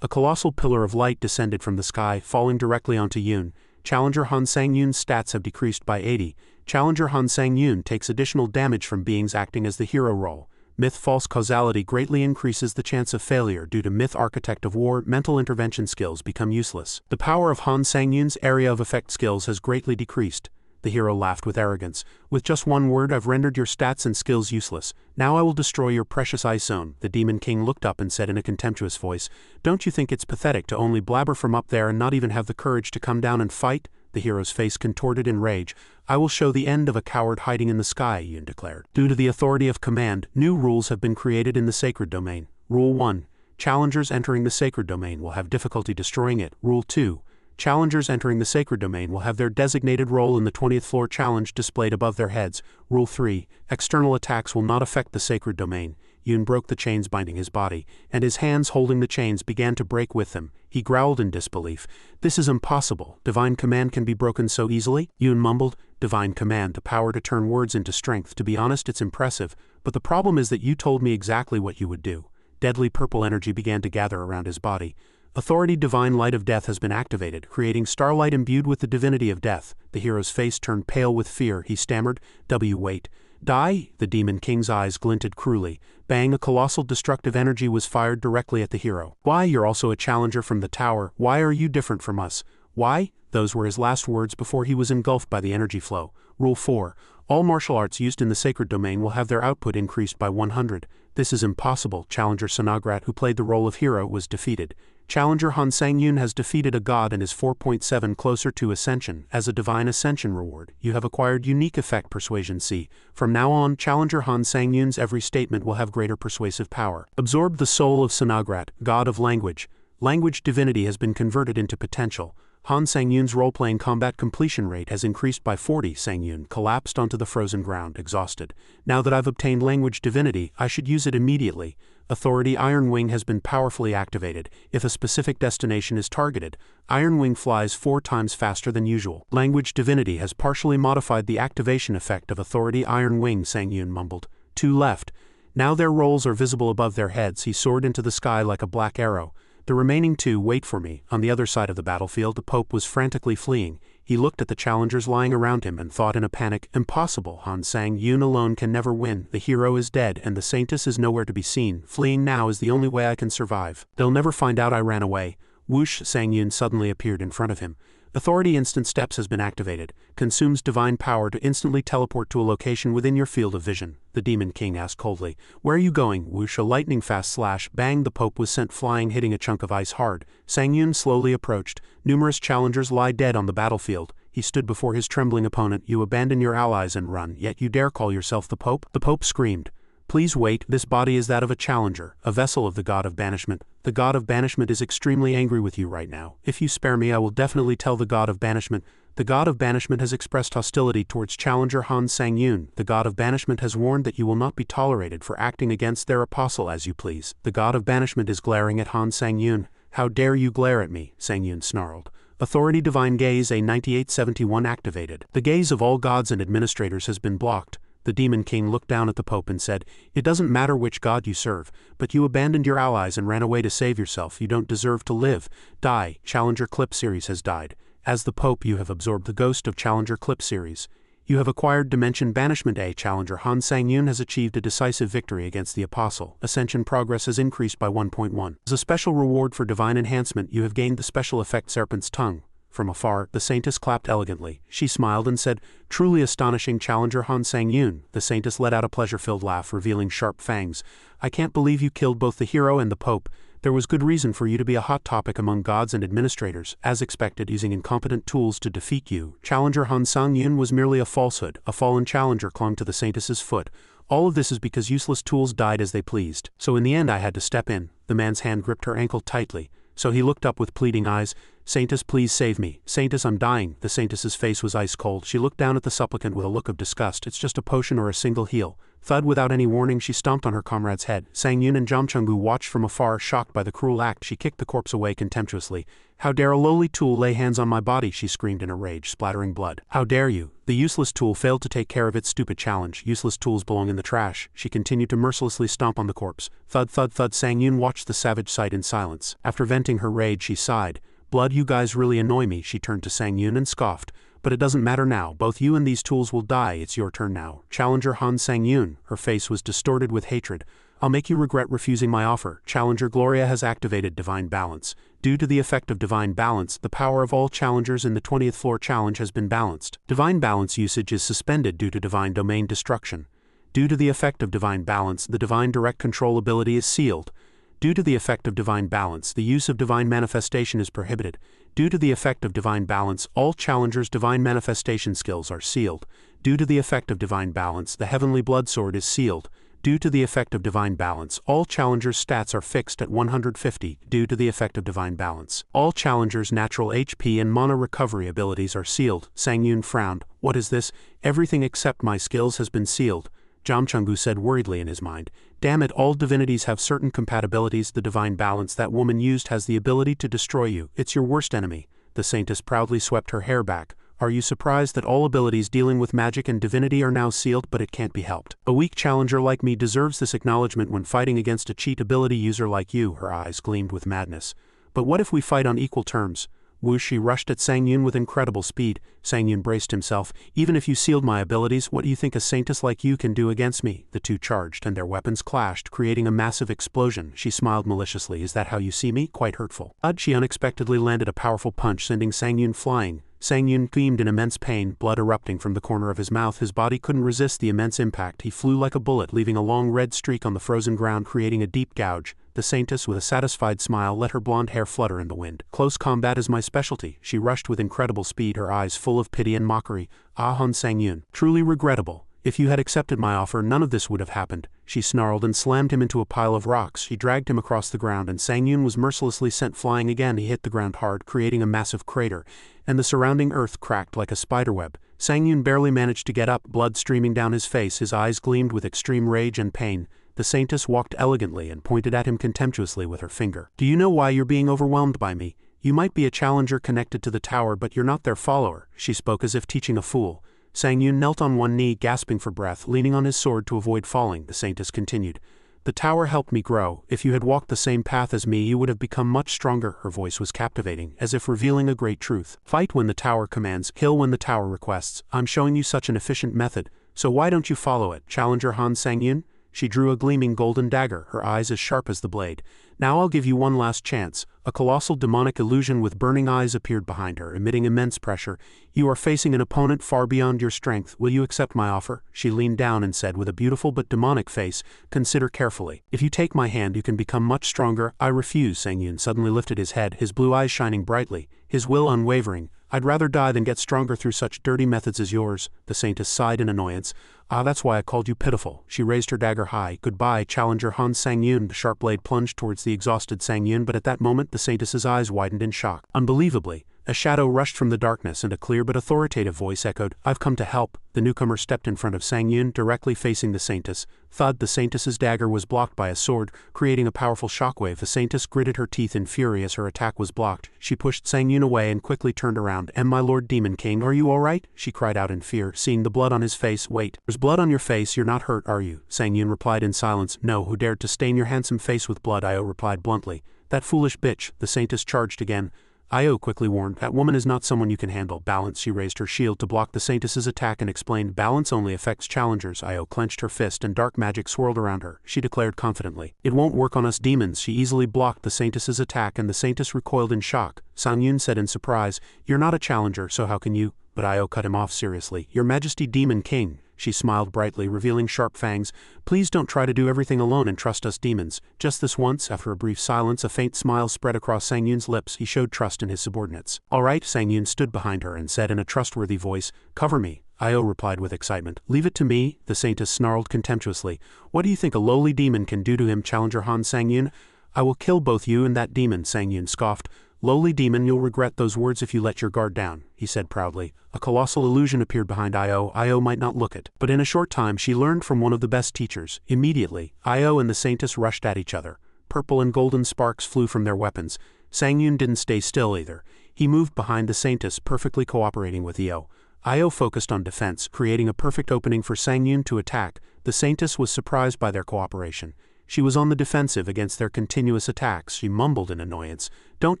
A colossal pillar of light descended from the sky, falling directly onto Yoon. Challenger Han Sang-yoon's stats have decreased by 80. Challenger Han Sang-yoon takes additional damage from beings acting as the hero role. Myth false causality greatly increases the chance of failure due to myth architect of war. Mental intervention skills become useless. The power of Han Sang-yoon's area of effect skills has greatly decreased. The hero laughed with arrogance. With just one word, I've rendered your stats and skills useless. Now I will destroy your precious ice zone. The Demon King looked up and said in a contemptuous voice, "Don't you think it's pathetic to only blabber from up there and not even have the courage to come down and fight?" The hero's face contorted in rage. "I will show the end of a coward hiding in the sky," Yoon declared. Due to the authority of command, new rules have been created in the sacred domain. Rule 1. Challengers entering the sacred domain will have difficulty destroying it. Rule 2. Challengers entering the sacred domain will have their designated role in the 20th floor challenge displayed above their heads. Rule 3. External attacks will not affect the sacred domain. Yoon broke the chains binding his body, and his hands holding the chains began to break with them. He growled in disbelief. "This is impossible. Divine command can be broken so easily?" Yoon mumbled. "Divine command, the power to turn words into strength. To be honest, it's impressive, but the problem is that you told me exactly what you would do." Deadly purple energy began to gather around his body. Authority Divine Light of Death has been activated, creating starlight imbued with the divinity of death. The hero's face turned pale with fear. He stammered, "Wait. Die?" The Demon King's eyes glinted cruelly. Bang, a colossal destructive energy was fired directly at the hero. "Why, you're also a challenger from the tower. Why are you different from us? Why?" Those were his last words before he was engulfed by the energy flow. Rule 4. All martial arts used in the sacred domain will have their output increased by 100. This is impossible. Challenger Sonagrat, who played the role of hero, was defeated. Challenger Han Sang-yoon has defeated a god and is 4.7 closer to Ascension. As a divine Ascension reward, you have acquired unique effect Persuasion C. From now on, Challenger Han Sang-yoon's every statement will have greater persuasive power. Absorb the soul of Sonagrat, god of language. Language divinity has been converted into potential. Han Sang-yoon's role-playing combat completion rate has increased by 40. Sang-yoon collapsed onto the frozen ground, exhausted. Now that I've obtained language divinity, I should use it immediately. Authority Iron Wing has been powerfully activated. If a specific destination is targeted, Iron Wing flies 4 times faster than usual. Language divinity has partially modified the activation effect of Authority Iron Wing, Sang-yoon mumbled. 2 left. Now their roles are visible above their heads. He soared into the sky like a black arrow. The remaining 2 wait for me. On the other side of the battlefield, the Pope was frantically fleeing. He looked at the challengers lying around him and thought in a panic, "Impossible. Han Sang-yoon alone can never win. The hero is dead and the Saintess is nowhere to be seen. Fleeing now is the only way I can survive. They'll never find out I ran away." Whoosh! Sang-yoon suddenly appeared in front of him. Authority Instant Steps has been activated. Consumes divine power to instantly teleport to a location within your field of vision. The Demon King asked coldly, "Where are you going?" Whoosh! A lightning fast slash. Bang! The Pope was sent flying, hitting a chunk of ice hard. Sang-yoon slowly approached. Numerous challengers lie dead on the battlefield. He stood before his trembling opponent. "You abandon your allies and run, yet you dare call yourself the Pope?" The Pope screamed. "Please wait, this body is that of a challenger, a vessel of the god of banishment. The god of banishment is extremely angry with you right now. If you spare me, I will definitely tell the god of banishment." The god of banishment has expressed hostility towards Challenger Han Sang-yoon. The god of banishment has warned that you will not be tolerated for acting against their apostle as you please. The god of banishment is glaring at Han Sang-yoon. "How dare you glare at me?" Sang-yoon snarled. Authority Divine Gaze A9871 activated. The gaze of all gods and administrators has been blocked. The Demon King looked down at the Pope and said, "It doesn't matter which god you serve, but you abandoned your allies and ran away to save yourself. You don't deserve to live. Die." Challenger Clip Series has died. As the Pope, you have absorbed the ghost of Challenger Clip Series. You have acquired Dimension Banishment A. Challenger Han Sang-yoon has achieved a decisive victory against the Apostle. Ascension progress has increased by 1.1. As a special reward for divine enhancement, you have gained the special effect Serpent's Tongue. From afar, the Saintess clapped elegantly. She smiled and said, "Truly astonishing, Challenger Han Sang-yoon." The Saintess let out a pleasure-filled laugh, revealing sharp fangs. "I can't believe you killed both the hero and the Pope. There was good reason for you to be a hot topic among gods and administrators, as expected, using incompetent tools to defeat you. Challenger Han Sang-yun was merely a falsehood. A fallen challenger clung to the Saintess's foot. All of this is because useless tools died as they pleased. So in the end I had to step in. The man's hand gripped her ankle tightly. So he looked up with pleading eyes. Saintess, please save me. Saintess, I'm dying. The Saintess's face was ice cold. She looked down at the supplicant with a look of disgust. It's just a potion or a single heal. Thud, without any warning, she stomped on her comrade's head. Sang-yun and Jamchung-gu watched from afar, shocked by the cruel act. She kicked the corpse away contemptuously. How dare a lowly tool lay hands on my body, she screamed in a rage, splattering blood. How dare you? The useless tool failed to take care of its stupid challenge. Useless tools belong in the trash. She continued to mercilessly stomp on the corpse. Thud, thud, thud. Sang-yun watched the savage sight in silence. After venting her rage, she sighed. Blood, you guys really annoy me. She turned to Sang-yun and scoffed. But it doesn't matter now. Both you and these tools will die. It's your turn now. Challenger Han Sang-yun. Her face was distorted with hatred. I'll make you regret refusing my offer. Challenger Gloria has activated Divine Balance. Due to the effect of Divine Balance, the power of all challengers in the 20th floor challenge has been balanced. Divine Balance usage is suspended due to Divine Domain destruction. Due to the effect of Divine Balance, the Divine Direct Control ability is sealed. Due to the effect of Divine Balance, the use of Divine Manifestation is prohibited. Due to the effect of Divine Balance, all challengers' Divine Manifestation skills are sealed. Due to the effect of Divine Balance, the Heavenly Blood Sword is sealed. Due to the effect of Divine Balance, all challengers' stats are fixed at 150. Due to the effect of Divine Balance, all challengers' natural HP and mana recovery abilities are sealed. Sang-yun frowned. What is this? Everything except my skills has been sealed. Jamchung-gu said worriedly in his mind. Damn it, all divinities have certain compatibilities. The Divine Balance that woman used has the ability to destroy you. It's your worst enemy. The Saintess proudly swept her hair back. Are you surprised that all abilities dealing with magic and divinity are now sealed? But it can't be helped. A weak challenger like me deserves this acknowledgement when fighting against a cheat ability user like you. Her eyes gleamed with madness. But what if we fight on equal terms? Whoosh, she rushed at Sang-yun with incredible speed. Sang-yun braced himself. Even if you sealed my abilities, what do you think a saintess like you can do against me? The two charged, and their weapons clashed, creating a massive explosion. She smiled maliciously. Is that how you see me? Quite hurtful. She unexpectedly landed a powerful punch, sending Sang-yun flying. Sang-yun screamed in immense pain, blood erupting from the corner of his mouth. His body couldn't resist the immense impact. He flew like a bullet, leaving a long red streak on the frozen ground, creating a deep gouge. The Saintess, with a satisfied smile, let her blonde hair flutter in the wind. Close combat is my specialty. She rushed with incredible speed, her eyes full of pity and mockery. Ah, Han Sang-yun. Truly regrettable. If you had accepted my offer, none of this would have happened. She snarled and slammed him into a pile of rocks. She dragged him across the ground, and Sang-yun was mercilessly sent flying again. He hit the ground hard, creating a massive crater, and the surrounding earth cracked like a spiderweb. Sang-yun barely managed to get up, blood streaming down his face. His eyes gleamed with extreme rage and pain. The Saintess walked elegantly and pointed at him contemptuously with her finger. Do you know why you're being overwhelmed by me? You might be a challenger connected to the tower, but you're not their follower. She spoke as if teaching a fool. Sang-yun knelt on one knee, gasping for breath, leaning on his sword to avoid falling. The Saintess continued. The tower helped me grow. If you had walked the same path as me, you would have become much stronger. Her voice was captivating, as if revealing a great truth. Fight when the tower commands, kill when the tower requests. I'm showing you such an efficient method, so why don't you follow it? Challenger Han Sang-yun? She drew a gleaming golden dagger, her eyes as sharp as the blade. Now I'll give you one last chance. A colossal demonic illusion with burning eyes appeared behind her, emitting immense pressure. You are facing an opponent far beyond your strength. Will you accept my offer? She leaned down and said with a beautiful but demonic face, consider carefully. If you take my hand, you can become much stronger. I refuse. Sang-yun suddenly lifted his head, his blue eyes shining brightly, his will unwavering. I'd rather die than get stronger through such dirty methods as yours. The Saintess sighed in annoyance. Ah, that's why I called you pitiful. She raised her dagger high. Goodbye, Challenger Han Sang-yun. The sharp blade plunged towards the exhausted Sang-yun, but at that moment the Saintess's eyes widened in shock. Unbelievably, a shadow rushed from the darkness and a clear but authoritative voice echoed, I've come to help. The newcomer stepped in front of Sang-yun, directly facing the Saintess. Thud, the Saintess's dagger was blocked by a sword, creating a powerful shockwave. The Saintess gritted her teeth in fury as her attack was blocked. She pushed Sang-yun away and quickly turned around. My Lord Demon King, are you all right? She cried out in fear, seeing the blood on his face. Wait, there's blood on your face, you're not hurt, are you? Sang-yun replied in silence. No, who dared to stain your handsome face with blood? Io replied bluntly. That foolish bitch. The Saintess charged again. Io quickly warned, that woman is not someone you can handle. Balance. She raised her shield to block the Saintess's attack and explained, balance only affects challengers. Io clenched her fist and dark magic swirled around her. She declared confidently, it won't work on us demons. She easily blocked the Saintess's attack and the Saintess recoiled in shock. Sang-yun said in surprise, you're not a challenger, so how can you? But Io cut him off seriously. Your Majesty Demon King. She smiled brightly, revealing sharp fangs. Please don't try to do everything alone and trust us demons. Just this once. After a brief silence, a faint smile spread across Sang Yun's lips. He showed trust in his subordinates. All right, Sang Yun stood behind her and said in a trustworthy voice, "Cover me." Io replied with excitement. "Leave it to me," the saintess snarled contemptuously. "What do you think a lowly demon can do to him, Challenger Han Sang Yun?" "I will kill both you and that demon," Sang Yun scoffed. "Lowly demon, you'll regret those words if you let your guard down," he said proudly. A colossal illusion appeared behind Io. Io might not look it, but in a short time she learned from one of the best teachers. Immediately, Io and the saintess rushed at each other. Purple and golden sparks flew from their weapons. Sang Yun didn't stay still either. He moved behind the saintess, perfectly cooperating with Io. Io focused on defense, creating a perfect opening for Sang Yun to attack. The saintess was surprised by their cooperation. She was on the defensive against their continuous attacks. She mumbled in annoyance. "Don't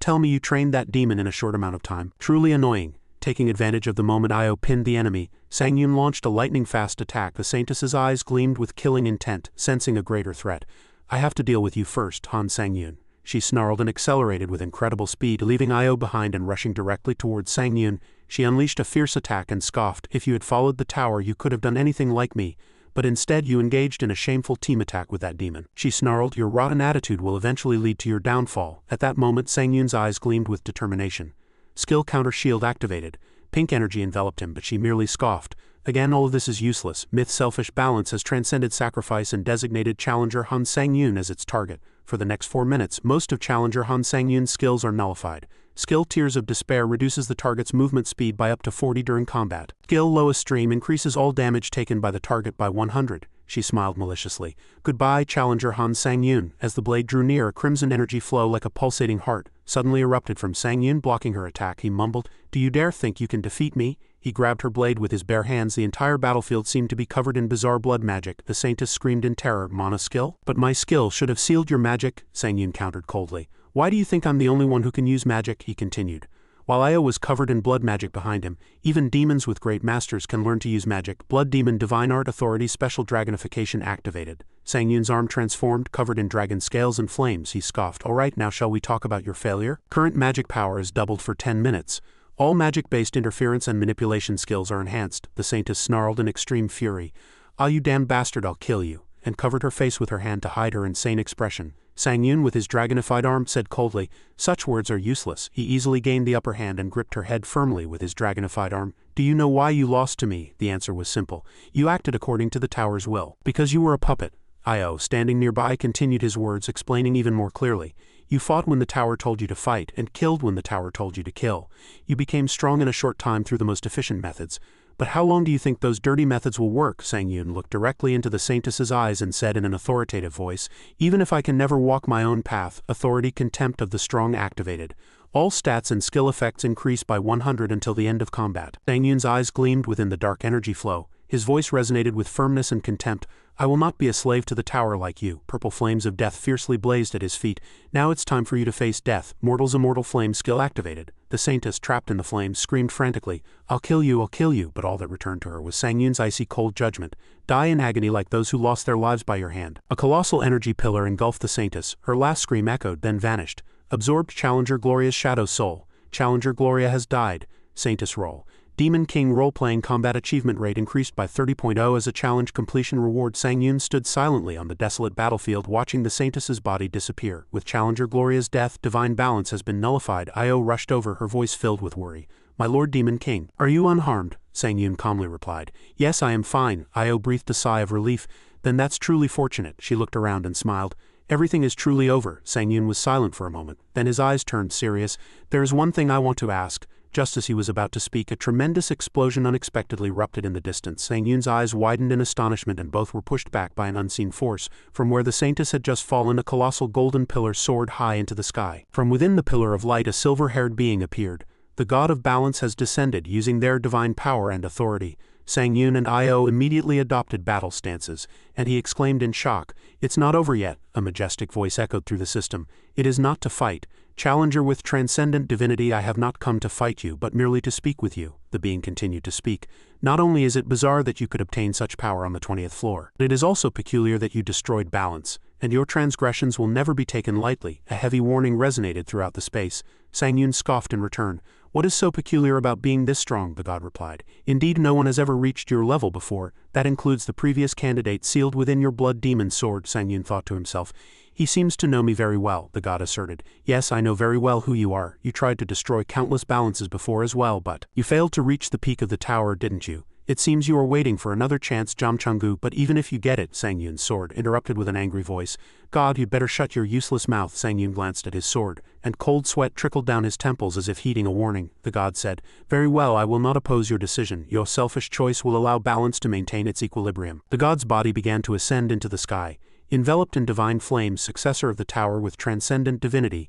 tell me you trained that demon in a short amount of time. Truly annoying." Taking advantage of the moment Io pinned the enemy, Sang Yun launched a lightning-fast attack. The saintess's eyes gleamed with killing intent, sensing a greater threat. "I have to deal with you first, Han Sang Yun." She snarled and accelerated with incredible speed, leaving Io behind and rushing directly towards Sang Yun. She unleashed a fierce attack and scoffed. "If you had followed the tower, you could have done anything like me. But instead you engaged in a shameful team attack with that demon." She snarled, "Your rotten attitude will eventually lead to your downfall." At that moment Sang Yun's eyes gleamed with determination. Skill counter shield activated. Pink energy enveloped him, but she merely scoffed. "Again, all of this is useless. Myth's selfish balance has transcended sacrifice and designated Challenger Han Sang Yun as its target. For the next 4 minutes, most of Challenger Han Sang Yun's skills are nullified. Skill Tears of Despair reduces the target's movement speed by up to 40 during combat. Skill Lowest Stream increases all damage taken by the target by 100. She smiled maliciously. "Goodbye, Challenger Han Sang Yun." As the blade drew near, a crimson energy flow like a pulsating heart suddenly erupted from Sang Yun, blocking her attack. He mumbled, "Do you dare think you can defeat me?" He grabbed her blade with his bare hands. The entire battlefield seemed to be covered in bizarre blood magic. The saintess screamed in terror. "Mana skill? But my skill should have sealed your magic," Sang Yun countered coldly. "Why do you think I'm the only one who can use magic?" he continued. While Io was covered in blood magic behind him, even demons with great masters can learn to use magic. Blood Demon Divine Art Authority Special Dragonification activated. Sang Yun's arm transformed, covered in dragon scales and flames. He scoffed. "All right, now shall we talk about your failure? Current magic power is doubled for 10 minutes. All magic-based interference and manipulation skills are enhanced." The saintess snarled in extreme fury. "Ah, you damn bastard, I'll kill you," and covered her face with her hand to hide her insane expression. Sang Yun, with his dragonified arm, said coldly, "Such words are useless." He easily gained the upper hand and gripped her head firmly with his dragonified arm. "Do you know why you lost to me?" The answer was simple. "You acted according to the tower's will. Because you were a puppet." Io, standing nearby, continued his words, explaining even more clearly. "You fought when the tower told you to fight, and killed when the tower told you to kill. You became strong in a short time through the most efficient methods. But how long do you think those dirty methods will work?" Sang Yun looked directly into the saintess's eyes and said in an authoritative voice, "Even if I can never walk my own path, authority contempt of the strong activated. All stats and skill effects increase by 100 until the end of combat." Sang Yun's eyes gleamed within the dark energy flow. His voice resonated with firmness and contempt. "I will not be a slave to the tower like you." Purple flames of death fiercely blazed at his feet. "Now it's time for you to face death." Mortal's Immortal Flame skill activated. The saintess, trapped in the flames, screamed frantically, I'll kill you," but all that returned to her was Sang Yun's icy cold judgment. "Die in agony like those who lost their lives by your hand." A colossal energy pillar engulfed the saintess. Her last scream echoed, then vanished. Absorbed Challenger Gloria's shadow soul. Challenger Gloria has died. Saintess roll. Demon King role-playing combat achievement rate increased by 30.0 as a challenge completion reward. Sang Yun stood silently on the desolate battlefield watching the saintess's body disappear. With Challenger Gloria's death, divine balance has been nullified. Io rushed over, her voice filled with worry. "My Lord Demon King, are you unharmed?" Sang Yun calmly replied. "Yes, I am fine." Io breathed a sigh of relief. "Then that's truly fortunate." She looked around and smiled. "Everything is truly over." Sang Yun was silent for a moment. Then his eyes turned serious. "There is one thing I want to ask." Just as he was about to speak, a tremendous explosion unexpectedly erupted in the distance. Sang Yun's eyes widened in astonishment and both were pushed back by an unseen force. From where the saintess had just fallen, a colossal golden pillar soared high into the sky. From within the pillar of light, a silver-haired being appeared. The god of balance has descended, using their divine power and authority. Sang Yun and Io immediately adopted battle stances, and he exclaimed in shock, "It's not over yet." A majestic voice echoed through the system. "It is not to fight. Challenger with transcendent divinity, I have not come to fight you, but merely to speak with you." The being continued to speak. "Not only is it bizarre that you could obtain such power on the 20th floor, but it is also peculiar that you destroyed balance, and your transgressions will never be taken lightly." A heavy warning resonated throughout the space. Sang Yun scoffed in return. What is so peculiar about being this strong? The god replied. Indeed, no one has ever reached your level before. That includes the previous candidate sealed within your blood demon sword, Sang Yun thought to himself. He seems to know me very well, the god asserted. Yes, I know very well who you are. You tried to destroy countless balances before as well, but you failed to reach the peak of the tower, didn't you? It seems you are waiting for another chance, Jamchungu, but even if you get it, Sang Yun's sword interrupted with an angry voice. God, you'd better shut your useless mouth. Sang Yun glanced at his sword, and cold sweat trickled down his temples as if heeding a warning. The god said, Very well, I will not oppose your decision. Your selfish choice will allow balance to maintain its equilibrium. The god's body began to ascend into the sky. Enveloped in divine flames, successor of the tower with transcendent divinity,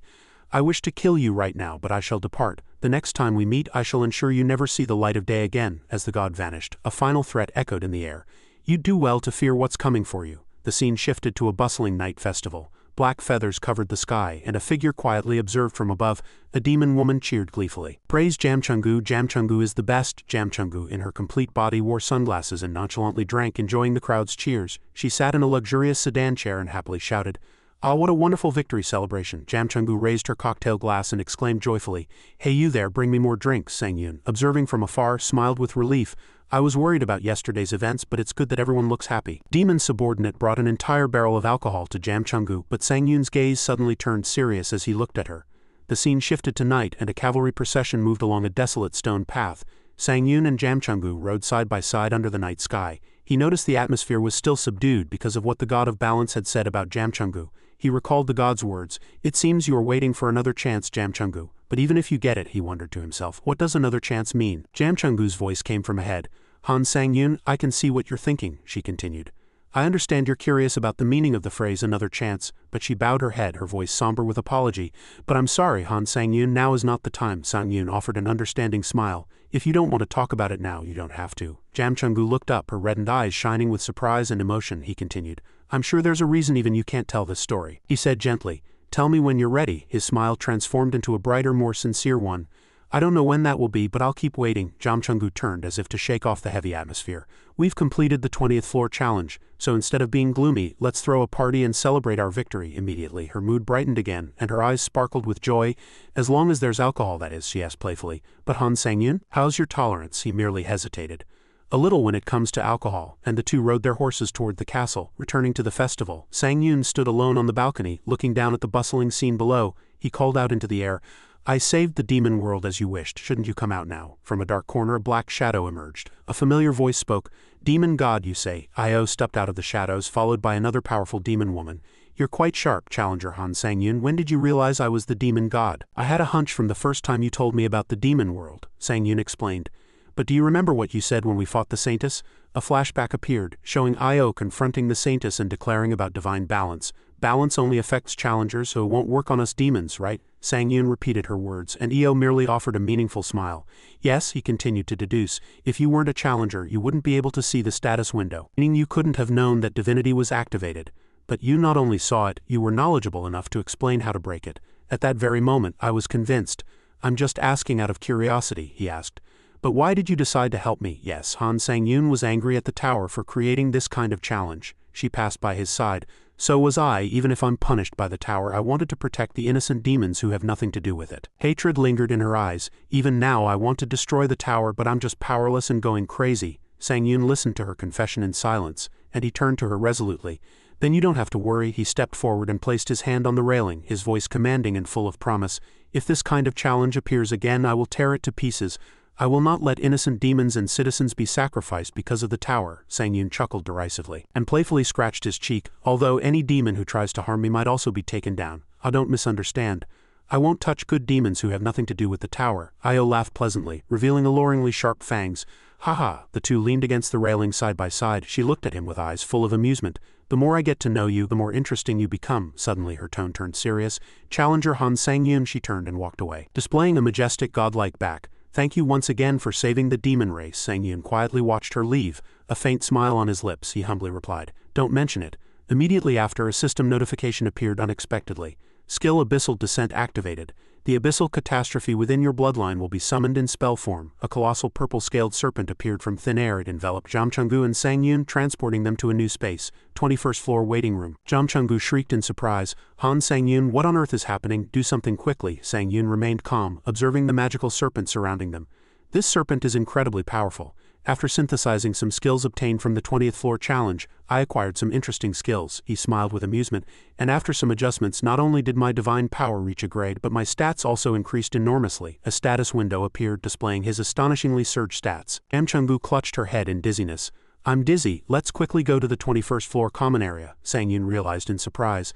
I wish to kill you right now, but I shall depart. The next time we meet, I shall ensure you never see the light of day again. As the god vanished, a final threat echoed in the air. You'd do well to fear what's coming for you. The scene shifted to a bustling night festival. Black feathers covered the sky, and a figure quietly observed from above. A demon woman cheered gleefully. Praise Jamchungu, Jamchungu is the best. Jamchungu, in her complete body, wore sunglasses and nonchalantly drank, enjoying the crowd's cheers. She sat in a luxurious sedan chair and happily shouted, Ah, what a wonderful victory celebration. Jamchungu raised her cocktail glass and exclaimed joyfully, Hey you there, bring me more drinks. Sang Yun, observing from afar, smiled with relief. I was worried about yesterday's events, but it's good that everyone looks happy. Demon's subordinate brought an entire barrel of alcohol to Jamchungu, but Sang Yun's gaze suddenly turned serious as he looked at her. The scene shifted to night, and a cavalry procession moved along a desolate stone path. Sang Yun and Jamchungu rode side by side under the night sky. He noticed the atmosphere was still subdued because of what the god of balance had said about Jamchungu. He recalled the god's words. It seems you are waiting for another chance, Jamchungu. But even if you get it, he wondered to himself, what does another chance mean? Jamchungu's voice came from ahead. Han Sang Yun, I can see what you're thinking, she continued. I understand you're curious about the meaning of the phrase another chance, but she bowed her head, her voice somber with apology. But I'm sorry, Han Sang Yun, now is not the time. Sang Yun offered an understanding smile. If you don't want to talk about it now, you don't have to. Jamchungu looked up, her reddened eyes shining with surprise and emotion. He continued, I'm sure there's a reason even you can't tell this story. He said gently, Tell me when you're ready. His smile transformed into a brighter, more sincere one. I don't know when that will be, but I'll keep waiting. Jamchungu turned as if to shake off the heavy atmosphere. We've completed the 20th floor challenge, so instead of being gloomy, let's throw a party and celebrate our victory. Immediately, her mood brightened again, and her eyes sparkled with joy. As long as there's alcohol, that is, she asked playfully. But Han Sang Yun, how's your tolerance? He merely hesitated. A little when it comes to alcohol, and the two rode their horses toward the castle, returning to the festival. Sang Yun stood alone on the balcony, looking down at the bustling scene below. He called out into the air, I saved the demon world as you wished. Shouldn't you come out now? From a dark corner, a black shadow emerged. A familiar voice spoke. Demon god, you say? Io stepped out of the shadows, followed by another powerful demon woman. You're quite sharp, Challenger Han Sang Yun. When did you realize I was the demon god? I had a hunch from the first time you told me about the demon world, Sang Yun explained. But do you remember what you said when we fought the Saintess? A flashback appeared, showing Io confronting the Saintess and declaring about divine balance. Balance only affects challengers, so it won't work on us demons, right? Sang Yun repeated her words, and Io merely offered a meaningful smile. Yes, he continued to deduce, if you weren't a challenger, you wouldn't be able to see the status window, meaning you couldn't have known that divinity was activated. But you not only saw it, you were knowledgeable enough to explain how to break it. At that very moment, I was convinced. I'm just asking out of curiosity, he asked. But why did you decide to help me? Yes, Han Sang Yun was angry at the tower for creating this kind of challenge. She passed by his side. So was I. Even if I'm punished by the tower, I wanted to protect the innocent demons who have nothing to do with it. Hatred lingered in her eyes. Even now I want to destroy the tower, but I'm just powerless and going crazy. Sang Yun listened to her confession in silence, and he turned to her resolutely. Then you don't have to worry. He stepped forward and placed his hand on the railing, his voice commanding and full of promise. If this kind of challenge appears again, I will tear it to pieces. I will not let innocent demons and citizens be sacrificed because of the tower. Sang Yun chuckled derisively, and playfully scratched his cheek. Although any demon who tries to harm me might also be taken down. Don't misunderstand. I won't touch good demons who have nothing to do with the tower. Io laughed pleasantly, revealing alluringly sharp fangs. Ha. The two leaned against the railing side by side. She looked at him with eyes full of amusement. The more I get to know you, the more interesting you become. Suddenly her tone turned serious. Challenger Han Sang Yun, she turned and walked away, displaying a majestic godlike back. Thank you once again for saving the demon race. Sang Yun quietly watched her leave. A faint smile on his lips, he humbly replied. Don't mention it. Immediately after, a system notification appeared unexpectedly. Skill Abyssal Descent activated. The abyssal catastrophe within your bloodline will be summoned in spell form. A colossal purple-scaled serpent appeared from thin air. It enveloped Jam Chungu and Sang Yun, transporting them to a new space. 21st floor waiting room. Jam Chungu shrieked in surprise. Han Sang Yun, what on earth is happening? Do something quickly. Sang Yun remained calm, observing the magical serpent surrounding them. This serpent is incredibly powerful. After synthesizing some skills obtained from the 20th floor challenge, I acquired some interesting skills. He smiled with amusement, and after some adjustments, not only did my divine power reach a grade, but my stats also increased enormously. A status window appeared displaying his astonishingly surged stats. Jam Chungu clutched her head in dizziness. I'm dizzy, let's quickly go to the 21st floor common area, Sang Yun realized in surprise.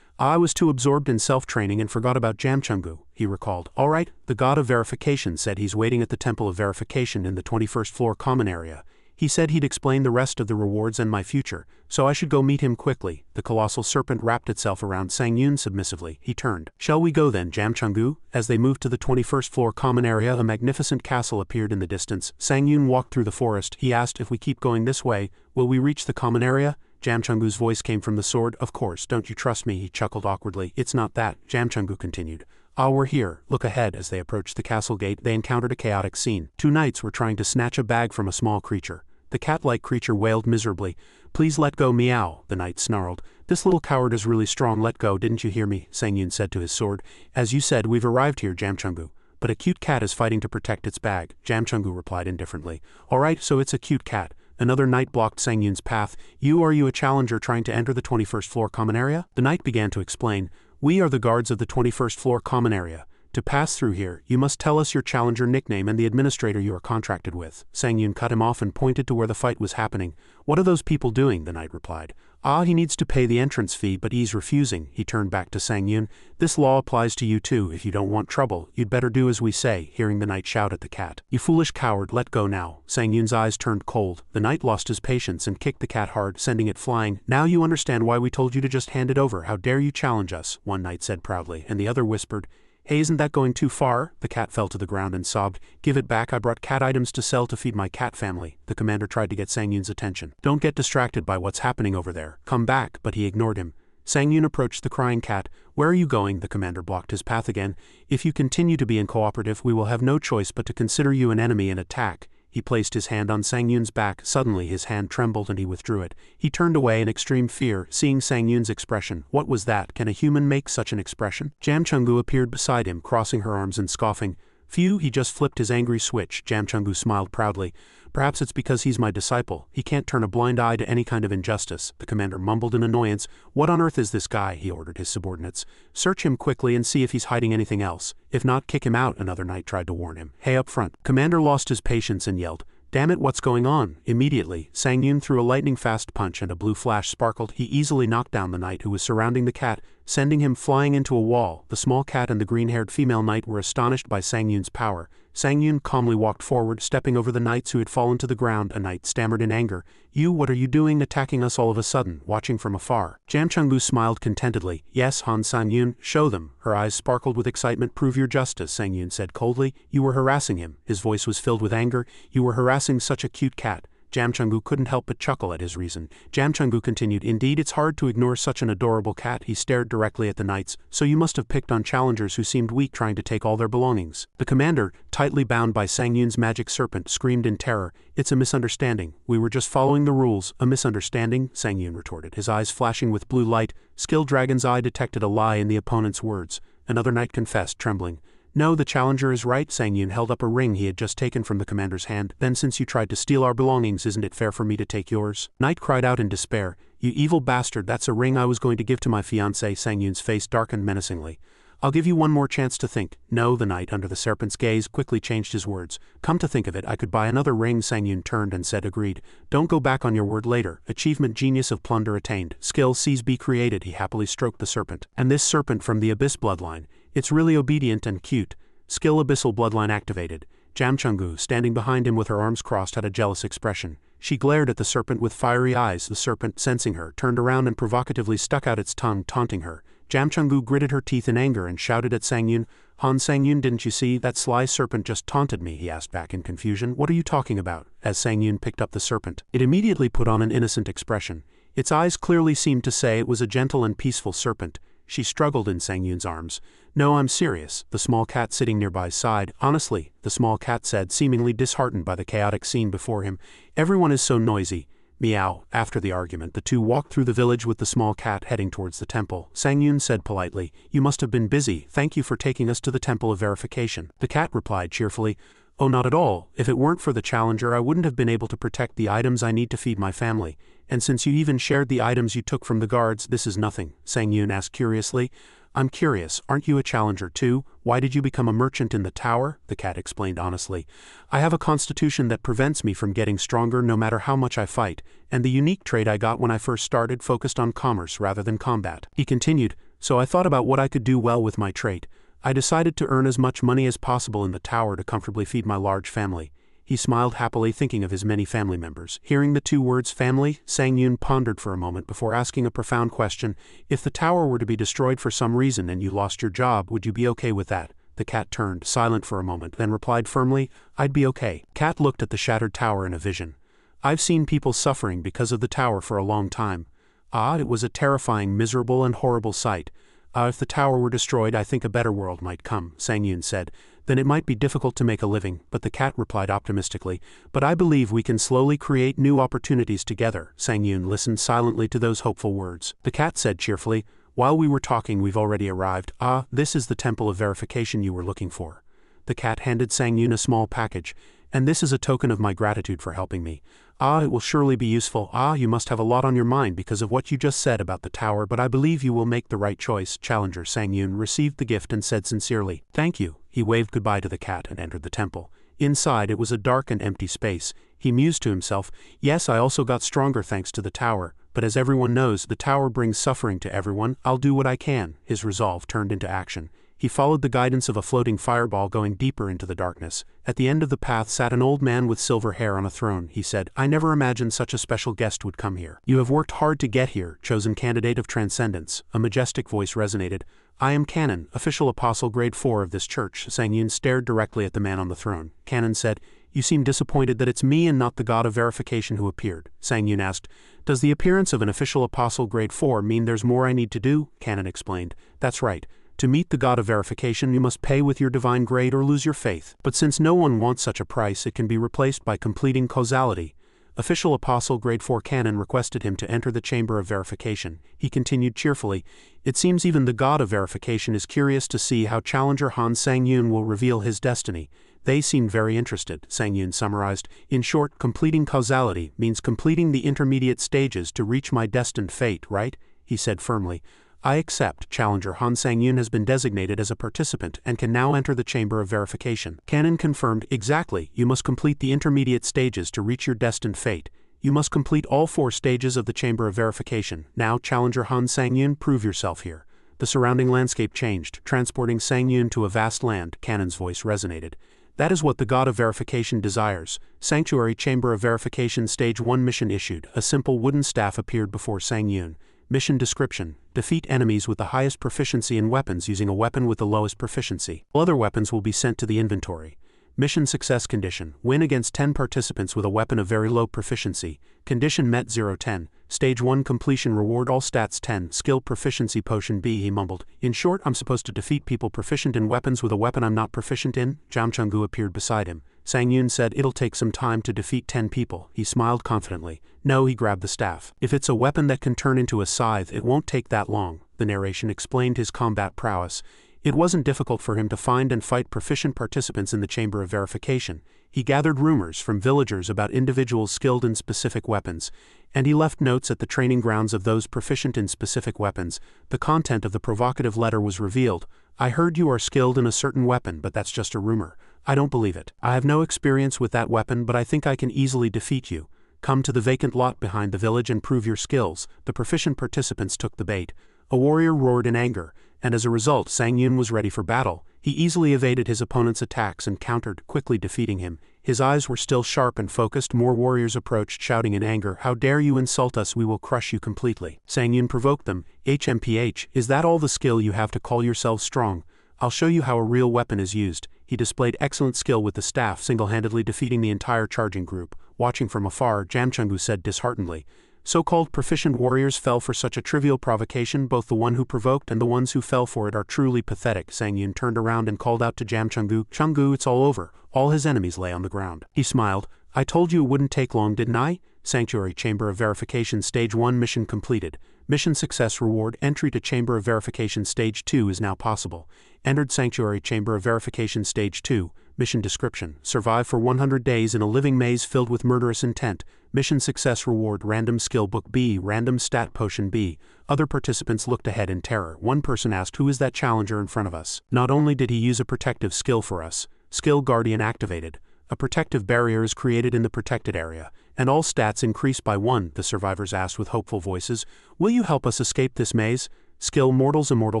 I was too absorbed in self-training and forgot about Jam Chungu, he recalled. All right, the god of verification said he's waiting at the temple of verification in the 21st floor common area. He said he'd explain the rest of the rewards and my future, so I should go meet him quickly. The colossal serpent wrapped itself around Sang Yun submissively. He turned. Shall we go then, Jam Chungu? As they moved to the 21st floor common area, a magnificent castle appeared in the distance. Sang Yun walked through the forest. He asked, if we keep going this way, will we reach the common area? Jam Chungu's voice came from the sword. Of course, don't you trust me? He chuckled awkwardly. It's not that, Jam Chungu continued. Ah, we're here. Look ahead. As they approached the castle gate, they encountered a chaotic scene. Two knights were trying to snatch a bag from a small creature. The cat-like creature wailed miserably. Please let go, meow, the knight snarled. This little coward is really strong. Let go, didn't you hear me? Sang Yun said to his sword. As you said, we've arrived here, Jam Chungu. But a cute cat is fighting to protect its bag, Jam Chungu replied indifferently. All right, so it's a cute cat. Another knight blocked Sang Yun's path. Are you a challenger trying to enter the 21st floor common area? The knight began to explain. We are the guards of the 21st floor common area. To pass through here, you must tell us your challenger nickname and the administrator you are contracted with. Sang Yun cut him off and pointed to where the fight was happening. What are those people doing? The knight replied. Ah, he needs to pay the entrance fee, but he's refusing. He turned back to Sang Yun. This law applies to you too. If you don't want trouble, you'd better do as we say. Hearing the knight shout at the cat. You foolish coward, let go now. Sang Yun's eyes turned cold. The knight lost his patience and kicked the cat hard, sending it flying. Now you understand why we told you to just hand it over. How dare you challenge us? One knight said proudly, and the other whispered, Hey, isn't that going too far? The cat fell to the ground and sobbed. Give it back, I brought cat items to sell to feed my cat family. The commander tried to get Sang Yun's attention. Don't get distracted by what's happening over there. Come back, but he ignored him. Sang Yun approached the crying cat. Where are you going? The commander blocked his path again. If you continue to be uncooperative, we will have no choice but to consider you an enemy and attack. He placed his hand on Sang Yun's back. Suddenly his hand trembled and he withdrew it. He turned away in extreme fear, seeing Sang Yun's expression. What was that? Can a human make such an expression? Jam Chungu appeared beside him, crossing her arms and scoffing. Phew, he just flipped his angry switch. Jam Chungu smiled proudly. Perhaps it's because he's my disciple. He can't turn a blind eye to any kind of injustice. The commander mumbled in annoyance. What on earth is this guy? He ordered his subordinates. Search him quickly and see if he's hiding anything else. If not, kick him out, another knight tried to warn him. Hey, up front. Commander lost his patience and yelled. Damn it, what's going on? Immediately, Sang Yun threw a lightning-fast punch and a blue flash sparkled. He easily knocked down the knight who was surrounding the cat, sending him flying into a wall. The small cat and the green-haired female knight were astonished by Sang Yun's power. Sang Yun calmly walked forward, stepping over the knights who had fallen to the ground. A knight stammered in anger. What are you doing attacking us all of a sudden, watching from afar? Jam Chungu smiled contentedly. Yes, Han Sang Yun, show them. Her eyes sparkled with excitement. Prove your justice, Sang Yun said coldly. You were harassing him. His voice was filled with anger. You were harassing such a cute cat. Jam Chungu couldn't help but chuckle at his reason. Jam Chungu continued, Indeed, it's hard to ignore such an adorable cat. He stared directly at the knights. So you must have picked on challengers who seemed weak, trying to take all their belongings. The commander, tightly bound by Sang Yun's magic serpent, screamed in terror. It's a misunderstanding. We were just following the rules. A misunderstanding? Sang Yun retorted, his eyes flashing with blue light. Skilled Dragon's Eye detected a lie in the opponent's words. Another knight confessed, trembling. No, the challenger is right. Sang Yun held up a ring he had just taken from the commander's hand. Then since you tried to steal our belongings, isn't it fair for me to take yours? Knight cried out in despair. You evil bastard, that's a ring I was going to give to my fiancée. Sang Yun's face darkened menacingly. I'll give you one more chance to think. No, the knight under the serpent's gaze quickly changed his words. Come to think of it, I could buy another ring. Sang Yun turned and said agreed. Don't go back on your word later. Achievement Genius of Plunder attained. Skill Seize Be created. He happily stroked the serpent. And this serpent from the Abyss bloodline. It's really obedient and cute. Skill Abyssal Bloodline activated. Jam Chungu, standing behind him with her arms crossed, had a jealous expression. She glared at the serpent with fiery eyes. The serpent, sensing her, turned around and provocatively stuck out its tongue, taunting her. Jam Chungu gritted her teeth in anger and shouted at Sang Yun. Han Sang Yun, didn't you see? That sly serpent just taunted me, he asked back in confusion. What are you talking about? As Sang Yun picked up the serpent, it immediately put on an innocent expression. Its eyes clearly seemed to say it was a gentle and peaceful serpent. She struggled in Sang Yun's arms. "No, I'm serious," the small cat sitting nearby sighed. "Honestly," the small cat said, seemingly disheartened by the chaotic scene before him. "Everyone is so noisy." Meow. After the argument, the two walked through the village with the small cat heading towards the temple. Sang Yun said politely, "You must have been busy. Thank you for taking us to the Temple of Verification." The cat replied cheerfully, "Oh, not at all. If it weren't for the challenger, I wouldn't have been able to protect the items I need to feed my family. And since you even shared the items you took from the guards, this is nothing." Sang Yun asked curiously. "I'm curious, aren't you a challenger too? Why did you become a merchant in the tower?" The cat explained honestly. "I have a constitution that prevents me from getting stronger no matter how much I fight, and the unique trait I got when I first started focused on commerce rather than combat." He continued, "So I thought about what I could do well with my trait. I decided to earn as much money as possible in the tower to comfortably feed my large family." He smiled happily, thinking of his many family members. Hearing the two words family, Sang Yun pondered for a moment before asking a profound question. "If the tower were to be destroyed for some reason and you lost your job, would you be okay with that?" The cat turned, silent for a moment, then replied firmly, "I'd be okay." Cat looked at the shattered tower in a vision. "I've seen people suffering because of the tower for a long time. It was a terrifying, miserable and horrible sight. If the tower were destroyed, I think a better world might come," Sang Yun said. "Then it might be difficult to make a living," but the cat replied optimistically. "But I believe we can slowly create new opportunities together." Sang Yun listened silently to those hopeful words. The cat said cheerfully, "While we were talking, we've already arrived. This is the Temple of Verification you were looking for." The cat handed Sang Yun a small package. "And this is a token of my gratitude for helping me. It will surely be useful. You must have a lot on your mind because of what you just said about the tower, but I believe you will make the right choice." Challenger Sang Yun received the gift and said sincerely, "Thank you." He waved goodbye to the cat and entered the temple. Inside, it was a dark and empty space. He mused to himself, "Yes, I also got stronger thanks to the tower, but as everyone knows, the tower brings suffering to everyone. I'll do what I can." His resolve turned into action. He followed the guidance of a floating fireball going deeper into the darkness. At the end of the path sat an old man with silver hair on a throne. He said, "I never imagined such a special guest would come here. You have worked hard to get here, chosen candidate of transcendence." A majestic voice resonated. "I am Canon, official apostle grade 4 of this church." Sang Yun stared directly at the man on the throne. Canon said, "You seem disappointed that it's me and not the god of verification who appeared." Sang Yun asked, "Does the appearance of an official apostle grade 4 mean there's more I need to do?" Canon explained, "That's right. To meet the god of verification, you must pay with your divine grade or lose your faith. But since no one wants such a price, it can be replaced by completing causality." Official Apostle Grade 4 Canon requested him to enter the Chamber of Verification. He continued cheerfully, "It seems even the god of verification is curious to see how Challenger Han Sang Yun will reveal his destiny." "They seemed very interested," Sang Yun summarized. "In short, completing causality means completing the intermediate stages to reach my destined fate, right?" He said firmly. "I accept." Challenger Han Sang Yun has been designated as a participant and can now enter the Chamber of Verification. Canon confirmed, "Exactly, you must complete the intermediate stages to reach your destined fate. You must complete all 4 stages of the Chamber of Verification. Now, Challenger Han Sang Yun, prove yourself here." The surrounding landscape changed, transporting Sang Yun to a vast land. Canon's voice resonated. "That is what the god of verification desires." Sanctuary Chamber of Verification Stage 1 mission issued. A simple wooden staff appeared before Sang Yun. Mission description: defeat enemies with the highest proficiency in weapons using a weapon with the lowest proficiency. Other weapons will be sent to the inventory. Mission success condition: win against 10 participants with a weapon of very low proficiency. Condition met 0-10. Stage 1 completion reward all stats 10. Skill proficiency potion B. He mumbled, "In short, I'm supposed to defeat people proficient in weapons with a weapon I'm not proficient in?" Jamchungu appeared beside him. Sang Yun said, "It'll take some time to defeat 10 people." He smiled confidently. "No," he grabbed the staff. "If it's a weapon that can turn into a scythe, it won't take that long." The narration explained his combat prowess. It wasn't difficult for him to find and fight proficient participants in the Chamber of Verification. He gathered rumors from villagers about individuals skilled in specific weapons, and he left notes at the training grounds of those proficient in specific weapons. The content of the provocative letter was revealed. "I heard you are skilled in a certain weapon, but that's just a rumor. I don't believe it. I have no experience with that weapon, but I think I can easily defeat you. Come to the vacant lot behind the village and prove your skills." The proficient participants took the bait. A warrior roared in anger, and as a result Sang Yun was ready for battle. He easily evaded his opponent's attacks and countered, quickly defeating him. His eyes were still sharp and focused. More warriors approached, shouting in anger, "How dare you insult us, we will crush you completely." Sang Yun provoked them. "HMPH, is that all the skill you have to call yourselves strong? I'll show you how a real weapon is used." He displayed excellent skill with the staff, single-handedly defeating the entire charging group. Watching from afar, Jamchungu said disheartenedly, So-called proficient warriors fell for such a trivial provocation. Both the one who provoked and the ones who fell for it are truly pathetic. Sang Yun turned around and called out to Jam Chungu. Chungu, it's all over. All his enemies lay on the ground. He smiled. I told you it wouldn't take long, didn't I? Sanctuary Chamber of Verification Stage 1 mission completed. Mission success reward. Entry to Chamber of Verification Stage 2 is now possible. Entered Sanctuary Chamber of Verification Stage 2. Mission description. Survive for 100 days in a living maze filled with murderous intent. Mission success reward. Random skill book B. Random stat potion B. Other participants looked ahead in terror. One person asked, who is that challenger in front of us? Not only did he use a protective skill for us. Skill Guardian activated. A protective barrier is created in the protected area, and all stats increase by 1, the survivors asked with hopeful voices. Will you help us escape this maze? Skill Mortal's Immortal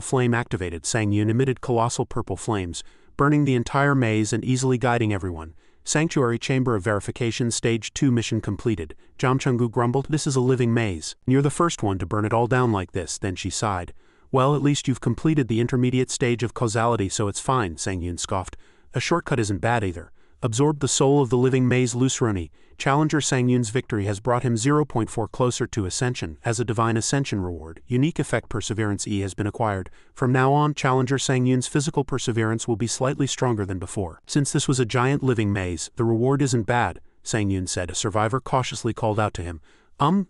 Flame activated. Sang Yun emitted colossal purple flames, burning the entire maze and easily guiding everyone. Sanctuary Chamber of Verification Stage 2 mission completed. Jam Chungu grumbled, this is a living maze. You're the first one to burn it all down like this. Then she sighed. Well, at least you've completed the intermediate stage of causality, so it's fine, Sang Yun scoffed. A shortcut isn't bad either. Absorbed the soul of the living maze Luceroni. Challenger Sang Yun's victory has brought him 0.4 closer to ascension. As a divine ascension reward, unique effect Perseverance E has been acquired. From now on, Challenger Sang Yun's physical perseverance will be slightly stronger than before. Since this was a giant living maze, the reward isn't bad, Sang Yun said. A survivor cautiously called out to him.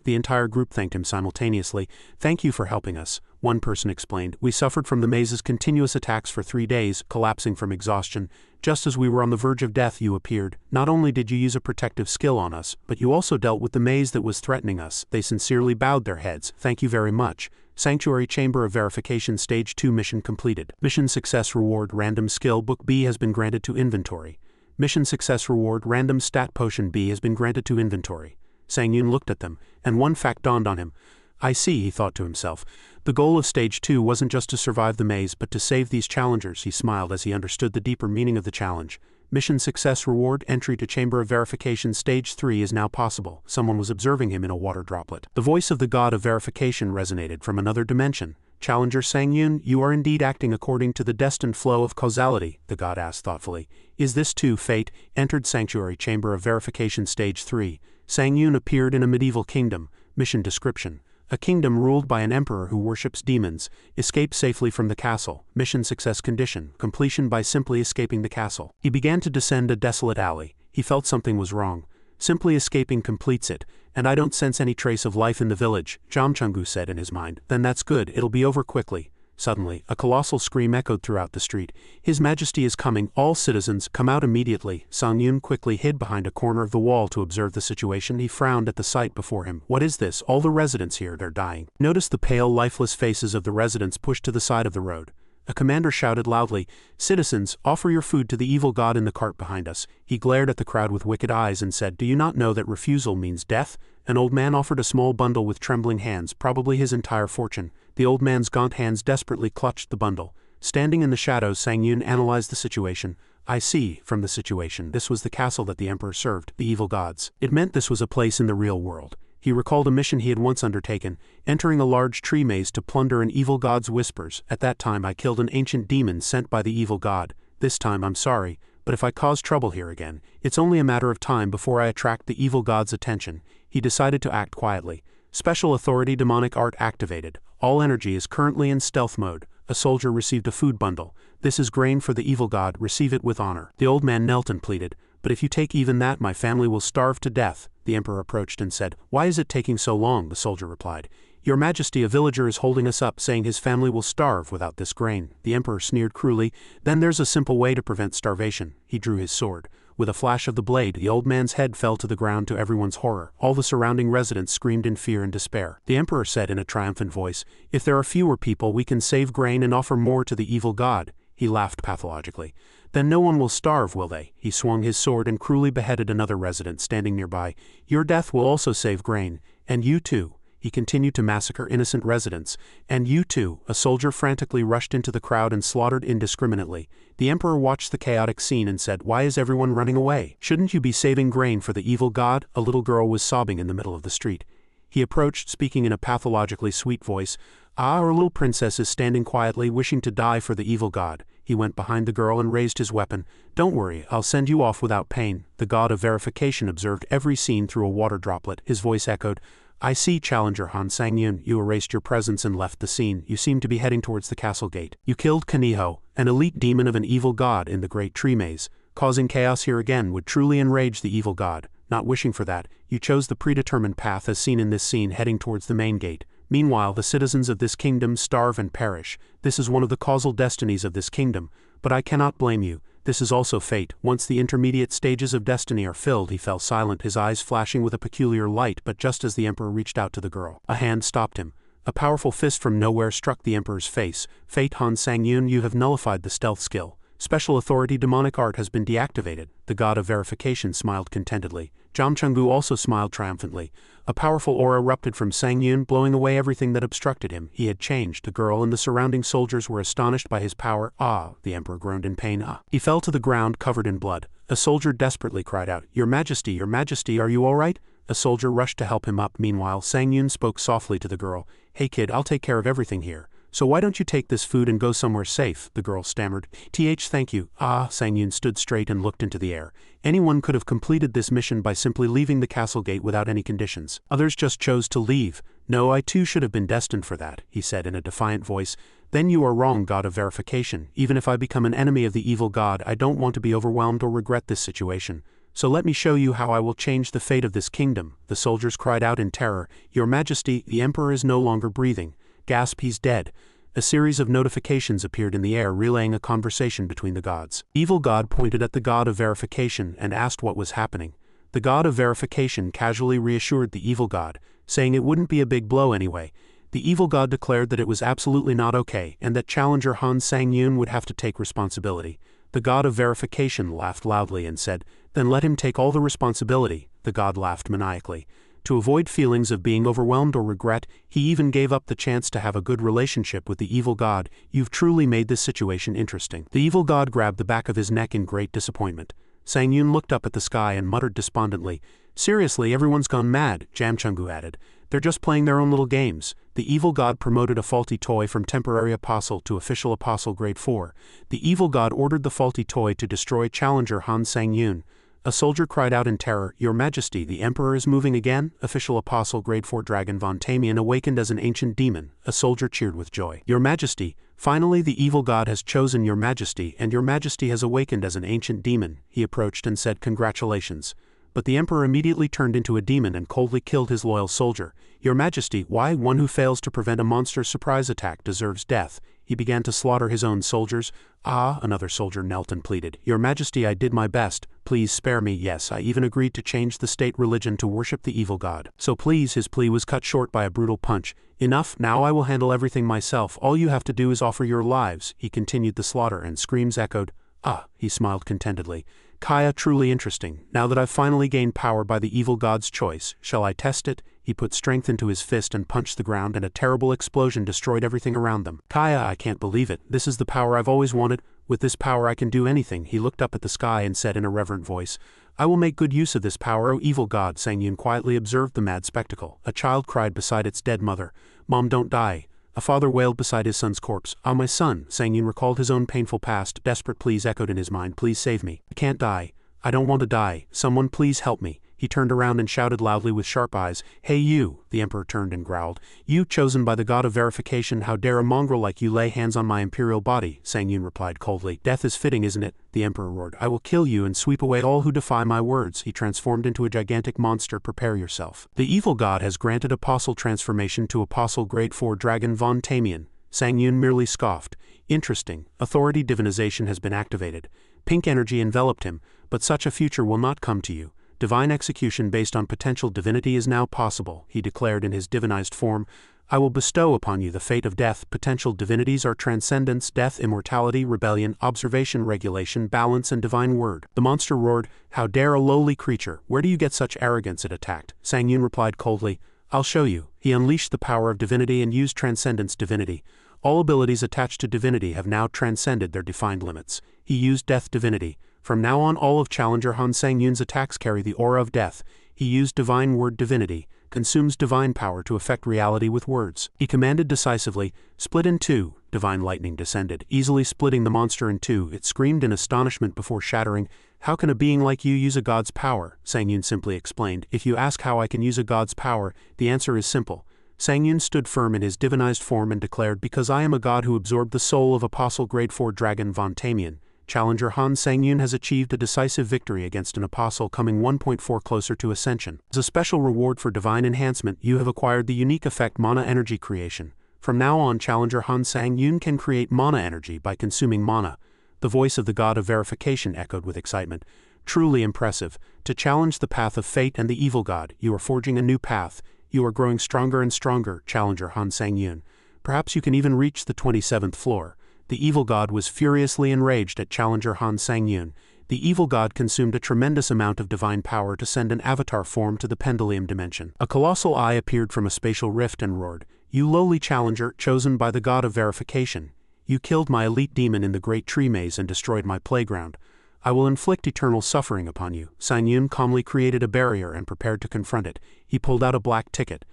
The entire group thanked him simultaneously. Thank you for helping us, one person explained. We suffered from the maze's continuous attacks for 3 days, collapsing from exhaustion. Just as we were on the verge of death, you appeared. Not only did you use a protective skill on us, but you also dealt with the maze that was threatening us. They sincerely bowed their heads. Thank you very much. Sanctuary Chamber of Verification Stage 2 mission completed. Mission success reward. Random skill book B has been granted to inventory. Mission success reward. Random stat potion B has been granted to inventory. Sang Yun looked at them, and one fact dawned on him. I see, he thought to himself. The goal of Stage 2 wasn't just to survive the maze, but to save these challengers. He smiled as he understood the deeper meaning of the challenge. Mission success reward. Entry to Chamber of Verification Stage 3 is now possible. Someone was observing him in a water droplet. The voice of the god of verification resonated from another dimension. Challenger Sang Yun, you are indeed acting according to the destined flow of causality, the god asked thoughtfully. Is this too fate? Entered Sanctuary Chamber of Verification Stage 3. Sang Yun appeared in a medieval kingdom. Mission description. A kingdom ruled by an emperor who worships demons. Escape safely from the castle. Mission success condition. Completion by simply escaping the castle. He began to descend a desolate alley. He felt something was wrong. Simply escaping completes it, and I don't sense any trace of life in the village, Jam Chungu said in his mind. Then that's good, it'll be over quickly. Suddenly, a colossal scream echoed throughout the street. His Majesty is coming, all citizens, come out immediately. Sang Yun quickly hid behind a corner of the wall to observe the situation. He frowned at the sight before him. What is this? All the residents here, they're dying. Notice the pale, lifeless faces of the residents pushed to the side of the road. A commander shouted loudly, Citizens, offer your food to the evil god in the cart behind us. He glared at the crowd with wicked eyes and said, Do you not know that refusal means death? An old man offered a small bundle with trembling hands, probably his entire fortune. The old man's gaunt hands desperately clutched the bundle. Standing in the shadows, Sang Yun analyzed the situation. I see, from the situation, this was the castle that the emperor served, the evil gods. It meant this was a place in the real world. He recalled a mission he had once undertaken, entering a large tree maze to plunder an evil god's whispers. At that time I killed an ancient demon sent by the evil god. This time I'm sorry, but if I cause trouble here again, it's only a matter of time before I attract the evil god's attention. He decided to act quietly. Special Authority Demonic Art activated. All energy is currently in stealth mode. A soldier received a food bundle. This is grain for the evil god, receive it with honor. The old man knelt and pleaded, But if you take even that, my family will starve to death. The emperor approached and said, Why is it taking so long? The soldier replied, Your Majesty, a villager is holding us up, saying his family will starve without this grain. The emperor sneered cruelly, Then there's a simple way to prevent starvation. He drew his sword. With a flash of the blade, the old man's head fell to the ground to everyone's horror. All the surrounding residents screamed in fear and despair. The emperor said in a triumphant voice, If there are fewer people, we can save grain and offer more to the evil god. He laughed pathologically. Then no one will starve, will they? He swung his sword and cruelly beheaded another resident standing nearby. Your death will also save grain. And you too. He continued to massacre innocent residents. And you too. A soldier frantically rushed into the crowd and slaughtered indiscriminately. The emperor watched the chaotic scene and said, Why is everyone running away? Shouldn't you be saving grain for the evil god? A little girl was sobbing in the middle of the street. He approached, speaking in a pathologically sweet voice. Our little princess is standing quietly, wishing to die for the evil god. He went behind the girl and raised his weapon. Don't worry, I'll send you off without pain. The god of verification observed every scene through a water droplet. His voice echoed, I see, Challenger Han Sang-yun, you erased your presence and left the scene. You seem to be heading towards the castle gate. You killed Kaniho, an elite demon of an evil god in the Great Tree Maze. Causing chaos here again would truly enrage the evil god. Not wishing for that, you chose the predetermined path as seen in this scene heading towards the main gate. Meanwhile, the citizens of this kingdom starve and perish. This is one of the causal destinies of this kingdom, but I cannot blame you. This is also fate. Once the intermediate stages of destiny are filled, he fell silent, his eyes flashing with a peculiar light, but just as the emperor reached out to the girl, a hand stopped him. A powerful fist from nowhere struck the emperor's face. Fate, Han Sang-yun, you have nullified the stealth skill. Special authority demonic art has been deactivated. The god of verification smiled contentedly. Jam Chungu also smiled triumphantly. A powerful aura erupted from Sang-yun, blowing away everything that obstructed him. He had changed. The girl and the surrounding soldiers were astonished by his power. Ah, the emperor groaned in pain. Ah. He fell to the ground covered in blood. A soldier desperately cried out, Your Majesty, are you all right? A soldier rushed to help him up. Meanwhile, Sang-yun spoke softly to the girl. Hey kid, I'll take care of everything here. So why don't you take this food and go somewhere safe? The girl stammered. Thank you. Ah, Sang-yun stood straight and looked into the air. Anyone could have completed this mission by simply leaving the castle gate without any conditions. Others just chose to leave. No, I too should have been destined for that, he said in a defiant voice. Then you are wrong, god of verification. Even if I become an enemy of the evil god, I don't want to be overwhelmed or regret this situation. So let me show you how I will change the fate of this kingdom. The soldiers cried out in terror. Your Majesty, the emperor is no longer breathing. Gasp, he's dead. A series of notifications appeared in the air relaying a conversation between the gods. Evil god pointed at the god of verification and asked what was happening. The god of verification casually reassured the evil god, saying it wouldn't be a big blow anyway. The evil god declared that it was absolutely not okay and that Challenger Han Sang-yun would have to take responsibility. The god of verification laughed loudly and said, Then let him take all the responsibility. The god laughed maniacally. To avoid feelings of being overwhelmed or regret, he even gave up the chance to have a good relationship with the evil god. You've truly made this situation interesting. The evil god grabbed the back of his neck in great disappointment. Sang-yun looked up at the sky and muttered despondently, Seriously, everyone's gone mad, Jam Chungu added. They're just playing their own little games. The evil god promoted a faulty toy from temporary apostle to official apostle grade 4. The evil god ordered the faulty toy to destroy Challenger Han Sang-yun. A soldier cried out in terror, Your Majesty, the Emperor is moving again? Official Apostle Grade 4 Dragon Von Tamian awakened as an ancient demon. A soldier cheered with joy. Your Majesty, finally the evil god has chosen Your Majesty, and Your Majesty has awakened as an ancient demon. He approached and said congratulations. But the Emperor immediately turned into a demon and coldly killed his loyal soldier. Your Majesty, why? One who fails to prevent a monster's surprise attack deserves death. He began to slaughter his own soldiers. Ah, another soldier knelt and pleaded. Your Majesty, I did my best. Please spare me. Yes, I even agreed to change the state religion to worship the evil god. So please, his plea was cut short by a brutal punch. Enough, now I will handle everything myself. All you have to do is offer your lives. He continued the slaughter and screams echoed. Ah, he smiled contentedly. Kaya, truly interesting. Now that I've finally gained power by the evil god's choice, shall I test it? He put strength into his fist and punched the ground, and a terrible explosion destroyed everything around them. Kaya, I can't believe it. This is the power I've always wanted. With this power I can do anything. He looked up at the sky and said in a reverent voice, I will make good use of this power, O evil god. Sang-yun quietly observed the mad spectacle. A child cried beside its dead mother. Mom, don't die. A father wailed beside his son's corpse. Ah, my son. Sang-yun recalled his own painful past. Desperate pleas echoed in his mind. Please save me. I can't die. I don't want to die. Someone please help me. He turned around and shouted loudly with sharp eyes. Hey you! The Emperor turned and growled. You, chosen by the god of verification, how dare a mongrel like you lay hands on my imperial body? Sang-yun replied coldly. Death is fitting, isn't it? The Emperor roared. I will kill you and sweep away all who defy my words. He transformed into a gigantic monster. Prepare yourself. The evil god has granted apostle transformation to Apostle Grade 4 Dragon Von Tamian. Sang-yun merely scoffed. Interesting. Authority divinization has been activated. Pink energy enveloped him, but such a future will not come to you. Divine execution based on potential divinity is now possible, he declared in his divinized form. I will bestow upon you the fate of death. Potential divinities are transcendence, death, immortality, rebellion, observation, regulation, balance, and divine word. The monster roared, How dare a lowly creature? Where do you get such arrogance? It attacked. Sang-yun replied coldly, I'll show you. He unleashed the power of divinity and used transcendence divinity. All abilities attached to divinity have now transcended their defined limits. He used death divinity. From now on, all of Challenger Han Sang-yun's attacks carry the aura of death. He used divine word divinity, consumes divine power to affect reality with words. He commanded decisively, split in two. Divine lightning descended, easily splitting the monster in two. It screamed in astonishment before shattering. How can a being like you use a god's power? Sang Yun simply explained. If you ask how I can use a god's power, the answer is simple. Sang Yun stood firm in his divinized form and declared, because I am a god who absorbed the soul of Apostle Grade 4 Dragon Von Tamian, Challenger Han Sang Yun has achieved a decisive victory against an apostle, coming 1.4 closer to ascension. As a special reward for divine enhancement, you have acquired the unique effect Mana Energy Creation. From now on, Challenger Han Sang Yun can create mana energy by consuming mana. The voice of the god of verification echoed with excitement. Truly impressive. To challenge the path of fate and the evil god, you are forging a new path. You are growing stronger and stronger, Challenger Han Sang Yun. Perhaps you can even reach the 27th floor. The evil god was furiously enraged at Challenger Han Sang Yun. The evil god consumed a tremendous amount of divine power to send an avatar form to the pendulum dimension. A colossal eye appeared from a spatial rift and roared, "You lowly challenger, chosen by the god of verification. You killed my elite demon in the great tree maze and destroyed my playground. I will inflict eternal suffering upon you." Sang Yun calmly created a barrier and prepared to confront it. He pulled out a black ticket.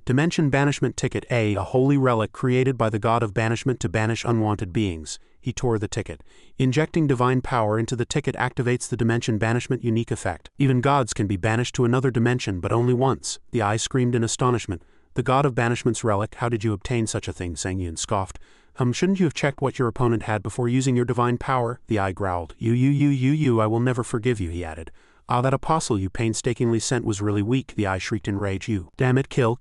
Dimension Banishment Ticket A holy relic created by the god of banishment to banish unwanted beings. He tore the ticket. Injecting divine power into the ticket activates the Dimension Banishment unique effect. Even gods can be banished to another dimension, but only once. The eye screamed in astonishment. "The god of banishment's relic, how did you obtain such a thing?" Sang Yun scoffed. Shouldn't you have checked what your opponent had before using your divine power?" The eye growled. You, I will never forgive you," he added. "Ah, that apostle you painstakingly sent was really weak," the eye shrieked in rage. "You, damn it, kill.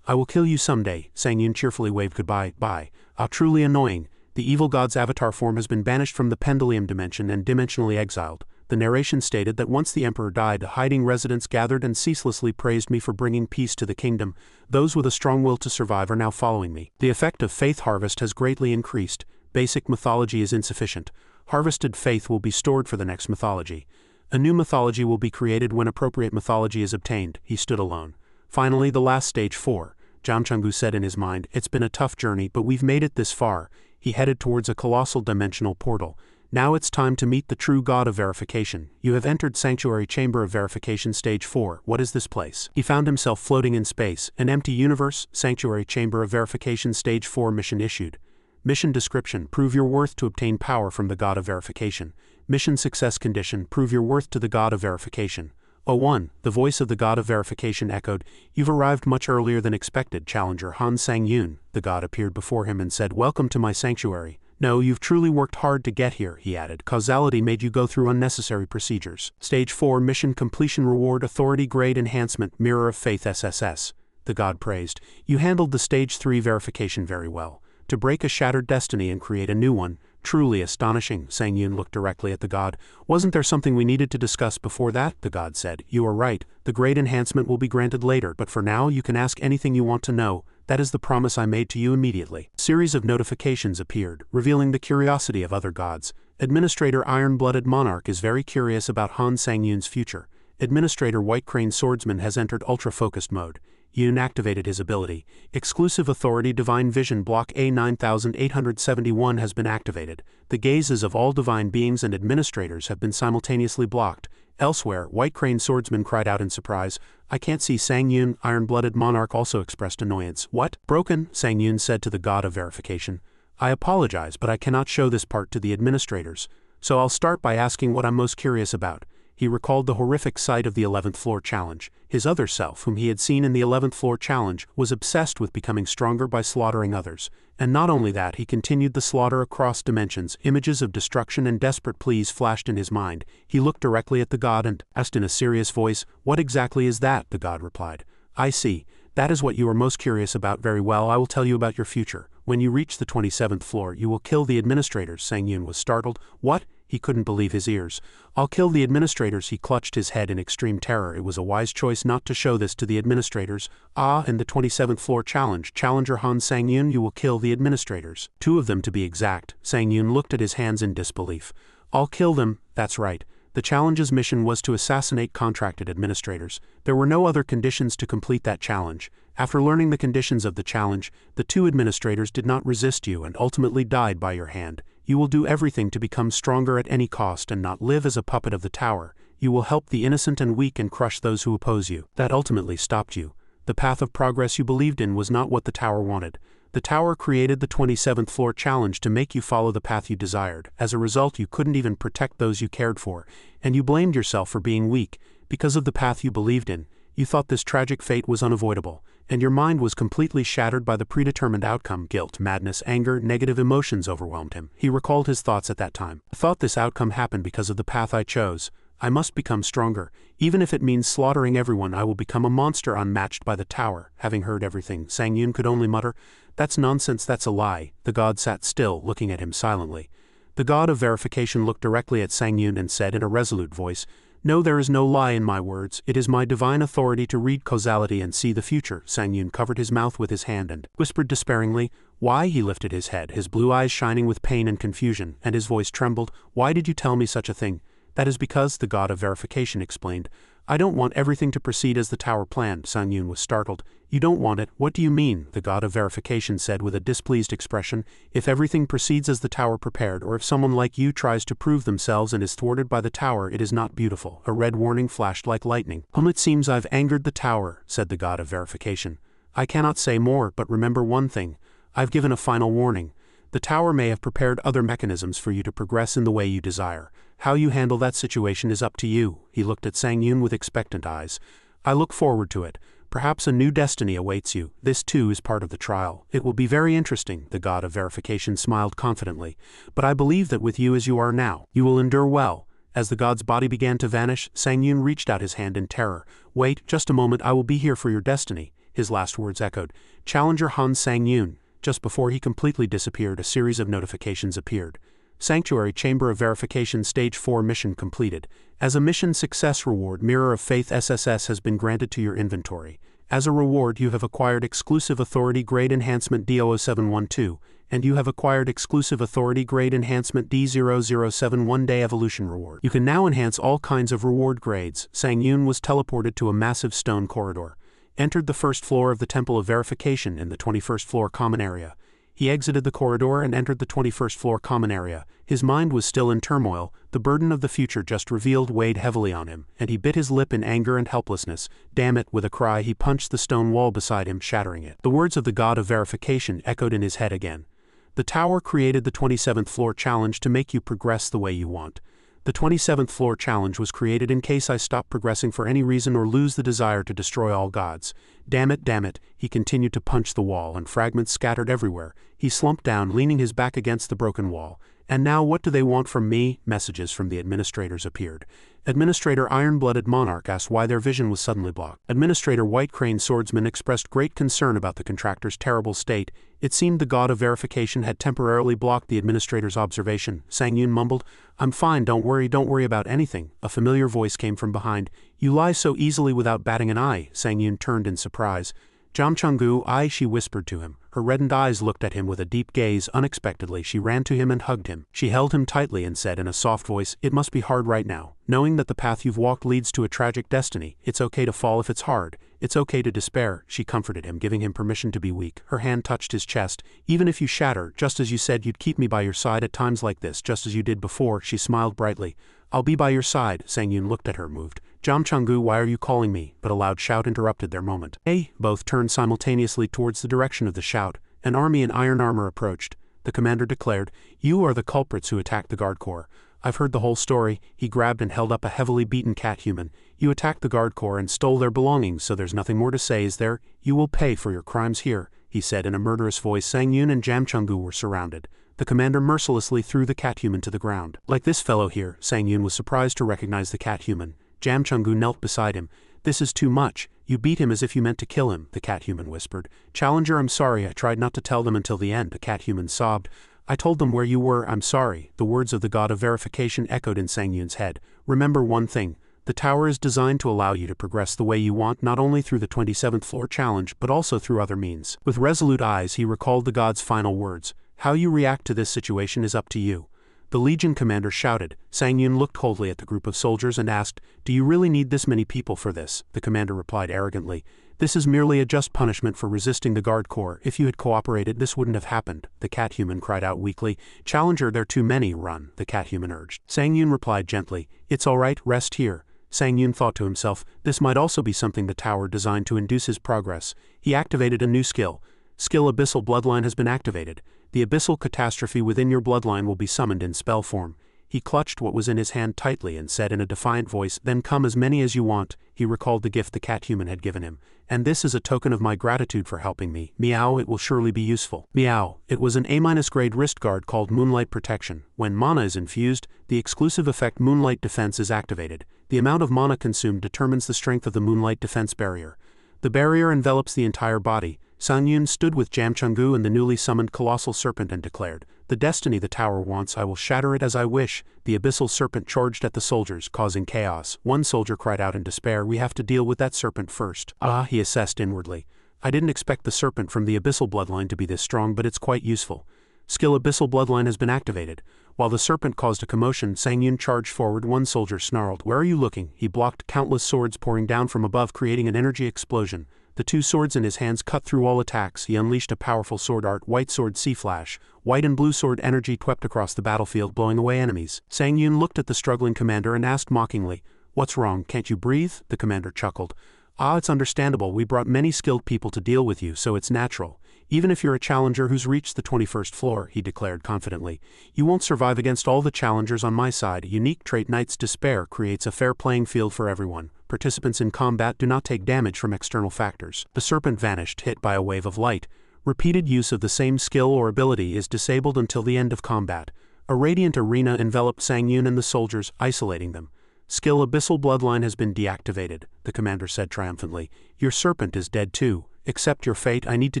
I will kill you someday." Sang Yun cheerfully waved goodbye. "Bye. Ah, truly annoying. The evil god's avatar form has been banished from the pendulum dimension and dimensionally exiled." The narration stated that once the emperor died, hiding residents gathered and ceaselessly praised me for bringing peace to the kingdom. Those with a strong will to survive are now following me. The effect of faith harvest has greatly increased. Basic mythology is insufficient. Harvested faith will be stored for the next mythology. A new mythology will be created when appropriate mythology is obtained. He stood alone. Finally, the last stage 4. Jamchungu said in his mind, "It's been a tough journey, but we've made it this far." He headed towards a colossal dimensional portal. "Now it's time to meet the true god of verification. You have entered Sanctuary Chamber of Verification Stage 4. What is this place?" He found himself floating in space. An empty universe. Sanctuary Chamber of Verification Stage 4 mission issued. Mission description: prove your worth to obtain power from the god of verification. Mission success condition: prove your worth to the god of verification. 01. The voice of the god of verification echoed, "You've arrived much earlier than expected, Challenger Han Sang Yun." The god appeared before him and said, "Welcome to my sanctuary." "No, you've truly worked hard to get here," he added. "Causality made you go through unnecessary procedures." Stage 4 Mission Completion Reward Authority Grade Enhancement Mirror of Faith SSS. The god praised, "You handled the Stage 3 verification very well. To break a shattered destiny and create a new one. Truly astonishing." Sang Yun looked directly at the god. "Wasn't there something we needed to discuss before that?" The god said. "You are right. The grade enhancement will be granted later, but for now you can ask anything you want to know. That is the promise I made to you immediately." A series of notifications appeared, revealing the curiosity of other gods. Administrator Iron-Blooded Monarch is very curious about Han Sang Yun's future. Administrator White Crane Swordsman has entered ultra-focused mode. Yun activated his ability. Exclusive Authority Divine Vision Block A9871 has been activated. The gazes of all divine beings and administrators have been simultaneously blocked. Elsewhere, White Crane Swordsman cried out in surprise, "I can't see Sang Yun." Iron-Blooded Monarch also expressed annoyance. "What? Broken?" Sang Yun said to the god of verification. "I apologize, but I cannot show this part to the administrators. So I'll start by asking what I'm most curious about." He recalled the horrific sight of the 11th floor challenge. His other self, whom he had seen in the 11th floor challenge, was obsessed with becoming stronger by slaughtering others. And not only that, he continued the slaughter across dimensions. Images of destruction and desperate pleas flashed in his mind. He looked directly at the god and asked in a serious voice, "What exactly is that?" The god replied, "I see. That is what you are most curious about. Very well, I will tell you about your future. When you reach the 27th floor, you will kill the administrators." Sang Yun was startled. "What?" He couldn't believe his ears. "I'll kill the administrators." He clutched his head in extreme terror. It was a wise choice not to show this to the administrators. "Ah, in the 27th floor challenge, Challenger Han Sang Yun, you will kill the administrators. 2 of them to be exact." Sang Yun looked at his hands in disbelief. "I'll kill them, that's right." The challenge's mission was to assassinate contracted administrators. There were no other conditions to complete that challenge. After learning the conditions of the challenge, the 2 administrators did not resist you and ultimately died by your hand. You will do everything to become stronger at any cost and not live as a puppet of the tower. You will help the innocent and weak and crush those who oppose you. That ultimately stopped you. The path of progress you believed in was not what the tower wanted. The tower created the 27th floor challenge to make you follow the path you desired. As a result, you couldn't even protect those you cared for, and you blamed yourself for being weak. Because of the path you believed in, you thought this tragic fate was unavoidable, and your mind was completely shattered by the predetermined outcome. Guilt, madness, anger, negative emotions overwhelmed him. He recalled his thoughts at that time. I thought this outcome happened because of the path I chose. I must become stronger. Even if it means slaughtering everyone, I will become a monster unmatched by the tower. Having heard everything, Sang Yun could only mutter, "That's nonsense, that's a lie." The god sat still, looking at him silently. The god of verification looked directly at Sang Yun and said in a resolute voice, "No, there is no lie in my words. It is my divine authority to read causality and see the future." Sang Yun covered his mouth with his hand and whispered despairingly, "Why?" He lifted his head, his blue eyes shining with pain and confusion, and his voice trembled. "Why did you tell me such a thing?" "That is because," the god of verification explained, "I don't want everything to proceed as the tower planned." Sang Yun was startled. "You don't want it? What do you mean?" the god of verification said with a displeased expression. "If everything proceeds as the tower prepared, or if someone like you tries to prove themselves and is thwarted by the tower, it is not beautiful." A red warning flashed like lightning. "It seems I've angered the tower," said the god of verification. "I cannot say more, but remember one thing. I've given a final warning. The tower may have prepared other mechanisms for you to progress in the way you desire. How you handle that situation is up to you." He looked at Sang Yun with expectant eyes. "I look forward to it. Perhaps a new destiny awaits you. This too is part of the trial. It will be very interesting." The god of verification smiled confidently. "But I believe that with you as you are now, you will endure well." As the god's body began to vanish, Sang Yun reached out his hand in terror. "Wait, just a moment, I will be here for your destiny." His last words echoed, "Challenger Han Sang Yun." Just before he completely disappeared, a series of notifications appeared. Sanctuary Chamber of Verification Stage 4 mission completed. As a mission success reward, Mirror of Faith SSS has been granted to your inventory. As a reward, you have acquired exclusive authority grade enhancement D00712, and you have acquired exclusive authority grade enhancement D0071 Day Evolution Reward. You can now enhance all kinds of reward grades. Sang Yun was teleported to a massive stone corridor, entered the first floor of the Temple of Verification in the 21st floor common area. He exited the corridor and entered the 21st floor common area. His mind was still in turmoil. The burden of the future just revealed weighed heavily on him, and he bit his lip in anger and helplessness. "Damn it!" With a cry, he punched the stone wall beside him, shattering it. The words of the god of verification echoed in his head again. The tower created the 27th floor challenge to make you progress the way you want. The 27th floor challenge was created in case I stop progressing for any reason or lose the desire to destroy all gods. Damn it, damn it." He continued to punch the wall, and fragments scattered everywhere. He slumped down, leaning his back against the broken wall. "And now what do they want from me?" Messages from the administrators appeared. Administrator Iron-Blooded Monarch asked why their vision was suddenly blocked. Administrator White Crane Swordsman expressed great concern about the contractor's terrible state. It seemed the god of verification had temporarily blocked the administrator's observation. Sang Yun mumbled, "I'm fine, don't worry about anything." A familiar voice came from behind. "You lie so easily without batting an eye." Sang Yun turned in surprise. "Jam Chungu, I," she whispered to him. Her reddened eyes looked at him with a deep gaze. Unexpectedly, she ran to him and hugged him. She held him tightly and said in a soft voice, "It must be hard right now, knowing that the path you've walked leads to a tragic destiny. It's okay to fall if it's hard. It's okay to despair." She comforted him, giving him permission to be weak. Her hand touched his chest. "Even if you shatter, just as you said you'd keep me by your side at times like this, just as you did before." She smiled brightly. "I'll be by your side." Sang Yun looked at her, moved. "Jam Chungu, why are you calling me?" But a loud shout interrupted their moment. "Hey!" Both turned simultaneously towards the direction of the shout. An army in iron armor approached. The commander declared, "You are the culprits who attacked the guard corps. I've heard the whole story." He grabbed and held up a heavily beaten cat human. "You attacked the guard corps and stole their belongings, so there's nothing more to say, is there? You will pay for your crimes here," he said in a murderous voice. Sang Yun and Jam Chungu were surrounded. The commander mercilessly threw the cat human to the ground. "Like this fellow here." Sang Yun was surprised to recognize the cat human. Jam Chungu knelt beside him. "This is too much. You beat him as if you meant to kill him," the cat human whispered. "Challenger, I'm sorry, I tried not to tell them until the end." The cat human sobbed. "I told them where you were, I'm sorry." The words of the god of verification echoed in Sang Yun's head. "Remember one thing. The tower is designed to allow you to progress the way you want, not only through the 27th floor challenge, but also through other means." With resolute eyes, he recalled the god's final words. "How you react to this situation is up to you." The Legion commander shouted. Sang Yun looked coldly at the group of soldiers and asked, "Do you really need this many people for this?" The commander replied arrogantly, "This is merely a just punishment for resisting the guard corps. If you had cooperated, this wouldn't have happened." The cat human cried out weakly. "Challenger, they're too many, run," the cat human urged. Sang Yun replied gently, "It's all right, rest here." Sang Yun thought to himself, this might also be something the tower designed to induce his progress. He activated a new skill. Skill Abyssal Bloodline has been activated. The abyssal catastrophe within your bloodline will be summoned in spell form. He clutched what was in his hand tightly and said in a defiant voice, "Then come as many as you want." He recalled the gift the cat human had given him. "And this is a token of my gratitude for helping me. Meow, it will surely be useful." Meow. It was an A- grade wrist guard called Moonlight Protection. When mana is infused, the exclusive effect Moonlight Defense is activated. The amount of mana consumed determines the strength of the Moonlight Defense barrier. The barrier envelops the entire body. Sang Yun stood with Jamchungu and the newly summoned Colossal Serpent and declared, "The destiny the tower wants, I will shatter it as I wish." The Abyssal Serpent charged at the soldiers, causing chaos. One soldier cried out in despair, "We have to deal with that serpent first." "Ah," he assessed inwardly. "I didn't expect the serpent from the Abyssal Bloodline to be this strong, but it's quite useful." Skill Abyssal Bloodline has been activated. While the serpent caused a commotion, Sang Yun charged forward. One soldier snarled, "Where are you looking?" He blocked countless swords pouring down from above, creating an energy explosion. The two swords in his hands cut through all attacks. He unleashed a powerful sword art, White Sword Sea Flash. White and blue sword energy swept across the battlefield, blowing away enemies. Sang Yun looked at the struggling commander and asked mockingly, "What's wrong, can't you breathe?" The commander chuckled. "Ah, it's understandable. We brought many skilled people to deal with you, so it's natural. Even if you're a challenger who's reached the 21st floor," he declared confidently, "you won't survive against all the challengers on my side." Unique trait Knight's Despair creates a fair playing field for everyone. Participants in combat do not take damage from external factors. The serpent vanished, hit by a wave of light. Repeated use of the same skill or ability is disabled until the end of combat. A radiant arena enveloped Sang Yun and the soldiers, isolating them. Skill Abyssal Bloodline has been deactivated, the commander said triumphantly. "Your serpent is dead too. Accept your fate. I need to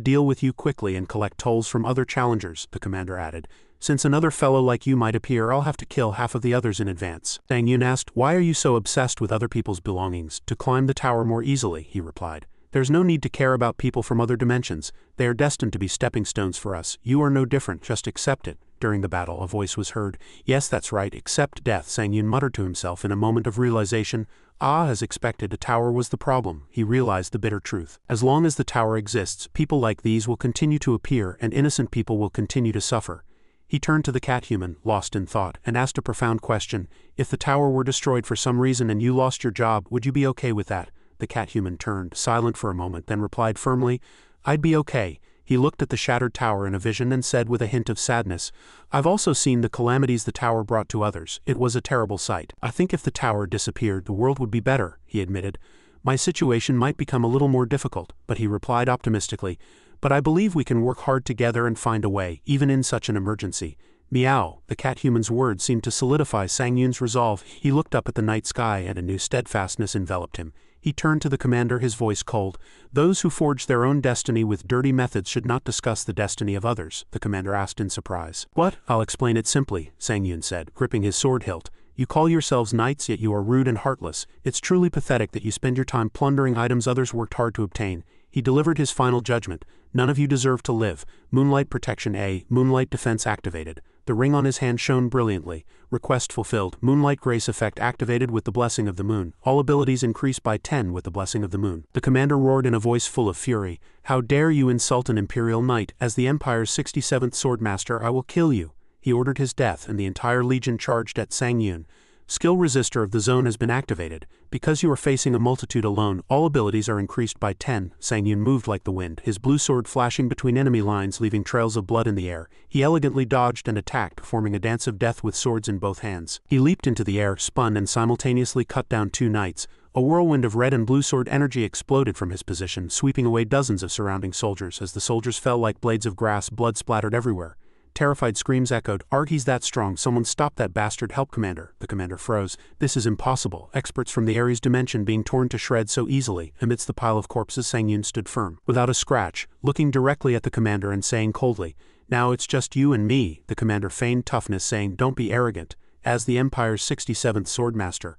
deal with you quickly and collect tolls from other challengers," the commander added. "Since another fellow like you might appear, I'll have to kill half of the others in advance." Sang Yun asked, "Why are you so obsessed with other people's belongings?" "To climb the tower more easily," he replied. "There's no need to care about people from other dimensions. They are destined to be stepping stones for us. You are no different, just accept it." During the battle, a voice was heard. "Yes, that's right, accept death," Sang Yun muttered to himself in a moment of realization. As expected, a tower was the problem. He realized the bitter truth. As long as the tower exists, people like these will continue to appear and innocent people will continue to suffer. He turned to the cat human, lost in thought, and asked a profound question. "If the tower were destroyed for some reason and you lost your job, would you be okay with that?" The cat human turned, silent for a moment, then replied firmly, "I'd be okay." He looked at the shattered tower in a vision and said with a hint of sadness, "I've also seen the calamities the tower brought to others. It was a terrible sight. I think if the tower disappeared, the world would be better," he admitted. "My situation might become a little more difficult," but he replied optimistically, "But I believe we can work hard together and find a way, even in such an emergency." Meow. The cat human's words seemed to solidify Sang Yun's resolve. He looked up at the night sky and a new steadfastness enveloped him. He turned to the commander, his voice cold. "Those who forge their own destiny with dirty methods should not discuss the destiny of others," the commander asked in surprise. "What?" "I'll explain it simply," Sang Yun said, gripping his sword hilt. "You call yourselves knights, yet you are rude and heartless. It's truly pathetic that you spend your time plundering items others worked hard to obtain." He delivered his final judgment. "None of you deserve to live." Moonlight Protection A. Moonlight Defense activated. The ring on his hand shone brilliantly. Request fulfilled. Moonlight Grace effect activated with the blessing of the moon. All abilities increased by 10 with the blessing of the moon. The commander roared in a voice full of fury. "How dare you insult an Imperial Knight? As the Empire's 67th Swordmaster, I will kill you." He ordered his death, and the entire legion charged at Sang Yun. Skill Resistor of the Zone has been activated. Because you are facing a multitude alone, all abilities are increased by 10. Sang Yun moved like the wind, his blue sword flashing between enemy lines, leaving trails of blood in the air. He elegantly dodged and attacked, forming a dance of death with swords in both hands. He leaped into the air, spun, and simultaneously cut down two knights. A whirlwind of red and blue sword energy exploded from his position, sweeping away dozens of surrounding soldiers. As the soldiers fell like blades of grass, blood splattered everywhere. Terrified screams echoed. "Arg, he's that strong. Someone stop that bastard. Help, Commander." The commander froze. "This is impossible. Experts from the Ares dimension being torn to shreds so easily." Amidst the pile of corpses, Sang Yun stood firm, without a scratch, looking directly at the commander and saying coldly, "Now it's just you and me." The commander feigned toughness, saying, "Don't be arrogant. As the Empire's 67th Swordmaster,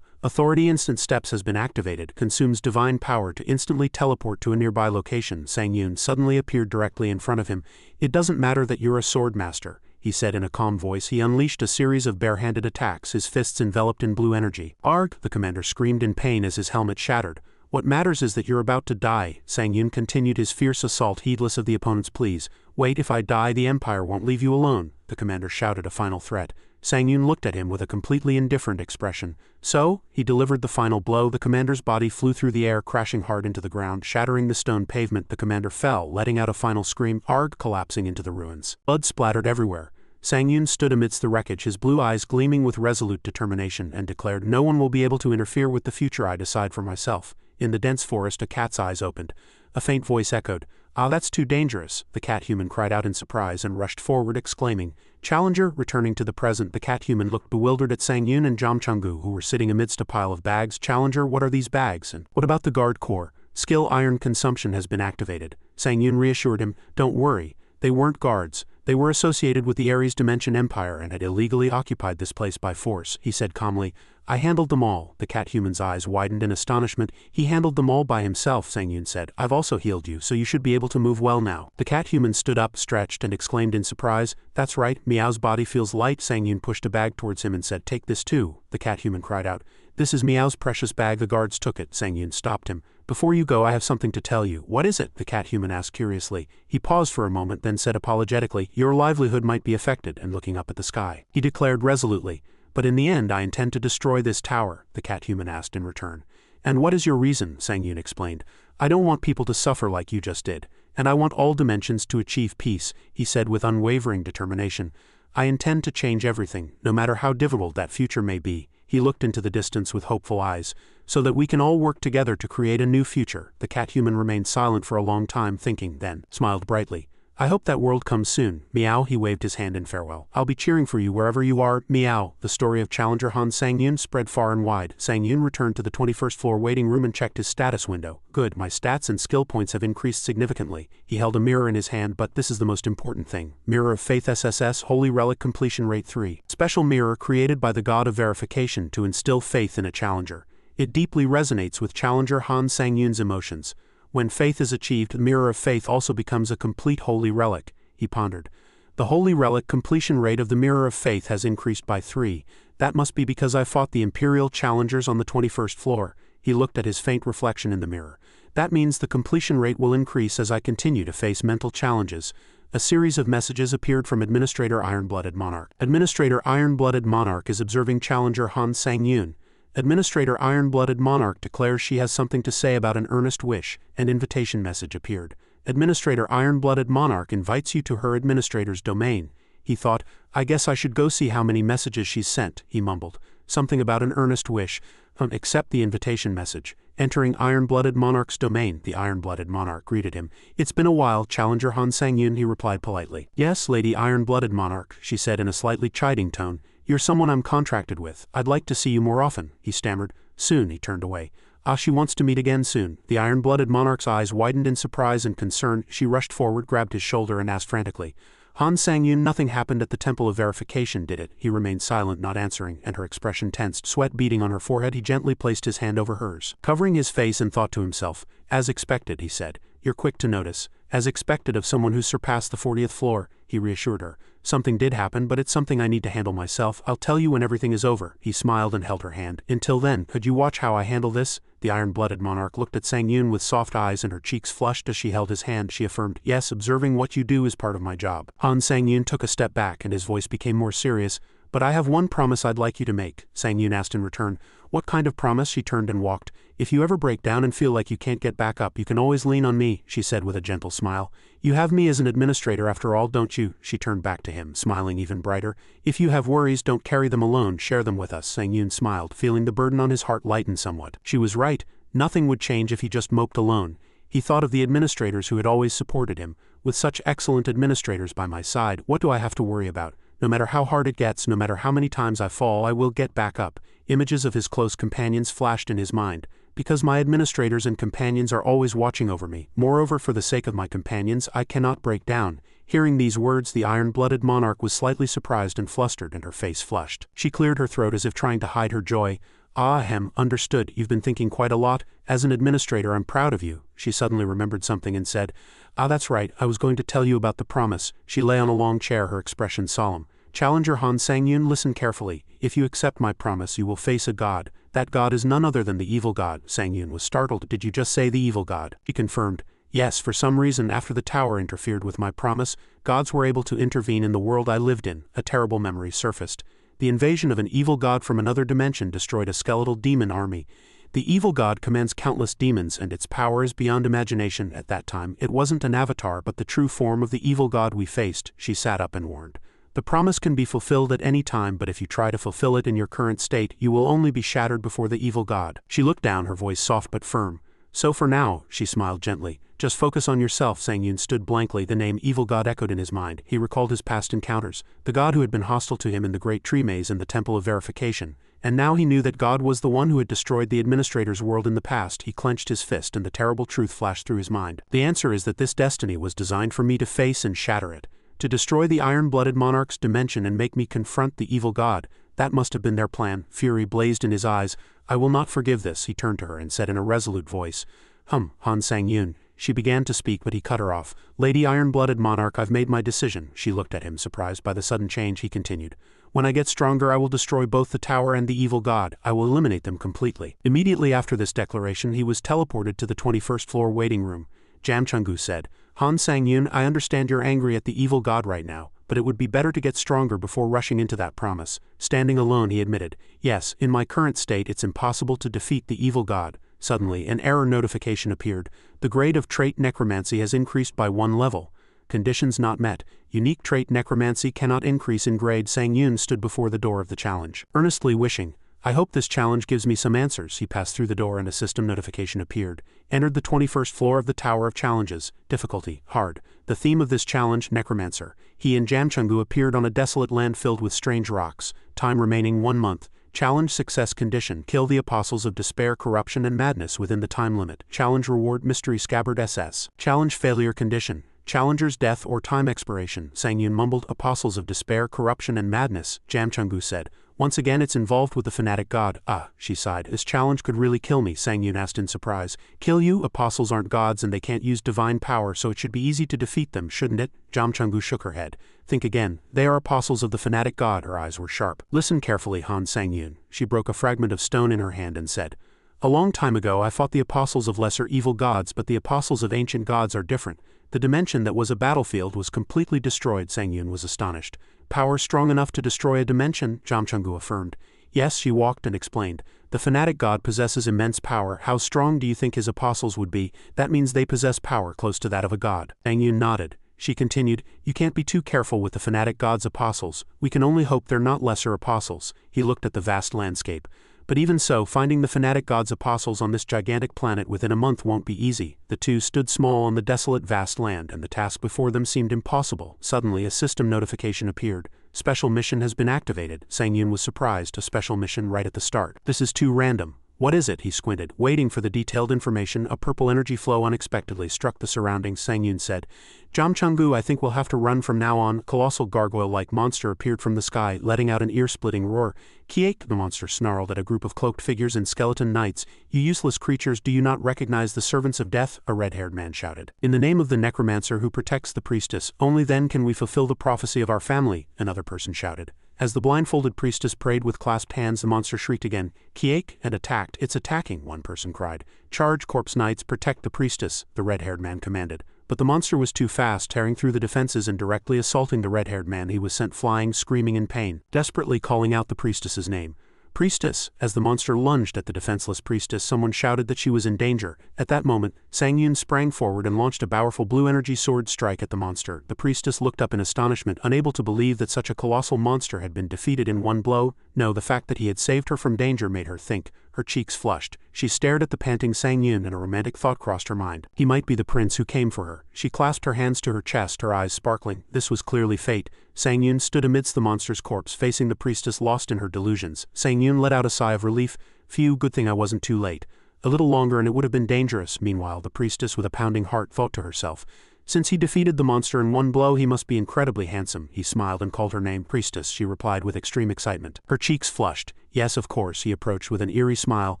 Authority Instant Steps has been activated, consumes divine power to instantly teleport to a nearby location." Sang Yun suddenly appeared directly in front of him. "It doesn't matter that you're a swordmaster," he said in a calm voice. He unleashed a series of barehanded attacks, his fists enveloped in blue energy. "Arg!" the commander screamed in pain as his helmet shattered. "What matters is that you're about to die." Sang Yun continued his fierce assault, heedless of the opponent's pleas. "Wait, if I die, the Empire won't leave you alone." The commander shouted a final threat. Sang Yun looked at him with a completely indifferent expression. So, he delivered the final blow. The commander's body flew through the air, crashing hard into the ground, shattering the stone pavement. The commander fell, letting out a final scream, Arg, collapsing into the ruins. Blood splattered everywhere. Sang Yun stood amidst the wreckage, his blue eyes gleaming with resolute determination, and declared, "No one will be able to interfere with the future I decide for myself." In the dense forest, a cat's eyes opened. A faint voice echoed, "Ah, that's too dangerous." The cat-human cried out in surprise and rushed forward, exclaiming, "Challenger!" Returning to the present, the cat-human looked bewildered at Sang Yun and Jom Chungu, who were sitting amidst a pile of bags. "Challenger, what are these bags? And what about the guard corps? Skill iron consumption has been activated." Sang Yun reassured him, "Don't worry. They weren't guards. They were associated with the Ares Dimension Empire and had illegally occupied this place by force," he said calmly. "I handled them all." The cat-human's eyes widened in astonishment. "He handled them all by himself," Sang Yun said. "I've also healed you, so you should be able to move well now." The cat-human stood up, stretched, and exclaimed in surprise, "That's right, Meow's body feels light." Sang Yun pushed a bag towards him and said, "Take this too." The cat-human cried out, "This is Meow's precious bag." The guards took it. Sang Yun stopped him. "Before you go, I have something to tell you." "What is it?" the cat-human asked curiously. He paused for a moment, then said apologetically, "Your livelihood might be affected," and looking up at the sky, he declared resolutely, "But in the end I intend to destroy this tower," the cat-human asked in return. "And what is your reason?" Sang Yun explained. "I don't want people to suffer like you just did, and I want all dimensions to achieve peace," he said with unwavering determination. "I intend to change everything, no matter how difficult that future may be." He looked into the distance with hopeful eyes. "So that we can all work together to create a new future." The cat-human remained silent for a long time, thinking, then smiled brightly. "I hope that world comes soon." Meow, he waved his hand in farewell. "I'll be cheering for you wherever you are." Meow. The story of Challenger Han Sang Yun spread far and wide. Sang Yun returned to the 21st floor waiting room and checked his status window. "Good, my stats and skill points have increased significantly." He held a mirror in his hand, but this is the most important thing. Mirror of Faith SSS, Holy Relic completion rate 3. Special mirror created by the god of verification to instill faith in a challenger. It deeply resonates with Challenger Han Sang Yun's emotions. When faith is achieved, the Mirror of Faith also becomes a complete holy relic, he pondered. The holy relic completion rate of the Mirror of Faith has increased by 3. That must be because I fought the Imperial challengers on the 21st floor. He looked at his faint reflection in the mirror. That means the completion rate will increase as I continue to face mental challenges. A series of messages appeared from Administrator Iron-Blooded Monarch. Administrator Iron-Blooded Monarch is observing Challenger Han Sang Yun. Administrator Iron-Blooded Monarch declares she has something to say about an earnest wish. An invitation message appeared. Administrator Iron-Blooded Monarch invites you to her administrator's domain. He thought, I guess I should go see how many messages she's sent, he mumbled. Something about an earnest wish. Accept the invitation message. Entering Iron-Blooded Monarch's domain, the Iron-Blooded Monarch greeted him. It's been a while, Challenger Han Sang Yun, he replied politely. Yes, Lady Iron-Blooded Monarch, she said in a slightly chiding tone. You're someone I'm contracted with. I'd like to see you more often, he stammered. Soon, he turned away. Ah, she wants to meet again soon. The Iron-Blooded Monarch's eyes widened in surprise and concern. She rushed forward, grabbed his shoulder, and asked frantically, Han Sang Yun, nothing happened at the Temple of Verification, did it? He remained silent, not answering, and her expression tensed, sweat beading on her forehead. He gently placed his hand over hers, covering his face, and thought to himself, as expected, he said. You're quick to notice. As expected of someone who's surpassed the 40th floor, he reassured her. Something did happen, but it's something I need to handle myself. I'll tell you when everything is over. He smiled and held her hand. Until then, could you watch how I handle this? The Iron-Blooded Monarch looked at Sang Yun with soft eyes, and her cheeks flushed as she held his hand. She affirmed, Yes, observing what you do is part of my job. Han Sang Yun took a step back, and his voice became more serious. But I have one promise I'd like you to make, Sang Yun asked in return. What kind of promise? She turned and walked. If you ever break down and feel like you can't get back up, you can always lean on me, she said with a gentle smile. You have me as an administrator after all, don't you? She turned back to him, smiling even brighter. If you have worries, don't carry them alone, share them with us, Sang Yun smiled, feeling the burden on his heart lighten somewhat. She was right. Nothing would change if he just moped alone. He thought of the administrators who had always supported him. With such excellent administrators by my side, what do I have to worry about? No matter how hard it gets, no matter how many times I fall, I will get back up. Images of his close companions flashed in his mind. Because my administrators and companions are always watching over me. Moreover, for the sake of my companions, I cannot break down. Hearing these words, the Iron-Blooded Monarch was slightly surprised and flustered, and her face flushed. She cleared her throat as if trying to hide her joy. Understood. You've been thinking quite a lot. As an administrator, I'm proud of you. She suddenly remembered something and said, That's right. I was going to tell you about the promise. She lay on a long chair, her expression solemn. Challenger Han Sang Yun, listen carefully. If you accept my promise, you will face a god. That god is none other than the evil god. Sang Yun was startled. Did you just say the evil god? He confirmed. Yes, for some reason after the tower interfered with my promise, gods were able to intervene in the world I lived in. A terrible memory surfaced. The invasion of an evil god from another dimension destroyed a skeletal demon army. The evil god commands countless demons and its power is beyond imagination. At that time, it wasn't an avatar but the true form of the evil god we faced. She sat up and warned. The promise can be fulfilled at any time, but if you try to fulfill it in your current state, you will only be shattered before the evil god. She looked down, her voice soft but firm. So for now, she smiled gently, just focus on yourself. Sang Yun stood blankly. The name evil god echoed in his mind. He recalled his past encounters, the god who had been hostile to him in the great tree maze and the temple of verification. And now he knew that God was the one who had destroyed the administrator's world in the past. He clenched his fist and the terrible truth flashed through his mind. The answer is that this destiny was designed for me to face and shatter it. To destroy the iron-blooded monarch's dimension and make me confront the evil god. That must have been their plan. Fury blazed in his eyes. I will not forgive this. He turned to her and said in a resolute voice. Han Sang Yun. She began to speak but he cut her off. Lady Iron-Blooded Monarch, I've made my decision. She looked at him, surprised by the sudden change. He continued. When I get stronger I will destroy both the tower and the evil god. I will eliminate them completely. Immediately after this declaration he was teleported to the 21st floor waiting room. Jam Chungu said, Han Sang Yun, I understand you're angry at the evil god right now, but it would be better to get stronger before rushing into that promise. Standing alone he admitted, yes, in my current state it's impossible to defeat the evil god. Suddenly an error notification appeared. The grade of trait Necromancy has increased by 1 level. Conditions not met. Unique trait Necromancy cannot increase in grade. Sang Yun stood before the door of the challenge, earnestly wishing, I hope this challenge gives me some answers. He passed through the door and a system notification appeared. Entered the 21st floor of the Tower of Challenges. Difficulty, hard. The theme of this challenge, Necromancer. He and Jam Chungu appeared on a desolate land filled with strange rocks. Time remaining 1 month. Challenge success condition. Kill the apostles of despair, corruption and madness within the time limit. Challenge reward mystery scabbard SS. Challenge failure condition. Challenger's death or time expiration. Sang Yun mumbled, apostles of despair, corruption and madness. Jam Chungu said. Once again it's involved with the fanatic god. She sighed. This challenge could really kill me. Sang Yun asked in surprise. Kill you? Apostles aren't gods and they can't use divine power, so it should be easy to defeat them, shouldn't it? Jam Chungu shook her head. Think again. They are apostles of the fanatic god. Her eyes were sharp. Listen carefully, Han Sang Yun. She broke a fragment of stone in her hand and said, a long time ago I fought the apostles of lesser evil gods, but the apostles of ancient gods are different. The dimension that was a battlefield was completely destroyed. Sang Yun was astonished. Power strong enough to destroy a dimension? Jam Chungu affirmed. Yes, she walked and explained. The fanatic god possesses immense power. How strong do you think his apostles would be? That means they possess power close to that of a god. Sang Yun nodded. She continued, you can't be too careful with the fanatic god's apostles. We can only hope they're not lesser apostles. He looked at the vast landscape. But even so, finding the fanatic god's apostles on this gigantic planet within a month won't be easy. The two stood small on the desolate vast land, and the task before them seemed impossible. Suddenly a system notification appeared. Special mission has been activated. Sang Yun was surprised. A special mission right at the start. This is too random. What is it? He squinted, waiting for the detailed information. A purple energy flow unexpectedly struck the surroundings. Sang Yun said, Jam Chungu, I think we'll have to run from now on. Colossal gargoyle-like monster appeared from the sky, letting out an ear-splitting roar. Kiek, the monster snarled at a group of cloaked figures and skeleton knights. You useless creatures, do you not recognize the servants of death? A red-haired man shouted. In the name of the necromancer who protects the priestess, only then can we fulfill the prophecy of our family, another person shouted. As the blindfolded priestess prayed with clasped hands, the monster shrieked again, Kiek, and attacked. It's attacking, one person cried. Charge, corpse knights, protect the priestess, the red-haired man commanded. But the monster was too fast, tearing through the defenses and directly assaulting the red-haired man. He was sent flying, screaming in pain, desperately calling out the priestess's name. Priestess! As the monster lunged at the defenseless priestess, someone shouted that she was in danger. At that moment, Sang Yun sprang forward and launched a powerful blue energy sword strike at the monster. The priestess looked up in astonishment, unable to believe that such a colossal monster had been defeated in one blow. No, the fact that he had saved her from danger made her think. Her cheeks flushed. She stared at the panting Sang Yun and a romantic thought crossed her mind. He might be the prince who came for her. She clasped her hands to her chest, her eyes sparkling. This was clearly fate. Sang Yun stood amidst the monster's corpse, facing the priestess, lost in her delusions. Sang Yun let out a sigh of relief. Phew, good thing I wasn't too late. A little longer and it would have been dangerous. Meanwhile, the priestess with a pounding heart thought to herself, since he defeated the monster in one blow, he must be incredibly handsome. He smiled and called her name. Priestess, she replied with extreme excitement. Her cheeks flushed. Yes, of course, he approached with an eerie smile.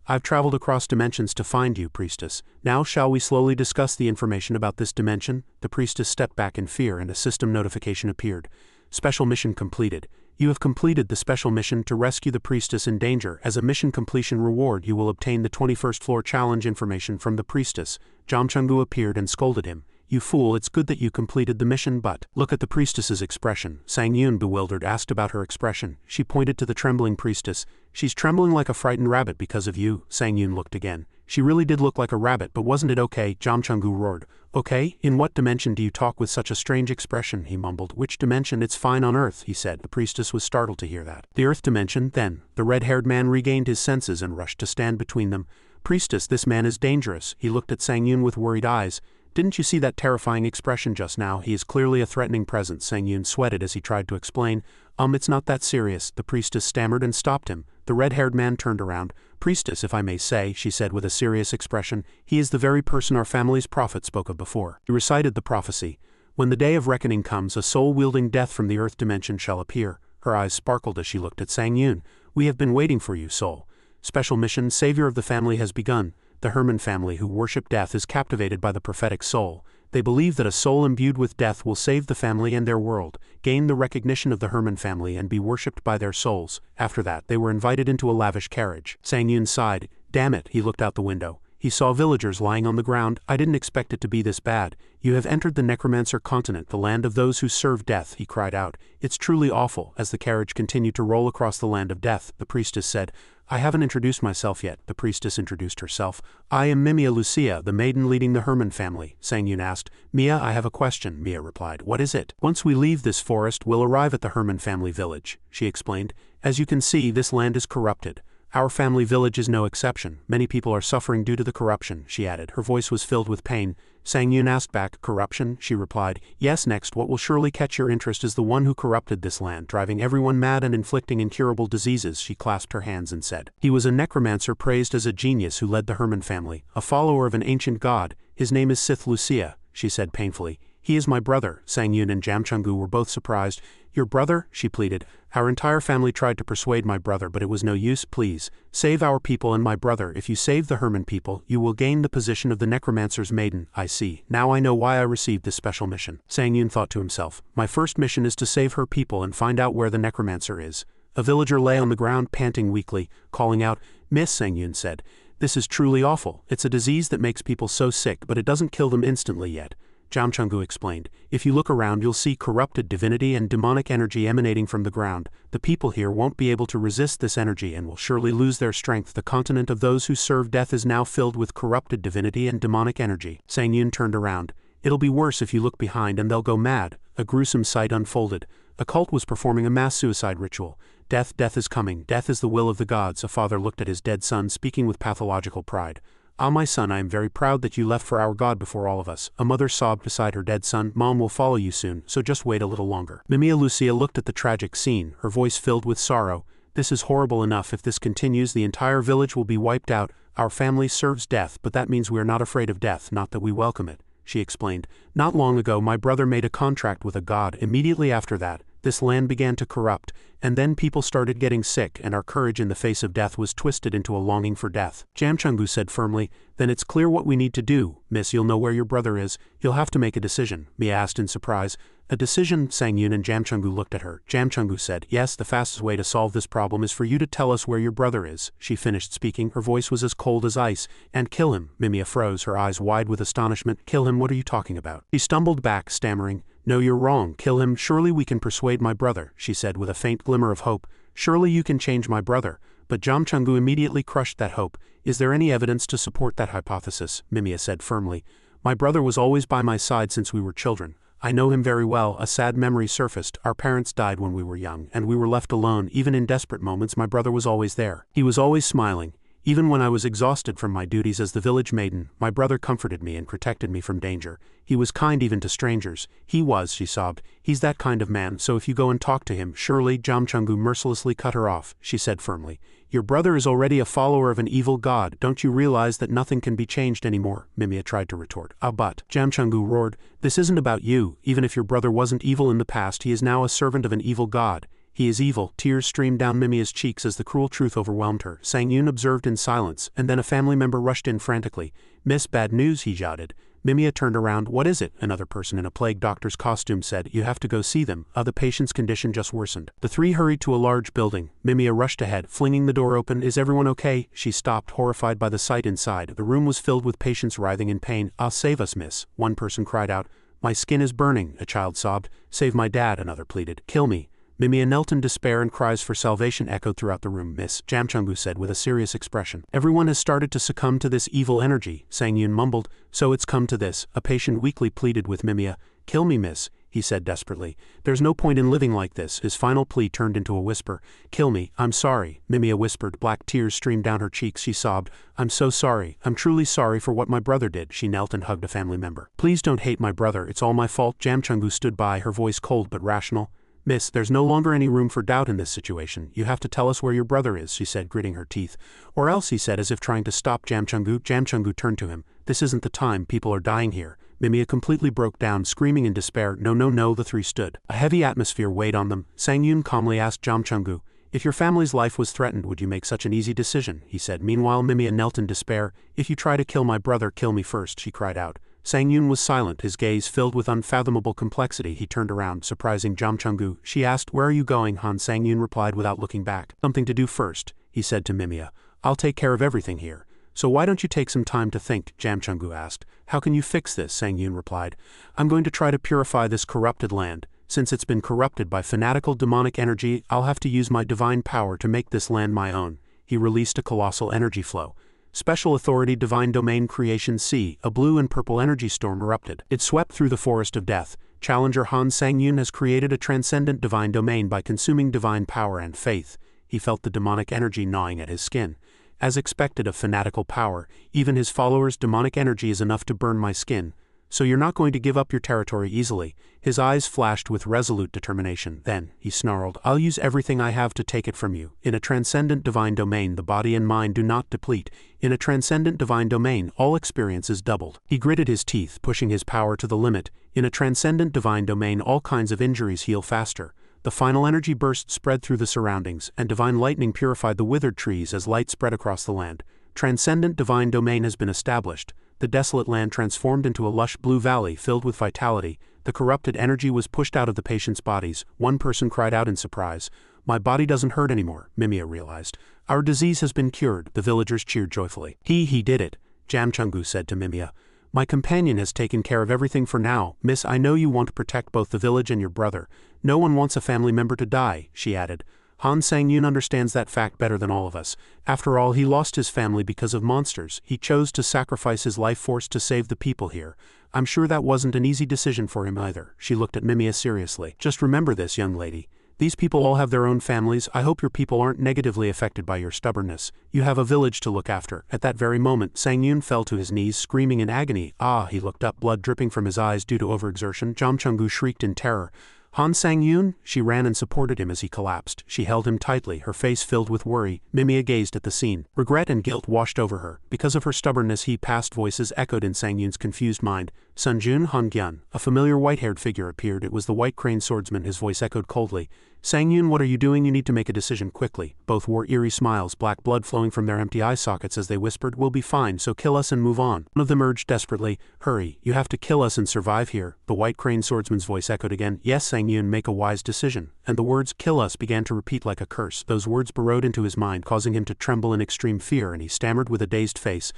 I've traveled across dimensions to find you, priestess. Now shall we slowly discuss the information about this dimension? The priestess stepped back in fear and a system notification appeared. Special mission completed. You have completed the special mission to rescue the priestess in danger. As a mission completion reward, you will obtain the 21st floor challenge information from the priestess. Jam Chungu appeared and scolded him. You fool, it's good that you completed the mission, but look at the priestess's expression. Sang Yun, bewildered, asked about her expression. She pointed to the trembling priestess. She's trembling like a frightened rabbit because of you. Sang Yun looked again. She really did look like a rabbit, but wasn't it okay? Jam Chungu roared. Okay, in what dimension do you talk with such a strange expression? He mumbled. Which dimension? It's fine on Earth, he said. The priestess was startled to hear that. The Earth dimension, then. The red-haired man regained his senses and rushed to stand between them. Priestess, this man is dangerous. He looked at Sang Yun with worried eyes. Didn't you see that terrifying expression just now? He is clearly a threatening presence. Sang Yun sweated as he tried to explain. It's not that serious. The priestess stammered and stopped him. The red-haired man turned around. Priestess, if I may say, she said with a serious expression, he is the very person our family's prophet spoke of before. He recited the prophecy. When the day of reckoning comes, a soul-wielding death from the Earth dimension shall appear. Her eyes sparkled as she looked at Sang Yun. We have been waiting for you, soul. Special mission, savior of the family, has begun. The Herman family who worship death is captivated by the prophetic soul. They believe that a soul imbued with death will save the family and their world, gain the recognition of the Herman family and be worshipped by their souls. After that, they were invited into a lavish carriage. Sang Yun sighed. Damn it, he looked out the window. He saw villagers lying on the ground. I didn't expect it to be this bad. You have entered the Necromancer continent, the land of those who serve death, he cried out. It's truly awful. As the carriage continued to roll across the land of death, the priestess said, I haven't introduced myself yet. The priestess introduced herself. I am Mimia Lucia, the maiden leading the Herman family. Sang Yun asked. Mia, I have a question, Mia replied. What is it? Once we leave this forest, we'll arrive at the Herman family village, she explained. As you can see, this land is corrupted. Our family village is no exception. Many people are suffering due to the corruption, she added. Her voice was filled with pain. Sang Yun asked back, corruption? She replied, yes. Next, what will surely catch your interest is the one who corrupted this land, driving everyone mad and inflicting incurable diseases. She clasped her hands and said. He was a necromancer praised as a genius who led the Herman family, a follower of an ancient god. His name is Sith Lucia, she said painfully. He is my brother. Sang Yun and Jam Chungu were both surprised. Your brother? She pleaded. Our entire family tried to persuade my brother, but it was no use. Please, save our people and my brother. If you save the Herman people, you will gain the position of the Necromancer's maiden. I see. Now I know why I received this special mission. Sang Yun thought to himself. My first mission is to save her people and find out where the Necromancer is. A villager lay on the ground, panting weakly, calling out, Miss, Sang Yun said. This is truly awful. It's a disease that makes people so sick, but it doesn't kill them instantly yet. Jam Chungu explained. If you look around, you'll see corrupted divinity and demonic energy emanating from the ground. The people here won't be able to resist this energy and will surely lose their strength. The continent of those who serve death is now filled with corrupted divinity and demonic energy. Sang Yun turned around. It'll be worse if you look behind and they'll go mad. A gruesome sight unfolded. A cult was performing a mass suicide ritual. Death, death is coming. Death is the will of the gods. A father looked at his dead son, speaking with pathological pride. Ah, my son, I am very proud that you left for our God before all of us. A mother sobbed beside her dead son. Mom will follow you soon, so just wait a little longer. Mimia Lucia looked at the tragic scene, her voice filled with sorrow. This is horrible enough. If this continues, the entire village will be wiped out. Our family serves death, but that means we are not afraid of death, not that we welcome it, she explained. Not long ago, my brother made a contract with a god. Immediately after that, this land began to corrupt, and then people started getting sick, and our courage in the face of death was twisted into a longing for death. Jam Chungu said firmly, then it's clear what we need to do. Miss, you'll know where your brother is. You'll have to make a decision. Mia asked in surprise. A decision? Sang Yun and Jam Chungu looked at her. Jam Chungu said, yes, the fastest way to solve this problem is for you to tell us where your brother is. She finished speaking. Her voice was as cold as ice. And kill him. Mimia froze, her eyes wide with astonishment. Kill him? What are you talking about? He stumbled back, stammering. No, you're wrong. Kill him. Surely we can persuade my brother, she said with a faint glimmer of hope. Surely you can change my brother. But Jam Chungu immediately crushed that hope. Is there any evidence to support that hypothesis? Mimia said firmly. My brother was always by my side since we were children. I know him very well. A sad memory surfaced. Our parents died when we were young, and we were left alone. Even in desperate moments, my brother was always there. He was always smiling. Even when I was exhausted from my duties as the village maiden, my brother comforted me and protected me from danger. He was kind even to strangers. He was, she sobbed. He's that kind of man, so if you go and talk to him, surely. Jam Chungu mercilessly cut her off, she said firmly. Your brother is already a follower of an evil god. Don't you realize that nothing can be changed anymore? Mimia tried to retort. Ah, but, Jam Chungu roared, this isn't about you. Even if your brother wasn't evil in the past, he is now a servant of an evil god. He is evil. Tears streamed down Mimia's cheeks as the cruel truth overwhelmed her. Sang Yun observed in silence, and then a family member rushed in frantically. Miss, bad news, he shouted. Mimia turned around. What is it? Another person in a plague doctor's costume said. You have to go see them. The patient's condition just worsened. The three hurried to a large building. Mimia rushed ahead, flinging the door open. Is everyone okay? She stopped, horrified by the sight inside. The room was filled with patients writhing in pain. Save us, miss, one person cried out. My skin is burning, a child sobbed. Save my dad, another pleaded. Kill me. Mimia knelt in despair and cries for salvation echoed throughout the room. Miss, Jamchungu said with a serious expression. Everyone has started to succumb to this evil energy, Sang Yun mumbled. So it's come to this, a patient weakly pleaded with Mimia. Kill me, miss, he said desperately. There's no point in living like this. His final plea turned into a whisper. Kill me, I'm sorry, Mimia whispered. Black tears streamed down her cheeks. She sobbed. I'm so sorry. I'm truly sorry for what my brother did. She knelt and hugged a family member. Please don't hate my brother. It's all my fault. Jamchungu stood by, her voice cold but rational. Miss, there's no longer any room for doubt in this situation. You have to tell us where your brother is, she said, gritting her teeth. Or else, he said, as if trying to stop Jamchungu. Jamchungu turned to him. This isn't the time. People are dying here. Mimia completely broke down, screaming in despair. No, no, no. The three stood. A heavy atmosphere weighed on them. Sang Yun calmly asked Jamchungu, if your family's life was threatened, would you make such an easy decision? He said. Meanwhile, Mimia knelt in despair. If you try to kill my brother, kill me first, she cried out. Sang Yun was silent, his gaze filled with unfathomable complexity. He turned around, surprising Jamchungu. She asked, where are you going? Han Sang Yun replied without looking back. Something to do first, he said to Mimia. I'll take care of everything here. So why don't you take some time to think? Jamchungu asked. How can you fix this? Sang Yun replied. I'm going to try to purify this corrupted land. Since it's been corrupted by fanatical demonic energy, I'll have to use my divine power to make this land my own. He released a colossal energy flow. Special Authority Divine Domain Creation C, a blue and purple energy storm erupted. It swept through the forest of death. Challenger Han Sang-Yun has created a transcendent divine domain by consuming divine power and faith. He felt the demonic energy gnawing at his skin. As expected of fanatical power, even his followers' demonic energy is enough to burn my skin. So you're not going to give up your territory easily. His eyes flashed with resolute determination. Then, he snarled, I'll use everything I have to take it from you. In a transcendent divine domain, the body and mind do not deplete. In a transcendent divine domain, all experience is doubled. He gritted his teeth, pushing his power to the limit. In a transcendent divine domain, all kinds of injuries heal faster. The final energy burst spread through the surroundings, and divine lightning purified the withered trees as light spread across the land. Transcendent divine domain has been established. The desolate land transformed into a lush blue valley filled with vitality. The corrupted energy was pushed out of the patients' bodies. One person cried out in surprise. My body doesn't hurt anymore, Mimia realized. Our disease has been cured. The villagers cheered joyfully. He did it, Jamchungu said to Mimia. My companion has taken care of everything for now. Miss, I know you want to protect both the village and your brother. No one wants a family member to die, she added. Han Sang-Yun understands that fact better than all of us. After all, he lost his family because of monsters. He chose to sacrifice his life force to save the people here. I'm sure that wasn't an easy decision for him either. She looked at Mimia seriously. Just remember this, young lady. These people all have their own families. I hope your people aren't negatively affected by your stubbornness. You have a village to look after. At that very moment, Sang-Yun fell to his knees, screaming in agony. He looked up, blood dripping from his eyes due to overexertion. Jamchungu shrieked in terror. Han Sang-Yun? She ran and supported him as he collapsed. She held him tightly, her face filled with worry. Mimia gazed at the scene. Regret and guilt washed over her. Because of her stubbornness, past voices echoed in Sang-Yun's confused mind. Sunjun Han-Gyun. A familiar white-haired figure appeared. It was the White Crane swordsman. His voice echoed coldly. Sang-Yun, what are you doing? You need to make a decision quickly. Both wore eerie smiles, black blood flowing from their empty eye sockets as they whispered, We'll be fine, so kill us and move on. One of them urged desperately, Hurry, you have to kill us and survive here. The White Crane swordsman's voice echoed again. Yes, Sang-Yun, make a wise decision. And the words, kill us, began to repeat like a curse. Those words burrowed into his mind, causing him to tremble in extreme fear, and he stammered with a dazed face.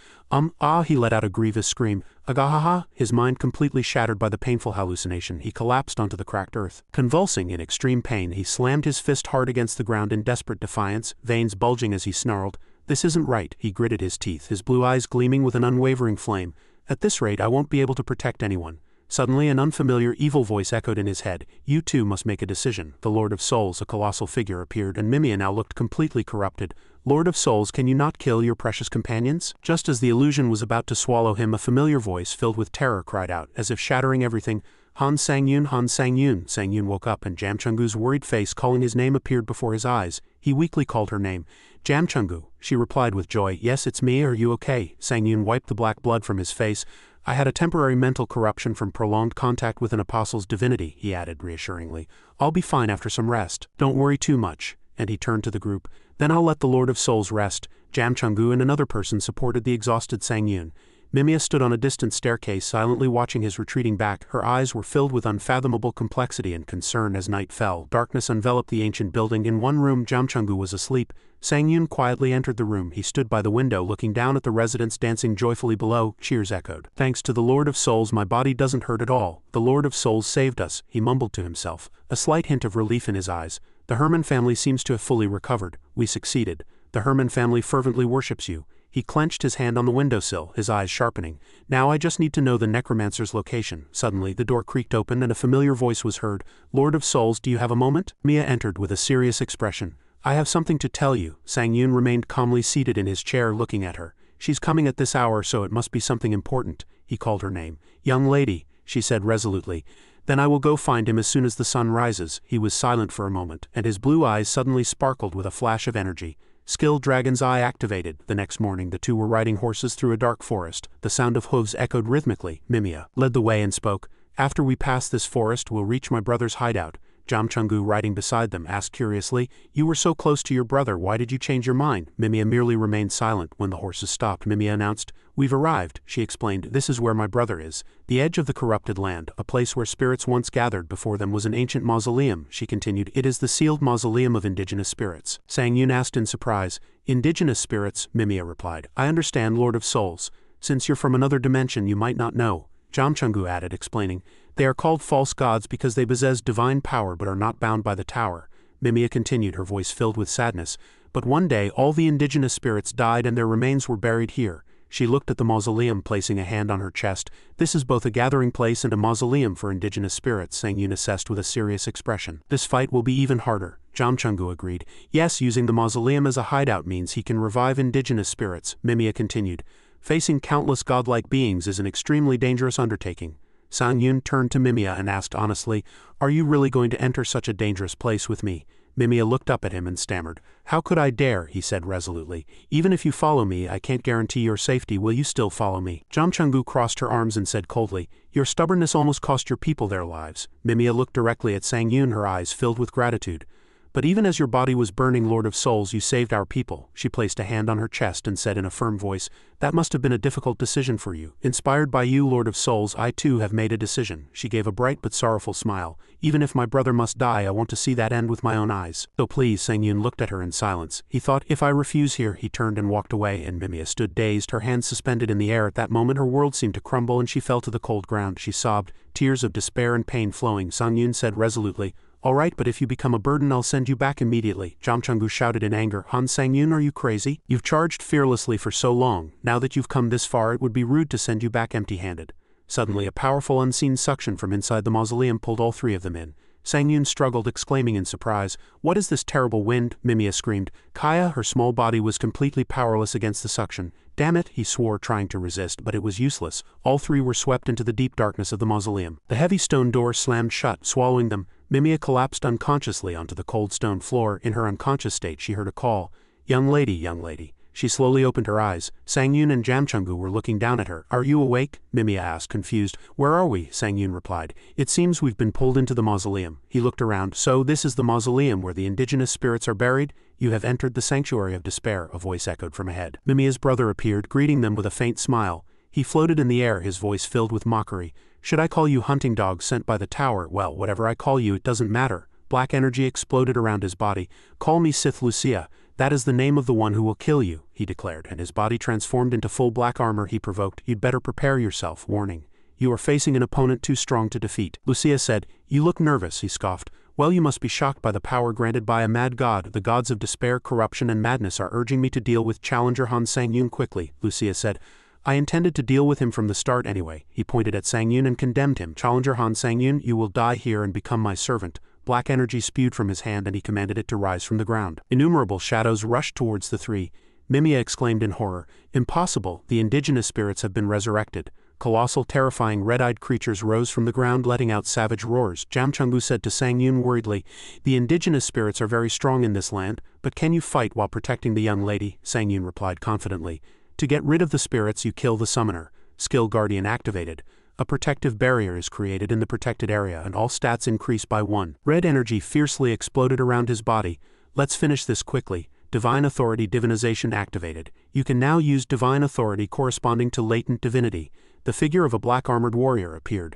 He let out a grievous scream. Agahaha! His mind completely shattered by the painful hallucination, he collapsed onto the cracked earth. Convulsing in extreme pain, he slammed his fist hard against the ground in desperate defiance, veins bulging as he snarled. This isn't right, he gritted his teeth, his blue eyes gleaming with an unwavering flame. At this rate, I won't be able to protect anyone. Suddenly, an unfamiliar evil voice echoed in his head. You too must make a decision. The Lord of Souls, a colossal figure, appeared, and Mimia now looked completely corrupted. Lord of Souls, can you not kill your precious companions? Just as the illusion was about to swallow him, a familiar voice filled with terror cried out, as if shattering everything. Han Sang-Yun, Han Sang-Yun. Sang-Yun woke up, and Jamchungu's worried face calling his name appeared before his eyes. He weakly called her name. Jamchungu. She replied with joy. Yes, it's me. Are you okay? Sang-Yun wiped the black blood from his face. I had a temporary mental corruption from prolonged contact with an apostle's divinity, he added reassuringly. I'll be fine after some rest. Don't worry too much. And he turned to the group. Then I'll let the Lord of Souls rest. Jamchungu and another person supported the exhausted Sang-Yun. Mimia stood on a distant staircase silently watching his retreating back. Her eyes were filled with unfathomable complexity and concern as night fell. Darkness enveloped the ancient building. In one room, Jamchungu was asleep. Sang Yun quietly entered the room. He stood by the window looking down at the residents dancing joyfully below. Cheers echoed. "Thanks to the Lord of Souls, my body doesn't hurt at all. The Lord of Souls saved us," he mumbled to himself, a slight hint of relief in his eyes. "The Herman family seems to have fully recovered. We succeeded. The Herman family fervently worships you." He clenched his hand on the windowsill, his eyes sharpening. "Now I just need to know the Necromancer's location." Suddenly, the door creaked open and a familiar voice was heard. "Lord of Souls, do you have a moment?" Mia entered with a serious expression. "I have something to tell you." Sang Yun remained calmly seated in his chair looking at her. "She's coming at this hour, so it must be something important." He called her name. "Young lady," she said resolutely. "Then I will go find him as soon as the sun rises." He was silent for a moment, and his blue eyes suddenly sparkled with a flash of energy. Skill Dragon's Eye activated. The next morning the two were riding horses through a dark forest. The sound of hooves echoed rhythmically. Mimia led the way and spoke. "After we pass this forest we'll reach my brother's hideout." Jamchungu, riding beside them, asked curiously, "You were so close to your brother, why did you change your mind?" Mimia merely remained silent. When the horses stopped, Mimia announced, "We've arrived," she explained. "This is where my brother is. The edge of the corrupted land, a place where spirits once gathered before them, was an ancient mausoleum," she continued. "It is the sealed mausoleum of indigenous spirits." Sang Yun asked in surprise. "Indigenous spirits?" Mimia replied. "I understand, Lord of Souls. Since you're from another dimension you might not know." Jamchungu added, explaining, "They are called false gods because they possess divine power but are not bound by the tower." Mimia continued, her voice filled with sadness. "But one day all the indigenous spirits died and their remains were buried here." She looked at the mausoleum, placing a hand on her chest. "This is both a gathering place and a mausoleum for indigenous spirits," Sang Yun assessed with a serious expression. "This fight will be even harder." Jamchungu agreed. "Yes, using the mausoleum as a hideout means he can revive indigenous spirits," Mimia continued. "Facing countless godlike beings is an extremely dangerous undertaking." Sang Yun turned to Mimia and asked honestly, "Are you really going to enter such a dangerous place with me?" Mimia looked up at him and stammered. "How could I dare?" he said resolutely. "Even if you follow me, I can't guarantee your safety. Will you still follow me?" Jamchungu crossed her arms and said coldly, "Your stubbornness almost cost your people their lives." Mimia looked directly at Sang Yun, her eyes filled with gratitude. "But even as your body was burning, Lord of Souls, you saved our people." She placed a hand on her chest and said in a firm voice, "That must have been a difficult decision for you. Inspired by you, Lord of Souls, I too have made a decision." She gave a bright but sorrowful smile. "Even if my brother must die, I want to see that end with my own eyes. So please." Sang Yun looked at her in silence. He thought, "If I refuse here," he turned and walked away, and Mimia stood dazed, her hands suspended in the air. At that moment her world seemed to crumble and she fell to the cold ground. She sobbed, tears of despair and pain flowing. Sang Yun said resolutely, "All right, but if you become a burden I'll send you back immediately." Jamchungu shouted in anger, "Han Sang Yun, are you crazy? You've charged fearlessly for so long. Now that you've come this far it would be rude to send you back empty-handed." Suddenly a powerful unseen suction from inside the mausoleum pulled all three of them in. Sang Yun struggled, exclaiming in surprise, "What is this terrible wind?" Mimia screamed. Kaya, her small body was completely powerless against the suction. "Damn it," he swore, trying to resist, but it was useless. All three were swept into the deep darkness of the mausoleum. The heavy stone door slammed shut, swallowing them. Mimia collapsed unconsciously onto the cold stone floor. In her unconscious state she heard a call. "Young lady, young lady." She slowly opened her eyes. Sang Yun and Jamchungu were looking down at her. "Are you awake?" Mimia asked, confused. "Where are we?" Sang Yun replied. "It seems we've been pulled into the mausoleum." He looked around. "So this is the mausoleum where the indigenous spirits are buried? You have entered the sanctuary of despair," a voice echoed from ahead. Mimia's brother appeared, greeting them with a faint smile. He floated in the air, his voice filled with mockery. "Should I call you hunting dog sent by the tower? Well, whatever I call you, it doesn't matter." Black energy exploded around his body. "Call me Sith Lucia. That is the name of the one who will kill you," he declared, and his body transformed into full black armor. He provoked, "You'd better prepare yourself. Warning. You are facing an opponent too strong to defeat." Lucia said, "You look nervous," he scoffed. "Well, you must be shocked by the power granted by a mad god. The gods of despair, corruption, and madness are urging me to deal with challenger Han Sang Yun quickly." Lucia said, "I intended to deal with him from the start anyway." He pointed at Sang Yun and condemned him. "Challenger Han Sang Yun, you will die here and become my servant." Black energy spewed from his hand and he commanded it to rise from the ground. Innumerable shadows rushed towards the three. Mimia exclaimed in horror, "Impossible, the indigenous spirits have been resurrected." Colossal, terrifying, red-eyed creatures rose from the ground, letting out savage roars. Jamchungu said to Sang Yun worriedly, "The indigenous spirits are very strong in this land, but can you fight while protecting the young lady?" Sang Yun replied confidently, "To get rid of the spirits you kill the summoner." Skill Guardian activated. A protective barrier is created in the protected area and all stats increase by 1. Red energy fiercely exploded around his body. "Let's finish this quickly." Divine Authority Divinization activated. You can now use Divine Authority corresponding to Latent Divinity. The figure of a black-armored warrior appeared.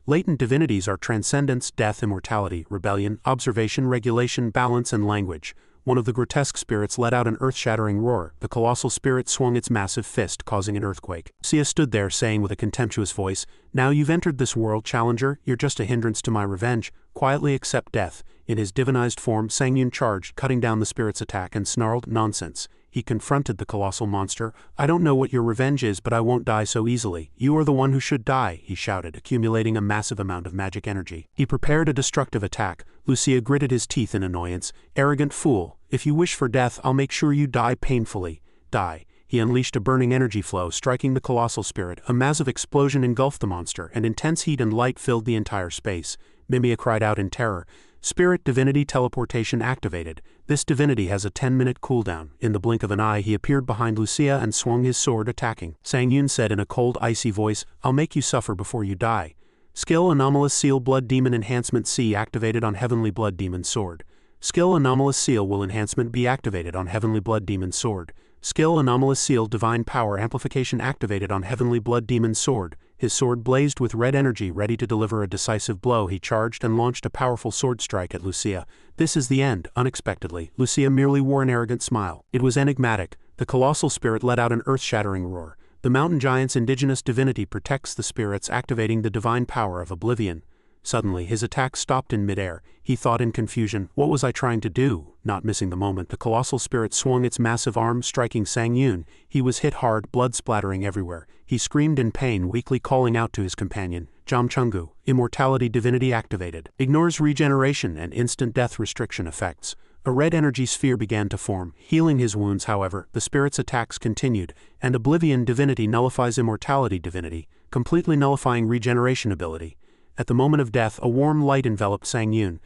Latent divinities are transcendence, death, immortality, rebellion, observation, regulation, balance, and language. One of the grotesque spirits let out an earth-shattering roar. The colossal spirit swung its massive fist, causing an earthquake. Lucia stood there, saying with a contemptuous voice, "Now you've entered this world, challenger. You're just a hindrance to my revenge. Quietly accept death." In his divinized form, Sang Yun charged, cutting down the spirit's attack, and snarled, "Nonsense." He confronted the colossal monster. "I don't know what your revenge is, but I won't die so easily. You are the one who should die," he shouted, accumulating a massive amount of magic energy. He prepared a destructive attack. Lucia gritted his teeth in annoyance. "Arrogant fool. If you wish for death, I'll make sure you die painfully. Die." He unleashed a burning energy flow, striking the colossal spirit. A massive explosion engulfed the monster, and intense heat and light filled the entire space. Mimia cried out in terror. Spirit Divinity Teleportation activated. This divinity has a 10-minute cooldown. In the blink of an eye, he appeared behind Lucia and swung his sword, attacking. Sang Yun said in a cold, icy voice, "I'll make you suffer before you die." Skill Anomalous Seal Blood Demon Enhancement C activated on Heavenly Blood Demon Sword. Skill Anomalous Seal Will Enhancement be activated on Heavenly Blood Demon Sword. Skill Anomalous Seal Divine Power Amplification activated on Heavenly Blood Demon Sword. His sword blazed with red energy, ready to deliver a decisive blow. He charged and launched a powerful sword strike at Lucia. "This is the end." Unexpectedly, Lucia merely wore an arrogant smile. It was enigmatic. The colossal spirit let out an earth-shattering roar. The mountain giant's indigenous divinity protects the spirits, activating the divine power of oblivion. Suddenly, his attack stopped in midair. He thought in confusion, "What was I trying to do?" Not missing the moment, the colossal spirit swung its massive arm, striking Sang Yun. He was hit hard, blood splattering everywhere. He screamed in pain, weakly calling out to his companion. Jam Chungu, Immortality Divinity activated. Ignores regeneration and instant death restriction effects. A red energy sphere began to form, healing his wounds. However, the spirit's attacks continued, and Oblivion Divinity nullifies Immortality Divinity, completely nullifying regeneration ability. At the moment of death, a warm light enveloped Sang Yun.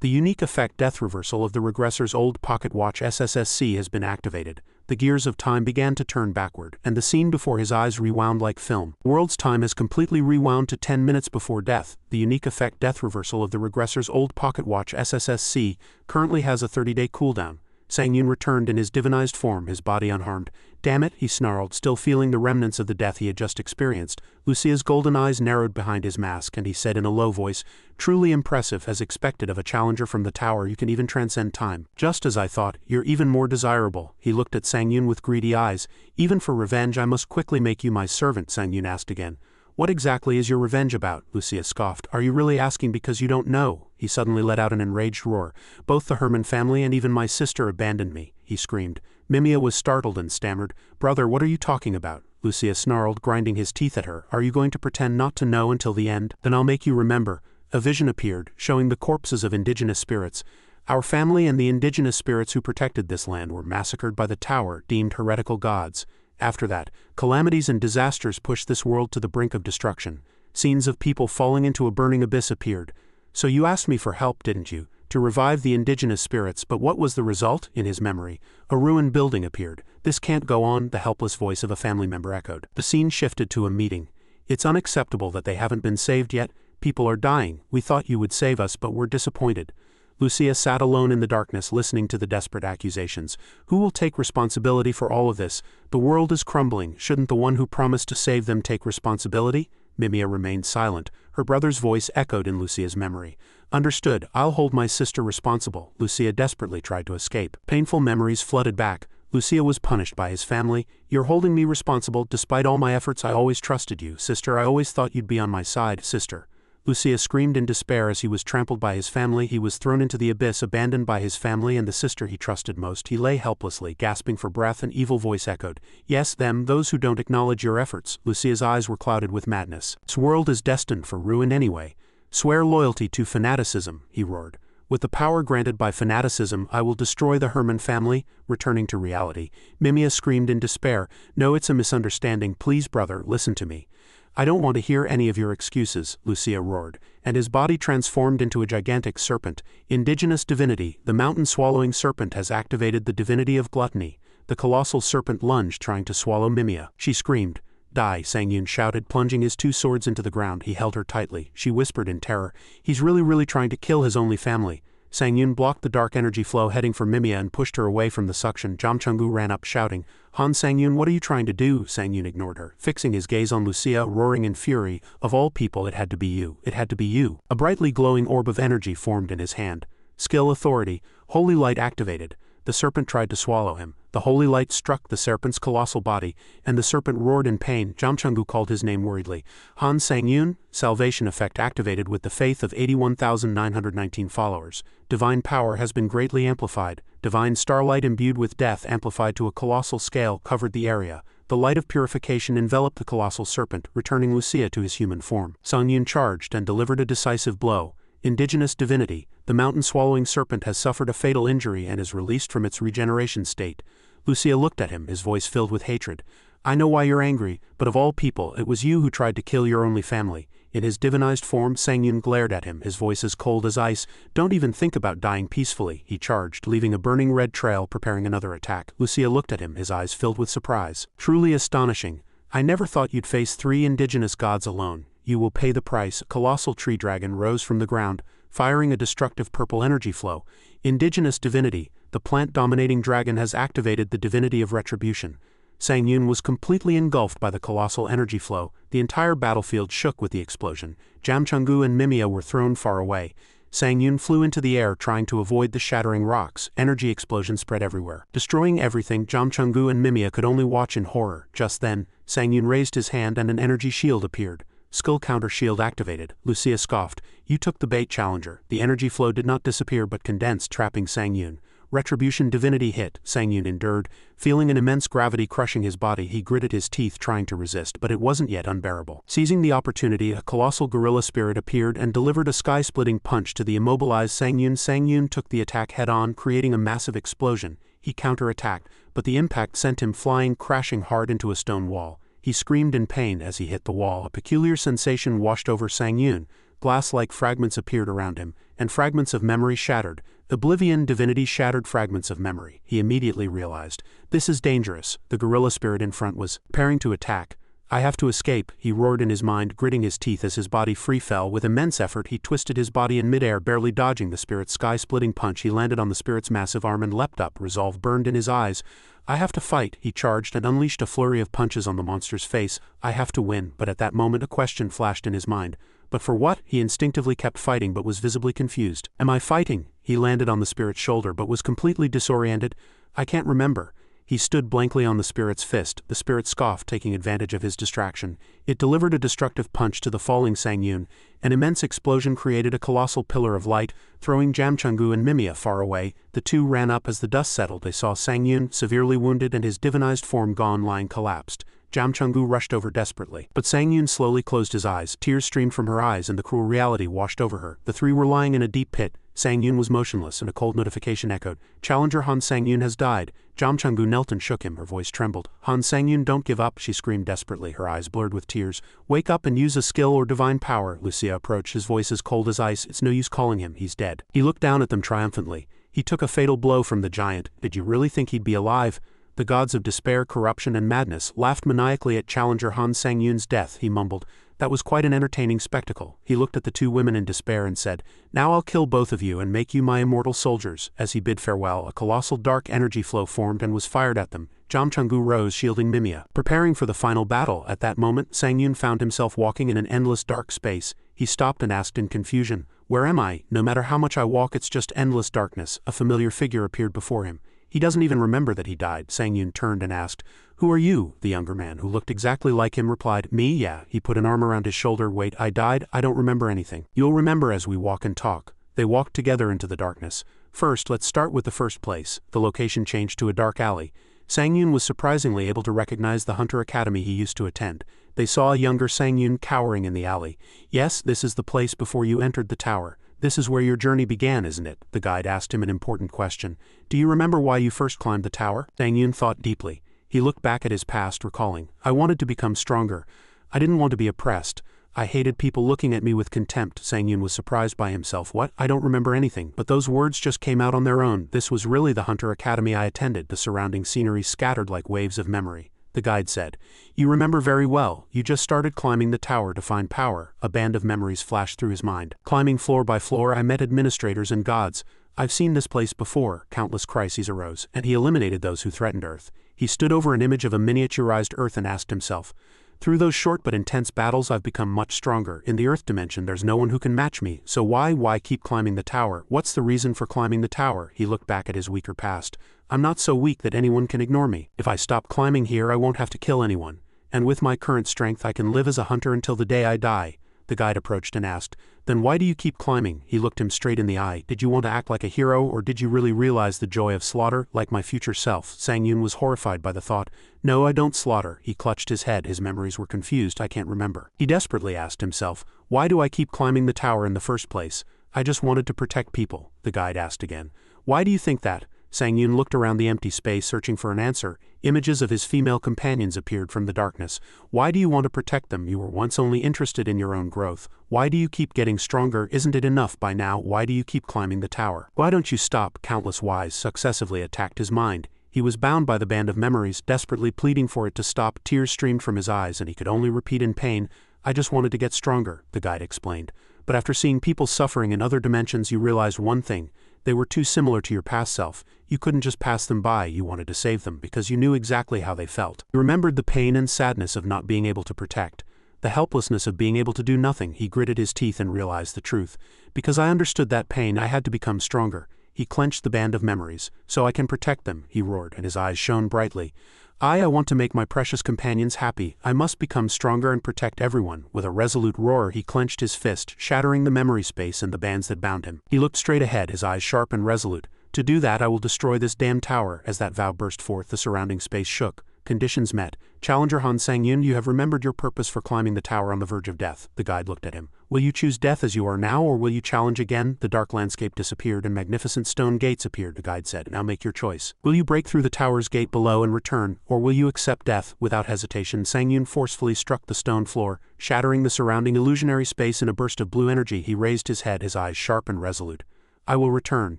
The unique effect Death Reversal of the Regressor's old pocket watch SSS-C has been activated. The gears of time began to turn backward, and the scene before his eyes rewound like film. World's time has completely rewound to 10 minutes before death. The unique effect Death Reversal of the Regressor's old pocket watch SSS-C currently has a 30-day cooldown. Sang Yun returned in his divinized form, his body unharmed. "Damn it," he snarled, still feeling the remnants of the death he had just experienced. Lucia's golden eyes narrowed behind his mask, and he said in a low voice, "Truly impressive, as expected of a challenger from the tower. You can even transcend time." "Just as I thought. You're even more desirable." He looked at Sang Yun with greedy eyes. "Even for revenge, I must quickly make you my servant," Sang Yun asked again. "What exactly is your revenge about?" Lucia scoffed. "Are you really asking because you don't know?" He suddenly let out an enraged roar. "Both the Herman family and even my sister abandoned me," he screamed. Mimia was startled and stammered. "Brother, what are you talking about?" Lucia snarled, grinding his teeth at her. "Are you going to pretend not to know until the end? Then I'll make you remember." A vision appeared, showing the corpses of indigenous spirits. "Our family and the indigenous spirits who protected this land were massacred by the tower, deemed heretical gods. After that, calamities and disasters pushed this world to the brink of destruction. Scenes of people falling into a burning abyss appeared. So you asked me for help, didn't you? To revive the indigenous spirits, but what was the result?" In his memory, a ruined building appeared. "This can't go on," the helpless voice of a family member echoed. The scene shifted to a meeting. "It's unacceptable that they haven't been saved yet. People are dying. We thought you would save us, but we're disappointed." Lucia sat alone in the darkness, listening to the desperate accusations. Who will take responsibility for all of this? The world is crumbling. Shouldn't the one who promised to save them take responsibility? Mimia remained silent. Her brother's voice echoed in Lucia's memory. "Understood. I'll hold my sister responsible." Lucia desperately tried to escape. Painful memories flooded back. Lucia was punished by his family. "You're holding me responsible. Despite all my efforts, I always trusted you. Sister, I always thought you'd be on my side. Sister." Lucia screamed in despair as he was trampled by his family. He was thrown into the abyss, abandoned by his family and the sister he trusted most. He lay helplessly, gasping for breath. An evil voice echoed, "Yes, them, those who don't acknowledge your efforts." Lucia's eyes were clouded with madness. "This world is destined for ruin anyway. Swear loyalty to fanaticism," he roared. "With the power granted by fanaticism, I will destroy the Herman family." Returning to reality, Mimia screamed in despair, "No, it's a misunderstanding. Please, brother, listen to me." "I don't want to hear any of your excuses," Lucia roared, and his body transformed into a gigantic serpent. Indigenous divinity, the mountain-swallowing serpent has activated the divinity of gluttony. The colossal serpent lunged, trying to swallow Mimia. She screamed. "Die," Sang Yun shouted, plunging his two swords into the ground. He held her tightly. She whispered in terror, "He's really trying to kill his only family." Sang Yun blocked the dark energy flow heading for Mimia and pushed her away from the suction. Jam Chungu ran up shouting, Han Sang Yun, what are you trying to do? Sang Yun ignored her, fixing his gaze on Lucia, roaring in fury. Of all people, it had to be you. It had to be you. A brightly glowing orb of energy formed in his hand. Skill authority, holy light activated. The serpent tried to swallow him. The holy light struck the serpent's colossal body, and the serpent roared in pain. Jam Chungu called his name worriedly. Han Sang Yun, salvation effect activated with the faith of 81,919 followers. Divine power has been greatly amplified. Divine starlight imbued with death amplified to a colossal scale covered the area. The light of purification enveloped the colossal serpent, returning Lucia to his human form. Sang Yun charged and delivered a decisive blow. Indigenous divinity, the mountain-swallowing serpent has suffered a fatal injury and is released from its regeneration state. Lucia looked at him, his voice filled with hatred. I know why you're angry, but of all people, it was you who tried to kill your only family. In his divinized form, Sang Yun glared at him, his voice as cold as ice. Don't even think about dying peacefully, he charged, leaving a burning red trail, preparing another attack. Lucia looked at him, his eyes filled with surprise. Truly astonishing. I never thought you'd face 3 indigenous gods alone. You will pay the price. A colossal tree dragon rose from the ground, firing a destructive purple energy flow. Indigenous divinity, the plant-dominating dragon has activated the divinity of retribution. Sang Yun was completely engulfed by the colossal energy flow. The entire battlefield shook with the explosion. Jam Chungu and Mimia were thrown far away. Sang Yun flew into the air trying to avoid the shattering rocks. Energy explosions spread everywhere, destroying everything. Jam Chungu and Mimia could only watch in horror. Just then, Sang Yun raised his hand and an energy shield appeared. Skull counter shield activated. Lucia scoffed. You took the bait, challenger. The energy flow did not disappear but condensed, trapping Sang Yun. Retribution divinity hit. Sang Yun endured. Feeling an immense gravity crushing his body, he gritted his teeth trying to resist, but it wasn't yet unbearable. Seizing the opportunity, a colossal gorilla spirit appeared and delivered a sky-splitting punch to the immobilized Sang Yun. Sang Yun took the attack head-on, creating a massive explosion. He counter-attacked, but the impact sent him flying, crashing hard into a stone wall. He screamed in pain as he hit the wall. A peculiar sensation washed over Sang Yun. Glass-like fragments appeared around him, and fragments of memory shattered. Oblivion divinity shattered fragments of memory. He immediately realized, this is dangerous. The gorilla spirit in front was preparing to attack. I have to escape, he roared in his mind, gritting his teeth as his body free fell. With immense effort, he twisted his body in midair, barely dodging the spirit's sky-splitting punch. He landed on the spirit's massive arm and leapt up, resolve burned in his eyes. I have to fight, he charged and unleashed a flurry of punches on the monster's face. I have to win, but at that moment a question flashed in his mind. But for what? He instinctively kept fighting but was visibly confused. Am I fighting? He landed on the spirit's shoulder but was completely disoriented. I can't remember. He stood blankly on the spirit's fist. The spirit scoffed, taking advantage of his distraction. It delivered a destructive punch to the falling Sang Yun. An immense explosion created a colossal pillar of light, throwing Jam Chungu and Mimia far away. The two ran up. As the dust settled, they saw Sang Yun, severely wounded and his divinized form gone, lying collapsed. Jam Chungu rushed over desperately, but Sang Yun slowly closed his eyes. Tears streamed from her eyes and the cruel reality washed over her. The three were lying in a deep pit. Sang Yun was motionless and a cold notification echoed. Challenger Han Sang Yun has died. Jam Chungu knelt and shook him. Her voice trembled. Han Sang Yun, don't give up, she screamed desperately, her eyes blurred with tears. Wake up and use a skill or divine power. Lucia approached, his voice as cold as ice. It's no use calling him, he's dead. He looked down at them triumphantly. He took a fatal blow from the giant. Did you really think he'd be alive? The gods of despair, corruption and madness laughed maniacally at Challenger Han Sang Yun's death. He mumbled, that was quite an entertaining spectacle. He looked at the two women in despair and said, now I'll kill both of you and make you my immortal soldiers. As he bid farewell, a colossal dark energy flow formed and was fired at them. Jam Chungu rose, shielding Mimia, preparing for the final battle. At that moment, Sang Yun found himself walking in an endless dark space. He stopped and asked in confusion, where am I? No matter how much I walk, it's just endless darkness. A familiar figure appeared before him. He doesn't even remember that he died. Sang Yun turned and asked, who are you? The younger man, who looked exactly like him, replied, me, yeah. He put an arm around his shoulder. Wait, I died? I don't remember anything. You'll remember as we walk and talk. They walked together into the darkness. First, let's start with the first place. The location changed to a dark alley. Sang Yun was surprisingly able to recognize the Hunter Academy he used to attend. They saw a younger Sang Yun cowering in the alley. Yes, this is the place before you entered the tower. This is where your journey began, isn't it? The guide asked him an important question. Do you remember why you first climbed the tower? Sang Yun thought deeply. He looked back at his past, recalling, I wanted to become stronger. I didn't want to be oppressed. I hated people looking at me with contempt. Sang Yun was surprised by himself. What? I don't remember anything. But those words just came out on their own. This was really the Hunter Academy I attended. The surrounding scenery scattered like waves of memory. the guide said. You remember very well, you just started climbing the tower to find power. A band of memories flashed through his mind. Climbing floor by floor, I met administrators and gods. I've seen this place before. Countless crises arose, and he eliminated those who threatened Earth. He stood over an image of a miniaturized Earth and asked himself, through those short but intense battles I've become much stronger. In the Earth dimension there's no one who can match me, so why keep climbing the tower? What's the reason for climbing the tower? He looked back at his weaker past. I'm not so weak that anyone can ignore me. If I stop climbing here I won't have to kill anyone. And with my current strength I can live as a hunter until the day I die. The guide approached and asked, then why do you keep climbing? He looked him straight in the eye. Did you want to act like a hero, or did you really realize the joy of slaughter, like my future self? Sang Yun was horrified by the thought. No, I don't slaughter. He clutched his head, his memories were confused. I can't remember. He desperately asked himself, why do I keep climbing the tower in the first place? I just wanted to protect people. The guide asked again. Why do you think that? Sang Yun looked around the empty space searching for an answer. Images of his female companions appeared from the darkness. Why do you want to protect them? You were once only interested in your own growth. Why do you keep getting stronger? Isn't it enough by now? Why do you keep climbing the tower? Why don't you stop? Countless whys successively attacked his mind. He was bound by the band of memories, desperately pleading for it to stop. Tears streamed from his eyes and he could only repeat in pain, I just wanted to get stronger, the guide explained. But after seeing people suffering in other dimensions you realized one thing. They were too similar to your past self. You couldn't just pass them by, you wanted to save them because you knew exactly how they felt. You remembered the pain and sadness of not being able to protect. The helplessness of being able to do nothing. He gritted his teeth and realized the truth. Because I understood that pain, I had to become stronger. He clenched the band of memories. So I can protect them, he roared, and his eyes shone brightly. I want to make my precious companions happy. I must become stronger and protect everyone. With a resolute roar he clenched his fist, shattering the memory space and the bands that bound him. He looked straight ahead, his eyes sharp and resolute. To do that I will destroy this damn tower. As that vow burst forth the surrounding space shook. Conditions met. Challenger Han Sang-yun, you have remembered your purpose for climbing the tower on the verge of death. The guide looked at him. Will you choose death as you are now, or will you challenge again? The dark landscape disappeared and magnificent stone gates appeared, the guide said. Now make your choice. Will you break through the tower's gate below and return, or will you accept death? Without hesitation, Sang-yun forcefully struck the stone floor, shattering the surrounding illusionary space in a burst of blue energy. He raised his head, his eyes sharp and resolute. I will return.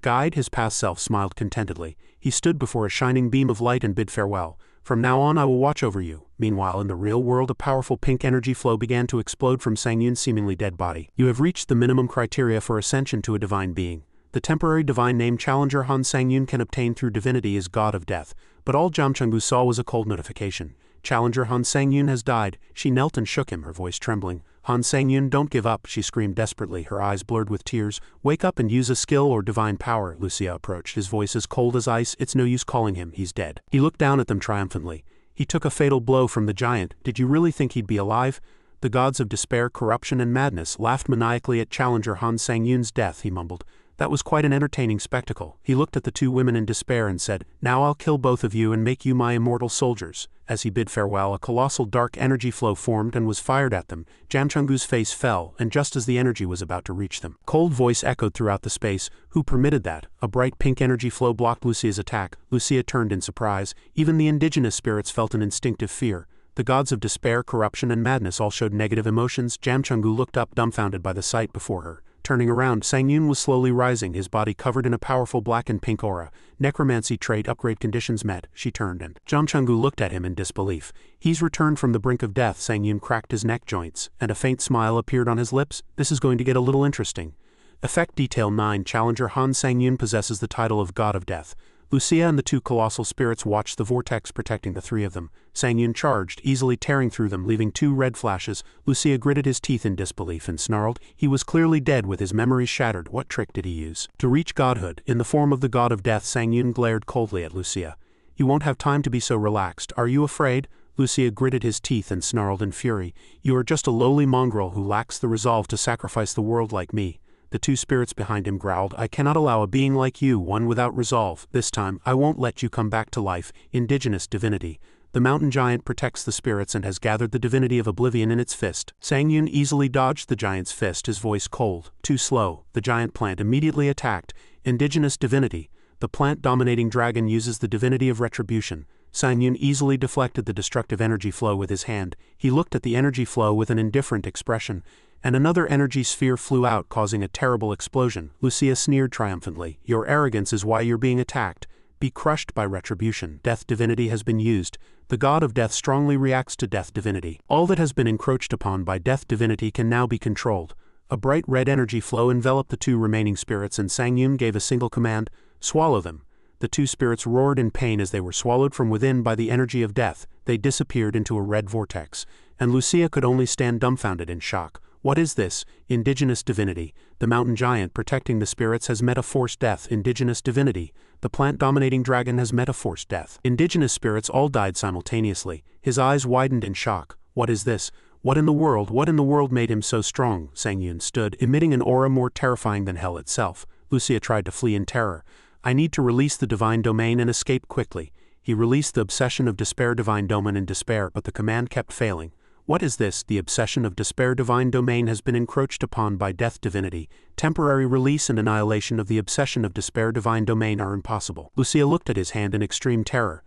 Guide, his past self smiled contentedly. He stood before a shining beam of light and bid farewell. From now on I will watch over you. Meanwhile in the real world a powerful pink energy flow began to explode from Sang-yun's seemingly dead body. You have reached the minimum criteria for ascension to a divine being. The temporary divine name Challenger Han Sang-yun can obtain through divinity is God of Death. But all Jamchungu saw was a cold notification. Challenger Han Sang-yun has died. She knelt and shook him, her voice trembling. Han Sang-yun, don't give up, she screamed desperately, her eyes blurred with tears. Wake up and use a skill or divine power. Lucia approached, his voice as cold as ice. It's no use calling him, he's dead. He looked down at them triumphantly. He took a fatal blow from the giant. Did you really think he'd be alive? The gods of despair, corruption and madness laughed maniacally at Challenger Han Sang-yun's death, he mumbled. That was quite an entertaining spectacle. He looked at the two women in despair and said, Now I'll kill both of you and make you my immortal soldiers. As he bid farewell, a colossal dark energy flow formed and was fired at them. Jamchungu's face fell, and just as the energy was about to reach them, cold voice echoed throughout the space. Who permitted that? A bright pink energy flow blocked Lucia's attack. Lucia turned in surprise. Even the indigenous spirits felt an instinctive fear. The gods of despair, corruption and madness all showed negative emotions. Jamchungu looked up dumbfounded by the sight before her. Turning around, Sang-yun was slowly rising, his body covered in a powerful black and pink aura. Necromancy trait upgrade conditions met. She turned and Jamchungu looked at him in disbelief. He's returned from the brink of death. Sang-yun cracked his neck joints, and a faint smile appeared on his lips. This is going to get a little interesting. Effect Detail 9. Challenger Han Sang-yun possesses the title of God of Death. Lucia and the two colossal spirits watched the vortex protecting the three of them. Sang-yun charged, easily tearing through them, leaving two red flashes. Lucia gritted his teeth in disbelief and snarled. He was clearly dead with his memories shattered. What trick did he use? To reach godhood, in the form of the God of Death, Sang-yun glared coldly at Lucia. You won't have time to be so relaxed. Are you afraid? Lucia gritted his teeth and snarled in fury. You are just a lowly mongrel who lacks the resolve to sacrifice the world like me. The two spirits behind him growled, I cannot allow a being like you, one without resolve. This time, I won't let you come back to life. Indigenous divinity. The mountain giant protects the spirits and has gathered the divinity of oblivion in its fist. Sang-yun easily dodged the giant's fist, his voice cold. Too slow. The giant plant immediately attacked. Indigenous divinity. The plant-dominating dragon uses the divinity of retribution. Sang-yun easily deflected the destructive energy flow with his hand. He looked at the energy flow with an indifferent expression, and another energy sphere flew out, causing a terrible explosion. Lucia sneered triumphantly. Your arrogance is why you're being attacked. be crushed by retribution. Death divinity has been used. The god of death strongly reacts to death divinity. All that has been encroached upon by death divinity can now be controlled. A bright red energy flow enveloped the two remaining spirits, and Sang Yun gave a single command: swallow them. The two spirits roared in pain as they were swallowed from within by the energy of death. They disappeared into a red vortex, and Lucia could only stand dumbfounded in shock. What is this? Indigenous divinity. The mountain giant protecting the spirits has met a forced death. Indigenous divinity. The plant-dominating dragon has met a forced death. Indigenous spirits all died simultaneously. His eyes widened in shock. What is this? What in the world made him so strong? Sang Yun stood, emitting an aura more terrifying than hell itself. Lucia tried to flee in terror. I need to release the divine domain and escape quickly. He released the obsession of despair divine domain in despair, but the command kept failing. What is this? The obsession of despair divine domain has been encroached upon by death divinity. Temporary release and annihilation of the obsession of despair divine domain are impossible. Lucia looked at his hand in extreme terror.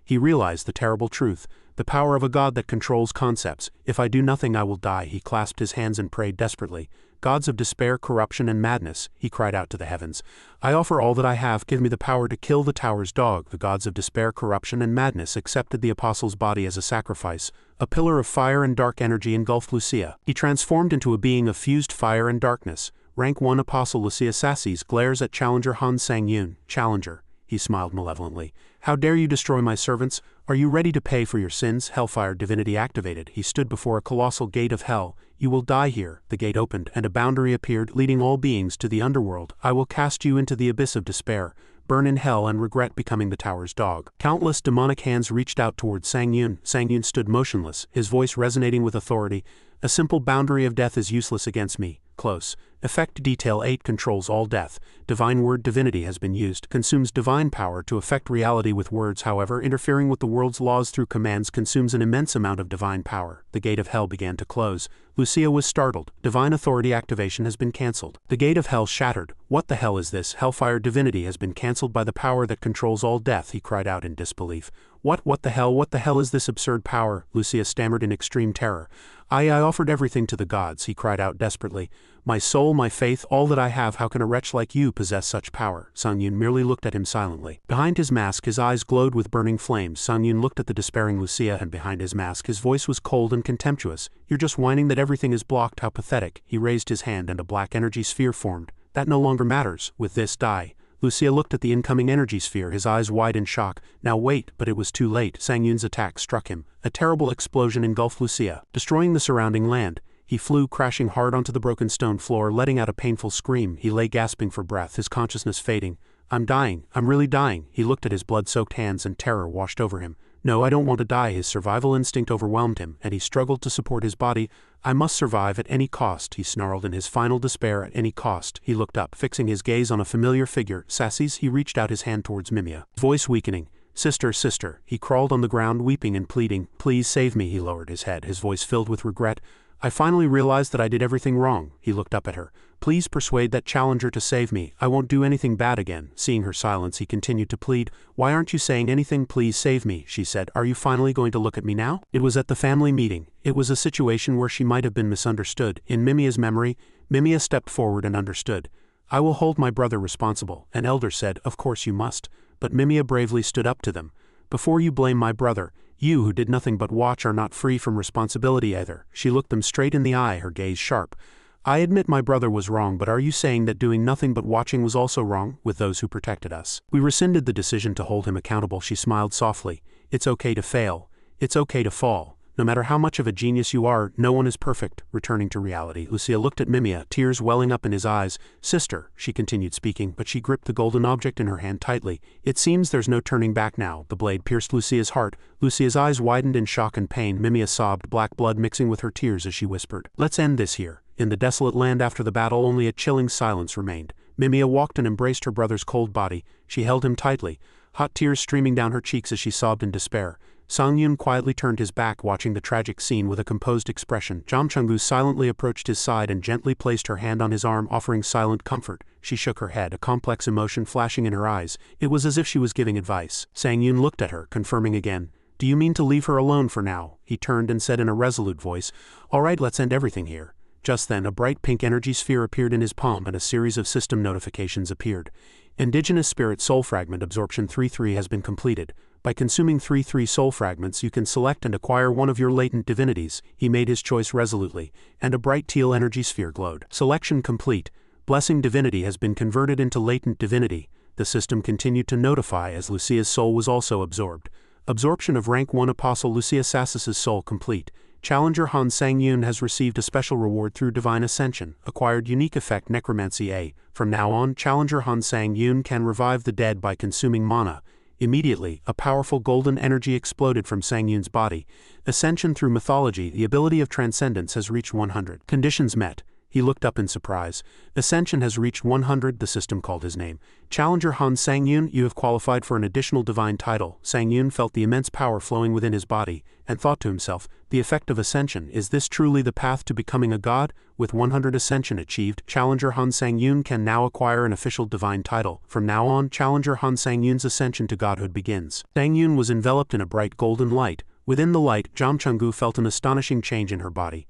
He realized the terrible truth. The power of a god that controls concepts. If I do nothing I will die. He clasped his hands and prayed desperately. Gods of despair, corruption, and madness, he cried out to the heavens. I offer all that I have. Give me the power to kill the tower's dog. The gods of despair, corruption, and madness accepted the apostle's body as a sacrifice. A pillar of fire and dark energy engulfed Lucia. He transformed into a being of fused fire and darkness. Rank 1 Apostle Lucia Sassis glares at Challenger Han Sang Yun. Challenger, he smiled malevolently. How dare you destroy my servants? Are you ready to pay for your sins? Hellfire divinity activated. He stood before a colossal gate of hell. You will die here. The gate opened, and a boundary appeared, leading all beings to the underworld. I will cast you into the abyss of despair. Burn in hell and regret becoming the tower's dog. Countless demonic hands reached out towards Sang Yun. Sang Yun stood motionless, his voice resonating with authority. A simple boundary of death is useless against me. Close. Effect Detail 8 controls all death. Divine word divinity has been used. Consumes divine power to affect reality with words. However, interfering with the world's laws through commands consumes an immense amount of divine power. The gate of hell began to close. Lucia was startled. Divine authority activation has been cancelled. The gate of hell shattered. What the hell is this? Hellfire divinity has been cancelled by the power that controls all death, he cried out in disbelief. What the hell is this absurd power? Lucia stammered in extreme terror. I offered everything to the gods, he cried out desperately. My soul, my faith, all that I have. How can a wretch like you possess such power? Sang Yun merely looked at him silently. Behind his mask his eyes glowed with burning flames. Sang Yun looked at the despairing Lucia, and behind his mask his voice was cold and contemptuous. You're just whining that everything is blocked. How pathetic. He raised his hand and a black energy sphere formed. That no longer matters. With this, die. Lucia looked at the incoming energy sphere, his eyes wide in shock. Now wait, but it was too late. Sang Yun's attack struck him. A terrible explosion engulfed Lucia, destroying the surrounding land. He flew, crashing hard onto the broken stone floor, letting out a painful scream. He lay gasping for breath, his consciousness fading. I'm dying. I'm really dying. He looked at his blood-soaked hands and terror washed over him. No, I don't want to die. His survival instinct overwhelmed him, and he struggled to support his body. I must survive at any cost, he snarled in his final despair. At any cost. He looked up, fixing his gaze on a familiar figure. Sassis. He reached out his hand towards Mimia, voice weakening. Sister, sister. He crawled on the ground, weeping and pleading. Please save me. He lowered his head, his voice filled with regret. I finally realized that I did everything wrong. He looked up at her. Please persuade that Challenger to save me. I won't do anything bad again. Seeing her silence, he continued to plead. Why aren't you saying anything? Please save me, she said. Are you finally going to look at me now? It was at the family meeting. It was a situation where she might have been misunderstood. In Mimia's memory, Mimia stepped forward and understood. I will hold my brother responsible. An elder said, of course you must. But Mimia bravely stood up to them. Before you blame my brother, you who did nothing but watch are not free from responsibility either. She looked them straight in the eye, her gaze sharp. I admit my brother was wrong, but are you saying that doing nothing but watching was also wrong, with those who protected us? We rescinded the decision to hold him accountable. She smiled softly. It's okay to fail. It's okay to fall. No matter how much of a genius you are, no one is perfect. Returning to reality, Lucia looked at Mimia, tears welling up in his eyes. Sister, she continued speaking, but she gripped the golden object in her hand tightly. It seems there's no turning back now. The blade pierced Lucia's heart. Lucia's eyes widened in shock and pain. Mimia sobbed, black blood mixing with her tears as she whispered, let's end this here. In the desolate land after the battle, only a chilling silence remained. Mimia walked and embraced her brother's cold body. She held him tightly, hot tears streaming down her cheeks as she sobbed in despair. Sang Yun quietly turned his back, watching the tragic scene with a composed expression. Jam Chenglu silently approached his side and gently placed her hand on his arm, offering silent comfort. She shook her head, a complex emotion flashing in her eyes. It was as if she was giving advice. Sang Yun looked at her, confirming again. Do you mean to leave her alone for now? He turned and said in a resolute voice, all right, let's end everything here. Just then, a bright pink energy sphere appeared in his palm and a series of system notifications appeared. Indigenous Spirit Soul Fragment Absorption 3-3 has been completed. By consuming 3-3 soul fragments you can select and acquire one of your latent divinities. He made his choice resolutely, and a bright teal energy sphere glowed. Selection complete. Blessing divinity has been converted into latent divinity. The system continued to notify as Lucia's soul was also absorbed. Absorption of Rank 1 Apostle Lucia Sassis's soul complete. Challenger Han Sang-yoon has received a special reward through Divine Ascension. Acquired unique effect Necromancy A. From now on, Challenger Han Sang-yoon can revive the dead by consuming mana. Immediately, a powerful golden energy exploded from Sang-yoon's body. Ascension through mythology, the ability of transcendence has reached 100. Conditions met. He looked up in surprise. Ascension has reached 100, the system called his name. Challenger Han Sang-yoon, you have qualified for an additional divine title. Sang-yoon felt the immense power flowing within his body, and thought to himself, the effect of ascension, is this truly the path to becoming a god? With 100 ascension achieved, Challenger Han Sang-yoon can now acquire an official divine title. From now on, Challenger Han Sang-yoon's ascension to godhood begins. Sang-yoon was enveloped in a bright golden light. Within the light, Jam Chung-gu felt an astonishing change in her body.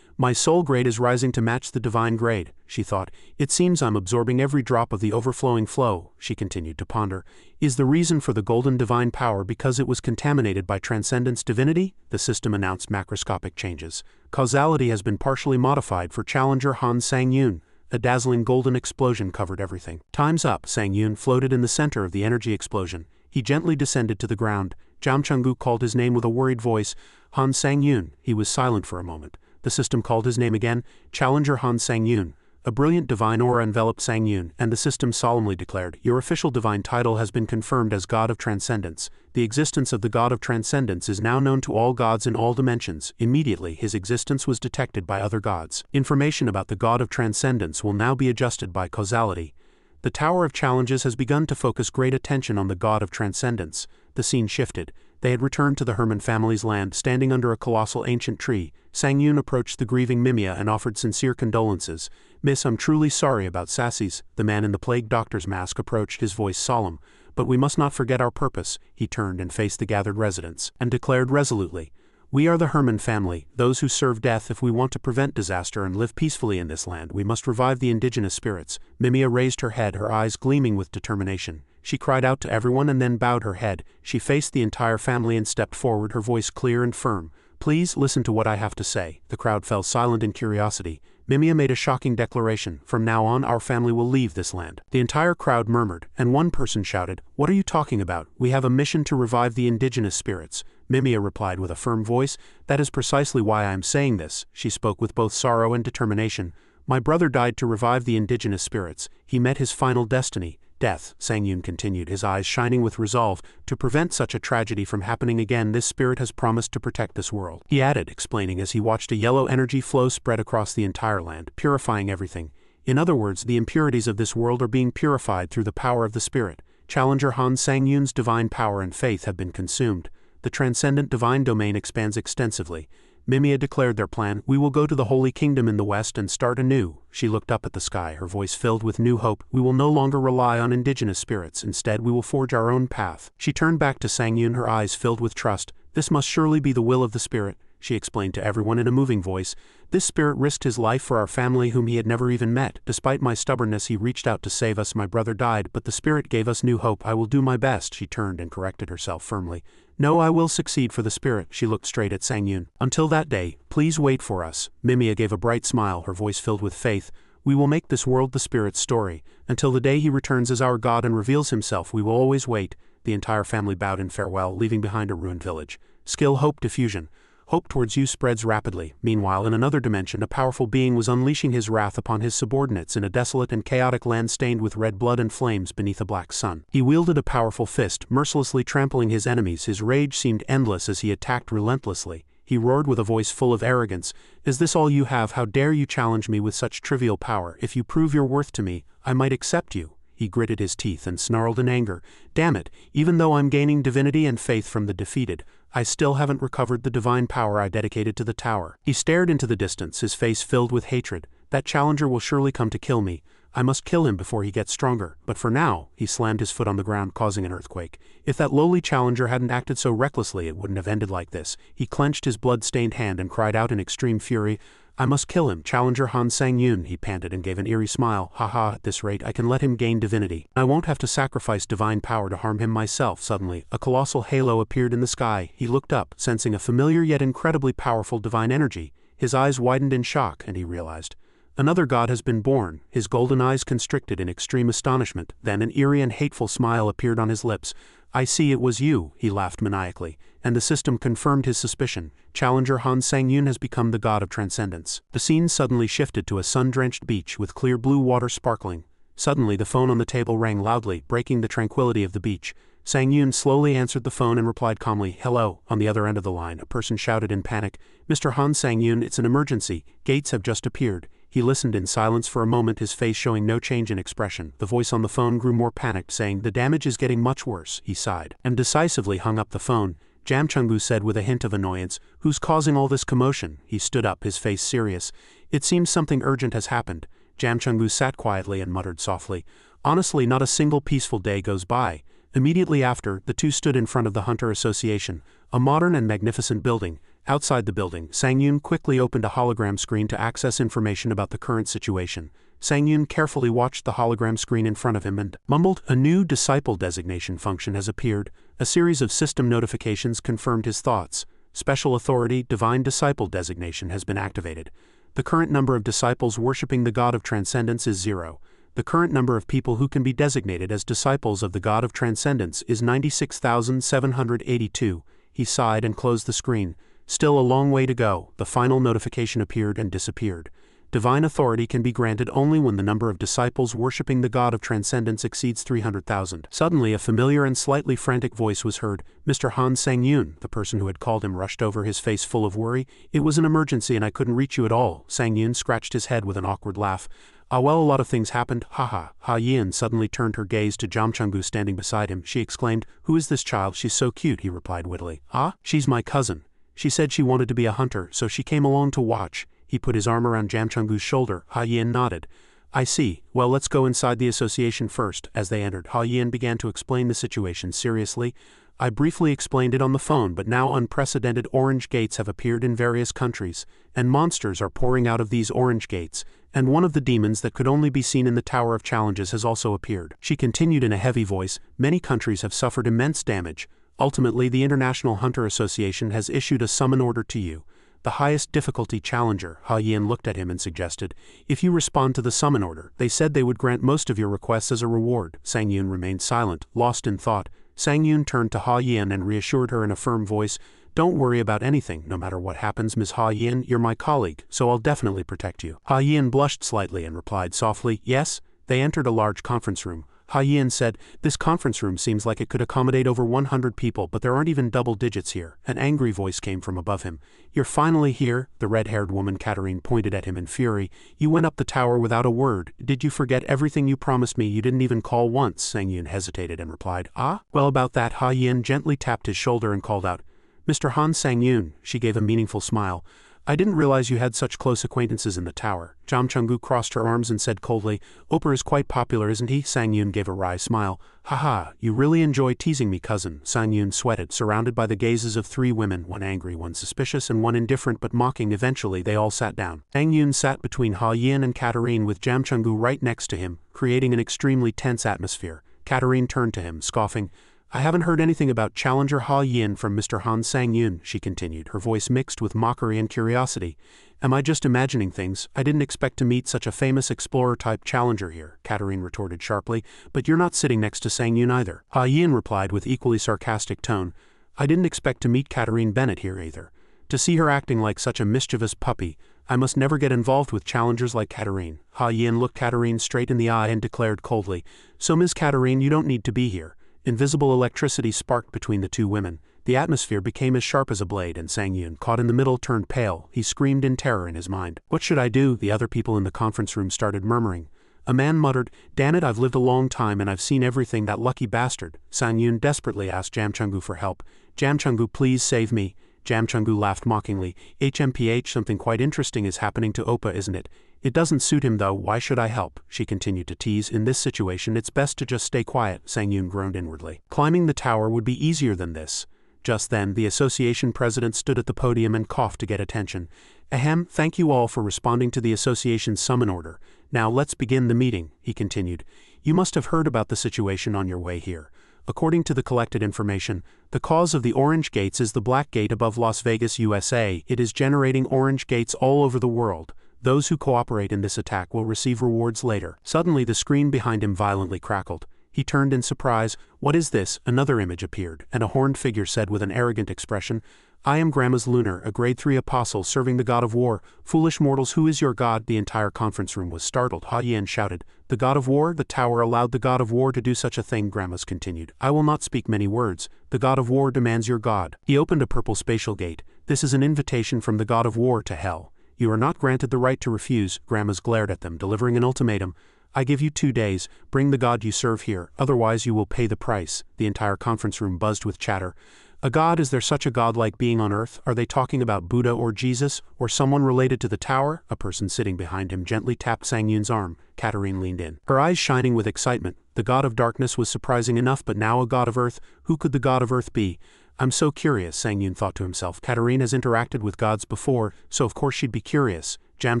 My soul grade is rising to match the divine grade, she thought. It seems I'm absorbing every drop of the overflowing flow, she continued to ponder. Is the reason for the golden divine power because it was contaminated by transcendence divinity? The system announced macroscopic changes. Causality has been partially modified for Challenger Han Sang-yoon. A dazzling golden explosion covered everything. Time's up, Sang-yoon floated in the center of the energy explosion. He gently descended to the ground. Jam Chung-gu called his name with a worried voice. Han Sang-yoon. He was silent for a moment. The system called his name again, Challenger Han Sang-yoon. A brilliant divine aura enveloped Sang-yoon, and the system solemnly declared, your official divine title has been confirmed as God of Transcendence. The existence of the God of Transcendence is now known to all gods in all dimensions. Immediately, his existence was detected by other gods. Information about the God of Transcendence will now be adjusted by causality. The Tower of Challenges has begun to focus great attention on the God of Transcendence. The scene shifted. They had returned to the Herman family's land, standing under a colossal ancient tree. Sang-yoon approached the grieving Mimia and offered sincere condolences. Miss, I'm truly sorry about Sassy's. The man in the plague doctor's mask approached, his voice solemn. But we must not forget our purpose. He turned and faced the gathered residents, and declared resolutely, we are the Herman family, those who serve death. If we want to prevent disaster and live peacefully in this land, we must revive the indigenous spirits. Mimia raised her head, her eyes gleaming with determination. She cried out to everyone and then bowed her head. She faced the entire family and stepped forward, her voice clear and firm. Please listen to what I have to say. The crowd fell silent in curiosity. Mimia made a shocking declaration. From now on, our family will leave this land. The entire crowd murmured, and one person shouted, what are you talking about? We have a mission to revive the indigenous spirits. Mimia replied with a firm voice, that is precisely why I am saying this. She spoke with both sorrow and determination. My brother died to revive the indigenous spirits. He met his final destiny. Death, Sang-yoon continued, his eyes shining with resolve. To prevent such a tragedy from happening again, this spirit has promised to protect this world. He added, explaining as he watched a yellow energy flow spread across the entire land, purifying everything. In other words, the impurities of this world are being purified through the power of the spirit. Challenger Han Sang-yoon's divine power and faith have been consumed. The transcendent divine domain expands extensively. Mimia declared their plan. We will go to the Holy Kingdom in the west and start anew. She looked up at the sky, her voice filled with new hope. We will no longer rely on indigenous spirits. Instead, we will forge our own path. She turned back to Sang-yoon, her eyes filled with trust. This must surely be the will of the spirit, she explained to everyone in a moving voice. This spirit risked his life for our family whom he had never even met. Despite my stubbornness, he reached out to save us. My brother died, but the spirit gave us new hope. I will do my best. She turned and corrected herself firmly. No, I will succeed for the spirit. She looked straight at Sang-yoon. Until that day, please wait for us. Mimia gave a bright smile, her voice filled with faith. We will make this world the spirit's story. Until the day he returns as our god and reveals himself, we will always wait. The entire family bowed in farewell, leaving behind a ruined village. Skill Hope Diffusion. Hope towards you spreads rapidly. Meanwhile, in another dimension, a powerful being was unleashing his wrath upon his subordinates in a desolate and chaotic land stained with red blood and flames beneath a black sun. He wielded a powerful fist, mercilessly trampling his enemies. His rage seemed endless as he attacked relentlessly. He roared with a voice full of arrogance. Is this all you have? How dare you challenge me with such trivial power? If you prove your worth to me, I might accept you. He gritted his teeth and snarled in anger. Damn it, even though I'm gaining divinity and faith from the defeated, I still haven't recovered the divine power I dedicated to the tower. He stared into the distance, his face filled with hatred. That challenger will surely come to kill me. I must kill him before he gets stronger, but for now," he slammed his foot on the ground, causing an earthquake. If that lowly challenger hadn't acted so recklessly, it wouldn't have ended like this. He clenched his blood-stained hand and cried out in extreme fury, "I must kill him, Challenger Han Sang-yoon," he panted and gave an eerie smile. "Haha, at this rate I can let him gain divinity. I won't have to sacrifice divine power to harm him myself." Suddenly, a colossal halo appeared in the sky. He looked up, sensing a familiar yet incredibly powerful divine energy. His eyes widened in shock, and he realized, another god has been born. His golden eyes constricted in extreme astonishment. Then an eerie and hateful smile appeared on his lips. "I see it was you," he laughed maniacally, and the system confirmed his suspicion. Challenger Han Sang-yoon has become the god of transcendence. The scene suddenly shifted to a sun-drenched beach with clear blue water sparkling. Suddenly the phone on the table rang loudly, breaking the tranquility of the beach. Sang-yoon slowly answered the phone and replied calmly, "Hello." On the other end of the line, a person shouted in panic, "Mr. Han Sang-yoon, it's an emergency. Gates have just appeared." He listened in silence for a moment, his face showing no change in expression. The voice on the phone grew more panicked, saying, "The damage is getting much worse." He sighed and decisively hung up the phone. Jam Chung-gu said with a hint of annoyance, "Who's causing all this commotion?" He stood up, his face serious. "It seems something urgent has happened." Jam Chung-gu sat quietly and muttered softly, "Honestly, not a single peaceful day goes by." Immediately after, the two stood in front of the Hunter Association, a modern and magnificent building. Outside the building, Sang-yoon quickly opened a hologram screen to access information about the current situation. Sang-yoon carefully watched the hologram screen in front of him and mumbled, "A new disciple designation function has appeared." A series of system notifications confirmed his thoughts. Special authority, divine disciple designation has been activated. The current number of disciples worshipping the god of transcendence is 0. The current number of people who can be designated as disciples of the god of transcendence is 96,782. He sighed and closed the screen. Still a long way to go. The final notification appeared and disappeared. Divine authority can be granted only when the number of disciples worshipping the god of transcendence exceeds 300,000. Suddenly a familiar and slightly frantic voice was heard. "Mr. Han Sang-yoon," the person who had called him rushed over, his face full of worry. "It was an emergency and I couldn't reach you at all." Sang-yoon scratched his head with an awkward laugh. Well, a lot of things happened, haha." Ha-yin suddenly turned her gaze to Jam Chung-gu standing beside him. She exclaimed, "Who is this child? She's so cute," he replied wittily. "Ah? She's my cousin. She said she wanted to be a hunter, so she came along to watch." He put his arm around Jam Chung-gu's shoulder. Ha-yin nodded. "I see. Well, let's go inside the association first." As they entered, Ha-yin began to explain the situation seriously. "I briefly explained it on the phone, but now unprecedented orange gates have appeared in various countries, and monsters are pouring out of these orange gates, and one of the demons that could only be seen in the Tower of Challenges has also appeared." She continued in a heavy voice, "Many countries have suffered immense damage. Ultimately, the International Hunter Association has issued a summon order to you. The highest difficulty challenger," Ha-yin looked at him and suggested, "if you respond to the summon order, they said they would grant most of your requests as a reward." Sang-yoon remained silent, lost in thought. Sang-yoon turned to Ha-yin and reassured her in a firm voice, "Don't worry about anything, no matter what happens, Ms. Ha-yin, you're my colleague, so I'll definitely protect you." Ha-yin blushed slightly and replied softly, "Yes." They entered a large conference room. Ha-yin said, "This conference room seems like it could accommodate over 100 people, but there aren't even double digits here." An angry voice came from above him. "You're finally here?" The red-haired woman Katarine pointed at him in fury. "You went up the tower without a word. Did you forget everything you promised me? You didn't even call once." Sang-yoon hesitated and replied, "Ah? Well, about that." Ha-yin gently tapped his shoulder and called out, "Mr. Han Sang-yoon." She gave a meaningful smile. "I didn't realize you had such close acquaintances in the tower." Jam Chung-gu crossed her arms and said coldly, "Opa is quite popular, isn't he?" Sang-yoon gave a wry smile. "Haha, you really enjoy teasing me, cousin." Sang-yoon sweated, surrounded by the gazes of 3 women, one angry, one suspicious, and one indifferent but mocking. Eventually, they all sat down. Sang-yoon sat between Ha-yin and Katarine with Jam Chung-gu right next to him, creating an extremely tense atmosphere. Katarine turned to him, scoffing, "I haven't heard anything about Challenger Ha-yin from Mr. Han Sang-yoon," she continued, her voice mixed with mockery and curiosity. "Am I just imagining things? I didn't expect to meet such a famous explorer-type challenger here," Katarine retorted sharply. "But you're not sitting next to Sang-yoon either." Ha-yin replied with equally sarcastic tone, "I didn't expect to meet Katarine Bennett here either. To see her acting like such a mischievous puppy, I must never get involved with challengers like Katarine." Ha-yin looked Katarine straight in the eye and declared coldly, "So Ms. Katarine, you don't need to be here." Invisible electricity sparked between the 2 women. The atmosphere became as sharp as a blade, and Sang-yoon, caught in the middle, turned pale. He screamed in terror in his mind. "What should I do?" the other people in the conference room started murmuring. A man muttered, "Damn it, I've lived a long time and I've seen everything, that lucky bastard." Sang-yoon desperately asked Jam Chung-gu for help. "Jam Chung-gu, please save me." Jam Chungu laughed mockingly. HMPH, something quite interesting is happening to Oppa, isn't it? It doesn't suit him though, why should I help? She continued to tease. In this situation it's best to just stay quiet, Sang Yun groaned inwardly. Climbing the tower would be easier than this. Just then, the association president stood at the podium and coughed to get attention. Ahem, thank you all for responding to the association's summon order. Now let's begin the meeting, he continued. You must have heard about the situation on your way here. According to the collected information, the cause of the orange gates is the black gate above Las Vegas, USA. It is generating orange gates all over the world. Those who cooperate in this attack will receive rewards later. Suddenly the screen behind him violently crackled. He turned in surprise. What is this? Another image appeared, and a horned figure said with an arrogant expression, I am Grandma's Lunar, a grade 3 apostle serving the god of war. Foolish mortals, who is your god? The entire conference room was startled. Ha Yen shouted. The god of war? The tower allowed the god of war to do such a thing, Grandma's continued. I will not speak many words. The god of war demands your god. He opened a purple spatial gate. This is an invitation from the god of war to hell. You are not granted the right to refuse. Grandma's glared at them, delivering an ultimatum. I give you 2 days, bring the god you serve here, otherwise you will pay the price. The entire conference room buzzed with chatter. A god? Is there such a godlike being on earth? Are they talking about Buddha or Jesus, or someone related to the tower? A person sitting behind him gently tapped Sang Yun's arm. Katarine leaned in, her eyes shining with excitement. The god of darkness was surprising enough, but now a god of earth? Who could the god of earth be? I'm so curious, Sang Yun thought to himself. Katarine has interacted with gods before, so of course she'd be curious. Jam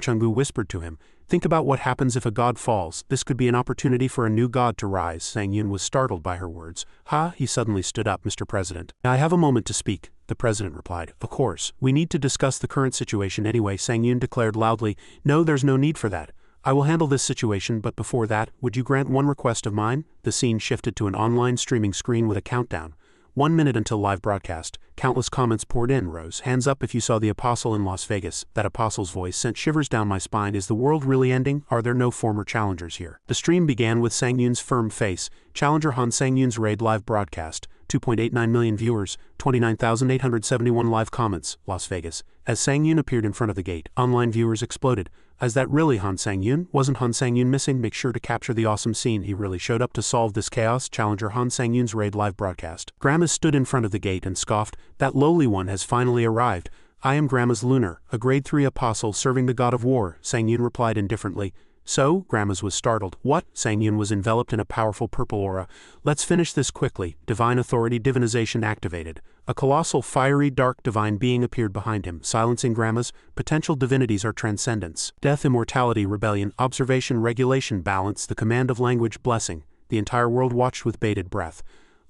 Chungu whispered to him. Think about what happens if a god falls. This could be an opportunity for a new god to rise. Sang Yun was startled by her words. Ha, he suddenly stood up. Mr. President, I have a moment to speak, the president replied. Of course, we need to discuss the current situation anyway, Sang Yun declared loudly. No, there's no need for that. I will handle this situation, but before that, would you grant one request of mine? The scene shifted to an online streaming screen with a countdown. 1 minute until live broadcast. Countless comments poured in. Rose, hands up if you saw the apostle in Las Vegas. That apostle's voice sent shivers down my spine. Is the world really ending? Are there no former challengers here? The stream began with Sang Yun's firm face. Challenger Han Sang Yun's raid live broadcast. 2.89 million viewers, 29,871 live comments, Las Vegas. As Sang Yun appeared in front of the gate, online viewers exploded. Is that really Han Sang Yun? Wasn't Han Sang Yun missing? Make sure to capture the awesome scene. He really showed up to solve this chaos. Challenger Han Sang Yun's raid live broadcast. Grandma stood in front of the gate and scoffed. That lowly one has finally arrived. I am Grandma's Lunar, a grade 3 apostle serving the god of war, Sang Yun replied indifferently. So? Grandma's was startled. What? Sang Yun was enveloped in a powerful purple aura. Let's finish this quickly. Divine authority divinization activated. A colossal, fiery, dark divine being appeared behind him, silencing Grandma's. Potential divinities are transcendence. Death, immortality, rebellion, observation, regulation, balance, the command of language, blessing. The entire world watched with bated breath.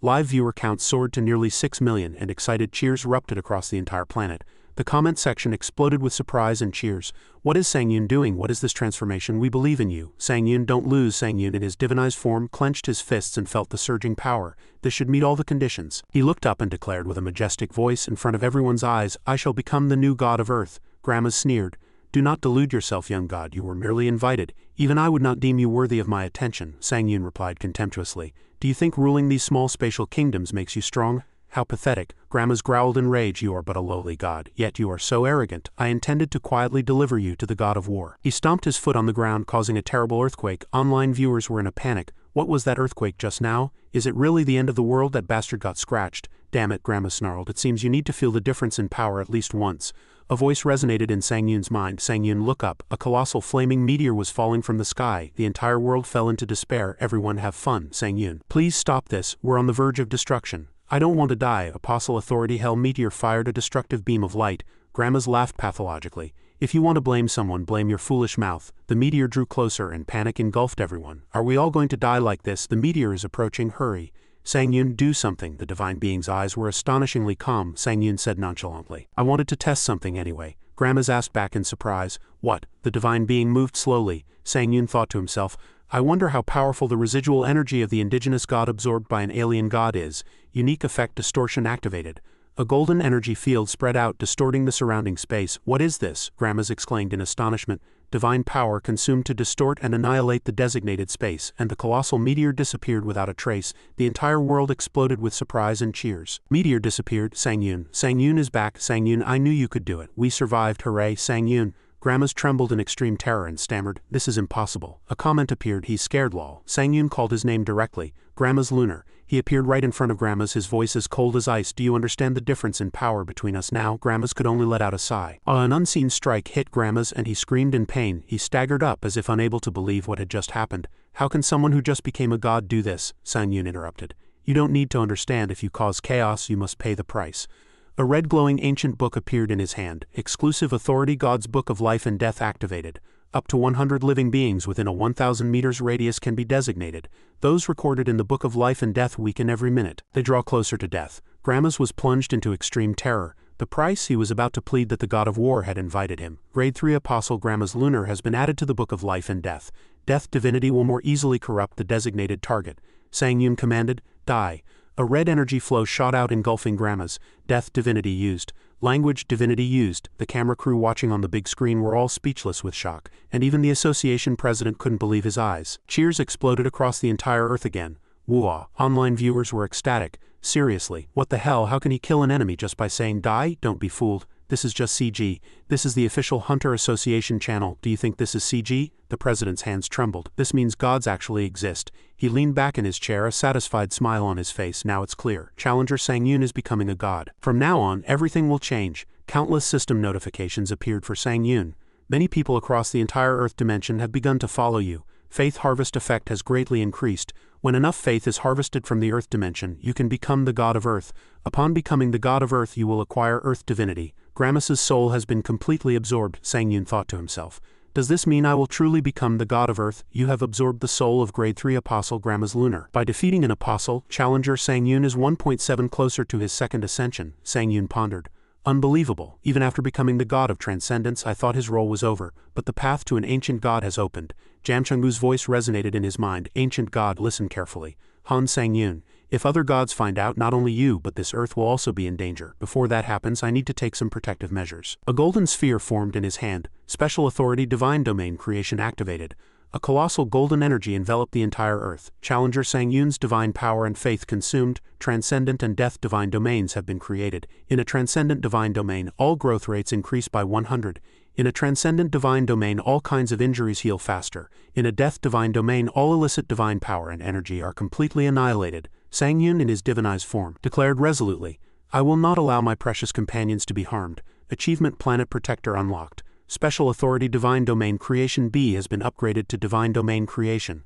Live viewer counts soared to nearly 6 million, and excited cheers erupted across the entire planet. The comment section exploded with surprise and cheers. What is Sang Yun doing? What is this transformation? We believe in you. Sang Yun, don't lose. Sang Yun in his divinized form clenched his fists and felt the surging power. This should meet all the conditions. He looked up and declared with a majestic voice in front of everyone's eyes, I shall become the new god of earth. Grandma sneered. Do not delude yourself, young god. You were merely invited. Even I would not deem you worthy of my attention, Sang Yun replied contemptuously. Do you think ruling these small spatial kingdoms makes you strong? How pathetic. Grandma's growled in rage. You are but a lowly god, yet you are so arrogant. I intended to quietly deliver you to the god of war. He stomped his foot on the ground, causing a terrible earthquake. Online viewers were in a panic. What was that earthquake just now? Is it really the end of the world? That bastard got scratched. Damn it, Grandma snarled. It seems you need to feel the difference in power at least once. A voice resonated in Sang Yun's mind. Sang Yun, look up. A colossal flaming meteor was falling from the sky. The entire world fell into despair. Everyone have fun. Sang Yun, please stop this. We're on the verge of destruction. I don't want to die. Apostle authority hell meteor fired a destructive beam of light. Grandma's laughed pathologically. If you want to blame someone, blame your foolish mouth. The meteor drew closer and panic engulfed everyone. Are we all going to die like this? The meteor is approaching. Hurry. Sang Yun, do something. The divine being's eyes were astonishingly calm. Sang Yun said nonchalantly. I wanted to test something anyway. Grandma's asked back in surprise. What? The divine being moved slowly. Sang Yun thought to himself. I wonder how powerful the residual energy of the indigenous god absorbed by an alien god is. Unique effect distortion activated. A golden energy field spread out, distorting the surrounding space. What is this? Grandma's exclaimed in astonishment. Divine power consumed to distort and annihilate the designated space, and the colossal meteor disappeared without a trace. The entire world exploded with surprise and cheers. Meteor disappeared. Sang Yun. Sang Yun is back. Sang Yun, I knew you could do it. We survived. Hooray. Sang Yun. Grandma's trembled in extreme terror and stammered, "This is impossible." A comment appeared, "He's scared, lol." Sang Yun called his name directly, "Grandma's Lunar." He appeared right in front of Grandma's, his voice as cold as ice. "Do you understand the difference in power between us now?" Grandma's could only let out a sigh. An unseen strike hit Grandma's and he screamed in pain. He staggered up as if unable to believe what had just happened. "How can someone who just became a god do this?" Sang Yun interrupted. "You don't need to understand. If you cause chaos, you must pay the price." A red glowing ancient book appeared in his hand. Exclusive authority, God's Book of Life and Death activated. Up to 100 living beings within a 1,000 meters radius can be designated. Those recorded in the Book of Life and Death weaken every minute. They draw closer to death. Grandma's was plunged into extreme terror. The price? He was about to plead that the god of war had invited him. Grade 3 Apostle Grandma's Lunar has been added to the Book of Life and Death. Death divinity will more easily corrupt the designated target. Sang Yun commanded, "Die." A red energy flow shot out, engulfing Grandma's. Death divinity used. Language divinity used. The camera crew watching on the big screen were all speechless with shock, and even the association president couldn't believe his eyes. Cheers exploded across the entire earth again. Whoa! Online viewers were ecstatic. Seriously, what the hell? How can he kill an enemy just by saying die? Don't be fooled. This is just CG. This is the official Hunter Association channel. Do you think this is CG? The president's hands trembled. This means gods actually exist. He leaned back in his chair, a satisfied smile on his face. Now it's clear. Challenger Sang Yun is becoming a god. From now on, everything will change. Countless system notifications appeared for Sang Yun. Many people across the entire Earth dimension have begun to follow you. Faith harvest effect has greatly increased. When enough faith is harvested from the Earth dimension, you can become the god of Earth. Upon becoming the god of Earth, you will acquire Earth divinity. Grandma's soul has been completely absorbed, Sang Yun thought to himself. Does this mean I will truly become the god of Earth? You have absorbed the soul of Grade 3 Apostle Grandma's Lunar. By defeating an apostle, Challenger Sang Yun is 1.7 closer to his second ascension, Sang Yun pondered. Unbelievable. Even after becoming the god of transcendence, I thought his role was over, but the path to an ancient god has opened. Jamchungu's voice resonated in his mind. Ancient god, listen carefully. Han Sang Yun. If other gods find out, not only you but this earth will also be in danger. Before that happens, I need to take some protective measures. A golden sphere formed in his hand. Special authority divine domain creation activated. A colossal golden energy enveloped the entire earth. Challenger Sang Yun's divine power and faith consumed. Transcendent and death divine domains have been created. In a transcendent divine domain, all growth rates increase by 100. In a transcendent divine domain, all kinds of injuries heal faster. In a death divine domain, all illicit divine power and energy are completely annihilated. Sang Yun in his divinized form declared resolutely, "I will not allow my precious companions to be harmed." Achievement Planet Protector unlocked. Special Authority Divine Domain Creation B has been upgraded to Divine Domain Creation.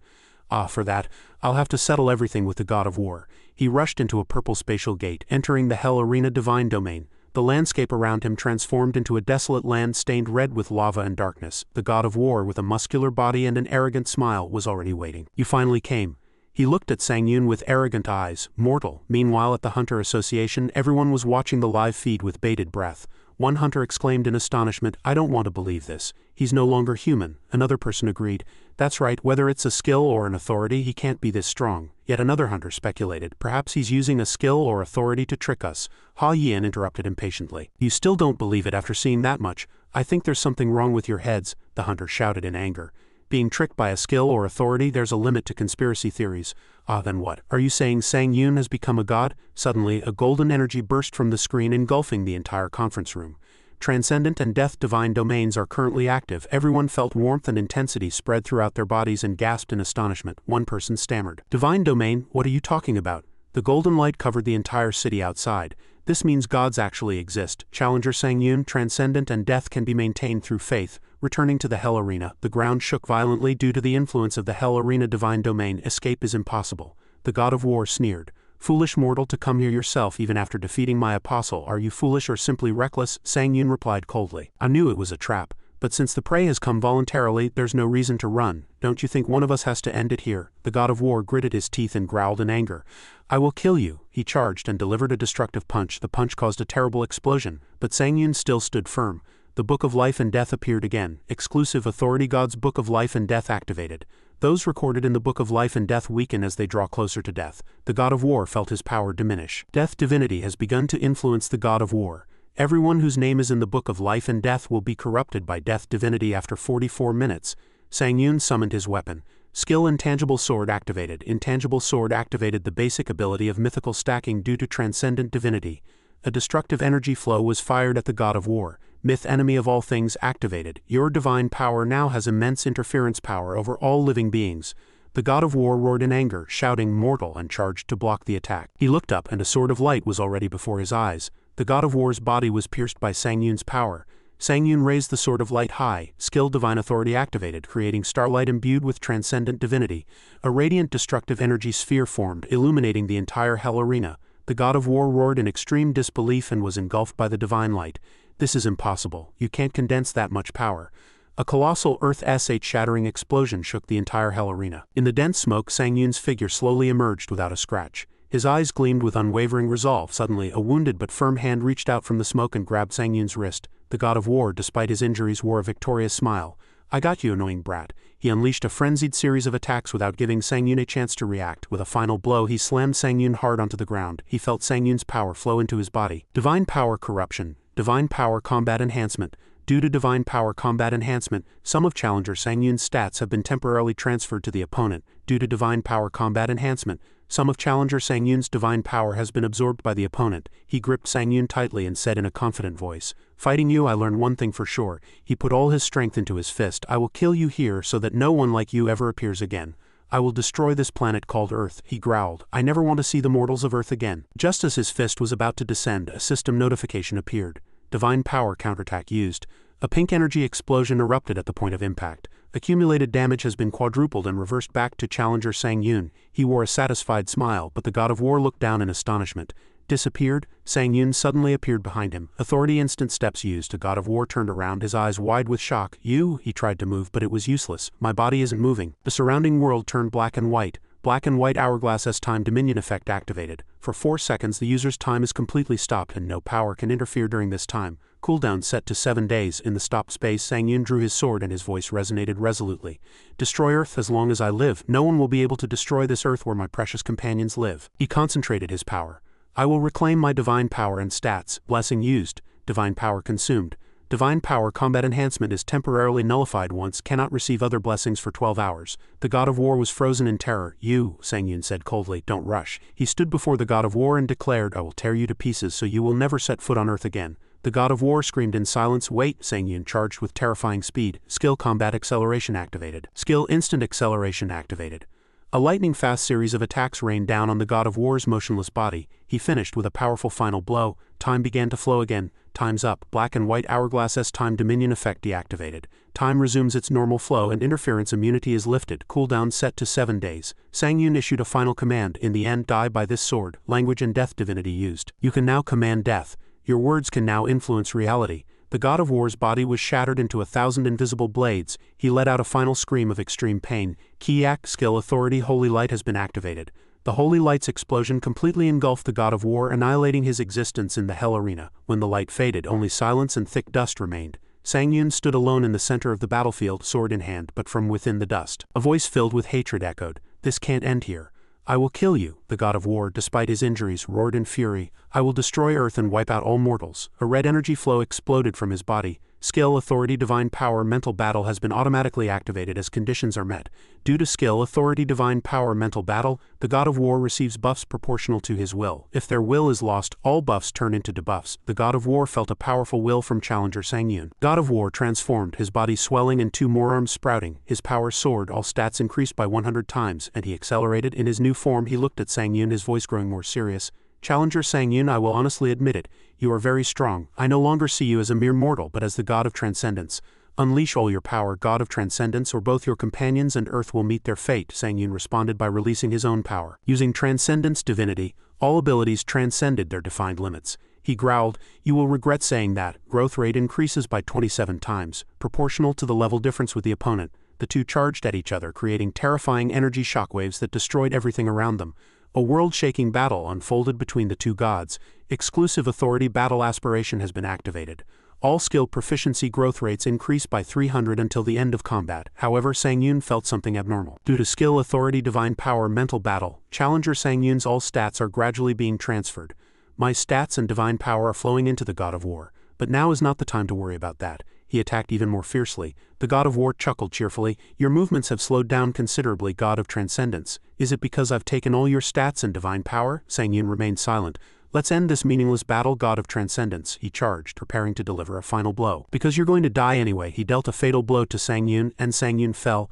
For that, I'll have to settle everything with the God of War. He rushed into a purple spatial gate, entering the Hell Arena Divine Domain. The landscape around him transformed into a desolate land stained red with lava and darkness. The God of War, with a muscular body and an arrogant smile, was already waiting. "You finally came." He looked at Sang Yun with arrogant eyes. Mortal. Meanwhile, at the Hunter Association, everyone was watching the live feed with bated breath. One hunter exclaimed in astonishment, "I don't want to believe this. He's no longer human." Another person agreed, "That's right, whether it's a skill or an authority, he can't be this strong." Yet another hunter speculated, "Perhaps he's using a skill or authority to trick us." Ha Yin interrupted impatiently, "You still don't believe it after seeing that much? I think there's something wrong with your heads," the hunter shouted in anger. Being tricked by a skill or authority, there's a limit to conspiracy theories. Then what? Are you saying Sang Yun has become a god? Suddenly, a golden energy burst from the screen, engulfing the entire conference room. Transcendent and death divine domains are currently active. Everyone felt warmth and intensity spread throughout their bodies and gasped in astonishment. One person stammered, "Divine domain? What are you talking about?" The golden light covered the entire city outside. "This means gods actually exist." Challenger Sang Yun, transcendent and death can be maintained through faith. Returning to the Hell Arena, the ground shook violently due to the influence of the Hell Arena divine domain. Escape is impossible. The God of War sneered. "Foolish mortal, to come here yourself even after defeating my apostle. Are you foolish or simply reckless?" Sang Yun replied coldly. "I knew it was a trap. But since the prey has come voluntarily, there's no reason to run. Don't you think one of us has to end it here?" The God of War gritted his teeth and growled in anger. "I will kill you." He charged and delivered a destructive punch. The punch caused a terrible explosion, but Sang Yun still stood firm. The Book of Life and Death appeared again. Exclusive authority, God's Book of Life and Death activated. Those recorded in the Book of Life and Death weaken as they draw closer to death. The God of War felt his power diminish. Death divinity has begun to influence the God of War. Everyone whose name is in the Book of Life and Death will be corrupted by death divinity after 44 minutes. Sang Yun summoned his weapon. Skill Intangible Sword activated. Intangible Sword activated the basic ability of mythical stacking due to transcendent divinity. A destructive energy flow was fired at the God of War. myth enemy of all things activated. Your divine power now has immense interference power over all living beings. The god of war roared in anger, shouting mortal, and charged to block the attack. He looked up and a sword of light was already before his eyes. The god of war's body was pierced by Sang Yun's power. Sang Yun raised the sword of light high, skill divine authority activated, creating starlight imbued with transcendent divinity. A radiant destructive energy sphere formed, illuminating the entire hell arena. The god of war roared in extreme disbelief and was engulfed by the divine light. This is impossible. You can't condense that much power. A colossal earth-shattering explosion shook the entire hell arena. In the dense smoke, Sang Yun's figure slowly emerged without a scratch. His eyes gleamed with unwavering resolve. Suddenly, a wounded but firm hand reached out from the smoke and grabbed Sang Yun's wrist. The god of war, despite his injuries, wore a victorious smile. "I got you, annoying brat." He unleashed a frenzied series of attacks without giving Sang Yun a chance to react. With a final blow, he slammed Sang Yun hard onto the ground. He felt Sang Yun's power flow into his body. Divine power corruption. Divine power combat enhancement. Due to divine power combat enhancement, some of Challenger Sang Yun's stats have been temporarily transferred to the opponent. Due to divine power combat enhancement, some of Challenger Sang Yun's divine power has been absorbed by the opponent. He gripped Sang Yun tightly and said in a confident voice, "Fighting you, I learned one thing for sure." He put all his strength into his fist. "I will kill you here so that no one like you ever appears again. I will destroy this planet called Earth," he growled. "I never want to see the mortals of Earth again." Just as his fist was about to descend, a system notification appeared. Divine power counterattack used. A pink energy explosion erupted at the point of impact. Accumulated damage has been quadrupled and reversed back to Challenger Sang Yun. He wore a satisfied smile, but the god of war looked down in astonishment. Disappeared? Sang Yun suddenly appeared behind him. Authority instant steps used. The god of war turned around, his eyes wide with shock. "You?" He tried to move, but it was useless. "My body isn't moving." The surrounding world turned black and white. Black and white hourglass as time dominion effect activated. For 4 seconds the user's time is completely stopped and no power can interfere during this time. Cooldown set to 7 days. In the stopped space, Sang Yun drew his sword and his voice resonated resolutely. "Destroy Earth as long as I live. No one will be able to destroy this Earth where my precious companions live." He concentrated his power. "I will reclaim my divine power and stats." Blessing used. Divine power consumed. Divine power combat enhancement is temporarily nullified once, cannot receive other blessings for 12 hours. The god of war was frozen in terror. "You," Sang Yun said coldly, "don't rush." He stood before the god of war and declared, "I will tear you to pieces so you will never set foot on Earth again." The god of war screamed in silence. "Wait!" Sang Yun charged with terrifying speed. Skill combat acceleration activated. Skill instant acceleration activated. A lightning-fast series of attacks rained down on the god of war's motionless body. He finished with a powerful final blow. Time began to flow again. Time's up. Black and white hourglass S time dominion effect deactivated. Time resumes its normal flow and interference immunity is lifted. Cooldown set to 7 days. Sang Yun issued a final command. "In the end, die by this sword." Language and death divinity used. You can now command death. Your words can now influence reality. The god of war's body was shattered into 1,000 invisible blades. He let out a final scream of extreme pain. Key act skill authority holy light has been activated. The holy light's explosion completely engulfed the god of war, annihilating his existence in the hell arena. When the light faded, only silence and thick dust remained. Sang Yun stood alone in the center of the battlefield, sword in hand, but from within the dust, a voice filled with hatred echoed, "This can't end here. I will kill you." The god of war, despite his injuries, roared in fury. "I will destroy Earth and wipe out all mortals." A red energy flow exploded from his body. Skill authority divine power mental battle has been automatically activated as conditions are met. Due to skill authority divine power mental battle, the god of war receives buffs proportional to his will. If their will is lost, all buffs turn into debuffs. The god of war felt a powerful will from Challenger Sang Yun. God of war transformed, his body swelling and 2 more arms sprouting. His power soared, all stats increased by 100 times, and he accelerated. In his new form he looked at Sang Yun, his voice growing more serious. "Challenger Sang Yun, I will honestly admit it. You are very strong. I no longer see you as a mere mortal but as the god of transcendence. Unleash all your power, god of transcendence, or both your companions and Earth will meet their fate." Sang Yun responded by releasing his own power. Using transcendence divinity, all abilities transcended their defined limits. He growled, "You will regret saying that." Growth rate increases by 27 times, proportional to the level difference with the opponent. The two charged at each other, creating terrifying energy shockwaves that destroyed everything around them. A world-shaking battle unfolded between the two gods. Exclusive authority battle aspiration has been activated. All skill proficiency growth rates increase by 300 until the end of combat. However, Sang Yun felt something abnormal. Due to skill authority divine power mental battle, Challenger Sang Yun's all stats are gradually being transferred. "My stats and divine power are flowing into the god of war. But now is not the time to worry about that." He attacked even more fiercely. The god of war chuckled cheerfully. "Your movements have slowed down considerably, god of transcendence. Is it because I've taken all your stats and divine power?" Sang Yun remained silent. Let's end this meaningless battle, god of transcendence, he charged, preparing to deliver a final blow. Because you're going to die anyway, he dealt a fatal blow to Sang Yun, and Sang Yun fell.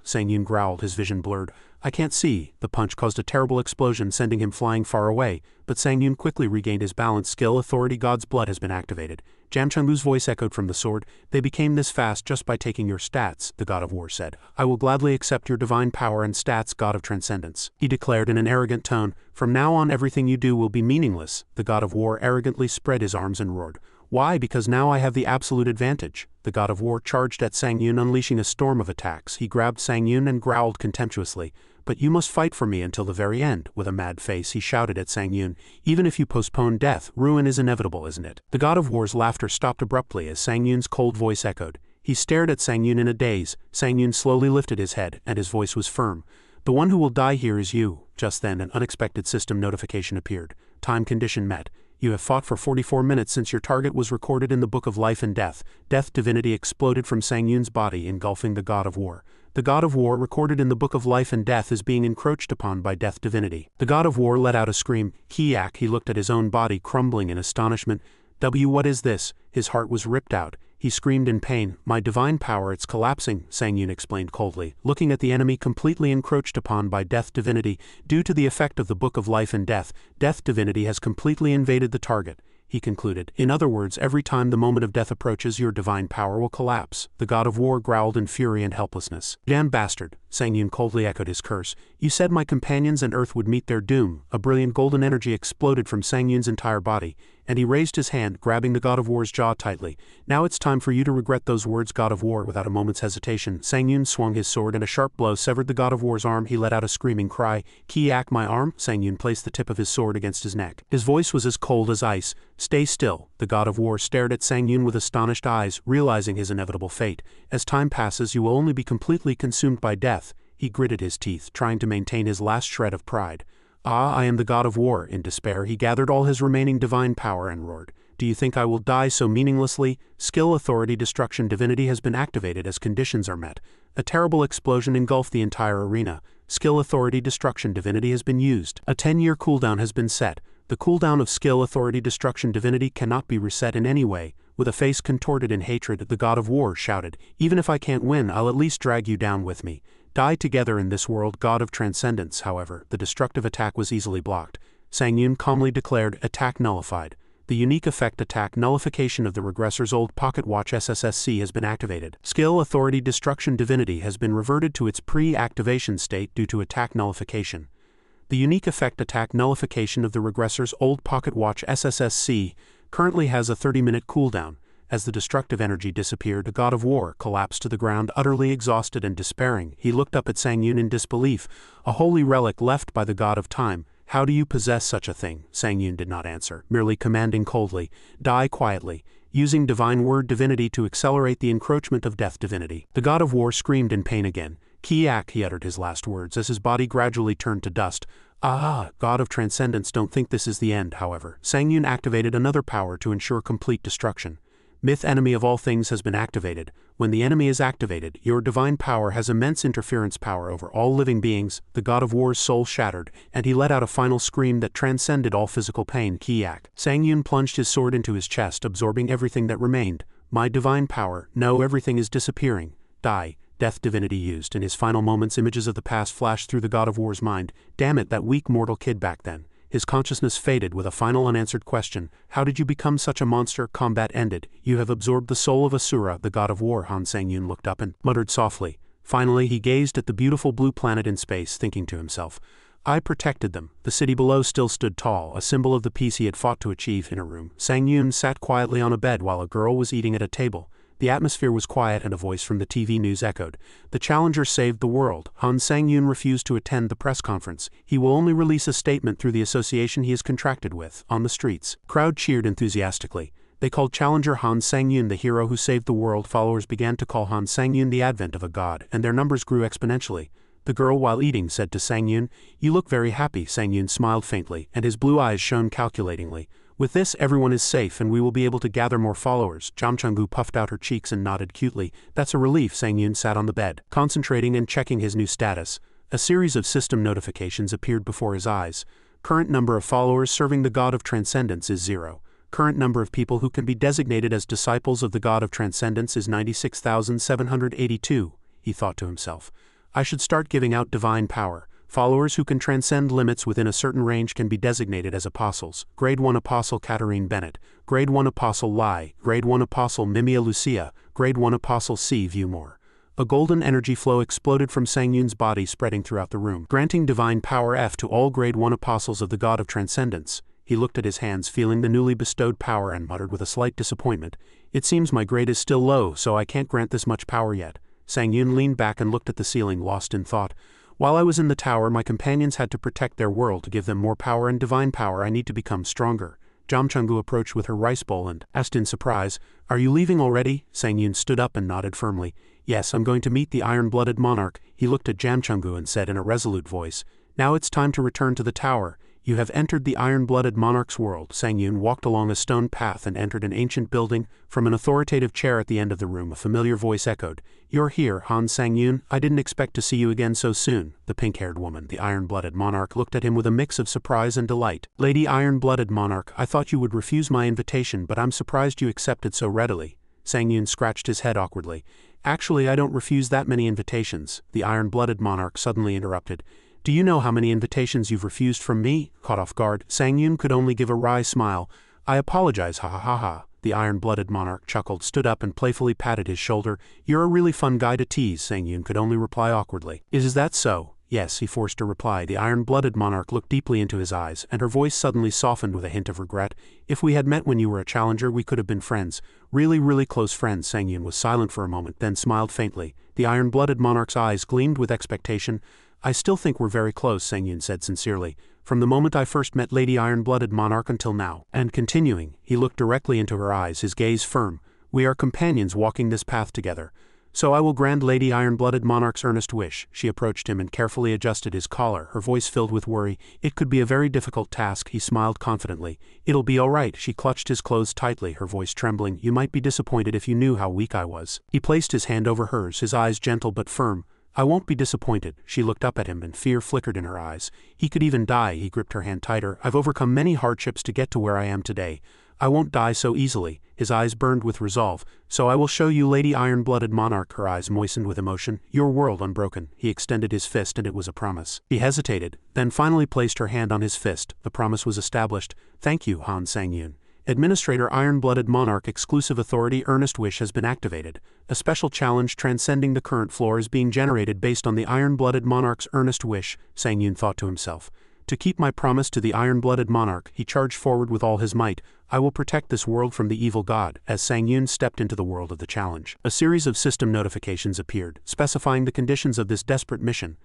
Sang Yun growled, his vision blurred. I can't see. The punch caused a terrible explosion, sending him flying far away, but Sang Yun quickly regained his balance. Skill authority, God's blood has been activated. Jam Chenglu's voice echoed from the sword. They became this fast just by taking your stats, the god of war said. I will gladly accept your divine power and stats, god of transcendence, he declared in an arrogant tone. From now on everything you do will be meaningless. The god of war arrogantly spread his arms and roared. Why? Because now I have the absolute advantage. The god of war charged at Sang Yun, unleashing a storm of attacks. He grabbed Sang Yun and growled contemptuously. But you must fight for me until the very end. With a mad face he shouted at Sang Yun. Even if you postpone death, ruin is inevitable, isn't it? The god of war's laughter stopped abruptly as Sang Yun's cold voice echoed. He stared at Sang Yun in a daze. Sang Yun slowly lifted his head, and his voice was firm. The one who will die here is you. Just then an unexpected system notification appeared. Time condition met. You have fought for 44 minutes since your target was recorded in the Book of Life and Death. Death divinity exploded from Sang Yun's body, engulfing the god of war. The god of war recorded in the Book of Life and Death is being encroached upon by death divinity. The god of war let out a scream. Kiak, he looked at his own body crumbling in astonishment. What is this? His heart was ripped out. He screamed in pain. My divine power, it's collapsing, Sang Yun explained coldly, looking at the enemy completely encroached upon by death divinity. Due to the effect of the Book of Life and Death, death divinity has completely invaded the target, he concluded. In other words, every time the moment of death approaches, your divine power will collapse. The god of war growled in fury and helplessness. Damn bastard, Sang Yun coldly echoed his curse. You said my companions and Earth would meet their doom. A brilliant golden energy exploded from Sang Yun's entire body, and he raised his hand, grabbing the god of war's jaw tightly. Now it's time for you to regret those words, god of war. Without a moment's hesitation, Sang Yun swung his sword and a sharp blow severed the god of war's arm. He let out a screaming cry. Kiak, my arm? Sang Yun placed the tip of his sword against his neck. His voice was as cold as ice. Stay still. The god of war stared at Sang Yun with astonished eyes, realizing his inevitable fate. As time passes, you will only be completely consumed by death. He gritted his teeth, trying to maintain his last shred of pride. I am the god of war. In despair, he gathered all his remaining divine power and roared. Do you think I will die so meaninglessly? Skill authority destruction divinity has been activated as conditions are met. A terrible explosion engulfed the entire arena. Skill authority destruction divinity has been used. A 10-year cooldown has been set. The cooldown of skill authority destruction divinity cannot be reset in any way. With a face contorted in hatred, the god of war shouted, Even if I can't win, I'll at least drag you down with me. Die together in this world, god of transcendence. However, the destructive attack was easily blocked. Sang Yun calmly declared, attack nullified. The unique effect attack nullification of the regressor's old pocket watch SSS-C has been activated. Skill authority destruction divinity has been reverted to its pre-activation state due to attack nullification. The unique effect attack nullification of the regressor's old pocket watch SSS-C currently has a 30-minute cooldown. As the destructive energy disappeared, the god of war collapsed to the ground, utterly exhausted and despairing. He looked up at Sang Yun in disbelief. A holy relic left by the god of time. How do you possess such a thing? Sang Yun did not answer, merely commanding coldly, die quietly, using divine word divinity to accelerate the encroachment of death divinity. The god of war screamed in pain again. Kiak, he uttered his last words as his body gradually turned to dust. God of transcendence, don't think this is the end, however. Sang Yun activated another power to ensure complete destruction. Myth enemy of all things has been activated. When the enemy is activated, your divine power has immense interference power over all living beings. The god of war's soul shattered, and he let out a final scream that transcended all physical pain. Kiak. Sang Yun plunged his sword into his chest, absorbing everything that remained. My divine power. No, everything is disappearing. Die. Death divinity used. In his final moments, images of the past flashed through the god of war's mind. Damn it, that weak mortal kid back then. His consciousness faded with a final unanswered question. How did you become such a monster? Combat ended. You have absorbed the soul of Asura, the god of war. Sang Yun looked up and muttered softly. Finally, he gazed at the beautiful blue planet in space, thinking to himself, I protected them. The city below still stood tall, a symbol of the peace he had fought to achieve. In a room, Sang Yun sat quietly on a bed while a girl was eating at a table. The atmosphere was quiet and a voice from the TV news echoed. The challenger saved the world. Sang Yun refused to attend the press conference. He will only release a statement through the association he is contracted with. On the streets, crowd cheered enthusiastically. They called challenger Sang Yun the hero who saved the world. Followers began to call Sang Yun the advent of a god, and their numbers grew exponentially. The girl, while eating, said to Sang Yun, You look very happy. Sang Yun smiled faintly, and his blue eyes shone calculatingly. With this, everyone is safe and we will be able to gather more followers. Jam Chenglu puffed out her cheeks and nodded cutely. That's a relief. Sang Yun sat on the bed, concentrating and checking his new status. A series of system notifications appeared before his eyes. Current number of followers serving the God of Transcendence is 0. Current number of people who can be designated as disciples of the God of Transcendence is 96,782, he thought to himself. I should start giving out divine power. Followers who can transcend limits within a certain range can be designated as apostles. Grade 1 Apostle Katarine Bennett, Grade 1 Apostle Lai, Grade 1 Apostle Mimia Lucia, Grade 1 Apostle C. Viewmore. A golden energy flow exploded from Sang Yun's body, spreading throughout the room, granting divine power F to all Grade 1 Apostles of the God of Transcendence. He looked at his hands, feeling the newly bestowed power, and muttered with a slight disappointment, "It seems my grade is still low, so I can't grant this much power yet." Sang Yun leaned back and looked at the ceiling, lost in thought. While I was in the tower, my companions had to protect their world. To give them more power and divine power, I need to become stronger. Jamchungu approached with her rice bowl and asked in surprise, "Are you leaving already?" Sang Yun stood up and nodded firmly. "Yes, I'm going to meet the iron-blooded monarch." He looked at Jamchungu and said in a resolute voice, "Now it's time to return to the tower. You have entered the iron-blooded monarch's world." Sang Yun walked along a stone path and entered an ancient building. From an authoritative chair at the end of the room, a familiar voice echoed, "You're here, Han Sang Yun. I didn't expect to see you again so soon." The pink-haired woman, the iron-blooded monarch, looked at him with a mix of surprise and delight. "Lady Iron-blooded Monarch, I thought you would refuse my invitation, but I'm surprised you accepted so readily." Sang Yun scratched his head awkwardly. "Actually, I don't refuse that many invitations," the iron-blooded monarch suddenly interrupted. "Do you know how many invitations you've refused from me?" Caught off guard, Sang Yun could only give a wry smile. "I apologize, ha ha ha ha." The iron-blooded monarch chuckled, stood up and playfully patted his shoulder. "You're a really fun guy to tease," Sang Yun could only reply awkwardly. "Is that so?" "Yes," he forced a reply. The iron-blooded monarch looked deeply into his eyes, and her voice suddenly softened with a hint of regret. "If we had met when you were a challenger, we could have been friends. Really, really close friends." Sang Yun was silent for a moment, then smiled faintly. The iron-blooded monarch's eyes gleamed with expectation. "I still think we're very close," Sang Yun said sincerely, "from the moment I first met Lady Iron-blooded Monarch until now." And continuing, he looked directly into her eyes, his gaze firm. "We are companions walking this path together. So I will grant Lady Iron-blooded Monarch's earnest wish." She approached him and carefully adjusted his collar, her voice filled with worry. "It could be a very difficult task," he smiled confidently. "It'll be all right." She clutched his clothes tightly, her voice trembling. "You might be disappointed if you knew how weak I was." He placed his hand over hers, his eyes gentle but firm. "I won't be disappointed." She looked up at him and fear flickered in her eyes. "He could even die." He gripped her hand tighter. "I've overcome many hardships to get to where I am today. I won't die so easily." His eyes burned with resolve. "So I will show you, Lady Iron-blooded Monarch." Her eyes moistened with emotion. "Your world unbroken." He extended his fist and it was a promise. He hesitated, then finally placed her hand on his fist. The promise was established. "Thank you, Han Sang Yun." Administrator Iron-blooded Monarch exclusive authority earnest wish has been activated. A special challenge transcending the current floor is being generated based on the Iron-blooded Monarch's earnest wish, Sang Yun thought to himself. To keep my promise to the Iron-blooded Monarch, he charged forward with all his might. I will protect this world from the evil god. As Sang Yun stepped into the world of the challenge, a series of system notifications appeared, specifying the conditions of this desperate mission.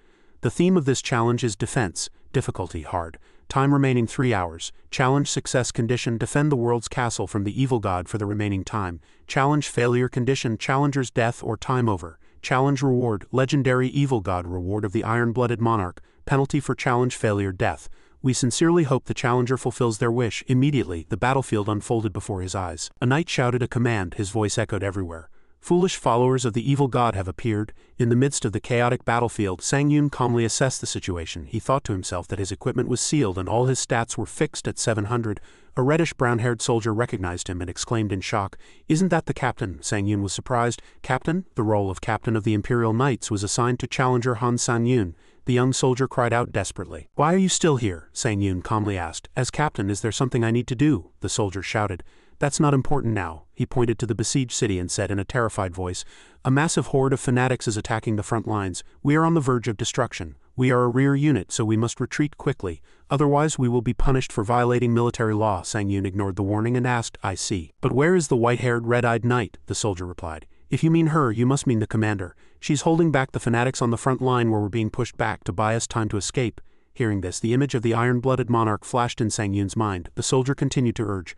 The theme of this challenge is defense, difficulty hard. Time remaining 3 hours. Challenge success condition: defend the world's castle from the evil god for the remaining time. Challenge failure condition: challenger's death or time over. Challenge reward: legendary evil god reward of the Iron-blooded Monarch. Penalty for challenge failure: death. We sincerely hope the challenger fulfills their wish. Immediately, the battlefield unfolded before his eyes. A knight shouted a command, his voice echoed everywhere. Foolish followers of the evil god have appeared. In the midst of the chaotic battlefield, Sang Yun calmly assessed the situation. He thought to himself that his equipment was sealed and all his stats were fixed at 700. A reddish brown-haired soldier recognized him and exclaimed in shock, "Isn't that the captain?" Sang Yun was surprised. Captain? The role of captain of the Imperial Knights was assigned to challenger Han Sang Yun. The young soldier cried out desperately. "Why are you still here?" Sang Yun calmly asked. "As captain, is there something I need to do?" The soldier shouted. "That's not important now." He pointed to the besieged city and said in a terrified voice, "A massive horde of fanatics is attacking the front lines. We are on the verge of destruction. We are a rear unit, so we must retreat quickly. Otherwise we will be punished for violating military law." Sang Yun ignored the warning and asked, "I see. But where is the white-haired, red-eyed knight?" The soldier replied. "If you mean her, you must mean the commander. She's holding back the fanatics on the front line where we're being pushed back to buy us time to escape." Hearing this, the image of the Iron-blooded Monarch flashed in Sang Yun's mind. The soldier continued to urge,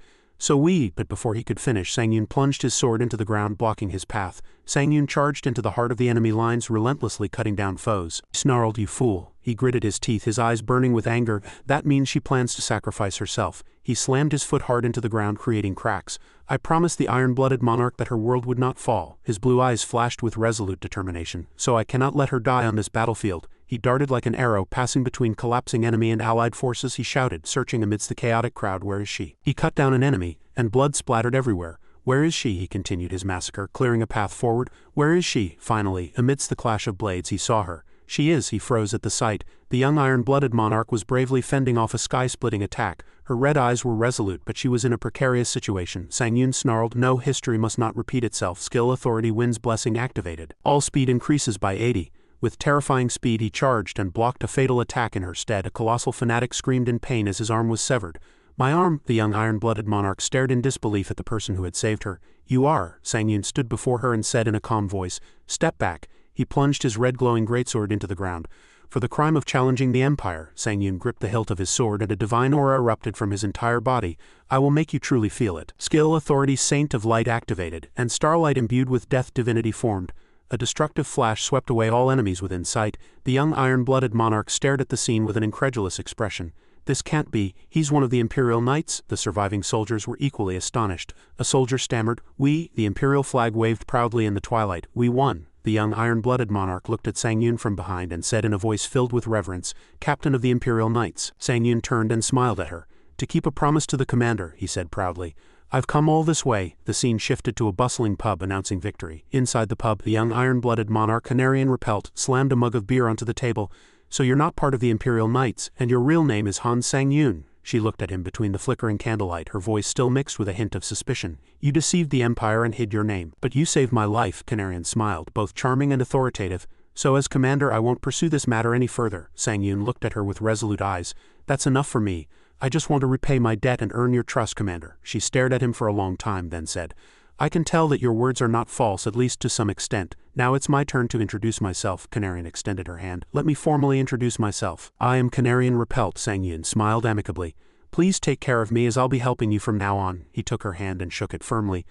but before he could finish, Sang Yun plunged his sword into the ground, blocking his path. Sang Yun charged into the heart of the enemy lines, relentlessly cutting down foes. He snarled, "You fool." He gritted his teeth, his eyes burning with anger. "That means she plans to sacrifice herself." He slammed his foot hard into the ground, creating cracks. "I promised the Iron-blooded Monarch that her world would not fall." His blue eyes flashed with resolute determination. "So I cannot let her die on this battlefield." He darted like an arrow, passing between collapsing enemy and allied forces. He shouted, searching amidst the chaotic crowd, "Where is she?" He cut down an enemy, and blood splattered everywhere. "Where is she?" He continued his massacre, clearing a path forward. "Where is she?" Finally, amidst the clash of blades, he saw her. "She is," he froze at the sight. The young iron-blooded monarch was bravely fending off a sky-splitting attack. Her red eyes were resolute, but she was in a precarious situation. Sang Yun snarled, "No, history must not repeat itself." Skill authority winds blessing activated. All speed increases by 80. With terrifying speed he charged and blocked a fatal attack in her stead. A colossal fanatic screamed in pain as his arm was severed. "My arm!" The young iron-blooded monarch stared in disbelief at the person who had saved her. "You are." Sang Yun stood before her and said in a calm voice, "Step back." He plunged his red glowing greatsword into the ground. For the crime of challenging the Empire, Sang Yun gripped the hilt of his sword and a divine aura erupted from his entire body. "I will make you truly feel it." Skill authority Saint of Light activated, and starlight imbued with death divinity formed. A destructive flash swept away all enemies within sight. The young iron-blooded monarch stared at the scene with an incredulous expression. "This can't be. He's one of the Imperial Knights?" The surviving soldiers were equally astonished. A soldier stammered, "We," the Imperial flag waved proudly in the twilight. "We won." The young iron-blooded monarch looked at Sang Yun from behind and said in a voice filled with reverence, "Captain of the Imperial Knights." Sang Yun turned and smiled at her. "To keep a promise to the commander," he said proudly. "I've come all this way." The scene shifted to a bustling pub announcing victory. Inside the pub, the young iron-blooded monarch, Canarian repelled, slammed a mug of beer onto the table. "So you're not part of the Imperial Knights, and your real name is Han Sang Yun." She looked at him between the flickering candlelight, her voice still mixed with a hint of suspicion. "You deceived the Empire and hid your name. But you saved my life." Canarian smiled, both charming and authoritative. "So as commander I won't pursue this matter any further." Sang Yun looked at her with resolute eyes. "That's enough for me. I just want to repay my debt and earn your trust, commander." She stared at him for a long time, then said, "I can tell that your words are not false, at least to some extent. Now it's my turn to introduce myself." Canarian extended her hand. "Let me formally introduce myself. I am Canarian Repelt." Sang Yun smiled amicably. "Please take care of me as I'll be helping you from now on." He took her hand and shook it firmly.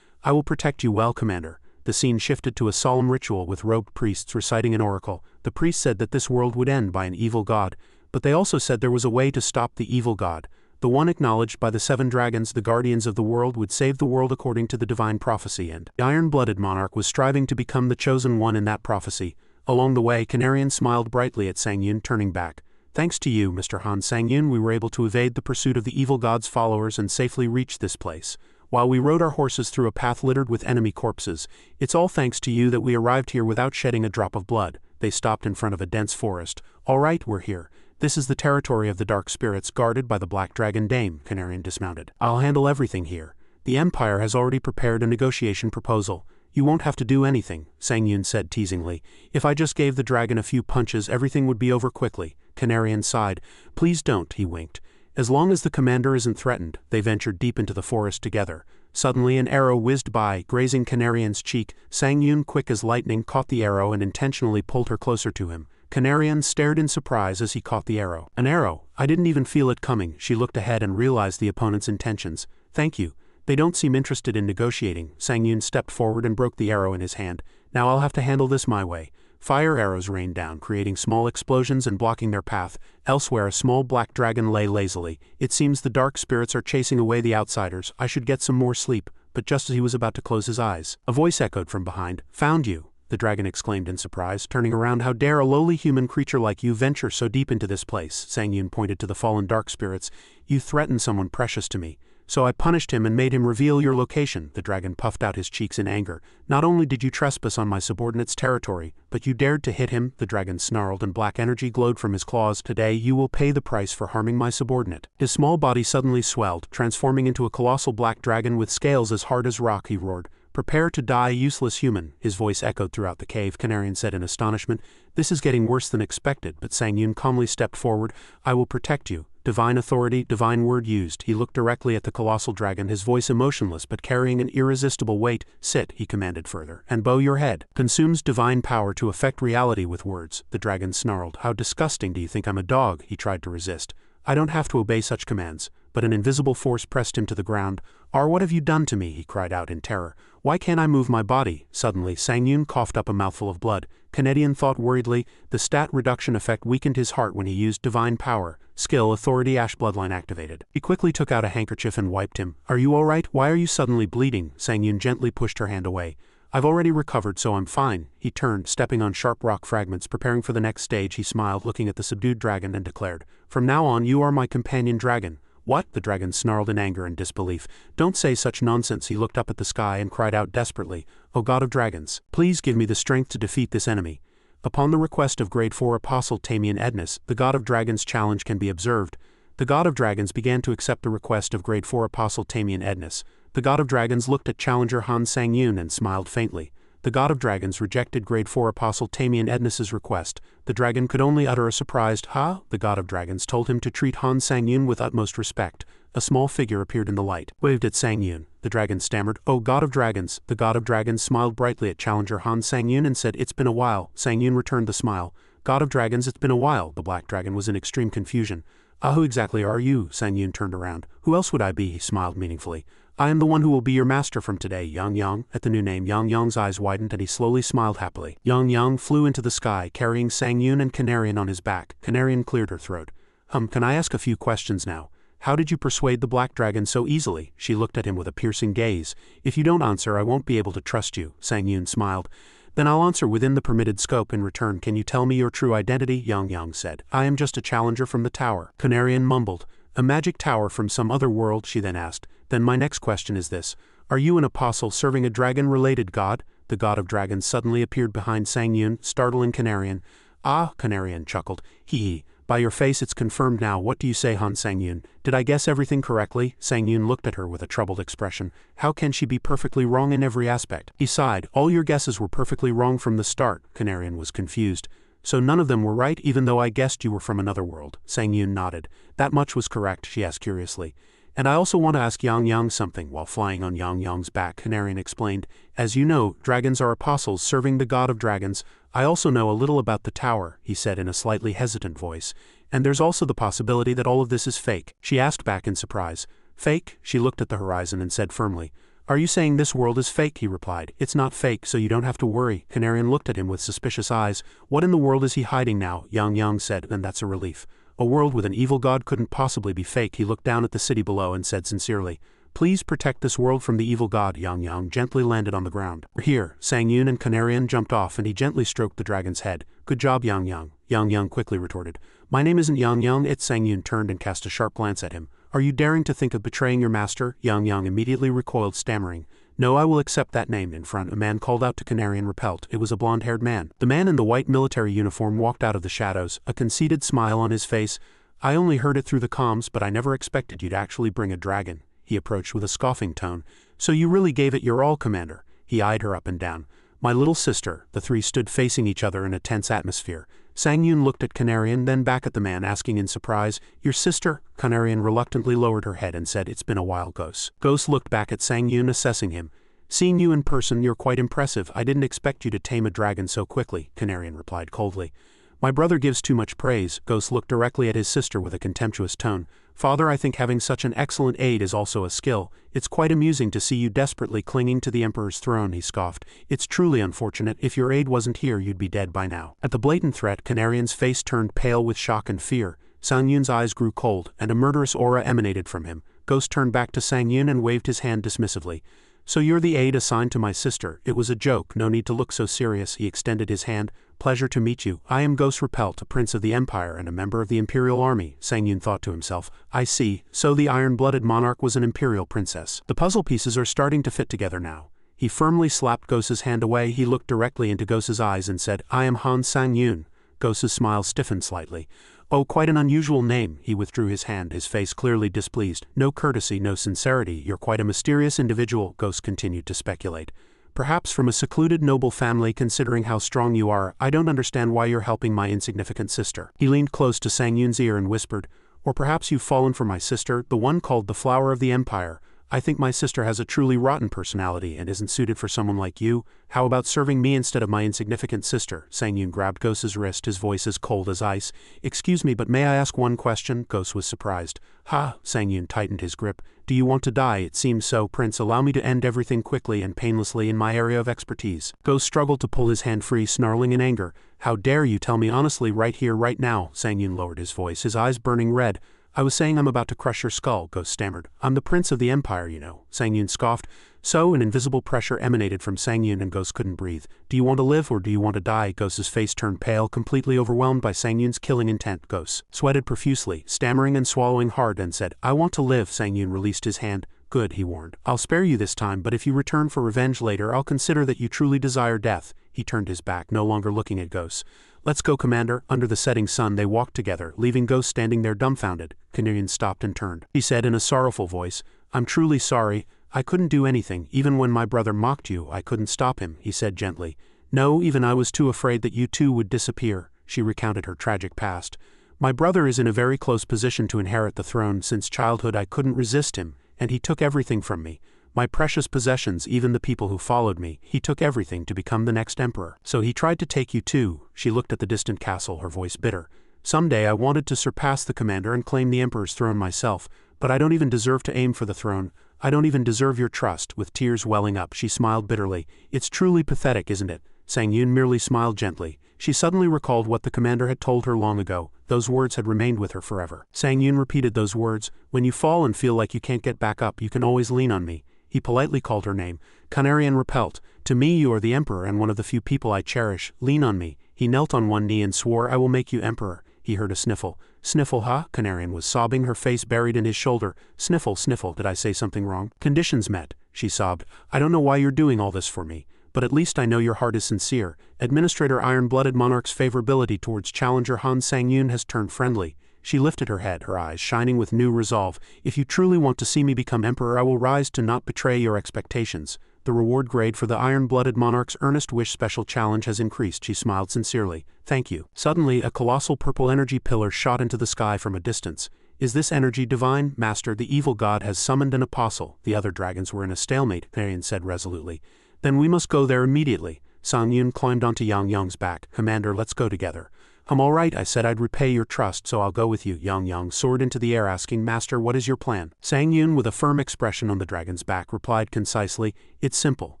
"I will protect you well, commander." The scene shifted to a solemn ritual with robed priests reciting an oracle. The priest said that this world would end by an evil god, but they also said there was a way to stop the evil god. The one acknowledged by the 7 dragons, the guardians of the world, would save the world according to the divine prophecy, and the iron-blooded monarch was striving to become the chosen one in that prophecy. Along the way, Canarian smiled brightly at Sang Yun, turning back. "Thanks to you, Mr. Han Sang Yun, we were able to evade the pursuit of the evil god's followers and safely reach this place. While we rode our horses through a path littered with enemy corpses, it's all thanks to you that we arrived here without shedding a drop of blood." They stopped in front of a dense forest. "All right, we're here. This is the territory of the dark spirits guarded by the Black Dragon Dame." Canarian dismounted. "I'll handle everything here. The Empire has already prepared a negotiation proposal. You won't have to do anything," Sang Yun said teasingly. "If I just gave the dragon a few punches, everything would be over quickly." Canarian sighed. "Please don't," he winked. As long as the commander isn't threatened. They ventured deep into the forest together. Suddenly an arrow whizzed by, grazing Canarian's cheek. Sang Yun, quick as lightning, caught the arrow and intentionally pulled her closer to him. Canarian stared in surprise as he caught the arrow. "An arrow? I didn't even feel it coming." She looked ahead and realized the opponent's intentions. "Thank you. They don't seem interested in negotiating." Sang Yun stepped forward and broke the arrow in his hand. "Now I'll have to handle this my way." Fire arrows rained down, creating small explosions and blocking their path. Elsewhere, a small black dragon lay lazily. "It seems the dark spirits are chasing away the outsiders. I should get some more sleep." But just as he was about to close his eyes, a voice echoed from behind. "Found you!" The dragon exclaimed in surprise, turning around. "How dare a lowly human creature like you venture so deep into this place?" Sang Yun pointed to the fallen dark spirits. "You threatened someone precious to me. So I punished him and made him reveal your location." The dragon puffed out his cheeks in anger. "Not only did you trespass on my subordinate's territory, but you dared to hit him." The dragon snarled and black energy glowed from his claws. "Today you will pay the price for harming my subordinate." His small body suddenly swelled, transforming into a colossal black dragon with scales as hard as rock. He roared, "Prepare to die, useless human." His voice echoed throughout the cave. Canarian said in astonishment, "This is getting worse than expected." But Sang Yun calmly stepped forward. "I will protect you." Divine authority, divine word used. He looked directly at the colossal dragon, his voice emotionless but carrying an irresistible weight. "Sit," he commanded further, "and bow your head." "Consumes divine power to affect reality with words." The dragon snarled. "How disgusting. Do you think I'm a dog?" He tried to resist. "I don't have to obey such commands." But an invisible force pressed him to the ground. What have you done to me?" he cried out in terror. "Why can't I move my body?" Suddenly, Sang Yun coughed up a mouthful of blood. Canadian thought worriedly. The stat reduction effect weakened his heart when he used divine power. Skill authority ash bloodline activated. He quickly took out a handkerchief and wiped him. "Are you all right? Why are you suddenly bleeding?" Sang Yun gently pushed her hand away. I've already recovered, so I'm fine. He turned, stepping on sharp rock fragments, preparing for the next stage. He smiled, looking at the subdued dragon, and declared, "From now on, you are my companion dragon." "What?" the dragon snarled in anger and disbelief. "Don't say such nonsense." He looked up at the sky and cried out desperately, "O God of dragons, please give me the strength to defeat this enemy." Upon the request of Grade 4 Apostle Tamian Ednus, the God of Dragons challenge can be observed. The God of Dragons began to accept the request of Grade 4 Apostle Tamian Ednus. The God of Dragons looked at challenger Han Sang-yoon and smiled faintly. The God of Dragons rejected Grade 4 Apostle Tamian Ednus's request. The dragon could only utter a surprised "Ha!" The God of Dragons told him to treat Han Sang-yoon with utmost respect. A small figure appeared in the light, waved at Sang-yoon. The dragon stammered, "O God of Dragons." The God of Dragons smiled brightly at challenger Han Sang-yoon and said, "It's been a while." Sang-yoon returned the smile. "God of Dragons, it's been a while." The black dragon was in extreme confusion. "Who exactly are you?" Sang-yoon turned around. "Who else would I be?" He smiled meaningfully. "I am the one who will be your master from today, Yang Yang." At the new name, Yang Yang's eyes widened and he slowly smiled happily. Yang Yang flew into the sky, carrying Sang-yoon and Canarian on his back. Canarian cleared her throat. Can I ask a few questions now? How did you persuade the black dragon so easily?" She looked at him with a piercing gaze. "If you don't answer, I won't be able to trust you." Sang-yoon smiled. "Then I'll answer within the permitted scope. In return, can you tell me your true identity?" Yang Yang said. "I am just a challenger from the tower." Canarian mumbled. "A magic tower from some other world?" She then asked. "Then my next question is this. Are you an apostle serving a dragon-related god?" The God of Dragons suddenly appeared behind Sang-yoon, startling Canarian. "Ah," Canarian chuckled. "Hee. By your face it's confirmed now. What do you say, Han Sang-yoon? Did I guess everything correctly?" Sang-yoon looked at her with a troubled expression. How can she be perfectly wrong in every aspect? He sighed. "All your guesses were perfectly wrong from the start." Canarian was confused. "So none of them were right, even though I guessed you were from another world?" Sang-yoon nodded. "That much was correct," she asked curiously. "And I also want to ask Yang Yang something." While flying on Yang Yang's back, Canarian explained, "As you know, dragons are apostles serving the God of Dragons. I also know a little about the tower," he said in a slightly hesitant voice. "And there's also the possibility that all of this is fake." She asked back in surprise. "Fake?" She looked at the horizon and said firmly. "Are you saying this world is fake?" He replied. "It's not fake, so you don't have to worry." Canarian looked at him with suspicious eyes. "What in the world is he hiding now?" Yang Yang said, "And that's a relief. A world with an evil god couldn't possibly be fake." He looked down at the city below and said sincerely, "Please protect this world from the evil god." Yang Yang gently landed on the ground. "Here." Sang-yoon and Canarian jumped off and he gently stroked the dragon's head. "Good job, Yang Yang." Yang Yang quickly retorted, "My name isn't Yang Yang, it's." Sang-yoon turned and cast a sharp glance at him. "Are you daring to think of betraying your master?" Yang Yang immediately recoiled, stammering, "No, I will accept that name." In front, a man called out to Canarian, repelled. It was a blonde-haired man. The man in the white military uniform walked out of the shadows, a conceited smile on his face. "I only heard it through the comms, but I never expected you'd actually bring a dragon." He approached with a scoffing tone. "So you really gave it your all, Commander?" He eyed her up and down. "My little sister." The three stood facing each other in a tense atmosphere. Sang-yoon looked at Canarian, then back at the man, asking in surprise, "Your sister?" Canarian reluctantly lowered her head and said, "It's been a while, Ghost." Ghost looked back at Sang-yoon, assessing him. "Seeing you in person, you're quite impressive. I didn't expect you to tame a dragon so quickly," Canarian replied coldly. "My brother gives too much praise." Ghost looked directly at his sister with a contemptuous tone. "Father, I think having such an excellent aide is also a skill. It's quite amusing to see you desperately clinging to the Emperor's throne," he scoffed. "It's truly unfortunate. If your aide wasn't here, you'd be dead by now." At the blatant threat, Canarian's face turned pale with shock and fear. Sang-yoon's eyes grew cold, and a murderous aura emanated from him. Ghost turned back to Sang-yoon and waved his hand dismissively. "So you're the aide assigned to my sister. It was a joke, no need to look so serious." He extended his hand. "Pleasure to meet you. I am Ghost Repelt, a prince of the Empire and a member of the Imperial Army." Sang-yoon thought to himself, "I see, so the iron-blooded monarch was an imperial princess. The puzzle pieces are starting to fit together now." He firmly slapped Ghost's hand away. He looked directly into Ghost's eyes and said, "I am Han Sang-yoon." Ghost's smile stiffened slightly. "Oh, quite an unusual name." He withdrew his hand, his face clearly displeased. "No courtesy, no sincerity. You're quite a mysterious individual." Ghost continued to speculate. "Perhaps from a secluded noble family. Considering how strong you are, I don't understand why you're helping my insignificant sister." He leaned close to Sang-yoon's ear and whispered, "Or perhaps you've fallen for my sister, the one called the Flower of the Empire. I think my sister has a truly rotten personality and isn't suited for someone like you. How about serving me instead of my insignificant sister?" Sang-yoon grabbed Ghost's wrist, his voice as cold as ice. "Excuse me, but may I ask one question?" Ghost was surprised. "Ha!" Sang-yoon tightened his grip. "Do you want to die?" "It seems so, Prince. Allow me to end everything quickly and painlessly in my area of expertise." Ghost struggled to pull his hand free, snarling in anger. "How dare you tell me honestly right here, right now?" Sang-yoon lowered his voice, his eyes burning red. I was saying I'm about to crush your skull, Ghost stammered. I'm the prince of the empire, you know, Sang Yun scoffed. So an invisible pressure emanated from Sang Yun and Ghost couldn't breathe. Do you want to live or do you want to die? Ghost's face turned pale, completely overwhelmed by Sang Yun's killing intent. Ghost sweated profusely, stammering and swallowing hard, and said, I want to live. Sang Yun released his hand. Good, he warned. I'll spare you this time, but if you return for revenge later, I'll consider that you truly desire death. He turned his back, no longer looking at Ghost. Let's go, Commander. Under the setting sun they walked together, leaving Ghost standing there dumbfounded. Canarian stopped and turned. He said in a sorrowful voice, I'm truly sorry. I couldn't do anything. Even when my brother mocked you, I couldn't stop him, he said gently. No, even I was too afraid that you too would disappear. She recounted her tragic past. My brother is in a very close position to inherit the throne. Since childhood I couldn't resist him, and he took everything from me. My precious possessions, even the people who followed me. He took everything to become the next emperor. So he tried to take you too. She looked at the distant castle, her voice bitter. Someday I wanted to surpass the commander and claim the emperor's throne myself, but I don't even deserve to aim for the throne. I don't even deserve your trust. With tears welling up, she smiled bitterly. It's truly pathetic, isn't it? Sang Yun merely smiled gently. She suddenly recalled what the commander had told her long ago. Those words had remained with her forever. Sang Yun repeated those words. When you fall and feel like you can't get back up, you can always lean on me. He politely called her name. Canarian repelled. To me you are the emperor and one of the few people I cherish. Lean on me. He knelt on one knee and swore, I will make you emperor. He heard a sniffle. Sniffle, huh? Canarian was sobbing, her face buried in his shoulder. Sniffle, sniffle, did I say something wrong? Conditions met, she sobbed. I don't know why you're doing all this for me, but at least I know your heart is sincere. Administrator Iron-Blooded Monarch's favorability towards challenger Han Sang-Yun has turned friendly. She lifted her head, her eyes shining with new resolve. If you truly want to see me become emperor, I will rise to not betray your expectations. The reward grade for the Iron-Blooded Monarch's earnest wish special challenge has increased. She smiled sincerely. Thank you. Suddenly, a colossal purple energy pillar shot into the sky from a distance. Is this energy divine? Master, the evil god has summoned an apostle. The other dragons were in a stalemate, Therian said resolutely. Then we must go there immediately. Sang Yun climbed onto Yang Yang's back. Commander, let's go together. I'm all right, I said I'd repay your trust, so I'll go with you. Yang Yang soared into the air asking, Master, what is your plan? Sang Yun, with a firm expression on the dragon's back, replied concisely, It's simple.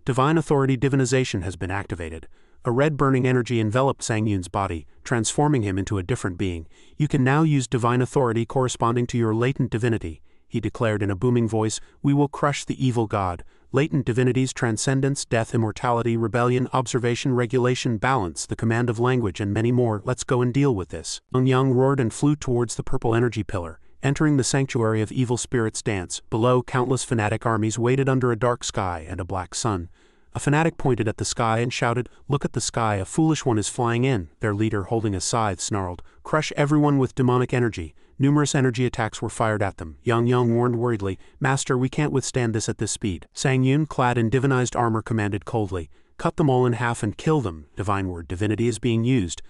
Divine authority divinization has been activated. A red burning energy enveloped Sang Yun's body, transforming him into a different being. You can now use divine authority corresponding to your latent divinity. He declared in a booming voice, We will crush the evil god. Latent divinities, transcendence, death, immortality, rebellion, observation, regulation, balance, the command of language, and many more. Let's go and deal with this. Yang Yang roared and flew towards the purple energy pillar, entering the sanctuary of evil spirits' dance. Below, countless fanatic armies waited under a dark sky and a black sun. A fanatic pointed at the sky and shouted, Look at the sky, a foolish one is flying in. Their leader, holding a scythe, snarled, Crush everyone with demonic energy. Numerous energy attacks were fired at them. Yang Yang warned worriedly, Master, we can't withstand this at this speed. Sang Yun, clad in divinized armor, commanded coldly, Cut them all in half and kill them. Divine word divinity is being used.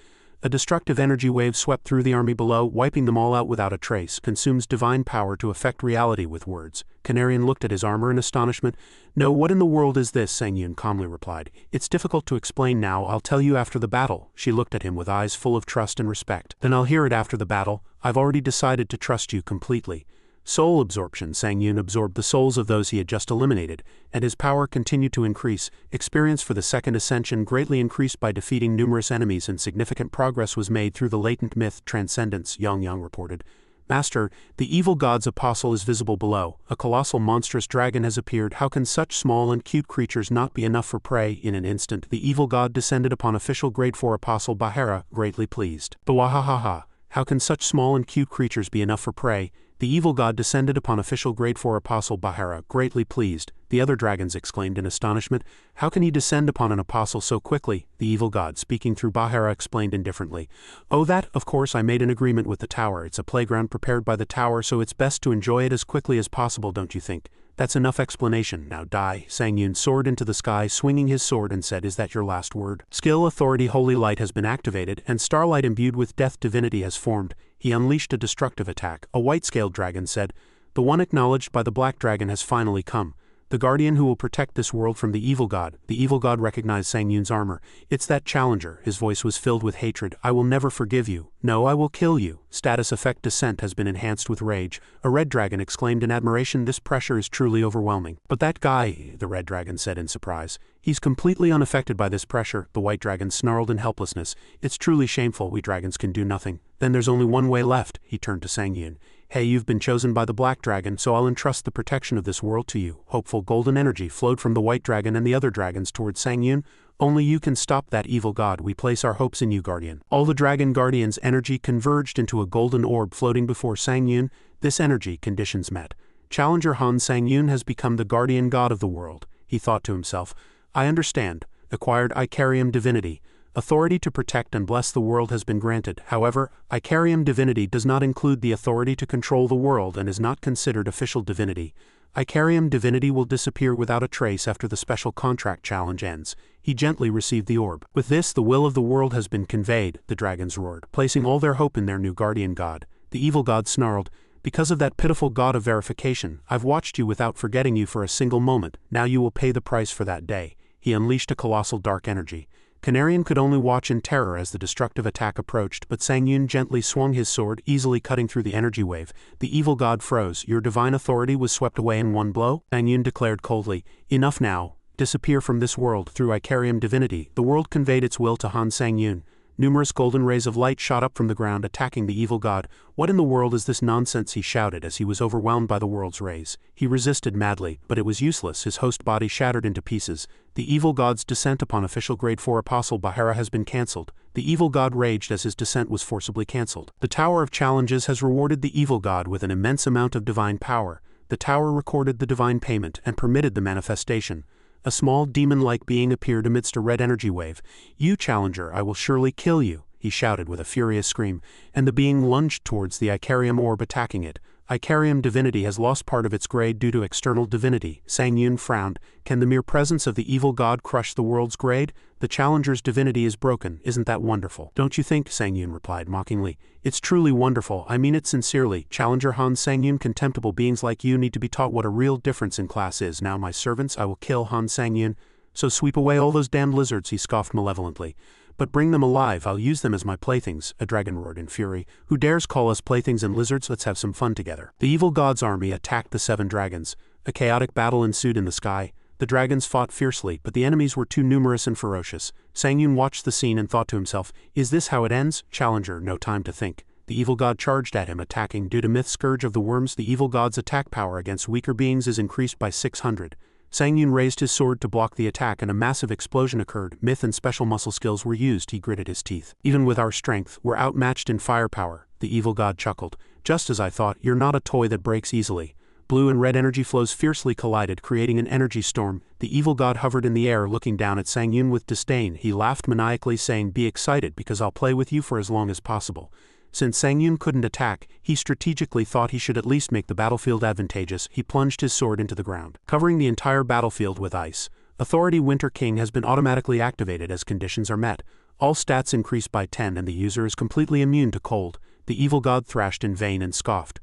A destructive energy wave swept through the army below, wiping them all out without a trace. Consumes divine power to affect reality with words. Canarian looked at his armor in astonishment. No, what in the world is this? Sang Yun calmly replied. It's difficult to explain now, I'll tell you after the battle. She looked at him with eyes full of trust and respect. Then I'll hear it after the battle. I've already decided to trust you completely. Soul absorption. Sang Yun absorbed the souls of those he had just eliminated, and his power continued to increase. Experience for the second ascension greatly increased by defeating numerous enemies, and significant progress was made through the latent myth transcendence, Yang Yang reported. Master, the evil god's apostle is visible below. A colossal monstrous dragon has appeared. How can such small and cute creatures not be enough for prey? In an instant, the evil god descended upon official grade 4 apostle Bahara, greatly pleased. Bawahahaha. How can such small and cute creatures be enough for prey? The evil god descended upon official grade 4 apostle Bahara, greatly pleased. The other dragons exclaimed in astonishment, How can he descend upon an apostle so quickly? The evil god, speaking through Bahara, explained indifferently, Oh, that, of course, I made an agreement with the tower. It's a playground prepared by the tower, so it's best to enjoy it as quickly as possible, don't you think? That's enough explanation. Now die. Sang Yun soared into the sky, swinging his sword, and said, Is that your last word? Skill authority holy light has been activated, and starlight imbued with death divinity has formed. He unleashed a destructive attack. A white-scaled dragon said, The one acknowledged by the black dragon has finally come. The guardian who will protect this world from the evil god. The evil god recognized Sang Yun's armor. It's that challenger. His voice was filled with hatred. I will never forgive you. No, I will kill you. Status effect descent has been enhanced with rage. A red dragon exclaimed in admiration. This pressure is truly overwhelming. But that guy, the red dragon said in surprise. He's completely unaffected by this pressure, the white dragon snarled in helplessness. It's truly shameful. We dragons can do nothing. Then there's only one way left. He turned to Sang Yun. Hey, you've been chosen by the black dragon, so I'll entrust the protection of this world to you. Hopeful golden energy flowed from the white dragon and the other dragons towards Sang Yun. Only you can stop that evil god. We place our hopes in you, guardian. All the dragon guardians' energy converged into a golden orb floating before Sang Yun. This energy, conditions met. Challenger Han Sang Yun has become the guardian god of the world. He thought to himself, I understand. Acquired Icarium divinity. Authority to protect and bless the world has been granted. However, Icarium divinity does not include the authority to control the world and is not considered official divinity. Icarium divinity will disappear without a trace after the special contract challenge ends. He gently received the orb. With this, the will of the world has been conveyed, the dragons roared, placing all their hope in their new guardian god. The evil god snarled, because of that pitiful god of verification, I've watched you without forgetting you for a single moment. Now you will pay the price for that day. He unleashed a colossal dark energy. Canarian could only watch in terror as the destructive attack approached, but Sang Yun gently swung his sword, easily cutting through the energy wave. The evil god froze. Your divine authority was swept away in one blow? Sang Yun declared coldly. Enough now. Disappear from this world. Through Icarium divinity, the world conveyed its will to Han Sang Yun. Numerous golden rays of light shot up from the ground, attacking the evil god. What in the world is this nonsense? He shouted as he was overwhelmed by the world's rays. He resisted madly, but it was useless. His host body shattered into pieces. The evil god's descent upon official grade 4 apostle Bahara has been cancelled. The evil god raged as his descent was forcibly cancelled. The Tower of Challenges has rewarded the evil god with an immense amount of divine power. The tower recorded the divine payment and permitted the manifestation. A small demon-like being appeared amidst a red energy wave. You, challenger, I will surely kill you, he shouted with a furious scream, and the being lunged towards the Icarium orb, attacking it. Icarium divinity has lost part of its grade due to external divinity. Sang Yun frowned. Can the mere presence of the evil god crush the world's grade? The challenger's divinity is broken. Isn't that wonderful? Don't you think? Sang Yun replied mockingly. It's truly wonderful. I mean it sincerely. Challenger Han Sang Yun, contemptible beings like you need to be taught what a real difference in class is. Now my servants, I will kill Han Sang Yun. So sweep away all those damned lizards, he scoffed malevolently. But bring them alive, I'll use them as my playthings, a dragon roared in fury. Who dares call us playthings and lizards? Let's have some fun together. The evil god's army attacked the 7 dragons. A chaotic battle ensued in the sky. The dragons fought fiercely, but the enemies were too numerous and ferocious. Sang Yun watched the scene and thought to himself, is this how it ends? Challenger, no time to think. The evil god charged at him, attacking. Due to Myth Scourge of the Worms, the evil god's attack power against weaker beings is increased by 600. Sang Yun raised his sword to block the attack and a massive explosion occurred. Myth and special muscle skills were used. He gritted his teeth. Even with our strength, we're outmatched in firepower. The evil god chuckled. Just as I thought, you're not a toy that breaks easily. Blue and red energy flows fiercely collided, creating an energy storm. The evil god hovered in the air, looking down at Sang Yun with disdain. He laughed maniacally, saying, be excited because I'll play with you for as long as possible. Since Sang Yun couldn't attack, he strategically thought he should at least make the battlefield advantageous. He plunged his sword into the ground, covering the entire battlefield with ice. Authority Winter King has been automatically activated as conditions are met. All stats increase by 10 and the user is completely immune to cold. The evil god thrashed in vain and scoffed.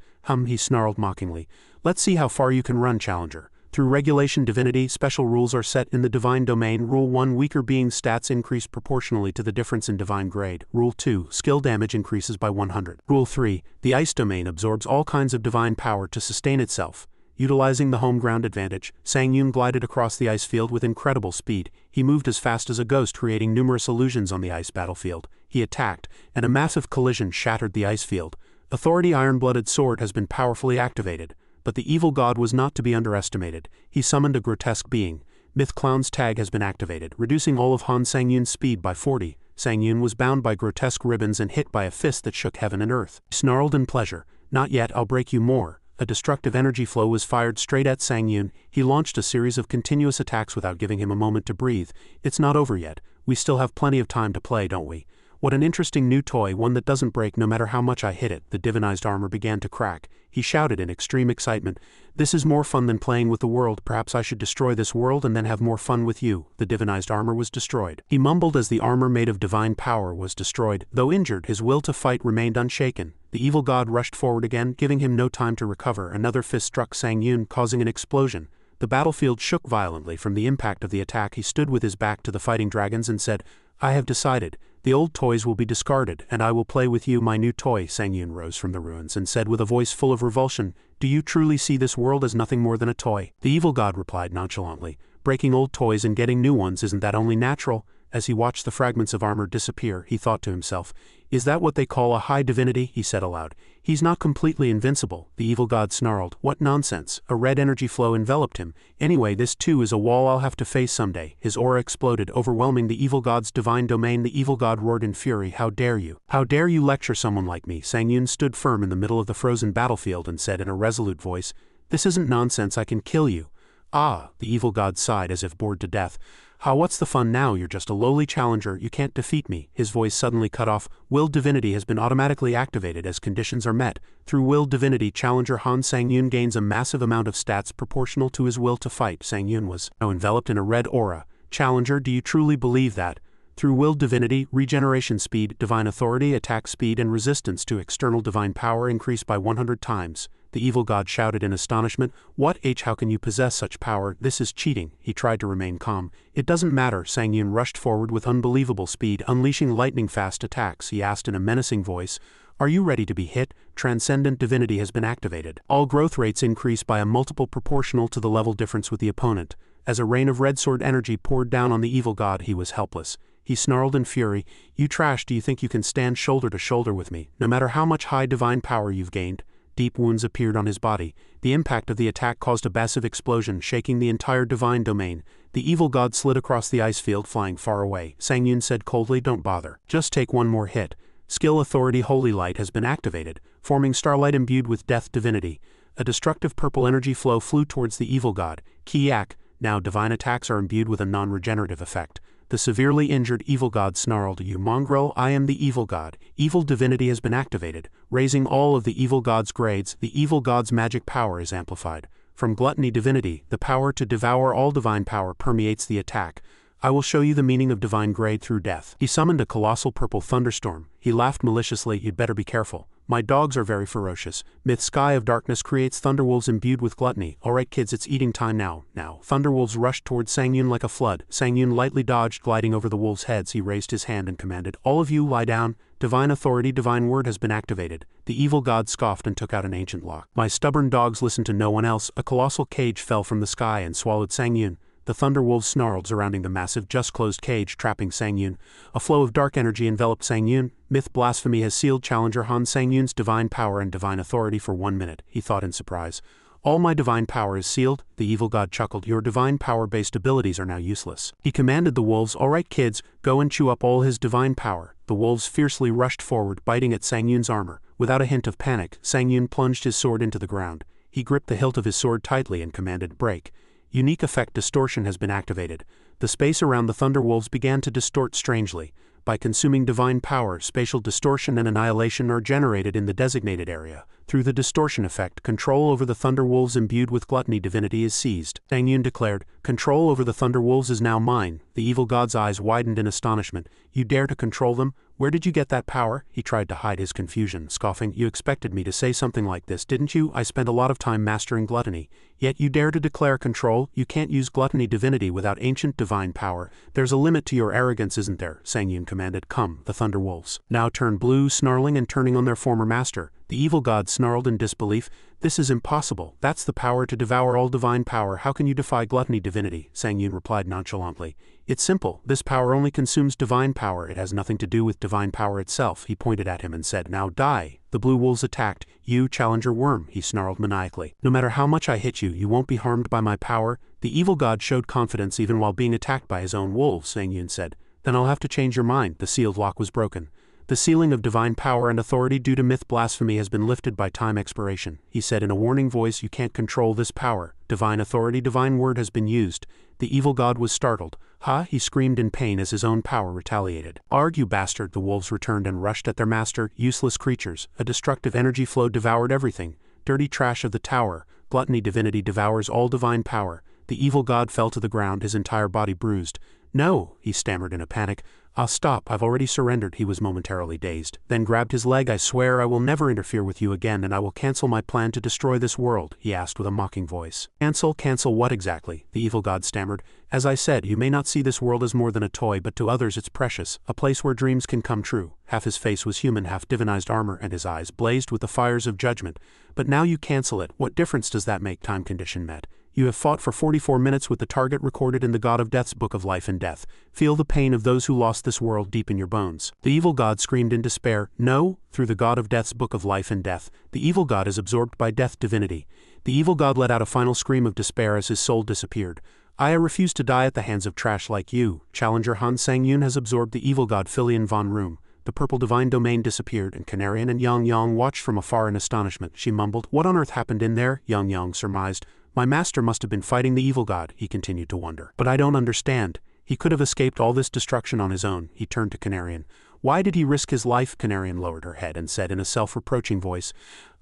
He snarled mockingly. Let's see how far you can run, challenger. Through regulation divinity, special rules are set in the divine domain. Rule 1, weaker beings' stats increase proportionally to the difference in divine grade. Rule 2, skill damage increases by 100. Rule 3, the ice domain absorbs all kinds of divine power to sustain itself. Utilizing the home ground advantage, Sang Yun glided across the ice field with incredible speed. He moved as fast as a ghost, creating numerous illusions on the ice battlefield. He attacked, and a massive collision shattered the ice field. Authority Iron-Blooded Sword has been powerfully activated. But the evil god was not to be underestimated. He summoned a grotesque being. Myth Clown's tag has been activated, reducing all of Han Sang Yun's speed by 40. Sang Yun was bound by grotesque ribbons and hit by a fist that shook heaven and earth. He snarled in pleasure. Not yet, I'll break you more. A destructive energy flow was fired straight at Sang Yun. He launched a series of continuous attacks without giving him a moment to breathe. It's not over yet. We still have plenty of time to play, don't we? What an interesting new toy, one that doesn't break no matter how much I hit it. The divinized armor began to crack. He shouted in extreme excitement. This is more fun than playing with the world. Perhaps I should destroy this world and then have more fun with you. The divinized armor was destroyed. He mumbled as the armor made of divine power was destroyed. Though injured, his will to fight remained unshaken. The evil god rushed forward again, giving him no time to recover. Another fist struck Sang Yun, causing an explosion. The battlefield shook violently from the impact of the attack. He stood with his back to the fighting dragons and said, "I have decided. The old toys will be discarded, and I will play with you, my new toy." Sang Yun rose from the ruins and said with a voice full of revulsion, "Do you truly see this world as nothing more than a toy?" The evil god replied nonchalantly, "Breaking old toys and getting new ones, isn't that only natural?" As he watched the fragments of armor disappear, he thought to himself, "Is that what they call a high divinity?" He said aloud. "He's not completely invincible." The evil god snarled, "What nonsense." A red energy flow enveloped him. "Anyway, this too is a wall I'll have to face someday." His aura exploded, overwhelming the evil god's divine domain. The evil god roared in fury, "How dare you? How dare you lecture someone like me?" Sang Yun stood firm in the middle of the frozen battlefield and said in a resolute voice, "This isn't nonsense, I can kill you." "Ah," the evil god sighed as if bored to death. "How, what's the fun now? You're just a lowly challenger, you can't defeat me." His voice suddenly cut off. Will divinity has been automatically activated as conditions are met. Through will divinity, challenger Han Sang-Yun gains a massive amount of stats proportional to his will to fight. Sang-Yun was now enveloped in a red aura. "Challenger, do you truly believe that?" Through will divinity, regeneration speed, divine authority, attack speed and resistance to external divine power increase by 100 times. The evil god shouted in astonishment, "What? How can you possess such power? This is cheating." He tried to remain calm. "It doesn't matter." Sang-Yun rushed forward with unbelievable speed, unleashing lightning-fast attacks. He asked in a menacing voice, "Are you ready to be hit?" Transcendent divinity has been activated. All growth rates increase by a multiple proportional to the level difference with the opponent. As a rain of red sword energy poured down on the evil god, he was helpless. He snarled in fury, "You trash, do you think you can stand shoulder to shoulder with me, no matter how much high divine power you've gained?" Deep wounds appeared on his body. The impact of the attack caused a massive explosion, shaking the entire divine domain. The evil god slid across the ice field, flying far away. Sang-Yun said coldly, "Don't bother. Just take one more hit." Skill authority Holy Light has been activated, forming starlight imbued with death divinity. A destructive purple energy flow flew towards the evil god. Kiak, now divine attacks are imbued with a non-regenerative effect. The severely injured evil god snarled, "You mongrel, I am the evil god." Evil divinity has been activated, raising all of the evil god's grades. The evil god's magic power is amplified. From gluttony divinity, the power to devour all divine power permeates the attack. "I will show you the meaning of divine grade through death." He summoned a colossal purple thunderstorm. He laughed maliciously, "You'd better be careful. My dogs are very ferocious." Myth Sky of Darkness creates thunderwolves imbued with gluttony. "Alright kids, it's eating time now." Thunderwolves rushed towards Sang-Yun like a flood. Sang-Yun lightly dodged, gliding over the wolves' heads. He raised his hand and commanded, "All of you lie down." Divine authority, divine word has been activated. The evil god scoffed and took out an ancient lock. "My stubborn dogs listen to no one else." A colossal cage fell from the sky and swallowed Sang-Yun. The thunderwolves snarled, surrounding the massive, just-closed cage, trapping Sang-Yun. A flow of dark energy enveloped Sang-Yun. Myth Blasphemy has sealed challenger Han Sang-Yun's divine power and divine authority for 1 minute, he thought in surprise. "All my divine power is sealed." The evil god chuckled, "Your divine power-based abilities are now useless." He commanded the wolves, "Alright kids, go and chew up all his divine power." The wolves fiercely rushed forward, biting at Sang-Yun's armor. Without a hint of panic, Sang-Yun plunged his sword into the ground. He gripped the hilt of his sword tightly and commanded, "Break." Unique effect distortion has been activated. The space around the thunderwolves began to distort strangely. By consuming divine power, spatial distortion and annihilation are generated in the designated area. Through the distortion effect, control over the thunderwolves imbued with gluttony divinity is seized. Sang-Yun declared, "Control over the thunderwolves is now mine." The evil god's eyes widened in astonishment. "You dare to control them? Where did you get that power?" He tried to hide his confusion, scoffing, "You expected me to say something like this, didn't you? I spent a lot of time mastering gluttony. Yet you dare to declare control? You can't use gluttony divinity without ancient divine power. There's a limit to your arrogance, isn't there?" Sang-Yun commanded. "Come." The thunderwolves now turned blue, snarling and turning on their former master. The evil god snarled in disbelief, "This is impossible. That's the power to devour all divine power. How can you defy gluttony divinity?" Sang-Yun replied nonchalantly, "It's simple. This power only consumes divine power. It has nothing to do with divine power itself." He pointed at him and said, "Now die." The blue wolves attacked. "You, challenger worm," he snarled maniacally. "No matter how much I hit you, you won't be harmed by my power." The evil god showed confidence even while being attacked by his own wolves, Sang-Yun said. "Then I'll have to change your mind." The sealed lock was broken. The sealing of divine power and authority due to myth blasphemy has been lifted by time expiration. He said in a warning voice, "You can't control this power. Divine authority, divine word has been used." The evil god was startled. "Ha!" he screamed in pain as his own power retaliated. "Arg, you bastard!" The wolves returned and rushed at their master. Useless creatures. A destructive energy flow devoured everything. Dirty trash of the tower. Gluttony divinity devours all divine power. The evil god fell to the ground, his entire body bruised. "No," he stammered in a panic. "Ah, stop, I've already surrendered." He was momentarily dazed, then grabbed his leg. "I swear I will never interfere with you again, and I will cancel my plan to destroy this world," he asked with a mocking voice. Cancel what exactly?" the evil god stammered. "As I said, you may not see this world as more than a toy, but to others it's precious, a place where dreams can come true." Half his face was human, half divinized armor, and his eyes blazed with the fires of judgment. "But now you cancel it. What difference does that make?" Time condition met. "You have fought for 44 minutes with the target recorded in the God of Death's Book of Life and Death. Feel the pain of those who lost this world deep in your bones." The evil god screamed in despair. "No, through the God of Death's Book of Life and Death. The evil god is absorbed by death divinity." The evil god let out a final scream of despair as his soul disappeared. "I refuse to die at the hands of trash like you." Challenger Han Sang-yoon has absorbed the evil god Filian von Room. The purple divine domain disappeared, and Canarian and Yang Yang watched from afar in astonishment. She mumbled, "What on earth happened in there?" Yang Yang surmised. "My master must have been fighting the evil god," he continued to wonder. "But I don't understand. He could have escaped all this destruction on his own." He turned to Canarian. "Why did he risk his life?" Canarian lowered her head and said in a self-reproaching voice,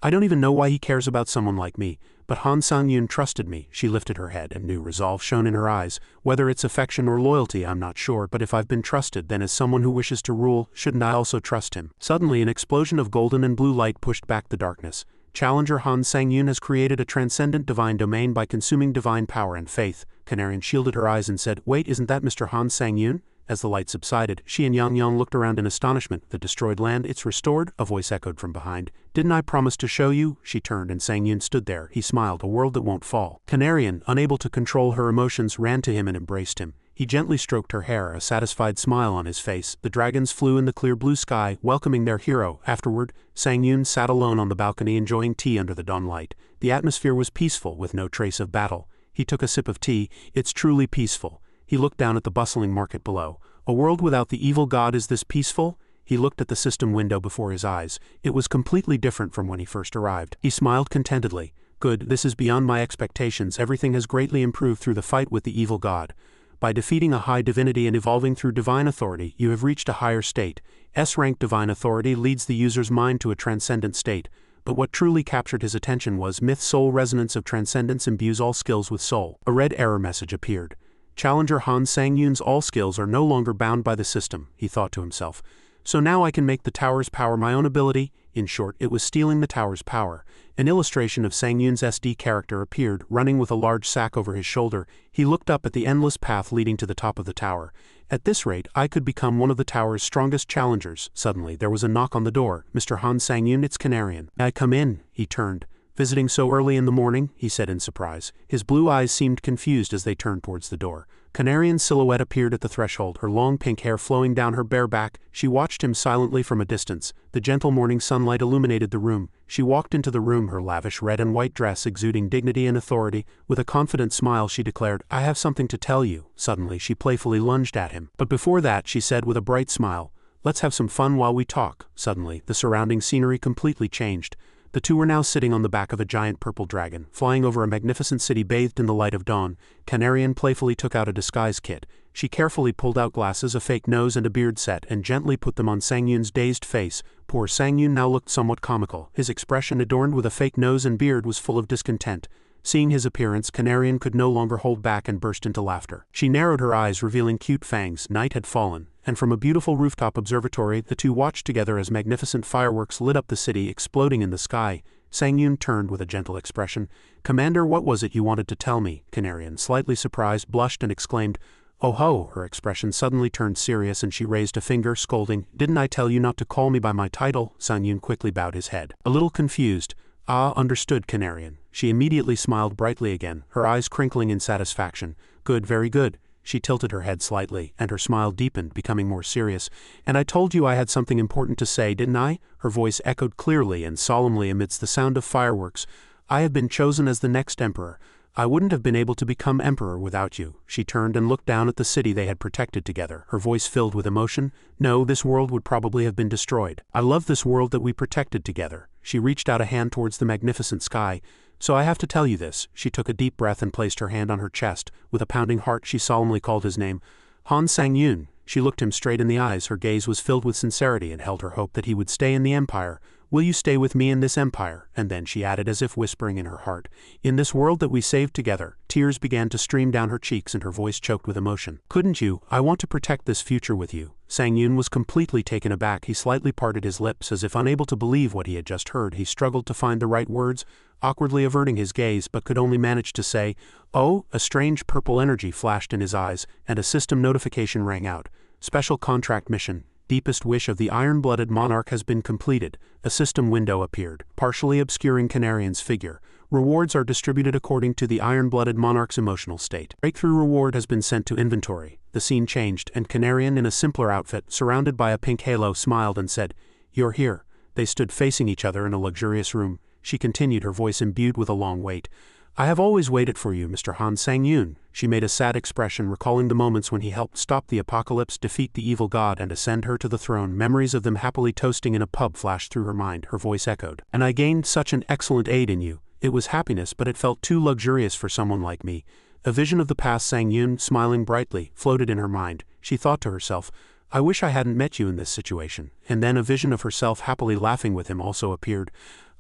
"I don't even know why he cares about someone like me, but Han Sang-yoon trusted me." She lifted her head, and new resolve shone in her eyes. "Whether it's affection or loyalty, I'm not sure, but if I've been trusted, then as someone who wishes to rule, shouldn't I also trust him?" Suddenly an explosion of golden and blue light pushed back the darkness. Challenger Han Sang-yoon has created a transcendent divine domain by consuming divine power and faith. Canarian shielded her eyes and said, "Wait, isn't that Mr. Han Sang-yoon?" As the light subsided, she and Yang Yang looked around in astonishment. "The destroyed land, it's restored?" a voice echoed from behind. "Didn't I promise to show you?" She turned and Sang-yoon stood there. He smiled, "A world that won't fall." Canarian, unable to control her emotions, ran to him and embraced him. He gently stroked her hair, a satisfied smile on his face. The dragons flew in the clear blue sky, welcoming their hero. Afterward, Sang-yoon sat alone on the balcony enjoying tea under the dawn light. The atmosphere was peaceful, with no trace of battle. He took a sip of tea. "It's truly peaceful." He looked down at the bustling market below. "A world without the evil god is this peaceful?" He looked at the system window before his eyes. It was completely different from when he first arrived. He smiled contentedly. "Good, this is beyond my expectations. Everything has greatly improved through the fight with the evil god. By defeating a high divinity and evolving through divine authority, you have reached a higher state. S-rank divine authority leads the user's mind to a transcendent state. But what truly captured his attention was myth soul resonance of transcendence imbues all skills with soul." A red error message appeared. Challenger Han Sang-yoon's all skills are no longer bound by the system, he thought to himself. "So now I can make the tower's power my own ability?" In short, it was stealing the tower's power. An illustration of Sang-yoon's SD character appeared, running with a large sack over his shoulder. He looked up at the endless path leading to the top of the tower. "At this rate, I could become one of the tower's strongest challengers." Suddenly, there was a knock on the door. "Mr. Han Sang-yoon, it's Canarian." "May I come in?" He turned. "Visiting so early in the morning?" he said in surprise. His blue eyes seemed confused as they turned towards the door. Canarian's silhouette appeared at the threshold, her long pink hair flowing down her bare back. She watched him silently from a distance. The gentle morning sunlight illuminated the room. She walked into the room, her lavish red and white dress exuding dignity and authority. With a confident smile she declared, "I have something to tell you." Suddenly she playfully lunged at him. "But before that," she said with a bright smile, "let's have some fun while we talk." Suddenly, the surrounding scenery completely changed. The two were now sitting on the back of a giant purple dragon, flying over a magnificent city bathed in the light of dawn. Canarian playfully took out a disguise kit. She carefully pulled out glasses, a fake nose and a beard set, and gently put them on Sang-yoon's dazed face. Poor Sang-yoon now looked somewhat comical. His expression, adorned with a fake nose and beard, was full of discontent. Seeing his appearance, Canarian could no longer hold back and burst into laughter. She narrowed her eyes, revealing cute fangs. Night had fallen, and from a beautiful rooftop observatory, the two watched together as magnificent fireworks lit up the city, exploding in the sky. Sang-yoon turned with a gentle expression. "Commander, what was it you wanted to tell me?" Canarian, slightly surprised, blushed and exclaimed, "Oh ho!" Her expression suddenly turned serious and she raised a finger, scolding, "Didn't I tell you not to call me by my title?" Sang-yoon quickly bowed his head. A little confused. "Ah, understood, Canarian." She immediately smiled brightly again, her eyes crinkling in satisfaction. "Good, very good." She tilted her head slightly, and her smile deepened, becoming more serious. "And I told you I had something important to say, didn't I?" Her voice echoed clearly and solemnly amidst the sound of fireworks. "I have been chosen as the next emperor. I wouldn't have been able to become emperor without you." She turned and looked down at the city they had protected together, her voice filled with emotion. "No, this world would probably have been destroyed. I love this world that we protected together." She reached out a hand towards the magnificent sky. "So I have to tell you this." She took a deep breath and placed her hand on her chest. With a pounding heart she solemnly called his name. "Han Sang-yoon." She looked him straight in the eyes, her gaze was filled with sincerity and held her hope that he would stay in the empire. will you stay with me in this empire? And then she added as if whispering in her heart, in this world that we saved together. Tears began to stream down her cheeks and her voice choked with emotion. Couldn't you? I want to protect this future with you. Sang Yun was completely taken aback. He slightly parted his lips as if unable to believe what he had just heard. He struggled to find the right words, awkwardly averting his gaze, but could only manage to say, "Oh." A strange purple energy flashed in his eyes, and a system notification rang out. Special contract mission. Deepest wish of the iron-blooded monarch has been completed. A system window appeared, partially obscuring Canarian's figure. Rewards are distributed according to the iron-blooded monarch's emotional state. Breakthrough reward has been sent to inventory. The scene changed, and Canarian, in a simpler outfit, surrounded by a pink halo, smiled and said, "You're here." They stood facing each other in a luxurious room. She continued, her voice imbued with a long wait. "I have always waited for you, Mr. Han." Sang Yun. She made a sad expression, recalling the moments when he helped stop the apocalypse, defeat the evil god, and ascend her to the throne. Memories of them happily toasting in a pub flashed through her mind. Her voice echoed. "And I gained such an excellent aid in you. It was happiness, but it felt too luxurious for someone like me." A vision of the past, Sang Yun, smiling brightly, floated in her mind. She thought to herself, "I wish I hadn't met you in this situation." And then a vision of herself happily laughing with him also appeared.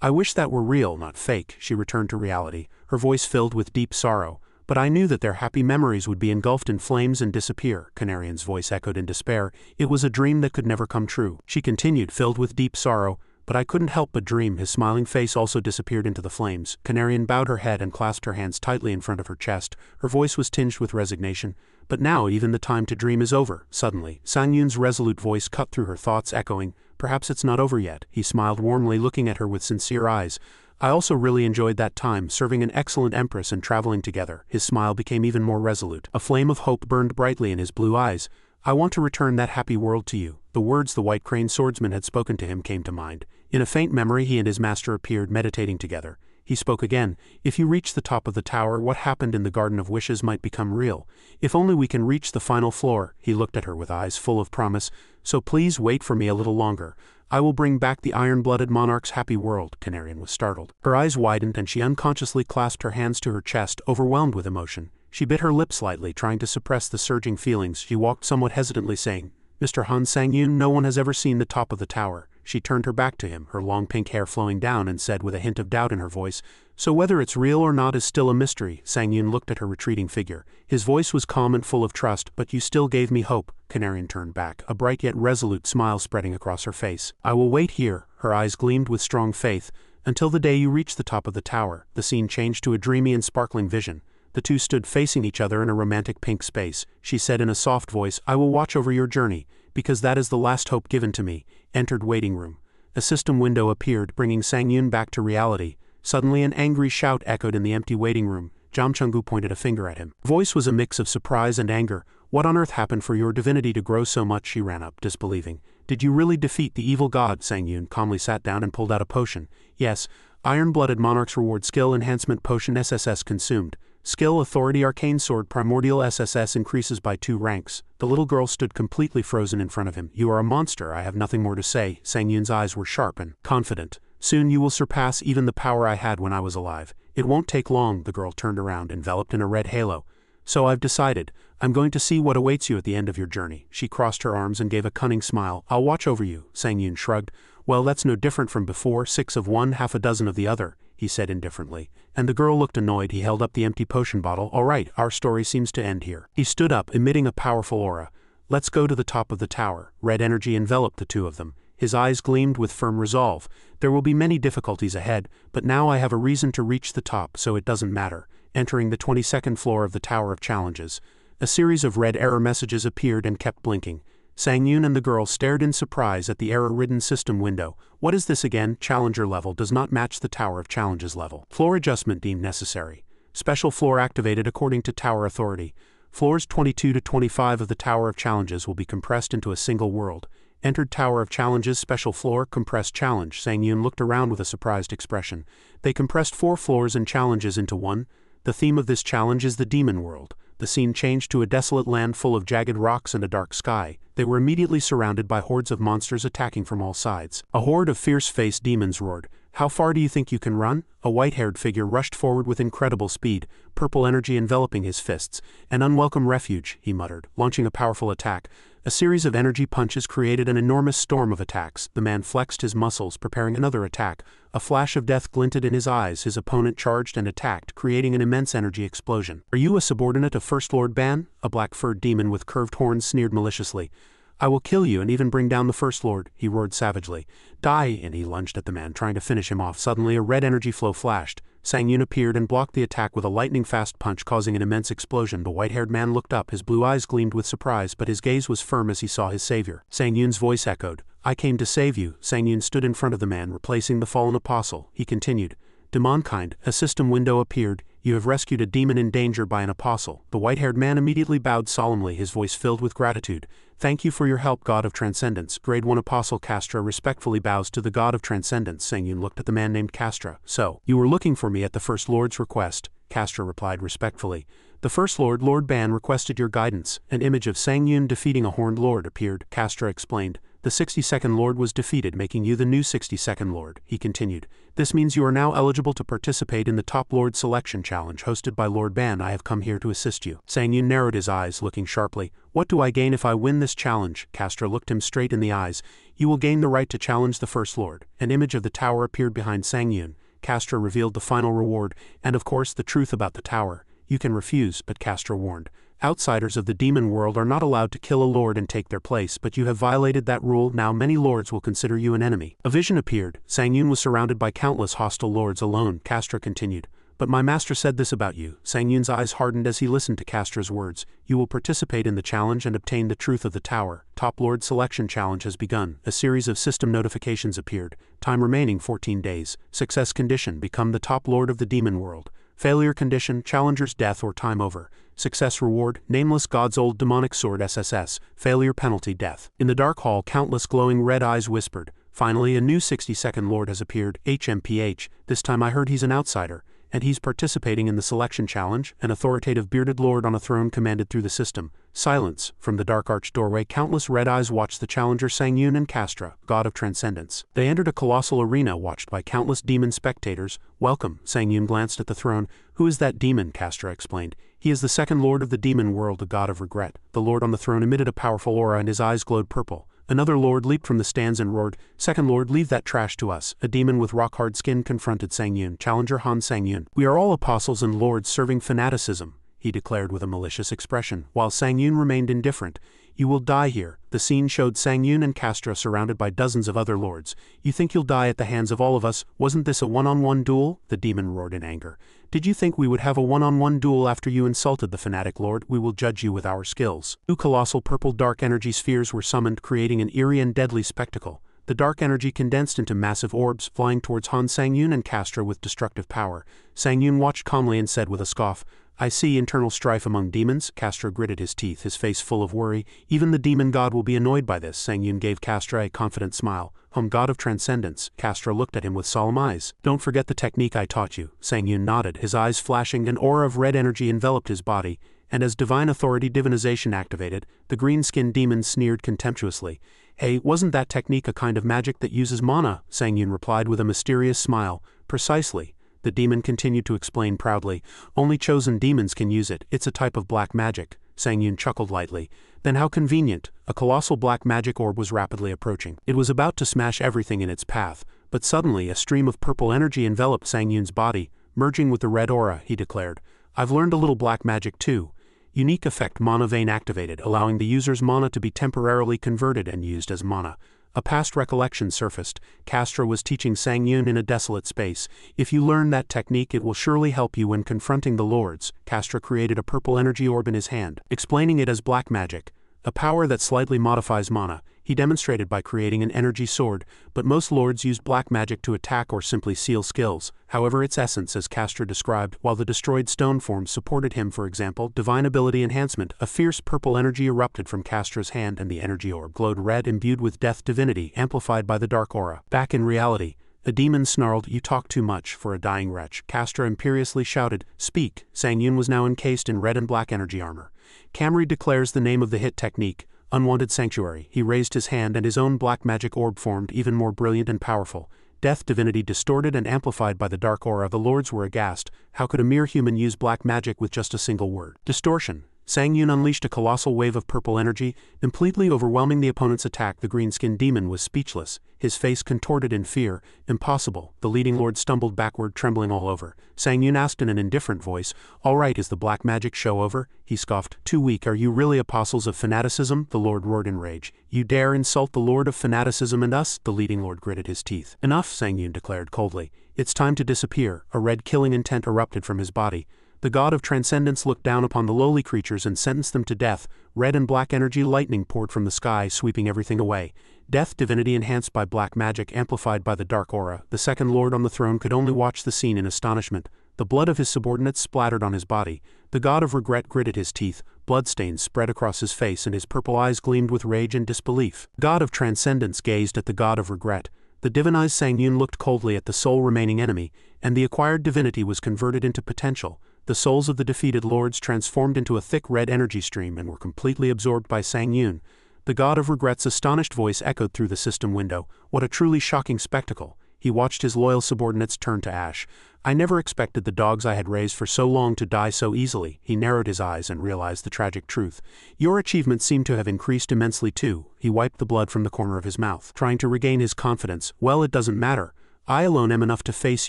"I wish that were real, not fake." She returned to reality, her voice filled with deep sorrow. "But I knew that their happy memories would be engulfed in flames and disappear." Canarian's voice echoed in despair. "It was a dream that could never come true." She continued, filled with deep sorrow, "But I couldn't help but dream." His smiling face also disappeared into the flames. Canarian bowed her head and clasped her hands tightly in front of her chest. Her voice was tinged with resignation. "But now even the time to dream is over." Suddenly, Sang Yun's resolute voice cut through her thoughts, echoing, "Perhaps it's not over yet." He smiled warmly, looking at her with sincere eyes. "I also really enjoyed that time, serving an excellent empress and traveling together." His smile became even more resolute. A flame of hope burned brightly in his blue eyes. "I want to return that happy world to you." The words the White Crane swordsman had spoken to him came to mind. In a faint memory, he and his master appeared meditating together. He spoke again. "If you reach the top of the tower, what happened in the Garden of Wishes might become real. If only we can reach the final floor." He looked at her with eyes full of promise. "So please wait for me a little longer. I will bring back the iron-blooded monarch's happy world." Canarian was startled. Her eyes widened and she unconsciously clasped her hands to her chest, overwhelmed with emotion. She bit her lip slightly, trying to suppress the surging feelings. She walked somewhat hesitantly, saying, "Mr. Han." Sang Yun, "No one has ever seen the top of the tower." She turned her back to him, her long pink hair flowing down, and said with a hint of doubt in her voice, "So whether it's real or not is still a mystery." Sang Yun looked at her retreating figure. His voice was calm and full of trust. "But you still gave me hope." Canarian turned back, a bright yet resolute smile spreading across her face. "I will wait here." Her eyes gleamed with strong faith. "Until the day you reach the top of the tower." The scene changed to a dreamy and sparkling vision. The two stood facing each other in a romantic pink space. She said in a soft voice, "I will watch over your journey, because that is the last hope given to me." Entered waiting room. A system window appeared, bringing Sang Yun back to reality. Suddenly an angry shout echoed in the empty waiting room. Jam Chungu pointed a finger at him. Voice was a mix of surprise and anger. "What on earth happened for your divinity to grow so much?" She ran up, disbelieving. "Did you really defeat the evil god?" Sang Yun calmly sat down and pulled out a potion. "Yes. Iron-blooded monarch's reward skill enhancement potion SSS consumed. Skill authority arcane sword primordial SSS increases by 2 ranks. The little girl stood completely frozen in front of him. "You are a monster. I have nothing more to say." Sang Yun's eyes were sharp and confident. "Soon you will surpass even the power I had when I was alive. It won't take long." The girl turned around, enveloped in a red halo. "So I've decided. I'm going to see what awaits you at the end of your journey." She crossed her arms and gave a cunning smile. "I'll watch over you." Sang Yun shrugged. "Well, that's no different from before. 6 of one, half a dozen of the other," he said indifferently. And the girl looked annoyed. He held up the empty potion bottle. "All right, our story seems to end here." He stood up, emitting a powerful aura. "Let's go to the top of the tower." Red energy enveloped the two of them. His eyes gleamed with firm resolve. "There will be many difficulties ahead, but now I have a reason to reach the top, so it doesn't matter." Entering the 22nd floor of the Tower of Challenges. A series of red error messages appeared and kept blinking. Sang Yun and the girl stared in surprise at the error-ridden system window. "What is this again?" Challenger level does not match the Tower of Challenges level. Floor adjustment deemed necessary. Special floor activated according to Tower Authority. Floors 22 to 25 of the Tower of Challenges will be compressed into a single world. Entered Tower of Challenges special floor compressed challenge. Sang Yun looked around with a surprised expression. They compressed 4 floors and challenges into one. The theme of this challenge is the demon world. The scene changed to a desolate land full of jagged rocks and a dark sky. They were immediately surrounded by hordes of monsters attacking from all sides. A horde of fierce-faced demons roared. "How far do you think you can run?" A white-haired figure rushed forward with incredible speed, purple energy enveloping his fists. "An unwelcome refuge," he muttered, launching a powerful attack. A series of energy punches created an enormous storm of attacks. The man flexed his muscles, preparing another attack. A flash of death glinted in his eyes. His opponent charged and attacked, creating an immense energy explosion. "Are you a subordinate of First Lord Ban?" A black-furred demon with curved horns sneered maliciously. "I will kill you and even bring down the First Lord," he roared savagely. "Die!" and he lunged at the man, trying to finish him off. Suddenly a red energy flow flashed. Sang Yun appeared and blocked the attack with a lightning-fast punch, causing an immense explosion. The white-haired man looked up, his blue eyes gleamed with surprise, but his gaze was firm as he saw his savior. Sang Yun's voice echoed, "I came to save you." Sang Yun stood in front of the man, replacing the fallen apostle. He continued, "Demonkind, a system window appeared. You have rescued a demon in danger by an apostle." The white-haired man immediately bowed solemnly, his voice filled with gratitude. "Thank you for your help, God of Transcendence." Grade 1 Apostle Castra respectfully bows to the God of Transcendence. Sang Yun looked at the man named Castra. "So, you were looking for me at the First Lord's request?" Castra replied respectfully. "The First Lord, Lord Ban, requested your guidance." An image of Sang Yun defeating a horned lord appeared. Castra explained, "The 62nd Lord was defeated, making you the new 62nd Lord." He continued, "This means you are now eligible to participate in the Top Lord Selection Challenge hosted by Lord Ban. I have come here to assist you." Sang Yun narrowed his eyes, looking sharply. "What do I gain if I win this challenge?" Castra looked him straight in the eyes. "You will gain the right to challenge the First Lord." An image of the tower appeared behind Sang Yun. Castra revealed the final reward, and of course the truth about the tower. "You can refuse," but Castra warned. "Outsiders of the demon world are not allowed to kill a lord and take their place, but you have violated that rule. Now many lords will consider you an enemy." A vision appeared. Sang Yun was surrounded by countless hostile lords alone. Castra continued, "But my master said this about you." Sang Yun's eyes hardened as he listened to Castra's words. "You will participate in the challenge and obtain the truth of the tower. Top Lord Selection Challenge has begun." A series of system notifications appeared. Time remaining 14 days. Success condition: become the top lord of the demon world. Failure condition: challenger's death or time over. Success reward: nameless God's old demonic sword SSS. Failure penalty: death. In the dark hall, countless glowing red eyes whispered, "Finally a new 62nd Lord has appeared. HMPH, this time I heard he's an outsider. And he's participating in the selection challenge." An authoritative bearded lord on a throne commanded through the system. "Silence." From the dark arched doorway, countless red eyes watched the challenger Sang Yun and Castra, God of Transcendence. They entered a colossal arena watched by countless demon spectators. "Welcome." Sang Yun glanced at the throne. "Who is that demon?" Castra explained. "He is the second lord of the demon world, the God of Regret." The lord on the throne emitted a powerful aura and his eyes glowed purple. Another lord leaped from the stands and roared, "Second Lord, leave that trash to us." A demon with rock-hard skin confronted Sang Yun. Challenger Han Sang Yun. "We are all apostles and lords serving fanaticism," he declared with a malicious expression, while Sang Yun remained indifferent. "You will die here." The scene showed Sang Yun and Castra surrounded by dozens of other lords. "You think you'll die at the hands of all of us? Wasn't this a one-on-one duel?" The demon roared in anger. "Did you think we would have a one-on-one duel after you insulted the fanatic lord? We will judge you with our skills." Two colossal purple dark energy spheres were summoned, creating an eerie and deadly spectacle. The dark energy condensed into massive orbs, flying towards Han Sang Yun and Castra with destructive power. Sang Yun watched calmly and said with a scoff, "I see internal strife among demons." Castra gritted his teeth, his face full of worry. "Even the demon god will be annoyed by this." Sang Yun gave Castra a confident smile. God of Transcendence." Castra looked at him with solemn eyes. "Don't forget the technique I taught you." Sang Yun nodded, his eyes flashing. An aura of red energy enveloped his body, and as divine authority divinization activated, the green-skinned demon sneered contemptuously. "Hey, wasn't that technique a kind of magic that uses mana?" Sang Yun replied with a mysterious smile. "Precisely." The demon continued to explain proudly. "Only chosen demons can use it. It's a type of black magic." Sang Yun chuckled lightly. "Then how convenient." A colossal black magic orb was rapidly approaching. It was about to smash everything in its path, but suddenly a stream of purple energy enveloped Sang Yun's body, merging with the red aura. He declared, "I've learned a little black magic too." Unique effect: mana vein activated, allowing the user's mana to be temporarily converted and used as mana. A past recollection surfaced. Castra was teaching Sang Yun in a desolate space. "If you learn that technique, it will surely help you when confronting the lords." Castra created a purple energy orb in his hand, explaining it as black magic, a power that slightly modifies mana. He demonstrated by creating an energy sword, but most lords use black magic to attack or simply seal skills. However, its essence, as Castra described, while the destroyed stone form supported him. For example, divine ability enhancement. A fierce purple energy erupted from Castra's hand and the energy orb glowed red, imbued with death divinity, amplified by the dark aura. Back in reality, a demon snarled, "You talk too much for a dying wretch." Castra imperiously shouted, "Speak." Sang Yun was now encased in red and black energy armor. Camry declares the name of the hit technique, Unwanted Sanctuary. He raised his hand and his own black magic orb formed, even more brilliant and powerful. Death divinity distorted and amplified by the dark aura. The lords were aghast. How could a mere human use black magic with just a single word? Distortion. Sang Yun unleashed a colossal wave of purple energy, completely overwhelming the opponent's attack. The green-skinned demon was speechless, his face contorted in fear. Impossible. The leading lord stumbled backward, trembling all over. Sang Yun asked in an indifferent voice, "All right, is the black magic show over?" He scoffed. "Too weak. Are you really apostles of fanaticism?" The lord roared in rage. "You dare insult the lord of fanaticism and us?" The leading lord gritted his teeth. "Enough," Sang Yun declared coldly. "It's time to disappear." A red killing intent erupted from his body. The god of transcendence looked down upon the lowly creatures and sentenced them to death. Red and black energy lightning poured from the sky, sweeping everything away. Death, divinity enhanced by black magic, amplified by the dark aura. The second lord on the throne could only watch the scene in astonishment. The blood of his subordinates splattered on his body. The god of regret gritted his teeth. Bloodstains spread across his face and his purple eyes gleamed with rage and disbelief. The god of transcendence gazed at the god of regret. The divinized Sang Yun looked coldly at the sole remaining enemy, and the acquired divinity was converted into potential. The souls of the defeated lords transformed into a thick red energy stream and were completely absorbed by Sang Yun. The god of regret's astonished voice echoed through the system window. What a truly shocking spectacle. He watched his loyal subordinates turn to ash. "I never expected the dogs I had raised for so long to die so easily." He narrowed his eyes and realized the tragic truth. "Your achievements seem to have increased immensely too." He wiped the blood from the corner of his mouth, trying to regain his confidence. "Well, it doesn't matter. I alone am enough to face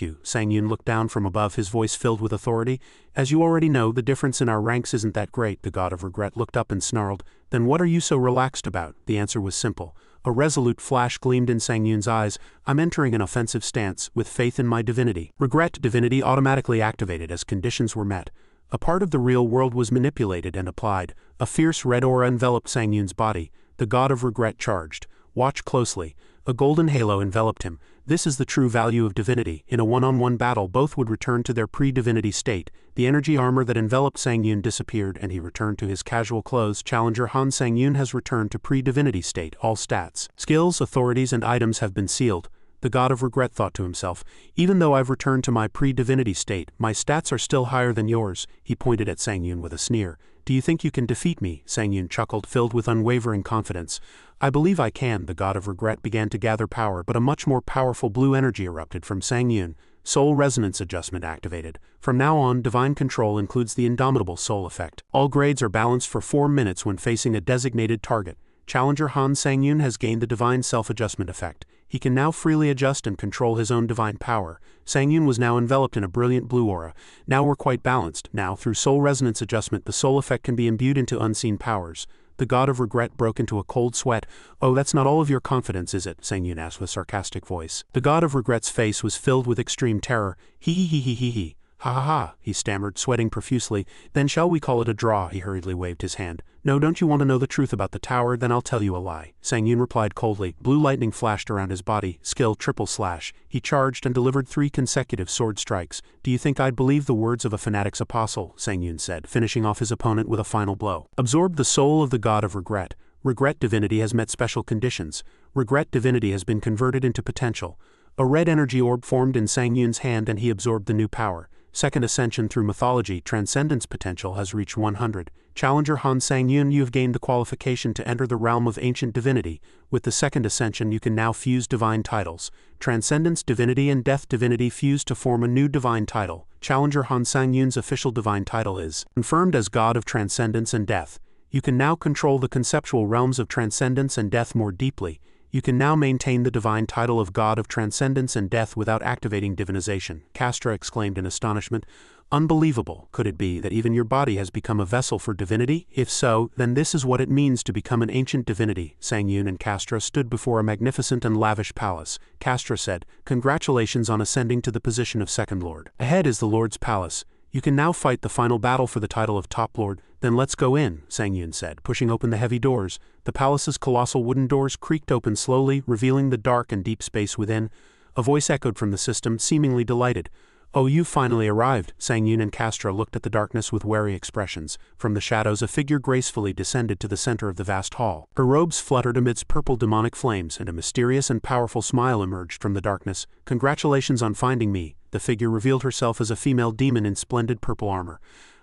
you." Sang Yun looked down from above, his voice filled with authority. "As you already know, the difference in our ranks isn't that great." The god of regret looked up and snarled. "Then what are you so relaxed about?" The answer was simple. A resolute flash gleamed in Sang Yun's eyes. "I'm entering an offensive stance, with faith in my divinity." Regret divinity automatically activated as conditions were met. A part of the real world was manipulated and applied. A fierce red aura enveloped Sang Yun's body. The god of regret charged. "Watch closely." A golden halo enveloped him. This is the true value of divinity. In a one-on-one battle, both would return to their pre-divinity state. The energy armor that enveloped Sang Yun disappeared, and he returned to his casual clothes. Challenger Han Sang Yun has returned to pre-divinity state. All stats, skills, authorities, and items have been sealed. The god of regret thought to himself, "Even though I've returned to my pre-divinity state, my stats are still higher than yours." He pointed at Sang Yun with a sneer. "Do you think you can defeat me?" Sang Yun chuckled, filled with unwavering confidence. "I believe I can." The god of regret began to gather power, but a much more powerful blue energy erupted from Sang Yun. Soul resonance adjustment activated. From now on, divine control includes the indomitable soul effect. All grades are balanced for 4 minutes when facing a designated target. Challenger Han Sang Yun has gained the divine self-adjustment effect. He can now freely adjust and control his own divine power. Sang Yun was now enveloped in a brilliant blue aura. Now we're quite balanced. Now, through soul resonance adjustment, the soul effect can be imbued into unseen powers. The god of regret broke into a cold sweat. "Oh, that's not all of your confidence, is it?" Sang Yun asked with sarcastic voice. The god of regret's face was filled with extreme terror. "He. Ha ha ha," he stammered, sweating profusely. "Then shall we call it a draw?" He hurriedly waved his hand. "No, don't you want to know the truth about the tower? Then I'll tell you a lie." Sang Yun replied coldly. Blue lightning flashed around his body. Skill triple slash. He charged and delivered 3 consecutive sword strikes. "Do you think I'd believe the words of a fanatic's apostle?" Sang Yun said, finishing off his opponent with a final blow. Absorb the soul of the god of regret. Regret divinity has met special conditions. Regret divinity has been converted into potential. A red energy orb formed in Sang Yun's hand and he absorbed the new power. Second ascension through mythology, transcendence potential has reached 100. Challenger Han Sang Yun, you have gained the qualification to enter the realm of ancient divinity. With the second ascension, you can now fuse divine titles. Transcendence divinity and death divinity fuse to form a new divine title. Challenger Han Sang Yun's official divine title is confirmed as God of Transcendence and Death. You can now control the conceptual realms of transcendence and death more deeply. You can now maintain the divine title of God of Transcendence and Death without activating divinization. Castra exclaimed in astonishment. "Unbelievable. Could it be that even your body has become a vessel for divinity? If so, then this is what it means to become an ancient divinity." Sang Yun and Castra stood before a magnificent and lavish palace. Castra said, "Congratulations on ascending to the position of Second Lord. Ahead is the Lord's palace. You can now fight the final battle for the title of Top Lord." "Then let's go in," Sang Yun said, pushing open the heavy doors. The palace's colossal wooden doors creaked open slowly, revealing the dark and deep space within. A voice echoed from the system, seemingly delighted. "Oh, you've finally arrived." Sang Yun and Castra looked at the darkness with wary expressions. From the shadows a figure gracefully descended to the center of the vast hall. Her robes fluttered amidst purple demonic flames, and a mysterious and powerful smile emerged from the darkness. "Congratulations on finding me." The figure revealed herself as a female demon in splendid purple armor.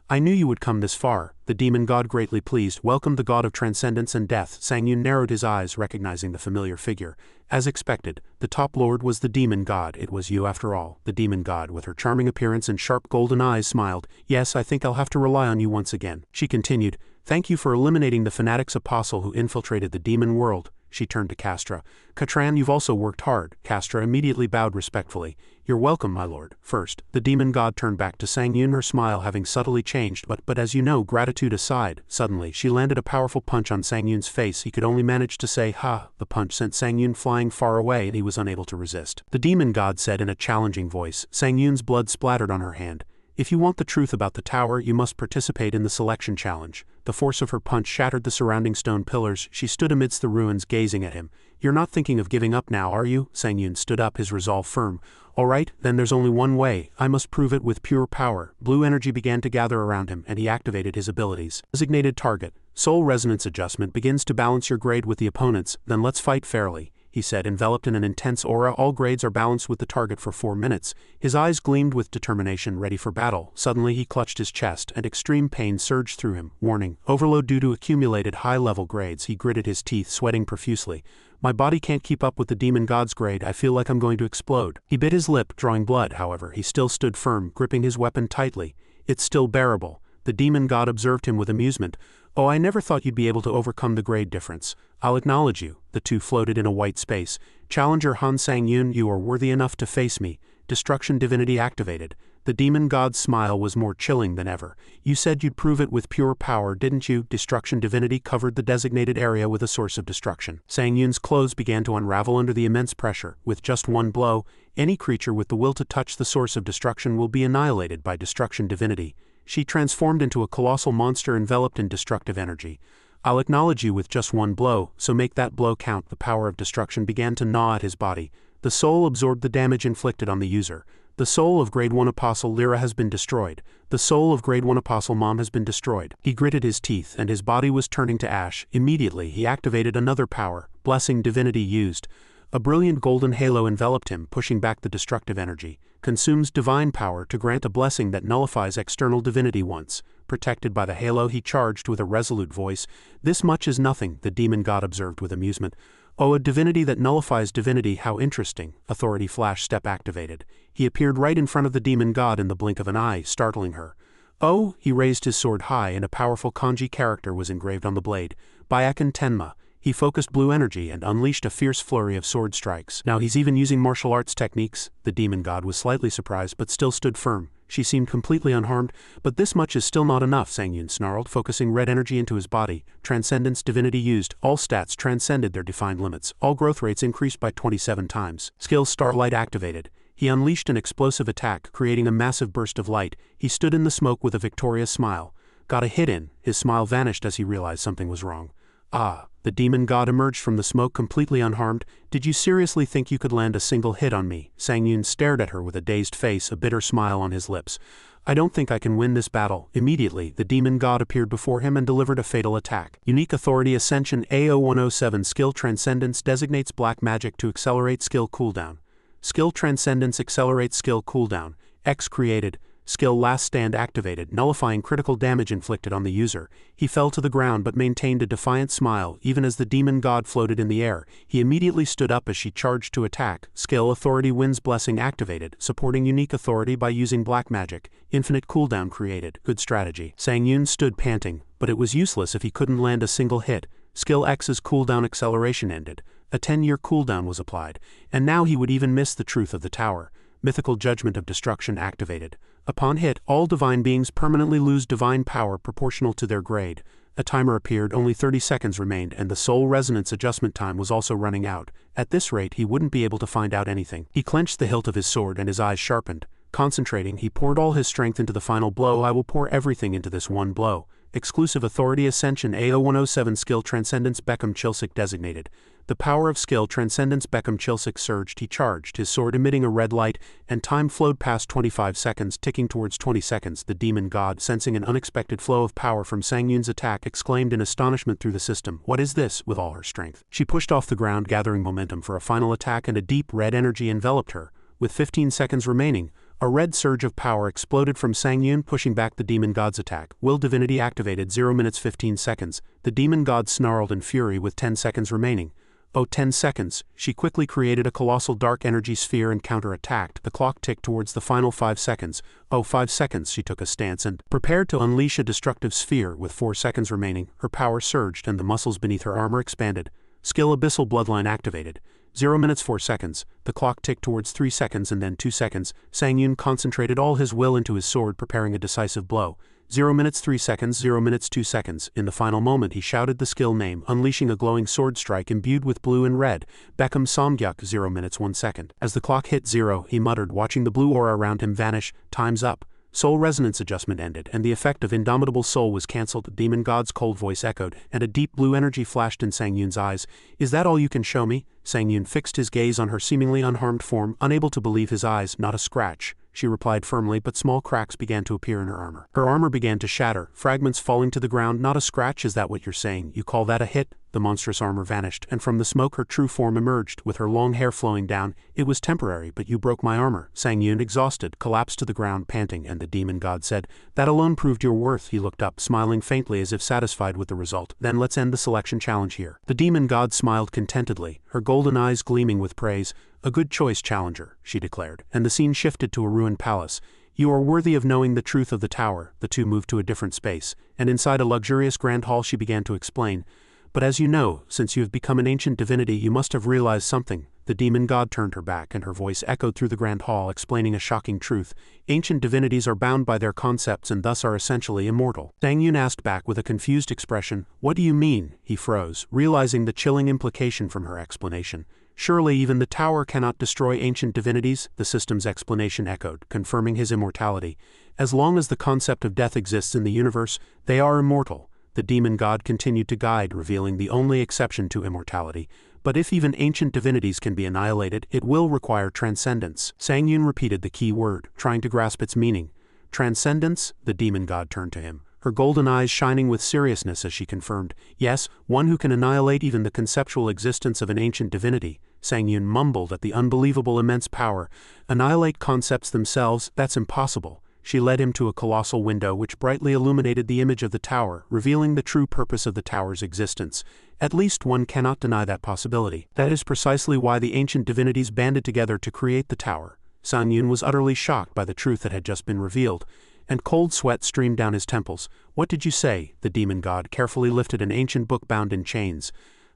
I knew you would come this far, the demon god greatly pleased welcomed the god of transcendence and death. Sang Yun narrowed his eyes, recognizing the familiar figure. As expected, the top lord was the demon god. It was you after all. The demon god, with her charming appearance and sharp golden eyes, smiled. Yes, I think I'll have to rely on you once again. She continued, thank you for eliminating the fanatic's apostle who infiltrated the demon world. She turned to Castra. Katran, you've also worked hard. Castra immediately bowed respectfully. You're welcome, my lord. First, the demon god turned back to Sang Yun, her smile having subtly changed, but as you know, gratitude aside. Suddenly, she landed a powerful punch on Sang Yun's face. He could only manage to say, ha. The punch sent Sang Yun flying far away and he was unable to resist. The demon god said in a challenging voice. Sang Yun's blood splattered on her hand. If you want the truth about the tower, you must participate in the selection challenge. The force of her punch shattered the surrounding stone pillars. She stood amidst the ruins gazing at him. You're not thinking of giving up now, are you? Sang Yun stood up, his resolve firm. All right, then there's only one way. I must prove it with pure power. Blue energy began to gather around him, and he activated his abilities. Designated target. Soul resonance adjustment begins to balance your grade with the opponent's. Then let's fight fairly, he said, enveloped in an intense aura. All grades are balanced with the target for 4 minutes. His eyes gleamed with determination, ready for battle. Suddenly he clutched his chest, and extreme pain surged through him. Warning, overload due to accumulated high-level grades. He gritted his teeth, sweating profusely. My body can't keep up with the demon god's grade. I feel like I'm going to explode. He bit his lip, drawing blood. However, he still stood firm, gripping his weapon tightly. It's still bearable. The demon god observed him with amusement. Oh, I never thought you'd be able to overcome the grade difference. I'll acknowledge you. The two floated in a white space. Challenger Han Sang Yun, you are worthy enough to face me. Destruction divinity activated. The demon god's smile was more chilling than ever. You said you'd prove it with pure power, didn't you? Destruction divinity covered the designated area with a source of destruction. Sang Yun's clothes began to unravel under the immense pressure. With just one blow, any creature with the will to touch the source of destruction will be annihilated by destruction divinity. She transformed into a colossal monster enveloped in destructive energy. I'll acknowledge you with just one blow, so make that blow count. The power of destruction began to gnaw at his body. The soul absorbed the damage inflicted on the user. The soul of Grade 1 Apostle Lyra has been destroyed. The soul of Grade 1 Apostle Mom has been destroyed. He gritted his teeth, and his body was turning to ash. Immediately, he activated another power. Blessing divinity used. A brilliant golden halo enveloped him, pushing back the destructive energy. Consumes divine power to grant a blessing that nullifies external divinity once. Protected by the halo, he charged with a resolute voice. This much is nothing, the demon god observed with amusement. Oh, a divinity that nullifies divinity, how interesting. Authority flash step activated. He appeared right in front of the demon god in the blink of an eye, startling her. Oh, he raised his sword high and a powerful kanji character was engraved on the blade. Byakugan Tenma. He focused blue energy and unleashed a fierce flurry of sword strikes. Now he's even using martial arts techniques. The demon god was slightly surprised but still stood firm. She seemed completely unharmed, but this much is still not enough, Sang Yun snarled, focusing red energy into his body. Transcendence divinity used. All stats transcended their defined limits. All growth rates increased by 27 times. Skill Starlight activated. He unleashed an explosive attack, creating a massive burst of light. He stood in the smoke with a victorious smile. Got a hit in. His smile vanished as he realized something was wrong. Ah, the demon god emerged from the smoke completely unharmed. Did you seriously think you could land a single hit on me? Sang Yun stared at her with a dazed face, a bitter smile on his lips. I don't think I can win this battle. Immediately, the demon god appeared before him and delivered a fatal attack. Unique Authority Ascension A0107 Skill Transcendence designates black magic to accelerate skill cooldown. Skill Transcendence accelerates skill cooldown. X created. Skill Last Stand activated, nullifying critical damage inflicted on the user. He fell to the ground but maintained a defiant smile, even as the demon god floated in the air. He immediately stood up as she charged to attack. Skill Authority Wind's Blessing activated, supporting unique authority by using black magic. Infinite cooldown created. Good strategy. Sang Yun stood panting, but it was useless if he couldn't land a single hit. Skill X's cooldown acceleration ended. A 10-year cooldown was applied, and now he would even miss the truth of the tower. Mythical Judgment of Destruction activated. Upon hit, all divine beings permanently lose divine power proportional to their grade. A timer appeared, only 30 seconds remained, and the soul resonance adjustment time was also running out. At this rate, he wouldn't be able to find out anything. He clenched the hilt of his sword and his eyes sharpened. Concentrating, he poured all his strength into the final blow. I will pour everything into this one blow. Exclusive Authority Ascension A0107 Skill Transcendence Beckham Chilsick designated. The power of skill Transcendence Beckham Chilsick surged. He charged, his sword emitting a red light, and time flowed past 25 seconds, ticking towards 20 seconds. The demon god, sensing an unexpected flow of power from Sang Yun's attack, exclaimed in astonishment through the system, "What is this?" with all her strength. She pushed off the ground, gathering momentum for a final attack, and a deep red energy enveloped her. With 15 seconds remaining, A red surge of power exploded from Sang Yun, pushing back the demon god's attack. Will divinity activated. 0 minutes 15 seconds. The demon god snarled in fury with 10 seconds remaining. Oh, 10 seconds. She quickly created a colossal dark energy sphere and counterattacked. The clock ticked towards the final 5 seconds. Oh, 5 seconds. She took a stance and prepared to unleash a destructive sphere. With 4 seconds remaining, her power surged and the muscles beneath her armor expanded. Skill Abyssal Bloodline activated. 0 minutes 4 seconds. The clock ticked towards 3 seconds and then 2 seconds. Sang Yun concentrated all his will into his sword, preparing a decisive blow. 0 minutes 3 seconds. 0 minutes 2 seconds. In the final moment he shouted the skill name, unleashing a glowing sword strike imbued with blue and red. Beckham Samgyak. 0 minutes 1 second. As the clock hit 0, he muttered, watching the blue aura around him vanish. Time's up. Soul resonance adjustment ended, and the effect of Indomitable Soul was cancelled. The demon god's cold voice echoed, and a deep blue energy flashed in Sang Yun's eyes. Is that all you can show me? Sang Yun fixed his gaze on her seemingly unharmed form, unable to believe his eyes. Not a scratch, she replied firmly, but small cracks began to appear in her armor. Her armor began to shatter, fragments falling to the ground. Not a scratch? Is that what you're saying? You call that a hit? The monstrous armor vanished, and from the smoke her true form emerged, with her long hair flowing down. It was temporary, but you broke my armor. Sang Yun, exhausted, collapsed to the ground, panting, and the demon god said, that alone proved your worth. He looked up, smiling faintly as if satisfied with the result. Then let's end the selection challenge here. The demon god smiled contentedly, her golden eyes gleaming with praise. A good choice, challenger, she declared, and the scene shifted to a ruined palace. You are worthy of knowing the truth of the tower. The two moved to a different space, and inside a luxurious grand hall she began to explain. But as you know, since you have become an ancient divinity, you must have realized something. The demon god turned her back, and her voice echoed through the grand hall, explaining a shocking truth. Ancient divinities are bound by their concepts and thus are essentially immortal. Sang Yun asked back with a confused expression, what do you mean? He froze, realizing the chilling implication from her explanation. Surely even the tower cannot destroy ancient divinities, the system's explanation echoed, confirming his immortality. As long as the concept of death exists in the universe, they are immortal. The demon god continued to guide, revealing the only exception to immortality. But if even ancient divinities can be annihilated, it will require transcendence. Sang Yun repeated the key word, trying to grasp its meaning. Transcendence? The demon god turned to him, her golden eyes shining with seriousness as she confirmed, yes, one who can annihilate even the conceptual existence of an ancient divinity. Sang Yun mumbled at the unbelievable immense power. Annihilate concepts themselves? That's impossible. She led him to a colossal window which brightly illuminated the image of the tower, revealing the true purpose of the tower's existence. At least one cannot deny that possibility. That is precisely why the ancient divinities banded together to create the tower. Sang Yun was utterly shocked by the truth that had just been revealed, and cold sweat streamed down his temples. What did you say? The demon god carefully lifted an ancient book bound in chains.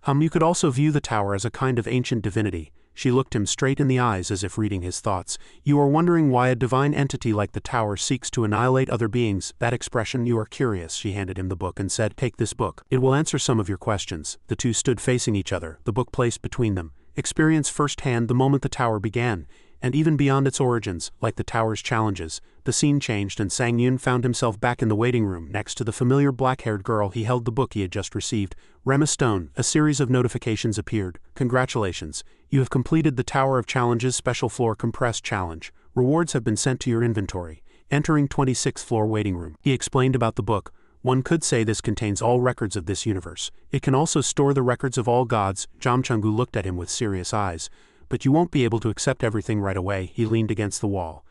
You could also view the tower as a kind of ancient divinity. She looked him straight in the eyes as if reading his thoughts. You are wondering why a divine entity like the tower seeks to annihilate other beings. That expression, you are curious. She handed him the book and said, take this book. It will answer some of your questions. The two stood facing each other, the book placed between them. Experience firsthand the moment the tower began, and even beyond its origins, like the tower's challenges. The scene changed and Sang Yun found himself back in the waiting room next to the familiar black-haired girl. He held the book he had just received. Rema Stone. A series of notifications appeared. Congratulations. You have completed the Tower of Challenges Special Floor Compressed Challenge. Rewards have been sent to your inventory. Entering 26th floor waiting room. He explained about the book. One could say this contains all records of this universe. It can also store the records of all gods. Jamchungu looked at him with serious eyes. But you won't be able to accept everything right away. He leaned against the wall.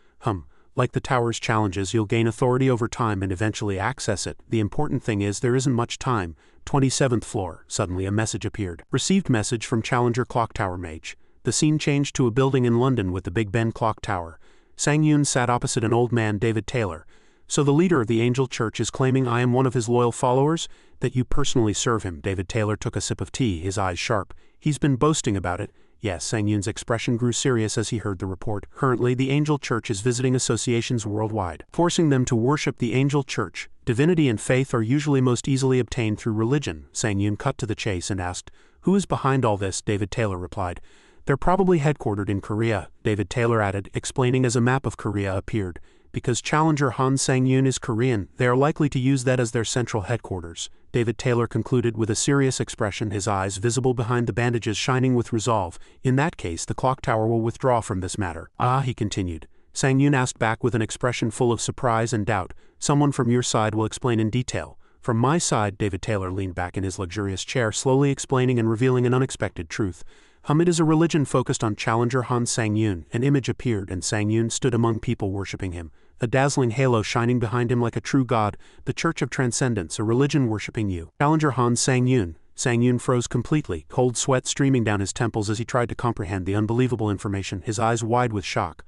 Like the tower's challenges, you'll gain authority over time and eventually access it. The important thing is there isn't much time. 27th floor. Suddenly a message appeared. Received message from Challenger Clock Tower Mage. The scene changed to a building in London with the Big Ben Clock Tower. Sang Yun sat opposite an old man, David Taylor. So the leader of the Angel Church is claiming I am one of his loyal followers? That you personally serve him? David Taylor took a sip of tea, his eyes sharp. He's been boasting about it. Yes, Sang Yun's expression grew serious as he heard the report. Currently, the Angel Church is visiting associations worldwide, forcing them to worship the Angel Church. Divinity and faith are usually most easily obtained through religion. Sang Yun cut to the chase and asked, who is behind all this? David Taylor replied, they're probably headquartered in Korea. David Taylor added, explaining as a map of Korea appeared. Because Challenger Han Sang Yun is Korean, they are likely to use that as their central headquarters. David Taylor concluded with a serious expression, his eyes visible behind the bandages shining with resolve. In that case, the clock tower will withdraw from this matter. He continued. Sang Yun asked back with an expression full of surprise and doubt. Someone from your side will explain in detail. From my side, David Taylor leaned back in his luxurious chair, slowly explaining and revealing an unexpected truth. It is a religion focused on challenger Han Sang-yoon. An image appeared and Sang-yoon stood among people worshipping him, a dazzling halo shining behind him like a true god. The Church of Transcendence, a religion worshipping you. Challenger Han Sang-yoon. Sang-yoon froze completely, cold sweat streaming down his temples as he tried to comprehend the unbelievable information, his eyes wide with shock.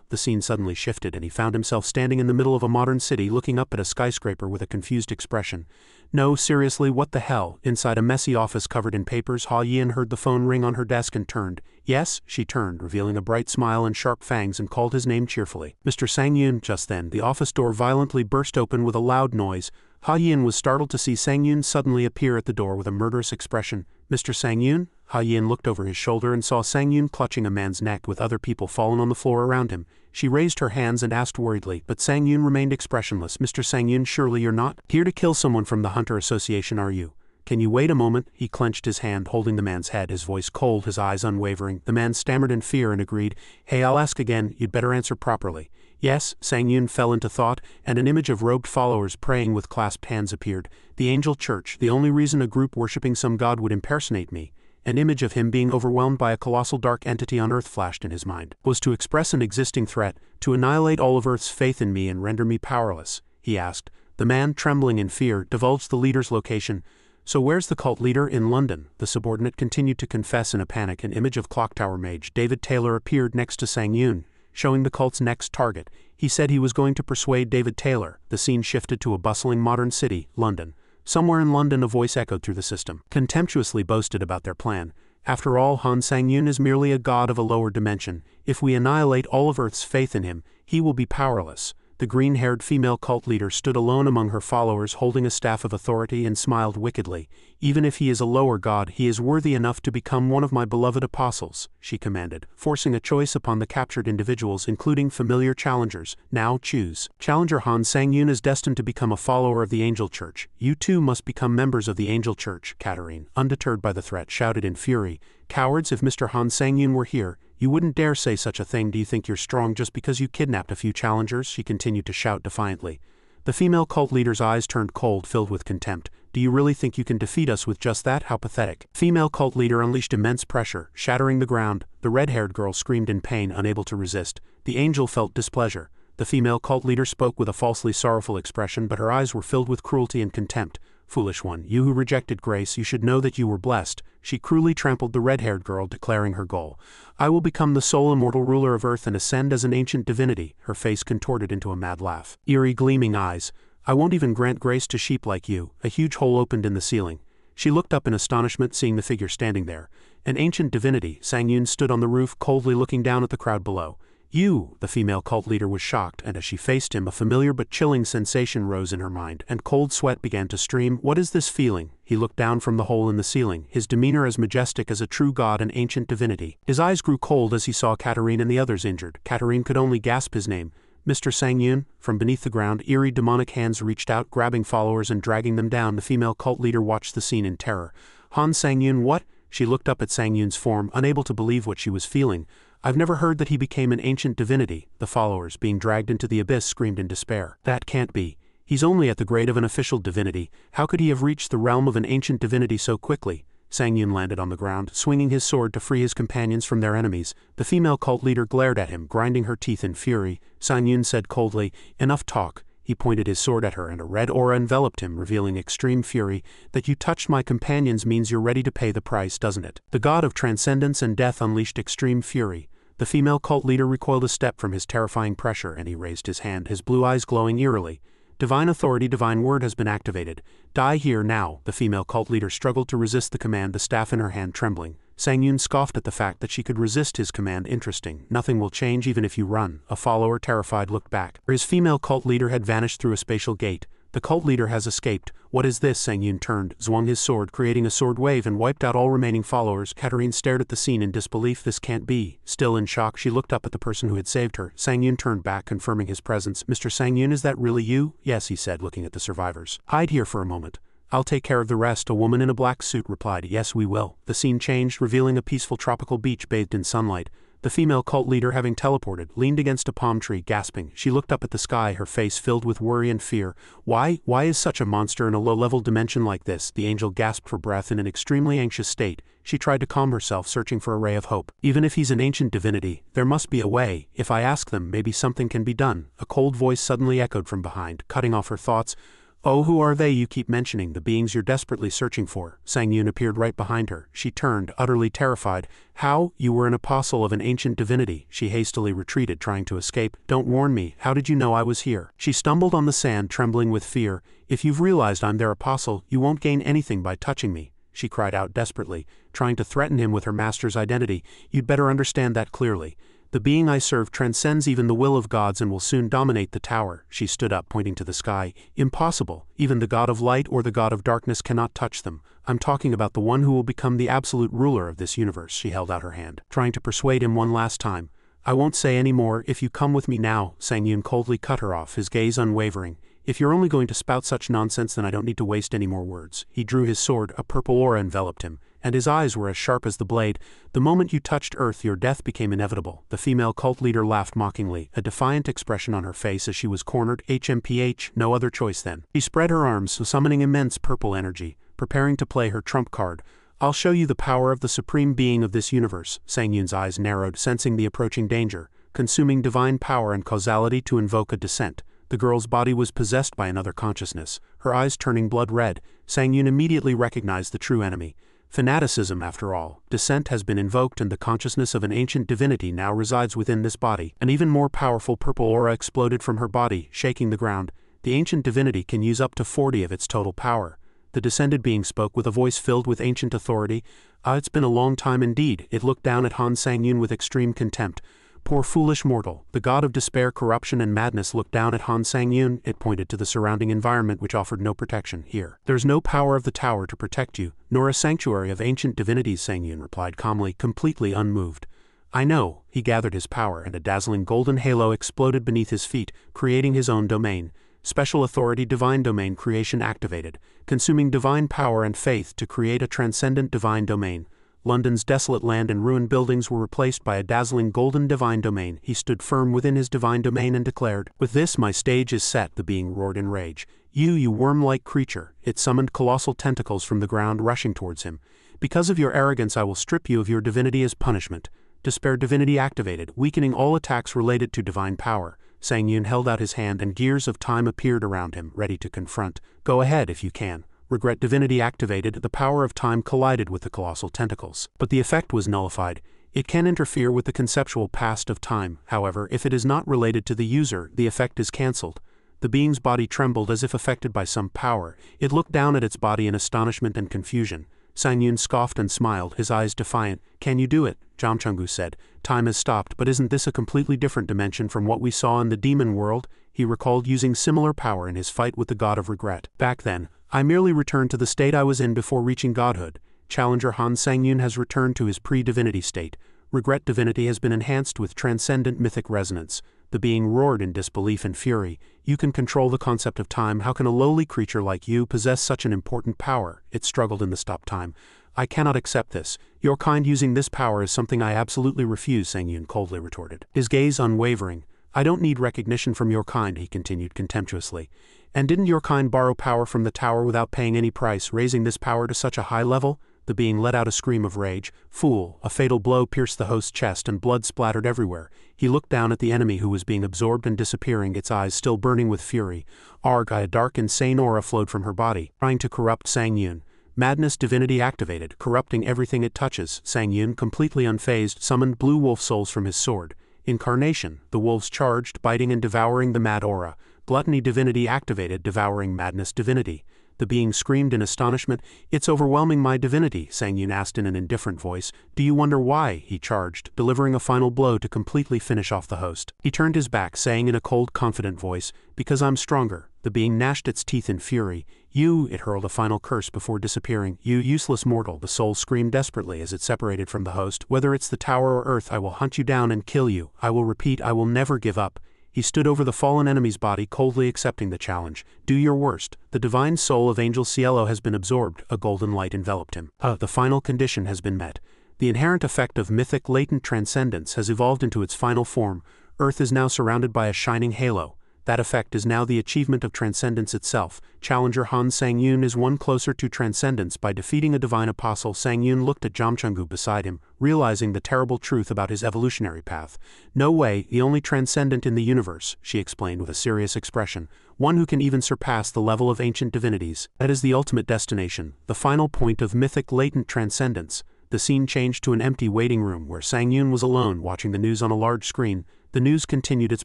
The scene suddenly shifted and he found himself standing in the middle of a modern city looking up at a skyscraper with a confused expression. No, seriously, what the hell? Inside a messy office covered in papers, Ha-yin heard the phone ring on her desk and turned. Yes, she turned, revealing a bright smile and sharp fangs, and called his name cheerfully. Mr. Sang-yoon. Just then, the office door violently burst open with a loud noise. Ha-yin was startled to see Sang-yoon suddenly appear at the door with a murderous expression. Mr. Sang-yoon? Ha-yin looked over his shoulder and saw Sang-yoon clutching a man's neck with other people fallen on the floor around him. She raised her hands and asked worriedly, but Sang-yoon remained expressionless. Mr. Sang-yoon, surely you're not here to kill someone from the Hunter Association, are you? Can you wait a moment? He clenched his hand, holding the man's head, his voice cold, his eyes unwavering. The man stammered in fear and agreed. Hey, I'll ask again, you'd better answer properly. Yes, Sang-yoon fell into thought, and an image of robed followers praying with clasped hands appeared. The Angel Church, the only reason a group worshipping some god would impersonate me. An image of him being overwhelmed by a colossal dark entity on Earth flashed in his mind. Was to express an existing threat, to annihilate all of Earth's faith in me and render me powerless, he asked. The man, trembling in fear, divulged the leader's location. So where's the cult leader? In London, the subordinate continued to confess in a panic. An image of Clock Tower mage David Taylor appeared next to Sang-yoon, showing the cult's next target. He said he was going to persuade David Taylor. The scene shifted to a bustling modern city, London. Somewhere in London a voice echoed through the system, contemptuously boasted about their plan. After all, Han Sang-yoon is merely a god of a lower dimension. If we annihilate all of Earth's faith in him, he will be powerless. The green-haired female cult leader stood alone among her followers holding a staff of authority and smiled wickedly. Even if he is a lower god, he is worthy enough to become one of my beloved apostles, she commanded, forcing a choice upon the captured individuals including familiar challengers. Now choose. Challenger Han Sang-yoon is destined to become a follower of the Angel Church. You too must become members of the Angel Church, Katarine, undeterred by the threat, shouted in fury. Cowards, if Mr. Han Sang-yoon were here, you wouldn't dare say such a thing. Do you think you're strong just because you kidnapped a few challengers? She continued to shout defiantly. The female cult leader's eyes turned cold, filled with contempt. Do you really think you can defeat us with just that? How pathetic. Female cult leader unleashed immense pressure, shattering the ground. The red-haired girl screamed in pain, unable to resist. The angel felt displeasure. The female cult leader spoke with a falsely sorrowful expression, but her eyes were filled with cruelty and contempt. Foolish one, you who rejected grace, you should know that you were blessed. She cruelly trampled the red-haired girl, declaring her goal. I will become the sole immortal ruler of Earth and ascend as an ancient divinity. Her face contorted into a mad laugh. Eerie gleaming eyes. I won't even grant grace to sheep like you. A huge hole opened in the ceiling. She looked up in astonishment, seeing the figure standing there. An ancient divinity. Sang-yoon stood on the roof, coldly looking down at the crowd below. You, the female cult leader was shocked, and as she faced him, a familiar but chilling sensation rose in her mind, and cold sweat began to stream. What is this feeling? He looked down from the hole in the ceiling, his demeanor as majestic as a true god and ancient divinity. His eyes grew cold as he saw Katarine and the others injured. Katarine could only gasp his name. Mr. Sang-yoon. From beneath the ground, eerie demonic hands reached out, grabbing followers and dragging them down. The female cult leader watched the scene in terror. Han Sang-yoon, what? She looked up at Sang-yoon's form, unable to believe what she was feeling. I've never heard that he became an ancient divinity. The followers, being dragged into the abyss, screamed in despair. That can't be. He's only at the grade of an official divinity. How could he have reached the realm of an ancient divinity so quickly? Sang-yoon landed on the ground, swinging his sword to free his companions from their enemies. The female cult leader glared at him, grinding her teeth in fury. Sang-yoon said coldly, enough talk. He pointed his sword at her, and a red aura enveloped him, revealing extreme fury. That you touched my companions means you're ready to pay the price, doesn't it? The god of transcendence and death unleashed extreme fury. The female cult leader recoiled a step from his terrifying pressure, and he raised his hand, his blue eyes glowing eerily. Divine authority, divine word has been activated. Die here now. The female cult leader struggled to resist the command, the staff in her hand trembling. Sang-yoon scoffed at the fact that she could resist his command. Interesting. Nothing will change even if you run. A follower, terrified, looked back. His female cult leader had vanished through a spatial gate. The cult leader has escaped. What is this? Sang-yoon turned, swung his sword, creating a sword wave, and wiped out all remaining followers. Katarine stared at the scene in disbelief. This can't be. Still in shock, she looked up at the person who had saved her. Sang-yoon turned back, confirming his presence. Mr. Sang-yoon, is that really you? Yes, he said, looking at the survivors. Hide here for a moment. I'll take care of the rest. A woman in a black suit replied. Yes, we will. The scene changed, revealing a peaceful tropical beach bathed in sunlight. The female cult leader, having teleported, leaned against a palm tree, gasping. She looked up at the sky, her face filled with worry and fear. Why is such a monster in a low-level dimension like this? The angel gasped for breath in an extremely anxious state. She tried to calm herself, searching for a ray of hope. Even if he's an ancient divinity, there must be a way. If I ask them, maybe something can be done. A cold voice suddenly echoed from behind, cutting off her thoughts. Oh, who are they you keep mentioning, the beings you're desperately searching for? Sang Yun appeared right behind her. She turned, utterly terrified. How? You were an apostle of an ancient divinity. She hastily retreated, trying to escape. Don't warn me. How did you know I was here? She stumbled on the sand, trembling with fear. If you've realized I'm their apostle, you won't gain anything by touching me, she cried out desperately, trying to threaten him with her master's identity. You'd better understand that clearly. The being I serve transcends even the will of gods and will soon dominate the tower. She stood up, pointing to the sky. Impossible. Even the god of light or the god of darkness cannot touch them. I'm talking about the one who will become the absolute ruler of this universe. She held out her hand, trying to persuade him one last time. I won't say any more if you come with me now. Sang Yun coldly cut her off, his gaze unwavering. If you're only going to spout such nonsense, then I don't need to waste any more words. He drew his sword, a purple aura enveloped him, and his eyes were as sharp as the blade. The moment you touched Earth, your death became inevitable. The female cult leader laughed mockingly, a defiant expression on her face as she was cornered. HMPH, no other choice then. She spread her arms, summoning immense purple energy, preparing to play her trump card. I'll show you the power of the supreme being of this universe. Sang Yun's eyes narrowed, sensing the approaching danger, consuming divine power and causality to invoke a descent. The girl's body was possessed by another consciousness, her eyes turning blood red. Sang Yun immediately recognized the true enemy. Fanaticism, after all. Descent has been invoked and the consciousness of an ancient divinity now resides within this body. An even more powerful purple aura exploded from her body, shaking the ground. The ancient divinity can use up to 40 of its total power. The descended being spoke with a voice filled with ancient authority. It's been a long time indeed. It looked down at Han Sang Yun with extreme contempt. Poor foolish mortal. The god of despair, corruption, and madness looked down at Han Sang Yun. It pointed to the surrounding environment which offered no protection. Here. There's no power of the tower to protect you, nor a sanctuary of ancient divinities, Sang Yun replied calmly, completely unmoved. I know. He gathered his power, and a dazzling golden halo exploded beneath his feet, creating his own domain. Special authority divine domain creation activated, consuming divine power and faith to create a transcendent divine domain. London's desolate land and ruined buildings were replaced by a dazzling golden divine domain. He stood firm within his divine domain and declared, with this my stage is set. The being roared in rage. You worm-like creature. It summoned colossal tentacles from the ground, rushing towards him. Because of your arrogance I will strip you of your divinity as punishment. Despair divinity activated, weakening all attacks related to divine power. Sang Yun held out his hand and gears of time appeared around him, ready to confront. Go ahead if you can. Regret divinity activated, the power of time collided with the colossal tentacles. But the effect was nullified. It can interfere with the conceptual past of time, however, if it is not related to the user, the effect is cancelled. The being's body trembled as if affected by some power. It looked down at its body in astonishment and confusion. Sang Yun scoffed and smiled, his eyes defiant. Can you do it? Jamchungu said. Time has stopped, but isn't this a completely different dimension from what we saw in the demon world? He recalled using similar power in his fight with the god of regret. Back then, I merely returned to the state I was in before reaching godhood. Challenger Han Sang Yun has returned to his pre-divinity state. Regret divinity has been enhanced with transcendent mythic resonance. The being roared in disbelief and fury. You can control the concept of time. How can a lowly creature like you possess such an important power? It struggled in the stop time. I cannot accept this. Your kind using this power is something I absolutely refuse, Sang Yun coldly retorted, his gaze unwavering. I don't need recognition from your kind, he continued contemptuously. And didn't your kind borrow power from the tower without paying any price, raising this power to such a high level? The being let out a scream of rage. Fool! A fatal blow pierced the host's chest and blood splattered everywhere. He looked down at the enemy who was being absorbed and disappearing, its eyes still burning with fury. Arg! A dark, insane aura flowed from her body, trying to corrupt Sang Yun. Madness divinity activated, corrupting everything it touches. Sang Yun, completely unfazed, summoned blue wolf souls from his sword. Incarnation. The wolves charged, biting and devouring the mad aura. Gluttony divinity activated, devouring madness divinity. The being screamed in astonishment. It's overwhelming my divinity, Sang Yun asked in an indifferent voice. Do you wonder why? He charged, delivering a final blow to completely finish off the host. He turned his back, saying in a cold, confident voice, because I'm stronger. The being gnashed its teeth in fury. You, it hurled a final curse before disappearing. You useless mortal, the soul screamed desperately as it separated from the host. Whether it's the tower or earth, I will hunt you down and kill you. I will repeat, I will never give up. He stood over the fallen enemy's body, coldly accepting the challenge. Do your worst. The divine soul of Angel Cielo has been absorbed. A golden light enveloped him. The final condition has been met. The inherent effect of mythic latent transcendence has evolved into its final form. Earth is now surrounded by a shining halo. That effect is now the achievement of transcendence itself. Challenger Han Sang-yoon is one closer to transcendence by defeating a divine apostle. Sang-yoon looked at Jamchungu beside him, realizing the terrible truth about his evolutionary path. No way, the only transcendent in the universe, she explained with a serious expression. One who can even surpass the level of ancient divinities. That is the ultimate destination, the final point of mythic latent transcendence. The scene changed to an empty waiting room where Sang-yoon was alone watching the news on a large screen. The news continued its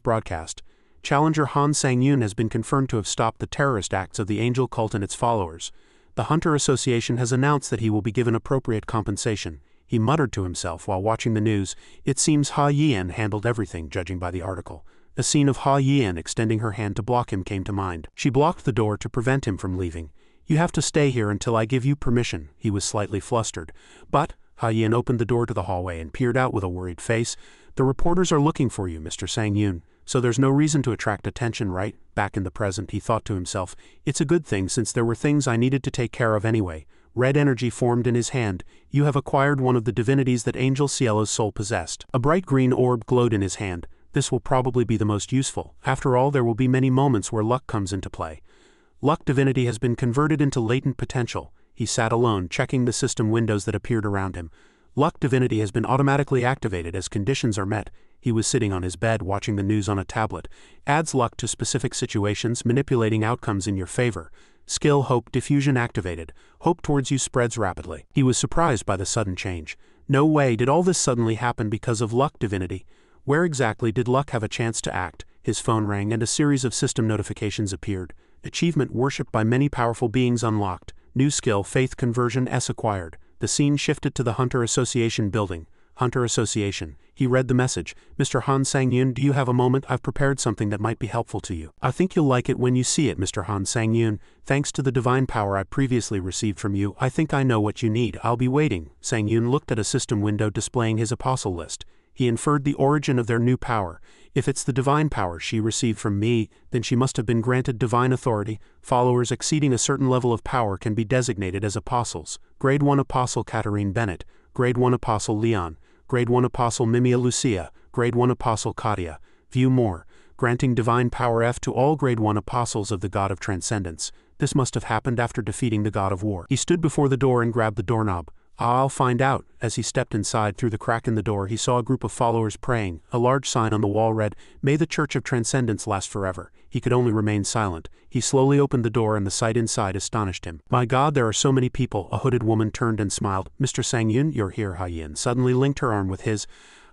broadcast. Challenger Han Sang-yoon has been confirmed to have stopped the terrorist acts of the Angel cult and its followers. The Hunter Association has announced that he will be given appropriate compensation. He muttered to himself while watching the news. It seems Ha Yian handled everything, judging by the article. A scene of Ha Yian extending her hand to block him came to mind. She blocked the door to prevent him from leaving. You have to stay here until I give you permission. He was slightly flustered. But Ha Yian opened the door to the hallway and peered out with a worried face. The reporters are looking for you, Mr. Sang-yoon. So there's no reason to attract attention, right? Back in the present, he thought to himself, it's a good thing since there were things I needed to take care of anyway. Red energy formed in his hand. You have acquired one of the divinities that Angel Cielo's soul possessed. A bright green orb glowed in his hand. This will probably be the most useful. After all, there will be many moments where luck comes into play. Luck divinity has been converted into latent potential. He sat alone, checking the system windows that appeared around him. Luck divinity has been automatically activated as conditions are met. He was sitting on his bed watching the news on a tablet. Adds luck to specific situations, manipulating outcomes in your favor. Skill hope diffusion activated. Hope towards you spreads rapidly. He was surprised by the sudden change. No way did all this suddenly happen because of luck divinity. Where exactly did luck have a chance to act? His phone rang and a series of system notifications appeared. Achievement worshipped by many powerful beings unlocked. New skill faith conversion S acquired. The scene shifted to the Hunter Association building. Hunter Association. He read the message. Mr. Han Sang-yoon, do you have a moment? I've prepared something that might be helpful to you. I think you'll like it when you see it, Mr. Han Sang-yoon. Thanks to the divine power I previously received from you, I think I know what you need. I'll be waiting. Sang-yoon looked at a system window displaying his apostle list. He inferred the origin of their new power. If it's the divine power she received from me, then she must have been granted divine authority. Followers exceeding a certain level of power can be designated as apostles. Grade 1 Apostle Katarine Bennett. Grade 1 Apostle Leon. Grade 1 Apostle Mimia Lucia. Grade 1 Apostle Katia. View more. Granting divine power F to all Grade 1 Apostles of the God of Transcendence. This must have happened after defeating the God of War. He stood before the door and grabbed the doorknob. I'll find out. As he stepped inside through the crack in the door, he saw a group of followers praying. A large sign on the wall read, "May the Church of Transcendence last forever." He could only remain silent. He slowly opened the door and the sight inside astonished him. My God, there are so many people. A hooded woman turned and smiled. Mr. Sang-yoon, you're here. Ha Yin suddenly linked her arm with his.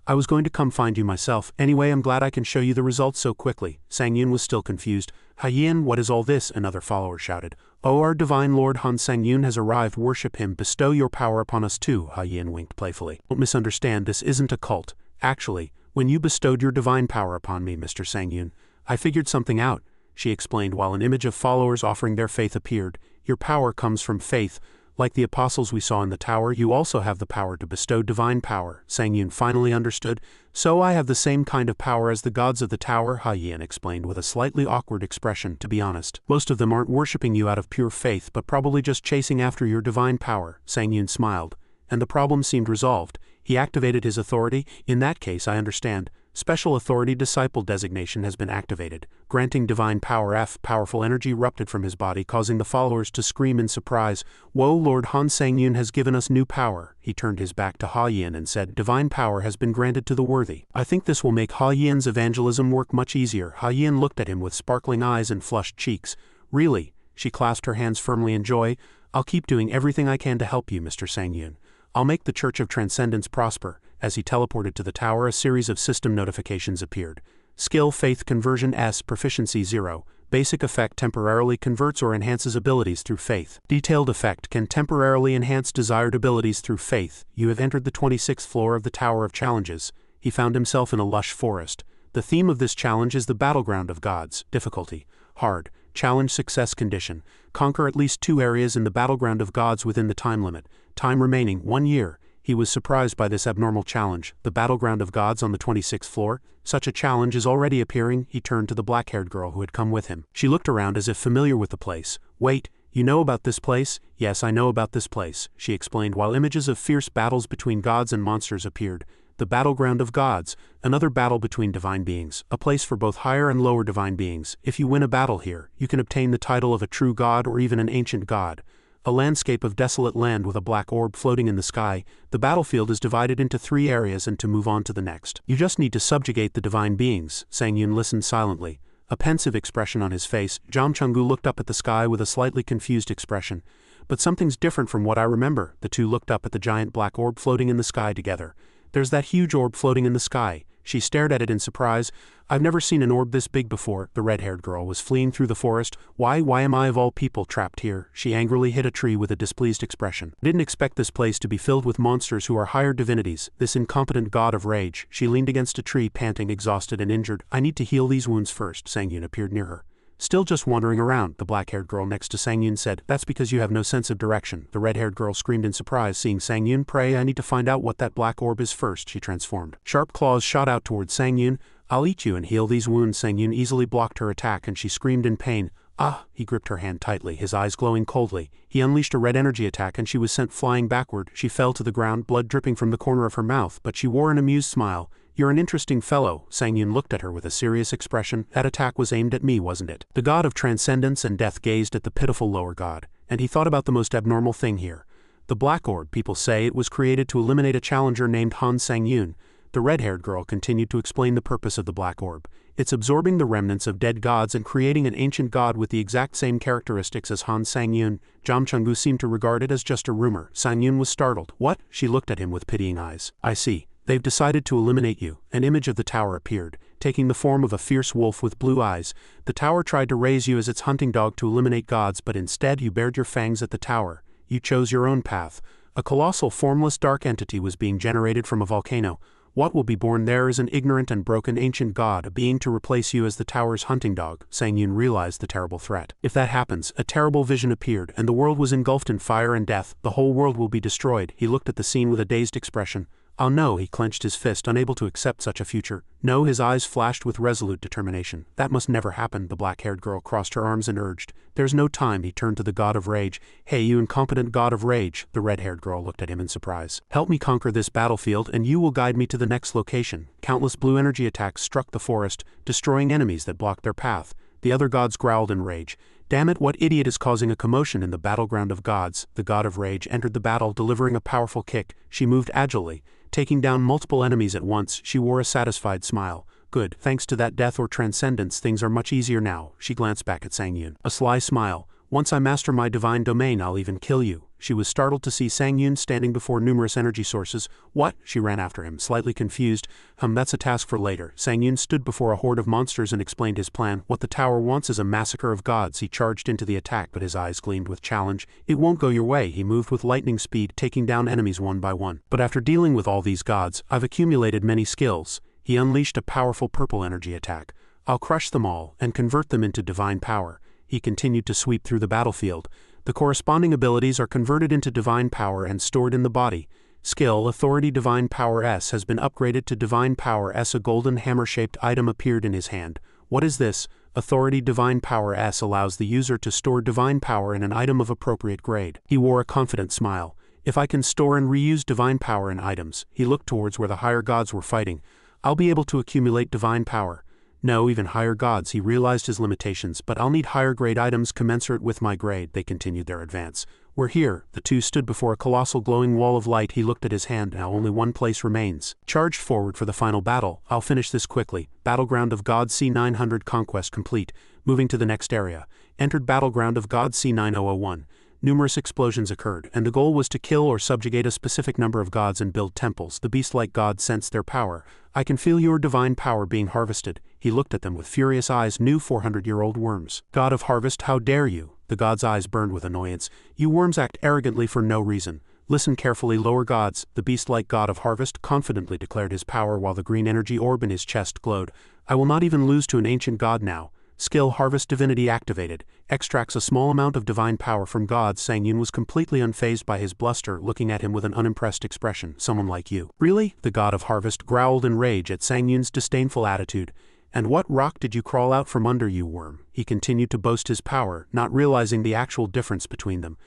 I was going to come find you myself. Anyway, I'm glad I can show you the results so quickly. Sang-yoon was still confused. Ha Yin, what is all this? Another follower shouted. Oh, our divine Lord Han Sang-yoon has arrived. Worship him. Bestow your power upon us too. Ha Yin winked playfully. Don't misunderstand. This isn't a cult. Actually, when you bestowed your divine power upon me, Mr. Sang-yoon, I figured something out, she explained while an image of followers offering their faith appeared. Your power comes from faith. Like the apostles we saw in the tower, you also have the power to bestow divine power. Sang-yoon finally understood. So I have the same kind of power as the gods of the tower, Ha Yin explained with a slightly awkward expression. To be honest, most of them aren't worshipping you out of pure faith but probably just chasing after your divine power. Sang-yoon smiled. And the problem seemed resolved. He activated his authority. In that case, I understand. Special Authority Disciple designation has been activated, granting divine power F. Powerful energy erupted from his body, causing the followers to scream in surprise. Whoa, Lord Han Sang-yoon has given us new power. He turned his back to Ha Yin and said, divine power has been granted to the worthy. I think this will make Ha Yin's evangelism work much easier. Ha Yin looked at him with sparkling eyes and flushed cheeks. Really? She clasped her hands firmly in joy. I'll keep doing everything I can to help you, Mr. Sang-yoon. I'll make the Church of Transcendence prosper. As he teleported to the tower, a series of system notifications appeared. Skill Faith Conversion S. Proficiency 0. Basic effect temporarily converts or enhances abilities through faith. Detailed effect can temporarily enhance desired abilities through faith. You have entered the 26th floor of the Tower of Challenges. He found himself in a lush forest. The theme of this challenge is the battleground of gods. Difficulty: hard. Challenge success condition: conquer at least 2 areas in the battleground of gods within the time limit. Time remaining 1 year. He was surprised by this abnormal challenge. The battleground of gods on the 26th floor? Such a challenge is already appearing. He turned to the black-haired girl who had come with him. She looked around as if familiar with the place. Wait, You know about this place? Yes, I know about this place, she explained while images of fierce battles between gods and monsters appeared. The battleground of gods, another battle between divine beings, a place for both higher and lower divine beings. If you win a battle here, you can obtain the title of a true god or even an ancient god. A landscape of desolate land with a black orb floating in the sky. The battlefield is divided into 3 areas and to move on to the next. You just need to subjugate the divine beings. Sang Yun listened silently. A pensive expression on his face. Jom Chungu looked up at the sky with a slightly confused expression. But something's different from what I remember. The two looked up at the giant black orb floating in the sky together. There's that huge orb floating in the sky. She stared at it in surprise. I've never seen an orb this big before. The red-haired girl was fleeing through the forest. Why am I of all people trapped here? She angrily hit a tree with a displeased expression. I didn't expect this place to be filled with monsters who are higher divinities. This incompetent god of rage. She leaned against a tree, panting, exhausted and injured. I need to heal these wounds first. Sang Yun appeared near her. Still just wandering around, the black-haired girl next to Sang Yun said. That's because you have no sense of direction. The red-haired girl screamed in surprise, seeing Sang Yun. Pray, I need to find out what that black orb is first. She transformed. Sharp claws shot out towards Sang Yun. I'll eat you and heal these wounds. Sang Yun easily blocked her attack and she screamed in pain. Ah! He gripped her hand tightly, his eyes glowing coldly. He unleashed a red energy attack and she was sent flying backward. She fell to the ground, blood dripping from the corner of her mouth, but she wore an amused smile. You're an interesting fellow. Sang Yun looked at her with a serious expression. That attack was aimed at me, wasn't it? The god of transcendence and death gazed at the pitiful lower god, and he thought about the most abnormal thing here. The black orb, people say it was created to eliminate a challenger named Han Sang Yun. The red-haired girl continued to explain the purpose of the black orb. It's absorbing the remnants of dead gods and creating an ancient god with the exact same characteristics as Han Sang Yun. Jom Chungu seemed to regard it as just a rumor. Sang Yun was startled. What? She looked at him with pitying eyes. I see. They've decided to eliminate you. An image of the tower appeared, taking the form of a fierce wolf with blue eyes. The tower tried to raise you as its hunting dog to eliminate gods, but instead you bared your fangs at the tower. You chose your own path. A colossal, formless dark entity was being generated from a volcano. What will be born there is an ignorant and broken ancient god, a being to replace you as the tower's hunting dog. Sang Yun realized the terrible threat. If that happens, a terrible vision appeared, and the world was engulfed in fire and death. The whole world will be destroyed. He looked at the scene with a dazed expression. Oh no, he clenched his fist, unable to accept such a future. No, his eyes flashed with resolute determination. That must never happen. The black-haired girl crossed her arms and urged. There's no time. He turned to the god of rage. Hey, you incompetent god of rage. The red-haired girl looked at him in surprise. Help me conquer this battlefield and you will guide me to the next location. Countless blue energy attacks struck the forest, destroying enemies that blocked their path. The other gods growled in rage. Damn it, what idiot is causing a commotion in the battleground of gods? The god of rage entered the battle, delivering a powerful kick. She moved agilely, taking down multiple enemies at once. She wore a satisfied smile. Good, thanks to that death or transcendence, things are much easier now. She glanced back at Sang Yun. A sly smile. Once I master my divine domain, I'll even kill you. She was startled to see Sang Yun standing before numerous energy sources. What? She ran after him, slightly confused. That's a task for later. Sang Yun stood before a horde of monsters and explained his plan. What the tower wants is a massacre of gods. He charged into the attack, but his eyes gleamed with challenge. It won't go your way. He moved with lightning speed, taking down enemies one by one. But after dealing with all these gods, I've accumulated many skills. He unleashed a powerful purple energy attack. I'll crush them all and convert them into divine power. He continued to sweep through the battlefield. The corresponding abilities are converted into divine power and stored in the body. Skill Authority Divine Power S has been upgraded to Divine Power S. A golden hammer-shaped item appeared in his hand. What is this? Authority Divine Power S allows the user to store divine power in an item of appropriate grade. He wore a confident smile. If I can store and reuse divine power in items, he looked towards where the higher gods were fighting. I'll be able to accumulate divine power. No, even higher gods. He realized his limitations, but I'll need higher grade items commensurate with my grade. They continued their advance. We're here. The two stood before a colossal glowing wall of light. He looked at his hand. Now only one place remains. Charged forward for the final battle. I'll finish this quickly. Battleground of God C900 conquest complete. Moving to the next area. Entered Battleground of God C9001. Numerous explosions occurred, and the goal was to kill or subjugate a specific number of gods and build temples. The beast-like gods sensed their power. I can feel your divine power being harvested. He looked at them with furious eyes. New 400-year-old worms. God of harvest, how dare you? The god's eyes burned with annoyance. You worms act arrogantly for no reason. Listen carefully, lower gods. The beast-like god of harvest confidently declared his power while the green energy orb in his chest glowed. I will not even lose to an ancient god now. Skill Harvest Divinity activated. Extracts a small amount of divine power from gods. Sang Yun was completely unfazed by his bluster, looking at him with an unimpressed expression. Someone like you. Really? The god of harvest growled in rage at Sang Yun's disdainful attitude. "And what rock did you crawl out from under, you worm?" He continued to boast his power, not realizing the actual difference between them.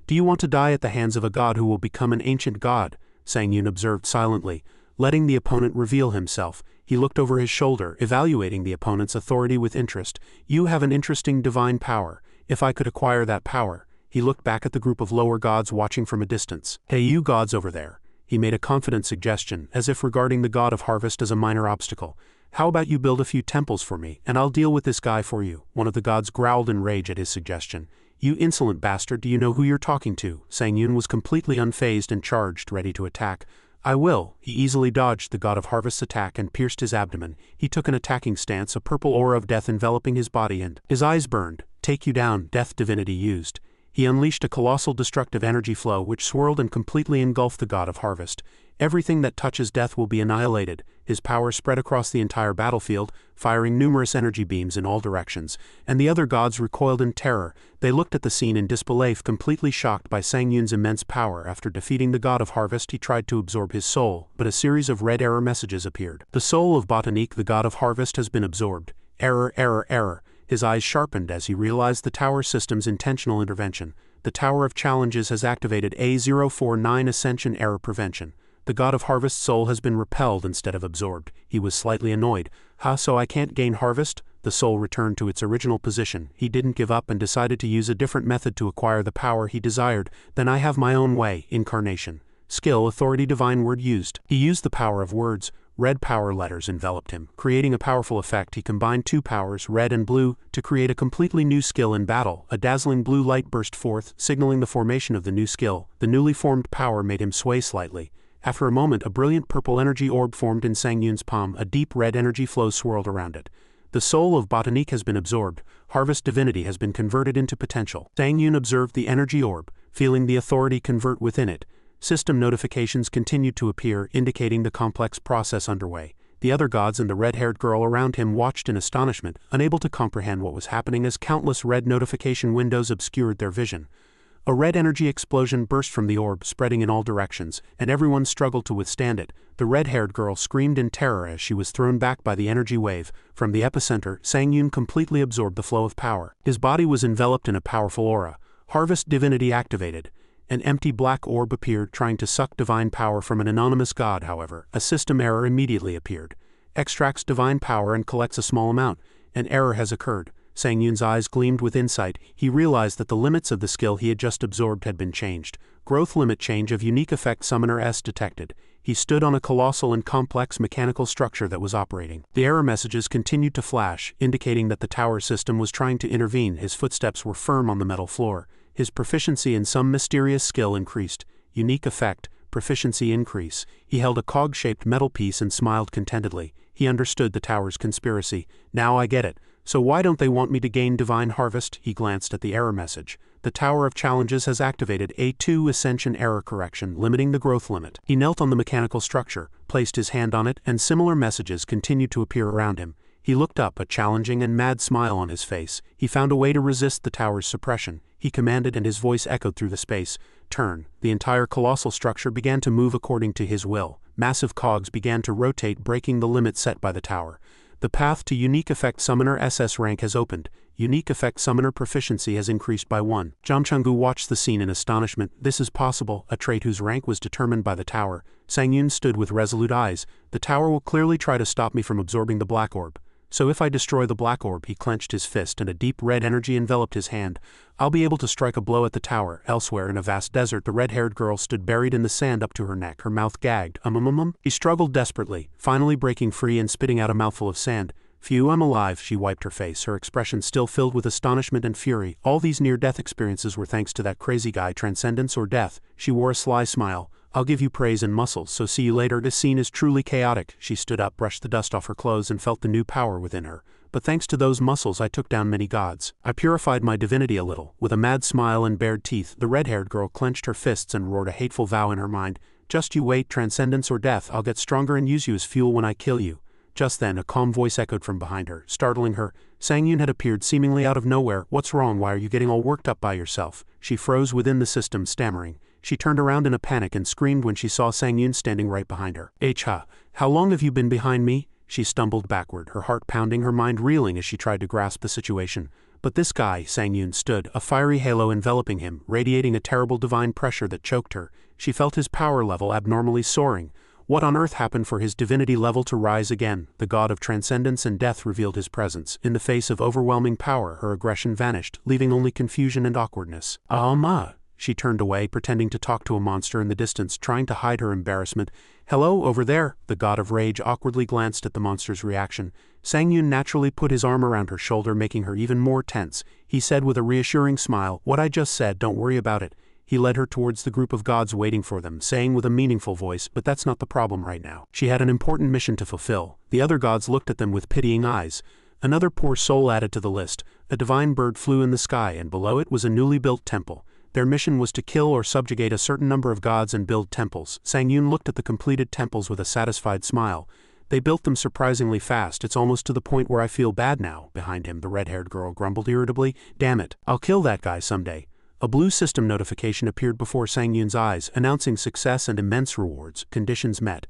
"Do you want to die at the hands of a god who will become an ancient god?" Sang Yun observed silently, letting the opponent reveal himself. He looked over his shoulder, evaluating the opponent's authority with interest. "You have an interesting divine power. If I could acquire that power." He looked back at the group of lower gods watching from a distance. "Hey, you gods over there." He made a confident suggestion, as if regarding the god of harvest as a minor obstacle. "How about you build a few temples for me, and I'll deal with this guy for you?" One of the gods growled in rage at his suggestion. "You insolent bastard, do you know who you're talking to?" Sang Yun was completely unfazed and charged, ready to attack. "I will." He easily dodged the god of harvest's attack and pierced his abdomen. He took an attacking stance, a purple aura of death enveloping his body, and his eyes burned. "Take you down," death divinity used. He unleashed a colossal destructive energy flow which swirled and completely engulfed the god of harvest. "Everything that touches death will be annihilated." His power spread across the entire battlefield, firing numerous energy beams in all directions, and the other gods recoiled in terror. They looked at the scene in disbelief, completely shocked by Sang Yun's immense power. After defeating the god of harvest, he tried to absorb his soul, but a series of red error messages appeared. "The soul of Bati, the god of harvest, has been absorbed. Error, error, error." His eyes sharpened as he realized the tower system's intentional intervention. The Tower of Challenges has activated A049 Ascension Error Prevention. The god of harvest's soul has been repelled instead of absorbed. He was slightly annoyed. So I can't gain harvest?" The soul returned to its original position. He didn't give up and decided to use a different method to acquire the power he desired. "Then I have my own way." Incarnation. Skill, authority, divine word used. He used the power of words. Red power letters enveloped him. Creating a powerful effect, he combined two powers, red and blue, to create a completely new skill in battle. A dazzling blue light burst forth, signaling the formation of the new skill. The newly formed power made him sway slightly. After a moment, a brilliant purple energy orb formed in Sang Yun's palm. A deep red energy flow swirled around it. The soul of Bati has been absorbed. Harvest divinity has been converted into potential. Sang Yun observed the energy orb, feeling the authority convert within it. System notifications continued to appear, indicating the complex process underway. The other gods and the red-haired girl around him watched in astonishment, unable to comprehend what was happening as countless red notification windows obscured their vision. A red energy explosion burst from the orb, spreading in all directions, and everyone struggled to withstand it. The red-haired girl screamed in terror as she was thrown back by the energy wave. From the epicenter, Sang Yun completely absorbed the flow of power. His body was enveloped in a powerful aura. Harvest divinity activated. An empty black orb appeared, trying to suck divine power from an anonymous god. However, a system error immediately appeared. Extracts divine power and collects a small amount. An error has occurred. Sang Yun's eyes gleamed with insight. He realized that the limits of the skill he had just absorbed had been changed. Growth limit change of unique effect summoner S detected. He stood on a colossal and complex mechanical structure that was operating. The error messages continued to flash, indicating that the tower system was trying to intervene. His footsteps were firm on the metal floor. His proficiency in some mysterious skill increased. Unique effect, proficiency increase. He held a cog-shaped metal piece and smiled contentedly. He understood the tower's conspiracy. "Now I get it. So why don't they want me to gain divine harvest?" He glanced at the error message. The Tower of Challenges has activated A2 Ascension Error Correction, limiting the growth limit. He knelt on the mechanical structure, placed his hand on it, and similar messages continued to appear around him. He looked up, a challenging and mad smile on his face. He found a way to resist the tower's suppression. He commanded, and his voice echoed through the space. "Turn." The entire colossal structure began to move according to his will. Massive cogs began to rotate, breaking the limit set by the tower. The path to Unique Effect Summoner SS rank has opened. Unique Effect Summoner proficiency has increased by 1. Jamchungu watched the scene in astonishment. This is possible, a trait whose rank was determined by the tower. Sang Yun stood with resolute eyes. The tower will clearly try to stop me from absorbing the black orb. So if I destroy the black orb, he clenched his fist and a deep red energy enveloped his hand. I'll be able to strike a blow at the tower. Elsewhere in a vast desert, the red-haired girl stood buried in the sand up to her neck, her mouth gagged. He struggled desperately, finally breaking free and spitting out a mouthful of sand. "Phew, I'm alive." She wiped her face, her expression still filled with astonishment and fury. All these near-death experiences were thanks to that crazy guy. Transcendence or death? She wore a sly smile. "I'll give you praise and muscles, so see you later." This scene is truly chaotic. She stood up, brushed the dust off her clothes, and felt the new power within her. "But thanks to those muscles I took down many gods. I purified my divinity a little." With a mad smile and bared teeth, the red-haired girl clenched her fists and roared a hateful vow in her mind. "Just you wait, transcendence or death. I'll get stronger and use you as fuel when I kill you." Just then, a calm voice echoed from behind her, startling her. Sang Yun had appeared seemingly out of nowhere. "What's wrong? Why are you getting all worked up by yourself?" She froze within the system, stammering. She turned around in a panic and screamed when she saw Sang Yun standing right behind her. "Ha! How long have you been behind me?" She stumbled backward, her heart pounding, her mind reeling as she tried to grasp the situation. But this guy, Sang Yun stood, a fiery halo enveloping him, radiating a terrible divine pressure that choked her. She felt his power level abnormally soaring. What on earth happened for his divinity level to rise again? The god of transcendence and death revealed his presence. In the face of overwhelming power, her aggression vanished, leaving only confusion and awkwardness. Ma. She turned away, pretending to talk to a monster in the distance, trying to hide her embarrassment. Hello, over there. The god of rage awkwardly glanced at the monster's reaction. Sang Yun naturally put his arm around her shoulder, making her even more tense. He said with a reassuring smile, "What I just said, don't worry about it." He led her towards the group of gods waiting for them, saying with a meaningful voice, "But that's not the problem right now." She had an important mission to fulfill. The other gods looked at them with pitying eyes. Another poor soul added to the list. A divine bird flew in the sky, and below it was a newly built temple. Their mission was to kill or subjugate a certain number of gods and build temples. Sang Yun looked at the completed temples with a satisfied smile. They built them surprisingly fast. It's almost to the point where I feel bad now. Behind him, the red-haired girl grumbled irritably. Damn it, I'll kill that guy someday. A blue system notification appeared before Sang Yun's eyes, announcing success and immense rewards. Conditions met.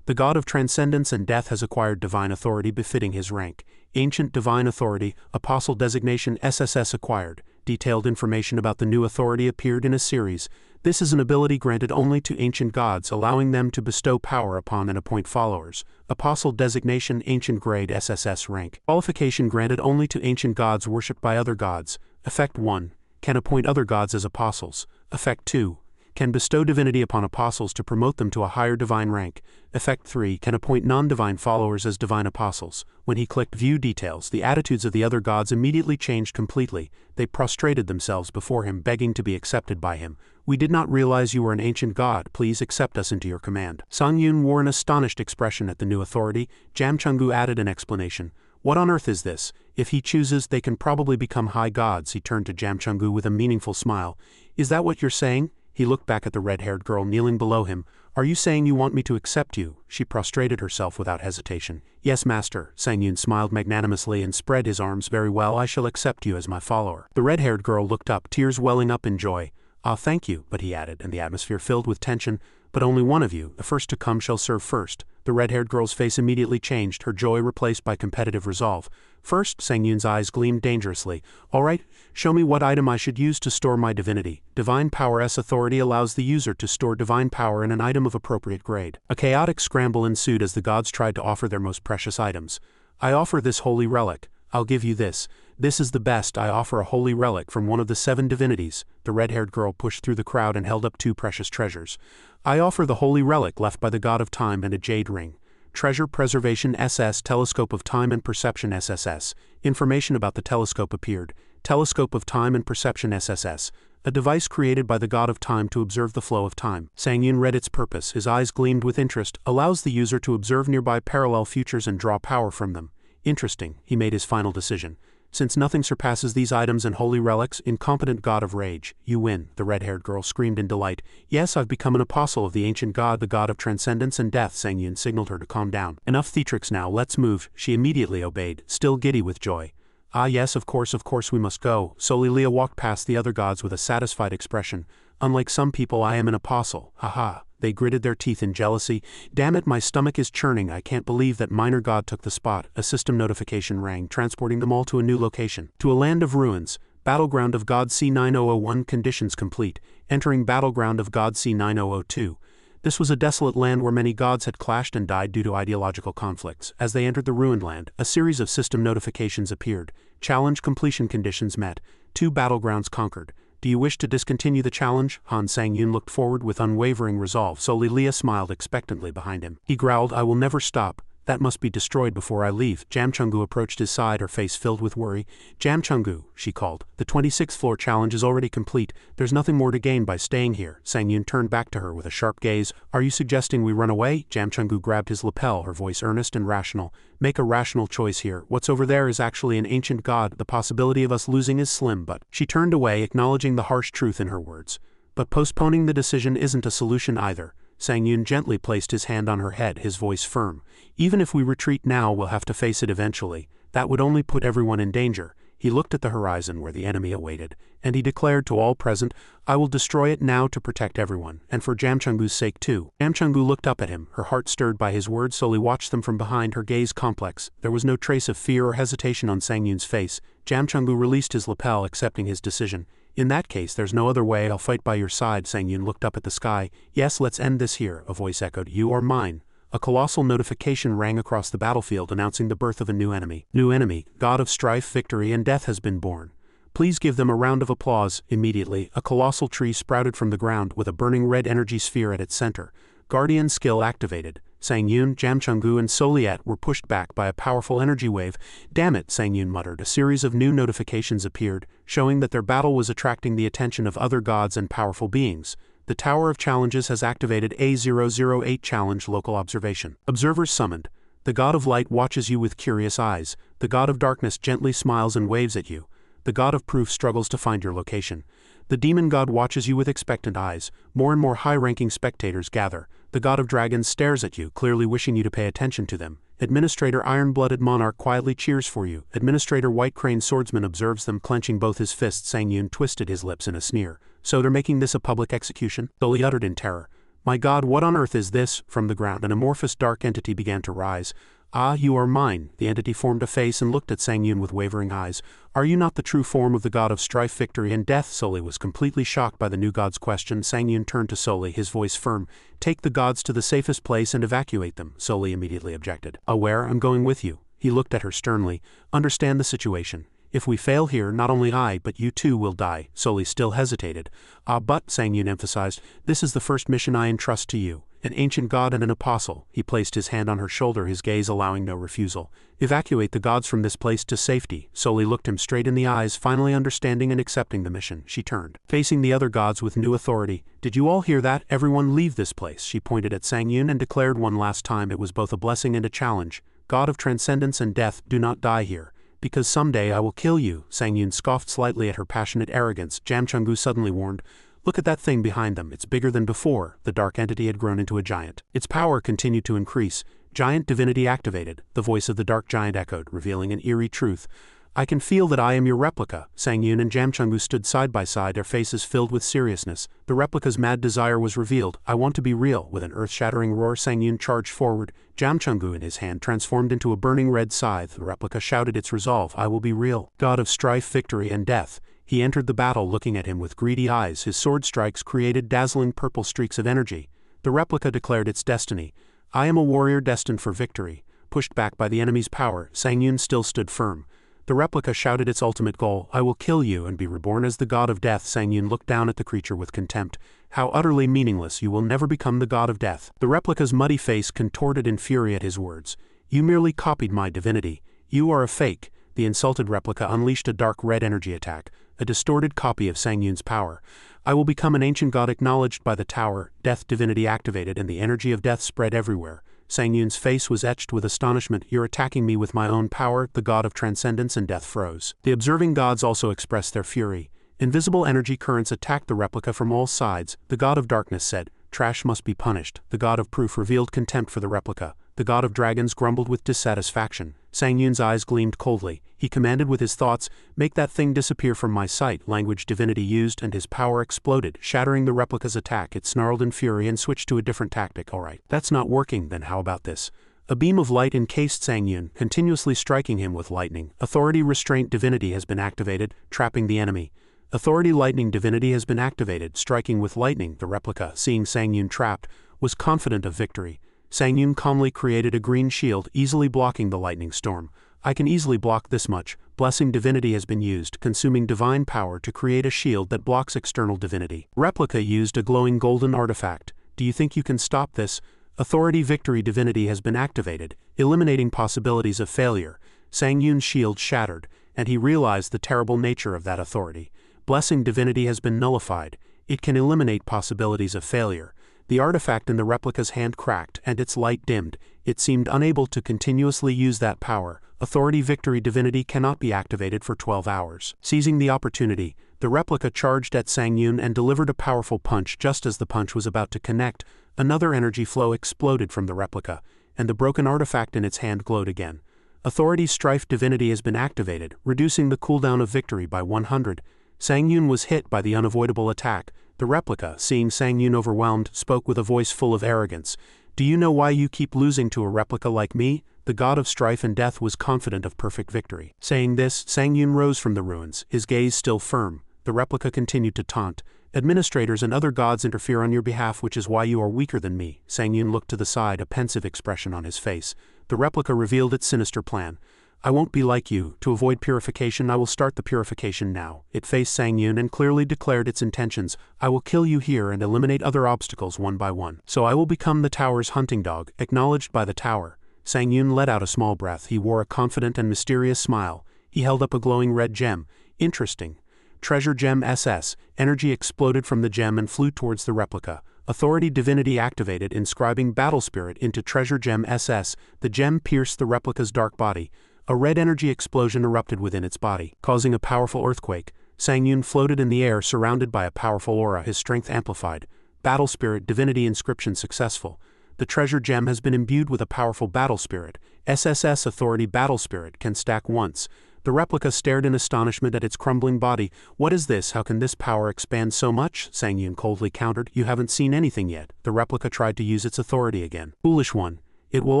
The god of transcendence and death has acquired divine authority befitting his rank. Ancient divine authority, apostle designation SSS acquired. Detailed information about the new authority appeared in a series. This is an ability granted only to ancient gods, allowing them to bestow power upon and appoint followers. Apostle designation ancient grade SSS-Rank. Qualification granted only to ancient gods worshipped by other gods. Effect 1. Can appoint other gods as apostles. Effect 2. Can bestow divinity upon apostles to promote them to a higher divine rank. Effect 3. Can appoint non-divine followers as divine apostles. When he clicked View Details, the attitudes of the other gods immediately changed completely. They prostrated themselves before him, begging to be accepted by him. "We did not realize you were an ancient god. Please accept us into your command." Sang Yun wore an astonished expression at the new authority. Jam Chungu added an explanation. "What on earth is this? If he chooses, they can probably become high gods." He turned to Jam Chungu with a meaningful smile. "Is that what you're saying?" He looked back at the red-haired girl kneeling below him. "Are you saying you want me to accept you?" She prostrated herself without hesitation. "Yes, master." Sang Yun smiled magnanimously and spread his arms. "Very well, I shall accept you as my follower." The red-haired girl looked up, tears welling up in joy. "Ah, thank you," but he added, and the atmosphere filled with tension. "But only one of you, the first to come shall serve first." The red-haired girl's face immediately changed, her joy replaced by competitive resolve. "First?" Sang Yun's eyes gleamed dangerously. "All right, show me what item I should use to store my divinity." Divine Power S authority allows the user to store divine power in an item of appropriate grade. A chaotic scramble ensued as the gods tried to offer their most precious items. "I offer this holy relic. I'll give you this. This is the best. I offer a holy relic from one of the 7 divinities." The red-haired girl pushed through the crowd and held up 2 precious treasures. "I offer the holy relic left by the god of time and a jade ring. Treasure Preservation SS Telescope of Time and Perception SSS. Information about the telescope appeared. Telescope of Time and Perception SSS. A device created by the god of time to observe the flow of time." Sang Yun read its purpose. His eyes gleamed with interest. Allows the user to observe nearby parallel futures and draw power from them. Interesting. He made his final decision. "Since nothing surpasses these items and holy relics, incompetent god of rage, you win." The red-haired girl screamed in delight. "Yes, I've become an apostle of the ancient god, the god of transcendence and death." Sang Yun signaled her to calm down. "Enough theatrics now, let's move." She immediately obeyed, still giddy with joy. "Ah yes, of course we must go." Solilia walked past the other gods with a satisfied expression. "Unlike some people, I am an apostle. Haha." They gritted their teeth in jealousy. "Damn it, my stomach is churning. I can't believe that minor god took the spot." A system notification rang, transporting them all to a new location. To a land of ruins. Battleground of God C9001. Conditions complete. Entering Battleground of God C9002. This was a desolate land where many gods had clashed and died due to ideological conflicts. As they entered the ruined land, a series of system notifications appeared. Challenge completion conditions met. 2 battlegrounds conquered. "Do you wish to discontinue the challenge?" Sang Yun looked forward with unwavering resolve. Solilia smiled expectantly behind him. He growled, "I will never stop. That must be destroyed before I leave." Jam Chungu approached his side, her face filled with worry. "Jam Chungu," she called, "the 26th floor challenge is already complete. There's nothing more to gain by staying here." Sang Yun turned back to her with a sharp gaze. "Are you suggesting we run away?" Jam Chungu grabbed his lapel, her voice earnest and rational. "Make a rational choice here. What's over there is actually an ancient god. The possibility of us losing is slim, but..." She turned away, acknowledging the harsh truth in her words. "But postponing the decision isn't a solution either." Sang Yun gently placed his hand on her head, his voice firm. "Even if we retreat now, we'll have to face it eventually. That would only put everyone in danger." He looked at the horizon where the enemy awaited, and he declared to all present, "I will destroy it now to protect everyone, and for Jamchungu's sake too." Jamchungu looked up at him, her heart stirred by his words. Solely watched them from behind, her gaze complex. There was no trace of fear or hesitation on Sang Yun's face. Jamchungu released his lapel, accepting his decision. "In that case, there's no other way. I'll fight by your side." Sang Yun looked up at the sky. "Yes, let's end this here," a voice echoed. "You are mine." A colossal notification rang across the battlefield announcing the birth of a new enemy. New enemy, god of strife, victory, and death has been born. Please give them a round of applause. Immediately, a colossal tree sprouted from the ground with a burning red energy sphere at its center. Guardian skill activated. Sang Yun, Jamchungu, and Soliet were pushed back by a powerful energy wave. "Damn it," Sang Yun muttered. A series of new notifications appeared, showing that their battle was attracting the attention of other gods and powerful beings. The Tower of Challenges has activated A008 Challenge Local Observation. Observers summoned. The God of Light watches you with curious eyes. The God of Darkness gently smiles and waves at you. The God of Proof struggles to find your location. The Demon God watches you with expectant eyes. More and more high-ranking spectators gather. The God of Dragons stares at you, clearly wishing you to pay attention to them. Administrator Iron-Blooded Monarch quietly cheers for you. Administrator White Crane Swordsman observes them, clenching both his fists. Sang Yun twisted his lips in a sneer. "So they're making this a public execution?" Dolly uttered in terror. "My God, what on earth is this?" From the ground, an amorphous dark entity began to rise. "Ah, you are mine." The entity formed a face and looked at Sang Yun with wavering eyes. "Are you not the true form of the god of strife, victory, and death?" Soli was completely shocked by the new god's question. Sang Yun turned to Soli, his voice firm. "Take the gods to the safest place and evacuate them." Soli immediately objected. "Where? I'm going with you." He looked at her sternly. "Understand the situation. If we fail here, not only I, but you too will die." Soli still hesitated. But," Sang Yun emphasized, "this is the first mission I entrust to you. An ancient god and an apostle." He placed his hand on her shoulder, his gaze allowing no refusal. "Evacuate the gods from this place to safety." Soli looked him straight in the eyes, finally understanding and accepting the mission. She turned, facing the other gods with new authority. "Did you all hear that? Everyone leave this place." She pointed at Sang Yun and declared one last time. It was both a blessing and a challenge. "God of transcendence and death, do not die here. Because someday I will kill you." Sang Yun scoffed slightly at her passionate arrogance. Jamchungu suddenly warned, "Look at that thing behind them. It's bigger than before." The dark entity had grown into a giant. Its power continued to increase. "Giant divinity activated," the voice of the dark giant echoed, revealing an eerie truth. "I can feel that I am your replica." Sang Yun and Jamchungu stood side by side, their faces filled with seriousness. The replica's mad desire was revealed. "I want to be real." With an earth-shattering roar, Sang Yun charged forward. Jamchungu in his hand transformed into a burning red scythe. The replica shouted its resolve. "I will be real. God of strife, victory, and death." He entered the battle looking at him with greedy eyes. His sword strikes created dazzling purple streaks of energy. The replica declared its destiny. "I am a warrior destined for victory." Pushed back by the enemy's power, Sang Yun still stood firm. The replica shouted its ultimate goal. "I will kill you and be reborn as the god of death." Sang Yun looked down at the creature with contempt. "How utterly meaningless. You will never become the god of death." The replica's muddy face contorted in fury at his words. "You merely copied my divinity. You are a fake." The insulted replica unleashed a dark red energy attack, a distorted copy of Sang Yun's power. "I will become an ancient god acknowledged by the tower." Death divinity activated and the energy of death spread everywhere. Sang Yun's face was etched with astonishment. "You're attacking me with my own power." The god of transcendence and death froze. The observing gods also expressed their fury. Invisible energy currents attacked the replica from all sides. The god of darkness said, "Trash must be punished." The god of proof revealed contempt for the replica. The god of dragons grumbled with dissatisfaction. Sang Yun's eyes gleamed coldly. He commanded with his thoughts, "Make that thing disappear from my sight." Language divinity used and his power exploded, shattering the replica's attack. It snarled in fury and switched to a different tactic. "Alright, that's not working, then how about this?" A beam of light encased Sang Yun, continuously striking him with lightning. Authority restraint divinity has been activated, trapping the enemy. Authority lightning divinity has been activated, striking with lightning. The replica, seeing Sang Yun trapped, was confident of victory. Sang Yun calmly created a green shield, easily blocking the lightning storm. "I can easily block this much." Blessing divinity has been used, consuming divine power to create a shield that blocks external divinity. Replica used a glowing golden artifact. "Do you think you can stop this?" Authority victory divinity has been activated, eliminating possibilities of failure. Sang Yun's shield shattered, and he realized the terrible nature of that authority. Blessing divinity has been nullified. It can eliminate possibilities of failure. The artifact in the replica's hand cracked, and its light dimmed. It seemed unable to continuously use that power. Authority victory divinity cannot be activated for 12 hours. Seizing the opportunity, the replica charged at Sang Yun and delivered a powerful punch. Just as the punch was about to connect, another energy flow exploded from the replica, and the broken artifact in its hand glowed again. Authority Strife Divinity has been activated, reducing the cooldown of victory by 100. Sang Yun was hit by the unavoidable attack. The replica, seeing Sang Yun overwhelmed, spoke with a voice full of arrogance. Do you know why you keep losing to a replica like me? The god of strife and death was confident of perfect victory. Saying this, Sang Yun rose from the ruins, his gaze still firm. The replica continued to taunt. Administrators and other gods interfere on your behalf, which is why you are weaker than me. Sang Yun looked to the side, a pensive expression on his face. The replica revealed its sinister plan. I won't be like you. To avoid purification, I will start the purification now. It faced Sang Yun and clearly declared its intentions. I will kill you here and eliminate other obstacles one by one. So I will become the tower's hunting dog, acknowledged by the tower. Sang Yun let out a small breath. He wore a confident and mysterious smile. He held up a glowing red gem. Interesting. Treasure Gem SS. Energy exploded from the gem and flew towards the replica. Authority Divinity activated, inscribing Battle Spirit into Treasure Gem SS. The gem pierced the replica's dark body. A red energy explosion erupted within its body, causing a powerful earthquake. Sang Yun floated in the air, surrounded by a powerful aura, his strength amplified. Battle Spirit Divinity inscription successful. The treasure gem has been imbued with a powerful battle spirit. SSS Authority Battle Spirit can stack once. The replica stared in astonishment at its crumbling body. What is this? How can this power expand so much? Sang Yun coldly countered. You haven't seen anything yet. The replica tried to use its authority again. Foolish one. It will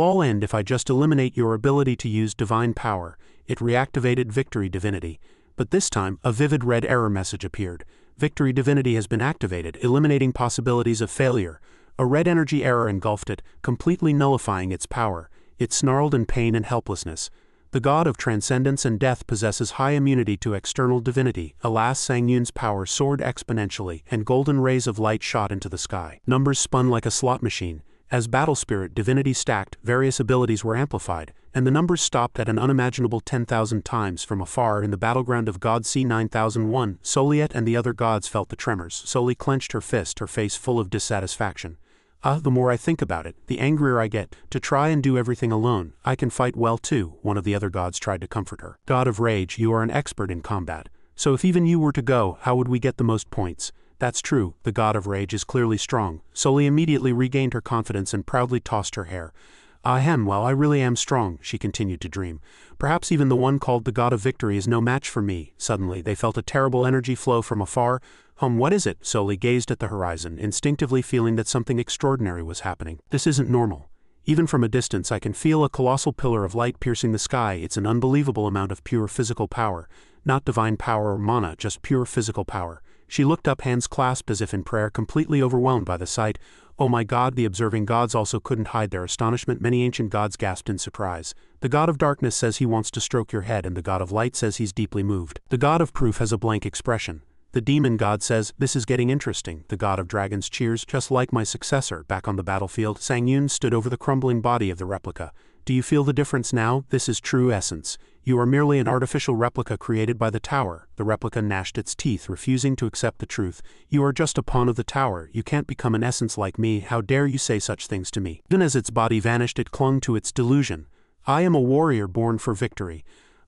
all end if I just eliminate your ability to use divine power. It reactivated Victory Divinity. But this time, a vivid red error message appeared. Victory Divinity has been activated, eliminating possibilities of failure. A red energy error engulfed it, completely nullifying its power. It snarled in pain and helplessness. The god of transcendence and death possesses high immunity to external divinity. Alas, Sang Yun's power soared exponentially, and golden rays of light shot into the sky. Numbers spun like a slot machine. As Battle Spirit Divinity stacked, various abilities were amplified, and the numbers stopped at an unimaginable 10,000 times. From afar in the battleground of God C-9001, Soliet and the other gods felt the tremors. Soli clenched her fist, her face full of dissatisfaction. The more I think about it, the angrier I get. To try and do everything alone, I can fight well too, one of the other gods tried to comfort her. God of Rage, you are an expert in combat. So if even you were to go, how would we get the most points? That's true, the god of rage is clearly strong. Soli immediately regained her confidence and proudly tossed her hair. Well, I really am strong, she continued to dream. Perhaps even the one called the god of victory is no match for me. Suddenly, they felt a terrible energy flow from afar. What is it? Soli gazed at the horizon, instinctively feeling that something extraordinary was happening. This isn't normal. Even from a distance, I can feel a colossal pillar of light piercing the sky. It's an unbelievable amount of pure physical power. Not divine power or mana, just pure physical power. She looked up, hands clasped as if in prayer, completely overwhelmed by the sight. Oh my god, the observing gods also couldn't hide their astonishment. Many ancient gods gasped in surprise. The god of darkness says he wants to stroke your head, and the god of light says he's deeply moved. The god of proof has a blank expression. The demon god says, this is getting interesting. The god of dragons cheers, just like my successor. Back on the battlefield, Sang Yun stood over the crumbling body of the replica. Do you feel the difference now? This is true essence. You are merely an artificial replica created by the tower. The replica gnashed its teeth, refusing to accept the truth. You are just a pawn of the tower. You can't become an essence like me. How dare you say such things to me? Even as its body vanished, it clung to its delusion. I am a warrior born for victory.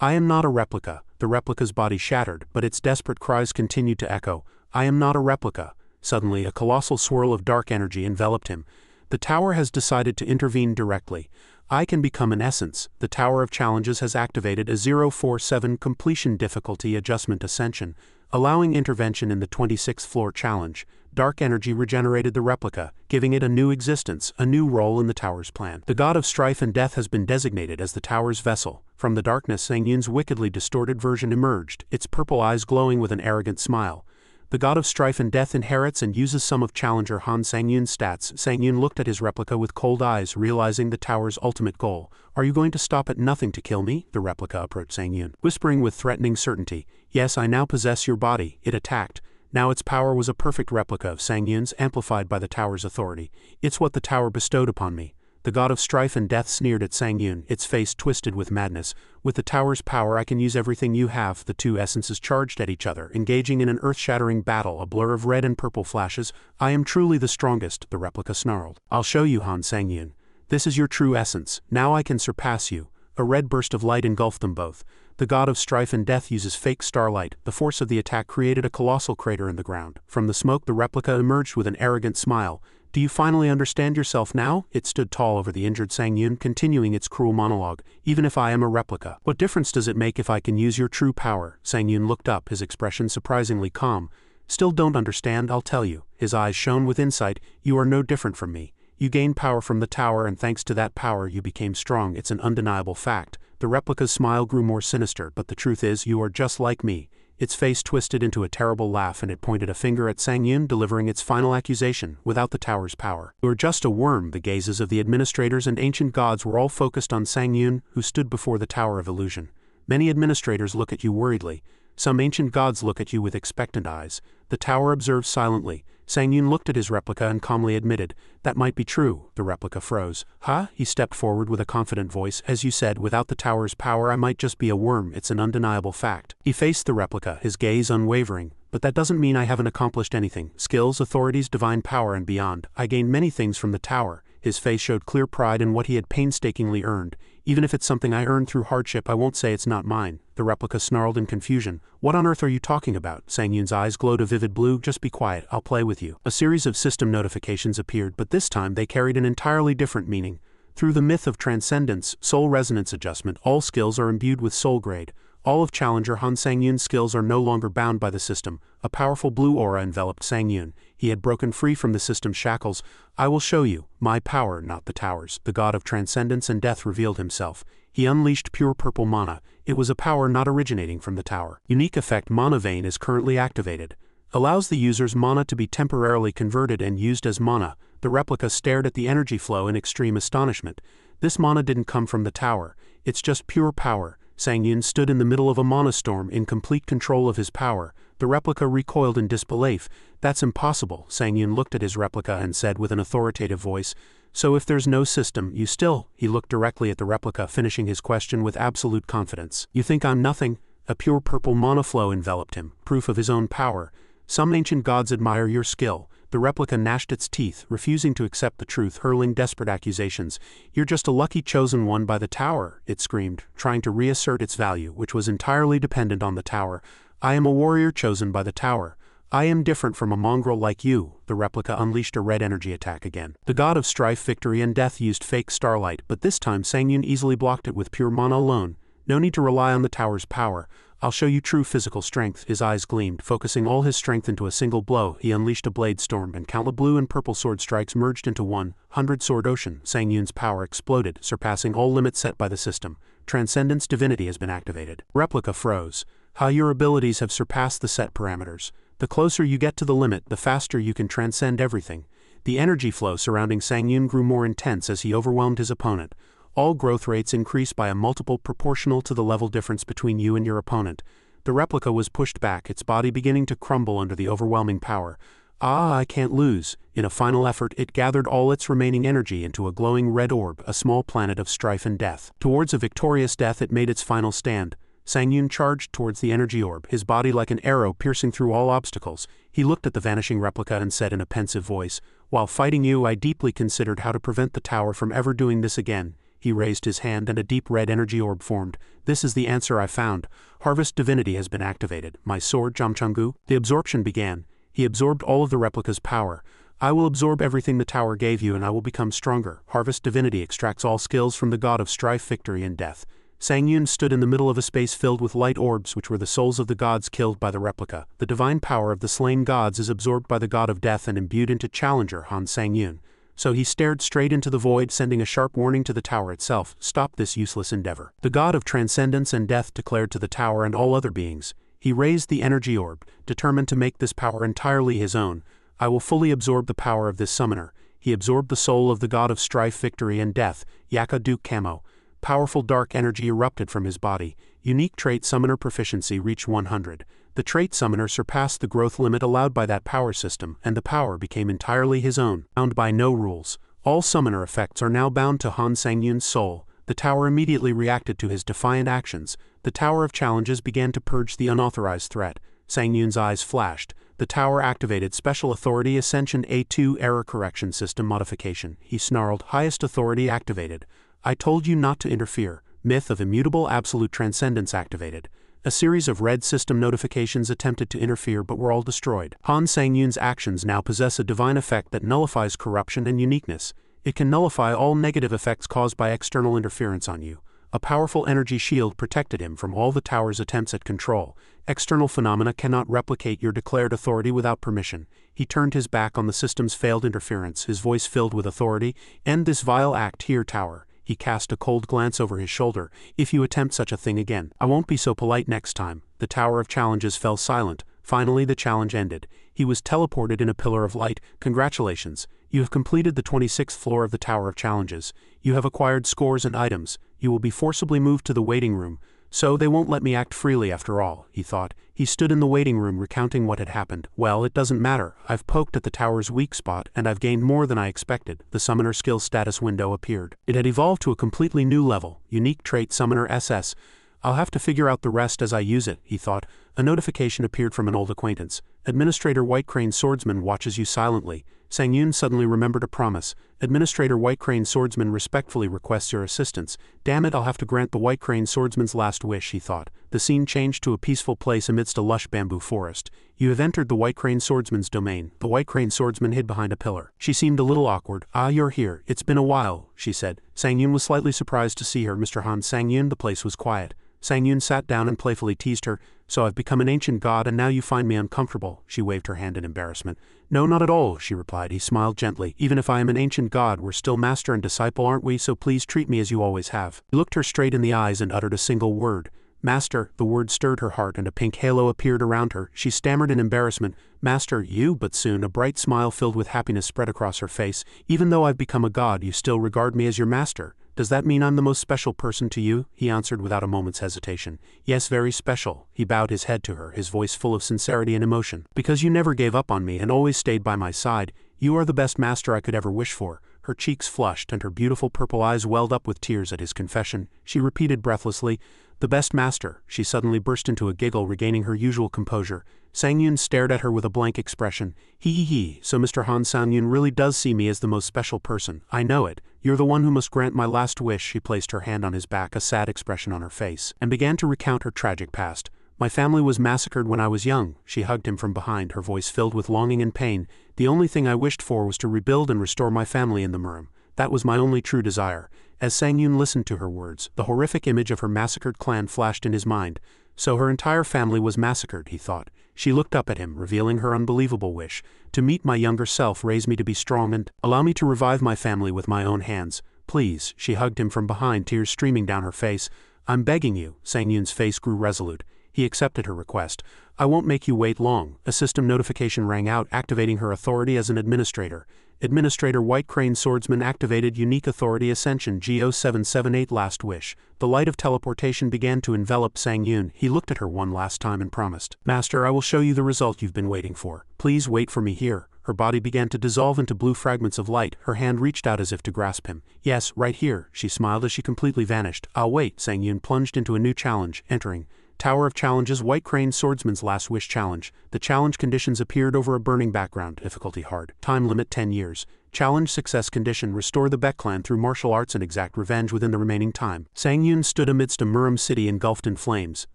I am not a replica. The replica's body shattered, but its desperate cries continued to echo. I am not a replica. Suddenly, a colossal swirl of dark energy enveloped him. The tower has decided to intervene directly. I can become an essence. The Tower of Challenges has activated a 047 completion difficulty adjustment ascension, allowing intervention in the 26th floor challenge. Dark energy regenerated the replica, giving it a new existence, a new role in the tower's plan. The god of strife and death has been designated as the tower's vessel. From the darkness, Sang Yun's wickedly distorted version emerged, its purple eyes glowing with an arrogant smile. The god of strife and death inherits and uses some of Challenger Han Sang Yun's stats. Sang Yun looked at his replica with cold eyes, realizing the tower's ultimate goal. Are you going to stop at nothing to kill me? The replica approached Sang Yun, whispering with threatening certainty. Yes, I now possess your body. It attacked. Now its power was a perfect replica of Sang Yun's, amplified by the tower's authority. It's what the tower bestowed upon me. The god of strife and death sneered at Sang Yun, its face twisted with madness. With the tower's power, I can use everything you have. The two essences charged at each other, engaging in an earth-shattering battle, a blur of red and purple flashes. I am truly the strongest, the replica snarled. I'll show you, Han Sang Yun. This is your true essence. Now I can surpass you. A red burst of light engulfed them both. The god of strife and death uses fake starlight. The force of the attack created a colossal crater in the ground. From the smoke, the replica emerged with an arrogant smile. Do you finally understand yourself now? It stood tall over the injured Sang Yun, continuing its cruel monologue. Even if I am a replica, what difference does it make if I can use your true power? Sang Yun looked up, his expression surprisingly calm. Still don't understand, I'll tell you. His eyes shone with insight. You are no different from me. You gained power from the tower, and thanks to that power you became strong. It's an undeniable fact. The replica's smile grew more sinister, but the truth is, you are just like me. Its face twisted into a terrible laugh, and it pointed a finger at Sang Yun, delivering its final accusation. Without the tower's power, you are just a worm. The gazes of the administrators and ancient gods were all focused on Sang Yun, who stood before the Tower of Illusion. Many administrators look at you worriedly. Some ancient gods look at you with expectant eyes. The tower observes silently. Sang Yun looked at his replica and calmly admitted, "That might be true." The replica froze. "Huh?" He stepped forward with a confident voice. "As you said, without the tower's power I might just be a worm. It's an undeniable fact." He faced the replica, his gaze unwavering. "But that doesn't mean I haven't accomplished anything. Skills, authorities, divine power, and beyond. I gained many things from the tower." His face showed clear pride in what he had painstakingly earned. "Even if it's something I earned through hardship, I won't say it's not mine." The replica snarled in confusion. "What on earth are you talking about?" Sang Yun's eyes glowed a vivid blue. "Just be quiet, I'll play with you." A series of system notifications appeared, but this time they carried an entirely different meaning. Through the myth of transcendence, soul resonance adjustment, all skills are imbued with soul grade. All of Challenger Han Sang Yun's skills are no longer bound by the system. A powerful blue aura enveloped Sang Yun. He had broken free from the system's shackles. "I will show you. My power, not the tower's." The god of transcendence and death revealed himself. He unleashed pure purple mana. It was a power not originating from the tower. Unique effect Mana Vein is currently activated. Allows the user's mana to be temporarily converted and used as mana. The replica stared at the energy flow in extreme astonishment. This mana didn't come from the tower. It's just pure power. Sang Yun stood in the middle of a mana storm, in complete control of his power. The replica recoiled in disbelief. "That's impossible." Sang Yun looked at his replica and said with an authoritative voice, "So if there's no system, you still..." He looked directly at the replica, finishing his question with absolute confidence. "You think I'm nothing?" A pure purple mana flow enveloped him, proof of his own power. "Some ancient gods admire your skill." The replica gnashed its teeth, refusing to accept the truth, hurling desperate accusations. "You're just a lucky chosen one by the tower," it screamed, trying to reassert its value, which was entirely dependent on the tower. "I am a warrior chosen by the tower. I am different from a mongrel like you." The replica unleashed a red energy attack again. The god of strife, victory, and death used fake starlight, but this time Sang Yun easily blocked it with pure mana alone. No need to rely on the tower's power. "I'll show you true physical strength." His eyes gleamed, focusing all his strength into a single blow. He unleashed a blade storm, and countless blue and purple sword strikes merged into 100 sword ocean. Sang Yun's power exploded, surpassing all limits set by the system. Transcendence divinity has been activated. Replica froze. "How your abilities have surpassed the set parameters. The closer you get to the limit, the faster you can transcend everything." The energy flow surrounding Sang Yun grew more intense as he overwhelmed his opponent. All growth rates increased by a multiple proportional to the level difference between you and your opponent. The replica was pushed back, its body beginning to crumble under the overwhelming power. "Ah, I can't lose." In a final effort, it gathered all its remaining energy into a glowing red orb, a small planet of strife and death. Towards a victorious death it made its final stand. Sang Yun charged towards the energy orb, his body like an arrow piercing through all obstacles. He looked at the vanishing replica and said in a pensive voice, "While fighting you, I deeply considered how to prevent the tower from ever doing this again." He raised his hand and a deep red energy orb formed. "This is the answer I found. Harvest divinity has been activated. My sword, Jamchungu." The absorption began. He absorbed all of the replica's power. "I will absorb everything the tower gave you and I will become stronger." Harvest divinity extracts all skills from the god of strife, victory, and death. Sang Yun stood in the middle of a space filled with light orbs, which were the souls of the gods killed by the replica. The divine power of the slain gods is absorbed by the god of death and imbued into Challenger Han Sang Yun. So he stared straight into the void, sending a sharp warning to the tower itself: "Stop this useless endeavor." The god of transcendence and death declared to the tower and all other beings. He raised the energy orb, determined to make this power entirely his own. "I will fully absorb the power of this summoner." He absorbed the soul of the god of strife, victory, and death, Yaka Duke Kamo. Powerful dark energy erupted from his body. Unique trait summoner proficiency reached 100. The trait summoner surpassed the growth limit allowed by that power system, and the power became entirely his own, bound by no rules. All summoner effects are now bound to Han Sang Yun's soul. The tower immediately reacted to his defiant actions. The Tower of Challenges began to purge the unauthorized threat. Sang Yun's eyes flashed. The tower activated Special Authority Ascension A2 Error Correction System Modification. He snarled, "Highest authority activated. I told you not to interfere." Myth of Immutable Absolute Transcendence activated. A series of red system notifications attempted to interfere but were all destroyed. Han Sang-yoon's actions now possess a divine effect that nullifies corruption and uniqueness. It can nullify all negative effects caused by external interference on you. A powerful energy shield protected him from all the tower's attempts at control. External phenomena cannot replicate your declared authority without permission. He turned his back on the system's failed interference, his voice filled with authority. End this vile act here, tower. He cast a cold glance over his shoulder. If you attempt such a thing again, I won't be so polite next time. The Tower of Challenges fell silent. Finally the challenge ended. He was teleported in a pillar of light. Congratulations. You have completed the 26th floor of the Tower of Challenges. You have acquired scores and items. You will be forcibly moved to the waiting room. So they won't let me act freely after all, he thought. He stood in the waiting room recounting what had happened. Well, it doesn't matter. I've poked at the tower's weak spot and I've gained more than I expected. The summoner skill status window appeared. It had evolved to a completely new level. Unique trait summoner SS. I'll have to figure out the rest as I use it, he thought. A notification appeared from an old acquaintance. Administrator White Crane Swordsman watches you silently. Sang-yoon suddenly remembered a promise. Administrator White Crane Swordsman respectfully requests your assistance. Damn it, I'll have to grant the White Crane Swordsman's last wish, he thought. The scene changed to a peaceful place amidst a lush bamboo forest. You have entered the White Crane Swordsman's domain. The White Crane Swordsman hid behind a pillar. She seemed a little awkward. Ah, you're here. It's been a while, she said. Sang-yoon was slightly surprised to see her. Mr. Han Sang-yoon, the place was quiet. Sang-yoon sat down and playfully teased her. So I've become an ancient god and now you find me uncomfortable. She waved her hand in embarrassment. No, not at all, she replied. He smiled gently. Even if I am an ancient god, we're still master and disciple, aren't we? So please treat me as you always have. He looked her straight in the eyes and uttered a single word. Master. The word stirred her heart and a pink halo appeared around her. She stammered in embarrassment. Master, you? But soon a bright smile filled with happiness spread across her face. Even though I've become a god, you still regard me as your master. Does that mean I'm the most special person to you? He answered without a moment's hesitation. Yes, very special. He bowed his head to her, his voice full of sincerity and emotion. Because you never gave up on me and always stayed by my side, you are the best master I could ever wish for. Her cheeks flushed and her beautiful purple eyes welled up with tears at his confession. She repeated breathlessly, the best master. She suddenly burst into a giggle, regaining her usual composure. Sang-yoon stared at her with a blank expression. He. So Mr. Han Sang-yoon really does see me as the most special person. I know it. You're the one who must grant my last wish. She placed her hand on his back, a sad expression on her face, and began to recount her tragic past. My family was massacred when I was young. She hugged him from behind, her voice filled with longing and pain. The only thing I wished for was to rebuild and restore my family in the Murim. That was my only true desire. As Sang-yoon listened to her words, the horrific image of her massacred clan flashed in his mind. So her entire family was massacred, he thought. She looked up at him, revealing her unbelievable wish. To meet my younger self, raise me to be strong and allow me to revive my family with my own hands. Please. She hugged him from behind, tears streaming down her face. I'm begging you. Sang-yoon's face grew resolute. He accepted her request. I won't make you wait long. A system notification rang out, activating her authority as an administrator. Administrator White Crane Swordsman activated Unique Authority Ascension G0778 Last Wish. The light of teleportation began to envelop Sang-yoon. He looked at her one last time and promised. Master, I will show you the result you've been waiting for. Please wait for me here. Her body began to dissolve into blue fragments of light. Her hand reached out as if to grasp him. Yes, right here. She smiled as she completely vanished. I'll wait. Sang-yoon plunged into a new challenge, entering. Tower of Challenges White Crane Swordsman's Last Wish Challenge. The challenge conditions appeared over a burning background. Difficulty hard. Time limit 10 years. Challenge success condition: restore the Baek clan through martial arts and exact revenge within the remaining time. Sang-yoon stood amidst a Murim city engulfed in flames.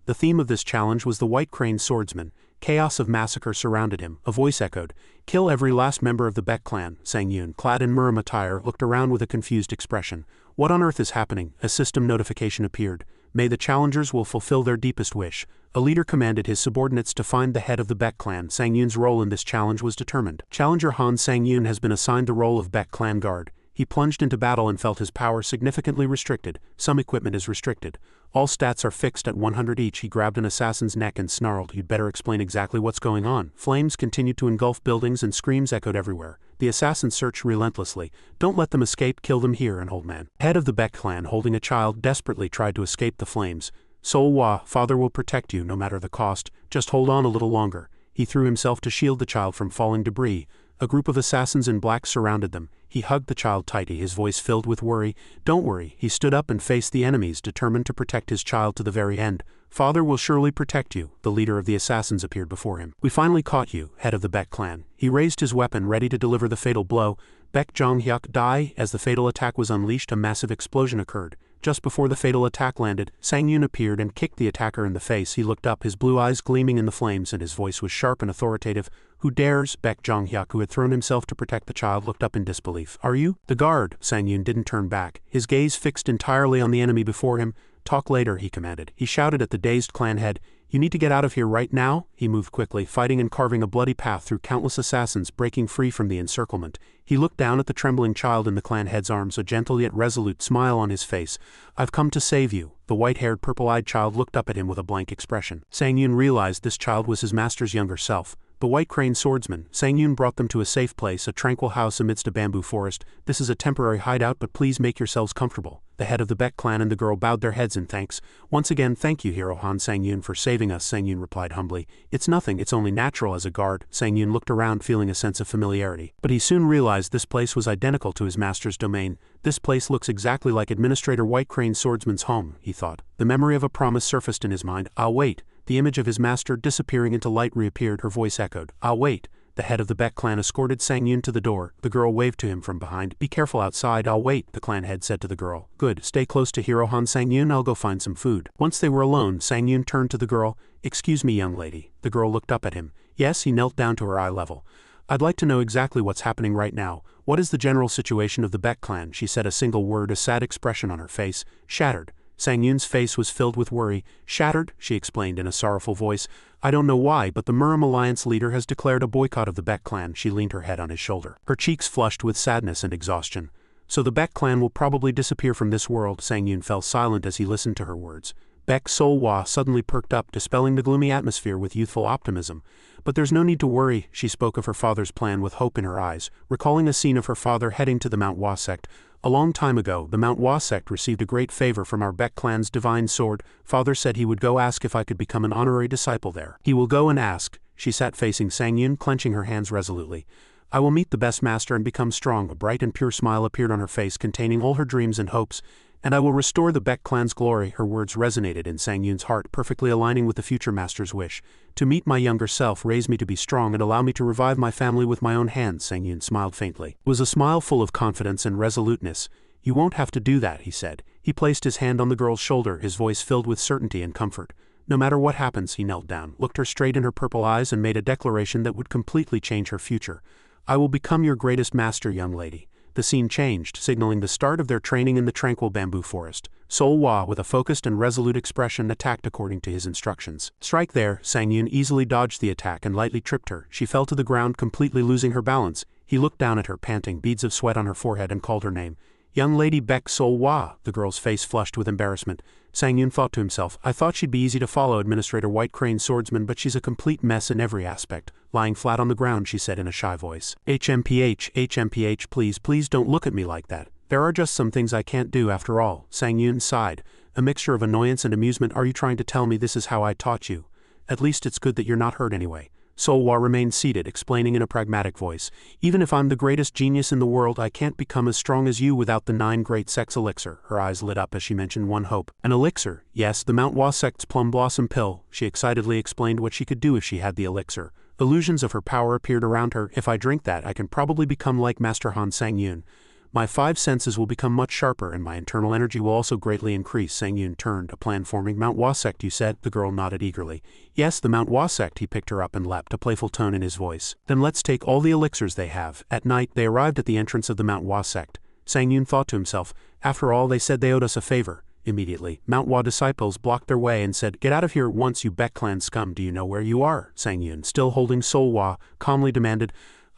The theme of this challenge was the White Crane Swordsman. Chaos of massacre surrounded him. A voice echoed, "Kill every last member of the Baek clan." Sang-yoon, clad in Murim attire, looked around with a confused expression. What on earth is happening? A system notification appeared. May the challengers will fulfill their deepest wish. A leader commanded his subordinates to find the head of the Baek clan. Sang-yoon's role in this challenge was determined. Challenger Han Sang-yoon has been assigned the role of Baek clan guard. He plunged into battle and felt his power significantly restricted. Some equipment is restricted. All stats are fixed at 100 each. He grabbed an assassin's neck and snarled, "You'd better explain exactly what's going on." Flames continued to engulf buildings and screams echoed everywhere. The assassin searched relentlessly. "Don't let them escape, kill them here." An old man, head of the Baek clan holding a child, desperately tried to escape the flames. "Sol-wa, father will protect you no matter the cost. Just hold on a little longer." He threw himself to shield the child from falling debris. A group of assassins in black surrounded them. He hugged the child tightly, his voice filled with worry. "Don't worry." He stood up and faced the enemies, determined to protect his child to the very end. "Father will surely protect you." The leader of the assassins appeared before him. "We finally caught you, head of the Baek clan." He raised his weapon, ready to deliver the fatal blow. Baek Jong-hyuk die. As the fatal attack was unleashed, a massive explosion occurred. Just before the fatal attack landed, Sang Yun appeared and kicked the attacker in the face. He looked up, his blue eyes gleaming in the flames, and his voice was sharp and authoritative. Who dares? Baek Jonghyuk, who had thrown himself to protect the child, looked up in disbelief. Are you? The guard. Sang Yun didn't turn back, his gaze fixed entirely on the enemy before him. Talk later, he commanded. He shouted at the dazed clan head. You need to get out of here right now. He moved quickly, fighting and carving a bloody path through countless assassins, breaking free from the encirclement. He looked down at the trembling child in the clan head's arms, a gentle yet resolute smile on his face. I've come to save you. The white-haired, purple-eyed child looked up at him with a blank expression. Sang Yun realized this child was his master's younger self. The White Crane swordsman. Sang Yun brought them to a safe place, a tranquil house amidst a bamboo forest. This is a temporary hideout, but please make yourselves comfortable. The head of the Baek clan and the girl bowed their heads in thanks. Once again, thank you, Hero Han Sang Yun, for saving us, Sang Yun replied humbly. It's nothing, it's only natural as a guard. Sang Yun looked around, feeling a sense of familiarity. But he soon realized this place was identical to his master's domain. This place looks exactly like Administrator White Crane swordsman's home, he thought. The memory of a promise surfaced in his mind. I'll wait. The image of his master disappearing into light reappeared. Her voice echoed. I'll wait. The head of the Baek clan escorted Sang Yun to the door. The girl waved to him from behind. Be careful outside. I'll wait, the clan head said to the girl. Good, stay close to Hero Han Sang Yun, I'll go find some food. Once they were alone, Sang Yun turned to the girl. Excuse me, young lady. The girl looked up at him. Yes, he knelt down to her eye level. I'd like to know exactly what's happening right now. What is the general situation of the Baek clan? She said a single word, a sad expression on her face. Shattered. Sang Yun's face was filled with worry. Shattered, she explained in a sorrowful voice. I don't know why, but the Murim Alliance leader has declared a boycott of the Baek clan. She leaned her head on his shoulder. Her cheeks flushed with sadness and exhaustion. So the Baek clan will probably disappear from this world. Sang Yun fell silent as he listened to her words. Baek Sol-Hwa suddenly perked up, dispelling the gloomy atmosphere with youthful optimism. But there's no need to worry, she spoke of her father's plan with hope in her eyes, recalling a scene of her father heading to the Mount Hwa sect. A long time ago, the Mount Hwa sect received a great favor from our Baek clan's divine sword. Father said he would go ask if I could become an honorary disciple there. He will go and ask. She sat facing Sang Yun, clenching her hands resolutely. I will meet the best master and become strong. A bright and pure smile appeared on her face, containing all her dreams and hopes. And I will restore the Baek clan's glory. Her words resonated in Sang Yun's heart, perfectly aligning with the future master's wish. To meet my younger self, raise me to be strong, and allow me to revive my family with my own hands. Sang Yun smiled faintly. It was a smile full of confidence and resoluteness. You won't have to do that, he said. He placed his hand on the girl's shoulder, his voice filled with certainty and comfort. No matter what happens, he knelt down, looked her straight in her purple eyes, and made a declaration that would completely change her future. I will become your greatest master, young lady. The scene changed, signaling the start of their training in the tranquil bamboo forest. Sol-Hwa, with a focused and resolute expression, attacked according to his instructions. Strike there. Sang Yun easily dodged the attack and lightly tripped her. She fell to the ground, completely losing her balance. He looked down at her, panting, beads of sweat on her forehead, and called her name. Young lady Baek Sol-Hwa. The girl's face flushed with embarrassment. Sang Yun thought to himself, I thought she'd be easy to follow, Administrator White Crane swordsman, but she's a complete mess in every aspect. Lying flat on the ground, she said in a shy voice. HMPH, please don't look at me like that. There are just some things I can't do after all. Sang Yun sighed. A mixture of annoyance and amusement. Are you trying to tell me this is how I taught you? At least it's good that you're not hurt anyway. Sol-Hwa remained seated, explaining in a pragmatic voice. Even if I'm the greatest genius in the world, I can't become as strong as you without the 9 great sects elixir. Her eyes lit up as she mentioned one hope. An elixir? Yes, the Mount Hwa sect's plum blossom pill. She excitedly explained what she could do if she had the elixir. Illusions of her power appeared around her. If I drink that, I can probably become like Master Han Sang Yun. My 5 senses will become much sharper, and my internal energy will also greatly increase. Sang Yun turned. A plan forming. Mount Hwa sect, you said? The girl nodded eagerly. Yes, the Mount Hwa sect. He picked her up and leapt, a playful tone in his voice. Then let's take all the elixirs they have. At night, they arrived at the entrance of the Mount Hwa sect. Sang Yun thought to himself, after all, they said they owed us a favor. Immediately, Mount Hwa disciples blocked their way and said, Get out of here at once, you Baek clan scum. Do you know where you are? Sang Yun, still holding Sol-Hwa, calmly demanded.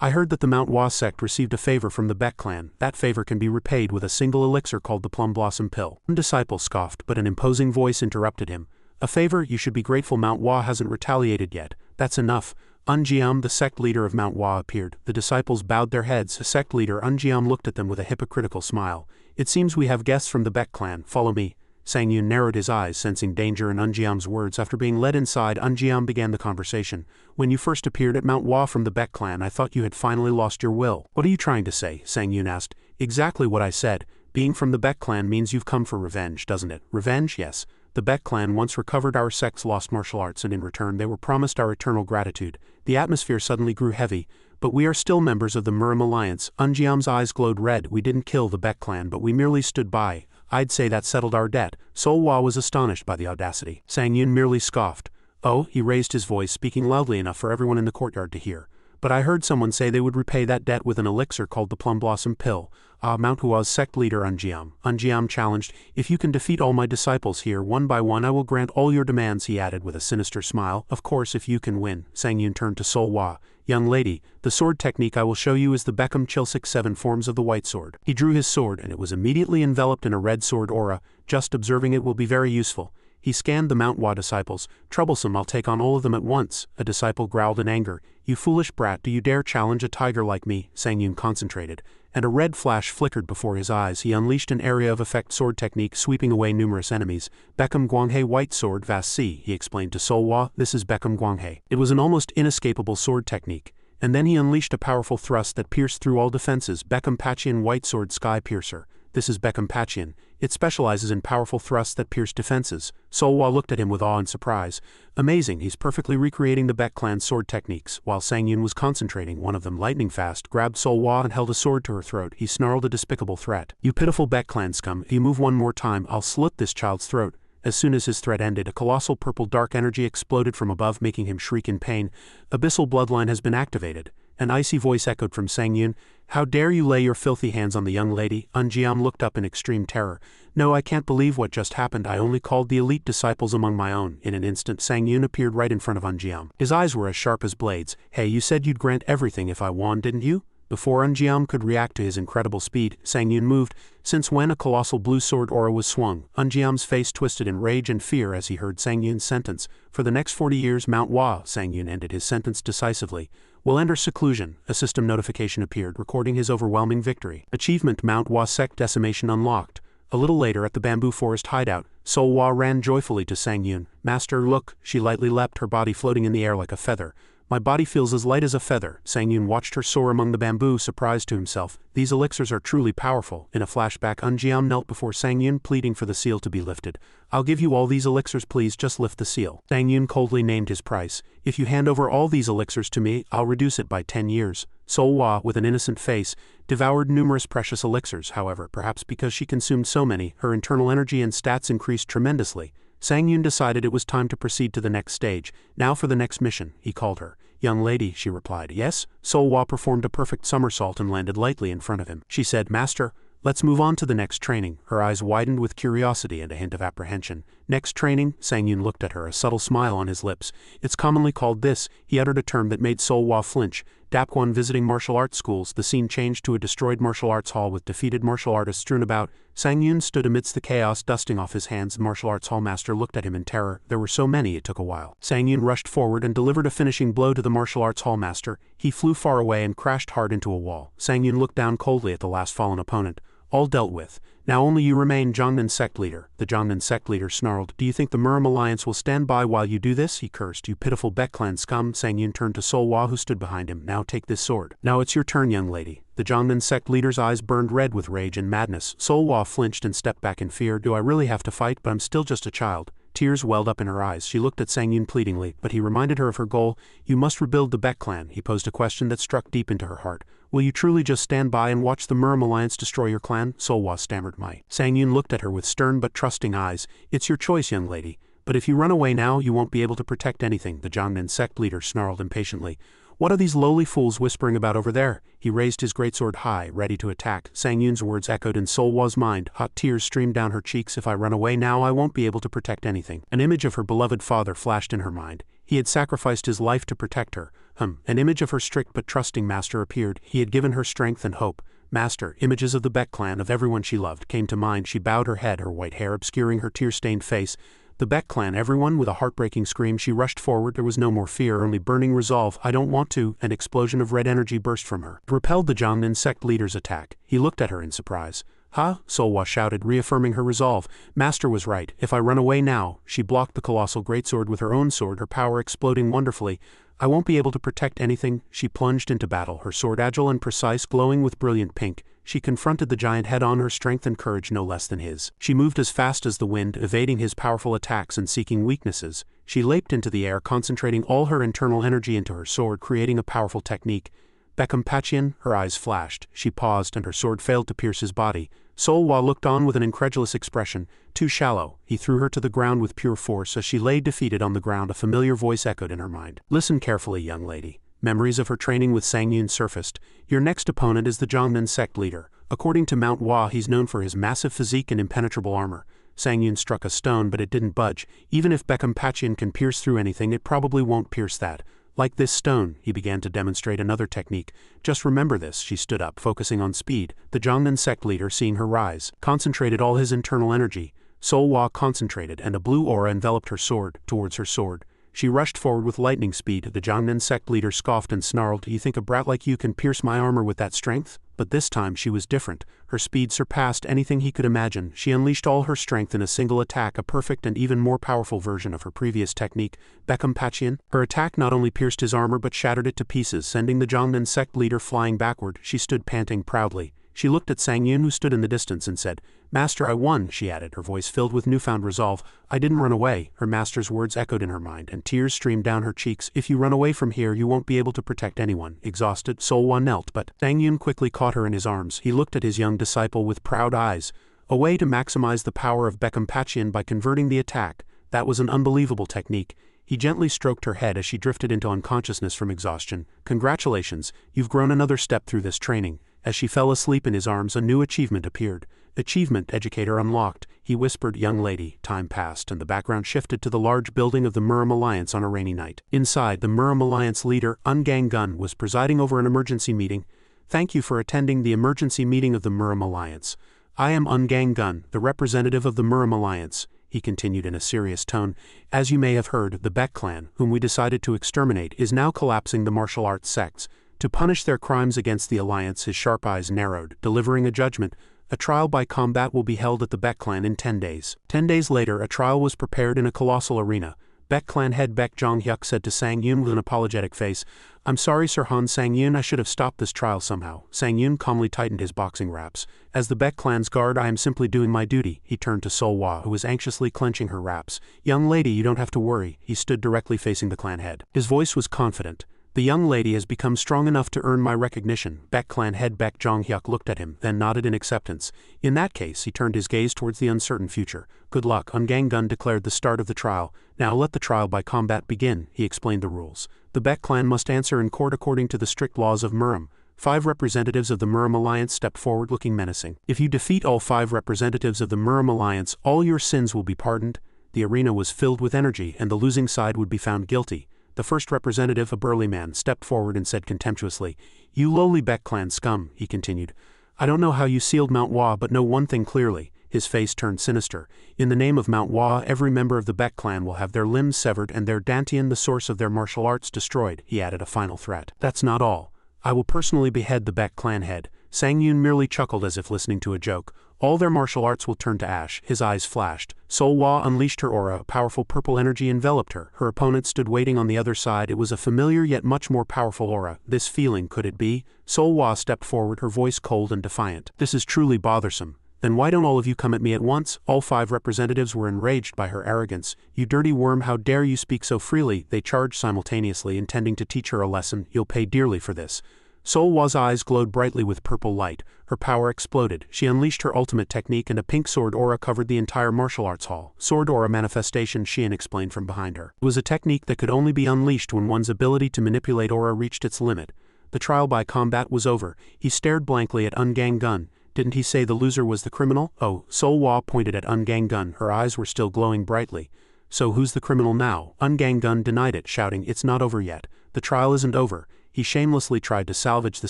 I heard that the Mount Hwa sect received a favor from the Baek clan. That favor can be repaid with a single elixir called the Plum Blossom Pill. One disciple scoffed, but an imposing voice interrupted him. A favor? You should be grateful Mount Hwa hasn't retaliated yet. That's enough. Unjiam, the sect leader of Mount Hwa, appeared. The disciples bowed their heads. The sect leader Unjiam looked at them with a hypocritical smile. It seems we have guests from the Baek clan. Follow me. Sang Yun narrowed his eyes, sensing danger in Unjiam's words. After being led inside, Unjiam began the conversation. When you first appeared at Mount Hwa from the Baek clan, I thought you had finally lost your will. What are you trying to say? Sang Yun asked. Exactly what I said. Being from the Baek clan means you've come for revenge, doesn't it? Revenge? Yes. The Baek clan once recovered our sect's lost martial arts, and in return they were promised our eternal gratitude. The atmosphere suddenly grew heavy. But we are still members of the Murim Alliance. Unjiam's eyes glowed red. We didn't kill the Baek clan, but we merely stood by. I'd say that settled our debt. Sol-Wa was astonished by the audacity. Sang Yun merely scoffed. Oh, he raised his voice, speaking loudly enough for everyone in the courtyard to hear. But I heard someone say they would repay that debt with an elixir called the Plum Blossom Pill. Manhwa's sect leader Unjiam. Unjiam challenged, if you can defeat all my disciples here one by one I will grant all your demands, he added with a sinister smile. Of course if you can win. Sang Yun turned to Sol-Wa. Young lady, the sword technique I will show you is the Beckham Chilsik 7 forms of the white sword. He drew his sword and it was immediately enveloped in a red sword aura. Just observing it will be very useful. He scanned the Manhwa disciples. Troublesome, I'll take on all of them at once. A disciple growled in anger. You foolish brat, do you dare challenge a tiger like me? Sang Yun concentrated. And a red flash flickered before his eyes. He unleashed an area of effect sword technique, sweeping away numerous enemies. Beckham Guanghe white sword vast C, he explained to Sol-Wa. This is Beckham Guanghe. It was an almost inescapable sword technique. And then he unleashed a powerful thrust that pierced through all defenses. Beckham Pachian white sword sky piercer. This is Beckham Pachian. It specializes in powerful thrusts that pierce defenses. Sol-Wa looked at him with awe and surprise. Amazing, he's perfectly recreating the Beck clan's sword techniques. While Sang Yun was concentrating, one of them, lightning fast, grabbed Sol-Wa and held a sword to her throat. He snarled a despicable threat. You pitiful Beck clan scum, if you move one more time, I'll slit this child's throat. As soon as his threat ended, a colossal purple dark energy exploded from above, making him shriek in pain. Abyssal bloodline has been activated. An icy voice echoed from Sang Yun. How dare you lay your filthy hands on the young lady? Unjiam looked up in extreme terror. No, I can't believe what just happened. I only called the elite disciples among my own. In an instant, Sang Yun appeared right in front of Unjiam. His eyes were as sharp as blades. Hey, you said you'd grant everything if I won, didn't you? Before Unjiam could react to his incredible speed, Sang Yun moved. Since when a colossal blue sword aura was swung, Unjiam's face twisted in rage and fear as he heard Sang Yun's sentence. For the next 40 years, Manhwa, Sang Yun ended his sentence decisively, will enter seclusion. A system notification appeared, recording his overwhelming victory. Achievement Manhwa sect decimation unlocked. A little later at the bamboo forest hideout, Sol-Wa ran joyfully to Sang Yun. Master, look, she lightly leapt, her body floating in the air like a feather. My body feels as light as a feather. Sang Yun watched her soar among the bamboo, surprised to himself. These elixirs are truly powerful. In a flashback, Unjiam knelt before Sang Yun, pleading for the seal to be lifted. I'll give you all these elixirs, please, just lift the seal. Sang Yun coldly named his price. If you hand over all these elixirs to me, I'll reduce it by 10 years. Sol-Wa, with an innocent face, devoured numerous precious elixirs. However, perhaps because she consumed so many, her internal energy and stats increased tremendously. Sang Yun decided it was time to proceed to the next stage. Now for the next mission, he called her. Young lady, she replied. Yes? Sol-Wa performed a perfect somersault and landed lightly in front of him. She said, Master, let's move on to the next training. Her eyes widened with curiosity and a hint of apprehension. Next training? Sang Yun looked at her, a subtle smile on his lips. It's commonly called this. He uttered a term that made Sol-Wa flinch. Dapkwon visiting martial arts schools. The scene changed to a destroyed martial arts hall with defeated martial artists strewn about. Sang Yun stood amidst the chaos, dusting off his hands. The martial arts hall master looked at him in terror. There were so many it took a while. Sang Yun rushed forward and delivered a finishing blow to the martial arts hall master. He flew far away and crashed hard into a wall. Sang Yun looked down coldly at the last fallen opponent. All dealt with. Now only you remain, Jiangnan sect leader. The Jiangnan sect leader snarled. Do you think the Murim Alliance will stand by while you do this? He cursed. You pitiful Beck clan scum. Sang Yun turned to Sol-Wa, who stood behind him. Now take this sword. Now it's your turn, young lady. The Jiangnan sect leader's eyes burned red with rage and madness. Sol-Wa flinched and stepped back in fear. Do I really have to fight? But I'm still just a child. Tears welled up in her eyes. She looked at Sang Yun pleadingly, but he reminded her of her goal. You must rebuild the Beck clan. He posed a question that struck deep into her heart. Will you truly just stand by and watch the Murim Alliance destroy your clan? Sol-Wa stammered. Sang Yun looked at her with stern but trusting eyes. It's your choice, young lady. But if you run away now, you won't be able to protect anything. The Jiangnan sect leader snarled impatiently. What are these lowly fools whispering about over there? He raised his greatsword high, ready to attack. Sang Yun's words echoed in Sol-Wa's mind. Hot tears streamed down her cheeks. If I run away now, I won't be able to protect anything. An image of her beloved father flashed in her mind. He had sacrificed his life to protect her. An image of her strict but trusting master appeared. He had given her strength and hope. Master, images of the Beck clan, of everyone she loved, came to mind. She bowed her head, her white hair obscuring her tear-stained face. The Beck clan, everyone. With a heartbreaking scream, she rushed forward. There was no more fear, only burning resolve. I don't want to. An explosion of red energy burst from her. It repelled the Jiangnan sect leader's attack. He looked at her in surprise. Ha! Sol-Wa shouted, reaffirming her resolve. Master was right. If I run away now, she blocked the colossal greatsword with her own sword, her power exploding wonderfully. I won't be able to protect anything. She plunged into battle, her sword agile and precise, glowing with brilliant pink. She confronted the giant head-on, her strength and courage no less than his. She moved as fast as the wind, evading his powerful attacks and seeking weaknesses. She leaped into the air, concentrating all her internal energy into her sword, creating a powerful technique. Beckham Pachian, her eyes flashed. She paused, and her sword failed to pierce his body. Sol-Wa looked on with an incredulous expression. Too shallow. He threw her to the ground with pure force. As she lay defeated on the ground, a familiar voice echoed in her mind. Listen carefully, young lady. Memories of her training with Sang-Yun surfaced. Your next opponent is the Zhongnan sect leader. According to Manhwa, he's known for his massive physique and impenetrable armor. Sang-Yun struck a stone, but it didn't budge. Even if Beckham can pierce through anything, it probably won't pierce that. Like this stone, he began to demonstrate another technique. Just remember this. She stood up, focusing on speed. The Zhongnan sect leader, seeing her rise, concentrated all his internal energy. Sol-Wa concentrated, and a blue aura enveloped her sword. Towards her sword, she rushed forward with lightning speed. The Zhongnan sect leader scoffed and snarled, "You think a brat like you can pierce my armor with that strength?" But this time she was different. Her speed surpassed anything he could imagine. She unleashed all her strength in a single attack, a perfect and even more powerful version of her previous technique, Beckham. Her attack not only pierced his armor but shattered it to pieces, sending the Zhongnan sect leader flying backward. She stood panting proudly. She looked at Sang-Yun, who stood in the distance, and said, "Master, I won," she added, her voice filled with newfound resolve. "I didn't run away." Her master's words echoed in her mind, and tears streamed down her cheeks. "If you run away from here, you won't be able to protect anyone." Exhausted, Sol-Wa knelt, but Sang-Yun quickly caught her in his arms. He looked at his young disciple with proud eyes. A way to maximize the power of Beckham by converting the attack. That was an unbelievable technique. He gently stroked her head as she drifted into unconsciousness from exhaustion. "Congratulations, you've grown another step through this training." As she fell asleep in his arms, a new achievement appeared. "Achievement Educator unlocked," he whispered. "Young lady." Time passed, and the background shifted to the large building of the Murim Alliance on a rainy night. Inside, the Murim Alliance leader, Ungang Gun, was presiding over an emergency meeting. "Thank you for attending the emergency meeting of the Murim Alliance. I am Ungang Gun, the representative of the Murim Alliance," he continued in a serious tone. "As you may have heard, the Beck clan, whom we decided to exterminate, is now collapsing the martial arts sects. To punish their crimes against the Alliance," his sharp eyes narrowed, delivering a judgment. "A trial by combat will be held at the Beck clan in 10 days. 10 days later, a trial was prepared in a colossal arena. Beck clan head Beck Jong-hyuk said to Sang-Yun with an apologetic face, "I'm sorry, Sir Han Sang-Yun, I should have stopped this trial somehow." Sang-Yun calmly tightened his boxing wraps. "As the Beck clan's guard, I am simply doing my duty." He turned to Sol-Wa, who was anxiously clenching her wraps. "Young lady, you don't have to worry." He stood directly facing the clan head. His voice was confident. "The young lady has become strong enough to earn my recognition." Beck clan head Beck Jong-hyuk looked at him, then nodded in acceptance. "In that case," he turned his gaze towards the uncertain future. "Good luck." Ungang Gun declared the start of the trial. "Now let the trial by combat begin." He explained the rules. "The Beck clan must answer in court according to the strict laws of Murim." 5 representatives of the Murim Alliance stepped forward looking menacing. "If you defeat all 5 representatives of the Murim Alliance, all your sins will be pardoned." The arena was filled with energy, and the losing side would be found guilty. The first representative, a burly man, stepped forward and said contemptuously, "You lowly Beck clan scum," he continued. "I don't know how you sealed Manhwa, but know one thing clearly." His face turned sinister. "In the name of Manhwa, every member of the Beck clan will have their limbs severed and their dantian, the source of their martial arts, destroyed." He added a final threat. "That's not all. I will personally behead the Beck clan head." Sang-Yun merely chuckled as if listening to a joke. "All their martial arts will turn to ash." His eyes flashed. Sol-Wa unleashed her aura. A powerful purple energy enveloped her. Her opponent stood waiting on the other side. It was a familiar yet much more powerful aura. This feeling, could it be? Sol-Wa stepped forward, her voice cold and defiant. "This is truly bothersome. Then why don't all of you come at me at once?" All 5 representatives were enraged by her arrogance. "You dirty worm, how dare you speak so freely?" They charged simultaneously, intending to teach her a lesson. "You'll pay dearly for this." Sol-Wa's eyes glowed brightly with purple light. Her power exploded. She unleashed her ultimate technique, and a pink sword aura covered the entire martial arts hall. "Sword aura manifestation," Xian explained from behind her. It was a technique that could only be unleashed when one's ability to manipulate aura reached its limit. The trial by combat was over. He stared blankly at Ungang Gun. "Didn't he say the loser was the criminal?" "Oh." Sol-Wa pointed at Ungang Gun. Her eyes were still glowing brightly. "So who's the criminal now?" Ungang Gun denied it, shouting, "It's not over yet. The trial isn't over." He shamelessly tried to salvage the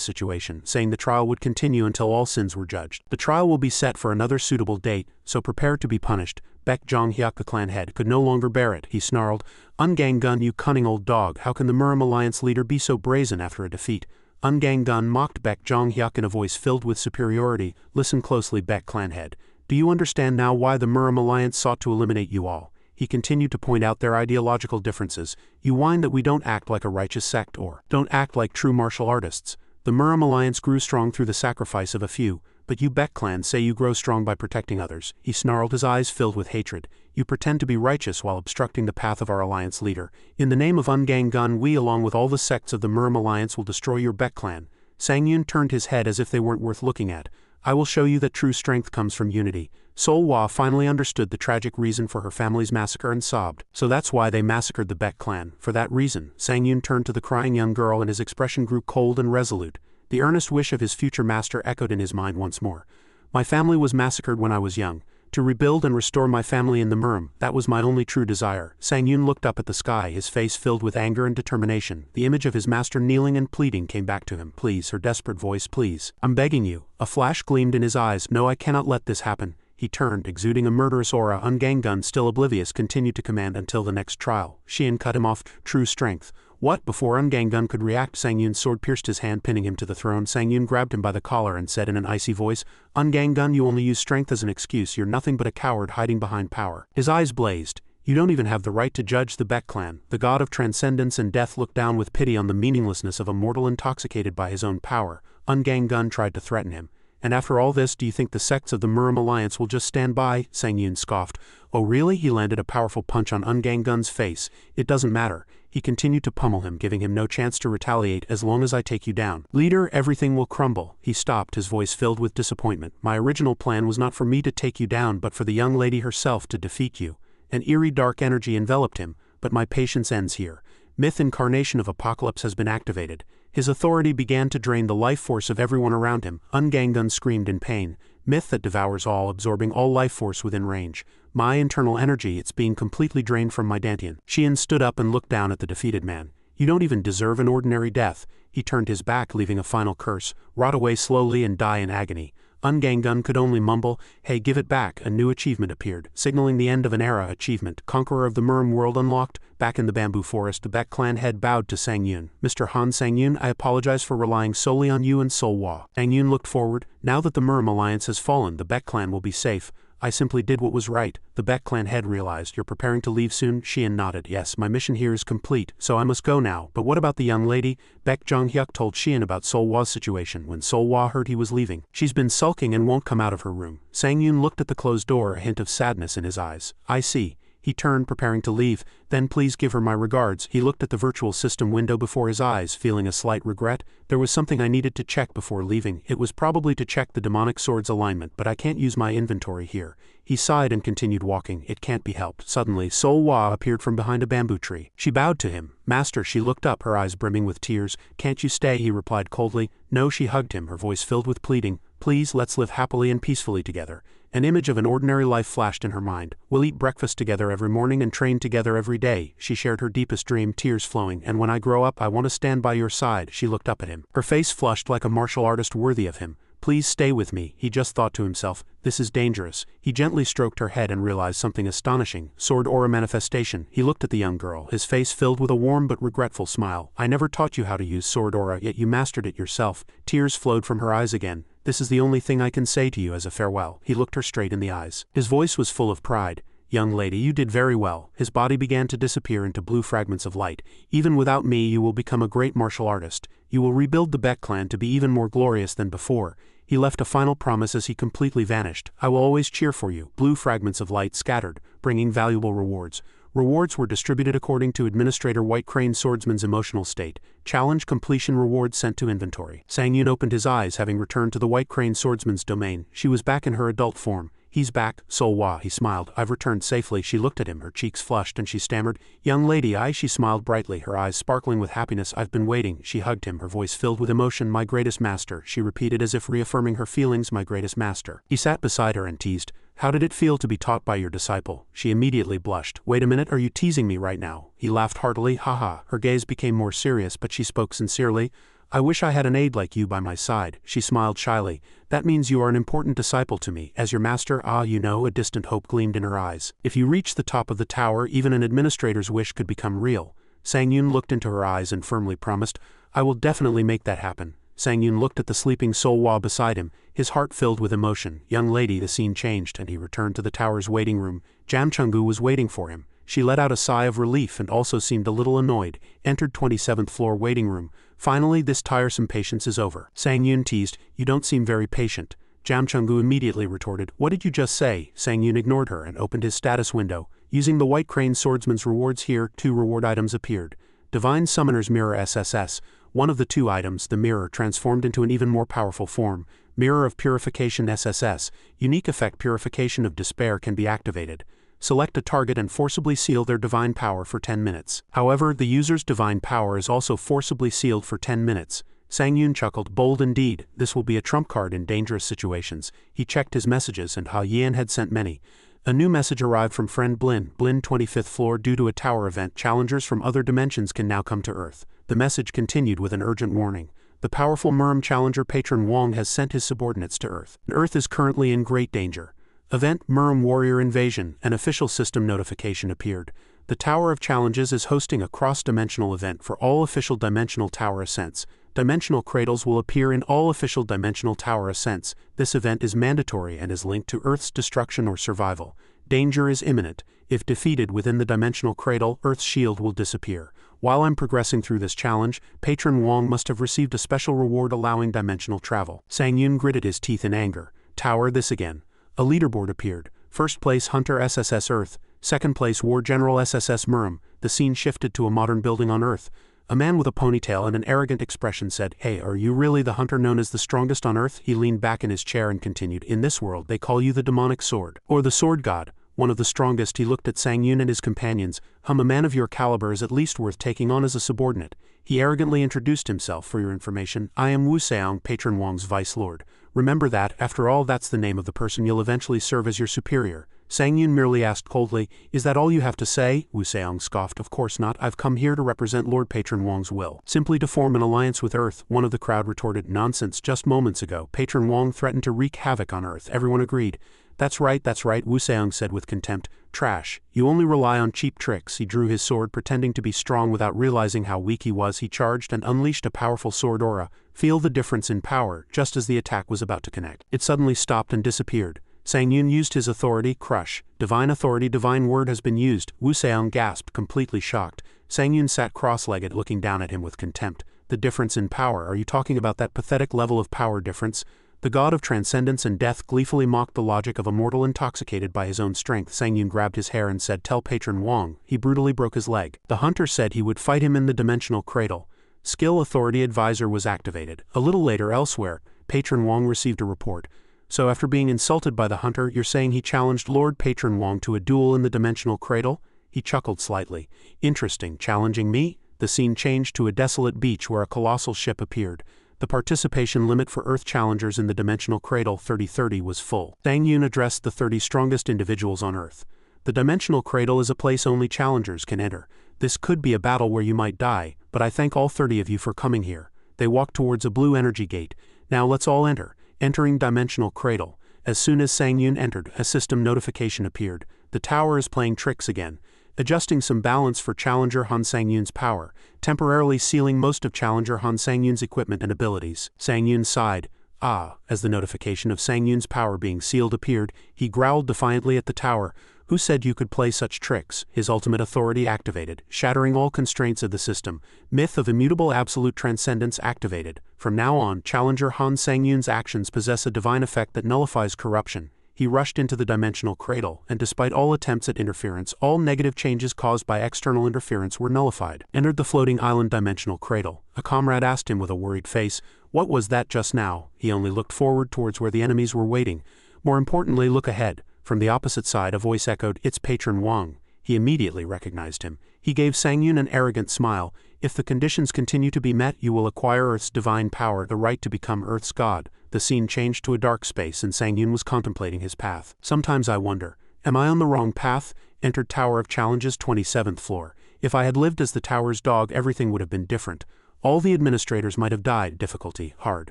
situation, saying the trial would continue until all sins were judged. "The trial will be set for another suitable date, so prepare to be punished." Beck Jong-hyuk, the clan head, could no longer bear it. He snarled, "Ungang Gun, you cunning old dog, how can the Murim Alliance leader be so brazen after a defeat?" Ungang Gun mocked Beck Jong-hyuk in a voice filled with superiority. "Listen closely, Beck clan head. Do you understand now why the Murim Alliance sought to eliminate you all?" He continued to point out their ideological differences. "You whine that we don't act like a righteous sect or don't act like true martial artists. The Murim Alliance grew strong through the sacrifice of a few, but you Beck clan say you grow strong by protecting others." He snarled, his eyes filled with hatred. "You pretend to be righteous while obstructing the path of our alliance leader. In the name of Ungang Gun, we along with all the sects of the Murim Alliance will destroy your Beck clan." Sang-Yun turned his head as if they weren't worth looking at. I will show you that true strength comes from unity. Sol-Wa finally understood the tragic reason for her family's massacre and sobbed. So that's why they massacred the Baek clan. For that reason, Sang-Yun turned to the crying young girl and his expression grew cold and resolute. The earnest wish of his future master echoed in his mind once more. My family was massacred when I was young. To rebuild and restore my family in the Murm, that was my only true desire. Sang-Yun looked up at the sky, his face filled with anger and determination. The image of his master kneeling and pleading came back to him. Please, her desperate voice, please. I'm begging you. A flash gleamed in his eyes. No, I cannot let this happen. He turned, exuding a murderous aura. Ungangun, still oblivious, continued to command until the next trial. Xian cut him off. True strength. What? Before Ungangun could react, Sang-Yun's sword pierced his hand, pinning him to the throne. Sang-Yun grabbed him by the collar and said in an icy voice, Ungangun, you only use strength as an excuse. You're nothing but a coward hiding behind power. His eyes blazed. You don't even have the right to judge the Baek clan. The god of transcendence and death looked down with pity on the meaninglessness of a mortal intoxicated by his own power. Ungangun tried to threaten him. And after all this, do you think the sects of the Murm Alliance will just stand by? Sang-Yun scoffed. Oh really? He landed a powerful punch on Ungangun's face. It doesn't matter. He continued to pummel him, giving him no chance to retaliate. As long as I take you down, leader, everything will crumble. He stopped, his voice filled with disappointment. My original plan was not for me to take you down, but for the young lady herself to defeat you. An eerie dark energy enveloped him, but my patience ends here. Myth incarnation of Apocalypse has been activated. His authority began to drain the life force of everyone around him. Ungangun screamed in pain. Myth that devours all, absorbing all life force within range. My internal energy, it's being completely drained from my Dantian. Xian stood up and looked down at the defeated man. You don't even deserve an ordinary death. He turned his back, leaving a final curse, rot away slowly and die in agony. Ungangun could only mumble, hey, give it back. A new achievement appeared, signaling the end of an era. Achievement, Conqueror of the Murm world unlocked. Back in the bamboo forest, the Baek clan head bowed to Sang-Yun. Mr. Han Sang-Yun, I apologize for relying solely on you and Sol-Wa. Sang-Yun looked forward. Now that the Murm alliance has fallen, the Baek clan will be safe. I simply did what was right. The Baek clan head realized. You're preparing to leave soon? Xian nodded. Yes, my mission here is complete, so I must go now. But what about the young lady? Baek Jonghyuk told Xian about Sol-Wa's situation when Sol-Wa heard he was leaving. She's been sulking and won't come out of her room. Sang-Yun looked at the closed door, a hint of sadness in his eyes. I see. He turned, preparing to leave. Then please give her my regards. He looked at the virtual system window before his eyes, feeling a slight regret. There was something I needed to check before leaving. It was probably to check the demonic sword's alignment, but I can't use my inventory here. He sighed and continued walking. It can't be helped. Suddenly, Sol-Wa appeared from behind a bamboo tree. She bowed to him. Master, she looked up, her eyes brimming with tears. Can't you stay? He replied coldly. No, she hugged him, her voice filled with pleading. Please, let's live happily and peacefully together. An image of an ordinary life flashed in her mind. We'll eat breakfast together every morning and train together every day. She shared her deepest dream, tears flowing. And when I grow up, I want to stand by your side. She looked up at him. Her face flushed like a martial artist worthy of him. Please stay with me, he just thought to himself. This is dangerous. He gently stroked her head and realized something astonishing. Sword aura manifestation. He looked at the young girl, his face filled with a warm but regretful smile. I never taught you how to use sword aura, yet you mastered it yourself. Tears flowed from her eyes again. This is the only thing I can say to you as a farewell. He looked her straight in the eyes. His voice was full of pride. Young lady, you did very well. His body began to disappear into blue fragments of light. Even without me, you will become a great martial artist. You will rebuild the Baek clan to be even more glorious than before. He left a final promise as he completely vanished. I will always cheer for you. Blue fragments of light scattered, bringing valuable rewards. Rewards were distributed according to Administrator White Crane Swordsman's emotional state. Challenge completion rewards sent to inventory. Sang-Yun opened his eyes, having returned to the White Crane Swordsman's domain. She was back in her adult form. He's back, Sol-Wa, he smiled. I've returned safely. She looked at him, her cheeks flushed, and she stammered, Young lady, she smiled brightly, her eyes sparkling with happiness. I've been waiting. She hugged him, her voice filled with emotion. My greatest master, she repeated as if reaffirming her feelings. My greatest master. He sat beside her and teased, How did it feel to be taught by your disciple? She immediately blushed. Wait a minute, are you teasing me right now? He laughed heartily, haha. Her gaze became more serious, but she spoke sincerely. I wish I had an aide like you by my side. She smiled shyly. That means you are an important disciple to me. As your master, you know, a distant hope gleamed in her eyes. If you reach the top of the tower, even an administrator's wish could become real. Sang-Yun looked into her eyes and firmly promised, I will definitely make that happen. Sang-Yun looked at the sleeping Sol-Wa beside him, his heart filled with emotion. Young lady, the scene changed, and he returned to the tower's waiting room. Jam Chung-gu was waiting for him. She let out a sigh of relief and also seemed a little annoyed. Entered 27th floor waiting room. Finally, this tiresome patience is over. Sang-Yun teased, You don't seem very patient. Jam Chung-gu immediately retorted, What did you just say? Sang-Yun ignored her and opened his status window. Using the White Crane Swordsman's rewards here, 2 reward items appeared. Divine Summoner's Mirror SSS. One of the 2 items, the mirror, transformed into an even more powerful form. Mirror of Purification SSS, unique effect Purification of Despair can be activated. Select a target and forcibly seal their divine power for 10 minutes. However, the user's divine power is also forcibly sealed for 10 minutes. Sang Yun chuckled, bold indeed, this will be a trump card in dangerous situations. He checked his messages and Ha Yan had sent many. A new message arrived from friend Blin, 25th floor. Due to a tower event, challengers from other dimensions can now come to Earth. The message continued with an urgent warning. The powerful Murim challenger patron Wong has sent his subordinates to Earth. Earth is currently in great danger. Event Murim Warrior Invasion, an official system notification appeared. The Tower of Challenges is hosting a cross-dimensional event for all official dimensional tower ascents. Dimensional cradles will appear in all official dimensional tower ascents. This event is mandatory and is linked to Earth's destruction or survival. Danger is imminent. If defeated within the dimensional cradle, Earth's shield will disappear. While I'm progressing through this challenge, Patron Wong must have received a special reward allowing dimensional travel. Sang Yun gritted his teeth in anger. Tower this again. A leaderboard appeared. First place Hunter SSS Earth, second place War General SSS Murim. The scene shifted to a modern building on Earth. A man with a ponytail and an arrogant expression said, "Hey, are you really the hunter known as the strongest on Earth?" He leaned back in his chair and continued, "In this world they call you the demonic sword, or the sword god, one of the strongest." He looked at Sang Yun and his companions. A man of your caliber is at least worth taking on as a subordinate." He arrogantly introduced himself. "For your information, I am Wu Seong, Patron Wong's vice lord. Remember that, after all, that's the name of the person you'll eventually serve as your superior." Sang Yun merely asked coldly, "Is that all you have to say?" Wu Seong scoffed, "Of course not. I've come here to represent Lord Patron Wong's will. Simply to form an alliance with Earth." One of the crowd retorted, "Nonsense, just moments ago, Patron Wong threatened to wreak havoc on Earth." Everyone agreed. That's right, Wu Seong said with contempt. "Trash. You only rely on cheap tricks." He drew his sword, pretending to be strong without realizing how weak he was. He charged and unleashed a powerful sword aura. Feel the difference in power. Just as the attack was about to connect, it suddenly stopped and disappeared. Sang Yun used his authority, crush. Divine authority, divine word has been used. Wu Seong gasped, completely shocked. Sang Yun sat cross-legged, looking down at him with contempt. The difference in power? Are you talking about that pathetic level of power difference? The god of transcendence and death gleefully mocked the logic of a mortal intoxicated by his own strength. Sang Yun grabbed his hair and said, "Tell Patron Wong." He brutally broke his leg. The hunter said he would fight him in the dimensional cradle. Skill Authority Advisor was activated. A little later, elsewhere, Patron Wong received a report. "So after being insulted by the hunter, you're saying he challenged Lord Patron Wong to a duel in the dimensional cradle?" He chuckled slightly. "Interesting, challenging me?" The scene changed to a desolate beach where a colossal ship appeared. The participation limit for Earth challengers in the dimensional cradle 3030 was full. Sang Yun addressed the 30 strongest individuals on Earth. "The dimensional cradle is a place only challengers can enter. This could be a battle where you might die, but I thank all 30 of you for coming here." They walked towards a blue energy gate. "Now let's all enter." Entering dimensional cradle. As soon as Sang Yun entered, a system notification appeared. The tower is playing tricks again. Adjusting some balance for Challenger Han Sang Yun's power, temporarily sealing most of Challenger Han Sang Yun's equipment and abilities. Sang Yun sighed. As the notification of Sang Yun's power being sealed appeared, he growled defiantly at the tower. "Who said you could play such tricks?" His ultimate authority activated, shattering all constraints of the system. Myth of immutable absolute transcendence activated. From now on, Challenger Han Sang Yun's actions possess a divine effect that nullifies corruption. He rushed into the dimensional cradle, and despite all attempts at interference, all negative changes caused by external interference were nullified. Entered the floating island dimensional cradle. A comrade asked him with a worried face, "What was that just now?" He only looked forward towards where the enemies were waiting. More importantly, look ahead. From the opposite side, a voice echoed, "It's Patron Wong." He immediately recognized him. He gave Sang Yun an arrogant smile. "If the conditions continue to be met, you will acquire Earth's divine power, the right to become Earth's god." The scene changed to a dark space and Sang Yun was contemplating his path. "Sometimes I wonder, am I on the wrong path?" Entered Tower of Challenges 27th floor. "If I had lived as the tower's dog, everything would have been different. All the administrators might have died." Difficulty, hard.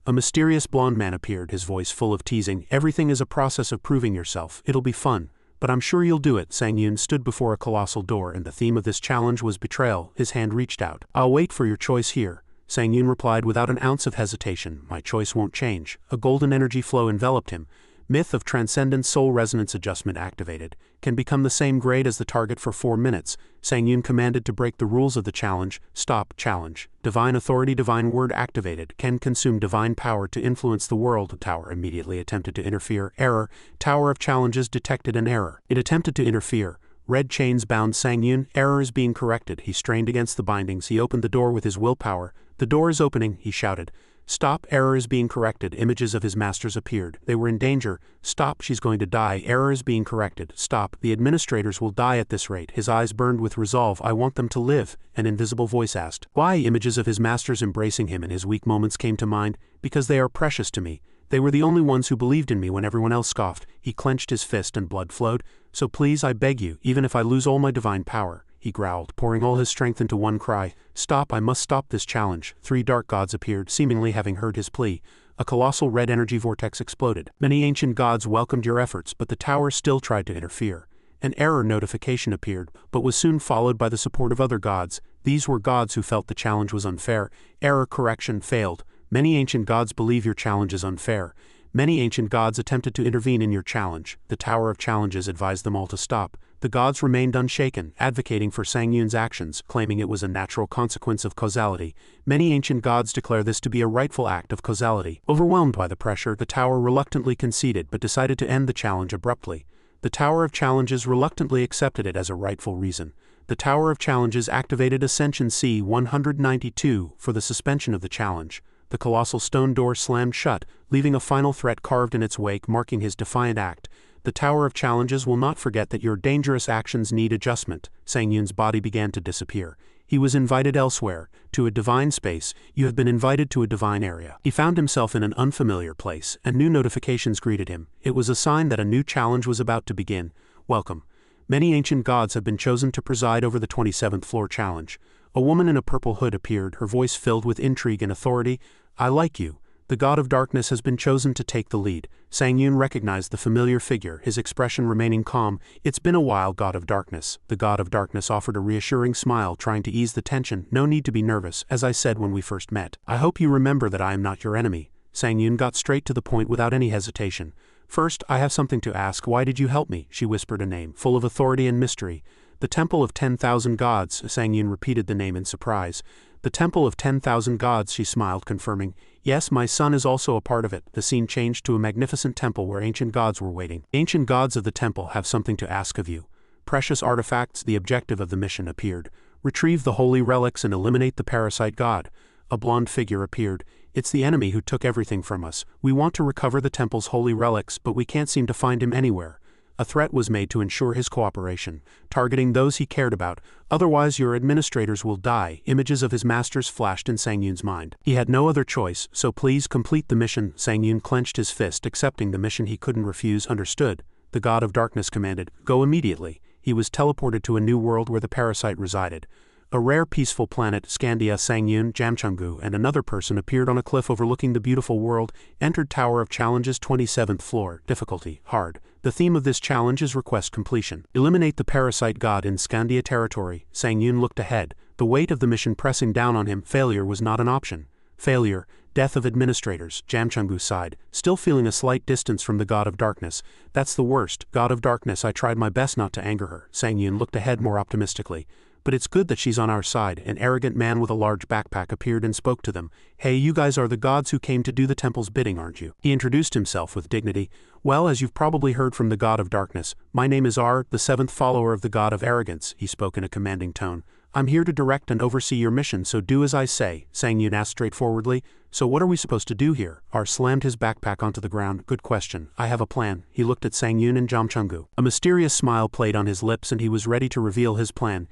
A mysterious blonde man appeared, his voice full of teasing. "Everything is a process of proving yourself. It'll be fun. But I'm sure you'll do it." Sang Yun stood before a colossal door and the theme of this challenge was betrayal. His hand reached out. "I'll wait for your choice here." Sang Yun replied without an ounce of hesitation, "My choice won't change." A golden energy flow enveloped him. Myth of Transcendent Soul Resonance Adjustment activated. Can become the same grade as the target for 4 minutes. Sang Yun commanded to break the rules of the challenge. Stop challenge. Divine Authority Divine Word activated. Can consume divine power to influence the world. The tower immediately attempted to interfere. Error. Tower of Challenges detected an error. It attempted to interfere. Red chains bound Sang Yun. Error is being corrected. He strained against the bindings. He opened the door with his willpower. "The door is opening," he shouted. Stop, error is being corrected. Images of his masters appeared. They were in danger. Stop, she's going to die. Error is being corrected. Stop, the administrators will die at this rate. His eyes burned with resolve. I want them to live, an invisible voice asked. Why? Images of his masters embracing him in his weak moments came to mind. Because they are precious to me. They were the only ones who believed in me when everyone else scoffed. He clenched his fist and blood flowed. So please, I beg you, even if I lose all my divine power, he growled, pouring all his strength into one cry. Stop, I must stop this challenge. 3 dark gods appeared, seemingly having heard his plea. A colossal red energy vortex exploded. Many ancient gods welcomed your efforts, but the tower still tried to interfere. An error notification appeared, but was soon followed by the support of other gods. These were gods who felt the challenge was unfair. Error correction failed. Many ancient gods believe your challenge is unfair. Many ancient gods attempted to intervene in your challenge. The Tower of Challenges advised them all to stop. The gods remained unshaken, advocating for Sang Yun's actions, claiming it was a natural consequence of causality. Many ancient gods declare this to be a rightful act of causality. Overwhelmed by the pressure, the tower reluctantly conceded but decided to end the challenge abruptly. The Tower of Challenges reluctantly accepted it as a rightful reason. The Tower of Challenges activated Ascension C-192 for the suspension of the challenge. The colossal stone door slammed shut, leaving a final threat carved in its wake, marking his defiant act. The Tower of Challenges will not forget that your dangerous actions need adjustment. Sang Yun's body began to disappear. He was invited elsewhere, to a divine space. You have been invited to a divine area. He found himself in an unfamiliar place, and new notifications greeted him. It was a sign that a new challenge was about to begin. Welcome. Many ancient gods have been chosen to preside over the 27th floor challenge. A woman in a purple hood appeared, her voice filled with intrigue and authority. I like you. The god of darkness has been chosen to take the lead. Sang Yun recognized the familiar figure, his expression remaining calm. It's been a while, god of darkness. The god of darkness offered a reassuring smile, trying to ease the tension. No need to be nervous, as I said when we first met. I hope you remember that I am not your enemy. Sang Yun got straight to the point without any hesitation. First, I have something to ask. Why did you help me? She whispered a name, full of authority and mystery. The Temple of 10,000 Gods, Sang Yun repeated the name in surprise. The Temple of 10,000 Gods, she smiled, confirming. Yes, my son is also a part of it. The scene changed to a magnificent temple where ancient gods were waiting. Ancient gods of the temple have something to ask of you. Precious artifacts, the objective of the mission appeared. Retrieve the holy relics and eliminate the parasite god. A blonde figure appeared. It's the enemy who took everything from us. We want to recover the temple's holy relics, but we can't seem to find him anywhere. A threat was made to ensure his cooperation, targeting those he cared about. Otherwise your administrators will die. Images of his masters flashed in Sang Yun's mind. He had no other choice, so please complete the mission. Sang Yun clenched his fist, accepting the mission he couldn't refuse. Understood. The god of darkness commanded, go immediately. He was teleported to a new world where the parasite resided. A rare peaceful planet, Scandia. Sang Yun, Jamchungu, and another person appeared on a cliff overlooking the beautiful world. Entered Tower of Challenges, 27th floor. Difficulty, hard. The theme of this challenge is request completion. Eliminate the parasite god in Scandia territory. Sang Yun looked ahead, the weight of the mission pressing down on him. Failure was not an option. Failure, death of administrators. Jamchungu sighed, still feeling a slight distance from the god of darkness. That's the worst. God of darkness, I tried my best not to anger her. Sang Yun looked ahead more optimistically. But it's good that she's on our side. An arrogant man with a large backpack appeared and spoke to them. Hey, you guys are the gods who came to do the temple's bidding, aren't you? He introduced himself with dignity. Well, as you've probably heard from the god of darkness, my name is R, the 7th follower of the god of arrogance. He spoke in a commanding tone. I'm here to direct and oversee your mission, so do as I say. Sang Yun asked straightforwardly. So what are we supposed to do here? R slammed his backpack onto the ground. Good question. I have a plan. He looked at Sang Yun and Jamchungu. A mysterious smile played on his lips and he was ready to reveal his plan.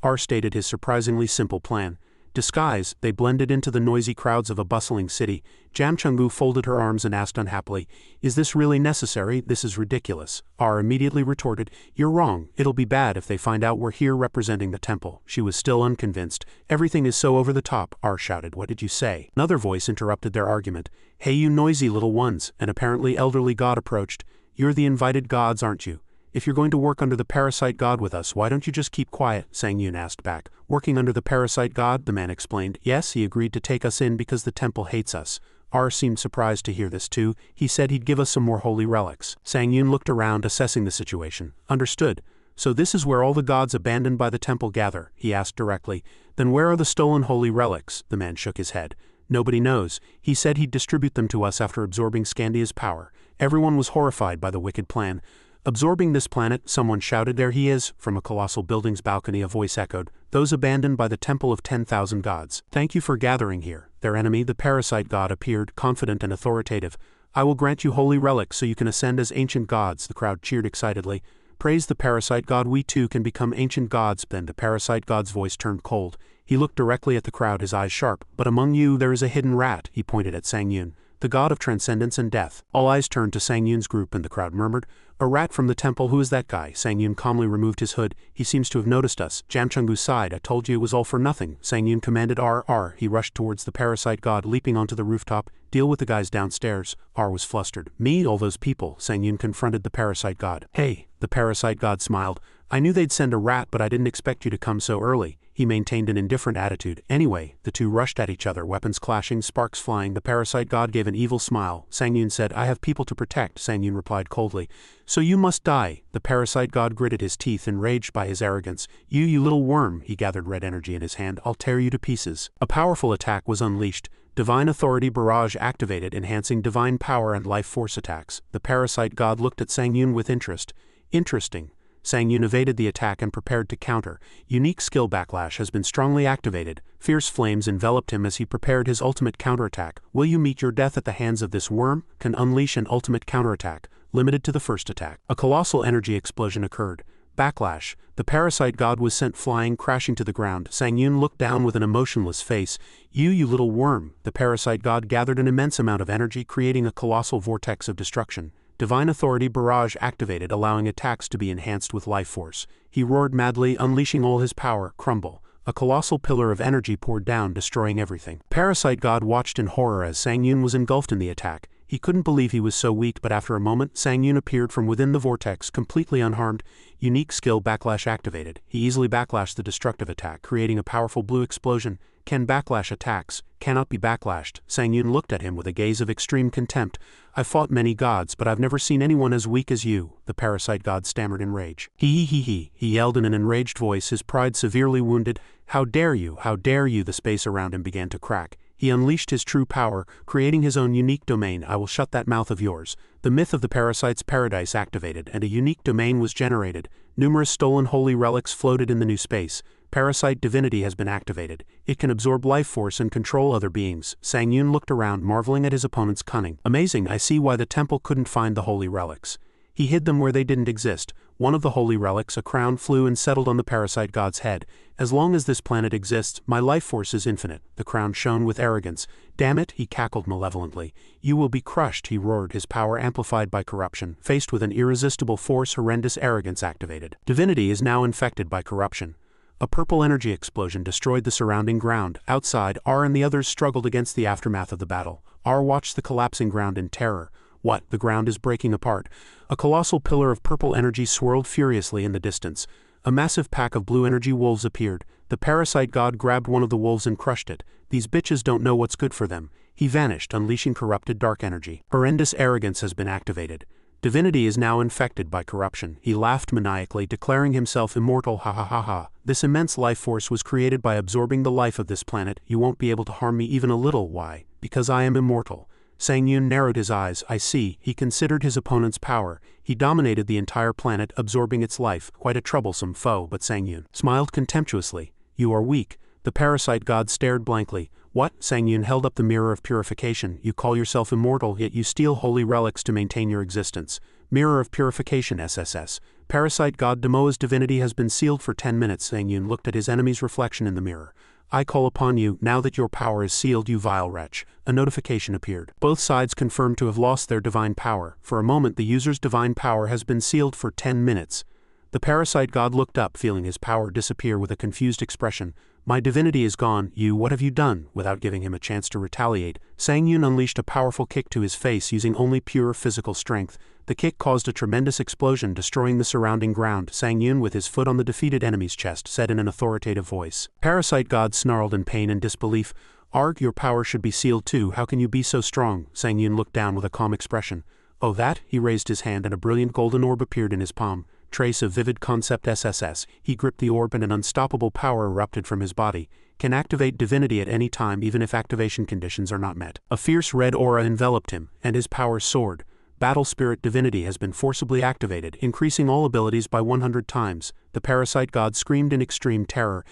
R stated his surprisingly simple plan. Disguise. They blended into the noisy crowds of a bustling city. Jamchungu folded her arms and asked unhappily, is this really necessary? This is ridiculous. R immediately retorted, you're wrong. It'll be bad if they find out we're here representing the temple. She was still unconvinced. Everything is so over the top. R shouted, what did you say? Another voice interrupted their argument. Hey, you noisy little ones. An apparently elderly god approached. You're the invited gods, aren't you? If you're going to work under the parasite god with us, why don't you just keep quiet? Sang Yun asked back. Working under the parasite god? The man explained. Yes, he agreed to take us in because the temple hates us. R seemed surprised to hear this too. He said he'd give us some more holy relics. Sang Yun looked around, assessing the situation. Understood. So this is where all the gods abandoned by the temple gather? He asked directly. Then where are the stolen holy relics? The man shook his head. Nobody knows. He said he'd distribute them to us after absorbing Scandia's power. Everyone was horrified by the wicked plan. Absorbing this planet, someone shouted. There he is! From a colossal building's balcony a voice echoed. Those abandoned by the Temple of 10,000 Gods. Thank you for gathering here. Their enemy, the parasite god, appeared, confident and authoritative. I will grant you holy relics so you can ascend as ancient gods, the crowd cheered excitedly. Praise the parasite god, we too can become ancient gods. Then the parasite god's voice turned cold. He looked directly at the crowd, his eyes sharp. But among you there is a hidden rat, he pointed at Sang Yun, the god of transcendence and death. All eyes turned to Sang Yun's group and the crowd murmured, a rat from the temple, who is that guy? Sang Yun calmly removed his hood. He seems to have noticed us. Jamchungu sighed. I told you it was all for nothing. Sang Yun commanded R. He rushed towards the parasite god, leaping onto the rooftop. Deal with the guys downstairs. R was flustered. Me? All those people? Sang Yun confronted the parasite god. Hey, the parasite god smiled. I knew they'd send a rat, but I didn't expect you to come so early. He maintained an indifferent attitude. Anyway, the two rushed at each other, weapons clashing, sparks flying. The parasite god gave an evil smile. Sang Yun said, I have people to protect. Sang Yun replied coldly. So you must die. The parasite god gritted his teeth, enraged by his arrogance. You little worm. He gathered red energy in his hand. I'll tear you to pieces. A powerful attack was unleashed. Divine Authority Barrage activated, enhancing divine power and life force attacks. The parasite god looked at Sang Yun with interest. Interesting. Sang Yun evaded the attack and prepared to counter. Unique skill backlash has been strongly activated. Fierce flames enveloped him as he prepared his ultimate counterattack. Will you meet your death at the hands of this worm? Can unleash an ultimate counterattack, limited to the first attack. A colossal energy explosion occurred. Backlash. The parasite god was sent flying, crashing to the ground. Sang Yun looked down with an emotionless face. You little worm. The parasite god gathered an immense amount of energy, creating a colossal vortex of destruction. Divine Authority Barrage activated, allowing attacks to be enhanced with life force. He roared madly, unleashing all his power. Crumble. A colossal pillar of energy poured down, destroying everything. Parasite god watched in horror as Sang Yun was engulfed in the attack. He couldn't believe he was so weak, but after a moment, Sang Yun appeared from within the vortex, completely unharmed. Unique skill backlash activated. He easily backlashed the destructive attack, creating a powerful blue explosion. Can backlash attacks cannot be backlashed. Sang Yun looked at him with a gaze of extreme contempt. I've fought many gods, but I've never seen anyone as weak as you, the parasite god stammered in rage. He yelled in an enraged voice, his pride severely wounded. How dare you, how dare you? The space around him began to crack. He unleashed his true power, creating his own unique domain. I will shut that mouth of yours. The myth of the parasite's paradise activated, and a unique domain was generated. Numerous stolen holy relics floated in the new space. Parasite divinity has been activated. It can absorb life force and control other beings. Sang Yun looked around, marveling at his opponent's cunning. Amazing, I see why the temple couldn't find the holy relics. He hid them where they didn't exist. One of the holy relics, a crown, flew and settled on the parasite god's head. As long as this planet exists, my life force is infinite. The crown shone with arrogance. Damn it, he cackled malevolently. You will be crushed, he roared, his power amplified by corruption. Faced with an irresistible force, horrendous arrogance activated. Divinity is now infected by corruption. A purple energy explosion destroyed the surrounding ground. Outside, R and the others struggled against the aftermath of the battle. R watched the collapsing ground in terror. What? The ground is breaking apart. A colossal pillar of purple energy swirled furiously in the distance. A massive pack of blue energy wolves appeared. The parasite god grabbed one of the wolves and crushed it. These bitches don't know what's good for them. He vanished, unleashing corrupted dark energy. Horrendous arrogance has been activated. Divinity is now infected by corruption. He laughed maniacally, declaring himself immortal. Ha ha ha ha. This immense life force was created by absorbing the life of this planet. You won't be able to harm me even a little. Why? Because I am immortal. Sang Yun narrowed his eyes. I see. He considered his opponent's power. He dominated the entire planet, absorbing its life. Quite a troublesome foe, but Sang Yun smiled contemptuously. You are weak. The parasite god stared blankly. What? Sang Yun held up the mirror of purification. You call yourself immortal, yet you steal holy relics to maintain your existence. Mirror of purification, SSS. Parasite god Demoa's divinity has been sealed for 10 minutes. Sang Yun looked at his enemy's reflection in the mirror. I call upon you, now that your power is sealed, you vile wretch. A notification appeared. Both sides confirmed to have lost their divine power. For a moment, the user's divine power has been sealed for 10 minutes. The parasite god looked up, feeling his power disappear with a confused expression. My divinity is gone. What have you done? Without giving him a chance to retaliate, Sang Yun unleashed a powerful kick to his face using only pure physical strength. The kick caused a tremendous explosion, destroying the surrounding ground. Sang Yun, with his foot on the defeated enemy's chest, said in an authoritative voice. Parasite god snarled in pain and disbelief. Arg, your power should be sealed too. How can you be so strong? Sang Yun looked down with a calm expression. Oh that? He raised his hand and a brilliant golden orb appeared in his palm. Trace of vivid concept SSS. He gripped the orb and an unstoppable power erupted from his body. Can activate divinity at any time even if activation conditions are not met. A fierce red aura enveloped him, and his power soared. Battle Spirit Divinity has been forcibly activated, increasing all abilities by 100 times. The parasite god screamed in extreme terror.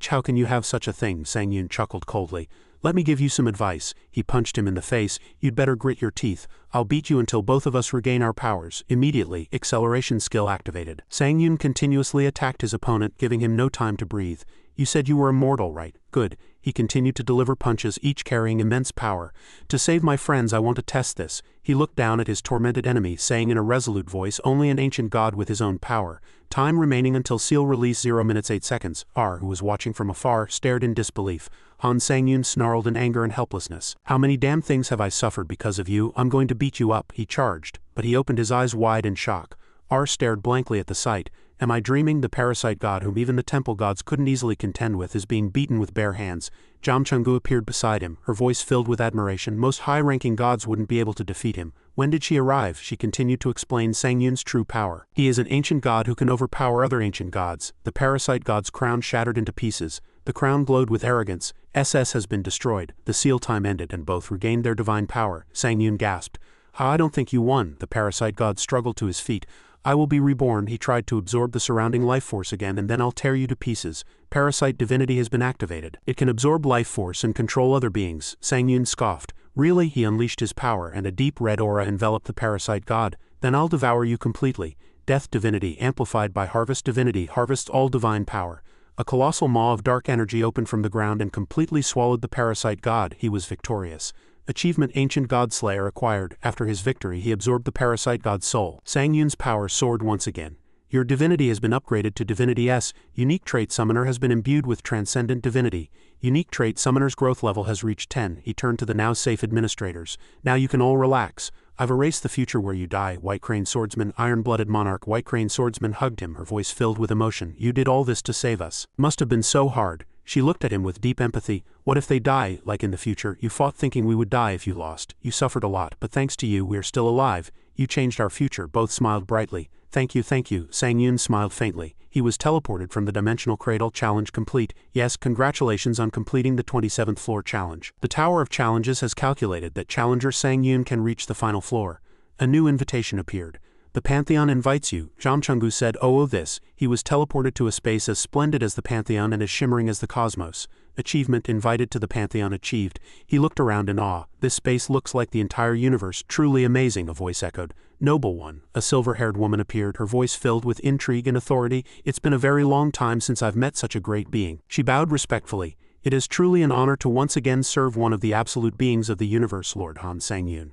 How can you have such a thing? Sang Yun chuckled coldly. Let me give you some advice. He punched him in the face. You'd better grit your teeth. I'll beat you until both of us regain our powers. Immediately, acceleration skill activated. Sang Yun continuously attacked his opponent, giving him no time to breathe. You said you were immortal, right? Good. He continued to deliver punches, each carrying immense power. To save my friends, I want to test this. He looked down at his tormented enemy, saying in a resolute voice, only an ancient god with his own power. Time remaining until seal release 0 minutes 8 seconds. R, who was watching from afar, stared in disbelief. Han Sang-Yun snarled in anger and helplessness. How many damn things have I suffered because of you? I'm going to beat you up, he charged, but he opened his eyes wide in shock. R stared blankly at the sight. Am I dreaming? The parasite god whom even the temple gods couldn't easily contend with is being beaten with bare hands. Jam Chungu appeared beside him, her voice filled with admiration. Most high-ranking gods wouldn't be able to defeat him. When did she arrive? She continued to explain Sang-Yun's true power. He is an ancient god who can overpower other ancient gods. The parasite god's crown shattered into pieces. The crown glowed with arrogance. SS has been destroyed. The seal time ended and both regained their divine power. Sang-Yun gasped. I don't think you won. The parasite god struggled to his feet. I will be reborn. He tried to absorb the surrounding life force again, and then I'll tear you to pieces. Parasite divinity has been activated. It can absorb life force and control other beings. Sang-Yun scoffed. Really? He unleashed his power, and a deep red aura enveloped the parasite god. Then I'll devour you completely. Death divinity amplified by harvest divinity harvests all divine power. A colossal maw of dark energy opened from the ground and completely swallowed the parasite god. He was victorious. Achievement Ancient God Slayer acquired. After his victory, he absorbed the parasite god's soul. Sang-Yun's power soared once again. Your divinity has been upgraded to Divinity S. Unique trait Summoner has been imbued with Transcendent Divinity. Unique trait Summoner's growth level has reached 10. He turned to the now safe administrators. Now you can all relax. I've erased the future where you die. White Crane Swordsman, Iron-Blooded Monarch. White Crane Swordsman hugged him, her voice filled with emotion. You did all this to save us. Must have been so hard. She looked at him with deep empathy. What if they die, like in the future? You fought thinking we would die if you lost. You suffered a lot, but thanks to you, we're still alive. You changed our future. Both smiled brightly. Thank you, thank you. Sang-Yun smiled faintly. He was teleported from the Dimensional Cradle. Challenge complete. Yes, congratulations on completing the 27th floor challenge. The Tower of Challenges has calculated that Challenger Sang-Yun can reach the final floor. A new invitation appeared. The Pantheon invites you, Jam Chungu said. Oh, this. He was teleported to a space as splendid as the Pantheon and as shimmering as the cosmos. Achievement invited to the Pantheon achieved. He looked around in awe. This space looks like the entire universe. Truly amazing, a voice echoed. Noble one. A silver-haired woman appeared, her voice filled with intrigue and authority. It's been a very long time since I've met such a great being. She bowed respectfully. It is truly an honor to once again serve one of the absolute beings of the universe, Lord Han Sang-Yun.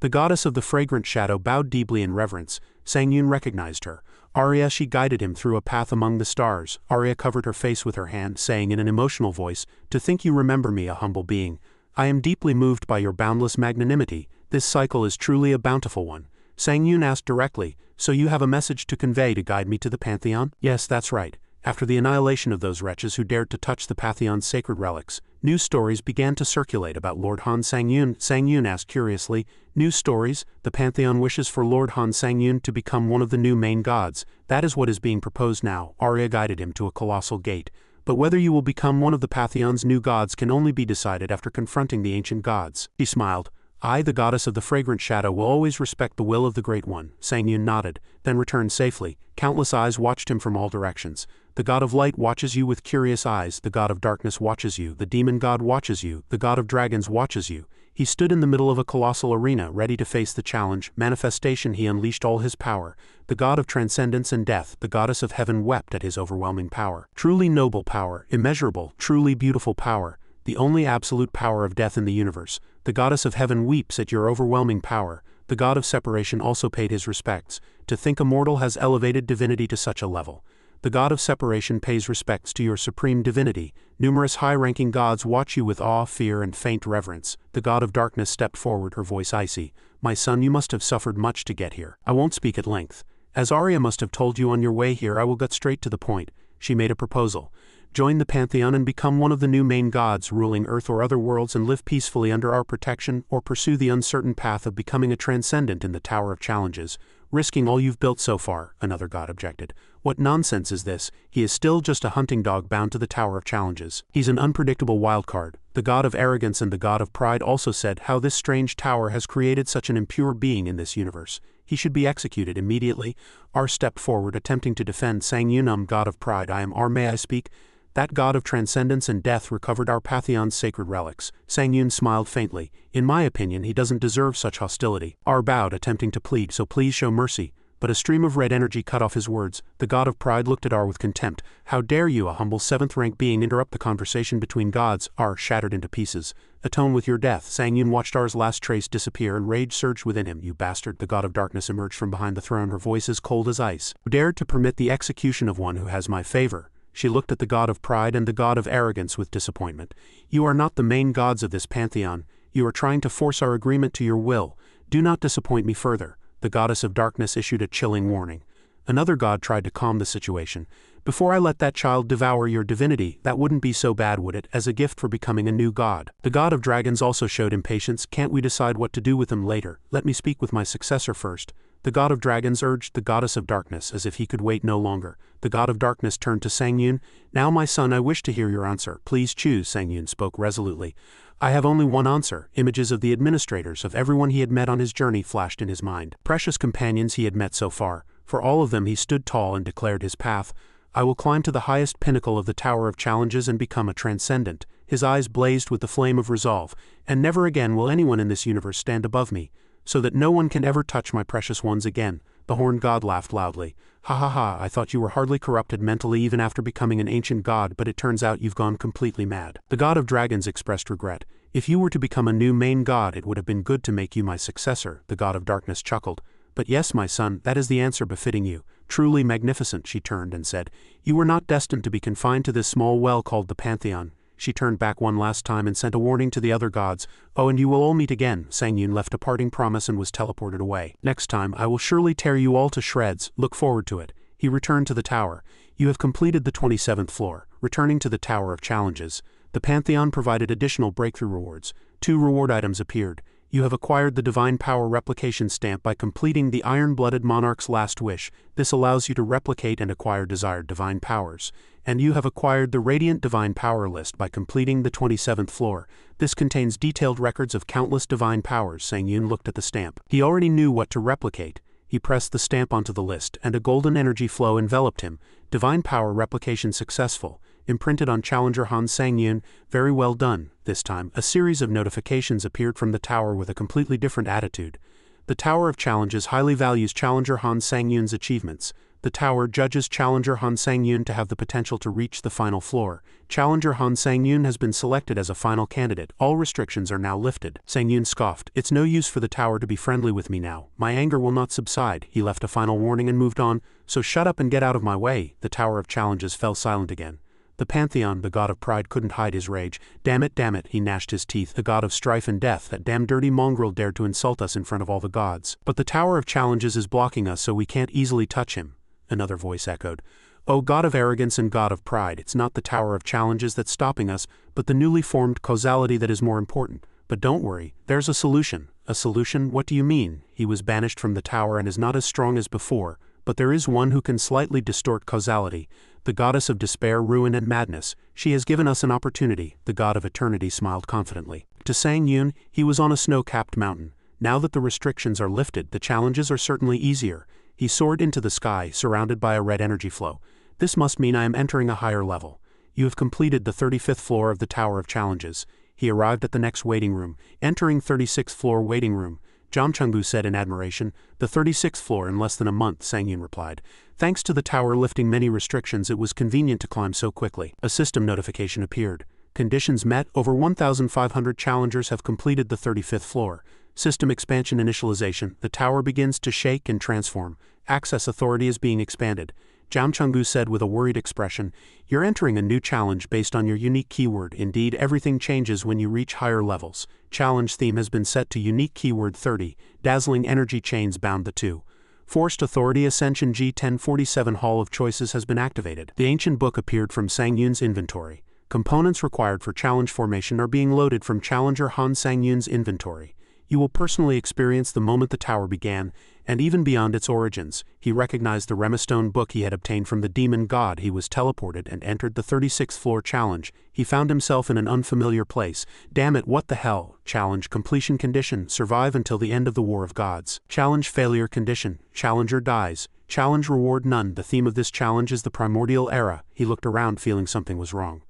The goddess of the fragrant shadow bowed deeply in reverence. Sang-Yun recognized her. Arya, she guided him through a path among the stars. Arya covered her face with her hand, saying in an emotional voice, To think you remember me, a humble being. I am deeply moved by your boundless magnanimity. This cycle is truly a bountiful one. Sang-Yun asked directly, So you have a message to convey to guide me to the Pantheon? Yes, that's right. After the annihilation of those wretches who dared to touch the Pantheon's sacred relics, news stories began to circulate about Lord Han Sang-Yun. Sang-Yun asked curiously, News stories? The Pantheon wishes for Lord Han Sang-Yun to become one of the new main gods. That is what is being proposed now. Arya guided him to a colossal gate. But whether you will become one of the Pantheon's new gods can only be decided after confronting the ancient gods. He smiled. I, the goddess of the fragrant shadow, will always respect the will of the Great One. Sang-Yun nodded, then returned safely. Countless eyes watched him from all directions. The god of light watches you with curious eyes. The god of darkness watches you. The demon god watches you. The god of dragons watches you. He stood in the middle of a colossal arena, ready to face the challenge. Manifestation, he unleashed all his power. The god of transcendence and death, the goddess of heaven, wept at his overwhelming power. Truly noble power, immeasurable, truly beautiful power. The only absolute power of death in the universe. The goddess of heaven weeps at your overwhelming power. The god of separation also paid his respects. To think a mortal has elevated divinity to such a level. The god of separation pays respects to your supreme divinity. Numerous high-ranking gods watch you with awe, fear, and faint reverence. The god of darkness stepped forward, her voice icy. My son, you must have suffered much to get here. I won't speak at length. As Arya must have told you on your way here, I will get straight to the point. She made a proposal. Join the Pantheon and become one of the new main gods ruling Earth or other worlds and live peacefully under our protection, or pursue the uncertain path of becoming a transcendent in the Tower of Challenges. risking all you've built so far," another god objected. "What nonsense is this? He is still just a hunting dog bound to the Tower of Challenges. He's an unpredictable wildcard." The god of arrogance and the god of pride also said how this strange tower has created such an impure being in this universe. He should be executed immediately. R stepped forward, attempting to defend Sang Yun. God of pride, I am R. May I speak? That god of transcendence and death recovered our Pantheon's sacred relics. Sang Yun smiled faintly. In my opinion, he doesn't deserve such hostility. R bowed, attempting to plead, so please show mercy. But a stream of red energy cut off his words. The god of pride looked at R with contempt. How dare you, a humble 7th rank being, interrupt the conversation between gods? R shattered into pieces. Atone with your death. Sang Yun watched R's last trace disappear and rage surged within him. You bastard. The god of darkness emerged from behind the throne, her voice as cold as ice. Who dared to permit the execution of one who has my favor? She looked at the god of pride and the god of arrogance with disappointment. You are not the main gods of this pantheon. You are trying to force our agreement to your will. Do not disappoint me further. The goddess of darkness issued a chilling warning. Another god tried to calm the situation. Before I let that child devour your divinity, that wouldn't be so bad, would it, as a gift for becoming a new god? The god of dragons also showed impatience. Can't we decide what to do with him later? Let me speak with my successor first. The god of dragons urged the goddess of darkness as if he could wait no longer. The god of darkness turned to Sang Yun. Now my son, I wish to hear your answer. Please choose. Sang Yun spoke resolutely. I have only one answer. Images of the administrators, of everyone he had met on his journey, flashed in his mind. Precious companions he had met so far. For all of them he stood tall and declared his path. I will climb to the highest pinnacle of the Tower of Challenges and become a transcendent. His eyes blazed with the flame of resolve. And never again will anyone in this universe stand above me, so that no one can ever touch my precious ones again. The horned god laughed loudly. Ha ha ha, I thought you were hardly corrupted mentally even after becoming an ancient god, but it turns out you've gone completely mad. The god of dragons expressed regret. If you were to become a new main god, it would have been good to make you my successor. The god of darkness chuckled. But yes, my son, that is the answer befitting you. Truly magnificent. She turned and said, you were not destined to be confined to this small well called the Pantheon. She turned back one last time and sent a warning to the other gods. Oh, and you will all meet again. Sang Yun left a parting promise and was teleported away. Next time, I will surely tear you all to shreds. Look forward to it. He returned to the tower. You have completed the 27th floor. Returning to the Tower of Challenges, the Pantheon provided additional breakthrough rewards. 2 reward items appeared. You have acquired the Divine Power Replication Stamp by completing the Iron-Blooded Monarch's Last Wish. This allows you to replicate and acquire desired divine powers. And you have acquired the Radiant Divine Power List by completing the 27th floor. This contains detailed records of countless divine powers. Sang Yun looked at the stamp. He already knew what to replicate. He pressed the stamp onto the list, and a golden energy flow enveloped him. Divine Power Replication successful. Imprinted on Challenger Han Sang Yun. Very well done. This time, a series of notifications appeared from the tower with a completely different attitude. The Tower of Challenges highly values Challenger Han Sang Yun's achievements. The tower judges Challenger Han Sang Yun to have the potential to reach the final floor. Challenger Han Sang Yun has been selected as a final candidate. All restrictions are now lifted. Sang Yun scoffed. It's no use for the tower to be friendly with me now. My anger will not subside. He left a final warning and moved on. So shut up and get out of my way. The Tower of Challenges fell silent again. The Pantheon, the god of pride, couldn't hide his rage. Damn it, he gnashed his teeth. The god of strife and death, that damn dirty mongrel dared to insult us in front of all the gods. But the Tower of Challenges is blocking us so we can't easily touch him. Another voice echoed. Oh, god of arrogance and god of pride, it's not the Tower of Challenges that's stopping us, but the newly formed causality that is more important. But don't worry, there's a solution. A solution? What do you mean? He was banished from the tower and is not as strong as before, but there is one who can slightly distort causality. The goddess of despair, ruin and madness. She has given us an opportunity. The god of eternity smiled confidently. To Sang Yun, he was on a snow-capped mountain. Now that the restrictions are lifted, the challenges are certainly easier. He soared into the sky, surrounded by a red energy flow. This must mean I am entering a higher level. You have completed the 35th floor of the Tower of Challenges. He arrived at the next waiting room, entering 36th floor waiting room. Jam Chengbu said in admiration. The 36th floor in less than a month, Sang Yun replied. Thanks to the tower lifting many restrictions, it was convenient to climb so quickly. A system notification appeared. Conditions met. Over 1,500 challengers have completed the 35th floor. System expansion initialization. The tower begins to shake and transform. Access authority is being expanded. Jam Chengbu said with a worried expression, you're entering a new challenge based on your unique keyword. Indeed, everything changes when you reach higher levels. Challenge theme has been set to unique keyword 30. Dazzling energy chains bound the two. Forced Authority Ascension G1047 Hall of Choices has been activated. The ancient book appeared from Sang Yun's inventory. Components required for challenge formation are being loaded from Challenger Han Sang Yun's inventory. You will personally experience the moment the tower began, and even beyond its origins. He recognized the Remestone book he had obtained from the demon god. He was teleported and entered the 36th floor challenge. He found himself in an unfamiliar place. Damn it, what the hell? Challenge completion condition: survive until the end of the War of Gods. Challenge failure condition: challenger dies. Challenge reward none. The theme of this challenge is the primordial era. He looked around, feeling something was wrong.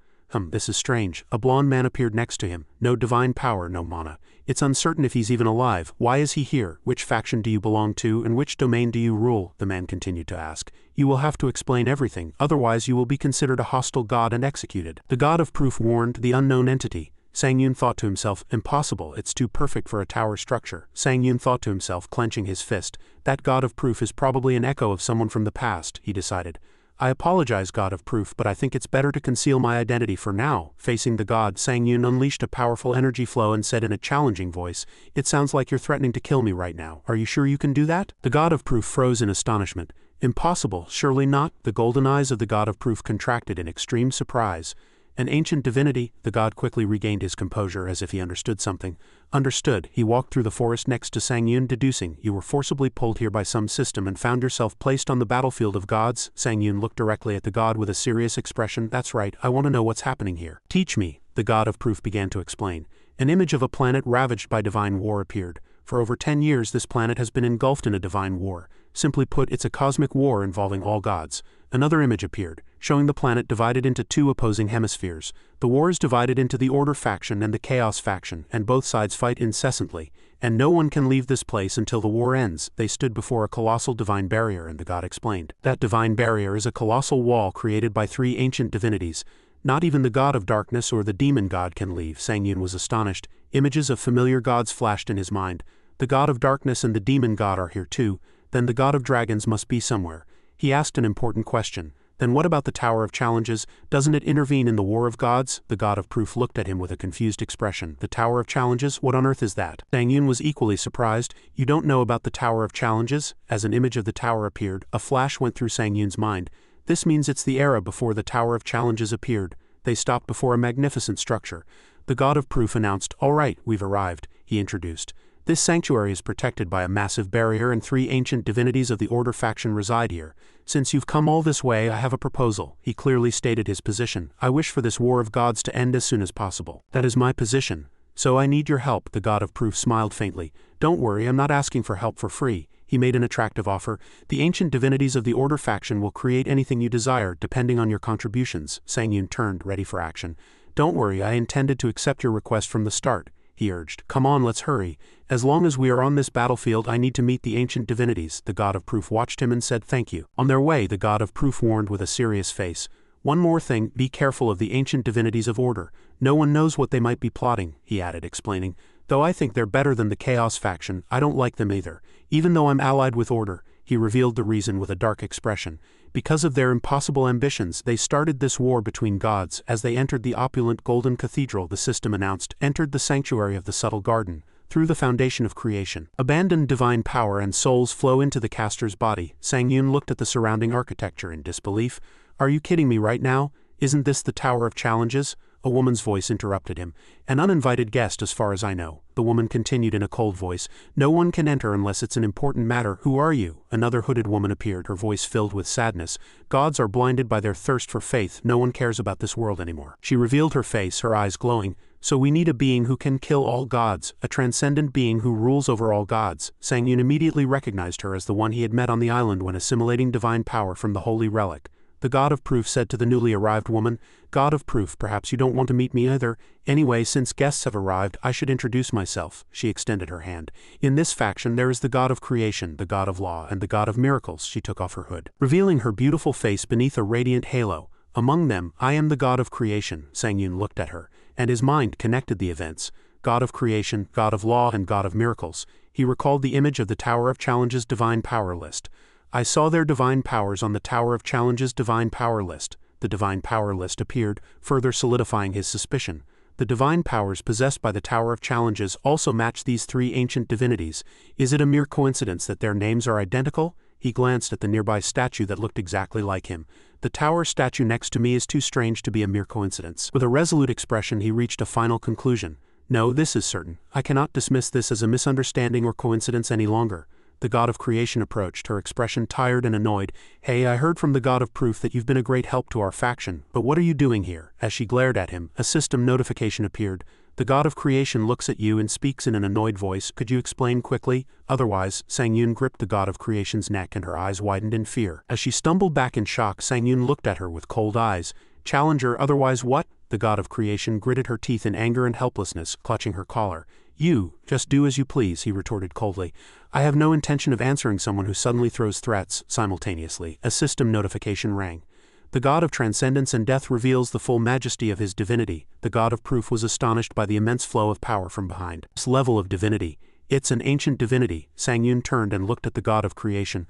This is strange. A blond man appeared next to him. No divine power, no mana. It's uncertain if he's even alive. Why is he here? Which faction do you belong to, and which domain do you rule? The man continued to ask. You will have to explain everything, otherwise you will be considered a hostile god and executed. The god of proof warned the unknown entity. Sang Yun thought to himself, impossible, it's too perfect for a tower structure. Sang Yun thought to himself, clenching his fist. That god of proof is probably an echo of someone from the past, he decided. I apologize, God of Proof, but I think it's better to conceal my identity for now. Facing the god, Sang Yun unleashed a powerful energy flow and said in a challenging voice, It sounds like you're threatening to kill me right now. Are you sure you can do that? The God of Proof froze in astonishment. Impossible, surely not. The golden eyes of the God of Proof contracted in extreme surprise. An ancient divinity, the god quickly regained his composure as if he understood something. Understood. He walked through the forest next to Sang Yun, deducing, you were forcibly pulled here by some system and found yourself placed on the battlefield of gods. Sang Yun looked directly at the god with a serious expression. That's right, I want to know what's happening here. Teach me, the God of Proof began to explain. An image of a planet ravaged by divine war appeared. For over 10 years this planet has been engulfed in a divine war. Simply put, it's a cosmic war involving all gods. Another image appeared, showing the planet divided into two opposing hemispheres. The war is divided into the Order faction and the Chaos faction, and both sides fight incessantly, and no one can leave this place until the war ends. They stood before a colossal divine barrier, and the god explained. That divine barrier is a colossal wall created by 3 ancient divinities. Not even the god of darkness or the demon god can leave. Sang Yun was astonished. Images of familiar gods flashed in his mind. The god of darkness and the demon god are here too. Then the god of dragons must be somewhere. He asked an important question. Then what about the Tower of Challenges? Doesn't it intervene in the War of Gods? The God of Proof looked at him with a confused expression. The Tower of Challenges? What on earth is that? Sang Yun was equally surprised. You don't know about the Tower of Challenges? As an image of the tower appeared, a flash went through Sang Yun's mind. This means it's the era before the Tower of Challenges appeared. They stopped before a magnificent structure. The God of Proof announced, All right, we've arrived, he introduced. This sanctuary is protected by a massive barrier and 3 ancient divinities of the Order faction reside here. Since you've come all this way, I have a proposal. He clearly stated his position. I wish for this War of Gods to end as soon as possible. That is my position. So I need your help. The God of Proof smiled faintly. Don't worry, I'm not asking for help for free. He made an attractive offer. The ancient divinities of the Order faction will create anything you desire, depending on your contributions. Sang Yun turned, ready for action. Don't worry, I intended to accept your request from the start, he urged. Come on, let's hurry. As long as we are on this battlefield, I need to meet the ancient divinities. The God of Proof watched him and said thank you. On their way, the God of Proof warned with a serious face. One more thing, be careful of the ancient divinities of Order. No one knows what they might be plotting, he added, explaining. Though I think they're better than the Chaos faction, I don't like them either. Even though I'm allied with Order, he revealed the reason with a dark expression. Because of their impossible ambitions, they started this war between gods. As they entered the opulent golden cathedral, the system announced, entered the sanctuary of the subtle garden, through the foundation of creation. Abandoned divine power and souls flow into the caster's body. Sang Yun looked at the surrounding architecture in disbelief. Are you kidding me right now? Isn't this the Tower of Challenges? A woman's voice interrupted him. An uninvited guest as far as I know. The woman continued in a cold voice. No one can enter unless it's an important matter. Who are you? Another hooded woman appeared, her voice filled with sadness. Gods are blinded by their thirst for faith. No one cares about this world anymore. She revealed her face, her eyes glowing. So we need a being who can kill all gods, a transcendent being who rules over all gods. Sang Yun immediately recognized her as the one he had met on the island when assimilating divine power from the holy relic. The God of Proof said to the newly arrived woman, God of Proof, perhaps you don't want to meet me either. Anyway, since guests have arrived, I should introduce myself. She extended her hand. In this faction there is the God of Creation, the God of Law, and the God of Miracles. She took off her hood, revealing her beautiful face beneath a radiant halo. Among them, I am the God of Creation. Sang Yun looked at her, and his mind connected the events. God of Creation, God of Law, and God of Miracles. He recalled the image of the Tower of Challenges divine power list. I saw their divine powers on the Tower of Challenges divine power list. The divine power list appeared, further solidifying his suspicion. The divine powers possessed by the Tower of Challenges also match these 3 ancient divinities. Is it a mere coincidence that their names are identical? He glanced at the nearby statue that looked exactly like him. The tower statue next to me is too strange to be a mere coincidence. With a resolute expression he reached a final conclusion. No, this is certain. I cannot dismiss this as a misunderstanding or coincidence any longer. The god of creation approached, her expression tired and annoyed. Hey, I heard from the god of proof that you've been a great help to our faction, but what are you doing here? As she glared at him, a system notification appeared. The god of creation looks at you and speaks in an annoyed voice. Could you explain quickly? Otherwise, Sang-Yun gripped the god of creation's neck and her eyes widened in fear. As she stumbled back in shock, Sang-Yun looked at her with cold eyes. Challenger, otherwise what? The god of creation gritted her teeth in anger and helplessness, clutching her collar. You, just do as you please, he retorted coldly. I have no intention of answering someone who suddenly throws threats. Simultaneously, a system notification rang. The god of transcendence and death reveals the full majesty of his divinity. The god of proof was astonished by the immense flow of power from behind. This level of divinity. It's an ancient divinity. Sang-Yun turned and looked at the god of creation.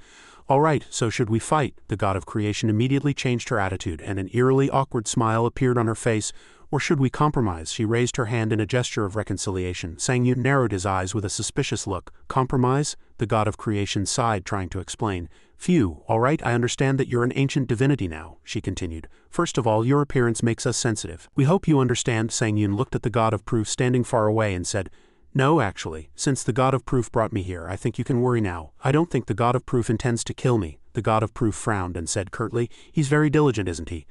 All right, so should we fight? The god of creation immediately changed her attitude, and an eerily awkward smile appeared on her face. Or should we compromise? She raised her hand in a gesture of reconciliation. Sang-Yun narrowed his eyes with a suspicious look. Compromise? The god of creation sighed, trying to explain. Phew, all right, I understand that you're an ancient divinity now, she continued. First of all, your appearance makes us sensitive. We hope you understand. Sang-Yun looked at the god of proof standing far away and said, No, actually, since the god of proof brought me here, I think you can worry now. I don't think the god of proof intends to kill me. The god of proof frowned and said curtly, He's very diligent, isn't he?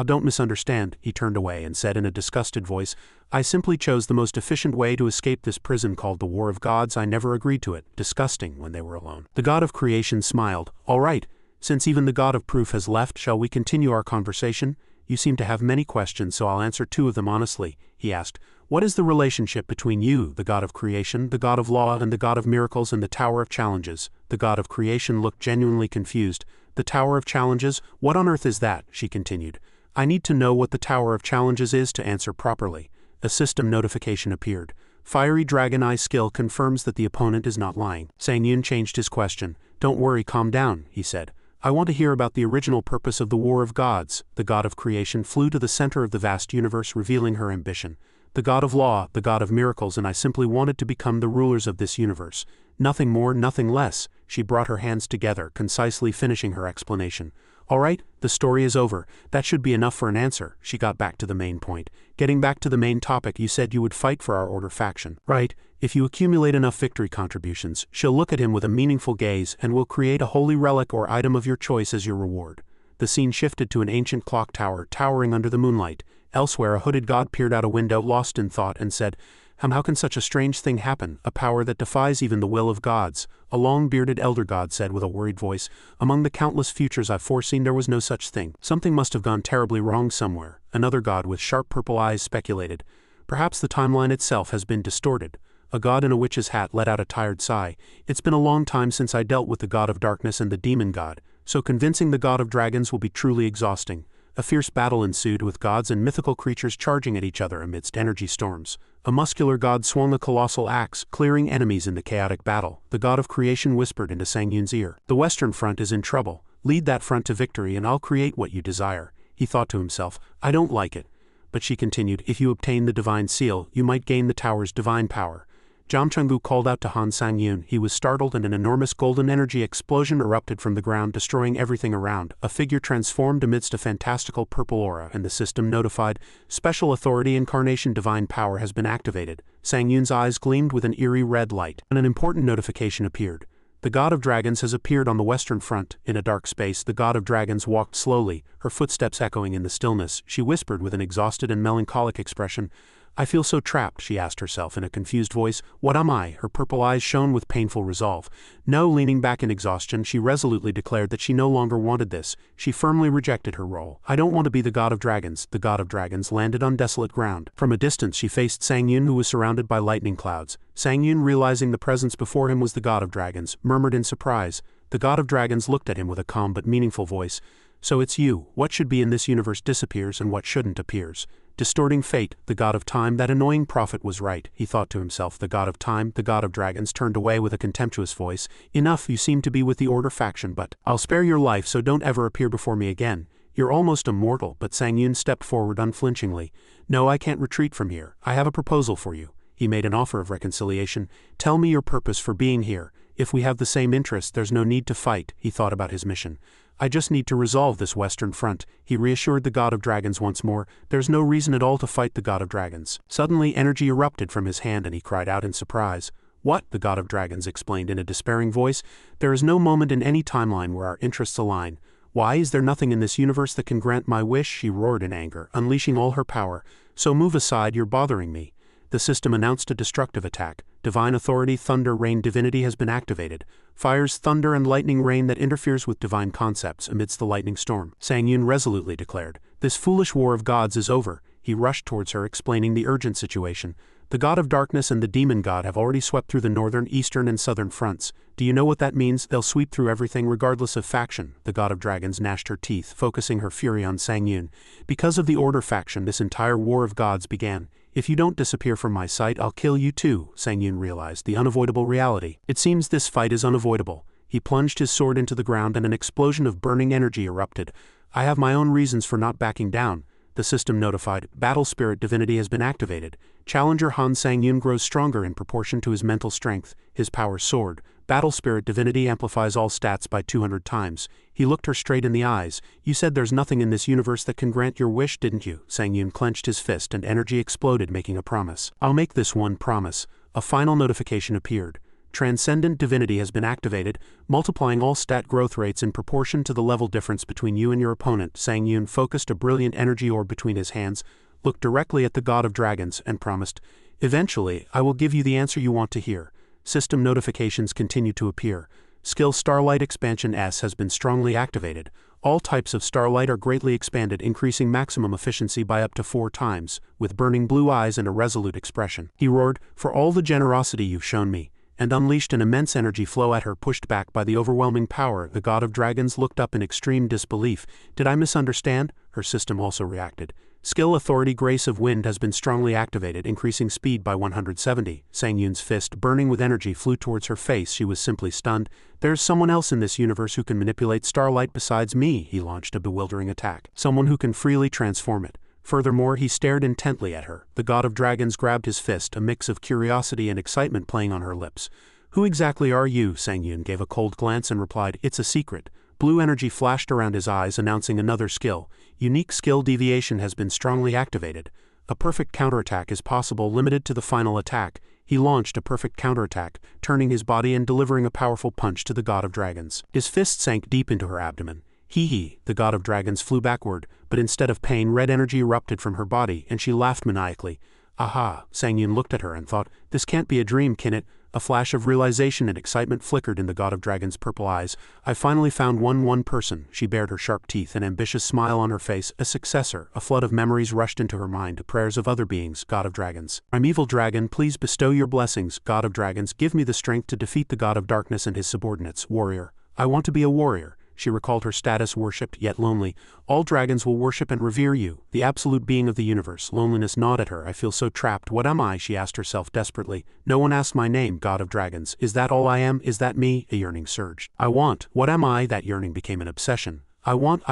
Don't misunderstand. He turned away and said in a disgusted voice, I simply chose the most efficient way to escape this prison called the War of Gods. I never agreed to it. Disgusting. When they were alone, the god of creation smiled. All right, since even the god of proof has left, shall we continue our conversation? You seem to have many questions, so I'll answer 2 of them honestly. He asked, What is the relationship between you, the god of creation, the god of law, and the god of miracles and the Tower of Challenges? The god of creation looked genuinely confused. The Tower of Challenges? What on earth is that? She continued. I need to know what the Tower of Challenges is to answer properly. A system notification appeared. Fiery Dragon Eye skill confirms that the opponent is not lying. Sang-Yun changed his question. Don't worry, calm down, he said. I want to hear about the original purpose of the War of Gods. The god of creation flew to the center of the vast universe, revealing her ambition. The god of law, the god of miracles, and I simply wanted to become the rulers of this universe. Nothing more, nothing less. She brought her hands together, concisely finishing her explanation. All right, the story is over. That should be enough for an answer. She got back to the main point. Getting back to the main topic, you said you would fight for our order faction. Right. If you accumulate enough victory contributions, she'll look at him with a meaningful gaze and will create a holy relic or item of your choice as your reward. The scene shifted to an ancient clock tower towering under the moonlight. Elsewhere, a hooded god peered out a window, lost in thought, and said, How can such a strange thing happen, a power that defies even the will of gods? A long-bearded elder god said with a worried voice, Among the countless futures I've foreseen, there was no such thing. Something must have gone terribly wrong somewhere. Another god with sharp purple eyes speculated, Perhaps the timeline itself has been distorted. A god in a witch's hat let out a tired sigh. It's been a long time since I dealt with the god of darkness and the demon god, so convincing the god of dragons will be truly exhausting. A fierce battle ensued with gods and mythical creatures charging at each other amidst energy storms. A muscular god swung a colossal axe, clearing enemies in the chaotic battle. The god of creation whispered into Sang-Yun's ear, The Western Front is in trouble. Lead that front to victory and I'll create what you desire. He thought to himself, I don't like it. But she continued, If you obtain the divine seal, you might gain the tower's divine power. Jamchungu called out to Han Sang-Yun. He was startled and an enormous golden energy explosion erupted from the ground, destroying everything around. A figure transformed amidst a fantastical purple aura, and the system notified, Special Authority Incarnation Divine Power has been activated. Sang-Yun's eyes gleamed with an eerie red light, and an important notification appeared. The god of dragons has appeared on the western front. In a dark space, the god of dragons walked slowly, her footsteps echoing in the stillness. She whispered with an exhausted and melancholic expression, I feel so trapped, she asked herself in a confused voice. What am I? Her purple eyes shone with painful resolve. No, leaning back in exhaustion, she resolutely declared that she no longer wanted this. She firmly rejected her role. I don't want to be the god of dragons. The god of dragons landed on desolate ground. From a distance she faced Sang-Yun, who was surrounded by lightning clouds. Sang-Yun, realizing the presence before him was the god of dragons, murmured in surprise. The god of dragons looked at him with a calm but meaningful voice. So it's you. What should be in this universe disappears and what shouldn't appears. Distorting fate, the god of time, that annoying prophet was right, he thought to himself. The god of time, the god of dragons, turned away with a contemptuous voice. Enough, you seem to be with the order faction, but I'll spare your life, so don't ever appear before me again. You're almost immortal. But Sang-Yun stepped forward unflinchingly. No, I can't retreat from here. I have a proposal for you. He made an offer of reconciliation. Tell me your purpose for being here. If we have the same interests, there's no need to fight. He thought about his mission. I just need to resolve this western front, he reassured the god of dragons once more. There's no reason at all to fight the god of dragons. Suddenly energy erupted from his hand and he cried out in surprise. What? The god of dragons explained in a despairing voice. There is no moment in any timeline where our interests align. Why is there nothing in this universe that can grant my wish? She roared in anger, unleashing all her power. So move aside, you're bothering me. The system announced a destructive attack. Divine authority, thunder, rain divinity has been activated. Fires, thunder, and lightning rain that interferes with divine concepts amidst the lightning storm. Sang Yun resolutely declared. This foolish war of gods is over. He rushed towards her, explaining the urgent situation. The god of darkness and the demon god have already swept through the northern, eastern, and southern fronts. Do you know what that means? They'll sweep through everything regardless of faction. The god of dragons gnashed her teeth, focusing her fury on Sang Yun. Because of the Order faction, this entire war of gods began. If you don't disappear from my sight, I'll kill you too, Sang Yun realized the unavoidable reality. It seems this fight is unavoidable. He plunged his sword into the ground and an explosion of burning energy erupted. I have my own reasons for not backing down. The system notified. Battle spirit divinity has been activated. Challenger Han Sang Yun grows stronger in proportion to his mental strength. His power soared. Battle spirit divinity amplifies all stats by 200 times. He looked her straight in the eyes. You said there's nothing in this universe that can grant your wish, didn't you? Sang Yun clenched his fist and energy exploded, making a promise. I'll make this one promise. A final notification appeared. Transcendent divinity has been activated, multiplying all stat growth rates in proportion to the level difference between you and your opponent. Sang Yun focused a brilliant energy orb between his hands, looked directly at the god of dragons, and promised, eventually, I will give you the answer you want to hear. System notifications continue to appear. Skill Starlight Expansion S has been strongly activated. All types of Starlight are greatly expanded, increasing maximum efficiency by up to 4 times, with burning blue eyes and a resolute expression. He roared, for all the generosity you've shown me, and unleashed an immense energy flow at her, pushed back by the overwhelming power. The god of dragons looked up in extreme disbelief. Did I misunderstand? Her system also reacted. Skill Authority Grace of Wind has been strongly activated, increasing speed by 170. Sang Yun's fist, burning with energy, flew towards her face. She was simply stunned. There's someone else in this universe who can manipulate starlight besides me. He launched a bewildering attack. Someone who can freely transform it. Furthermore, he stared intently at her. The god of dragons grabbed his fist, a mix of curiosity and excitement playing on her lips. Who exactly are you? Sang Yun gave a cold glance and replied, it's a secret. Blue energy flashed around his eyes, announcing another skill. Unique skill deviation has been strongly activated. A perfect counterattack is possible, limited to the final attack. He launched a perfect counterattack, turning his body and delivering a powerful punch to the god of dragons. His fist sank deep into her abdomen. Hee. The god of dragons flew backward, but instead of pain, red energy erupted from her body, and she laughed maniacally. Aha! Sang Yun looked at her and thought, this can't be a dream, can it? A flash of realization and excitement flickered in the god of dragons' purple eyes. I finally found one person. She bared her sharp teeth, an ambitious smile on her face. A successor. A flood of memories rushed into her mind, prayers of other beings. God of dragons. I'm evil dragon, please bestow your blessings. God of dragons, give me the strength to defeat the god of darkness and his subordinates. Warrior. I want to be a warrior. She recalled her status, worshipped yet lonely. All dragons will worship and revere you, the absolute being of the universe. Loneliness gnawed at her. I feel so trapped. What am I? She asked herself desperately. No one asked my name, god of dragons. Is that all I am? Is that me? A yearning surged. I want. What am I? That yearning became an obsession. I want,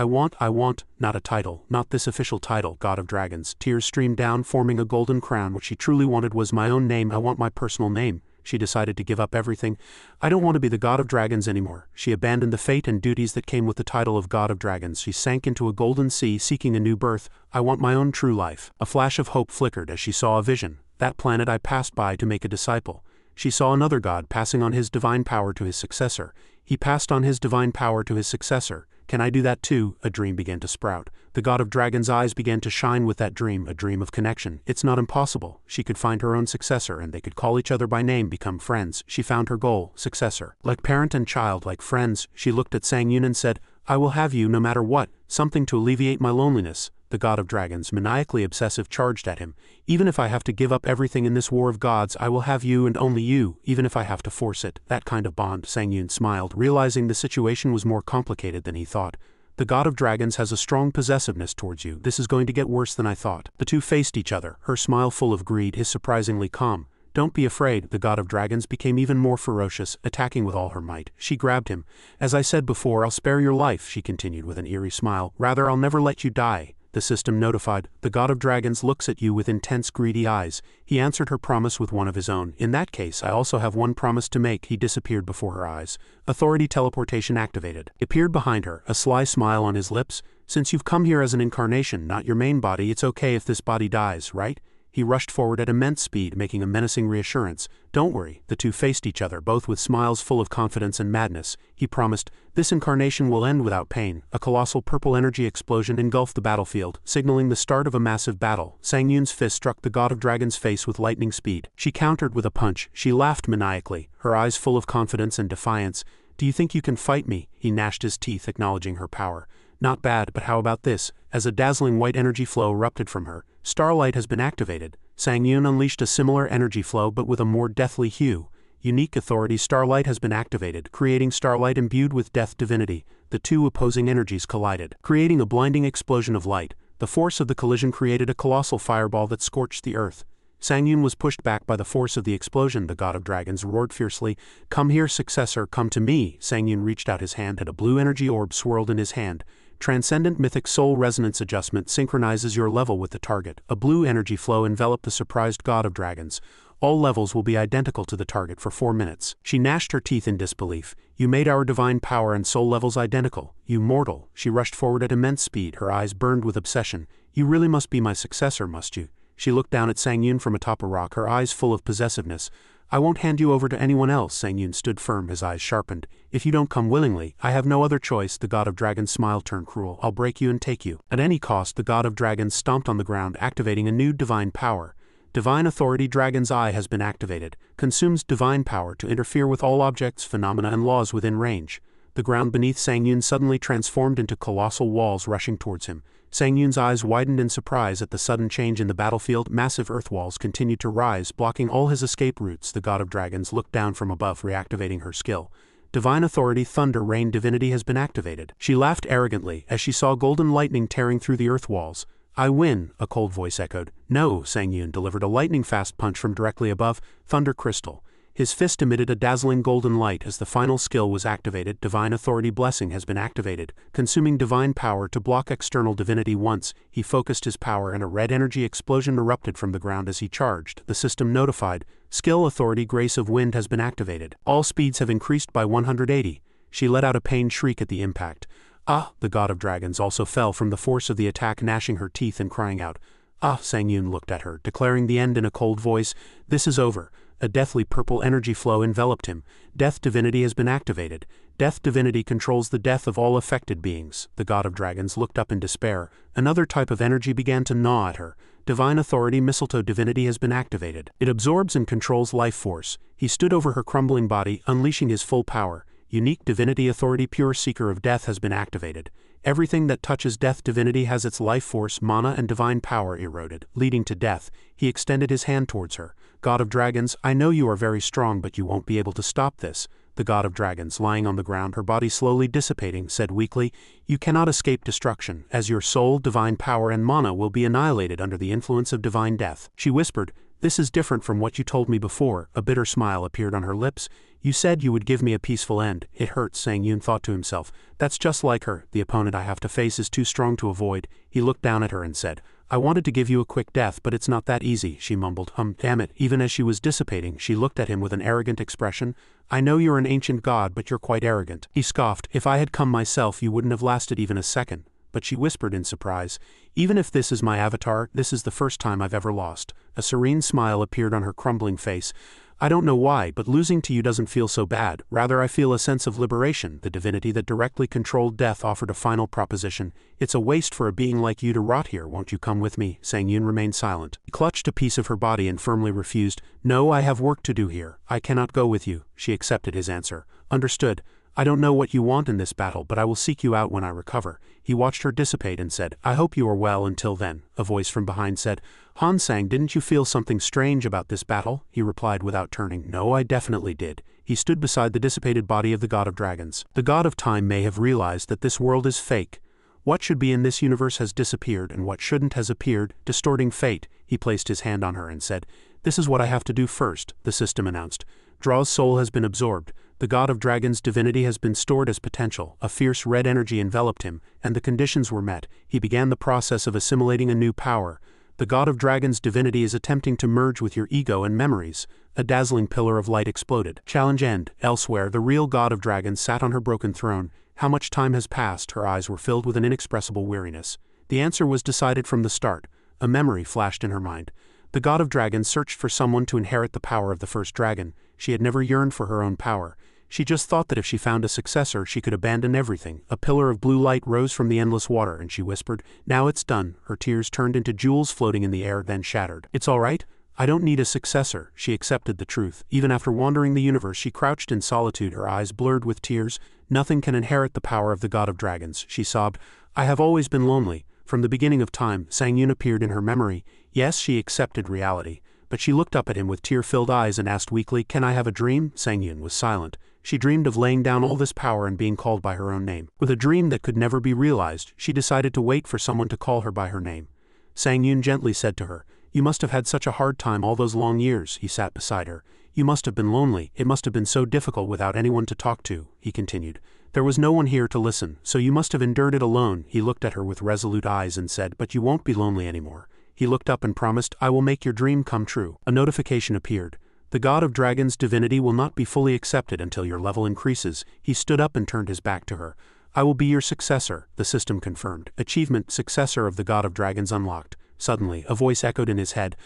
not a title, not this official title, god of dragons. Tears streamed down, forming a golden crown. What she truly wanted was my own name. I want my personal name. She decided to give up everything. I don't want to be the god of dragons anymore. She abandoned the fate and duties that came with the title of god of dragons. She sank into a golden sea, seeking a new birth. I want my own true life. A flash of hope flickered as she saw a vision. That planet I passed by to make a disciple. She saw another god passing on his divine power to his successor. He passed on his divine power to his successor. Can I do that too? A dream began to sprout. The god of dragons' eyes began to shine with that dream, a dream of connection. It's not impossible. She could find her own successor and they could call each other by name, become friends. She found her goal, successor. Like parent and child, like friends, she looked at Sang Yun and said, I will have you no matter what, something to alleviate my loneliness. The god of dragons, maniacally obsessive, charged at him. Even if I have to give up everything in this war of gods, I will have you and only you, even if I have to force it. That kind of bond. Sang Yun smiled, realizing the situation was more complicated than he thought. The god of dragons has a strong possessiveness towards you. This is going to get worse than I thought. The two faced each other, her smile full of greed, his surprisingly calm. Don't be afraid. The god of dragons became even more ferocious, attacking with all her might. She grabbed him. As I said before, I'll spare your life, she continued with an eerie smile. Rather, I'll never let you die. the system notified. The god of dragons looks at you with intense greedy eyes. He answered her promise with one of his own. In that case, I also have one promise to make. He disappeared before her eyes. Authority teleportation activated. He appeared behind her, a sly smile on his lips. Since you've come here as an incarnation, not your main body, it's okay if this body dies, right? He rushed forward at immense speed, making a menacing reassurance. Don't worry. The two faced each other, both with smiles full of confidence and madness. He promised, this incarnation will end without pain. A colossal purple energy explosion engulfed the battlefield, signaling the start of a massive battle. Sang Yun's fist struck the god of dragons' face with lightning speed. She countered with a punch. She laughed maniacally, her eyes full of confidence and defiance. Do you think you can fight me? He gnashed his teeth, acknowledging her power. Not bad, but how about this? As a dazzling white energy flow erupted from her, starlight has been activated. Sang Yun unleashed a similar energy flow but with a more deathly hue. Unique authority starlight has been activated, creating starlight imbued with death divinity. The two opposing energies collided, creating a blinding explosion of light. The force of the collision created a colossal fireball that scorched the earth. Sang Yun was pushed back by the force of the explosion. The god of dragons roared fiercely. Come here, successor, come to me. Sang Yun reached out his hand and a blue energy orb swirled in his hand. Transcendent Mythic Soul Resonance Adjustment synchronizes your level with the target. A blue energy flow enveloped the surprised god of dragons. All levels will be identical to the target for 4 minutes. She gnashed her teeth in disbelief. You made our divine power and soul levels identical. You mortal. She rushed forward at immense speed, her eyes burned with obsession. You really must be my successor, must you? She looked down at Sang Yun from atop a rock, her eyes full of possessiveness. I won't hand you over to anyone else. Sang Yun stood firm, his eyes sharpened. If you don't come willingly, I have no other choice. The god of dragons' smile turned cruel. I'll break you and take you. At any cost, the god of dragons stomped on the ground, activating a new divine power. Divine authority Dragon's Eye has been activated. Consumes divine power to interfere with all objects, phenomena and laws within range. The ground beneath Sang Yun suddenly transformed into colossal walls rushing towards him. Sang Yun's eyes widened in surprise at the sudden change in the battlefield. Massive earth walls continued to rise, blocking all his escape routes. The god of dragons looked down from above, reactivating her skill. Divine authority Thunder Rain Divinity has been activated. She laughed arrogantly as she saw golden lightning tearing through the earth walls. I win, a cold voice echoed. No, Sang Yun delivered a lightning-fast punch from directly above. Thunder Crystal. His fist emitted a dazzling golden light as the final skill was activated. Divine Authority Blessing has been activated, consuming divine power to block external divinity. Once he focused his power and a red energy explosion erupted from the ground as he charged. The system notified, Skill Authority Grace of Wind has been activated. All speeds have increased by 180. She let out a pained shriek at the impact. Ah! The god of dragons also fell from the force of the attack, gnashing her teeth and crying out. Ah! Sang Yun looked at her, declaring the end in a cold voice. This is over. A deathly purple energy flow enveloped him. Death Divinity has been activated. Death Divinity controls the death of all affected beings. The god of dragons looked up in despair. Another type of energy began to gnaw at her. Divine Authority Mistletoe Divinity has been activated. It absorbs and controls life force. He stood over her crumbling body, unleashing his full power. Unique Divinity Authority Pure Seeker of Death has been activated. Everything that touches Death Divinity has its life force, mana and divine power eroded, leading to death. He extended his hand towards her. God of dragons, I know you are very strong, but you won't be able to stop this. The god of dragons, lying on the ground, her body slowly dissipating, said weakly, You cannot escape destruction, as your soul, divine power and mana will be annihilated under the influence of divine death. She whispered, This is different from what you told me before. A bitter smile appeared on her lips. You said you would give me a peaceful end. It hurts, Sang Yun thought to himself. That's just like her. The opponent I have to face is too strong to avoid. He looked down at her and said, I wanted to give you a quick death, but it's not that easy, she mumbled. Damn it. Even as she was dissipating, she looked at him with an arrogant expression. I know you're an ancient god, but you're quite arrogant. He scoffed. If I had come myself, you wouldn't have lasted even a second. But she whispered in surprise, Even if this is my avatar, this is the first time I've ever lost. A serene smile appeared on her crumbling face. I don't know why, but losing to you doesn't feel so bad. Rather, I feel a sense of liberation. The divinity that directly controlled death offered a final proposition. It's a waste for a being like you to rot here. Won't you come with me? Sang Yun remained silent. He clutched a piece of her body and firmly refused. No, I have work to do here. I cannot go with you. She accepted his answer. Understood. I don't know what you want in this battle, but I will seek you out when I recover. He watched her dissipate and said, I hope you are well until then. A voice from behind said, Han Sang, didn't you feel something strange about this battle? He replied without turning, No, I definitely did. He stood beside the dissipated body of the god of dragons. The god of time may have realized that this world is fake. What should be in this universe has disappeared, and what shouldn't has appeared, distorting fate. He placed his hand on her and said, This is what I have to do first, the system announced. Draw's soul has been absorbed. The god of dragons' divinity has been stored as potential. A fierce red energy enveloped him, and the conditions were met. He began the process of assimilating a new power. The god of dragons' divinity is attempting to merge with your ego and memories. A dazzling pillar of light exploded. Challenge end. Elsewhere, the real god of dragons sat on her broken throne. How much time has passed? Her eyes were filled with an inexpressible weariness. The answer was decided from the start. A memory flashed in her mind. The god of dragons searched for someone to inherit the power of the first dragon. She had never yearned for her own power. She just thought that if she found a successor, she could abandon everything. A pillar of blue light rose from the endless water, and she whispered, "Now it's done." Her tears turned into jewels floating in the air, then shattered. "It's all right. I don't need a successor." She accepted the truth. Even after wandering the universe, she crouched in solitude, her eyes blurred with tears. "Nothing can inherit the power of the god of dragons," she sobbed. "I have always been lonely. From the beginning of time." Sang Yun appeared in her memory. Yes, she accepted reality. But she looked up at him with tear-filled eyes and asked weakly, "Can I have a dream?" Sang Yun was silent. She dreamed of laying down all this power and being called by her own name. With a dream that could never be realized, she decided to wait for someone to call her by her name. Sang Yun gently said to her, "You must have had such a hard time all those long years." He sat beside her. "You must have been lonely. It must have been so difficult without anyone to talk to," he continued. "There was no one here to listen, so you must have endured it alone." He looked at her with resolute eyes and said, "But you won't be lonely anymore." He looked up and promised, "I will make your dream come true." A notification appeared. "The god of dragons' divinity will not be fully accepted until your level increases." He stood up and turned his back to her. "I will be your successor," the system confirmed. Achievement: Successor of the god of dragons unlocked. Suddenly, a voice echoed in his head.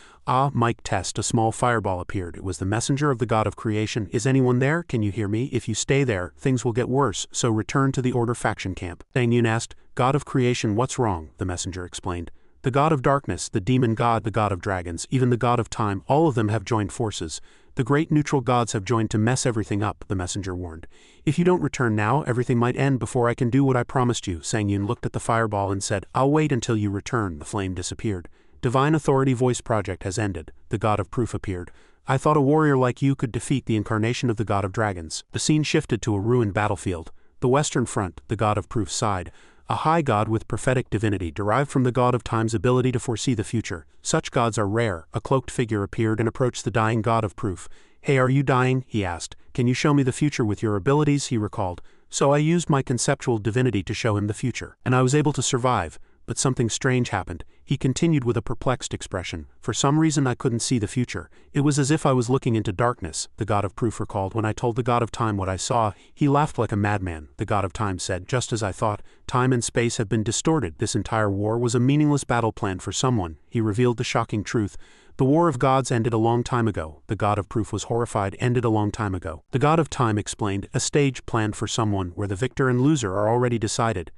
Mic test." A small fireball appeared. It was the messenger of the god of creation. "Is anyone there? Can you hear me? If you stay there, things will get worse, so return to the Order faction camp." Sang Yun asked, "God of creation, what's wrong?" The messenger explained. "The god of darkness, the demon god, the god of dragons, even the god of time, all of them have joined forces. The great neutral gods have joined to mess everything up," the messenger warned. "If you don't return now, everything might end before I can do what I promised you." Sang Yun looked at the fireball and said, "I'll wait until you return." The flame disappeared. Divine Authority Voice Project has ended. The god of proof appeared. "I thought a warrior like you could defeat the incarnation of the god of dragons." The scene shifted to a ruined battlefield. The Western Front, the god of proof sighed. "A high god with prophetic divinity derived from the god of time's ability to foresee the future. Such gods are rare." A cloaked figure appeared and approached the dying god of proof. "Hey, are you dying?" he asked. "Can you show me the future with your abilities?" He recalled. "So I used my conceptual divinity to show him the future. And I was able to survive. But something strange happened." He continued with a perplexed expression. "For some reason I couldn't see the future. It was as if I was looking into darkness." The god of proof recalled. "When I told the god of time what I saw, he laughed like a madman." The god of time said, "Just as I thought. Time and space have been distorted. This entire war was a meaningless battle plan for someone." He revealed the shocking truth. "The war of gods ended a long time ago." The god of proof was horrified. "Ended a long time ago." The god of time explained, "A stage planned for someone where the victor and loser are already decided.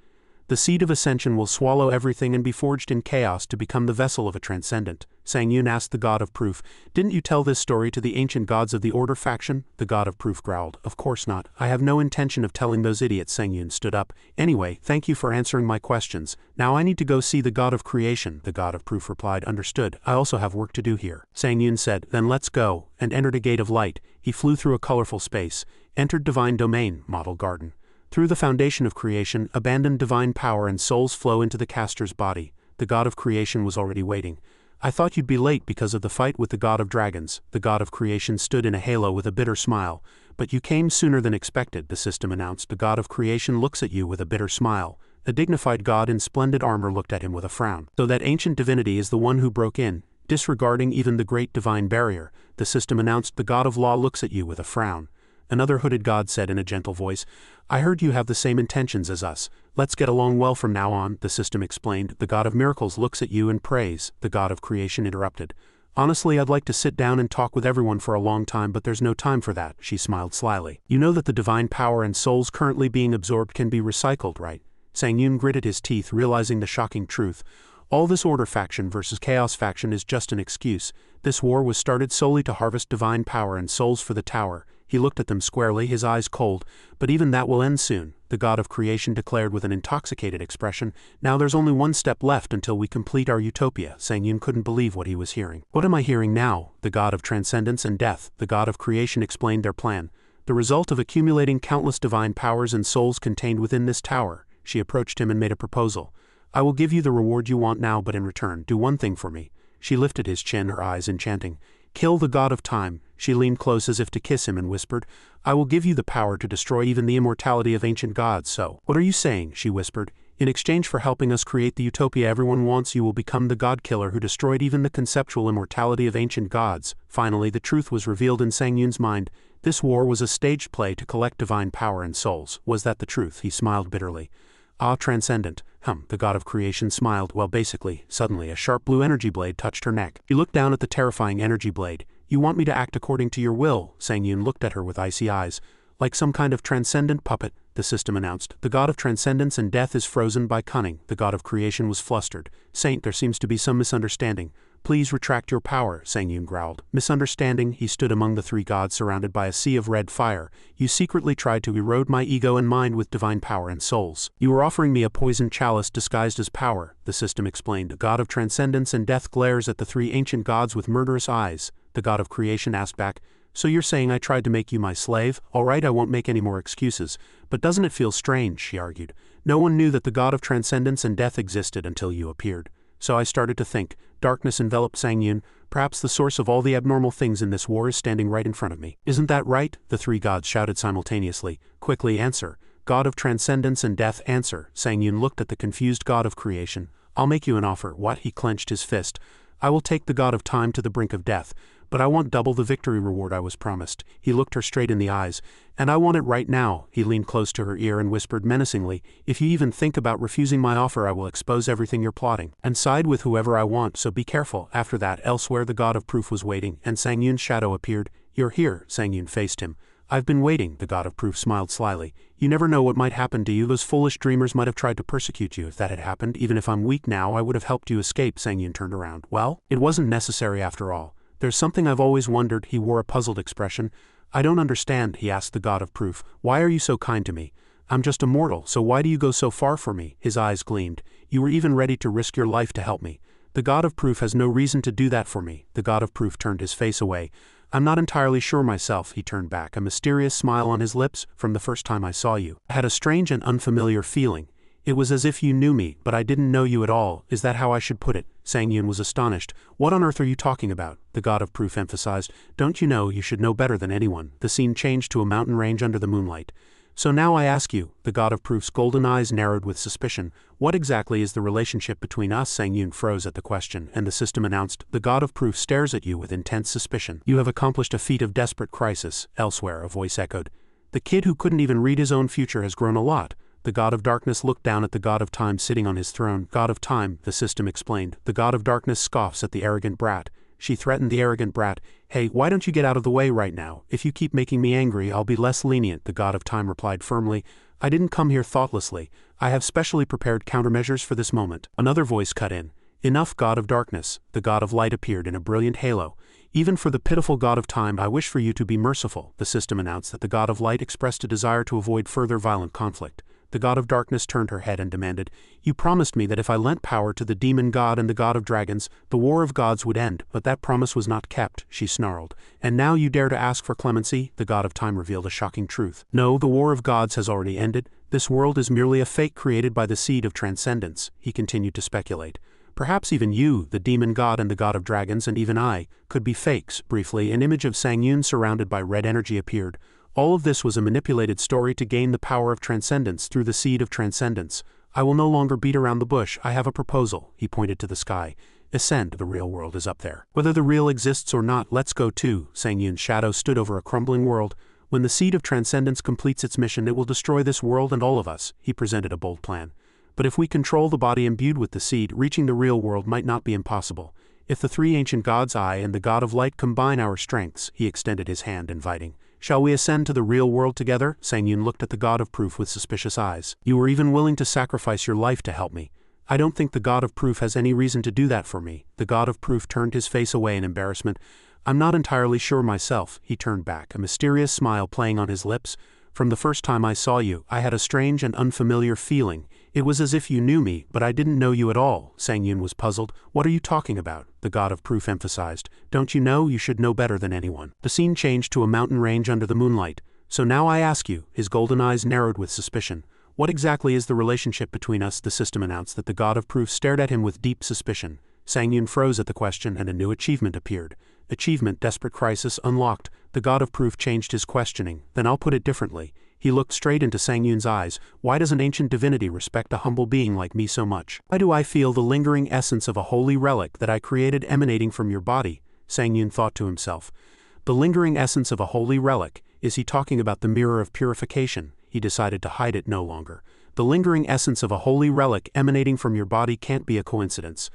The seed of ascension will swallow everything and be forged in chaos to become the vessel of a transcendent." Sang Yun asked the god of proof, "Didn't you tell this story to the ancient gods of the Order faction?" The god of proof growled, "Of course not. I have no intention of telling those idiots." Sang Yun stood up. "Anyway, thank you for answering my questions. Now I need to go see the god of creation." The god of proof replied, "Understood. I also have work to do here." Sang Yun said, "Then let's go," and entered a gate of light. He flew through a colorful space, entered divine domain, model garden. Through the foundation of creation, abandoned divine power and souls flow into the caster's body. The god of creation was already waiting. "I thought you'd be late because of the fight with the god of dragons." The god of creation stood in a halo with a bitter smile. "But you came sooner than expected," the system announced. The god of creation looks at you with a bitter smile. A dignified god in splendid armor looked at him with a frown. "So that ancient divinity is the one who broke in, disregarding even the great divine barrier," the system announced. The god of law looks at you with a frown. Another hooded god said in a gentle voice, "I heard you have the same intentions as us. Let's get along well from now on," the system explained. The god of miracles looks at you and prays. The god of creation interrupted. "Honestly, I'd like to sit down and talk with everyone for a long time, but there's no time for that." She smiled slyly. "You know that the divine power and souls currently being absorbed can be recycled, right?" Sang Yun gritted his teeth, realizing the shocking truth. All this Order faction versus Chaos faction is just an excuse. This war was started solely to harvest divine power and souls for the tower. He looked at them squarely, his eyes cold. "But even that will end soon," the god of creation declared with an intoxicated expression. "Now there's only one step left until we complete our utopia." Sang Yun couldn't believe what he was hearing. "What am I hearing now?" The god of transcendence and death, the god of creation, explained their plan. "The result of accumulating countless divine powers and souls contained within this tower." She approached him and made a proposal. "I will give you the reward you want now, but in return, do one thing for me." She lifted his chin, her eyes enchanting. Kill the god of time. She leaned close as if to kiss him and whispered, I will give you the power to destroy even the immortality of ancient gods, so. What are you saying? She whispered. In exchange for helping us create the utopia everyone wants, you will become the god killer who destroyed even the conceptual immortality of ancient gods. Finally, the truth was revealed in Sang Yun's mind. This war was a staged play to collect divine power and souls. Was that the truth? He smiled bitterly. Ah, transcendent. The god of creation smiled. Well, basically. Suddenly, a sharp blue energy blade touched her neck. He looked down at the terrifying energy blade. You want me to act according to your will? Sang Yun looked at her with icy eyes. Like some kind of transcendent puppet, the system announced. The god of transcendence and death is frozen by cunning. The god of creation was flustered. Saint, there seems to be some misunderstanding. Please retract your power, Sang Yun growled. Misunderstanding? He stood among the three gods surrounded by a sea of red fire. You secretly tried to erode my ego and mind with divine power and souls. You were offering me a poisoned chalice disguised as power, the system explained. The god of transcendence and death glares at the three ancient gods with murderous eyes. The god of creation asked back, So you're saying I tried to make you my slave? All right, I won't make any more excuses. But doesn't it feel strange, she argued. No one knew that the god of transcendence and death existed until you appeared. So I started to think. Darkness enveloped Sang Yun. Perhaps the source of all the abnormal things in this war is standing right in front of me. Isn't that right? The three gods shouted simultaneously. Quickly, answer. God of transcendence and death, answer. Sang Yun looked at the confused god of creation. I'll make you an offer. What? He clenched his fist. I will take the god of time to the brink of death. But I want double the victory reward I was promised. He looked her straight in the eyes. And I want it right now. He leaned close to her ear and whispered menacingly, If you even think about refusing my offer, I will expose everything you're plotting, and side with whoever I want, so be careful. After that, elsewhere the god of proof was waiting, and Sang Yun's shadow appeared. You're here, Sang Yun faced him. I've been waiting, the god of proof smiled slyly. You never know what might happen to you. Those foolish dreamers might have tried to persecute you. If that had happened, even if I'm weak now, I would have helped you escape. Sang Yun turned around. Well, it wasn't necessary after all. There's something I've always wondered. He wore a puzzled expression. I don't understand, he asked the god of proof. Why are you so kind to me? I'm just a mortal, so why do you go so far for me? His eyes gleamed. You were even ready to risk your life to help me. The god of proof has no reason to do that for me. The god of proof turned his face away. I'm not entirely sure myself, he turned back, a mysterious smile on his lips. From the first time I saw you, I had a strange and unfamiliar feeling. It was as if you knew me, but I didn't know you at all. Is that how I should put it? Sang Yun was astonished. What on earth are you talking about? The god of proof emphasized. Don't you know you should know better than anyone? The scene changed to a mountain range under the moonlight. So now I ask you, the god of proof's golden eyes narrowed with suspicion, what exactly is the relationship between us? Sang Yun froze at the question, and the system announced, the god of proof stares at you with intense suspicion. You have accomplished a feat of desperate crisis. Elsewhere, a voice echoed. The kid who couldn't even read his own future has grown a lot. The god of darkness looked down at the god of time sitting on his throne. God of time, the system explained. The god of darkness scoffs at the arrogant brat. She threatened the arrogant brat. Hey, why don't you get out of the way right now? If you keep making me angry, I'll be less lenient, the god of time replied firmly. I didn't come here thoughtlessly. I have specially prepared countermeasures for this moment. Another voice cut in. Enough, god of darkness. The god of light appeared in a brilliant halo. Even for the pitiful god of time, I wish for you to be merciful. The system announced that the god of light expressed a desire to avoid further violent conflict. The god of darkness turned her head and demanded, You promised me that if I lent power to the demon god and the god of dragons, the war of gods would end, but that promise was not kept, she snarled. And now you dare to ask for clemency? The god of time revealed a shocking truth. No, the war of gods has already ended. This world is merely a fake created by the seed of transcendence, he continued to speculate. Perhaps even you, the demon god and the god of dragons, and even I, could be fakes. Briefly, an image of Sang Yun surrounded by red energy appeared. All of this was a manipulated story to gain the power of transcendence through the seed of transcendence. I will no longer beat around the bush. I have a proposal. He pointed to the sky. Ascend, the real world is up there. Whether the real exists or not, let's go too. Sang Yun's shadow stood over a crumbling world. When the seed of transcendence completes its mission, it will destroy this world and all of us. He presented a bold plan. But if we control the body imbued with the seed, reaching the real world might not be impossible. If the three ancient gods, I and the god of light, combine our strengths, he extended his hand, inviting. Shall we ascend to the real world together? Sang Yun looked at the god of proof with suspicious eyes. You were even willing to sacrifice your life to help me. I don't think the god of proof has any reason to do that for me. The god of proof turned his face away in embarrassment. I'm not entirely sure myself. He turned back, a mysterious smile playing on his lips. From the first time I saw you, I had a strange and unfamiliar feeling. It was as if you knew me, but I didn't know you at all. Sang Yun was puzzled. What are you talking about? The god of proof emphasized. Don't you know? You should know better than anyone. The scene changed to a mountain range under the moonlight. So now I ask you, his golden eyes narrowed with suspicion. What exactly is the relationship between us? The system announced that the god of proof stared at him with deep suspicion. Sang Yun froze at the question and a new achievement appeared. Achievement desperate crisis unlocked. The god of proof changed his questioning. Then I'll put it differently. He looked straight into Sang Yun's eyes. Why does an ancient divinity respect a humble being like me so much? Why do I feel the lingering essence of a holy relic that I created emanating from your body? Sang Yun thought to himself. The lingering essence of a holy relic. Is he talking about the mirror of purification? He decided to hide it no longer. The lingering essence of a holy relic emanating from your body can't be a coincidence.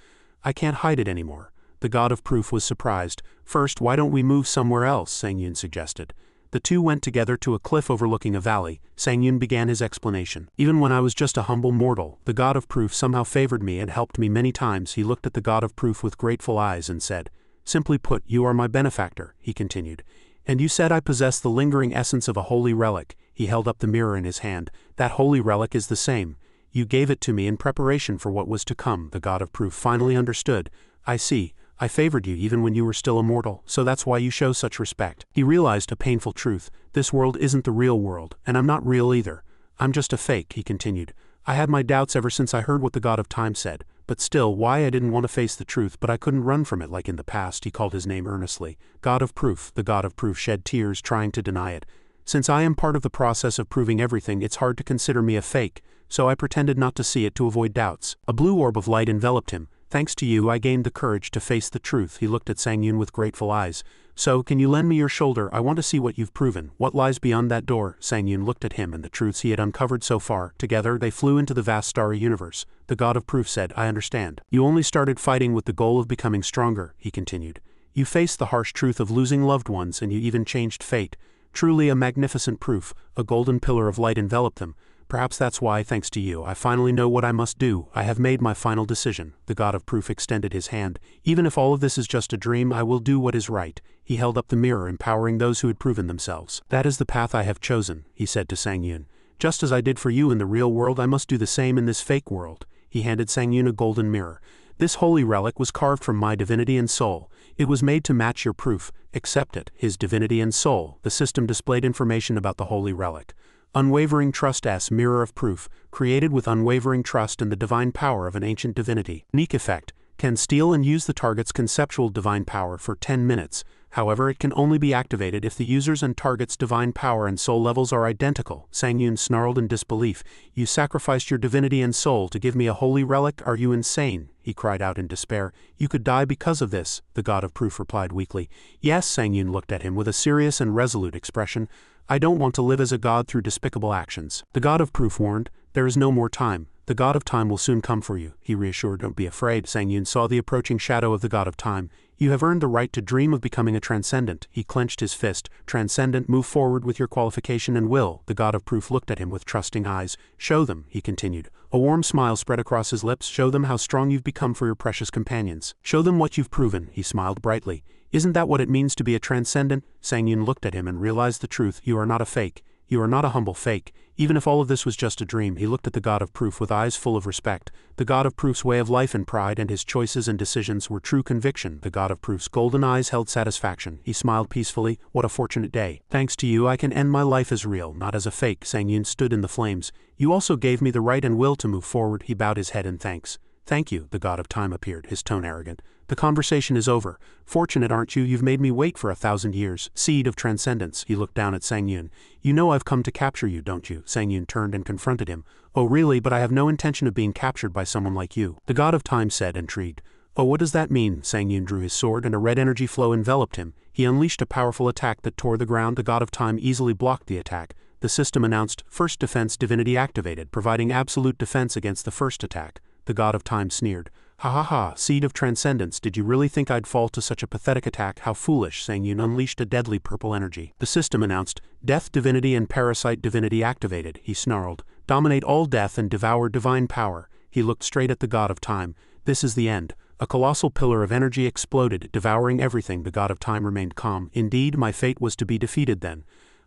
I can't hide it anymore. The god of proof was surprised. First, why don't we move somewhere else? Sang Yun suggested. The two went together to a cliff overlooking a valley. Sang Yun began his explanation. Even when I was just a humble mortal, the god of proof somehow favored me and helped me many times. He looked at the god of proof with grateful eyes and said, "Simply put, you are my benefactor," he continued. "And you said I possess the lingering essence of a holy relic." He held up the mirror in his hand. "That holy relic is the same. You gave it to me in preparation for what was to come." The god of proof finally understood. "I see. I favored you even when you were still a mortal, so that's why you show such respect." He realized a painful truth. This world isn't the real world, and I'm not real either. I'm just a fake, he continued. I had my doubts ever since I heard what the god of time said, but still, why I didn't want to face the truth, but I couldn't run from it like in the past. He called his name earnestly. God of proof. The god of proof shed tears trying to deny it. Since I am part of the process of proving everything, it's hard to consider me a fake, so I pretended not to see it to avoid doubts. A blue orb of light enveloped him. Thanks to you I gained the courage to face the truth. He looked at Sang Yun with grateful eyes. So, can you lend me your shoulder? I want to see what you've proven. What lies beyond that door? Sang Yun looked at him and the truths he had uncovered so far. Together they flew into the vast starry universe. The god of proof said, I understand. You only started fighting with the goal of becoming stronger, he continued. You faced the harsh truth of losing loved ones and you even changed fate. Truly a magnificent proof. A golden pillar of light enveloped them. Perhaps that's why, thanks to you, I finally know what I must do. I have made my final decision. The god of proof extended his hand. Even if all of this is just a dream, I will do what is right. He held up the mirror, empowering those who had proven themselves. That is the path I have chosen, he said to Sang Yun. Just as I did for you in the real world, I must do the same in this fake world. He handed Sang Yun a golden mirror. This holy relic was carved from my divinity and soul. It was made to match your proof. Accept it. His divinity and soul. The system displayed information about the holy relic. Unwavering trust S mirror of proof, created with unwavering trust in the divine power of an ancient divinity. Unique effect, can steal and use the target's conceptual divine power for 10 minutes. However, it can only be activated if the user's and target's divine power and soul levels are identical. Sang Yun snarled in disbelief. You sacrificed your divinity and soul to give me a holy relic? Are you insane? He cried out in despair. You could die because of this, the god of proof replied weakly. Yes, Sang Yun looked at him with a serious and resolute expression. I don't want to live as a god through despicable actions. The god of proof warned, there is no more time. The god of time will soon come for you, he reassured. Don't be afraid. Sang Yun saw the approaching shadow of the god of time. You have earned the right to dream of becoming a transcendent. He clenched his fist. Transcendent, move forward with your qualification and will. The god of proof looked at him with trusting eyes. Show them, he continued. A warm smile spread across his lips. Show them how strong you've become for your precious companions. Show them what you've proven, he smiled brightly. Isn't that what it means to be a transcendent? Sang Yun looked at him and realized the truth. You are not a fake. You are not a humble fake. Even if all of this was just a dream, he looked at the god of proof with eyes full of respect. The god of proof's way of life and pride and his choices and decisions were true conviction. The god of proof's golden eyes held satisfaction. He smiled peacefully. What a fortunate day. Thanks to you I can end my life as real, not as a fake. Sang Yun stood in the flames. You also gave me the right and will to move forward. He bowed his head in thanks. Thank you, the god of time appeared, his tone arrogant. The conversation is over. Fortunate, aren't you? You've made me wait for 1,000 years. Seed of transcendence. He looked down at Sang Yun. You know I've come to capture you, don't you? Sang Yun turned and confronted him. Oh really, but I have no intention of being captured by someone like you. The god of time said, intrigued. Oh, what does that mean? Sang Yun drew his sword and a red energy flow enveloped him. He unleashed a powerful attack that tore the ground. The god of time easily blocked the attack. The system announced, first defense divinity activated, providing absolute defense against the first attack. The god of time sneered. Ha ha ha, seed of transcendence, did you really think I'd fall to such a pathetic attack? How foolish. Sang Yun unleashed a deadly purple energy. The system announced, death divinity and parasite divinity activated. He snarled. Dominate all death and devour divine power. He looked straight at the god of time. This is the end. A colossal pillar of energy exploded, devouring everything. The god of time remained calm. Indeed, my fate was to be defeated then.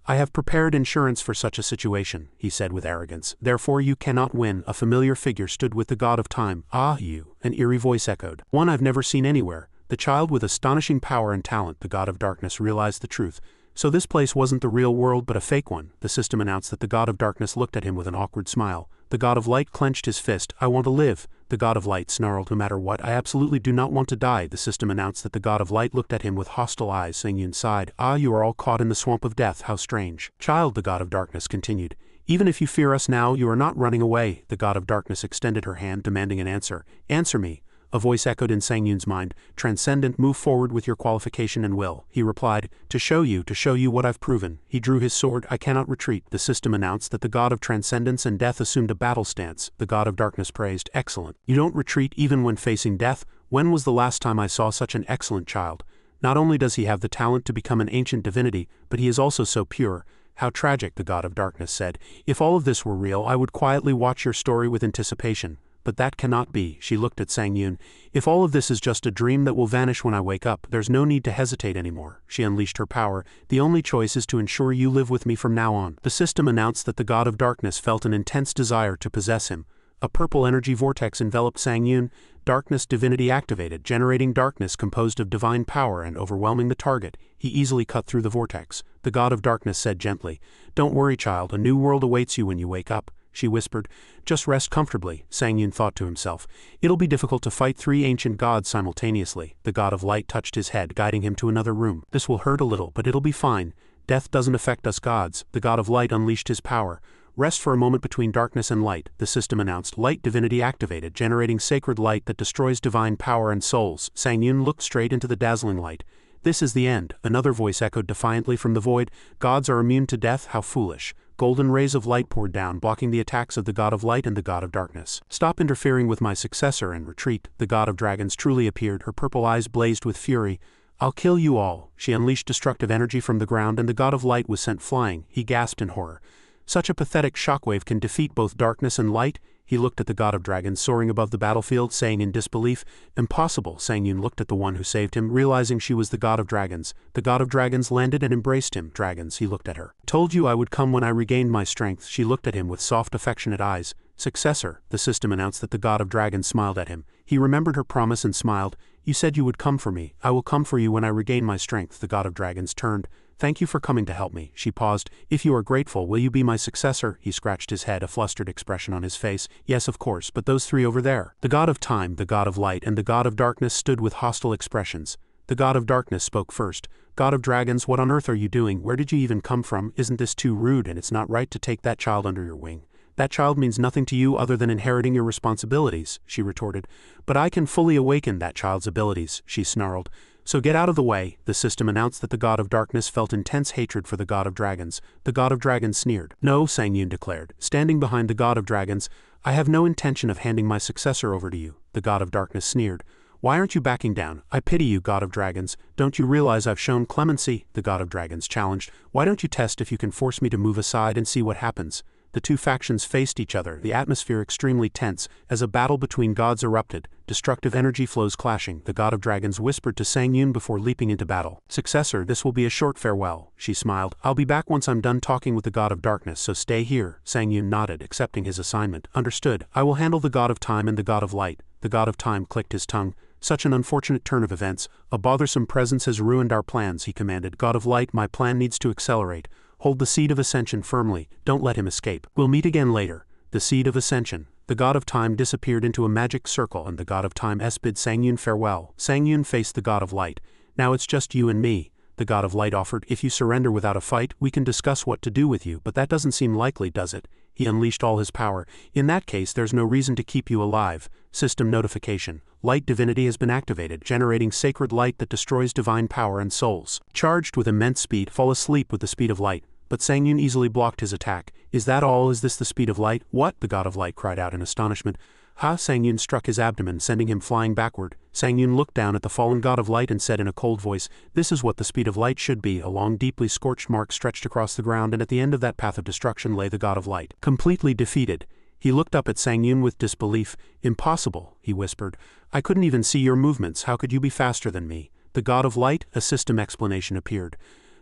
I have prepared insurance for such a situation, he said with arrogance. Therefore you cannot win. A familiar figure stood with the god of time. Ah, you, an eerie voice echoed. One I've never seen anywhere. The child with astonishing power and talent. The god of darkness realized the truth. So this place wasn't the real world but a fake one. The system announced that the god of darkness looked at him with an awkward smile. The god of light clenched his fist. I want to live. The God of Light snarled, no matter what, I absolutely do not want to die. The system announced that the God of Light looked at him with hostile eyes. Sang-Yun sighed. Ah, you are all caught in the swamp of death, how strange. Child, the God of Darkness continued. Even if you fear us now, you are not running away. The God of Darkness extended her hand, demanding an answer. Answer me. A voice echoed in Sang-Yun's mind. Transcendent, move forward with your qualification and will. He replied, to show you what I've proven. He drew his sword. I cannot retreat. The system announced that the God of Transcendence and Death assumed a battle stance. The God of Darkness praised. Excellent. You don't retreat even when facing death? When was the last time I saw such an excellent child? Not only does he have the talent to become an ancient divinity, but he is also so pure. How tragic, the God of Darkness said. If all of this were real, I would quietly watch your story with anticipation. But that cannot be. She looked at Sang-Yun. If all of this is just a dream that will vanish when I wake up, there's no need to hesitate anymore. She unleashed her power. The only choice is to ensure you live with me from now on. The system announced that the God of Darkness felt an intense desire to possess him. A purple energy vortex enveloped Sang-Yun. Darkness divinity activated, generating darkness composed of divine power and overwhelming the target. He easily cut through the vortex. The God of Darkness said gently, don't worry, child, a new world awaits you when you wake up. She whispered, just rest comfortably. Sang-Yun thought to himself. It'll be difficult to fight 3 ancient gods simultaneously. The God of Light touched his head, guiding him to another room. This will hurt a little, but it'll be fine. Death doesn't affect us gods. The God of Light unleashed his power. Rest for a moment between darkness and light. The system announced. Light divinity activated, generating sacred light that destroys divine power and souls. Sang-Yun looked straight into the dazzling light. This is the end. Another voice echoed defiantly from the void. Gods are immune to death? How foolish. Golden rays of light poured down, blocking the attacks of the God of Light and the God of Darkness. Stop interfering with my successor and retreat. The God of Dragons truly appeared. Her purple eyes blazed with fury. I'll kill you all. She unleashed destructive energy from the ground, and the God of Light was sent flying. He gasped in horror. Such a pathetic shockwave can defeat both darkness and light? He looked at the God of Dragons soaring above the battlefield, saying in disbelief, impossible. Sang-Yun looked at the one who saved him, realizing she was the God of Dragons. The God of Dragons landed and embraced him. Dragons, he looked at her. Told you I would come when I regained my strength. She looked at him with soft, affectionate eyes. Successor, the system announced that the God of Dragons smiled at him. He remembered her promise and smiled. You said you would come for me. I will come for you when I regain my strength. The God of Dragons turned. Thank you for coming to help me. She paused. If you are grateful, will you be my successor? He scratched his head, a flustered expression on his face. Yes, of course, but those 3 over there. The God of Time, the God of Light, and the God of Darkness stood with hostile expressions. The God of Darkness spoke first. God of Dragons, what on earth are you doing? Where did you even come from? Isn't this too rude, and it's not right to take that child under your wing? That child means nothing to you other than inheriting your responsibilities, she retorted. But I can fully awaken that child's abilities, she snarled. So get out of the way. The system announced that the God of Darkness felt intense hatred for the God of Dragons. The God of Dragons sneered. No, Sang-Yun declared, standing behind the God of Dragons. I have no intention of handing my successor over to you. The God of Darkness sneered. Why aren't you backing down? I pity you, God of Dragons. Don't you realize I've shown clemency? The God of Dragons challenged. Why don't you test if you can force me to move aside and see what happens? The 2 factions faced each other, the atmosphere extremely tense, as a battle between gods erupted. Destructive energy flows clashing. The God of Dragons whispered to Sang-Yun before leaping into battle. Successor, this will be a short farewell. She smiled. I'll be back once I'm done talking with the God of Darkness, so stay here. Sang-Yun nodded, accepting his assignment. Understood. I will handle the God of Time and the God of Light. The God of Time clicked his tongue. Such an unfortunate turn of events. A bothersome presence has ruined our plans, he commanded. God of Light, my plan needs to accelerate. Hold the seed of ascension firmly. Don't let him escape. We'll meet again later. The seed of ascension. The God of Time disappeared into a magic circle, and the God of Time bid Sang-Yun farewell. Sang-Yun faced the God of Light. Now it's just you and me. The God of Light offered. If you surrender without a fight, we can discuss what to do with you, but that doesn't seem likely, does it? He unleashed all his power. In that case, there's no reason to keep you alive. System notification. Light divinity has been activated, generating sacred light that destroys divine power and souls. Charged with immense speed, fall asleep with the speed of light. But Sang-Yun easily blocked his attack. Is that all? Is this the speed of light? What? The God of Light cried out in astonishment. Ha! Sang-Yun struck his abdomen, sending him flying backward. Sang-Yun looked down at the fallen God of Light and said in a cold voice, this is what the speed of light should be. A long, deeply scorched mark stretched across the ground, and at the end of that path of destruction lay the God of Light, completely defeated. He looked up at Sang-Yun with disbelief. Impossible, he whispered. I couldn't even see your movements. How could you be faster than me? The God of Light? A system explanation appeared.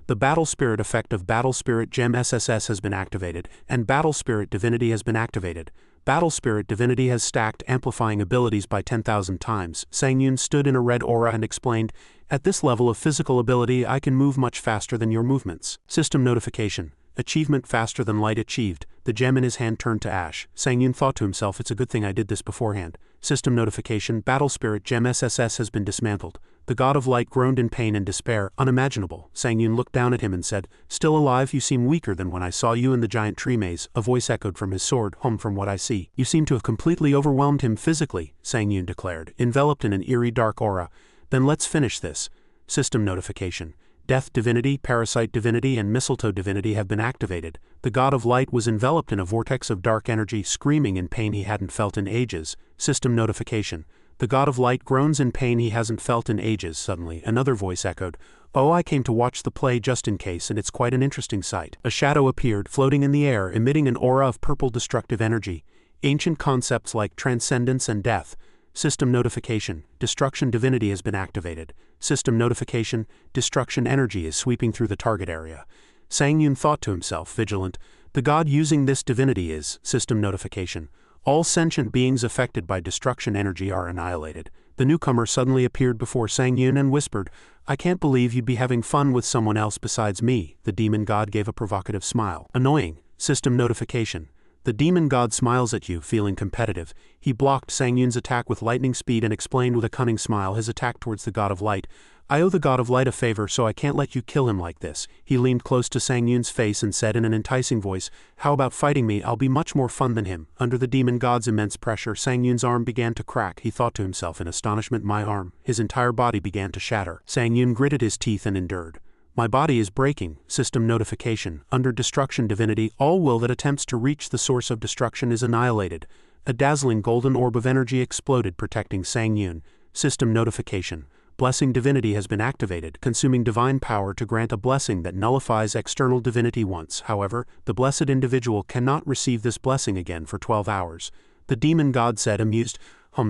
The Battle Spirit effect of Battle Spirit Gem SSS has been activated, and Battle Spirit Divinity has been activated. Battle Spirit Divinity has stacked, amplifying abilities by 10,000 times. Sang-Yun stood in a red aura and explained, at this level of physical ability I can move much faster than your movements. System notification. Achievement faster than light achieved. The gem in his hand turned to ash. Sang-Yun thought to himself, it's a good thing I did this beforehand. System notification, battle spirit gem SSS has been dismantled. The god of light groaned in pain and despair. Unimaginable. Sang Yun looked down at him and said, "Still alive? You seem weaker than when I saw you in the giant tree maze." A voice echoed from his sword. From what I see, you seem to have completely overwhelmed him physically," Sang Yun declared, enveloped in an eerie dark aura. "Then let's finish this." System notification. Death divinity, parasite divinity and mistletoe divinity have been activated. The god of light was enveloped in a vortex of dark energy, screaming in pain he hadn't felt in ages. System notification. The god of light groans in pain he hasn't felt in ages. Suddenly, another voice echoed, "Oh, I came to watch the play just in case, and it's quite an interesting sight." A shadow appeared, floating in the air, emitting an aura of purple destructive energy. Ancient concepts like transcendence and death. System notification. Destruction divinity has been activated. System notification. Destruction energy is sweeping through the target area. Sang Yun thought to himself, vigilant. The god using this divinity is. System notification. All sentient beings affected by destruction energy are annihilated. The newcomer suddenly appeared before Sang Yun and whispered, "I can't believe you'd be having fun with someone else besides me." The demon god gave a provocative smile. Annoying. System notification. The demon god smiles at you, feeling competitive. He blocked Sang Yun's attack with lightning speed and explained with a cunning smile his attack towards the god of light. "I owe the god of light a favor, so I can't let you kill him like this." He leaned close to Sang Yun's face and said in an enticing voice, "How about fighting me? I'll be much more fun than him." Under the demon god's immense pressure, Sang Yun's arm began to crack. He thought to himself in astonishment, "My arm." His entire body began to shatter. Sang Yun gritted his teeth and endured. "My body is breaking." System notification. Under destruction divinity, all will that attempts to reach the source of destruction is annihilated. A dazzling golden orb of energy exploded, protecting Sang Yun. System notification. Blessing divinity has been activated, consuming divine power to grant a blessing that nullifies external divinity once. However, the blessed individual cannot receive this blessing again for 12 hours. The demon god said, amused,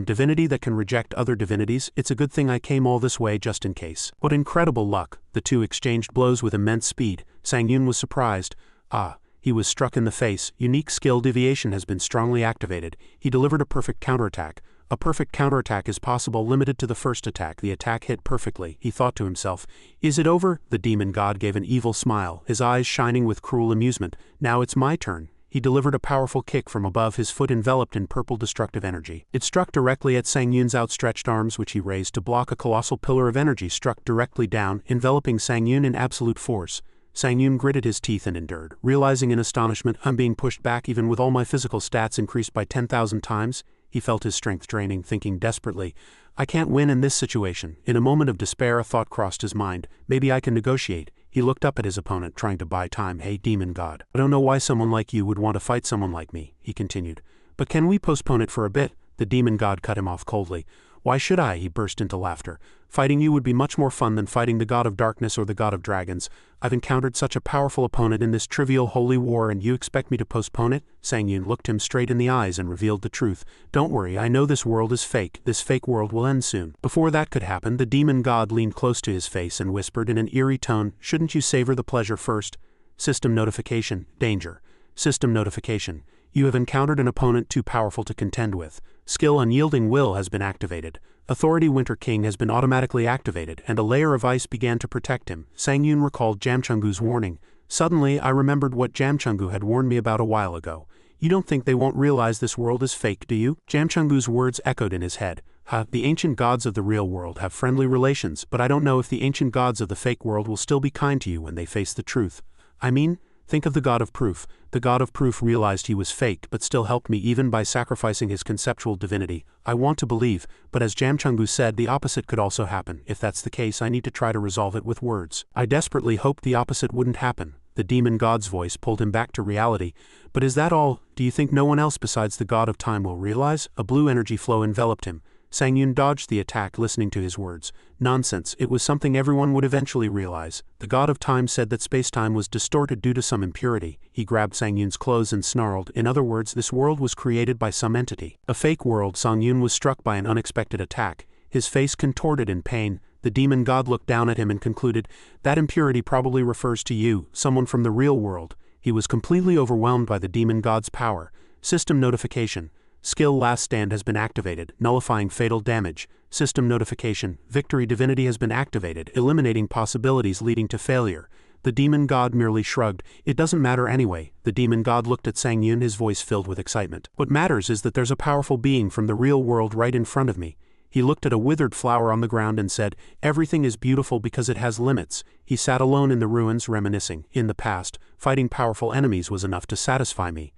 "Divinity that can reject other divinities? It's a good thing I came all this way just in case." What incredible luck. The two exchanged blows with immense speed. Sang Yun was surprised. He was struck in the face. Unique skill deviation has been strongly activated. He delivered a perfect counterattack. A perfect counterattack is possible, limited to the first attack. The attack hit perfectly. He thought to himself, "Is it over?" The demon god gave an evil smile, his eyes shining with cruel amusement. "Now it's my turn." He delivered a powerful kick from above his foot enveloped in purple destructive energy. It struck directly at Sang Yun's outstretched arms, which he raised to block. A colossal pillar of energy struck directly down, enveloping Sang Yun in absolute force. Sang Yun gritted his teeth and endured, realizing in astonishment, "I'm being pushed back even with all my physical stats increased by 10,000 times. He felt his strength draining, thinking desperately, "I can't win in this situation." In a moment of despair, a thought crossed his mind. Maybe I can negotiate. He looked up at his opponent, trying to buy time. "Hey, demon god. I don't know why someone like you would want to fight someone like me," he continued. "But can we postpone it for a bit?" The demon god cut him off coldly. "Why should I?" He burst into laughter. "Fighting you would be much more fun than fighting the god of darkness or the god of dragons. I've encountered such a powerful opponent in this trivial holy war, and you expect me to postpone it?" Sang Yun looked him straight in the eyes and revealed the truth. "Don't worry, I know this world is fake. This fake world will end soon." Before that could happen, the demon god leaned close to his face and whispered in an eerie tone, "Shouldn't you savor the pleasure first?" System notification. Danger. System notification. You have encountered an opponent too powerful to contend with. Skill Unyielding Will has been activated. Authority Winter King has been automatically activated, and a layer of ice began to protect him. Sang Yun recalled Jamchungu's warning. "Suddenly, I remembered what Jamchungu had warned me about a while ago. You don't think they won't realize this world is fake, do you?" Jamchungu's words echoed in his head. The ancient gods of the real world have friendly relations, but I don't know if the ancient gods of the fake world will still be kind to you when they face the truth. I mean, think of the god of proof. The god of proof realized he was fake, but still helped me even by sacrificing his conceptual divinity. I want to believe, but as Jamchungu said, the opposite could also happen. If that's the case, I need to try to resolve it with words. I desperately hoped the opposite wouldn't happen. The demon god's voice pulled him back to reality. "But is that all? Do you think no one else besides the god of time will realize?" A blue energy flow enveloped him. Sang Yun dodged the attack, listening to his words. Nonsense, it was something everyone would eventually realize. The god of time said that space-time was distorted due to some impurity. He grabbed Sang Yun's clothes and snarled. In other words, this world was created by some entity. A fake world. Sang Yun was struck by an unexpected attack. His face contorted in pain. The demon god looked down at him and concluded, "That impurity probably refers to you, someone from the real world." He was completely overwhelmed by the demon god's power. System notification. Skill Last Stand has been activated, nullifying fatal damage. System notification. Victory Divinity has been activated, eliminating possibilities leading to failure. The demon god merely shrugged. It doesn't matter anyway. The demon god looked at Sang Yun, his voice filled with excitement. What matters is that there's a powerful being from the real world right in front of me. He looked at a withered flower on the ground and said, everything is beautiful because it has limits. He sat alone in the ruins reminiscing. In the past, fighting powerful enemies was enough to satisfy me.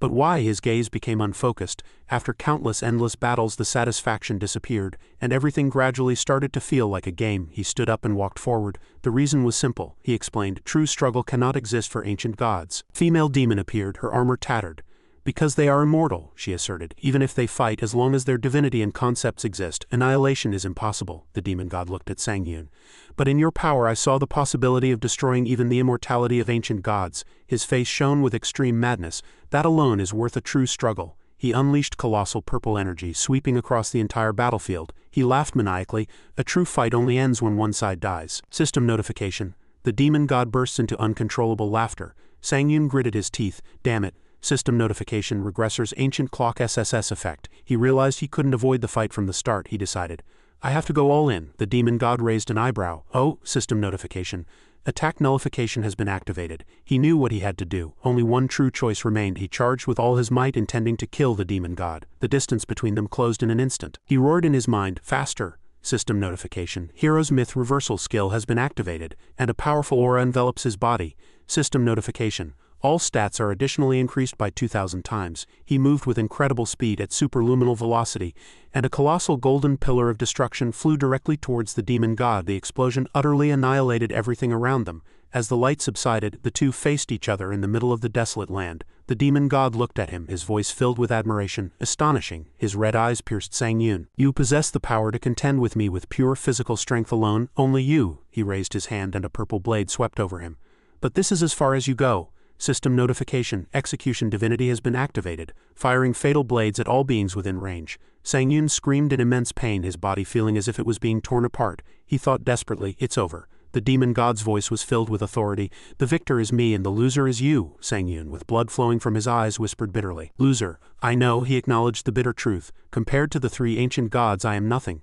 But why? His gaze became unfocused. After countless endless battles the satisfaction disappeared, and everything gradually started to feel like a game. He stood up and walked forward. The reason was simple, he explained. True struggle cannot exist for ancient gods. Female demon appeared, her armor tattered. Because they are immortal, she asserted. Even if they fight, as long as their divinity and concepts exist, annihilation is impossible. The demon god looked at Sang Yun. But in your power I saw the possibility of destroying even the immortality of ancient gods. His face shone with extreme madness. That alone is worth a true struggle. He unleashed colossal purple energy, sweeping across the entire battlefield. He laughed maniacally. A true fight only ends when one side dies. System notification. The demon god bursts into uncontrollable laughter. Sang Yun gritted his teeth. Damn it. System notification. Regressor's ancient clock SSS effect. He realized he couldn't avoid the fight from the start, he decided. I have to go all in. The demon god raised an eyebrow. Oh, system notification. Attack nullification has been activated. He knew what he had to do. Only one true choice remained. He charged with all his might, intending to kill the demon god. The distance between them closed in an instant. He roared in his mind, faster. System notification. Hero's myth reversal skill has been activated, and a powerful aura envelops his body. System notification. All stats are additionally increased by 2,000 times. He moved with incredible speed at superluminal velocity, and a colossal golden pillar of destruction flew directly towards the demon god. The explosion utterly annihilated everything around them. As the light subsided, the two faced each other in the middle of the desolate land. The demon god looked at him, his voice filled with admiration. Astonishing. His red eyes pierced Sang Yun. You possess the power to contend with me with pure physical strength alone. Only you. He raised his hand and a purple blade swept over him. But this is as far as you go. System notification. Execution divinity has been activated, firing fatal blades at all beings within range. Sang Yun screamed in immense pain, his body feeling as if it was being torn apart. He thought desperately, it's over. The demon god's voice was filled with authority. The victor is me and the loser is you, Sang Yun, with blood flowing from his eyes, whispered bitterly. Loser. I know, he acknowledged the bitter truth. Compared to the three ancient gods I am nothing.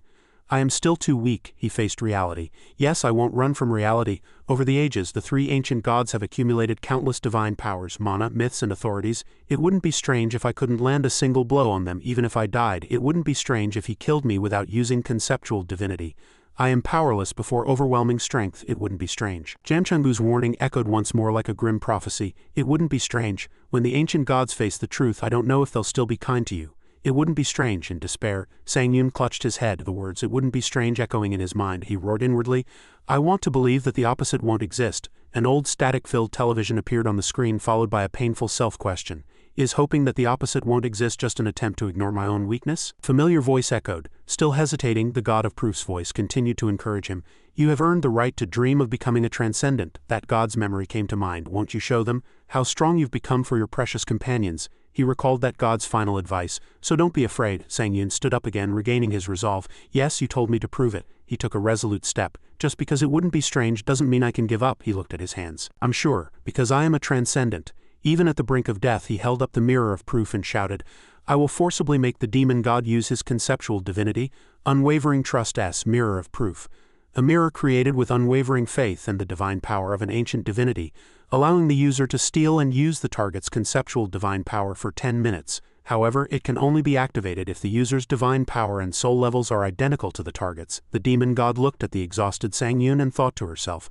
I am still too weak. He faced reality. Yes, I won't run from reality. Over the ages, the three ancient gods have accumulated countless divine powers, mana, myths, and authorities. It wouldn't be strange if I couldn't land a single blow on them even if I died. It wouldn't be strange if he killed me without using conceptual divinity. I am powerless before overwhelming strength. It wouldn't be strange. Jamchungu's warning echoed once more like a grim prophecy. It wouldn't be strange. When the ancient gods face the truth, I don't know if they'll still be kind to you. It wouldn't be strange. In despair, Sang Yun clutched his head, the words "it wouldn't be strange" echoing in his mind. He roared inwardly, I want to believe that the opposite won't exist. An old static-filled television appeared on the screen, followed by a painful self-question. Is hoping that the opposite won't exist just an attempt to ignore my own weakness? Familiar voice echoed. Still hesitating, the God of Proof's voice continued to encourage him. You have earned the right to dream of becoming a transcendent. That God's memory came to mind. Won't you show them how strong you've become for your precious companions? He recalled that God's final advice. So don't be afraid. Sang Yun stood up again, regaining his resolve. Yes, you told me to prove it. He took a resolute step. Just because it wouldn't be strange doesn't mean I can give up. He looked at his hands. I'm sure, because I am a transcendent. Even at the brink of death, he held up the mirror of proof and shouted, I will forcibly make the demon god use his conceptual divinity. Unwavering trust. Mirror of proof. A mirror created with unwavering faith and the divine power of an ancient divinity, allowing the user to steal and use the target's conceptual divine power for 10 minutes. However, it can only be activated if the user's divine power and soul levels are identical to the target's. The demon god looked at the exhausted Sang Yun and thought to herself,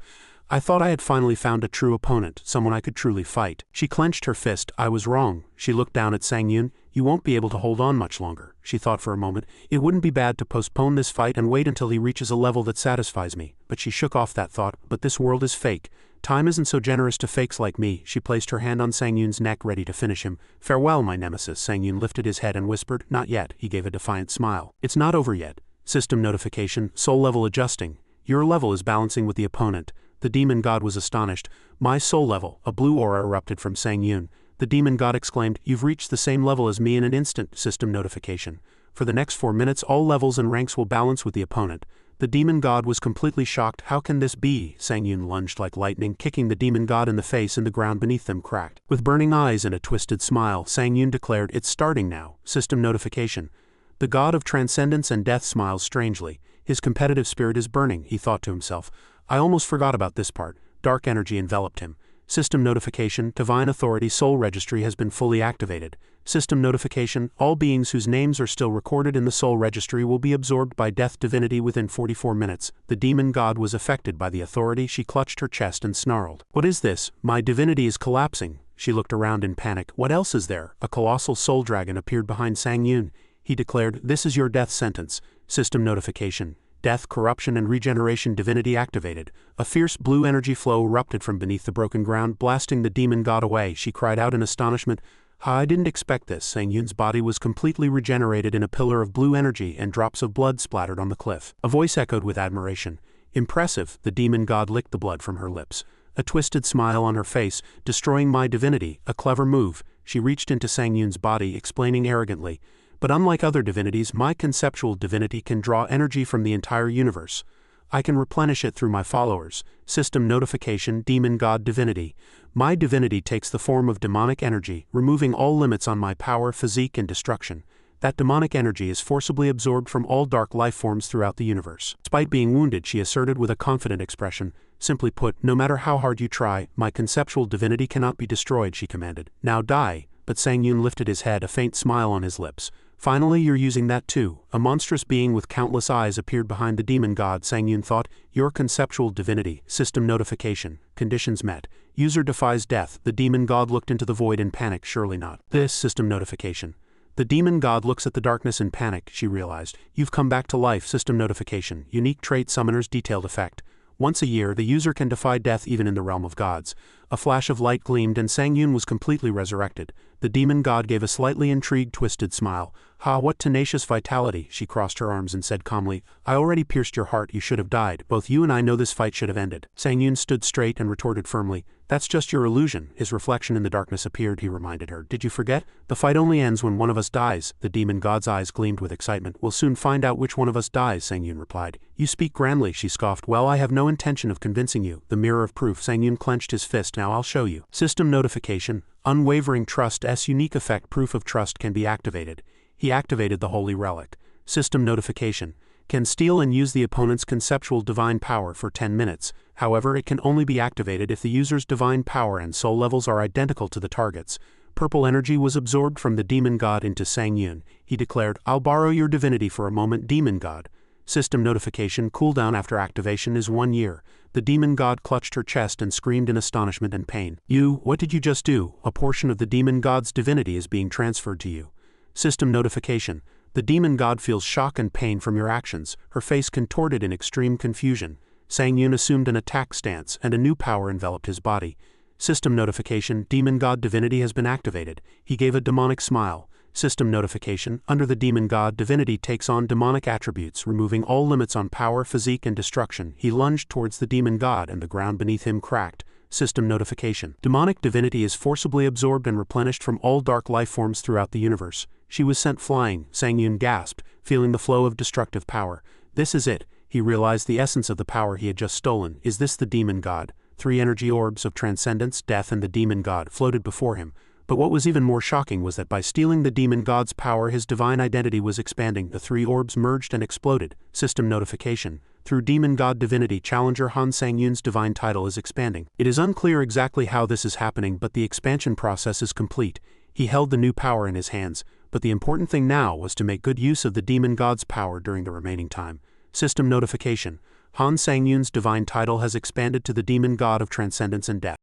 I thought I had finally found a true opponent, someone I could truly fight. She clenched her fist. I was wrong. She looked down at Sang Yun. You won't be able to hold on much longer. She thought for a moment. It wouldn't be bad to postpone this fight and wait until he reaches a level that satisfies me. But she shook off that thought. But this world is fake. Time isn't so generous to fakes like me. She placed her hand on Sang Yun's neck, ready to finish him. Farewell, my nemesis. Sang Yun lifted his head and whispered, Not yet. He gave a defiant smile. It's not over yet. System notification. Soul level adjusting. Your level is balancing with the opponent. The demon god was astonished. My soul level. A blue aura erupted from Sang Yun. The demon god exclaimed, You've reached the same level as me in an instant. System notification. For the next 4 minutes, all levels and ranks will balance with the opponent. The demon god was completely shocked. How can this be? Sang Yun lunged like lightning, kicking the demon god in the face, and the ground beneath them cracked. With burning eyes and a twisted smile, Sang Yun declared, It's starting now. System notification. The god of transcendence and death smiles strangely. His competitive spirit is burning, he thought to himself. I almost forgot about this part. dark energy enveloped him. System notification, Divine Authority Soul Registry has been fully activated. System notification, all beings whose names are still recorded in the Soul Registry will be absorbed by Death Divinity within 44 minutes. The demon god was affected by the authority. She clutched her chest and snarled. What is this? My divinity is collapsing. She looked around in panic. What else is there? A colossal soul dragon appeared behind Sang Yun. He declared, "This is your death sentence." System notification. Death, corruption, and regeneration divinity activated. A fierce blue energy flow erupted from beneath the broken ground, blasting the demon god away. She cried out in astonishment, I didn't expect this." Sang Yun's body was completely regenerated in a pillar of blue energy, and drops of blood splattered on the cliff. A voice echoed with admiration. "Impressive." The demon god licked the blood from her lips. A twisted smile on her face. "Destroying my divinity, a clever move." She reached into Sang Yun's body, explaining arrogantly, "But unlike other divinities, my conceptual divinity can draw energy from the entire universe. I can replenish it through my followers." System notification, Demon God Divinity. My divinity takes the form of demonic energy, removing all limits on my power, physique, and destruction. That demonic energy is forcibly absorbed from all dark life forms throughout the universe. Despite being wounded, she asserted with a confident expression, "Simply put, no matter how hard you try, my conceptual divinity cannot be destroyed," she commanded. "Now die." But Sang Yun lifted his head, a faint smile on his lips. "Finally, you're using that too." A monstrous being with countless eyes appeared behind the demon god. Sang Yun thought, "Your conceptual divinity." System notification. Conditions met. User defies death. The demon god looked into the void in panic. Surely not. This system notification. The demon god looks at the darkness in panic, she realized. "You've come back to life." System notification. Unique trait, Summoner's detailed effect. Once a year, the user can defy death even in the realm of gods. A flash of light gleamed and Sang Yun was completely resurrected. The demon god gave a slightly intrigued, twisted smile. "Ha, what tenacious vitality." She crossed her arms and said calmly, "I already pierced your heart. You should have died. Both you and I know this fight should have ended." Sang Yun stood straight and retorted firmly, "That's just your illusion." His reflection in the darkness appeared. He reminded her, "Did you forget? The fight only ends when one of us dies." The demon god's eyes gleamed with excitement. "We'll soon find out which one of us dies," Sang Yun replied. "You speak grandly," she scoffed. "Well, I have no intention of convincing you." The mirror of proof. Sang Yun clenched his fist. "Now I'll show you." System notification. Unwavering trust. Unique effect. Proof of trust can be activated. He activated the holy relic. System notification. Can steal and use the opponent's conceptual divine power for 10 minutes. However, it can only be activated if the user's divine power and soul levels are identical to the target's. Purple energy was absorbed from the demon god into Sang Yun. He declared, "I'll borrow your divinity for a moment, demon god." System notification. Cooldown after activation is 1 year. The demon god clutched her chest and screamed in astonishment and pain. What did you just do?" "A portion of the demon god's divinity is being transferred to you." System notification. The demon god feels shock and pain from your actions. Her face contorted in extreme confusion. Sang Yun assumed an attack stance, and a new power enveloped his body. System notification. Demon god divinity has been activated. He gave a demonic smile. System notification. Under the demon god, divinity takes on demonic attributes, removing all limits on power, physique, and destruction. He lunged towards the demon god, and the ground beneath him cracked. System notification. Demonic divinity is forcibly absorbed and replenished from all dark life forms throughout the universe. She was sent flying. Sang Yun gasped, feeling the flow of destructive power. This is it. He realized the essence of the power he had just stolen. Is this the demon god? 3 energy orbs of transcendence, death, and the demon god floated before him. But what was even more shocking was that by stealing the demon god's power, his divine identity was expanding. The 3 orbs merged and exploded. System notification. Through demon god divinity, challenger Han Sang Yun's divine title is expanding. It is unclear exactly how this is happening, but the expansion process is complete. He held the new power in his hands, but the important thing now was to make good use of the demon god's power during the remaining time. System notification. Han Sang Yun's divine title has expanded to the demon god of transcendence and death.